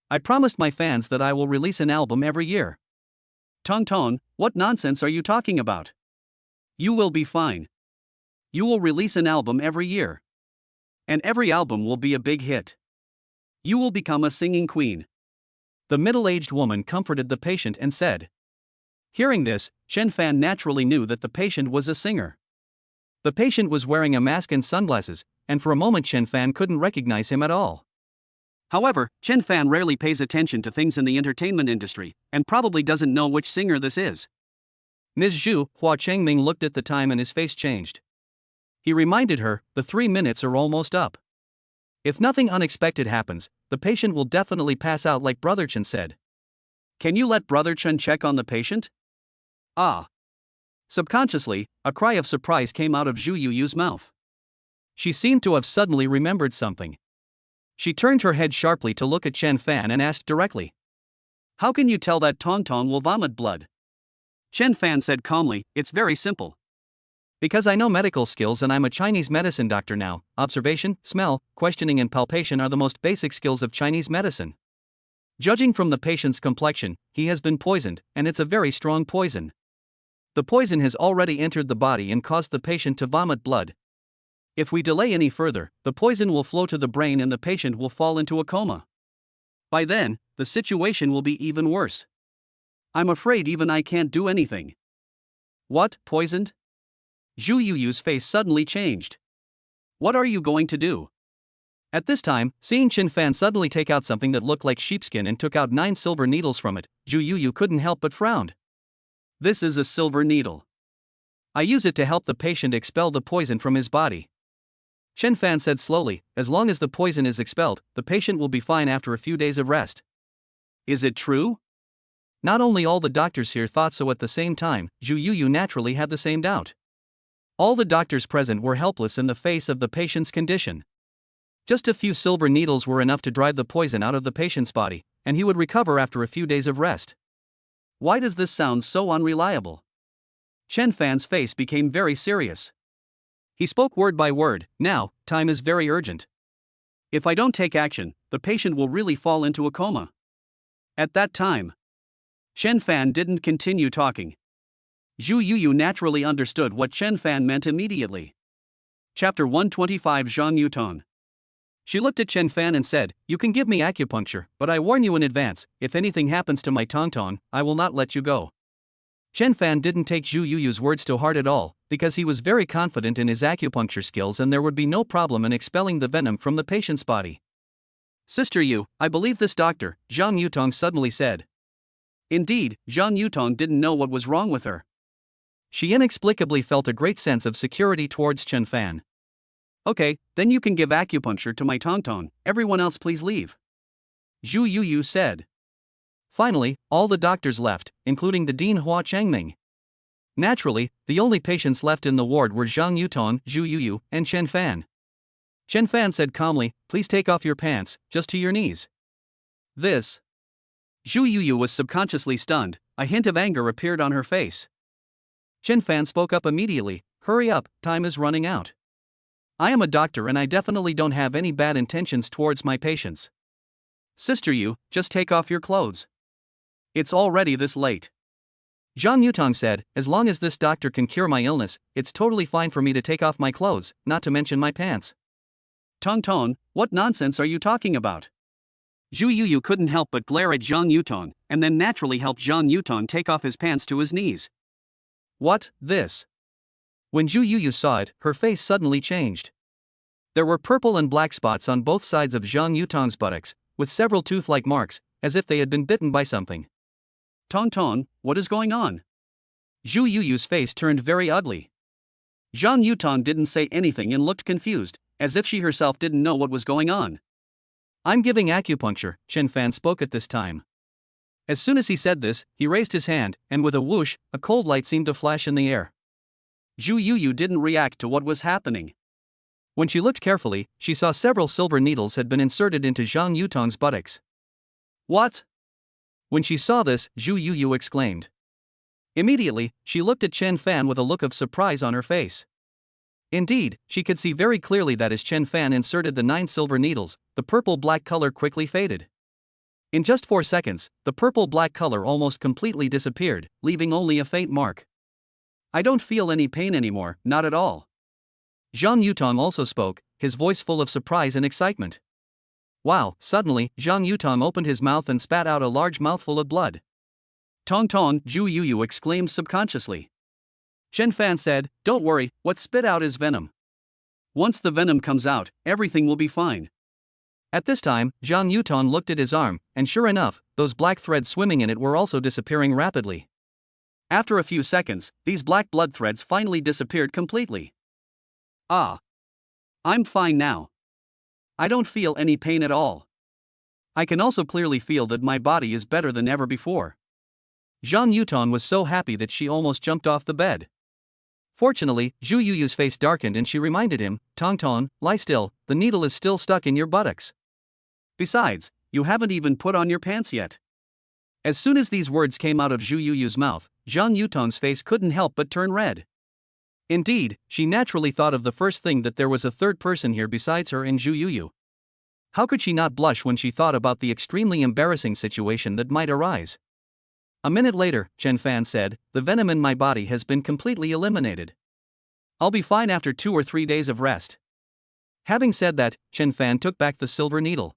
I promised my fans that I will release an album every year." "Tong Tong, what nonsense are you talking about? You will be fine. You will release an album every year. And every album will be a big hit. You will become a singing queen." The middle-aged woman comforted the patient and said. Hearing this, Chen Fan naturally knew that the patient was a singer. The patient was wearing a mask and sunglasses, and for a moment Chen Fan couldn't recognize him at all. However, Chen Fan rarely pays attention to things in the entertainment industry, and probably doesn't know which singer this is. Ms. Zhu, Hua Chengming looked at the time and his face changed. He reminded her, the 3 minutes are almost up. If nothing unexpected happens, the patient will definitely pass out like Brother Chen said. "Can you let Brother Chen check on the patient?" Ah. Subconsciously, a cry of surprise came out of Zhu Yuyu's mouth. She seemed to have suddenly remembered something. She turned her head sharply to look at Chen Fan and asked directly. "How can you tell that Tong Tong will vomit blood?" Chen Fan said calmly, "It's very simple. Because I know medical skills and I'm a Chinese medicine doctor now. Observation, smell, questioning and palpation are the most basic skills of Chinese medicine. Judging from the patient's complexion, he has been poisoned, and it's a very strong poison. The poison has already entered the body and caused the patient to vomit blood. If we delay any further, the poison will flow to the brain and the patient will fall into a coma. By then, the situation will be even worse. I'm afraid even I can't do anything." "What, poisoned?" Zhu Yuyu's face suddenly changed. "What are you going to do?" At this time, seeing Chen Fan suddenly take out something that looked like sheepskin and took out 9 silver needles from it, Zhu Yuyu couldn't help but frowned. "This is a silver needle. I use it to help the patient expel the poison from his body. Chen Fan said slowly, as long as the poison is expelled, the patient will be fine after a few days of rest. Is it true? Not only all the doctors here thought so at the same time, Zhu Yuyu naturally had the same doubt. All the doctors present were helpless in the face of the patient's condition. Just a few silver needles were enough to drive the poison out of the patient's body, and he would recover after a few days of rest. Why does this sound so unreliable? Chen Fan's face became very serious. He spoke word by word. Now, time is very urgent. If I don't take action, the patient will really fall into a coma. At that time, Chen Fan didn't continue talking. Zhu Yuyu naturally understood what Chen Fan meant immediately. Chapter 125 Zhang Yutong. She looked at Chen Fan and said, "You can give me acupuncture, but I warn you in advance, if anything happens to my Tongtong, I will not let you go." Chen Fan didn't take Zhu Yuyu's words to heart at all, because he was very confident in his acupuncture skills and there would be no problem in expelling the venom from the patient's body. "Sister Yu, I believe this doctor," Zhang Yutong suddenly said. Indeed, Zhang Yutong didn't know what was wrong with her. She inexplicably felt a great sense of security towards Chen Fan. "Okay, then you can give acupuncture to my Tongtong, everyone else please leave," Zhu Yuyu said. Finally, all the doctors left, including the Dean Hua Changming. Naturally, the only patients left in the ward were Zhang Yutong, Zhu Yuyu, and Chen Fan. Chen Fan said calmly, "Please take off your pants, just to your knees." This. Zhu Yuyu was subconsciously stunned, a hint of anger appeared on her face. Chen Fan spoke up immediately, "Hurry up, time is running out. I am a doctor and I definitely don't have any bad intentions towards my patients. Sister Yu, just take off your clothes. It's already this late." Zhang Yutong said, "As long as this doctor can cure my illness, it's totally fine for me to take off my clothes, not to mention my pants." "Tongtong, what nonsense are you talking about?" Zhu Yuyu couldn't help but glare at Zhang Yutong, and then naturally helped Zhang Yutong take off his pants to his knees. "What, this?" When Zhu Yuyu saw it, her face suddenly changed. There were purple and black spots on both sides of Zhang Yutong's buttocks, with several tooth-like marks, as if they had been bitten by something. "Tongtong, what is going on?" Zhu Yuyu's face turned very ugly. Zhang Yutong didn't say anything and looked confused, as if she herself didn't know what was going on. "I'm giving acupuncture," Chen Fan spoke at this time. As soon as he said this, he raised his hand, and with a whoosh, a cold light seemed to flash in the air. Zhu Yuyu didn't react to what was happening. When she looked carefully, she saw several silver needles had been inserted into Zhang Yutong's buttocks. "What?" When she saw this, Zhu Yuyu exclaimed. Immediately, she looked at Chen Fan with a look of surprise on her face. Indeed, she could see very clearly that as Chen Fan inserted the 9 silver needles, the purple-black color quickly faded. In just 4 seconds, the purple-black color almost completely disappeared, leaving only a faint mark. "I don't feel any pain anymore, not at all." Zhang Yutong also spoke, his voice full of surprise and excitement. Wow, suddenly, Zhang Yutong opened his mouth and spat out a large mouthful of blood. "Tongtong," Zhu Yuyu exclaimed subconsciously. Chen Fan said, "Don't worry, what spit out is venom. Once the venom comes out, everything will be fine." At this time, Zhang Yutong looked at his arm, and sure enough, those black threads swimming in it were also disappearing rapidly. After a few seconds, these black blood threads finally disappeared completely. "Ah. I'm fine now. I don't feel any pain at all. I can also clearly feel that my body is better than ever before." Zhang Yutong was so happy that she almost jumped off the bed. Fortunately, Zhu Yuyu's face darkened and she reminded him, "Tongtong, lie still, the needle is still stuck in your buttocks. Besides, you haven't even put on your pants yet." As soon as these words came out of Zhu Yuyu's mouth, Zhang Yutong's face couldn't help but turn red. Indeed, she naturally thought of the first thing that there was a third person here besides her and Zhu Yuyu. How could she not blush when she thought about the extremely embarrassing situation that might arise? A minute later, Chen Fan said, "The venom in my body has been completely eliminated. I'll be fine after 2 or 3 days of rest." Having said that, Chen Fan took back the silver needle.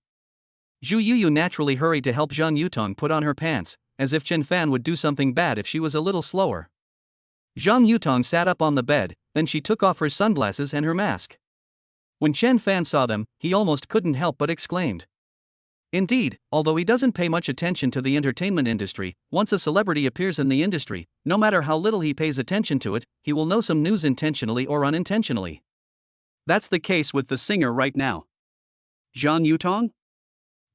Zhu Yuyu naturally hurried to help Zhang Yutong put on her pants, as if Chen Fan would do something bad if she was a little slower. Zhang Yutong sat up on the bed, then she took off her sunglasses and her mask. When Chen Fan saw them, he almost couldn't help but exclaimed. Indeed, although he doesn't pay much attention to the entertainment industry, once a celebrity appears in the industry, no matter how little he pays attention to it, he will know some news intentionally or unintentionally. That's the case with the singer right now. Jean Yutong?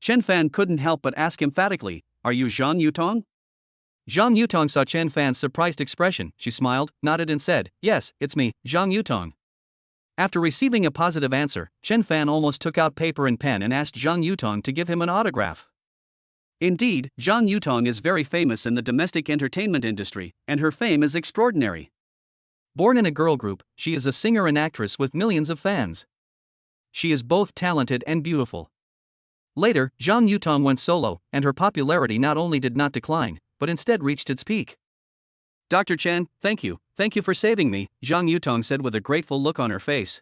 Chen Fan couldn't help but ask emphatically, "Are you Jean Yutong?" Jean Yutong saw Chen Fan's surprised expression. She smiled, nodded and said, "Yes, it's me, Jean Yutong." After receiving a positive answer, Chen Fan almost took out paper and pen and asked Jean Yutong to give him an autograph. Indeed, Jean Yutong is very famous in the domestic entertainment industry, and her fame is extraordinary. Born in a girl group, she is a singer and actress with millions of fans. She is both talented and beautiful. Later, Jean Yutong went solo, and her popularity not only did not decline, but instead reached its peak. "Dr. Chen, thank you for saving me," Jean Yutong said with a grateful look on her face.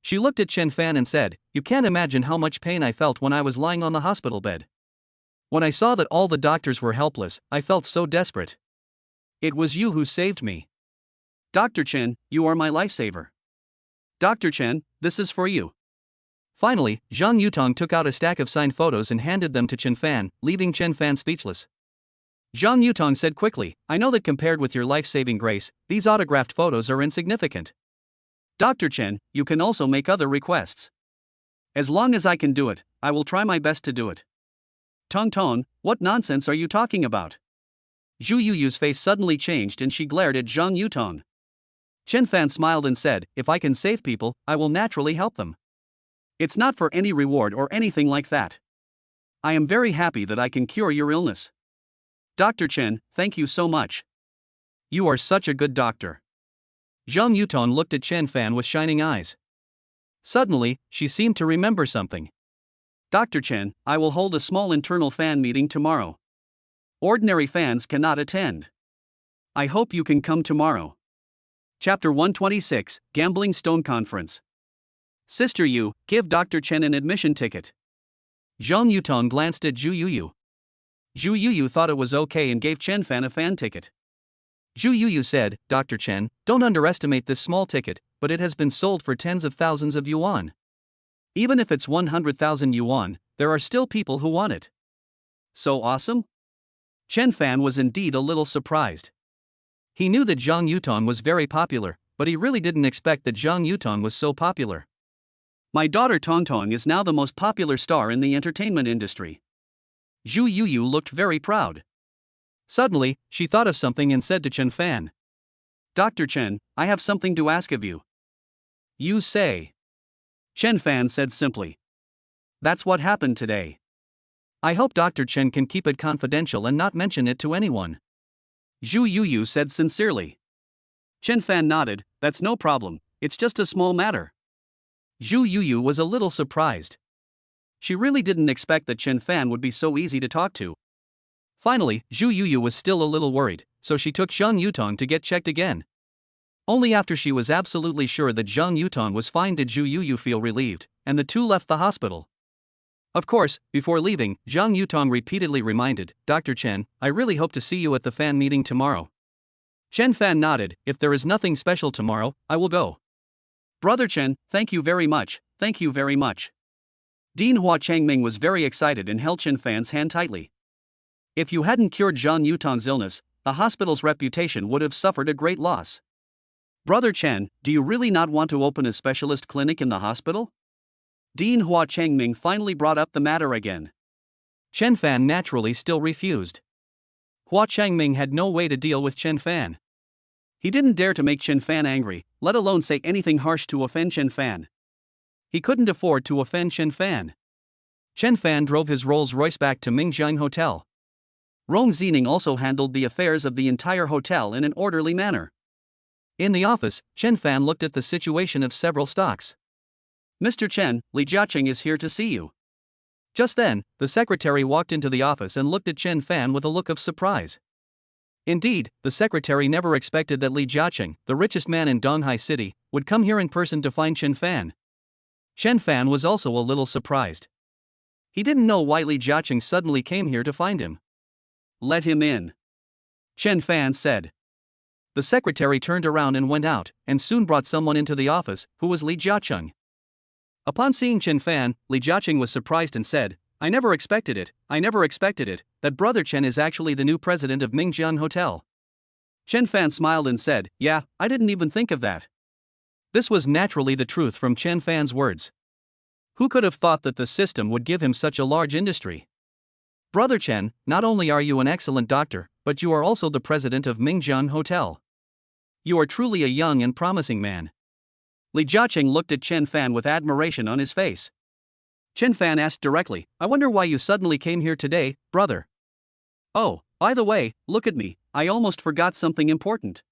She looked at Chen Fan and said, "You can't imagine how much pain I felt when I was lying on the hospital bed. When I saw that all the doctors were helpless, I felt so desperate. It was you who saved me. Dr. Chen, you are my lifesaver. Dr. Chen, this is for you." Finally, Jean Yutong took out a stack of signed photos and handed them to Chen Fan, leaving Chen Fan speechless. Jean Yutong said quickly, "I know that compared with your life-saving grace, these autographed photos are insignificant. Dr. Chen, you can also make other requests. As long as I can do it, I will try my best to do it." "Tong Tong, what nonsense are you talking about?" Zhu Yuyu's face suddenly changed and she glared at Jean Yutong. Chen Fan smiled and said, "If I can save people, I will naturally help them. It's not for any reward or anything like that. I am very happy that I can cure your illness. Dr. Chen, thank you so much. You are such a good doctor." Jean Yutong looked at Chen Fan with shining eyes. Suddenly, she seemed to remember something. "Dr. Chen, I will hold a small internal fan meeting tomorrow. Ordinary fans cannot attend. I hope you can come tomorrow." Chapter 126, Gambling Stone Conference. "Sister Yu, give Dr. Chen an admission ticket." Jean Yutong glanced at Zhu Yuyu. Zhu Yuyu thought it was okay and gave Chen Fan a fan ticket. Zhu Yuyu said, "Dr. Chen, don't underestimate this small ticket, but it has been sold for tens of thousands of yuan. Even if it's 100,000 yuan, there are still people who want it." "So awesome?" Chen Fan was indeed a little surprised. He knew that Jean Yutong was very popular, but he really didn't expect that Jean Yutong was so popular. "My daughter Tong Tong is now the most popular star in the entertainment industry." Zhu Yuyu looked very proud. Suddenly, she thought of something and said to Chen Fan, "Dr. Chen, I have something to ask of you." "You say." Chen Fan said simply. "That's what happened today. I hope Dr. Chen can keep it confidential and not mention it to anyone." Zhu Yuyu said sincerely. Chen Fan nodded, "That's no problem, it's just a small matter." Zhu Yuyu was a little surprised. She really didn't expect that Chen Fan would be so easy to talk to. Finally, Zhu Yuyu was still a little worried, so she took Jean Yutong to get checked again. Only after she was absolutely sure that Jean Yutong was fine did Zhu Yuyu feel relieved, and the two left the hospital. Of course, before leaving, Jean Yutong repeatedly reminded, "Dr. Chen, I really hope to see you at the fan meeting tomorrow." Chen Fan nodded, "If there is nothing special tomorrow, I will go." "Brother Chen, thank you very much, thank you very much." Dean Hua Changming was very excited and held Chen Fan's hand tightly. If you hadn't cured Jean Yutong's illness, the hospital's reputation would have suffered a great loss. "Brother Chen, do you really not want to open a specialist clinic in the hospital?" Dean Hua Changming finally brought up the matter again. Chen Fan naturally still refused. Hua Changming had no way to deal with Chen Fan. He didn't dare to make Chen Fan angry, let alone say anything harsh to offend Chen Fan. He couldn't afford to offend Chen Fan. Chen Fan drove his Rolls-Royce back to Mingjiang Hotel. Rong Zining also handled the affairs of the entire hotel in an orderly manner. In the office, Chen Fan looked at the situation of several stocks. "Mr. Chen, Li Jiaqing is here to see you." Just then, the secretary walked into the office and looked at Chen Fan with a look of surprise. Indeed, the secretary never expected that Li Jiaqing, the richest man in Donghai City, would come here in person to find Chen Fan. Chen Fan was also a little surprised. He didn't know why Li Jiaqing suddenly came here to find him. "Let him in," Chen Fan said. The secretary turned around and went out, and soon brought someone into the office, who was Li Jiaqing. Upon seeing Chen Fan, Li Jiaqing was surprised and said, I never expected it, that Brother Chen is actually the new president of Mingjian Hotel. Chen Fan smiled and said, yeah, I didn't even think of that. This was naturally the truth from Chen Fan's words. Who could have thought that the system would give him such a large industry? Brother Chen, not only are you an excellent doctor, but you are also the president of Mingjian Hotel. You are truly a young and promising man. Li Jiaqing looked at Chen Fan with admiration on his face. Chen Fan asked directly, I wonder why you suddenly came here today, brother. Oh, by the way, look at me, I almost forgot something important.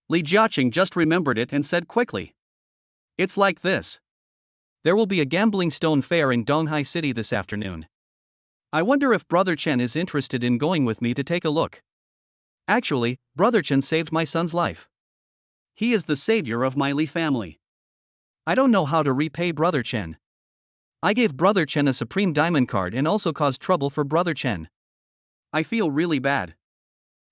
Li Jiaqing just remembered it and said quickly. It's like this. There will be a gambling stone fair in Donghai City this afternoon. I wonder if Brother Chen is interested in going with me to take a look. Actually, Brother Chen saved my son's life. He is the savior of my Li family. I don't know how to repay Brother Chen. I gave Brother Chen a Supreme Diamond card and also caused trouble for Brother Chen. I feel really bad.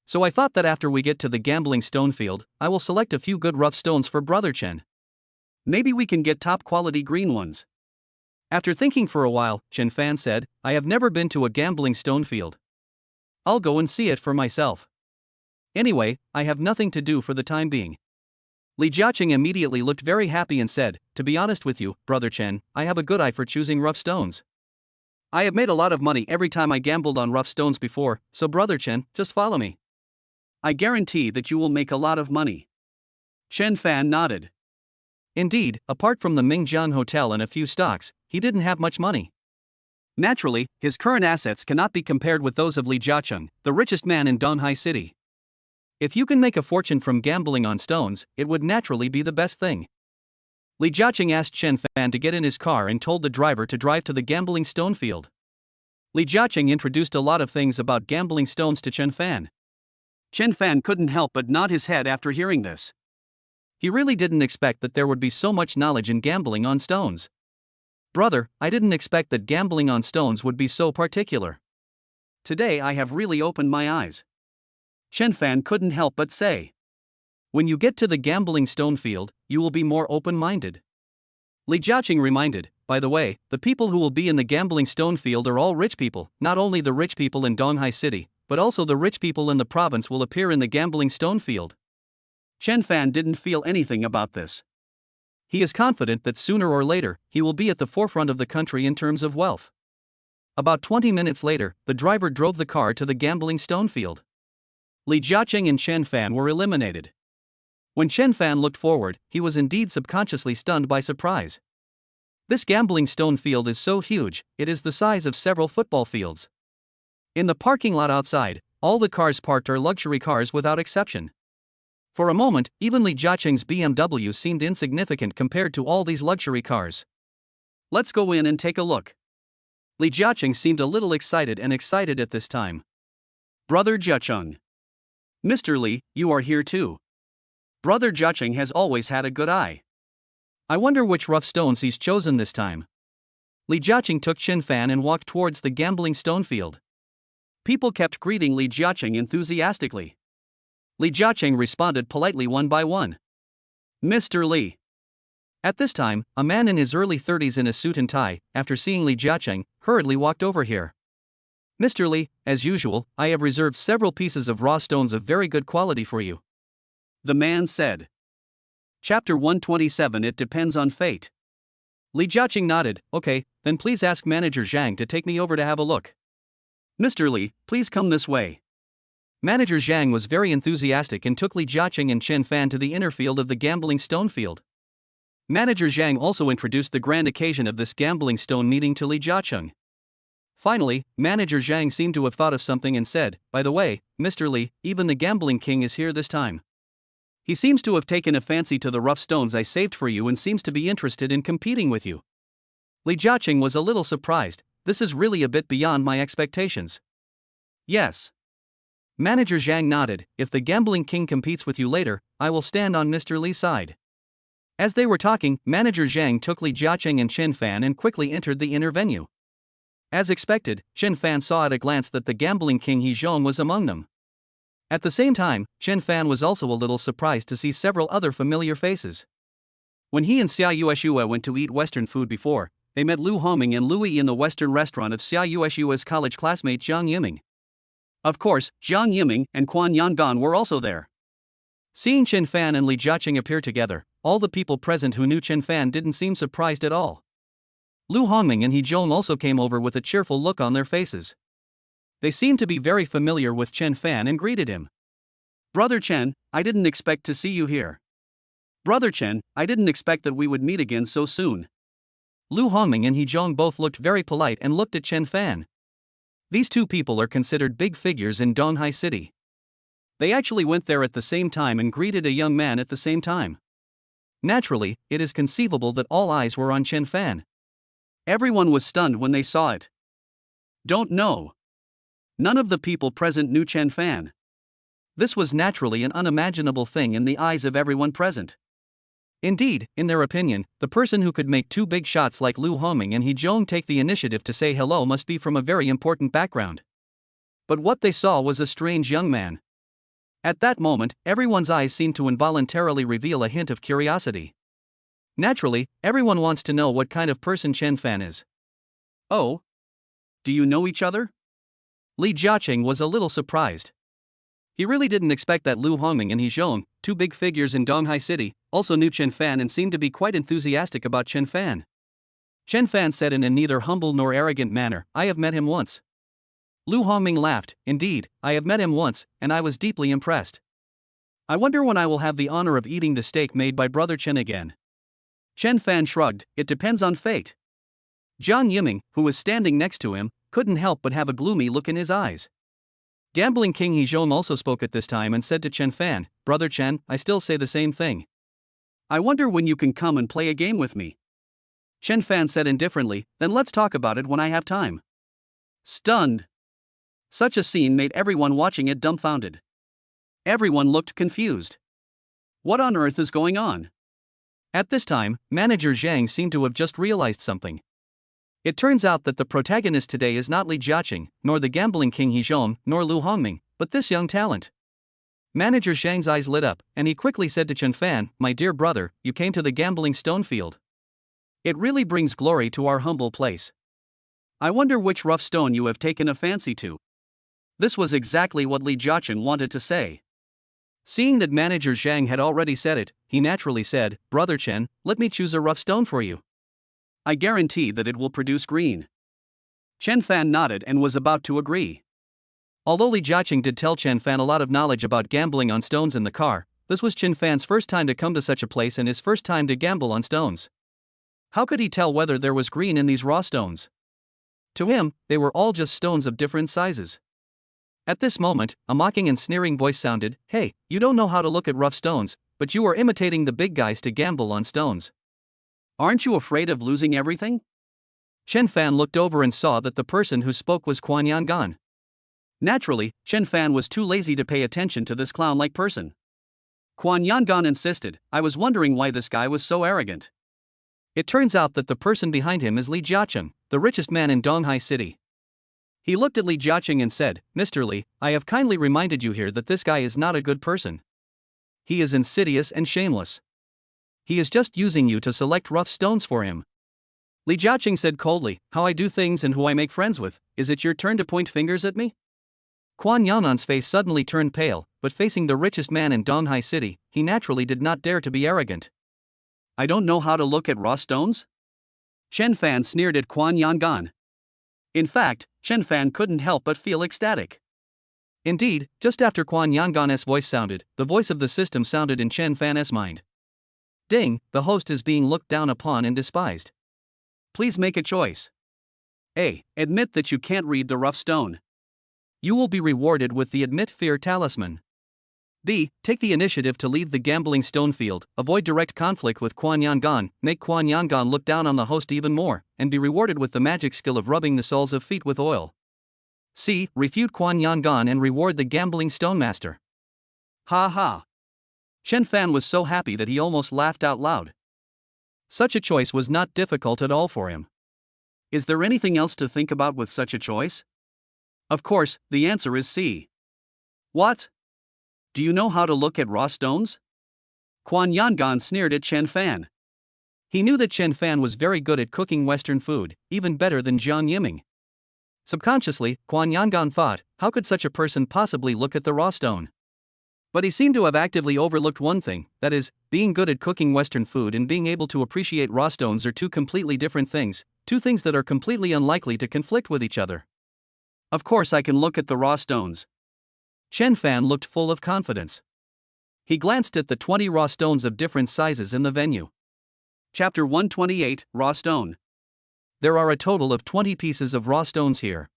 So I thought that after we get to the gambling stone field, I will select a few good rough stones for Brother Chen. Maybe we can get top quality green ones. After thinking for a while, Chen Fan said, I have never been to a gambling stone field. I'll go and see it for myself. Anyway, I have nothing to do for the time being. Li Jiaqing immediately looked very happy and said, to be honest with you, Brother Chen, I have a good eye for choosing rough stones. I have made a lot of money every time I gambled on rough stones before, so Brother Chen, just follow me. I guarantee that you will make a lot of money. Chen Fan nodded. Indeed, apart from the Mingjian Hotel and a few stocks, he didn't have much money. Naturally, his current assets cannot be compared with those of Li Jiaqing, the richest man in Donghai City. If you can make a fortune from gambling on stones, it would naturally be the best thing. Li Jiaqing asked Chen Fan to get in his car and told the driver to drive to the gambling stone field. Li Jiaqing introduced a lot of things about gambling stones to Chen Fan. Chen Fan couldn't help but nod his head after hearing this. He really didn't expect that there would be so much knowledge in gambling on stones. Brother, I didn't expect that gambling on stones would be so particular. Today I have really opened my eyes. Chen Fan couldn't help but say. When you get to the gambling stone field, you will be more open-minded. Li Jiaqing reminded, by the way, the people who will be in the gambling stone field are all rich people, not only the rich people in Donghai City, but also the rich people in the province will appear in the gambling stone field. Chen Fan didn't feel anything about this. He is confident that sooner or later, he will be at the forefront of the country in terms of wealth. About 20 minutes later, the driver drove the car to the gambling stone field. Li Jiaqing and Chen Fan were eliminated. When Chen Fan looked forward, he was indeed subconsciously stunned by surprise. This gambling stone field is so huge, it is the size of several football fields. In the parking lot outside, all the cars parked are luxury cars without exception. For a moment, even Li Jiaqing's BMW seemed insignificant compared to all these luxury cars. Let's go in and take a look. Li Jiaqing seemed a little excited at this time. Brother Jiaqing. Mr. Li, you are here too. Brother Jiaqing has always had a good eye. I wonder which rough stones he's chosen this time. Li Jiaqing took Chen Fan and walked towards the gambling stone field. People kept greeting Li Jiaqing enthusiastically. Li Jiaqing responded politely one by one. Mr. Li. At this time, a man in his early 30s in a suit and tie, after seeing Li Jiaqing, hurriedly walked over here. Mr. Li, as usual, I have reserved several pieces of raw stones of very good quality for you. The man said. Chapter 127. It depends on fate. Li Jiaqing nodded. Okay, then please ask Manager Zhang to take me over to have a look. Mr. Li, please come this way. Manager Zhang was very enthusiastic and took Li Jiaqing and Chen Fan to the inner field of the gambling stone field. Manager Zhang also introduced the grand occasion of this gambling stone meeting to Li Jiaqing. Finally, Manager Zhang seemed to have thought of something and said, by the way, Mr. Li, even the gambling king is here this time. He seems to have taken a fancy to the rough stones I saved for you and seems to be interested in competing with you. Li Jiaqing was a little surprised. This is really a bit beyond my expectations. Yes. Manager Zhang nodded. If the gambling king competes with you later, I will stand on Mr. Li's side. As they were talking, Manager Zhang took Li Jiaqing and Chen Fan and quickly entered the inner venue. As expected, Chen Fan saw at a glance that the gambling king He Zhong was among them. At the same time, Chen Fan was also a little surprised to see several other familiar faces. When he and Xia Yueshua went to eat Western food before, they met Lu Hongming and Louis in the Western restaurant of Xia Yueshua's college classmate Jiang Yiming. Of course, Jiang Yiming and Quan Yangan were also there. Seeing Chen Fan and Li Jiaqing appear together, all the people present who knew Chen Fan didn't seem surprised at all. Lu Hongming and He Zhong also came over with a cheerful look on their faces. They seemed to be very familiar with Chen Fan and greeted him. "Brother Chen, I didn't expect to see you here." "Brother Chen, I didn't expect that we would meet again so soon." Lu Hongming and He Zhong both looked very polite and looked at Chen Fan. These two people are considered big figures in Donghai City. They actually went there at the same time and greeted a young man at the same time. Naturally, it is conceivable that all eyes were on Chen Fan. Everyone was stunned when they saw it. Don't know. None of the people present knew Chen Fan. This was naturally an unimaginable thing in the eyes of everyone present. Indeed, in their opinion, the person who could make two big shots like Lu Hongming and He Zhong take the initiative to say hello must be from a very important background. But what they saw was a strange young man. At that moment, everyone's eyes seemed to involuntarily reveal a hint of curiosity. Naturally, everyone wants to know what kind of person Chen Fan is. "Oh? Do you know each other?" Li Jiaqing was a little surprised. He really didn't expect that Lu Hongming and He Zhong, two big figures in Donghai City, also knew Chen Fan and seemed to be quite enthusiastic about Chen Fan. Chen Fan said in a neither humble nor arrogant manner, "I have met him once." Lu Hongming laughed, "Indeed, I have met him once, and I was deeply impressed. I wonder when I will have the honor of eating the steak made by Brother Chen again." Chen Fan shrugged, "It depends on fate." Jiang Yiming, who was standing next to him, couldn't help but have a gloomy look in his eyes. Gambling King He Zhong also spoke at this time and said to Chen Fan, "Brother Chen, I still say the same thing. I wonder when you can come and play a game with me." Chen Fan said indifferently, "Then let's talk about it when I have time." Stunned. Such a scene made everyone watching it dumbfounded. Everyone looked confused. What on earth is going on? At this time, Manager Zhang seemed to have just realized something. It turns out that the protagonist today is not Li Jiaqing, nor the Gambling King He Zhong, nor Lu Hongming, but this young talent. Manager Zhang's eyes lit up, and he quickly said to Chen Fan, "My dear brother, you came to the Gambling Stone Field. It really brings glory to our humble place. I wonder which rough stone you have taken a fancy to." This was exactly what Li Jiaqing wanted to say. Seeing that Manager Zhang had already said it, he naturally said, "Brother Chen, let me choose a rough stone for you. I guarantee that it will produce green." Chen Fan nodded and was about to agree. Although Li Jiaqing did tell Chen Fan a lot of knowledge about gambling on stones in the car, this was Chen Fan's first time to come to such a place and his first time to gamble on stones. How could he tell whether there was green in these raw stones? To him, they were all just stones of different sizes. At this moment, a mocking and sneering voice sounded, "Hey, you don't know how to look at rough stones, but you are imitating the big guys to gamble on stones. Aren't you afraid of losing everything?" Chen Fan looked over and saw that the person who spoke was Quan Yangan. Naturally, Chen Fan was too lazy to pay attention to this clown-like person. Quan Yangan insisted, "I was wondering why this guy was so arrogant." It turns out that the person behind him is Li Jiaqing, the richest man in Donghai City. He looked at Li Jiaqing and said, "Mr. Li, I have kindly reminded you here that this guy is not a good person. He is insidious and shameless. He is just using you to select rough stones for him." Li Jiaqing said coldly, "How I do things and who I make friends with, is it your turn to point fingers at me?" Quan Yanan's face suddenly turned pale, but facing the richest man in Donghai City, he naturally did not dare to be arrogant. "I don't know how to look at raw stones?" Chen Fan sneered at Quan Yangan. In fact, Chen Fan couldn't help but feel ecstatic. Indeed, just after Quan Yangan's voice sounded, the voice of the system sounded in Chen Fan's mind. "Ding, the host is being looked down upon and despised. Please make a choice. A. Admit that you can't read the rough stone. You will be rewarded with the Admit Fear talisman. B. Take the initiative to leave the gambling stone field, avoid direct conflict with Quan Yangan, make Quan Yangan look down on the host even more, and be rewarded with the magic skill of rubbing the soles of feet with oil. C. Refute Quan Yangan and reward the gambling stone master." Ha ha. Chen Fan was so happy that he almost laughed out loud. Such a choice was not difficult at all for him. Is there anything else to think about with such a choice? Of course, the answer is C. What? Do you know how to look at raw stones? Quan Yangan sneered at Chen Fan. He knew that Chen Fan was very good at cooking Western food, even better than Jiang Yiming. Subconsciously, Quan Yangon thought, how could such a person possibly look at the raw stone? But he seemed to have actively overlooked one thing, that is, being good at cooking Western food and being able to appreciate raw stones are two completely different things, two things that are completely unlikely to conflict with each other. Of course I can look at the raw stones. Chen Fan looked full of confidence. He glanced at the 20 raw stones of different sizes in the venue. Chapter 128, Raw Stone. There are a total of 20 pieces of raw stones here.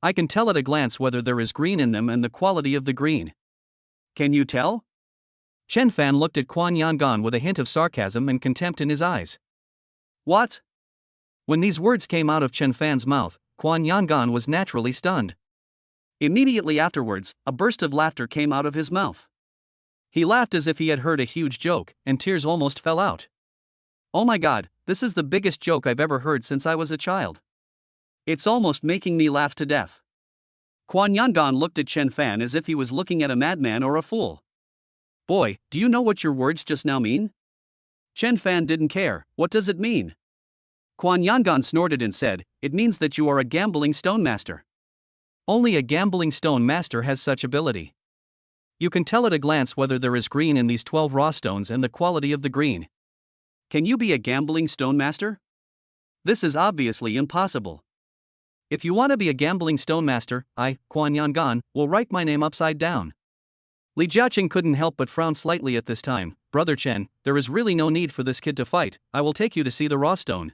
I can tell at a glance whether there is green in them and the quality of the green. Can you tell? Chen Fan looked at Quan Yangon with a hint of sarcasm and contempt in his eyes. What? When these words came out of Chen Fan's mouth, Quan Yangon was naturally stunned. Immediately afterwards, a burst of laughter came out of his mouth. He laughed as if he had heard a huge joke, and tears almost fell out. Oh my god, this is the biggest joke I've ever heard since I was a child. It's almost making me laugh to death. Quan Yangon looked at Chen Fan as if he was looking at a madman or a fool. Boy, do you know what your words just now mean? Chen Fan didn't care. What does it mean? Quan Yangon snorted and said, it means that you are a gambling stone master. Only a gambling stone master has such ability. You can tell at a glance whether there is green in these 12 raw stones and the quality of the green. Can you be a gambling stone master? This is obviously impossible. If you want to be a gambling stone master, I, Quan Yangon, will write my name upside down. Li Jiaqing couldn't help but frown slightly at this time. Brother Chen, there is really no need for this kid to fight. I will take you to see the raw stone.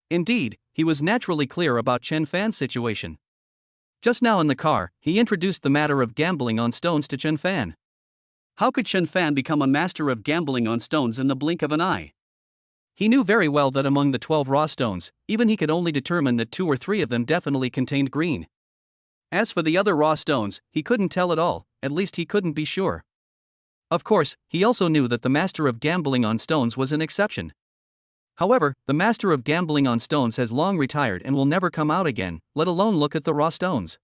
Indeed, he was naturally clear about Chen Fan's situation. Just now in the car, he introduced the matter of gambling on stones to Chen Fan. How could Chen Fan become a master of gambling on stones in the blink of an eye? He knew very well that among the 12 raw stones, even he could only determine that 2 or 3 of them definitely contained green. As for the other raw stones, he couldn't tell at all, at least he couldn't be sure. Of course, he also knew that the master of gambling on stones was an exception. However, the master of gambling on stones has long retired and will never come out again, let alone look at the raw stones.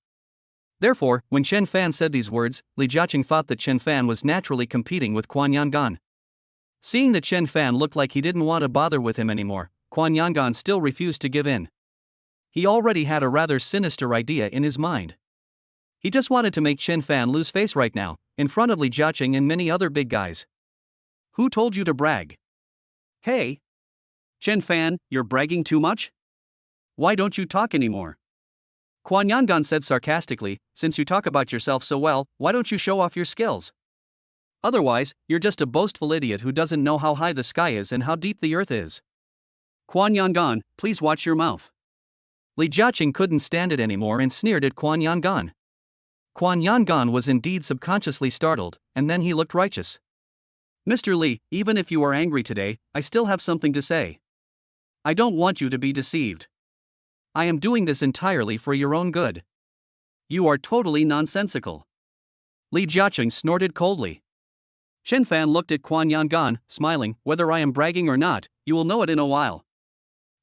Therefore, when Chen Fan said these words, Li Jiaqing thought that Chen Fan was naturally competing with Quan Yangon. Seeing that Chen Fan looked like he didn't want to bother with him anymore, Quan Yangon still refused to give in. He already had a rather sinister idea in his mind. He just wanted to make Chen Fan lose face right now, in front of Li Jiaqing and many other big guys. Who told you to brag? Hey! Chen Fan, you're bragging too much? Why don't you talk anymore? Quan Yangon said sarcastically, since you talk about yourself so well, why don't you show off your skills? Otherwise, you're just a boastful idiot who doesn't know how high the sky is and how deep the earth is. Quan Yangon, please watch your mouth. Li Jiaqing couldn't stand it anymore and sneered at Quan Yangon. Quan Yangon was indeed subconsciously startled, and then he looked righteous. Mr. Li, even if you are angry today, I still have something to say. I don't want you to be deceived. I am doing this entirely for your own good. You are totally nonsensical. Li Jiaqing snorted coldly. Chen Fan looked at Quan Yangon, smiling, whether I am bragging or not, you will know it in a while.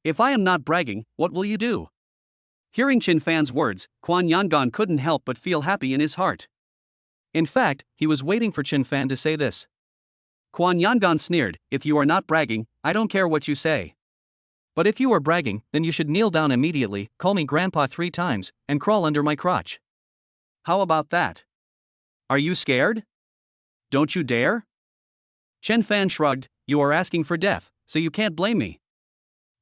If I am not bragging, what will you do? Hearing Chen Fan's words, Quan Yangon couldn't help but feel happy in his heart. In fact, he was waiting for Chen Fan to say this. Quan Yangon sneered, if you are not bragging, I don't care what you say. But if you are bragging, then you should kneel down immediately, call me Grandpa 3 times, and crawl under my crotch. How about that? Are you scared? Don't you dare? Chen Fan shrugged, you are asking for death, so you can't blame me.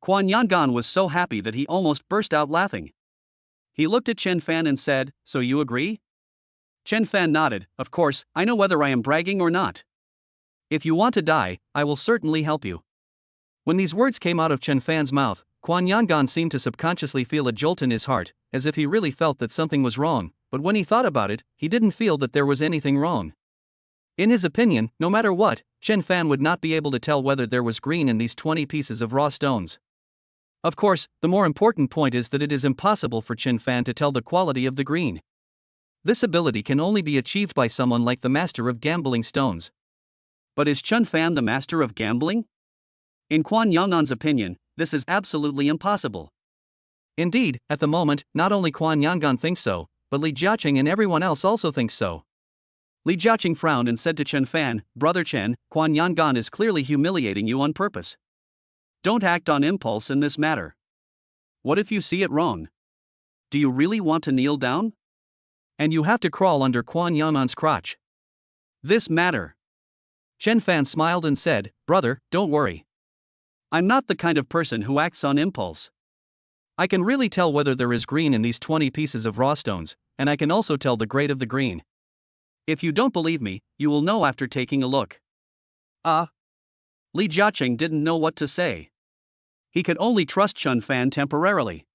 Quan Yangon was so happy that he almost burst out laughing. He looked at Chen Fan and said, so you agree? Chen Fan nodded, of course, I know whether I am bragging or not. If you want to die, I will certainly help you. When these words came out of Chen Fan's mouth, Quan Yangon seemed to subconsciously feel a jolt in his heart, as if he really felt that something was wrong, but when he thought about it, he didn't feel that there was anything wrong. In his opinion, no matter what, Chen Fan would not be able to tell whether there was green in these 20 pieces of raw stones. Of course, the more important point is that it is impossible for Chen Fan to tell the quality of the green. This ability can only be achieved by someone like the master of gambling stones. But is Chen Fan the master of gambling? In Quan Yangon's opinion, this is absolutely impossible. Indeed, at the moment, not only Quan Yangon thinks so, but Li Jiaqing and everyone else also thinks so. Li Jiaqing frowned and said to Chen Fan, Brother Chen, Quan Yangon is clearly humiliating you on purpose. Don't act on impulse in this matter. What if you see it wrong? Do you really want to kneel down? And you have to crawl under Quan Yaman's crotch. This matter. Chen Fan smiled and said, "Brother, don't worry. I'm not the kind of person who acts on impulse. I can really tell whether there is green in these 20 pieces of raw stones, and I can also tell the grade of the green. If you don't believe me, you will know after taking a look." Li Jiaqing didn't know what to say. He could only trust Chen Fan temporarily.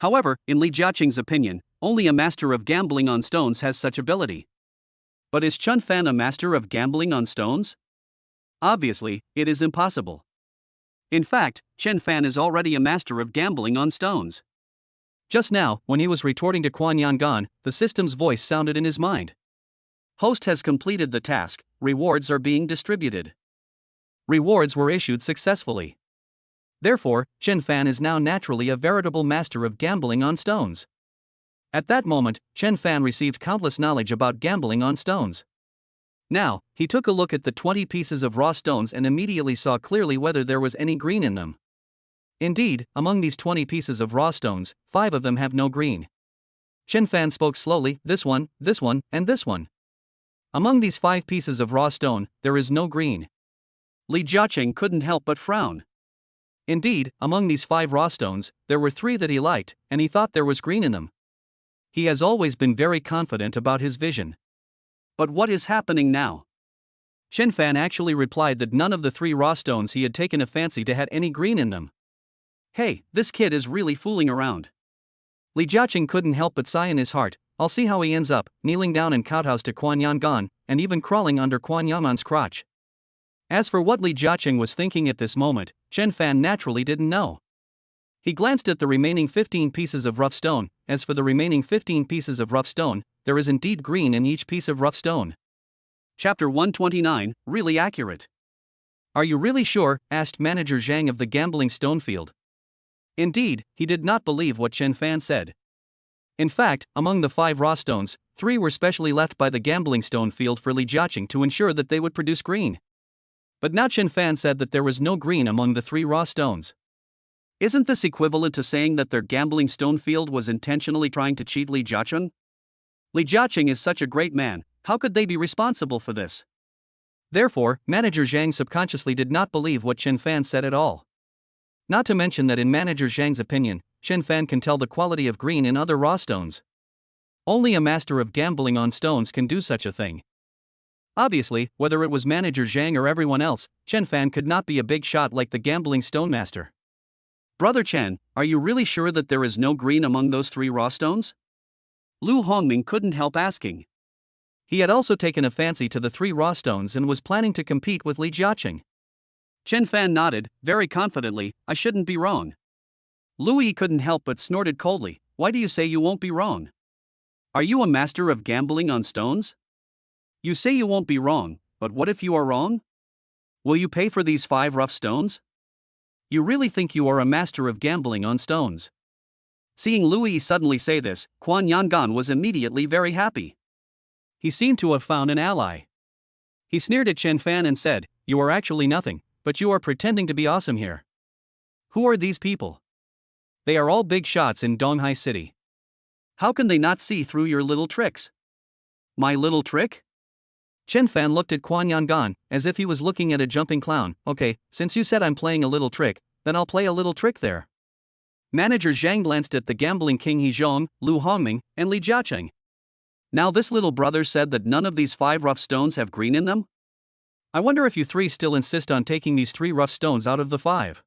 However, in Li Jiaqing's opinion, only a master of gambling on stones has such ability. But is Chen Fan a master of gambling on stones? Obviously, it is impossible. In fact, Chen Fan is already a master of gambling on stones. Just now, when he was retorting to Quan Yangan, the system's voice sounded in his mind. Host has completed the task, rewards are being distributed. Rewards were issued successfully. Therefore, Chen Fan is now naturally a veritable master of gambling on stones. At that moment, Chen Fan received countless knowledge about gambling on stones. Now, he took a look at the 20 pieces of raw stones and immediately saw clearly whether there was any green in them. Indeed, among these 20 pieces of raw stones, 5 of them have no green. Chen Fan spoke slowly, this one, and this one. Among these 5 pieces of raw stone, there is no green. Li Jiaqing couldn't help but frown. Indeed, among these 5 raw stones, there were 3 that he liked, and he thought there was green in them. He has always been very confident about his vision. But what is happening now? Chen Fan actually replied that none of the 3 raw stones he had taken a fancy to had any green in them. Hey, this kid is really fooling around. Li Jiaqing couldn't help but sigh in his heart. I'll see how he ends up, kneeling down in kowtows to Quan Yangan, and even crawling under Quan Yaman's crotch. As for what Li Jiaqing was thinking at this moment, Chen Fan naturally didn't know. He glanced at the remaining 15 pieces of rough stone. As for the remaining 15 pieces of rough stone, there is indeed green in each piece of rough stone. Chapter 129, really accurate. Are you really sure? Asked Manager Zhang of the gambling stone field. Indeed, he did not believe what Chen Fan said. In fact, among the 5 raw stones, 3 were specially left by the gambling stone field for Li Jiaqing to ensure that they would produce green. But now Chen Fan said that there was no green among the 3 raw stones. Isn't this equivalent to saying that their gambling stone field was intentionally trying to cheat Li Jiaqing? Li Jiaqing is such a great man, how could they be responsible for this? Therefore, Manager Zhang subconsciously did not believe what Chen Fan said at all. Not to mention that in Manager Zhang's opinion, Chen Fan can tell the quality of green in other raw stones. Only a master of gambling on stones can do such a thing. Obviously, whether it was Manager Zhang or everyone else, Chen Fan could not be a big shot like the gambling stone master. Brother Chen, are you really sure that there is no green among those 3 raw stones? Lu Hongming couldn't help asking. He had also taken a fancy to the 3 raw stones and was planning to compete with Li Jiaqing. Chen Fan nodded, very confidently, I shouldn't be wrong. Lu Yi couldn't help but snorted coldly, why do you say you won't be wrong? Are you a master of gambling on stones? You say you won't be wrong, but what if you are wrong? Will you pay for these 5 rough stones? You really think you are a master of gambling on stones? Seeing Lu Yi suddenly say this, Quan Yangan was immediately very happy. He seemed to have found an ally. He sneered at Chen Fan and said, you are actually nothing, but you are pretending to be awesome here. Who are these people? They are all big shots in Donghai City. How can they not see through your little tricks? My little trick? Chen Fan looked at Quan Yangan, as if he was looking at a jumping clown. Okay, since you said I'm playing a little trick, then I'll play a little trick there. Manager Zhang glanced at the gambling king He Zhong, Lu Hongming, and Li Jiaqing. Now this little brother said that none of these 5 rough stones have green in them? I wonder if you 3 still insist on taking these 3 rough stones out of the 5.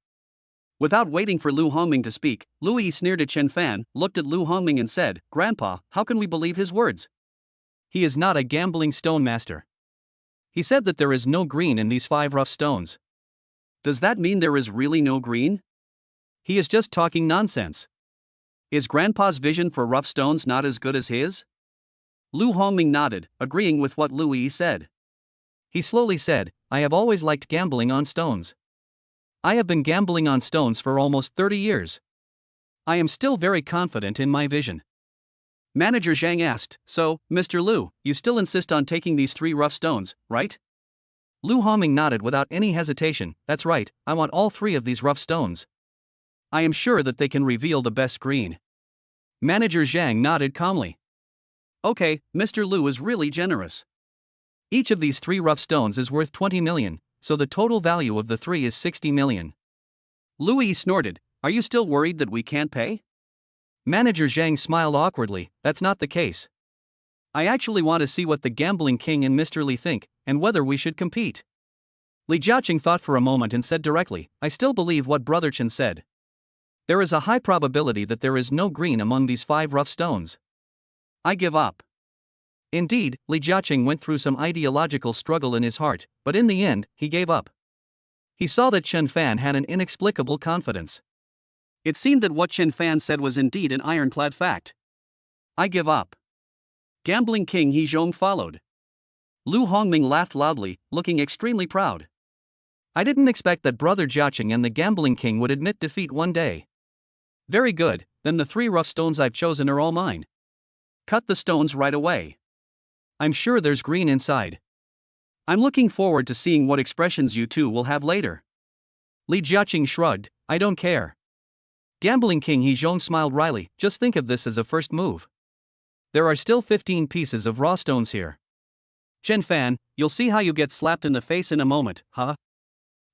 Without waiting for Lu Hongming to speak, Lu Yi sneered at Chen Fan, looked at Lu Hongming and said, Grandpa, how can we believe his words? He is not a gambling stone master. He said that there is no green in these 5 rough stones. Does that mean there is really no green? He is just talking nonsense. Is Grandpa's vision for rough stones not as good as his? Lu Hongming nodded, agreeing with what Lu Yi said. He slowly said, I have always liked gambling on stones. I have been gambling on stones for almost 30 years. I am still very confident in my vision. Manager Zhang asked, so, Mr. Lu, you still insist on taking these 3 rough stones, right? Lu Hongming nodded without any hesitation. That's right, I want all 3 of these rough stones. I am sure that they can reveal the best green. Manager Zhang nodded calmly. Okay, Mr. Lu is really generous. Each of these 3 rough stones is worth 20 million, so the total value of the 3 is 60 million. Louis snorted. Are you still worried that we can't pay? Manager Zhang smiled awkwardly. That's not the case. I actually want to see what the Gambling King and Mr. Li think, and whether we should compete. Li Jiaqing thought for a moment and said directly, I still believe what Brother Chen said. There is a high probability that there is no green among these 5 rough stones. I give up. Indeed, Li Jiaqing went through some ideological struggle in his heart, but in the end, he gave up. He saw that Chen Fan had an inexplicable confidence. It seemed that what Chen Fan said was indeed an ironclad fact. I give up. Gambling King He Zhong followed. Lu Hongming laughed loudly, looking extremely proud. I didn't expect that Brother Jiaqing and the Gambling King would admit defeat one day. Very good, then the 3 rough stones I've chosen are all mine. Cut the stones right away. I'm sure there's green inside. I'm looking forward to seeing what expressions you 2 will have later. Li Jiaqing shrugged, I don't care. Gambling King He Zhong smiled wryly, just think of this as a first move. There are still 15 pieces of raw stones here. Chen Fan, you'll see how you get slapped in the face in a moment, huh?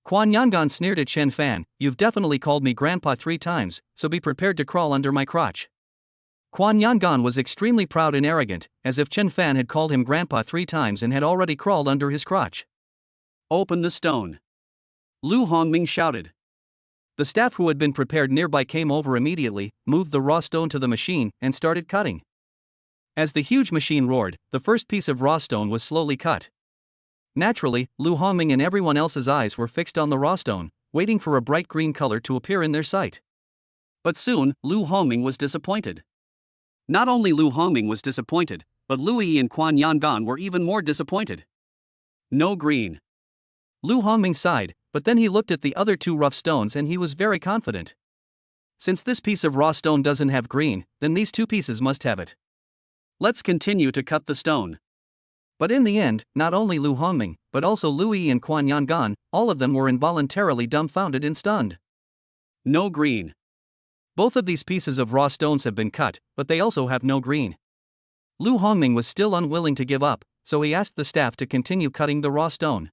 Quan Yangon sneered at Chen Fan, you've definitely called me grandpa 3 times, so be prepared to crawl under my crotch. Quan Yangon was extremely proud and arrogant, as if Chen Fan had called him grandpa 3 times and had already crawled under his crotch. Open the stone. Lu Hongming shouted. The staff who had been prepared nearby came over immediately, moved the raw stone to the machine, and started cutting. As the huge machine roared, the first piece of raw stone was slowly cut. Naturally, Lu Hongming and everyone else's eyes were fixed on the raw stone, waiting for a bright green color to appear in their sight. But soon, Lu Hongming was disappointed. Not only Lu Hongming was disappointed, but Lu Yi and Quan Yangon were even more disappointed. No green. Lu Hongming sighed, but then he looked at the other 2 rough stones and he was very confident. Since this piece of raw stone doesn't have green, then these 2 pieces must have it. Let's continue to cut the stone. But in the end, not only Lu Hongming, but also Lu Yi and Quan Yangon, all of them were involuntarily dumbfounded and stunned. No green. Both of these pieces of raw stones have been cut, but they also have no green. Lu Hongming was still unwilling to give up, so he asked the staff to continue cutting the raw stone.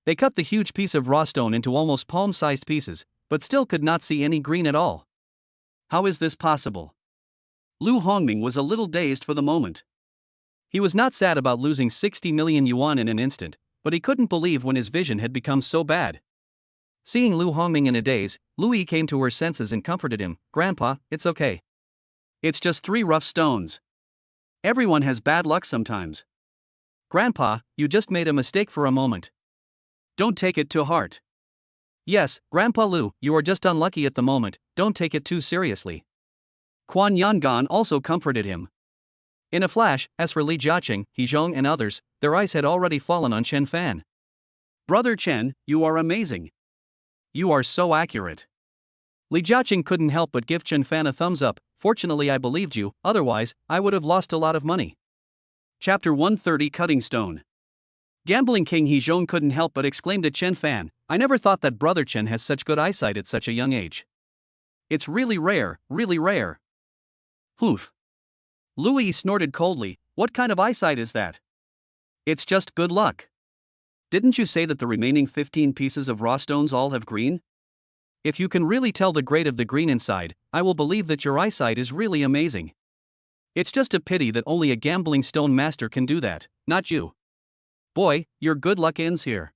They cut the huge piece of raw stone into almost palm-sized pieces, but still could not see any green at all. How is this possible? Lu Hongming was a little dazed for the moment. He was not sad about losing 60 million yuan in an instant, but he couldn't believe when his vision had become so bad. Seeing Lu Hongming in a daze, Lu Yi came to her senses and comforted him, Grandpa, it's okay. It's just 3 rough stones. Everyone has bad luck sometimes. Grandpa, you just made a mistake for a moment. Don't take it to heart. Yes, Grandpa Lu, you are just unlucky at the moment, don't take it too seriously. Quan Yangon also comforted him. In a flash, as for Li Jiaqing, He Zhong and others, their eyes had already fallen on Chen Fan. Brother Chen, you are amazing. You are so accurate. Li Jiaqing couldn't help but give Chen Fan a thumbs up. Fortunately I believed you, otherwise, I would have lost a lot of money. Chapter 130 Cutting Stone. Gambling King He Zhong couldn't help but exclaimed at Chen Fan, I never thought that Brother Chen has such good eyesight at such a young age. It's really rare, really rare. Poof. Louis snorted coldly, what kind of eyesight is that? It's just good luck. Didn't you say that the remaining 15 pieces of raw stones all have green? If you can really tell the grade of the green inside, I will believe that your eyesight is really amazing. It's just a pity that only a gambling stone master can do that, not you. Boy, your good luck ends here.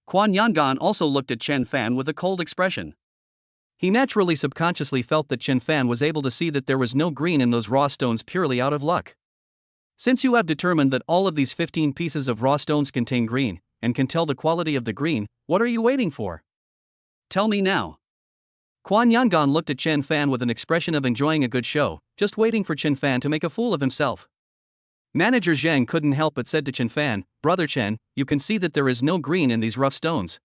Quan Yangon also looked at Chen Fan with a cold expression. He naturally subconsciously felt that Chen Fan was able to see that there was no green in those raw stones purely out of luck. Since you have determined that all of these 15 pieces of raw stones contain green, and can tell the quality of the green, what are you waiting for? Tell me now. Quan Yangon looked at Chen Fan with an expression of enjoying a good show, just waiting for Chen Fan to make a fool of himself. Manager Zhang couldn't help but said to Chen Fan, Brother Chen, you can see that there is no green in these rough stones.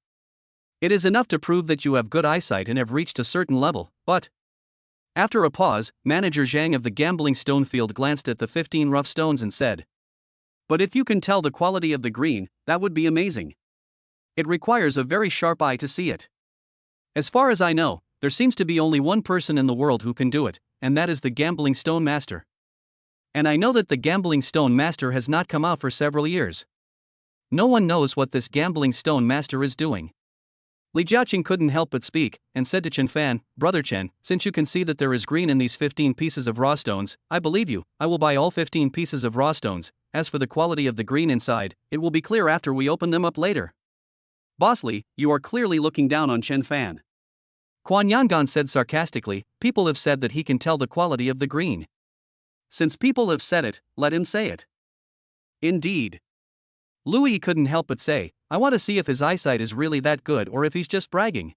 It is enough to prove that you have good eyesight and have reached a certain level, but... After a pause, Manager Zhang of the gambling stone field glanced at the 15 rough stones and said, But if you can tell the quality of the green, that would be amazing. It requires a very sharp eye to see it. As far as I know, there seems to be only one person in the world who can do it, and that is the gambling stone master. And I know that the gambling stone master has not come out for several years. No one knows what this gambling stone master is doing. Li Jiaqing couldn't help but speak, and said to Chen Fan, "Brother Chen, since you can see that there is green in these 15 pieces of raw stones, I believe you, I will buy all 15 pieces of raw stones. As for the quality of the green inside, it will be clear after we open them up later." "Boss Li, you are clearly looking down on Chen Fan." Quan Yangon said sarcastically, "People have said that he can tell the quality of the green. Since people have said it, let him say it." "Indeed." Louis couldn't help but say, "I want to see if his eyesight is really that good or if he's just bragging."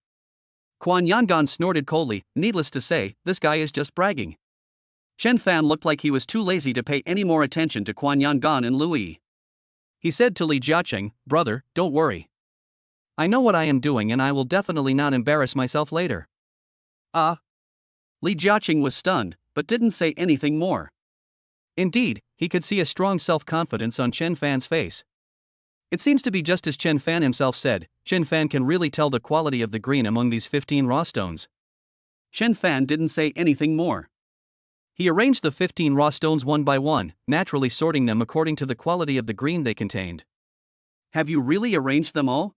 Quan Yangon snorted coldly, "Needless to say, this guy is just bragging." Chen Fan looked like he was too lazy to pay any more attention to Quan Yangon and Louis. He said to Li Jiaqing, "Brother, don't worry. I know what I am doing and I will definitely not embarrass myself later." Li Jiaqing was stunned, but didn't say anything more. Indeed, he could see a strong self-confidence on Chen Fan's face. It seems to be just as Chen Fan himself said, Chen Fan can really tell the quality of the green among these 15 raw stones. Chen Fan didn't say anything more. He arranged the 15 raw stones one by one, naturally sorting them according to the quality of the green they contained. "Have you really arranged them all?"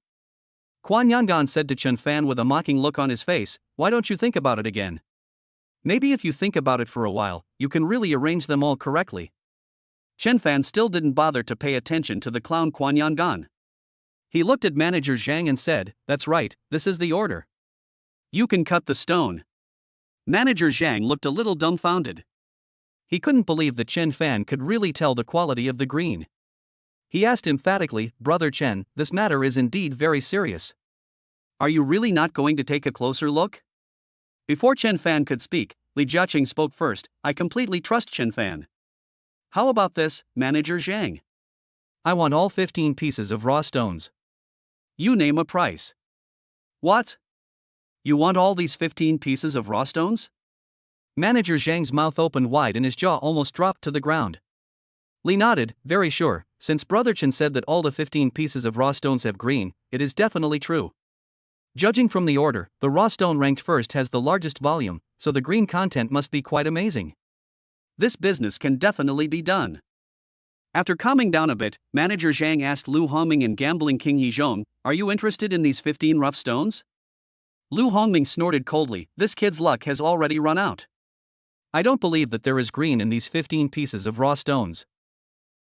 Quan Yangon said to Chen Fan with a mocking look on his face, "Why don't you think about it again? Maybe if you think about it for a while, you can really arrange them all correctly." Chen Fan still didn't bother to pay attention to the clown Quan Yangon. He looked at Manager Zhang and said, "That's right, this is the order. You can cut the stone." Manager Zhang looked a little dumbfounded. He couldn't believe that Chen Fan could really tell the quality of the green. He asked emphatically, "Brother Chen, this matter is indeed very serious. Are you really not going to take a closer look?" Before Chen Fan could speak, Li Jiaqing spoke first, "I completely trust Chen Fan. How about this, Manager Zhang? I want all 15 pieces of raw stones. You name a price." "What? You want all these 15 pieces of raw stones?" Manager Zhang's mouth opened wide and his jaw almost dropped to the ground. Li nodded, "Very sure, since Brother Chen said that all the 15 pieces of raw stones have green, it is definitely true. Judging from the order, the raw stone ranked first has the largest volume, so the green content must be quite amazing. This business can definitely be done." After calming down a bit, Manager Zhang asked Lu Hongming and Gambling King Hezhong, "Are you interested in these 15 rough stones?" Lu Hongming snorted coldly, "This kid's luck has already run out. I don't believe that there is green in these 15 pieces of raw stones.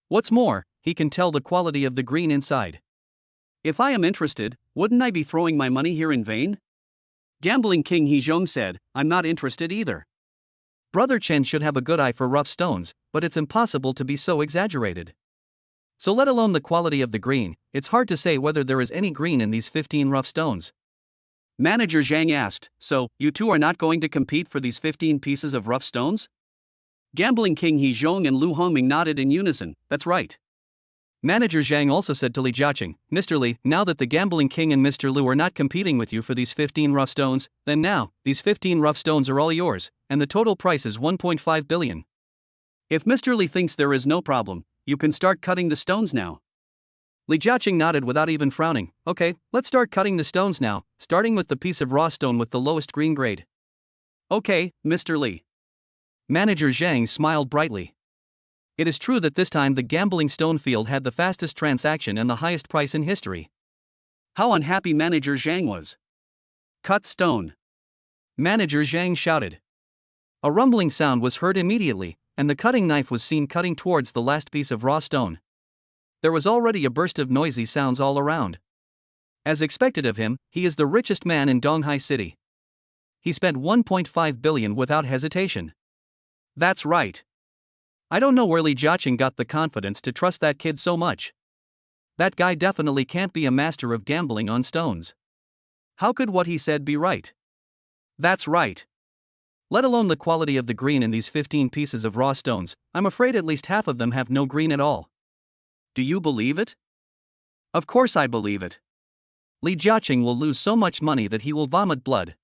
What's more, he can tell the quality of the green inside. If I am interested, wouldn't I be throwing my money here in vain?" Gambling King Hezhong said, "I'm not interested either. Brother Chen should have a good eye for rough stones, but it's impossible to be so exaggerated. So let alone the quality of the green, it's hard to say whether there is any green in these 15 rough stones." Manager Zhang asked, "So, you two are not going to compete for these 15 pieces of rough stones?" Gambling King Hezhong and Lu Hongming nodded in unison, "That's right." Manager Zhang also said to Li Jiaqing, "Mr. Li, now that the Gambling King and Mr. Lu are not competing with you for these 15 rough stones, then now, these 15 rough stones are all yours, and the total price is 1.5 billion. If Mr. Li thinks there is no problem, you can start cutting the stones now." Li Jiaqing nodded without even frowning, "Okay, let's start cutting the stones now, starting with the piece of raw stone with the lowest green grade." "Okay, Mr. Li." Manager Zhang smiled brightly. It is true that this time the gambling stone field had the fastest transaction and the highest price in history. How unhappy Manager Zhang was. "Cut stone!" Manager Zhang shouted. A rumbling sound was heard immediately, and the cutting knife was seen cutting towards the last piece of raw stone. There was already a burst of noisy sounds all around. As expected of him, he is the richest man in Donghai City. He spent 1.5 billion without hesitation. That's right. I don't know where Li Jiaqing got the confidence to trust that kid so much. That guy definitely can't be a master of gambling on stones. How could what he said be right? That's right. Let alone the quality of the green in these 15 pieces of raw stones, I'm afraid at least half of them have no green at all. Do you believe it? Of course I believe it. Li Jiaqing will lose so much money that he will vomit blood.